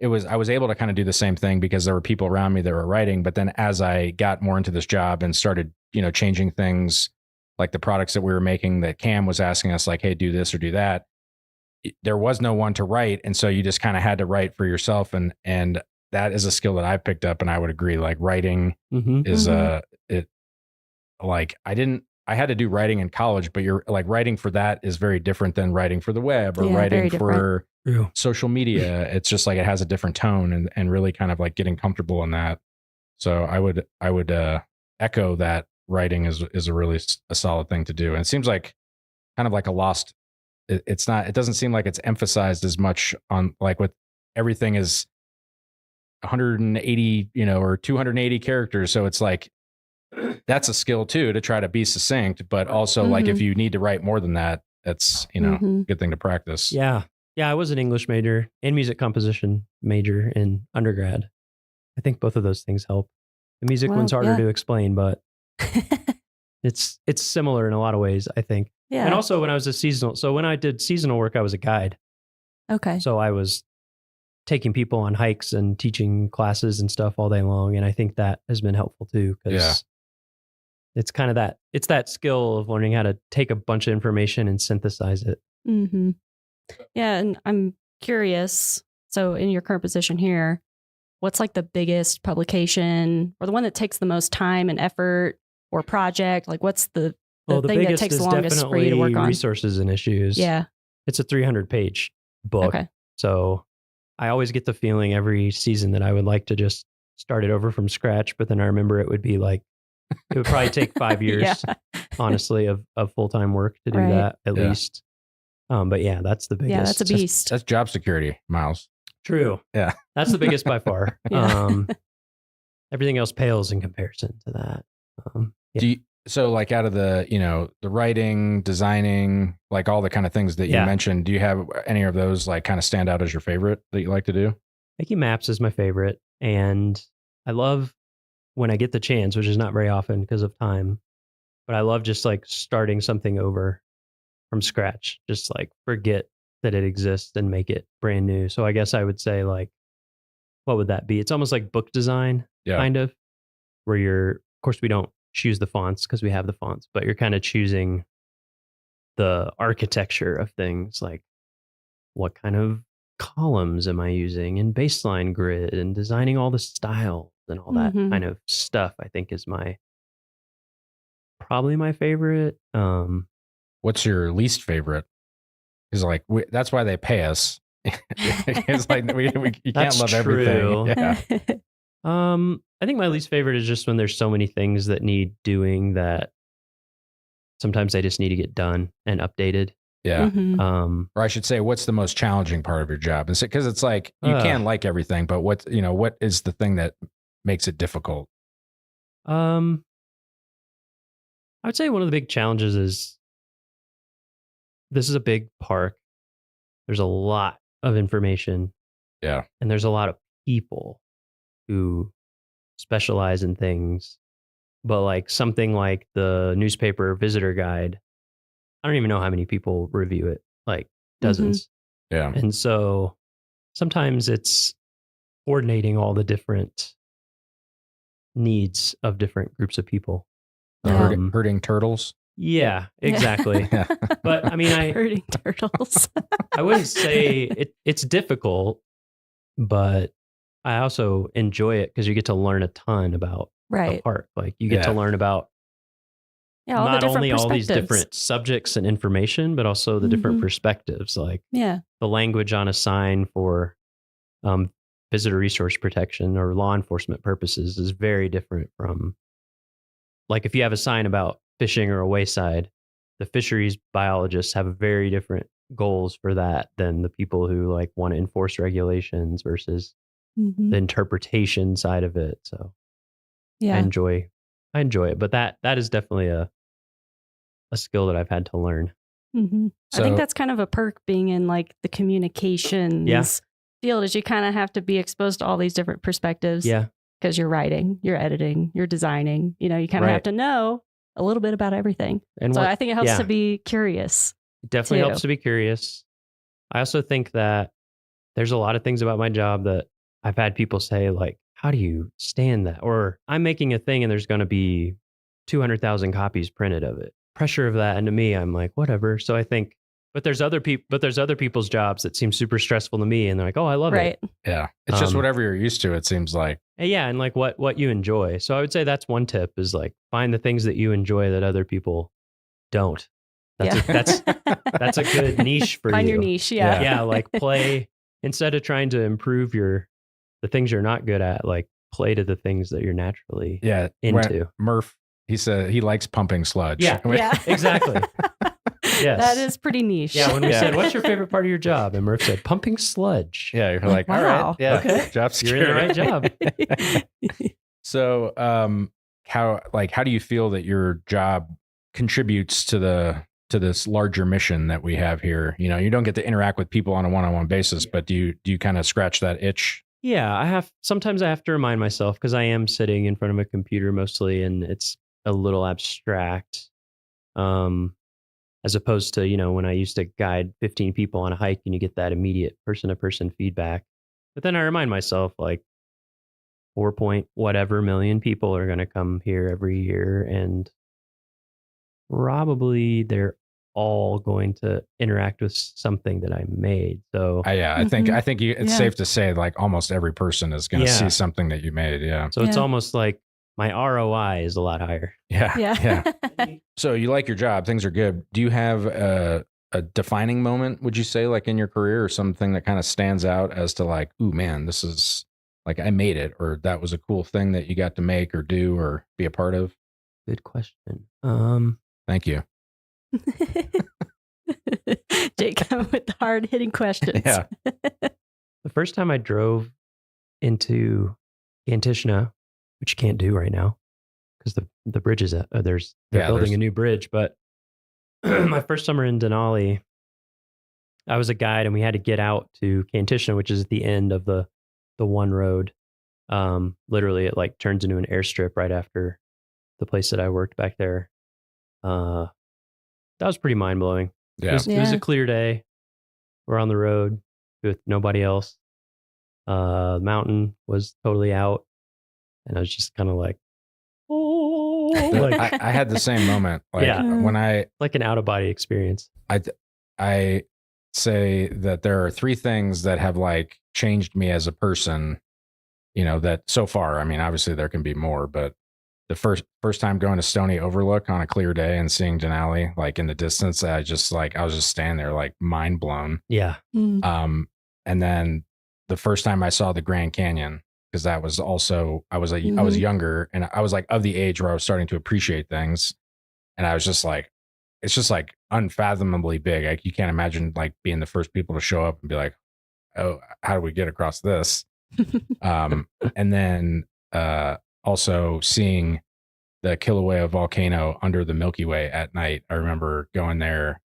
I was able to kind of do the same thing, because there were people around me that were writing. But then as I got more into this job and started, changing things, like the products that we were making, that Cam was asking us like, hey, do this or do that, there was no one to write. And so you just kind of had to write for yourself. And that is a skill that I've picked up. And I would agree, like writing is like, I had to do writing in college, but you're like writing for that is very different than writing for the web or writing for social media. It's just like it has a different tone and really kind of like getting comfortable in that. So I would echo that writing is a really a solid thing to do. And it seems like kind of like a lost. It doesn't seem like it's emphasized as much on like with everything is 180, or 280 characters. So it's like, that's a skill too, to try to be succinct, but also like if you need to write more than that, that's, good thing to practice. Yeah. Yeah. I was an English major and music composition major in undergrad. I think both of those things help. The music one's harder to explain, but it's similar in a lot of ways, I think. Yeah. And also when I did seasonal work, I was a guide. Okay. So I was taking people on hikes and teaching classes and stuff all day long. And I think that has been helpful too, because it's kind of that skill of learning how to take a bunch of information and synthesize it. Mm-hmm. Yeah. And I'm curious. So in your current position here, what's like the biggest publication or the one that takes the most time and effort or project? Like what's the thing that takes the longest for you to work on? Resources and issues. Yeah. It's a 300-page book. Okay. So I always get the feeling every season that I would like to just start it over from scratch, but then I remember it would probably take 5 years, honestly, of full-time work to do that at least. But yeah, that's the biggest. Yeah, that's a beast. That's job security, Miles. True. Yeah. That's the biggest by far. Yeah. Everything else pales in comparison to that. So like out of the, the writing, designing, like all the kind of things that you mentioned, do you have any of those like kind of stand out as your favorite that you like to do? Making maps is my favorite. And I love when I get the chance, which is not very often because of time, but I love just like starting something over from scratch, just like forget that it exists and make it brand new. So I guess I would say like, what would that be? It's almost like book design, kind of, where of course we don't choose the fonts because we have the fonts, but you're kind of choosing the architecture of things, like what kind of columns am I using in baseline grid and designing all the styles and all that kind of stuff. I think is probably my favorite. What's your least favorite? Because like that's why they pay us. It's like you can't love everything. Yeah. I think my least favorite is just when there's so many things that need doing that sometimes they just need to get done and updated. Yeah. Or I should say, what's the most challenging part of your job? Because it's like you can like everything, but what is the thing that makes it difficult? I would say one of the big challenges is this is a big park. There's a lot of information. Yeah. And there's a lot of people who specialize in things. But like something like the newspaper visitor guide, I don't even know how many people review it, like dozens. Yeah. And so sometimes it's coordinating all the different needs of different groups of people. Herding turtles. Yeah, exactly. But I mean, herding turtles. I wouldn't say it's difficult, but I also enjoy it because you get to learn a ton about a park. Like you get to learn about not only all these different subjects and information, but also the different perspectives. Like the language on a sign for visitor resource protection or law enforcement purposes is very different from, like, if you have a sign about fishing or a wayside, the fisheries biologists have very different goals for that than the people who like want to enforce regulations versus the interpretation side of it. So I enjoy it, but that is definitely a skill that I've had to learn. I think that's kind of a perk being in like the communications field, is you kind of have to be exposed to all these different perspectives. Yeah. Because you're writing, you're editing, you're designing, you kind of have to know a little bit about everything. And so I think it helps to be curious. It definitely helps to be curious. I also think that there's a lot of things about my job that I've had people say, like, how do you stand that? Or I'm making a thing and there's going to be 200,000 copies printed of it. Pressure of that. And to me, I'm like, whatever. So I think, but there's other people's jobs that seem super stressful to me. And they're like, oh, I love it. Yeah. It's just whatever you're used to, it seems like. Yeah. And like what you enjoy. So I would say that's one tip, is like find the things that you enjoy that other people don't. That's a good niche for Find you. your niche, yeah. Yeah, like play instead of trying to improve the things you're not good at, like play to the things that you're naturally into. Murph, he said he likes pumping sludge. Yeah, exactly. Yes. That is pretty niche. Yeah, when we said, what's your favorite part of your job? And Murph said, pumping sludge. Yeah, you're like, all Wow. right, yeah, Okay. job You're in the right job. So, how do you feel that your job contributes to this larger mission that we have here? You know, you don't get to interact with people on a one-on-one basis, but do you kind of scratch that itch? Yeah, sometimes I have to remind myself because I am sitting in front of a computer mostly, and it's a little abstract. As opposed to, when I used to guide 15 people on a hike and you get that immediate person-to-person feedback. But then I remind myself, like, 4 point whatever million people are going to come here every year, and probably they're all going to interact with something that I made. So I think it's safe to say like almost every person is going to see something that you made. Yeah. So it's almost like my ROI is a lot higher. Yeah. So you like your job, things are good. Do you have a defining moment, would you say, like in your career, or something that kind of stands out as to like, ooh, man, this is like I made it, or that was a cool thing that you got to make or do or be a part of? Good question. Thank you. Jake coming with the hard hitting questions. Yeah. The first time I drove into Kantishna, which you can't do right now because the bridge is they're building a new bridge. But my first summer in Denali, I was a guide and we had to get out to Kantishna, which is at the end of the one road. Literally, it like turns into an airstrip right after the place that I worked back there. That was pretty mind blowing. Yeah. It was a clear day. We're on the road with nobody else. The mountain was totally out. And I was just kind of like, oh, I had the same moment. Like when I like an out of body experience. I say that there are three things that have like changed me as a person, that so far, I mean, obviously there can be more, but the first time going to Stony Overlook on a clear day and seeing Denali like in the distance, I was just standing there like mind blown. Yeah. And then the first time I saw the Grand Canyon, because that was also, I was younger and I was like of the age where I was starting to appreciate things. And I was just like, it's just like unfathomably big. Like you can't imagine like being the first people to show up and be like, oh, how do we get across this? And then also seeing the Kilauea volcano under the Milky Way at night. I remember going there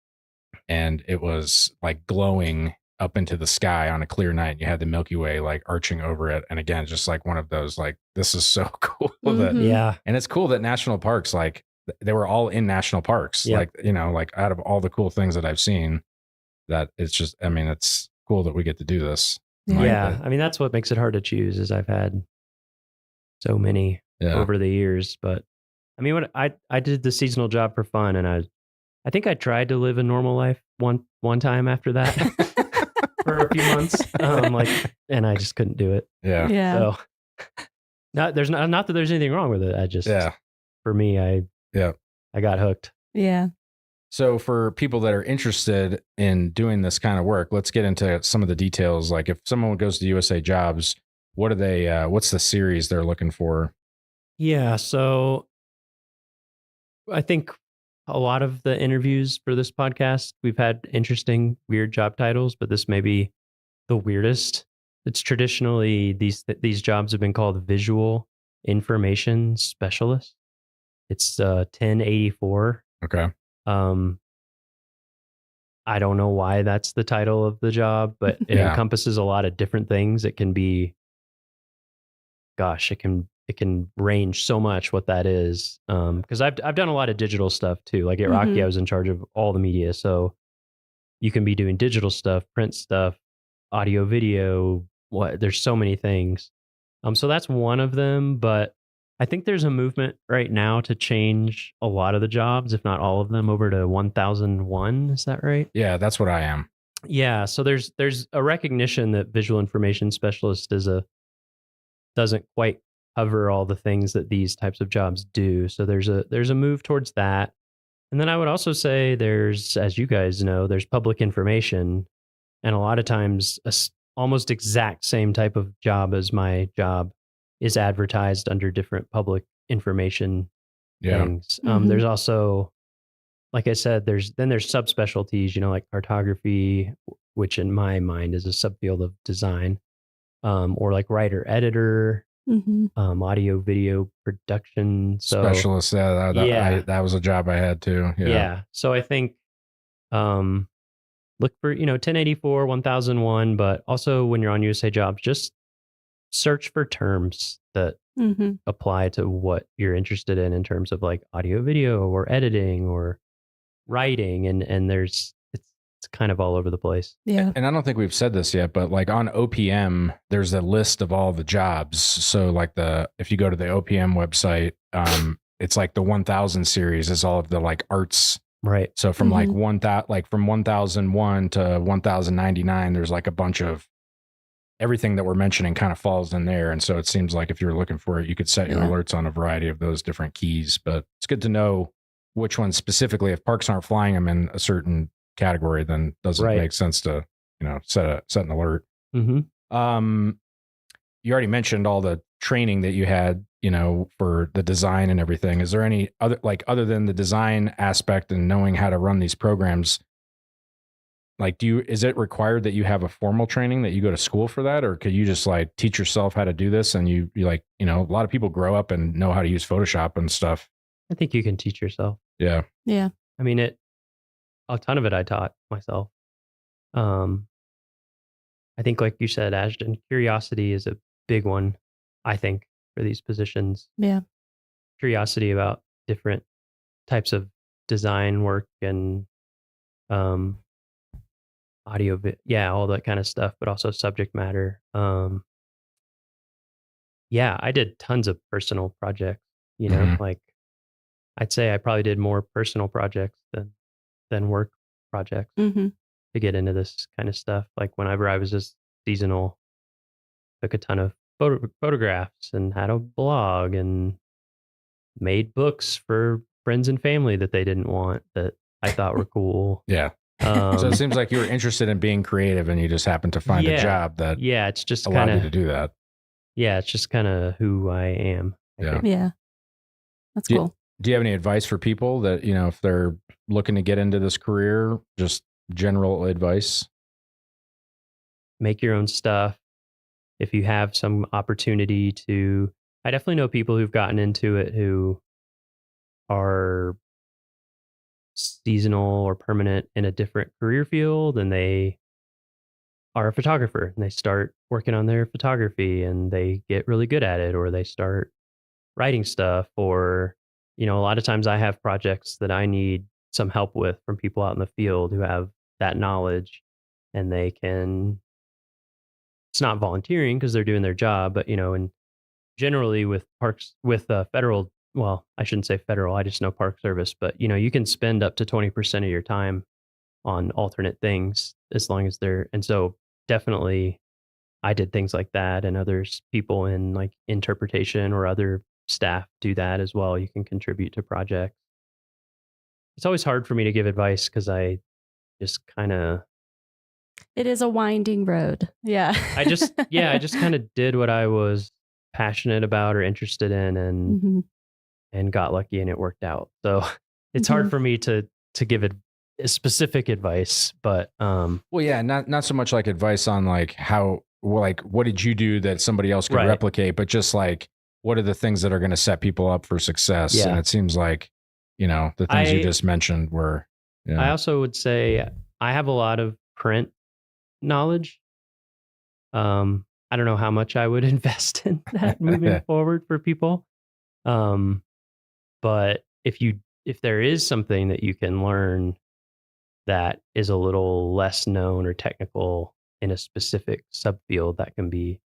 and it was like glowing up into the sky on a clear night. You had the Milky Way like arching over it. And again, just like one of those, like, this is so cool. Yeah. And it's cool that national parks, like they were all in national parks. Yep. Like, like out of all the cool things that I've seen, that it's just, I mean, it's cool that we get to do this. Yeah. I mean, that's what makes it hard to choose is I've had so many over the years, but I mean, what I did the seasonal job for fun. And I think I tried to live a normal life one time after that for a few months. And I just couldn't do it. Yeah. Yeah. So not that there's anything wrong with it. I just, for me, I got hooked. Yeah. So for people that are interested in doing this kind of work, let's get into some of the details. Like if someone goes to USA Jobs, what are they, what's the series they're looking for? Yeah. So I think a lot of the interviews for this podcast, we've had interesting, weird job titles, but this may be the weirdest. It's traditionally, these jobs have been called visual information specialist. It's 1084. Okay. I don't know why that's the title of the job, but it encompasses a lot of different things. It can be, it can range so much what that is. Because I've done a lot of digital stuff too. Like at Rocky, I was in charge of all the media. So you can be doing digital stuff, print stuff, audio, video. There's so many things. So that's one of them. But I think there's a movement right now to change a lot of the jobs, if not all of them, over to 1001. Is that right? Yeah, that's what I am. Yeah. So there's a recognition that visual information specialist doesn't quite cover all the things that these types of jobs do. So there's a move towards that. And then I would also say there's, as you guys know, there's public information, and a lot of times almost exact same type of job as my job is advertised under different public information things. There's also, like I said, there's subspecialties, like cartography, which in my mind is a subfield of design, or like writer editor, audio video production Specialist. That was a job I had too. Yeah. So I think look for 1084, 1001, but also when you're on USA Jobs, just search for terms that apply to what you're interested in terms of like audio video or editing or writing, and it's kind of all over the place. And I don't think we've said this yet, but like on OPM, there's a list of all the jobs. So like if you go to the OPM website, it's like the 1000 series is all of the like arts. Right. So from like from 1001 to 1099, there's like a bunch of everything that we're mentioning kind of falls in there. And so it seems like if you're looking for it, you could set your alerts on a variety of those different keys, but it's good to know which ones specifically. If parks aren't flying them in a certain category, then doesn't make sense to set an alert. You already mentioned all the training that you had for the design and everything. Is there any other than the design aspect and knowing how to run these programs, like is it required that you have a formal training, that you go to school for that, or could you just like teach yourself how to do this? And you like a lot of people grow up and know how to use Photoshop and stuff. I think you can teach yourself. Yeah. I mean, a ton of it I taught myself. I think, like you said, Ashton, curiosity is a big one, I think, for these positions. Yeah. Curiosity about different types of design work and audio, all that kind of stuff, but also subject matter. I did tons of personal projects, like I'd say I probably did more personal projects than work projects to get into this kind of stuff. Like whenever I was just seasonal, took a ton of photographs and had a blog and made books for friends and family that they didn't want that I thought were cool. Yeah. So it seems like you were interested in being creative and you just happened to find a job that it's just allowed kind you to do that. Yeah, it's just kind of who I am. Yeah. That's cool. Do you have any advice for people that, if they're looking to get into this career, just general advice? Make your own stuff. If you have some opportunity to, I definitely know people who've gotten into it who are seasonal or permanent in a different career field, and they are a photographer and they start working on their photography and they get really good at it, or they start writing stuff, or a lot of times I have projects that I need some help with from people out in the field who have that knowledge, and they can, it's not volunteering because they're doing their job, but and generally with parks, with federal, well, I shouldn't say federal, I just know Park Service, but you can spend up to 20% of your time on alternate things as long as and so definitely I did things like that, and others, people in like interpretation or other staff do that as well. You can contribute to projects. It's always hard for me to give advice because I just kind of, it is a winding road. Yeah. I just kind of did what I was passionate about or interested in, and got lucky and it worked out. So it's hard for me to give it specific advice, but not so much like advice on like how, like what did you do that somebody else could replicate, but just like what are the things that are going to set people up for success. And it seems like the things you just mentioned were I also would say I have a lot of print knowledge. I don't know how much I would invest in that moving forward for people, but if there is something that you can learn that is a little less known or technical in a specific subfield, that can be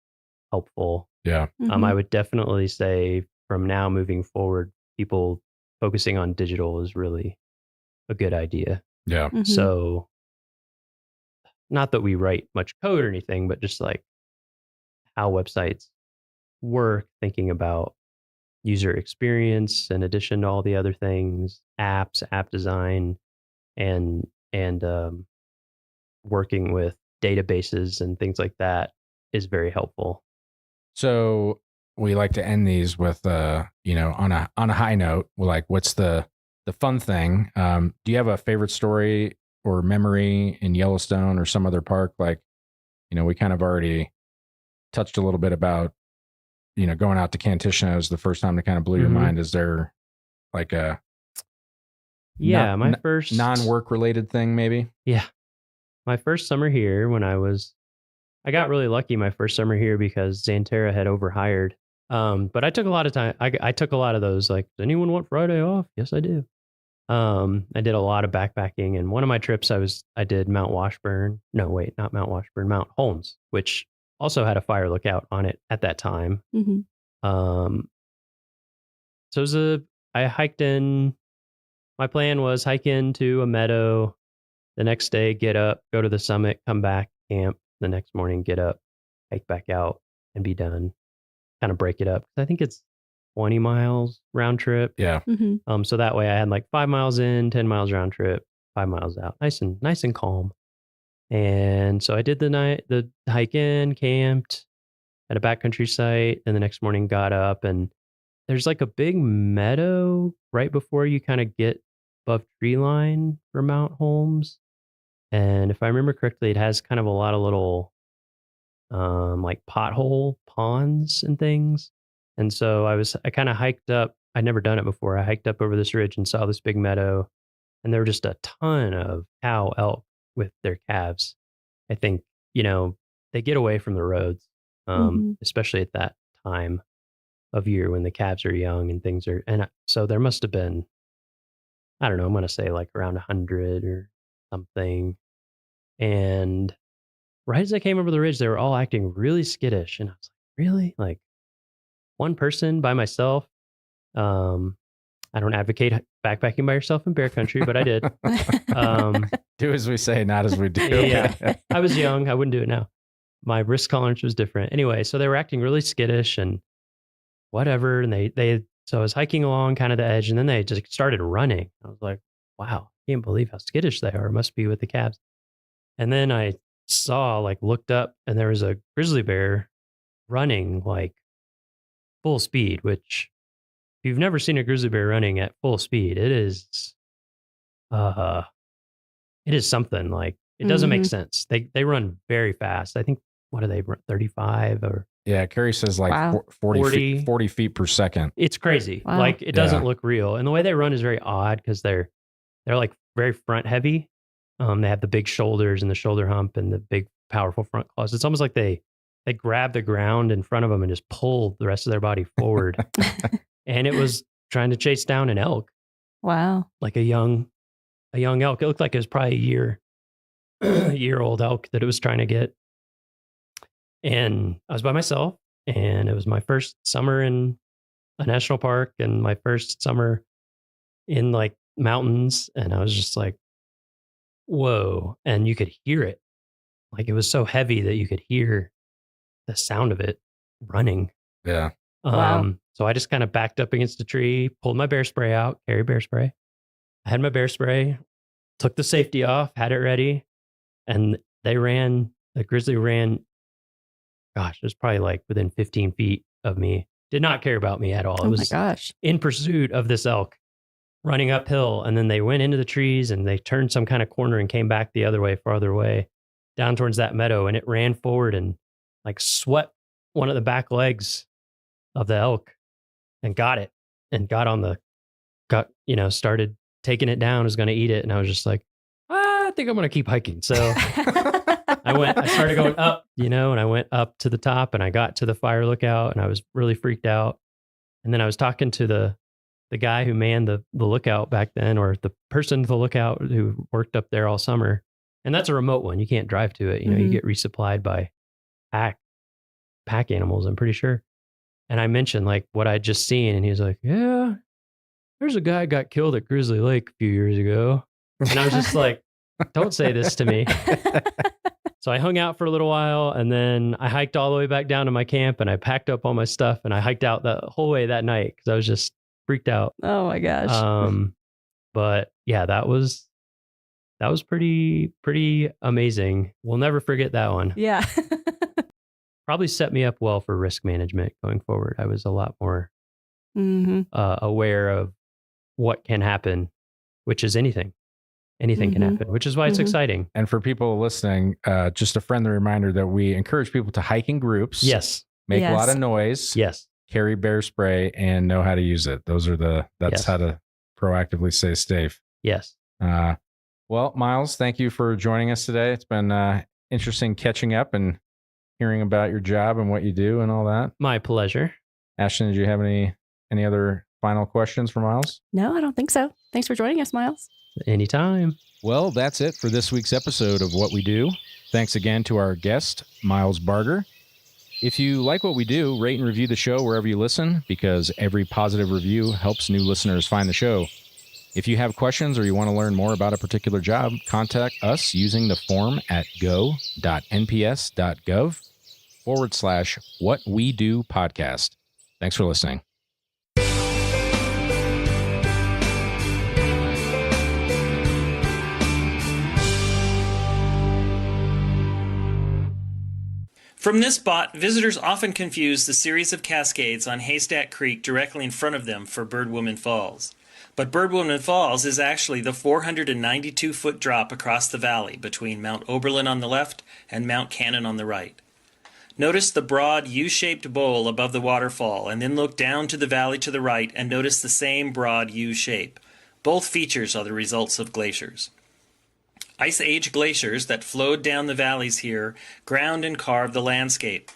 helpful. Yeah. I would definitely say from now moving forward, people focusing on digital is really a good idea. Yeah. So not that we write much code or anything, but just like how websites work, thinking about user experience, in addition to all the other things, apps, app design, and working with databases and things like that is very helpful. So we like to end these with, on a high note. We're like, what's the fun thing? Do you have a favorite story or memory in Yellowstone or some other park? Like, we kind of already touched a little bit about, going out to Kantishna the first time that kind of blew your mind. Is there like a my first non-work related thing, maybe? Yeah. My first summer here, I got really lucky my first summer here because Xanterra had overhired. But I took a lot of time. I took a lot of those, like, does anyone want Friday off? Yes, I do. I did a lot of backpacking, and one of my trips I did Mount Washburn. No, wait, not Mount Washburn, Mount Holmes, which also had a fire lookout on it at that time. So I hiked in. My plan was hike into a meadow, the next day get up, go to the summit, come back, camp, the next morning get up, hike back out, and be done. Kind of break it up. I think it's 20 miles round trip. Yeah. So that way I had like 5 miles in, 10 miles round trip, 5 miles out. Nice and calm. And so I did the hike in, camped at a backcountry site, and the next morning got up, and there's like a big meadow right before you kind of get above tree line for Mount Holmes. And if I remember correctly, it has kind of a lot of little like pothole ponds and things. And so I kind of hiked up. I'd never done it before. I hiked up over this ridge and saw this big meadow, and there were just a ton of cow elk with their calves. I think, they get away from the roads, especially at that time of year when the calves are young and things are. And so there must have been, I don't know, I'm going to say like around 100 or something. And right as I came over the ridge, they were all acting really skittish. And I was like, really? Like, one person by myself? I don't advocate backpacking by yourself in bear country, but I did. Do as we say, not as we do. Yeah. I was young. I wouldn't do it now. My risk tolerance was different. Anyway, so they were acting really skittish and whatever. And so I was hiking along kind of the edge, and then they just started running. I was like, wow, I can't believe how skittish they are. It must be with the calves. And then I looked up, and there was a grizzly bear running like full speed, which if you've never seen a grizzly bear running at full speed, it is something. Like, it doesn't make sense. They run very fast. I think, what do they run, 35 or? Yeah, Carrie says like Wow. 40 feet per second. It's crazy. Wow. Like, it doesn't look real. And the way they run is very odd because they're like very front heavy. They have the big shoulders and the shoulder hump and the big powerful front claws. It's almost like they grab the ground in front of them and just pull the rest of their body forward. And it was trying to chase down an elk, Wow. like a young elk. It looked like it was probably a year old elk that it was trying to get. And I was by myself, and it was my first summer in a national park and my first summer in like mountains. And I was just like, whoa. And you could hear it. Like, it was so heavy that you could hear the sound of it running. Yeah. Wow. So I just kind of backed up against a tree, pulled my bear spray out, carry bear spray. I had my bear spray, took the safety off, had it ready. And the grizzly ran, gosh, it was probably like within 15 feet of me. Did not care about me at all. It was my gosh. in pursuit of this elk running uphill. And then they went into the trees and they turned some kind of corner and came back the other way, farther away, down towards that meadow. And it ran forward and like swept one of the back legs of the elk and got it and started taking it down, was going to eat it. And I was just like, I think I'm going to keep hiking. So I started going up, and I went up to the top and I got to the fire lookout and I was really freaked out. And then I was talking to the guy who manned the lookout back then, or the person at the lookout who worked up there all summer. And that's a remote one. You can't drive to it. You get resupplied by pack animals, I'm pretty sure. And I mentioned like what I'd just seen, and he was like, yeah, there's a guy got killed at Grizzly Lake a few years ago. And I was just like, don't say this to me. So I hung out for a little while, and then I hiked all the way back down to my camp, and I packed up all my stuff, and I hiked out the whole way that night because I was just freaked out. Oh my gosh. But yeah, that was pretty amazing. We'll never forget that one. Yeah. Probably set me up well for risk management going forward. I was a lot more aware of what can happen, which is anything. Anything can happen, which is why it's exciting. And for people listening, just a friendly reminder that we encourage people to hike in groups. Yes. Make a lot of noise. Yes. Carry bear spray and know how to use it. That's how to proactively stay safe. Yes. Well, Miles, thank you for joining us today. It's been interesting catching up and hearing about your job and what you do and all that. My pleasure. Ashton, did you have any other final questions for Miles? No, I don't think so. Thanks for joining us, Miles. Anytime. Well, that's it for this week's episode of What We Do. Thanks again to our guest, Miles Barger. If you like what we do, rate and review the show wherever you listen, because every positive review helps new listeners find the show. If you have questions or you want to learn more about a particular job, contact us using the form at go.nps.gov/whatwedopodcast. Thanks for listening. From this spot, visitors often confuse the series of cascades on Haystack Creek directly in front of them for Birdwoman Falls. But Birdwoman Falls is actually the 492-foot drop across the valley between Mount Oberlin on the left and Mount Cannon on the right. Notice the broad U-shaped bowl above the waterfall, and then look down to the valley to the right and notice the same broad U shape. Both features are the results of glaciers. Ice Age glaciers that flowed down the valleys here ground and carved the landscape.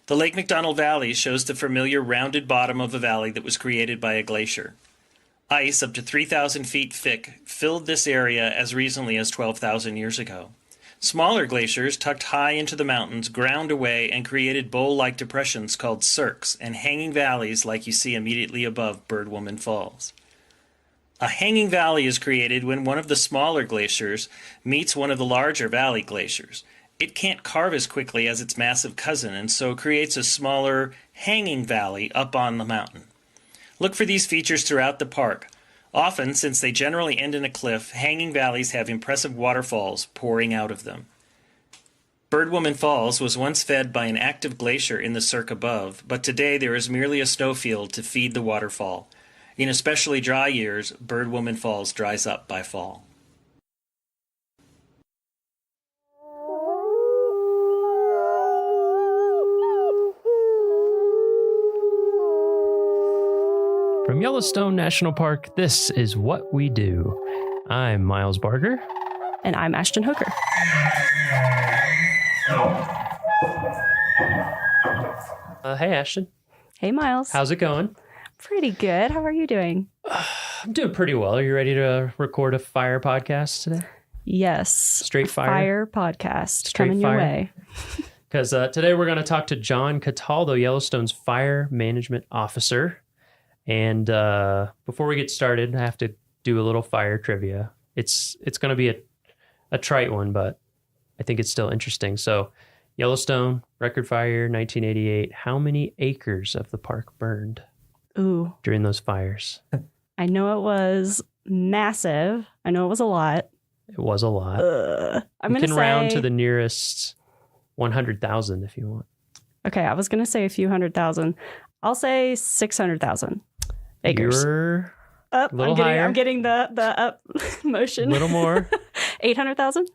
The Lake McDonald Valley shows the familiar rounded bottom of a valley that was created by a glacier. Ice up to 3,000 feet thick filled this area as recently as 12,000 years ago. Smaller glaciers tucked high into the mountains ground away and created bowl-like depressions called cirques and hanging valleys like you see immediately above Birdwoman Falls. A hanging valley is created when one of the smaller glaciers meets one of the larger valley glaciers. It can't carve as quickly as its massive cousin and so creates a smaller hanging valley up on the mountain. Look for these features throughout the park. Often, since they generally end in a cliff, hanging valleys have impressive waterfalls pouring out of them. Birdwoman Falls was once fed by an active glacier in the cirque above, but today there is merely a snowfield to feed the waterfall. In especially dry years, Birdwoman Falls dries up by fall. From Yellowstone National Park, this is What We Do. I'm Miles Barger. And I'm Ashton Hooker. Hey, Ashton. Hey, Miles. How's it going? Pretty good. How are you doing? I'm doing pretty well. Are you ready to record a fire podcast today? Yes. Straight fire? Fire podcast Straight coming fire. your way. Because today we're going to talk to John Cataldo, Yellowstone's fire management officer. And before we get started, I have to do a little fire trivia. It's going to be a trite one, but I think it's still interesting. So Yellowstone, record fire, 1988. How many acres of the park burned during those fires? I know it was massive. I know it was a lot. It was a lot. I'm you going can round to the nearest 100,000 if you want. Okay, I was going to say a few 100,000. I'll say 600,000 acres. You're up. A little higher. I'm getting the up motion. A little more. 800,000?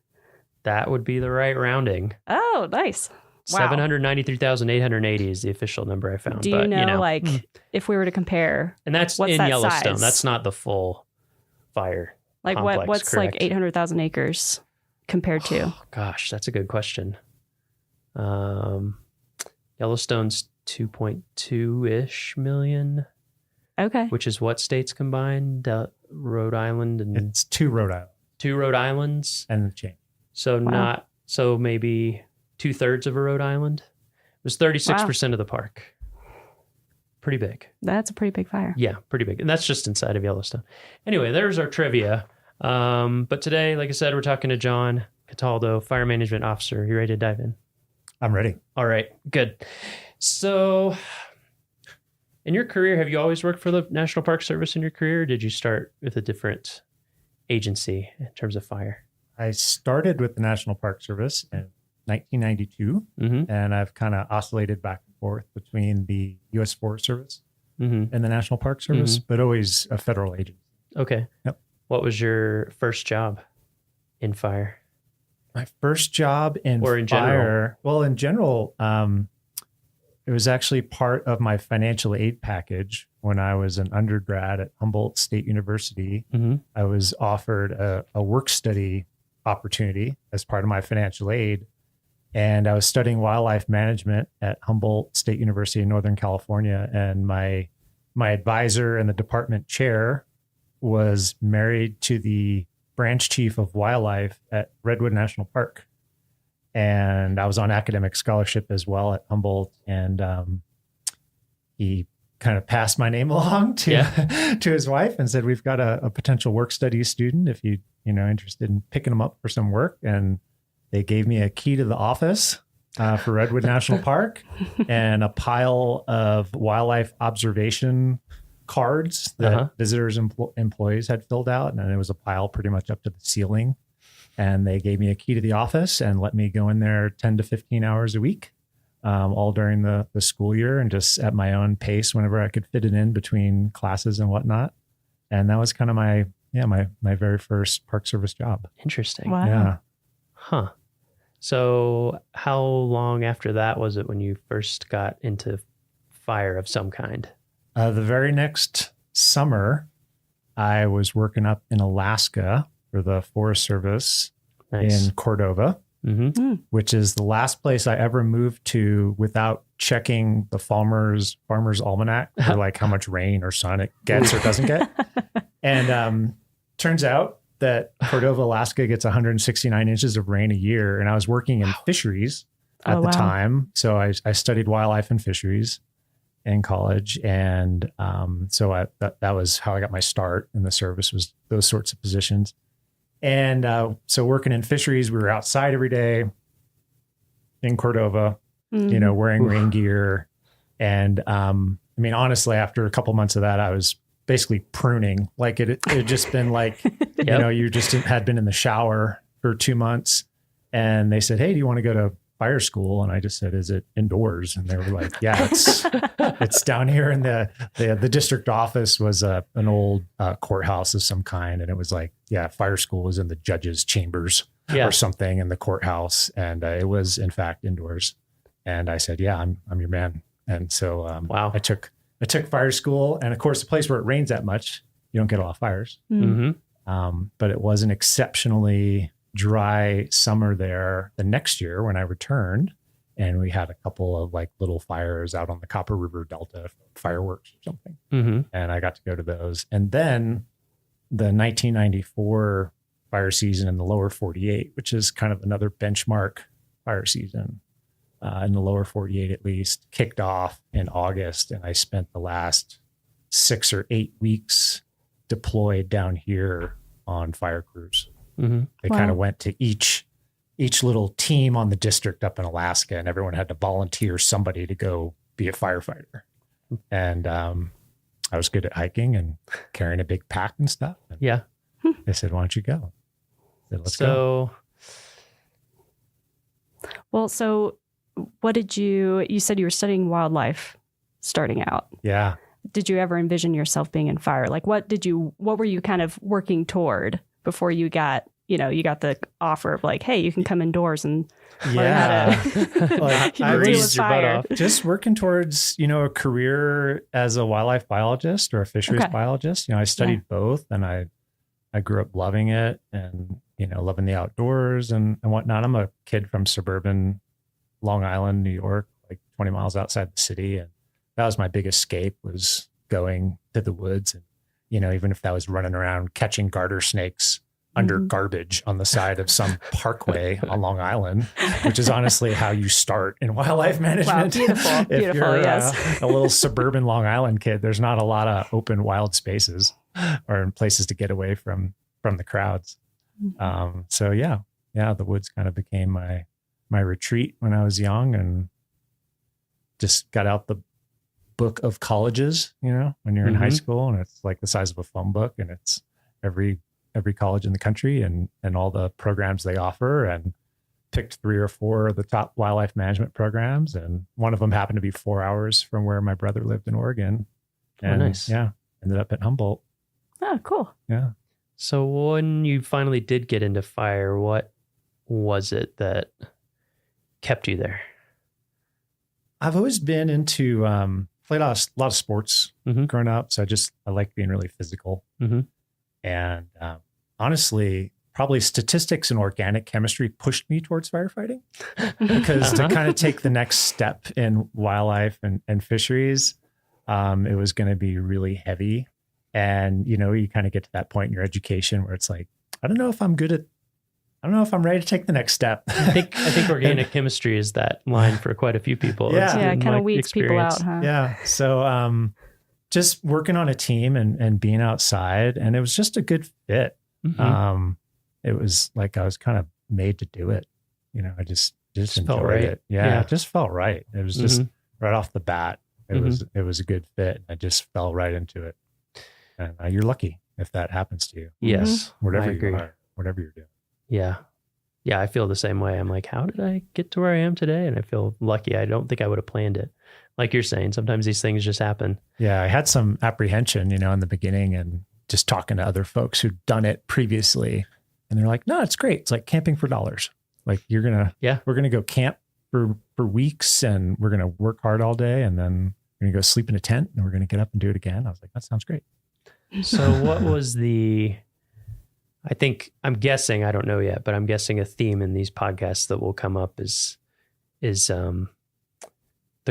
That would be the right rounding. Oh, nice. Wow. 793,880 is the official number I found. Do you know, like, if we were to compare, and that's what's in that Yellowstone. size? That's not the full fire. Like, complex, what's correct? like 800,000 acres compared to? Gosh, that's a good question. Yellowstone's 2.2-ish million. Okay. Which is what states combined? Rhode Island and it's two Rhode Island. Two Rhode Islands and chain. So so maybe 2/3 of a Rhode Island. It was 36% of the park. Pretty big. That's a pretty big fire. Yeah, pretty big. And that's just inside of Yellowstone. Anyway, there's our trivia. But today, like I said, we're talking to John. Cataldo, Fire Management Officer. You ready to dive in? I'm ready. All right, good. So, in your career, have you always worked for the National Park Service in your career? Or did you start with a different agency in terms of fire? I started with the National Park Service in 1992, and I've kind of oscillated back and forth between the U.S. Forest Service and the National Park Service, but always a federal agency. Okay. Yep. What was your first job in fire? My first job in Or in fire, general? well, in general, it was actually part of my financial aid package when I was an undergrad at Humboldt State University. I was offered a work study opportunity as part of my financial aid. And I was studying wildlife management at Humboldt State University in Northern California. And my advisor and the department chair was married to the branch chief of wildlife at Redwood National Park. And I was on academic scholarship as well at Humboldt. And he kind of passed my name along to to his wife and said, we've got a potential work study student if you interested in picking them up for some work. And they gave me a key to the office for Redwood National Park and a pile of wildlife observation cards that visitors employees had filled out. And it was a pile pretty much up to the ceiling. And they gave me a key to the office and let me go in there 10 to 15 hours a week, all during the school year, and just at my own pace whenever I could fit it in between classes and whatnot. And that was kind of my very first Park Service job. Interesting. Wow. Yeah. Huh. So how long after that was it when you first got into fire of some kind? The very next summer, I was working up in Alaska for the Forest Service in Cordova, which is the last place I ever moved to without checking the Farmer's Almanac for like how much rain or sun it gets or doesn't get. And turns out that Cordova, Alaska gets 169 inches of rain a year. And I was working in fisheries at the time. So I studied wildlife and fisheries in college. And so that was how I got my start in the service, was those sorts of positions. And so working in fisheries, we were outside every day in Cordova, wearing rain gear. And I mean, honestly, after a couple months of that, I was basically pruning. Like it had just been like, you just had been in the shower for 2 months. And they said, hey, do you want to go to fire school? And I just said, is it indoors? And they were like, yeah, it's down here in the district office was an old courthouse of some kind. And it was like, yeah, fire school was in the judge's chambers or something in the courthouse. And it was in fact indoors. And I said, yeah, I'm your man. And so I took fire school. And of course, a place where it rains that much, you don't get a lot of fires. But it was an exceptionally dry summer there the next year when I returned, and we had a couple of like little fires out on the Copper River Delta, fireworks or something. And I got to go to those. And then the 1994 fire season in the lower 48, which is kind of another benchmark fire season in the lower 48, at least, kicked off in August. And I spent the last 6 or 8 weeks deployed down here on fire crews. They kind of went to each little team on the district up in Alaska, and everyone had to volunteer somebody to go be a firefighter. And I was good at hiking and carrying a big pack and stuff. And they said, why don't you go? I said, let's go. Well, so what did you said you were studying wildlife starting out. Yeah. Did you ever envision yourself being in fire? Like what were you kind of working toward before you got the offer of like, hey, you can come indoors and learn how to like, I was just working towards, a career as a wildlife biologist or a fisheries biologist. I studied both, and I grew up loving it and, loving the outdoors and whatnot. I'm a kid from suburban Long Island, New York, like 20 miles outside the city. And that was my big escape, was going to the woods. And, even if that was running around catching garter snakes under garbage on the side of some parkway on Long Island, which is honestly how you start in wildlife management. Wow, beautiful, if you're yes. A little suburban Long Island kid, there's not a lot of open wild spaces or places to get away from the crowds. So yeah, yeah, the woods kind of became my retreat when I was young, and just got out the book of colleges, when you're in high school, and it's like the size of a phone book, and it's every college in the country and all the programs they offer, and picked 3 or 4 of the top wildlife management programs. And one of them happened to be 4 hours from where my brother lived in Oregon. And nice. Yeah, ended up at Humboldt. Oh, cool. Yeah. So when you finally did get into fire, what was it that kept you there? I've always been into, played a lot of sports growing up. So I like being really physical. And honestly, probably statistics and organic chemistry pushed me towards firefighting, because to kind of take the next step in wildlife and fisheries, it was going to be really heavy. And, you kind of get to that point in your education where it's like, I don't know if I'm ready to take the next step. I think organic chemistry is that line for quite a few people. Yeah, it kind of weeds people out, huh? Yeah. So just working on a team and being outside, and it was just a good fit. It was like I was kind of made to do it. I just felt enjoyed right. it. Yeah, it just felt right. It was just right off the bat. It was a good fit. I just fell right into it. And you're lucky if that happens to you. Yes, Whatever I agree. you are, whatever you're doing. Yeah. Yeah, I feel the same way. I'm like, how did I get to where I am today? And I feel lucky. I don't think I would have planned it. Like you're saying, sometimes these things just happen. Yeah, I had some apprehension, in the beginning, and just talking to other folks who'd done it previously. And they're like, no, it's great. It's like camping for dollars. Like we're going to go camp for weeks, and we're going to work hard all day, and then we're going to go sleep in a tent, and we're going to get up and do it again. I was like, that sounds great. So what was I'm guessing, I don't know yet, but I'm guessing a theme in these podcasts that will come up is the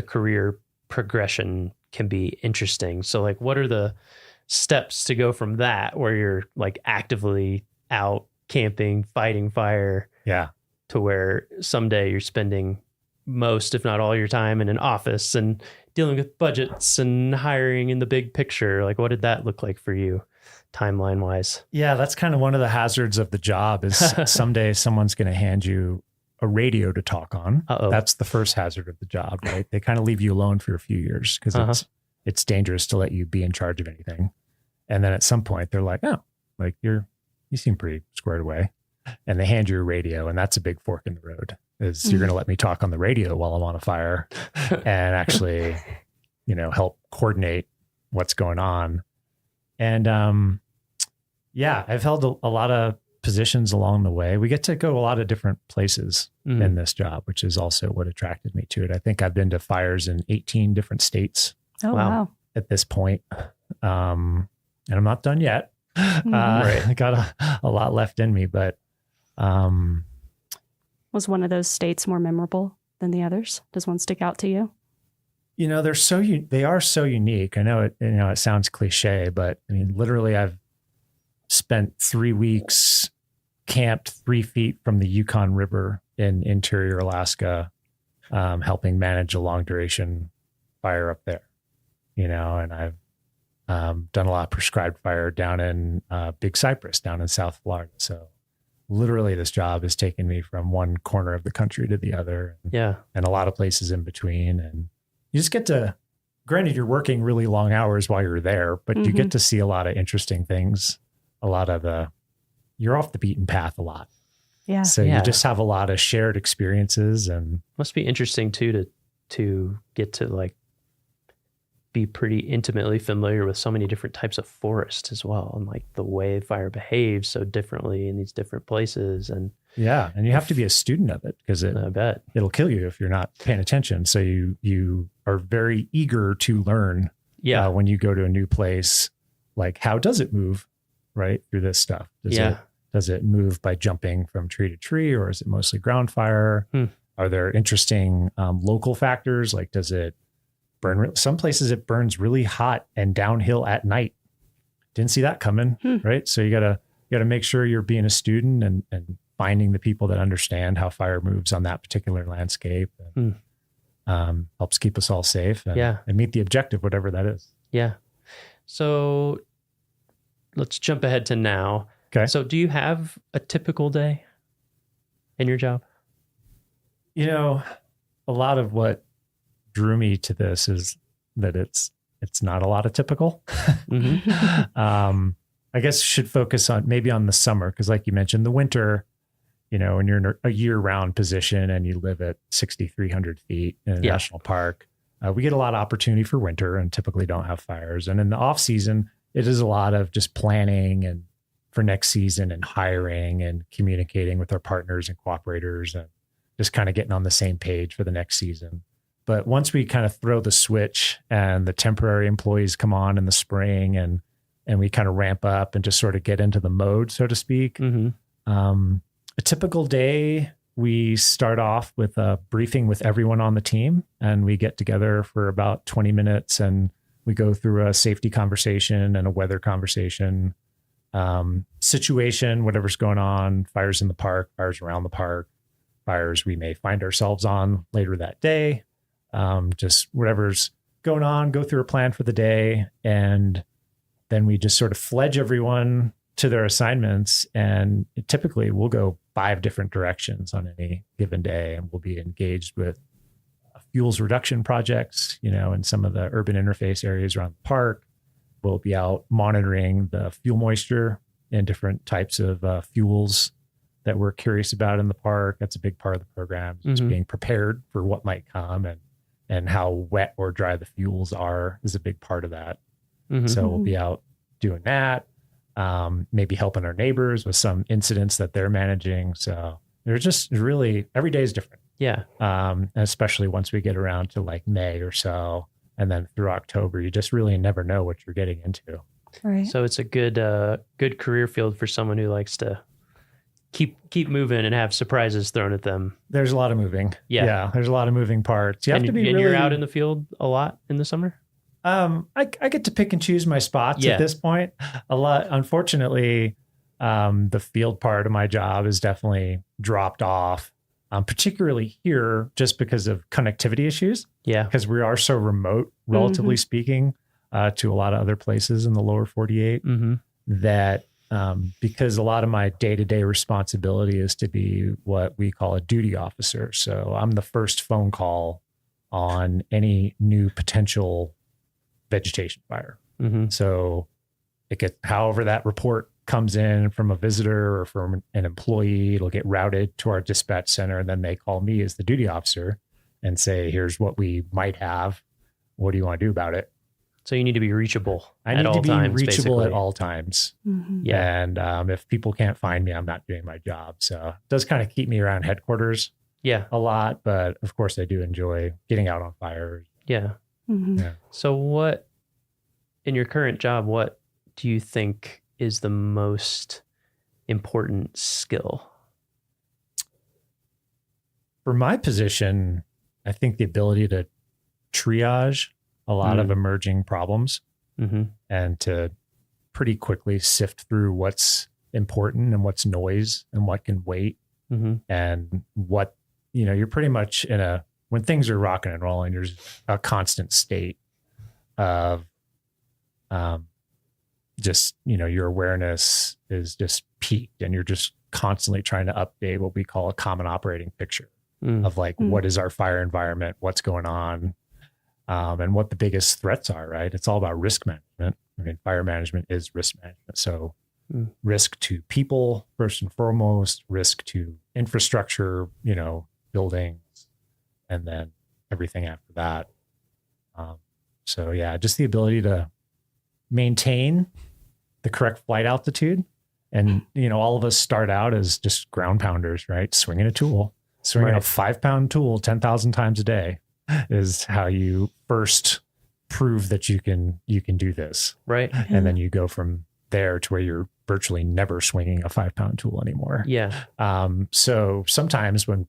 career progression can be interesting. So like, what are the steps to go from that, where you're like actively out camping, fighting fire, to where someday you're spending most, if not all, your time in an office and dealing with budgets and hiring in the big picture? Like, what did that look like for you, timeline wise? Yeah, that's kind of one of the hazards of the job is someday someone's going to hand you a radio to talk on. That's the first hazard of the job, right? They kind of leave you alone for a few years because it's dangerous to let you be in charge of anything. And then at some point they're like, oh, like you seem pretty squared away. And they hand you a radio, and that's a big fork in the road. Is you're going to let me talk on the radio while I'm on a fire and actually, help coordinate what's going on. And I've held a lot of positions along the way. We get to go a lot of different places in this job, which is also what attracted me to it. I think I've been to fires in 18 different states. Oh, wow. At this point. And I'm not done yet. I got a lot left in me, but was one of those states more memorable than the others? Does one stick out to you? They are so unique. I know it, it sounds cliche, but I mean, literally I've spent 3 weeks camped 3 feet from the Yukon River in interior Alaska, helping manage a long duration fire up there, and I've done a lot of prescribed fire down in Big Cypress, down in South Florida. So literally this job has taken me from one corner of the country to the other. And a lot of places in between. And you just get to, granted, you're working really long hours while you're there, but you get to see a lot of interesting things. You're off the beaten path a lot. Yeah. So you just have a lot of shared experiences, and must be interesting too, to get to like be pretty intimately familiar with so many different types of forest as well, and like the way fire behaves so differently in these different places. And and you have to be a student of it, because I bet it'll kill you if you're not paying attention. So you are very eager to learn when you go to a new place, like how does it move right through this stuff? Does it move by jumping from tree to tree, or is it mostly ground fire? Are there interesting local factors? Like, does it burn? Some places it burns really hot and downhill at night. Didn't see that coming, right? So you gotta make sure you're being a student and finding the people that understand how fire moves on that particular landscape. And, helps keep us all safe and meet the objective, whatever that is. Yeah. So let's jump ahead to now. Okay. So do you have a typical day? in your job? You know, a lot of what drew me to this is that it's not a lot of typical. I guess should focus on maybe on the summer, because like you mentioned, the winter, you know, when you're in a year-round position and you live at 6,300 feet in a national park, we get a lot of opportunity for winter and typically don't have fires. And in the off season, it is a lot of just planning and for next season and hiring and communicating with our partners and cooperators and just kind of getting on the same page for the next season. But once we kind of throw the switch and the temporary employees come on in the spring and we kind of ramp up and just sort of get into the mode, so to speak. A typical day, we start off with a briefing with everyone on the team, and we get together for about 20 minutes and we go through a safety conversation and a weather conversation, situation, whatever's going on, fires in the park, fires around the park, fires we may find ourselves on later that day, just whatever's going on, go through a plan for the day. And then we just sort of fledge everyone to their assignments. And typically we'll go 5 different directions on any given day. And we'll be engaged with fuels reduction projects, you know, in some of the urban interface areas around the park. We'll be out monitoring the fuel moisture and different types of fuels that we're curious about in the park. That's a big part of the program, just being prepared for what might come, and how wet or dry the fuels are is a big part of that. So we'll be out doing that, maybe helping our neighbors with some incidents that they're managing. So there's just really, every day is different. Yeah. Especially once we get around to like May or so, and then through October, you just really never know what you're getting into. Right. So it's a good career field for someone who likes to keep moving and have surprises thrown at them. There's a lot of moving. Yeah. There's a lot of moving parts. You have to be really, you're out in the field a lot in the summer? I get to pick and choose my spots at this point a lot. Unfortunately, the field part of my job is definitely dropped off, particularly here just because of connectivity issues. Yeah. Because we are so remote, relatively speaking, to a lot of other places in the lower 48 that because a lot of my day-to-day responsibility is to be what we call a duty officer. So I'm the first phone call on any new potential vegetation fire. So however that report comes in from a visitor or from an employee, it'll get routed to our dispatch center. And then they call me as the duty officer and say, here's what we might have. What do you want to do about it? So you need to be reachable. I need to be reachable at all times. Yeah. And if people can't find me, I'm not doing my job. So it does kind of keep me around headquarters a lot. But of course, I do enjoy getting out on fires. Yeah. Yeah. So what, in your current job, what do you think is the most important skill? For my position, I think the ability to triage a lot of emerging problems and to pretty quickly sift through what's important and what's noise and what can wait and what, you're pretty much when things are rocking and rolling, there's a constant state of just, your awareness is just peaked and you're just constantly trying to update what we call a common operating picture of like, what is our fire environment? What's going on? And what the biggest threats are, right? It's all about risk management. I mean, fire management is risk management. So risk to people, first and foremost, risk to infrastructure, buildings, and then everything after that. So yeah, just the ability to maintain the correct flight altitude. And, all of us start out as just ground pounders, right? Swinging a 5-pound tool 10,000 times a day is how you first prove that you can do this. Right. And then you go from there to where you're virtually never swinging a 5-pound tool anymore. Yeah. So sometimes when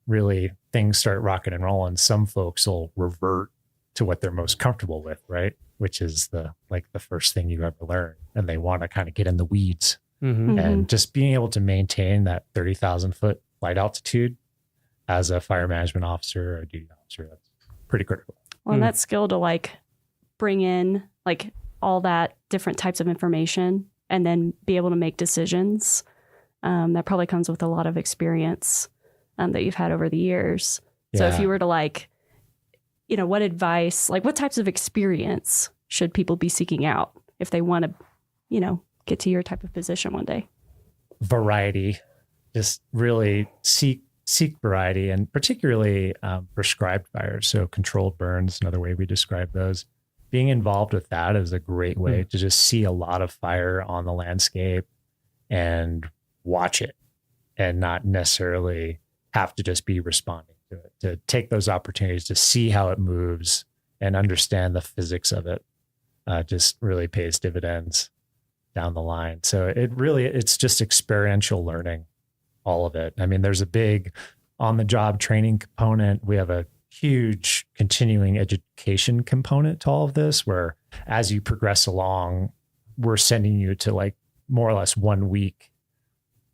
really things start rocking and rolling, some folks will revert to what they're most comfortable with, right? Which is the first thing you ever learn. And they want to kind of get in the weeds and just being able to maintain that 30,000 foot flight altitude as a fire management officer or a duty officer, that's pretty critical. Well, and that skill to bring in all that different types of information and then be able to make decisions that probably comes with a lot of experience that you've had over the years. So if Yeah. you were to what advice, what types of experience should people be seeking out if they want to, get to your type of position one day? Variety, just really seek variety, and particularly prescribed fires. So controlled burns, another way we describe those. Being involved with that is a great way to just see a lot of fire on the landscape and watch it, and not necessarily have to just be responding to it, to take those opportunities to see how it moves and understand the physics of it. Just really pays dividends down the line. So it's just experiential learning, all of it. I mean, there's a big on-the-job training component. We have a huge continuing education component to all of this, where as you progress along, we're sending you to more or less 1 week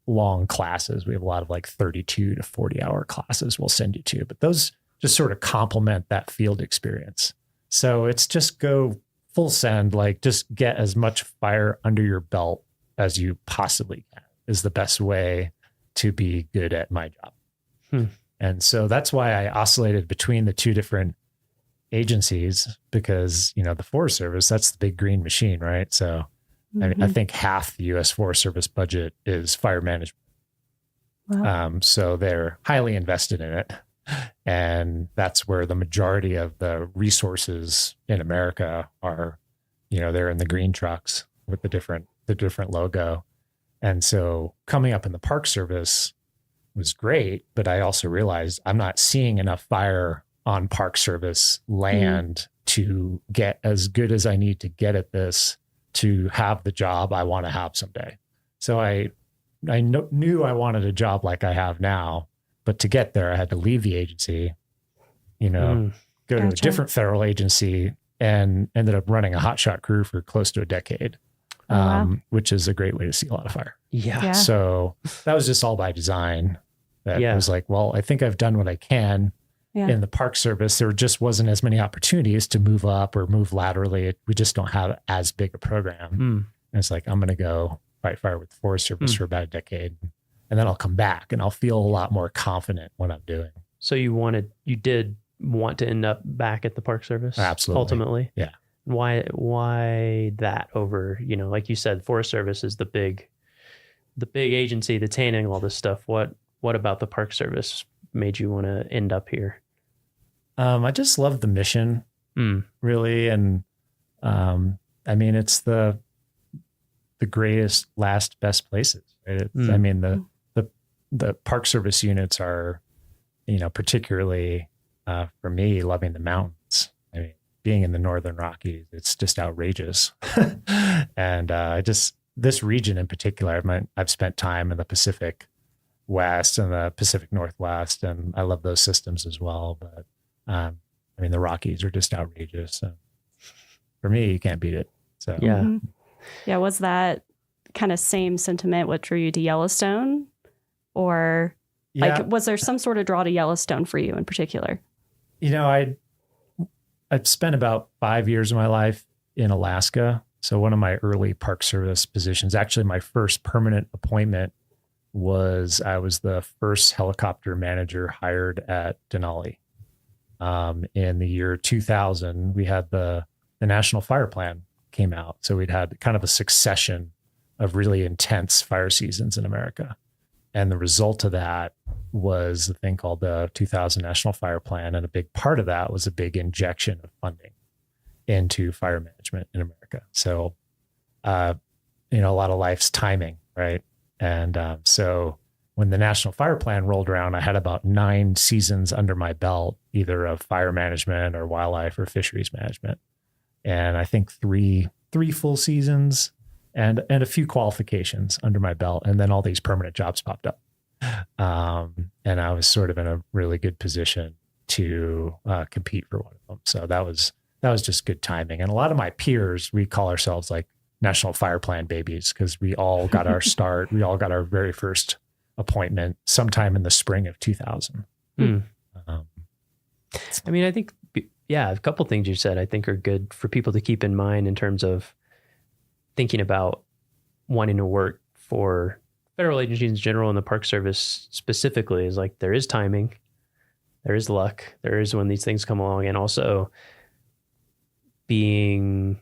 long classes. We have a lot of 32 to 40 hour classes we'll send you to, but those just sort of complement that field experience. So it's just go full send, just get as much fire under your belt as you possibly can is the best way to be good at my job. And so that's why I oscillated between the two different agencies, because, the Forest Service, that's the big green machine, right? So I think half the U.S. Forest Service budget is fire management. Wow. So they're highly invested in it. And that's where the majority of the resources in America are, they're in the green trucks with the different logo. And so coming up in the Park Service was great, but I also realized I'm not seeing enough fire on Park Service land to get as good as I need to get at this to have the job I want to have someday. So I knew I wanted a job like I have now, but to get there, I had to leave the agency, go to a different federal agency, and ended up running a hotshot crew for close to a decade, which is a great way to see a lot of fire. Yeah. So that was just all by design. That was I think I've done what I can. In the Park Service, there just wasn't as many opportunities to move up or move laterally. We just don't have as big a program. And it's I'm going to go fight fire with the Forest Service for about a decade, and then I'll come back and I'll feel a lot more confident what I'm doing. So you did want to end up back at the Park Service? Absolutely. Ultimately? Yeah. Why that over, like you said, Forest Service is the big agency that's handling all this stuff. What about the Park Service made you want to end up here? I just love the mission, really. And it's the greatest, last, best places. Right? I mean, the Park Service units are, particularly for me, loving the mountains. I mean, being in the Northern Rockies, it's just outrageous. And this region in particular, I've spent time in the Pacific West and the Pacific Northwest, and I love those systems as well. But the Rockies are just outrageous. So for me, you can't beat it. So Yeah. Was that kind of same sentiment what drew you to Yellowstone, or was there some sort of draw to Yellowstone for you in particular? I've spent about 5 years of my life in Alaska. So one of my early Park Service positions, actually my first permanent appointment, I was the first helicopter manager hired at Denali. In the year 2000, we had the National Fire Plan came out. So we'd had kind of a succession of really intense fire seasons in America. And the result of that was a thing called the 2000 National Fire Plan. And a big part of that was a big injection of funding into fire management in America. So, a lot of life's timing, right? And so when the National Fire Plan rolled around, I had about 9 seasons under my belt, either of fire management or wildlife or fisheries management. And I think three full seasons and a few qualifications under my belt. And then all these permanent jobs popped up. And I was sort of in a really good position to compete for one of them. So that was just good timing. And a lot of my peers, we call ourselves National Fire Plan babies, because we all got our start. We all got our very first appointment sometime in the spring of 2000. I think, a couple things you said I think are good for people to keep in mind in terms of thinking about wanting to work for federal agencies in general and the Park Service specifically is like there is timing, there is luck, there is when these things come along, and also having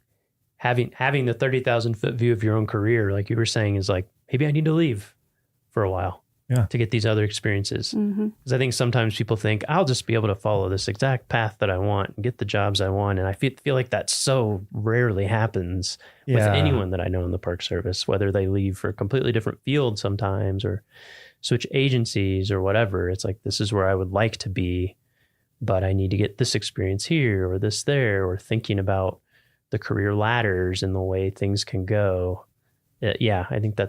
the 30,000 foot view of your own career, like you were saying, is like maybe I need to leave for a while to get these other experiences. Because I think sometimes people think I'll just be able to follow this exact path that I want and get the jobs I want, and I feel like that so rarely happens with anyone that I know in the Park Service, whether they leave for a completely different field sometimes or switch agencies or whatever. It's like, this is where I would like to be, but I need to get this experience here or this there, or thinking about the career ladders and the way things can go. I think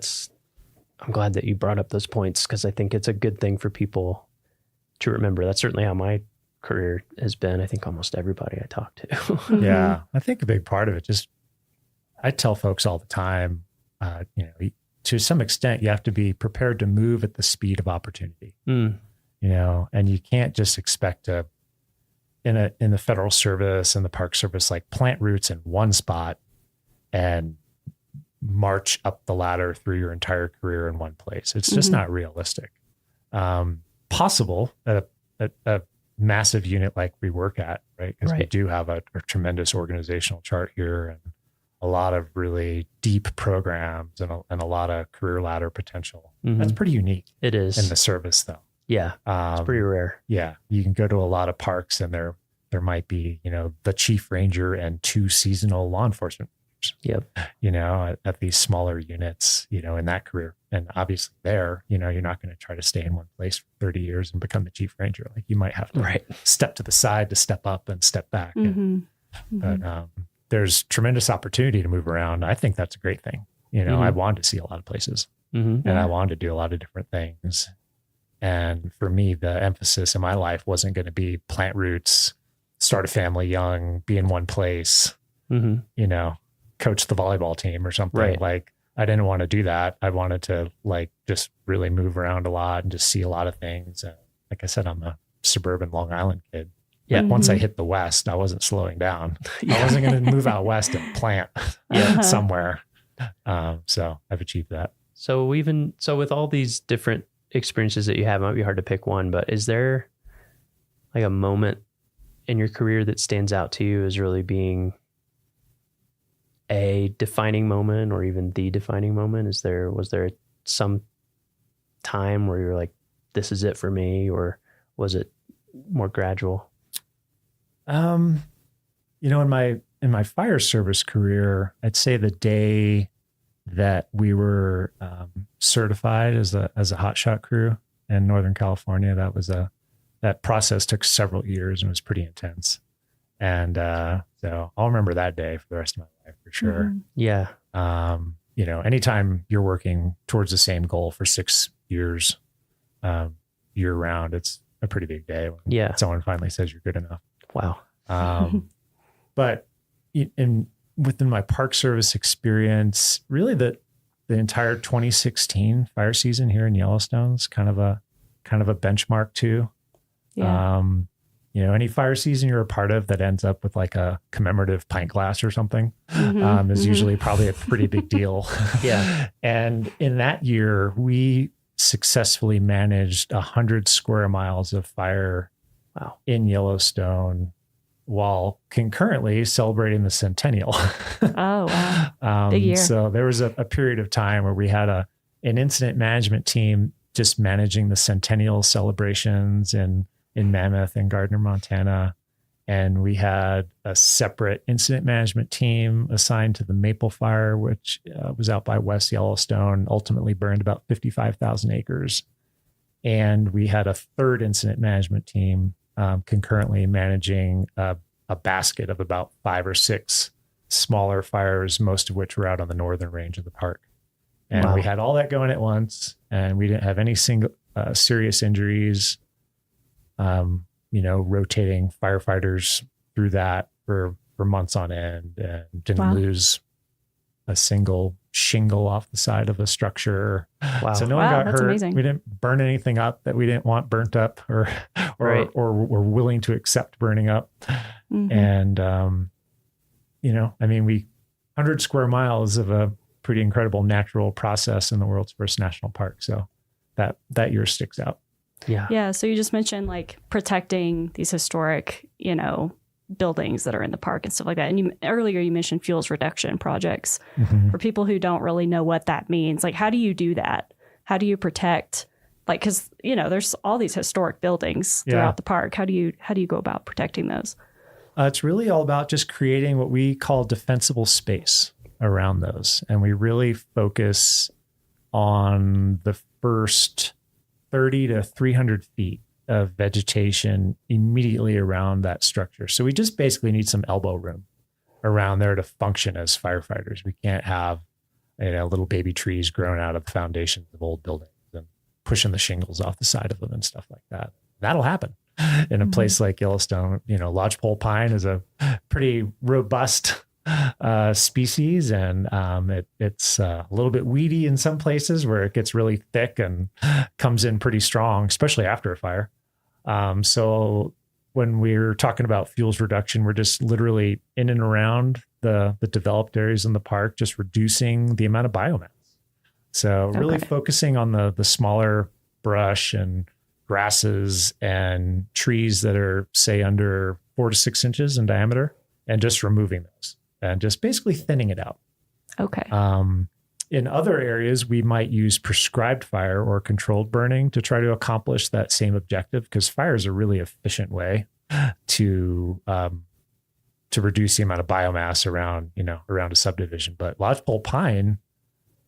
I'm glad that you brought up those points, because I think it's a good thing for people to remember. That's certainly how my career has been. I think almost everybody I talk to. Yeah. I think a big part of it, I tell folks all the time, to some extent, you have to be prepared to move at the speed of opportunity, and you can't just expect to, in the federal service and the Park Service, like plant roots in one spot and march up the ladder through your entire career in one place. It's just not realistic. Possible at a massive unit like we work at, right? Because we do have a tremendous organizational chart here and a lot of really deep programs and a lot of career ladder potential. That's pretty unique. It is. In the service, though. Yeah, it's pretty rare. Yeah, you can go to a lot of parks and there might be, the chief ranger and 2 seasonal law enforcement rangers, at these smaller units, in that career. And obviously there, you're not going to try to stay in one place for 30 years and become the chief ranger. Like you might have to step to the side to step up and step back. But there's tremendous opportunity to move around. I think that's a great thing. I wanted to see a lot of places and I wanted to do a lot of different things. And for me, the emphasis in my life wasn't going to be plant roots, start a family young, be in one place, coach the volleyball team or something. Like I didn't want to do that. I wanted to just really move around a lot and just see a lot of things. Like I said, I'm a suburban Long Island kid. Yeah. Once I hit the West, I wasn't slowing down. I wasn't going to move out West and plant somewhere. So I've achieved that. So with all these different experiences that you have, it might be hard to pick one, but is there like a moment in your career that stands out to you as really being a defining moment or even the defining moment? Was there some time where you're like, this is it for me, or was it more gradual? In my fire service career, I'd say the day that we were certified as a hotshot crew in Northern California, that process took several years and was pretty intense. And so I'll remember that day for the rest of my life for sure. Yeah. Anytime you're working towards the same goal for 6 years, year round, it's a pretty big day when someone finally says you're good enough. Wow. But within my Park Service experience, really the entire 2016 fire season here in Yellowstone is kind of a benchmark too. Yeah. Any fire season you're a part of that ends up with like a commemorative pint glass or something is usually probably a pretty big deal. Yeah. And in that year, we successfully managed 100 square miles of fire in Yellowstone while concurrently celebrating the centennial. Oh, wow. Big year. So there was a period of time where we had an incident management team just managing the centennial celebrations in Mammoth and Gardner, Montana. And we had a separate incident management team assigned to the Maple Fire, which was out by West Yellowstone, ultimately burned about 55,000 acres. And we had a third incident management team concurrently managing a basket of about 5 or 6 smaller fires, most of which were out on the northern range of the park. And we had all that going at once, and we didn't have any single serious injuries. Rotating firefighters through that for months on end, and didn't lose a single shingle off the side of a structure. Wow. So no one got hurt. Amazing. We didn't burn anything up that we didn't want burnt up or were willing to accept burning up. And, 100 square miles of a pretty incredible natural process in the world's first national park. So that year sticks out. Yeah. Yeah. So you just mentioned like protecting these historic, buildings that are in the park and stuff like that. And earlier you mentioned fuels reduction projects. For people who don't really know what that means. Like, how do you do that? How do you protect, like, because, there's all these historic buildings throughout the park. How do you go about protecting those? It's really all about just creating what we call defensible space around those. And we really focus on the first 30 to 300 feet of vegetation immediately around that structure. So we just basically need some elbow room around there to function as firefighters. We can't have little baby trees growing out of the foundations of old buildings and pushing the shingles off the side of them and stuff like that. That'll happen in a place like Yellowstone. Lodgepole pine is a pretty robust species, and it's a little bit weedy in some places where it gets really thick and comes in pretty strong, especially after a fire. So when we're talking about fuels reduction, we're just literally in and around the developed areas in the park, just reducing the amount of biomass. So really focusing on the smaller brush and grasses and trees that are, say, under 4 to 6 inches in diameter, and just removing those and just basically thinning it out. Okay. In other areas, we might use prescribed fire or controlled burning to try to accomplish that same objective, because fire is a really efficient way to reduce the amount of biomass around a subdivision. But lodgepole pine,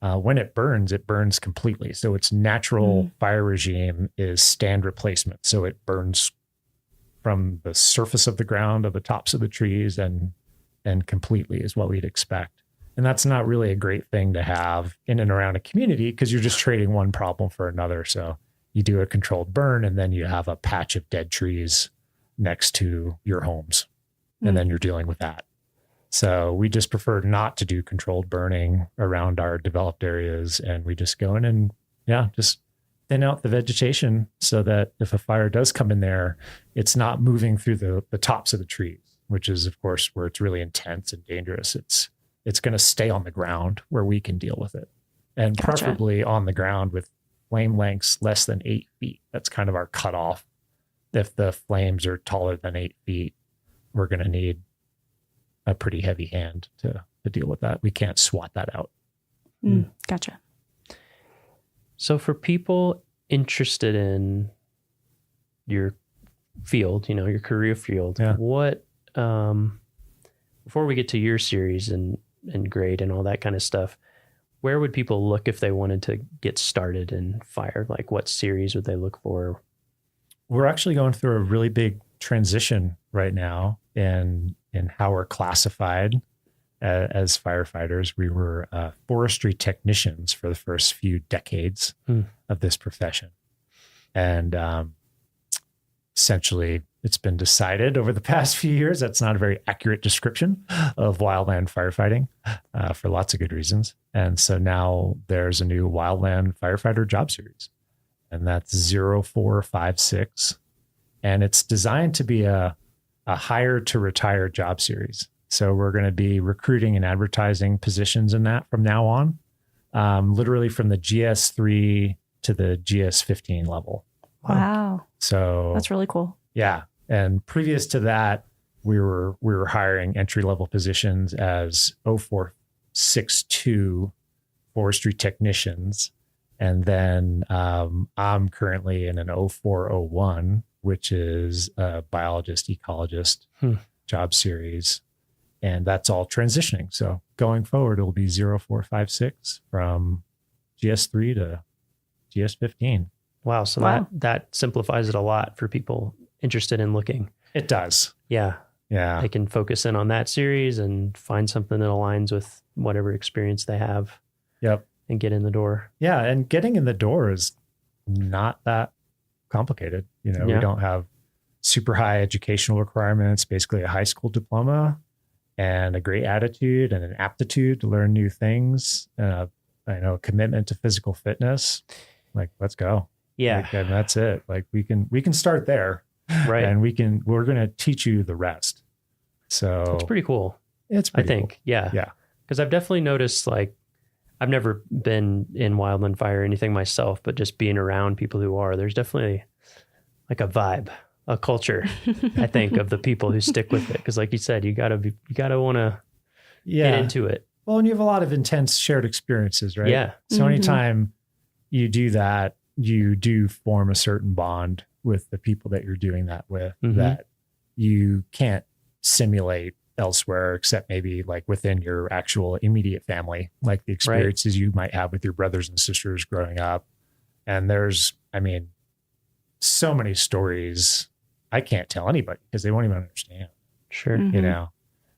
when it burns completely. So its natural fire regime is stand replacement. So it burns from the surface of the ground, of the tops of the trees, and completely is what we'd expect. And that's not really a great thing to have in and around a community, because you're just trading one problem for another. So you do a controlled burn, and then you have a patch of dead trees next to your homes, and then you're dealing with that. So we just prefer not to do controlled burning around our developed areas, and we just go in and just thin out the vegetation so that if a fire does come in there, it's not moving through the tops of the trees, which is, of course, where it's really intense and dangerous. It's going to stay on the ground where we can deal with it, and preferably on the ground with flame lengths less than 8 feet. That's kind of our cutoff. If the flames are taller than 8 feet, we're going to need a pretty heavy hand to deal with that. We can't swat that out. Gotcha. So for people interested in your field, your career field, what, before we get to your series and grade and all that kind of stuff, where would people look if they wanted to get started in fire? Like, what series would they look for? We're actually going through a really big transition right now in how we're classified as firefighters. We were forestry technicians for the first few decades of this profession. And essentially, it's been decided over the past few years that's not a very accurate description of wildland firefighting for lots of good reasons. And so now there's a new wildland firefighter job series, and that's 0456. And it's designed to be a hire to retire job series. So we're going to be recruiting and advertising positions in that from now on, literally from the GS3 to the GS15 level. Wow. So that's really cool. Yeah. And previous to that, we were hiring entry level positions as 0462 forestry technicians. And then I'm currently in an 0401, which is a biologist, ecologist job series. And that's all transitioning. So going forward, it'll be 0456 from GS3 to GS15. Wow. So that simplifies it a lot for people interested in looking. It does. Yeah. Yeah. They can focus in on that series and find something that aligns with whatever experience they have. Yep. And get in the door. Yeah. And getting in the door is not that complicated. We don't have super high educational requirements, basically a high school diploma and a great attitude and an aptitude to learn new things. A commitment to physical fitness. Like, let's go. Yeah. And that's it. Like we can start there. Right. And we're going to teach you the rest. So it's pretty cool. It's pretty cool. Yeah. Yeah. Because I've definitely noticed, like, I've never been in wildland fire or anything myself, but just being around people who are, there's definitely like a vibe, a culture, I think, of the people who stick with it. Cause like you said, you gotta want to get into it. Well, and you have a lot of intense shared experiences, right? Yeah. So anytime you do that, you do form a certain bond with the people that you're doing that with that you can't simulate elsewhere, except maybe like within your actual immediate family, like the experiences you might have with your brothers and sisters growing up. And there's, I mean, so many stories I can't tell anybody because they won't even understand. Sure. You know,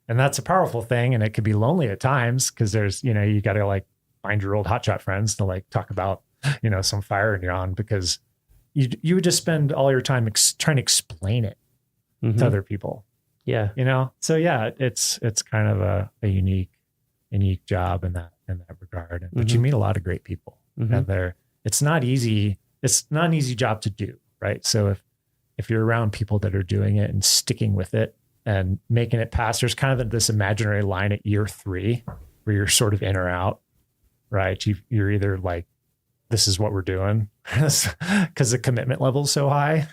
and that's a powerful thing. And it could be lonely at times because there's, you know, you got to like find your old hotshot friends to like talk about, you know, some fire you're on, because you would just spend all your time trying to explain it to other people. Yeah. You know, so yeah, it's kind of a unique job in that regard. But you meet a lot of great people, and it's not easy. It's not an easy job to do, right? So if you're around people that are doing it and sticking with it and making it past, there's kind of this imaginary line at year 3 where you're sort of in or out, right? You're either like, this is what we're doing because the commitment level is so high,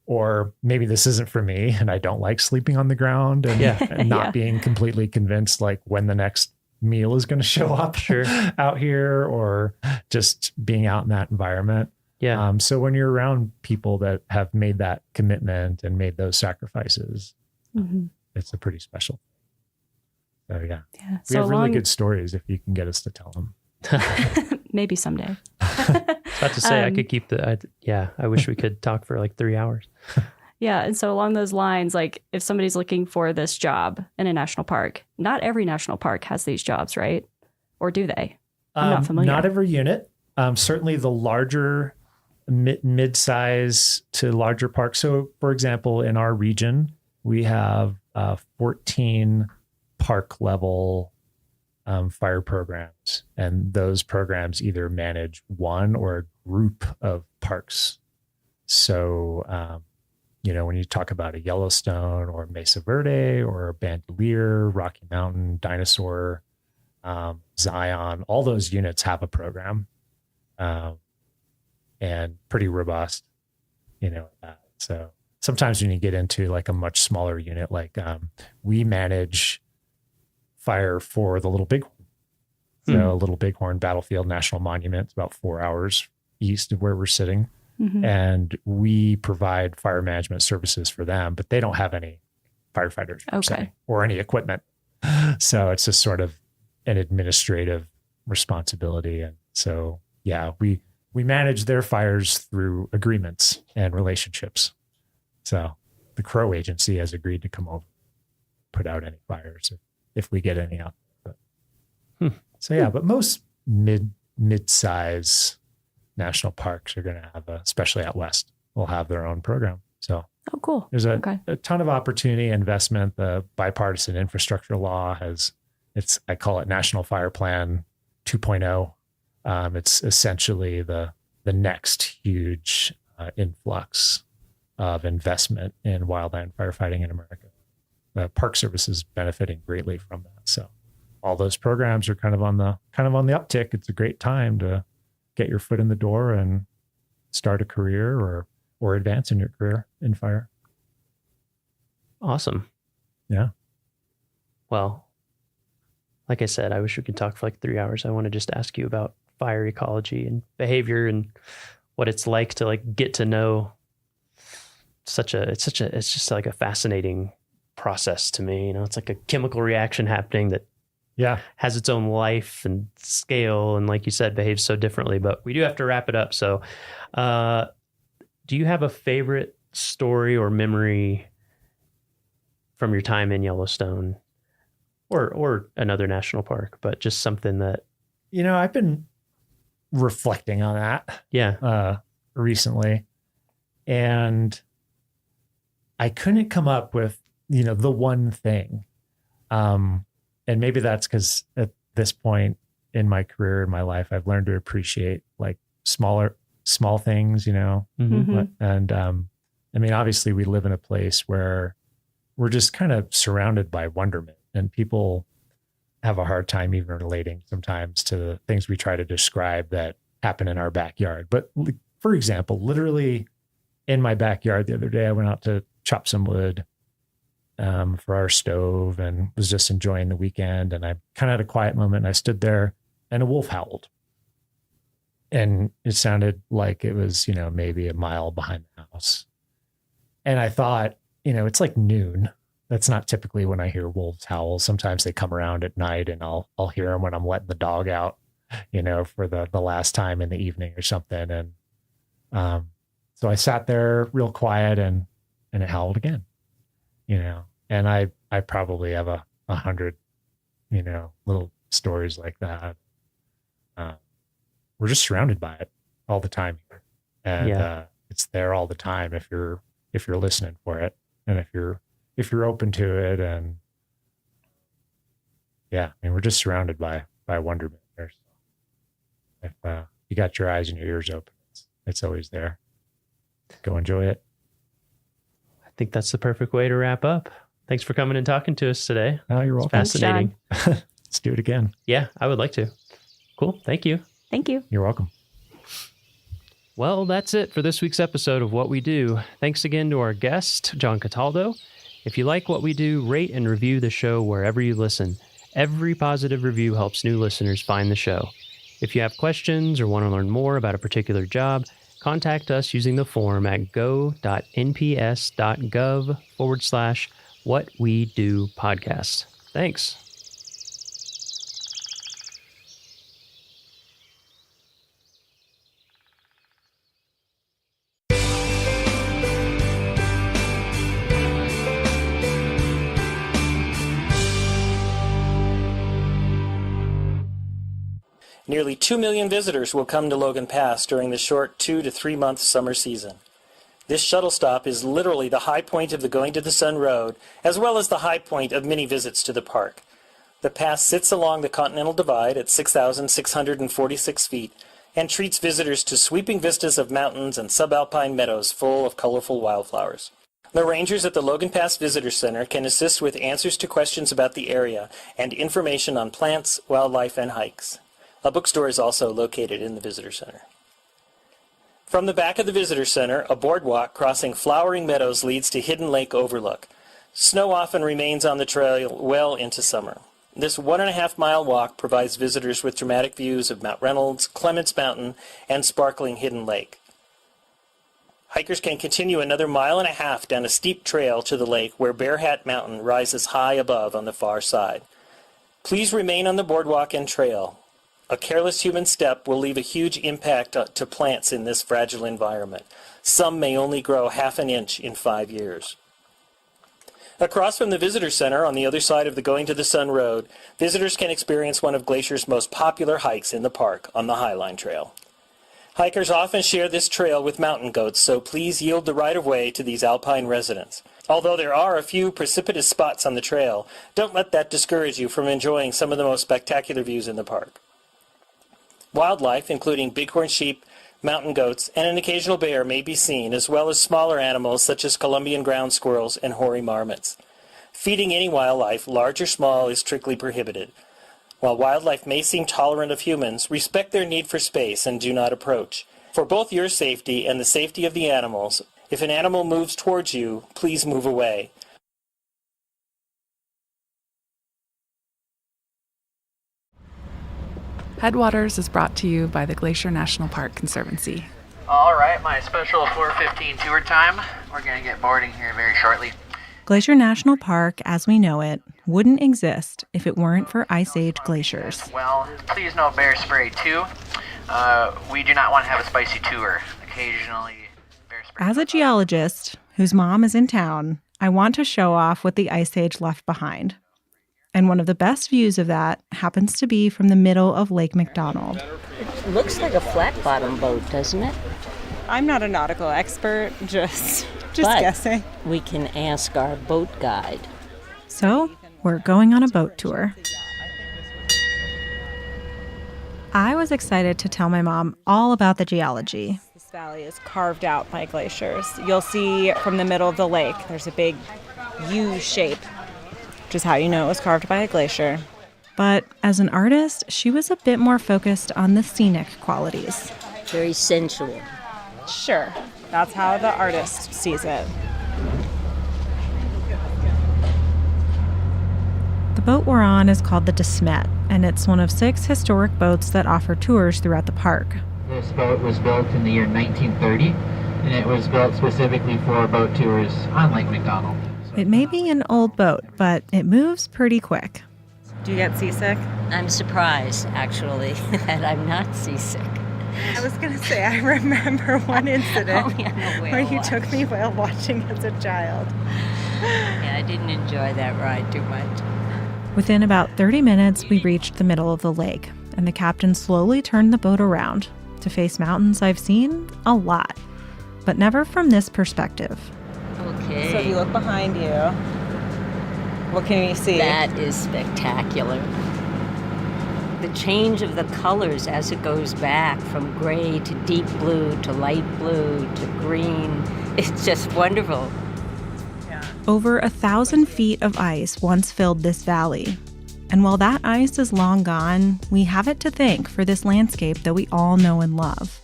or maybe this isn't for me and I don't like sleeping on the ground and not being completely convinced like when the next meal is going to show up out here, or just being out in that environment. Yeah. So when you're around people that have made that commitment and made those sacrifices, it's a pretty special. So yeah. We have really good stories if you can get us to tell them. Maybe someday. About to say, I could keep I wish we could talk for like 3 hours. Yeah. And so along those lines, like if somebody's looking for this job in a national park, not every national park has these jobs, right? Or do they? I'm not familiar. Not every unit. Certainly the larger mid-size to larger parks. So for example, in our region, we have 14 park level fire programs, and those programs either manage one or a group of parks. So, you know, when you talk about a Yellowstone or Mesa Verde or Bandelier, Rocky Mountain, Dinosaur, Zion, all those units have a program, and pretty robust, you know. So sometimes when you get into like a much smaller unit, like we manage fire for the Little Bighorn. So Little Bighorn Battlefield National Monument, it's about 4 hours east of where we're sitting. And we provide fire management services for them, but they don't have any firefighters per se, or any equipment. So it's just sort of an administrative responsibility. And so, yeah, we manage their fires through agreements and relationships. So the Crow Agency has agreed to come over, put out any fires if we get any out. But, so yeah, but most mid-size national parks are going to have, especially out west, will have their own program. So cool. There's a ton of opportunity, investment. The bipartisan infrastructure law I call it National Fire Plan 2.0. It's essentially the next huge influx of investment in wildland firefighting in America. The Park Service is benefiting greatly from that. So all those programs are kind of on the uptick. It's a great time to get your foot in the door and start a career or advance in your career in fire. Awesome. Yeah. Well, like I said, I wish we could talk for like 3 hours. I want to just ask you about fire ecology and behavior and what it's like to like get to know it's just like a fascinating process to me. You know, it's like a chemical reaction happening that has its own life and scale, and like you said, behaves so differently. But we do have to wrap it up. So do you have a favorite story or memory from your time in Yellowstone or another national park, but just something that, you know, I've been reflecting on that recently, and I couldn't come up with, you know, the one thing. And maybe that's because at this point in my career, in my life, I've learned to appreciate like small things, you know. And I mean, obviously we live in a place where we're just kind of surrounded by wonderment, and people have a hard time even relating sometimes to the things we try to describe that happen in our backyard. But for example, literally in my backyard the other day, I went out to chop some wood for our stove and was just enjoying the weekend. And I kind of had a quiet moment and I stood there and a wolf howled. And it sounded like it was, maybe a mile behind the house. And I thought, it's like noon. That's not typically when I hear wolves howl. Sometimes they come around at night and I'll hear them when I'm letting the dog out, for the last time in the evening or something. And so I sat there real quiet and it howled again, and I probably have 100, little stories like that. We're just surrounded by it all the time here. And it's there all the time if you're listening for it and if you're open to it. And we're just surrounded by wonderment there. So if you got your eyes and your ears open, it's always there. Go enjoy it. I think that's the perfect way to wrap up. Thanks for coming and talking to us today. Oh, you're welcome. It's fascinating. Let's do it again. Yeah, I would like to. Cool. Thank you. Thank you. You're welcome. Well, that's it for this week's episode of What We Do. Thanks again to our guest, John Cataldo. If you like what we do, rate and review the show wherever you listen. Every positive review helps new listeners find the show. If you have questions or want to learn more about a particular job, contact us using the form at go.nps.gov/whatwedopodcast. Thanks. Nearly 2 million visitors will come to Logan Pass during the short 2 to 3 month summer season. This shuttle stop is literally the high point of the Going to the Sun Road, as well as the high point of many visits to the park. The pass sits along the Continental Divide at 6,646 feet and treats visitors to sweeping vistas of mountains and subalpine meadows full of colorful wildflowers. The rangers at the Logan Pass Visitor Center can assist with answers to questions about the area and information on plants, wildlife, and hikes. A bookstore is also located in the Visitor Center. From the back of the Visitor Center, a boardwalk crossing flowering meadows leads to Hidden Lake Overlook. Snow often remains on the trail well into summer. This 1.5-mile walk provides visitors with dramatic views of Mount Reynolds, Clements Mountain, and sparkling Hidden Lake. Hikers can continue another 1.5 miles down a steep trail to the lake where Bear Hat Mountain rises high above on the far side. Please remain on the boardwalk and trail. A careless human step will leave a huge impact to plants in this fragile environment. Some may only grow 1/2 inch in 5 years. Across from the Visitor Center on the other side of the Going to the Sun Road, visitors can experience one of Glacier's most popular hikes in the park on the Highline Trail. Hikers often share this trail with mountain goats, so please yield the right-of-way to these alpine residents. Although there are a few precipitous spots on the trail, don't let that discourage you from enjoying some of the most spectacular views in the park. Wildlife, including bighorn sheep, mountain goats, and an occasional bear may be seen, as well as smaller animals such as Columbian ground squirrels and hoary marmots. Feeding any wildlife, large or small, is strictly prohibited. While wildlife may seem tolerant of humans, respect their need for space and do not approach. For both your safety and the safety of the animals, if an animal moves towards you, please move away. Headwaters is brought to you by the Glacier National Park Conservancy. All right, my special 4:15 tour time. We're going to get boarding here very shortly. Glacier National Park, as we know it, wouldn't exist if it weren't for Ice Age glaciers. Well, please no bear spray too. We do not want to have a spicy tour. Occasionally, bear spray. As a geologist whose mom is in town, I want to show off what the Ice Age left behind. And one of the best views of that happens to be from the middle of Lake McDonald. It looks like a flat-bottom boat, doesn't it? I'm not a nautical expert, just But guessing. We can ask our boat guide. So, we're going on a boat tour. I was excited to tell my mom all about the geology. This valley is carved out by glaciers. You'll see from the middle of the lake, there's a big U shape, which is how you know it was carved by a glacier. But as an artist, she was a bit more focused on the scenic qualities. Very sensual. Sure, that's how the artist sees it. The boat we're on is called the De Smet, and it's one of 6 historic boats that offer tours throughout the park. This boat was built in the year 1930, and it was built specifically for boat tours on Lake McDonald. It may be an old boat, but it moves pretty quick. Do you get seasick? I'm surprised, actually, that I'm not seasick. I was going to say, I remember one incident where you watch. took me whale watching as a child. Yeah, I didn't enjoy that ride too much. Within about 30 minutes, we reached the middle of the lake, and the captain slowly turned the boat around to face mountains I've seen a lot, but never from this perspective. Okay. So if you look behind you, what can you see? That is spectacular. The change of the colors as it goes back from gray to deep blue to light blue to green. It's just wonderful. Over 1,000 feet of ice once filled this valley. And while that ice is long gone, we have it to thank for this landscape that we all know and love.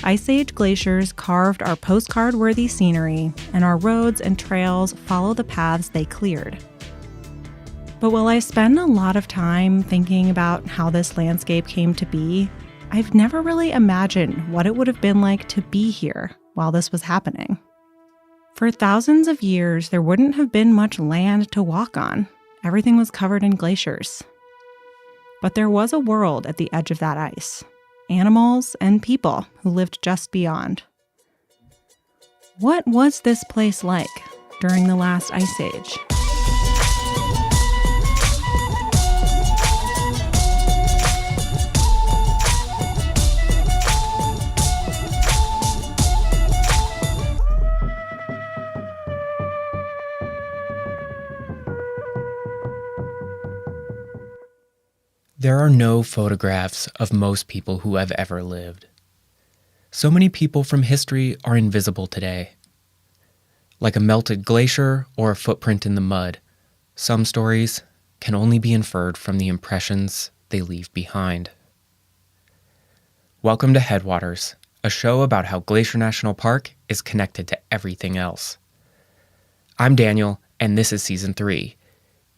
Ice Age glaciers carved our postcard-worthy scenery, and our roads and trails follow the paths they cleared. But while I spend a lot of time thinking about how this landscape came to be, I've never really imagined what it would have been like to be here while this was happening. For thousands of years, there wouldn't have been much land to walk on. Everything was covered in glaciers. But there was a world at the edge of that ice. Animals and people who lived just beyond. What was this place like during the last ice age? There are no photographs of most people who have ever lived. So many people from history are invisible today. Like a melted glacier or a footprint in the mud, some stories can only be inferred from the impressions they leave behind. Welcome to Headwaters, a show about how Glacier National Park is connected to everything else. I'm Daniel, and this is Season 3.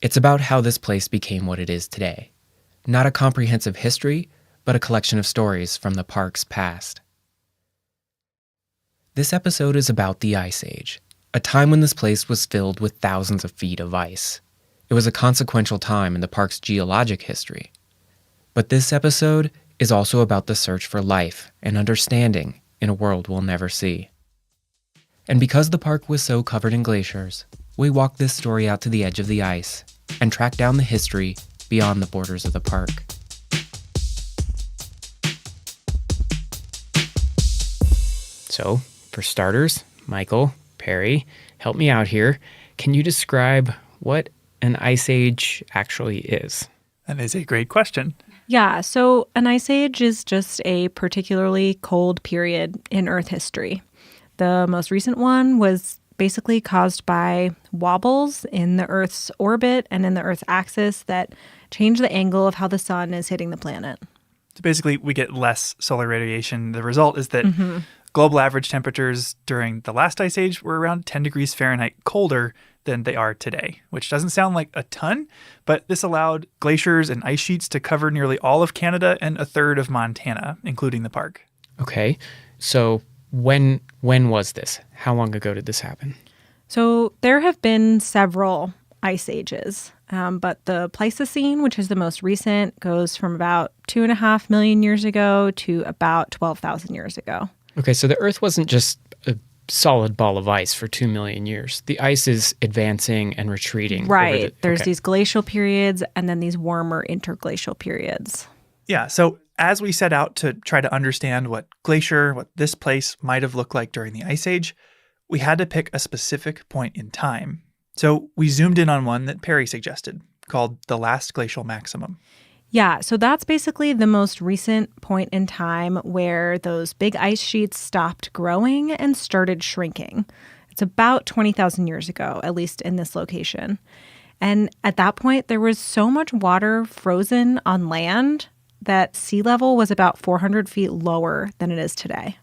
It's about how this place became what it is today. Not a comprehensive history, but a collection of stories from the park's past. This episode is about the Ice Age, a time when this place was filled with thousands of feet of ice. It was a consequential time in the park's geologic history. But this episode is also about the search for life and understanding in a world we'll never see. And because the park was so covered in glaciers, we walked this story out to the edge of the ice and tracked down the history beyond the borders of the park. So, for starters, Michael, Perry, help me out here. Can you describe what an ice age actually is? That is a great question. Yeah, so an ice age is just a particularly cold period in Earth history. The most recent one was basically caused by wobbles in the Earth's orbit and in the Earth's axis that change the angle of how the sun is hitting the planet. So basically, we get less solar radiation. The result is that global average temperatures during the last ice age were around 10 degrees Fahrenheit colder than they are today, which doesn't sound like a ton, but this allowed glaciers and ice sheets to cover nearly all of Canada and a third of Montana, including the park. Okay, so when was this? How long ago did this happen? So there have been several ice ages, but the Pleistocene, which is the most recent, goes from about 2.5 million years ago to about 12,000 years ago. Okay, so the Earth wasn't just a solid ball of ice for 2 million years. The ice is advancing and retreating. Right. There's these glacial periods and then these warmer interglacial periods. Yeah, so as we set out to try to understand what this place might have looked like during the Ice Age, we had to pick a specific point in time. So we zoomed in on one that Perry suggested, called the last glacial maximum. Yeah, so that's basically the most recent point in time where those big ice sheets stopped growing and started shrinking. It's about 20,000 years ago, at least in this location. And at that point, there was so much water frozen on land that sea level was about 400 feet lower than it is today.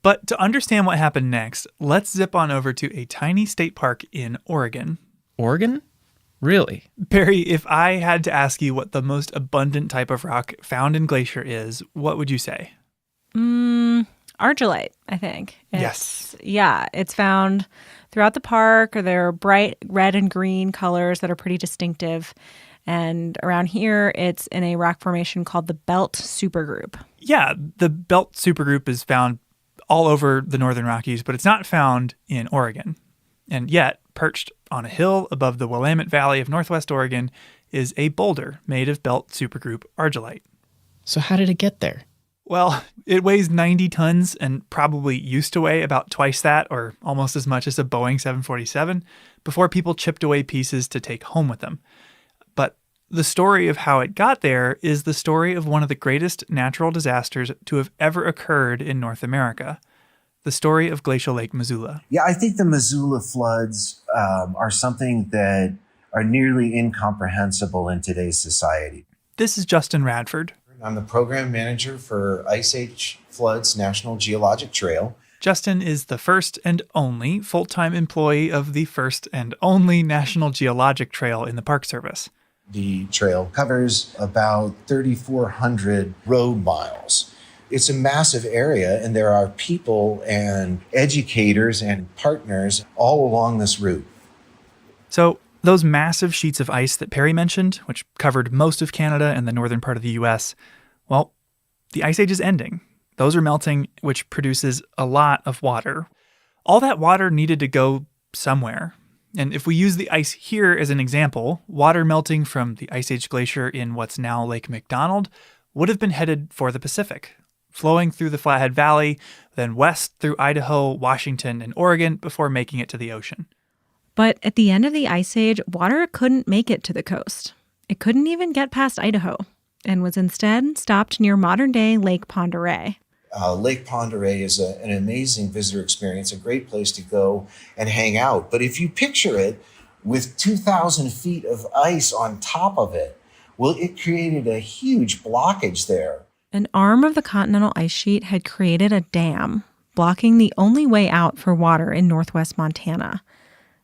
But to understand what happened next, let's zip on over to a tiny state park in Oregon. Oregon? Really? Barry, if I had to ask you what the most abundant type of rock found in Glacier is, what would you say? Argillite, I think. Yes. Yeah, it's found throughout the park. There are bright red and green colors that are pretty distinctive. And around here, it's in a rock formation called the Belt Supergroup. Yeah, the Belt Supergroup is found all over the Northern Rockies, but it's not found in Oregon. And yet, perched on a hill above the Willamette Valley of Northwest Oregon is a boulder made of Belt Supergroup argillite. So how did it get there? Well, it weighs 90 tons and probably used to weigh about twice that, or almost as much as a Boeing 747, before people chipped away pieces to take home with them. But the story of how it got there is the story of one of the greatest natural disasters to have ever occurred in North America. The story of Glacial Lake Missoula. Yeah, I think the Missoula floods are something that are nearly incomprehensible in today's society. This is Justin Radford. I'm the program manager for Ice Age Floods National Geologic Trail. Justin is the first and only full-time employee of the first and only National Geologic Trail in the Park Service. The trail covers about 3,400 road miles. It's a massive area, and there are people and educators and partners all along this route. So those massive sheets of ice that Perry mentioned, which covered most of Canada and the northern part of the U.S., well, the Ice Age is ending. Those are melting, which produces a lot of water. All that water needed to go somewhere. And if we use the ice here as an example, water melting from the Ice Age glacier in what's now Lake McDonald would have been headed for the Pacific, flowing through the Flathead Valley, then west through Idaho, Washington, and Oregon before making it to the ocean. But at the end of the Ice Age, water couldn't make it to the coast. It couldn't even get past Idaho and was instead stopped near modern-day Lake Pend Oreille. Lake Pend Oreille is an amazing visitor experience, a great place to go and hang out. But if you picture it with 2,000 feet of ice on top of it, well, it created a huge blockage there. An arm of the continental ice sheet had created a dam, blocking the only way out for water in northwest Montana,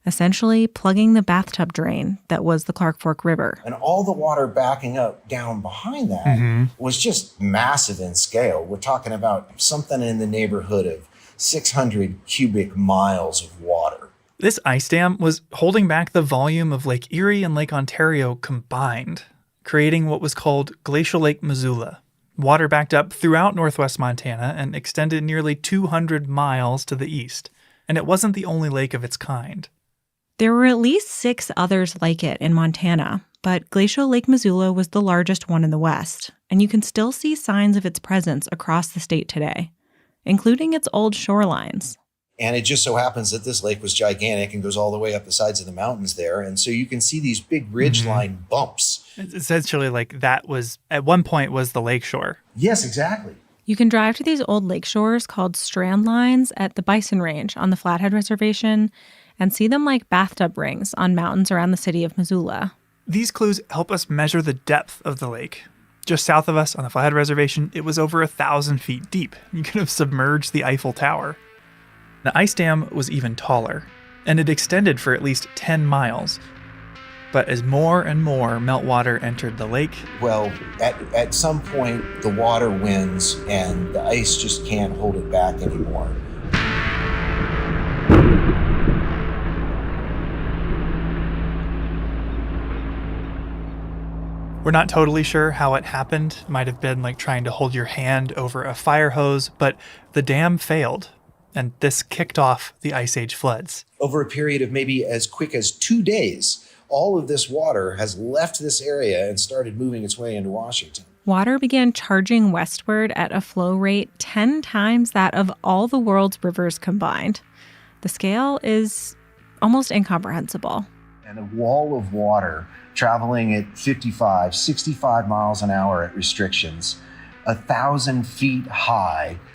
essentially plugging the bathtub drain that was the Clark Fork River. And all the water backing up down behind that was just massive in scale. We're talking about something in the neighborhood of 600 cubic miles of water. This ice dam was holding back the volume of Lake Erie and Lake Ontario combined, creating what was called Glacial Lake Missoula. Water backed up throughout northwest Montana and extended nearly 200 miles to the east. And it wasn't the only lake of its kind. There were at least 6 others like it in Montana, but Glacial Lake Missoula was the largest one in the West, and you can still see signs of its presence across the state today, including its old shorelines. And it just so happens that this lake was gigantic and goes all the way up the sides of the mountains there. And so you can see these big ridgeline bumps. It's essentially like that was, at one point, was the lakeshore. Yes, exactly. You can drive to these old lake shores called strand lines at the Bison Range on the Flathead Reservation and see them like bathtub rings on mountains around the city of Missoula. These clues help us measure the depth of the lake. Just south of us on the Flathead Reservation, it was over 1,000 feet deep. You could have submerged the Eiffel Tower. The ice dam was even taller, and it extended for at least 10 miles. But as more and more meltwater entered the lake... Well, at some point, the water wins, and the ice just can't hold it back anymore. We're not totally sure how it happened. Might have been like trying to hold your hand over a fire hose, but the dam failed. And this kicked off the Ice Age floods. Over a period of maybe as quick as 2 days, all of this water has left this area and started moving its way into Washington. Water began charging westward at a flow rate 10 times that of all the world's rivers combined. The scale is almost incomprehensible. And a wall of water traveling at 55, 65 miles an hour at restrictions, 1,000 feet high,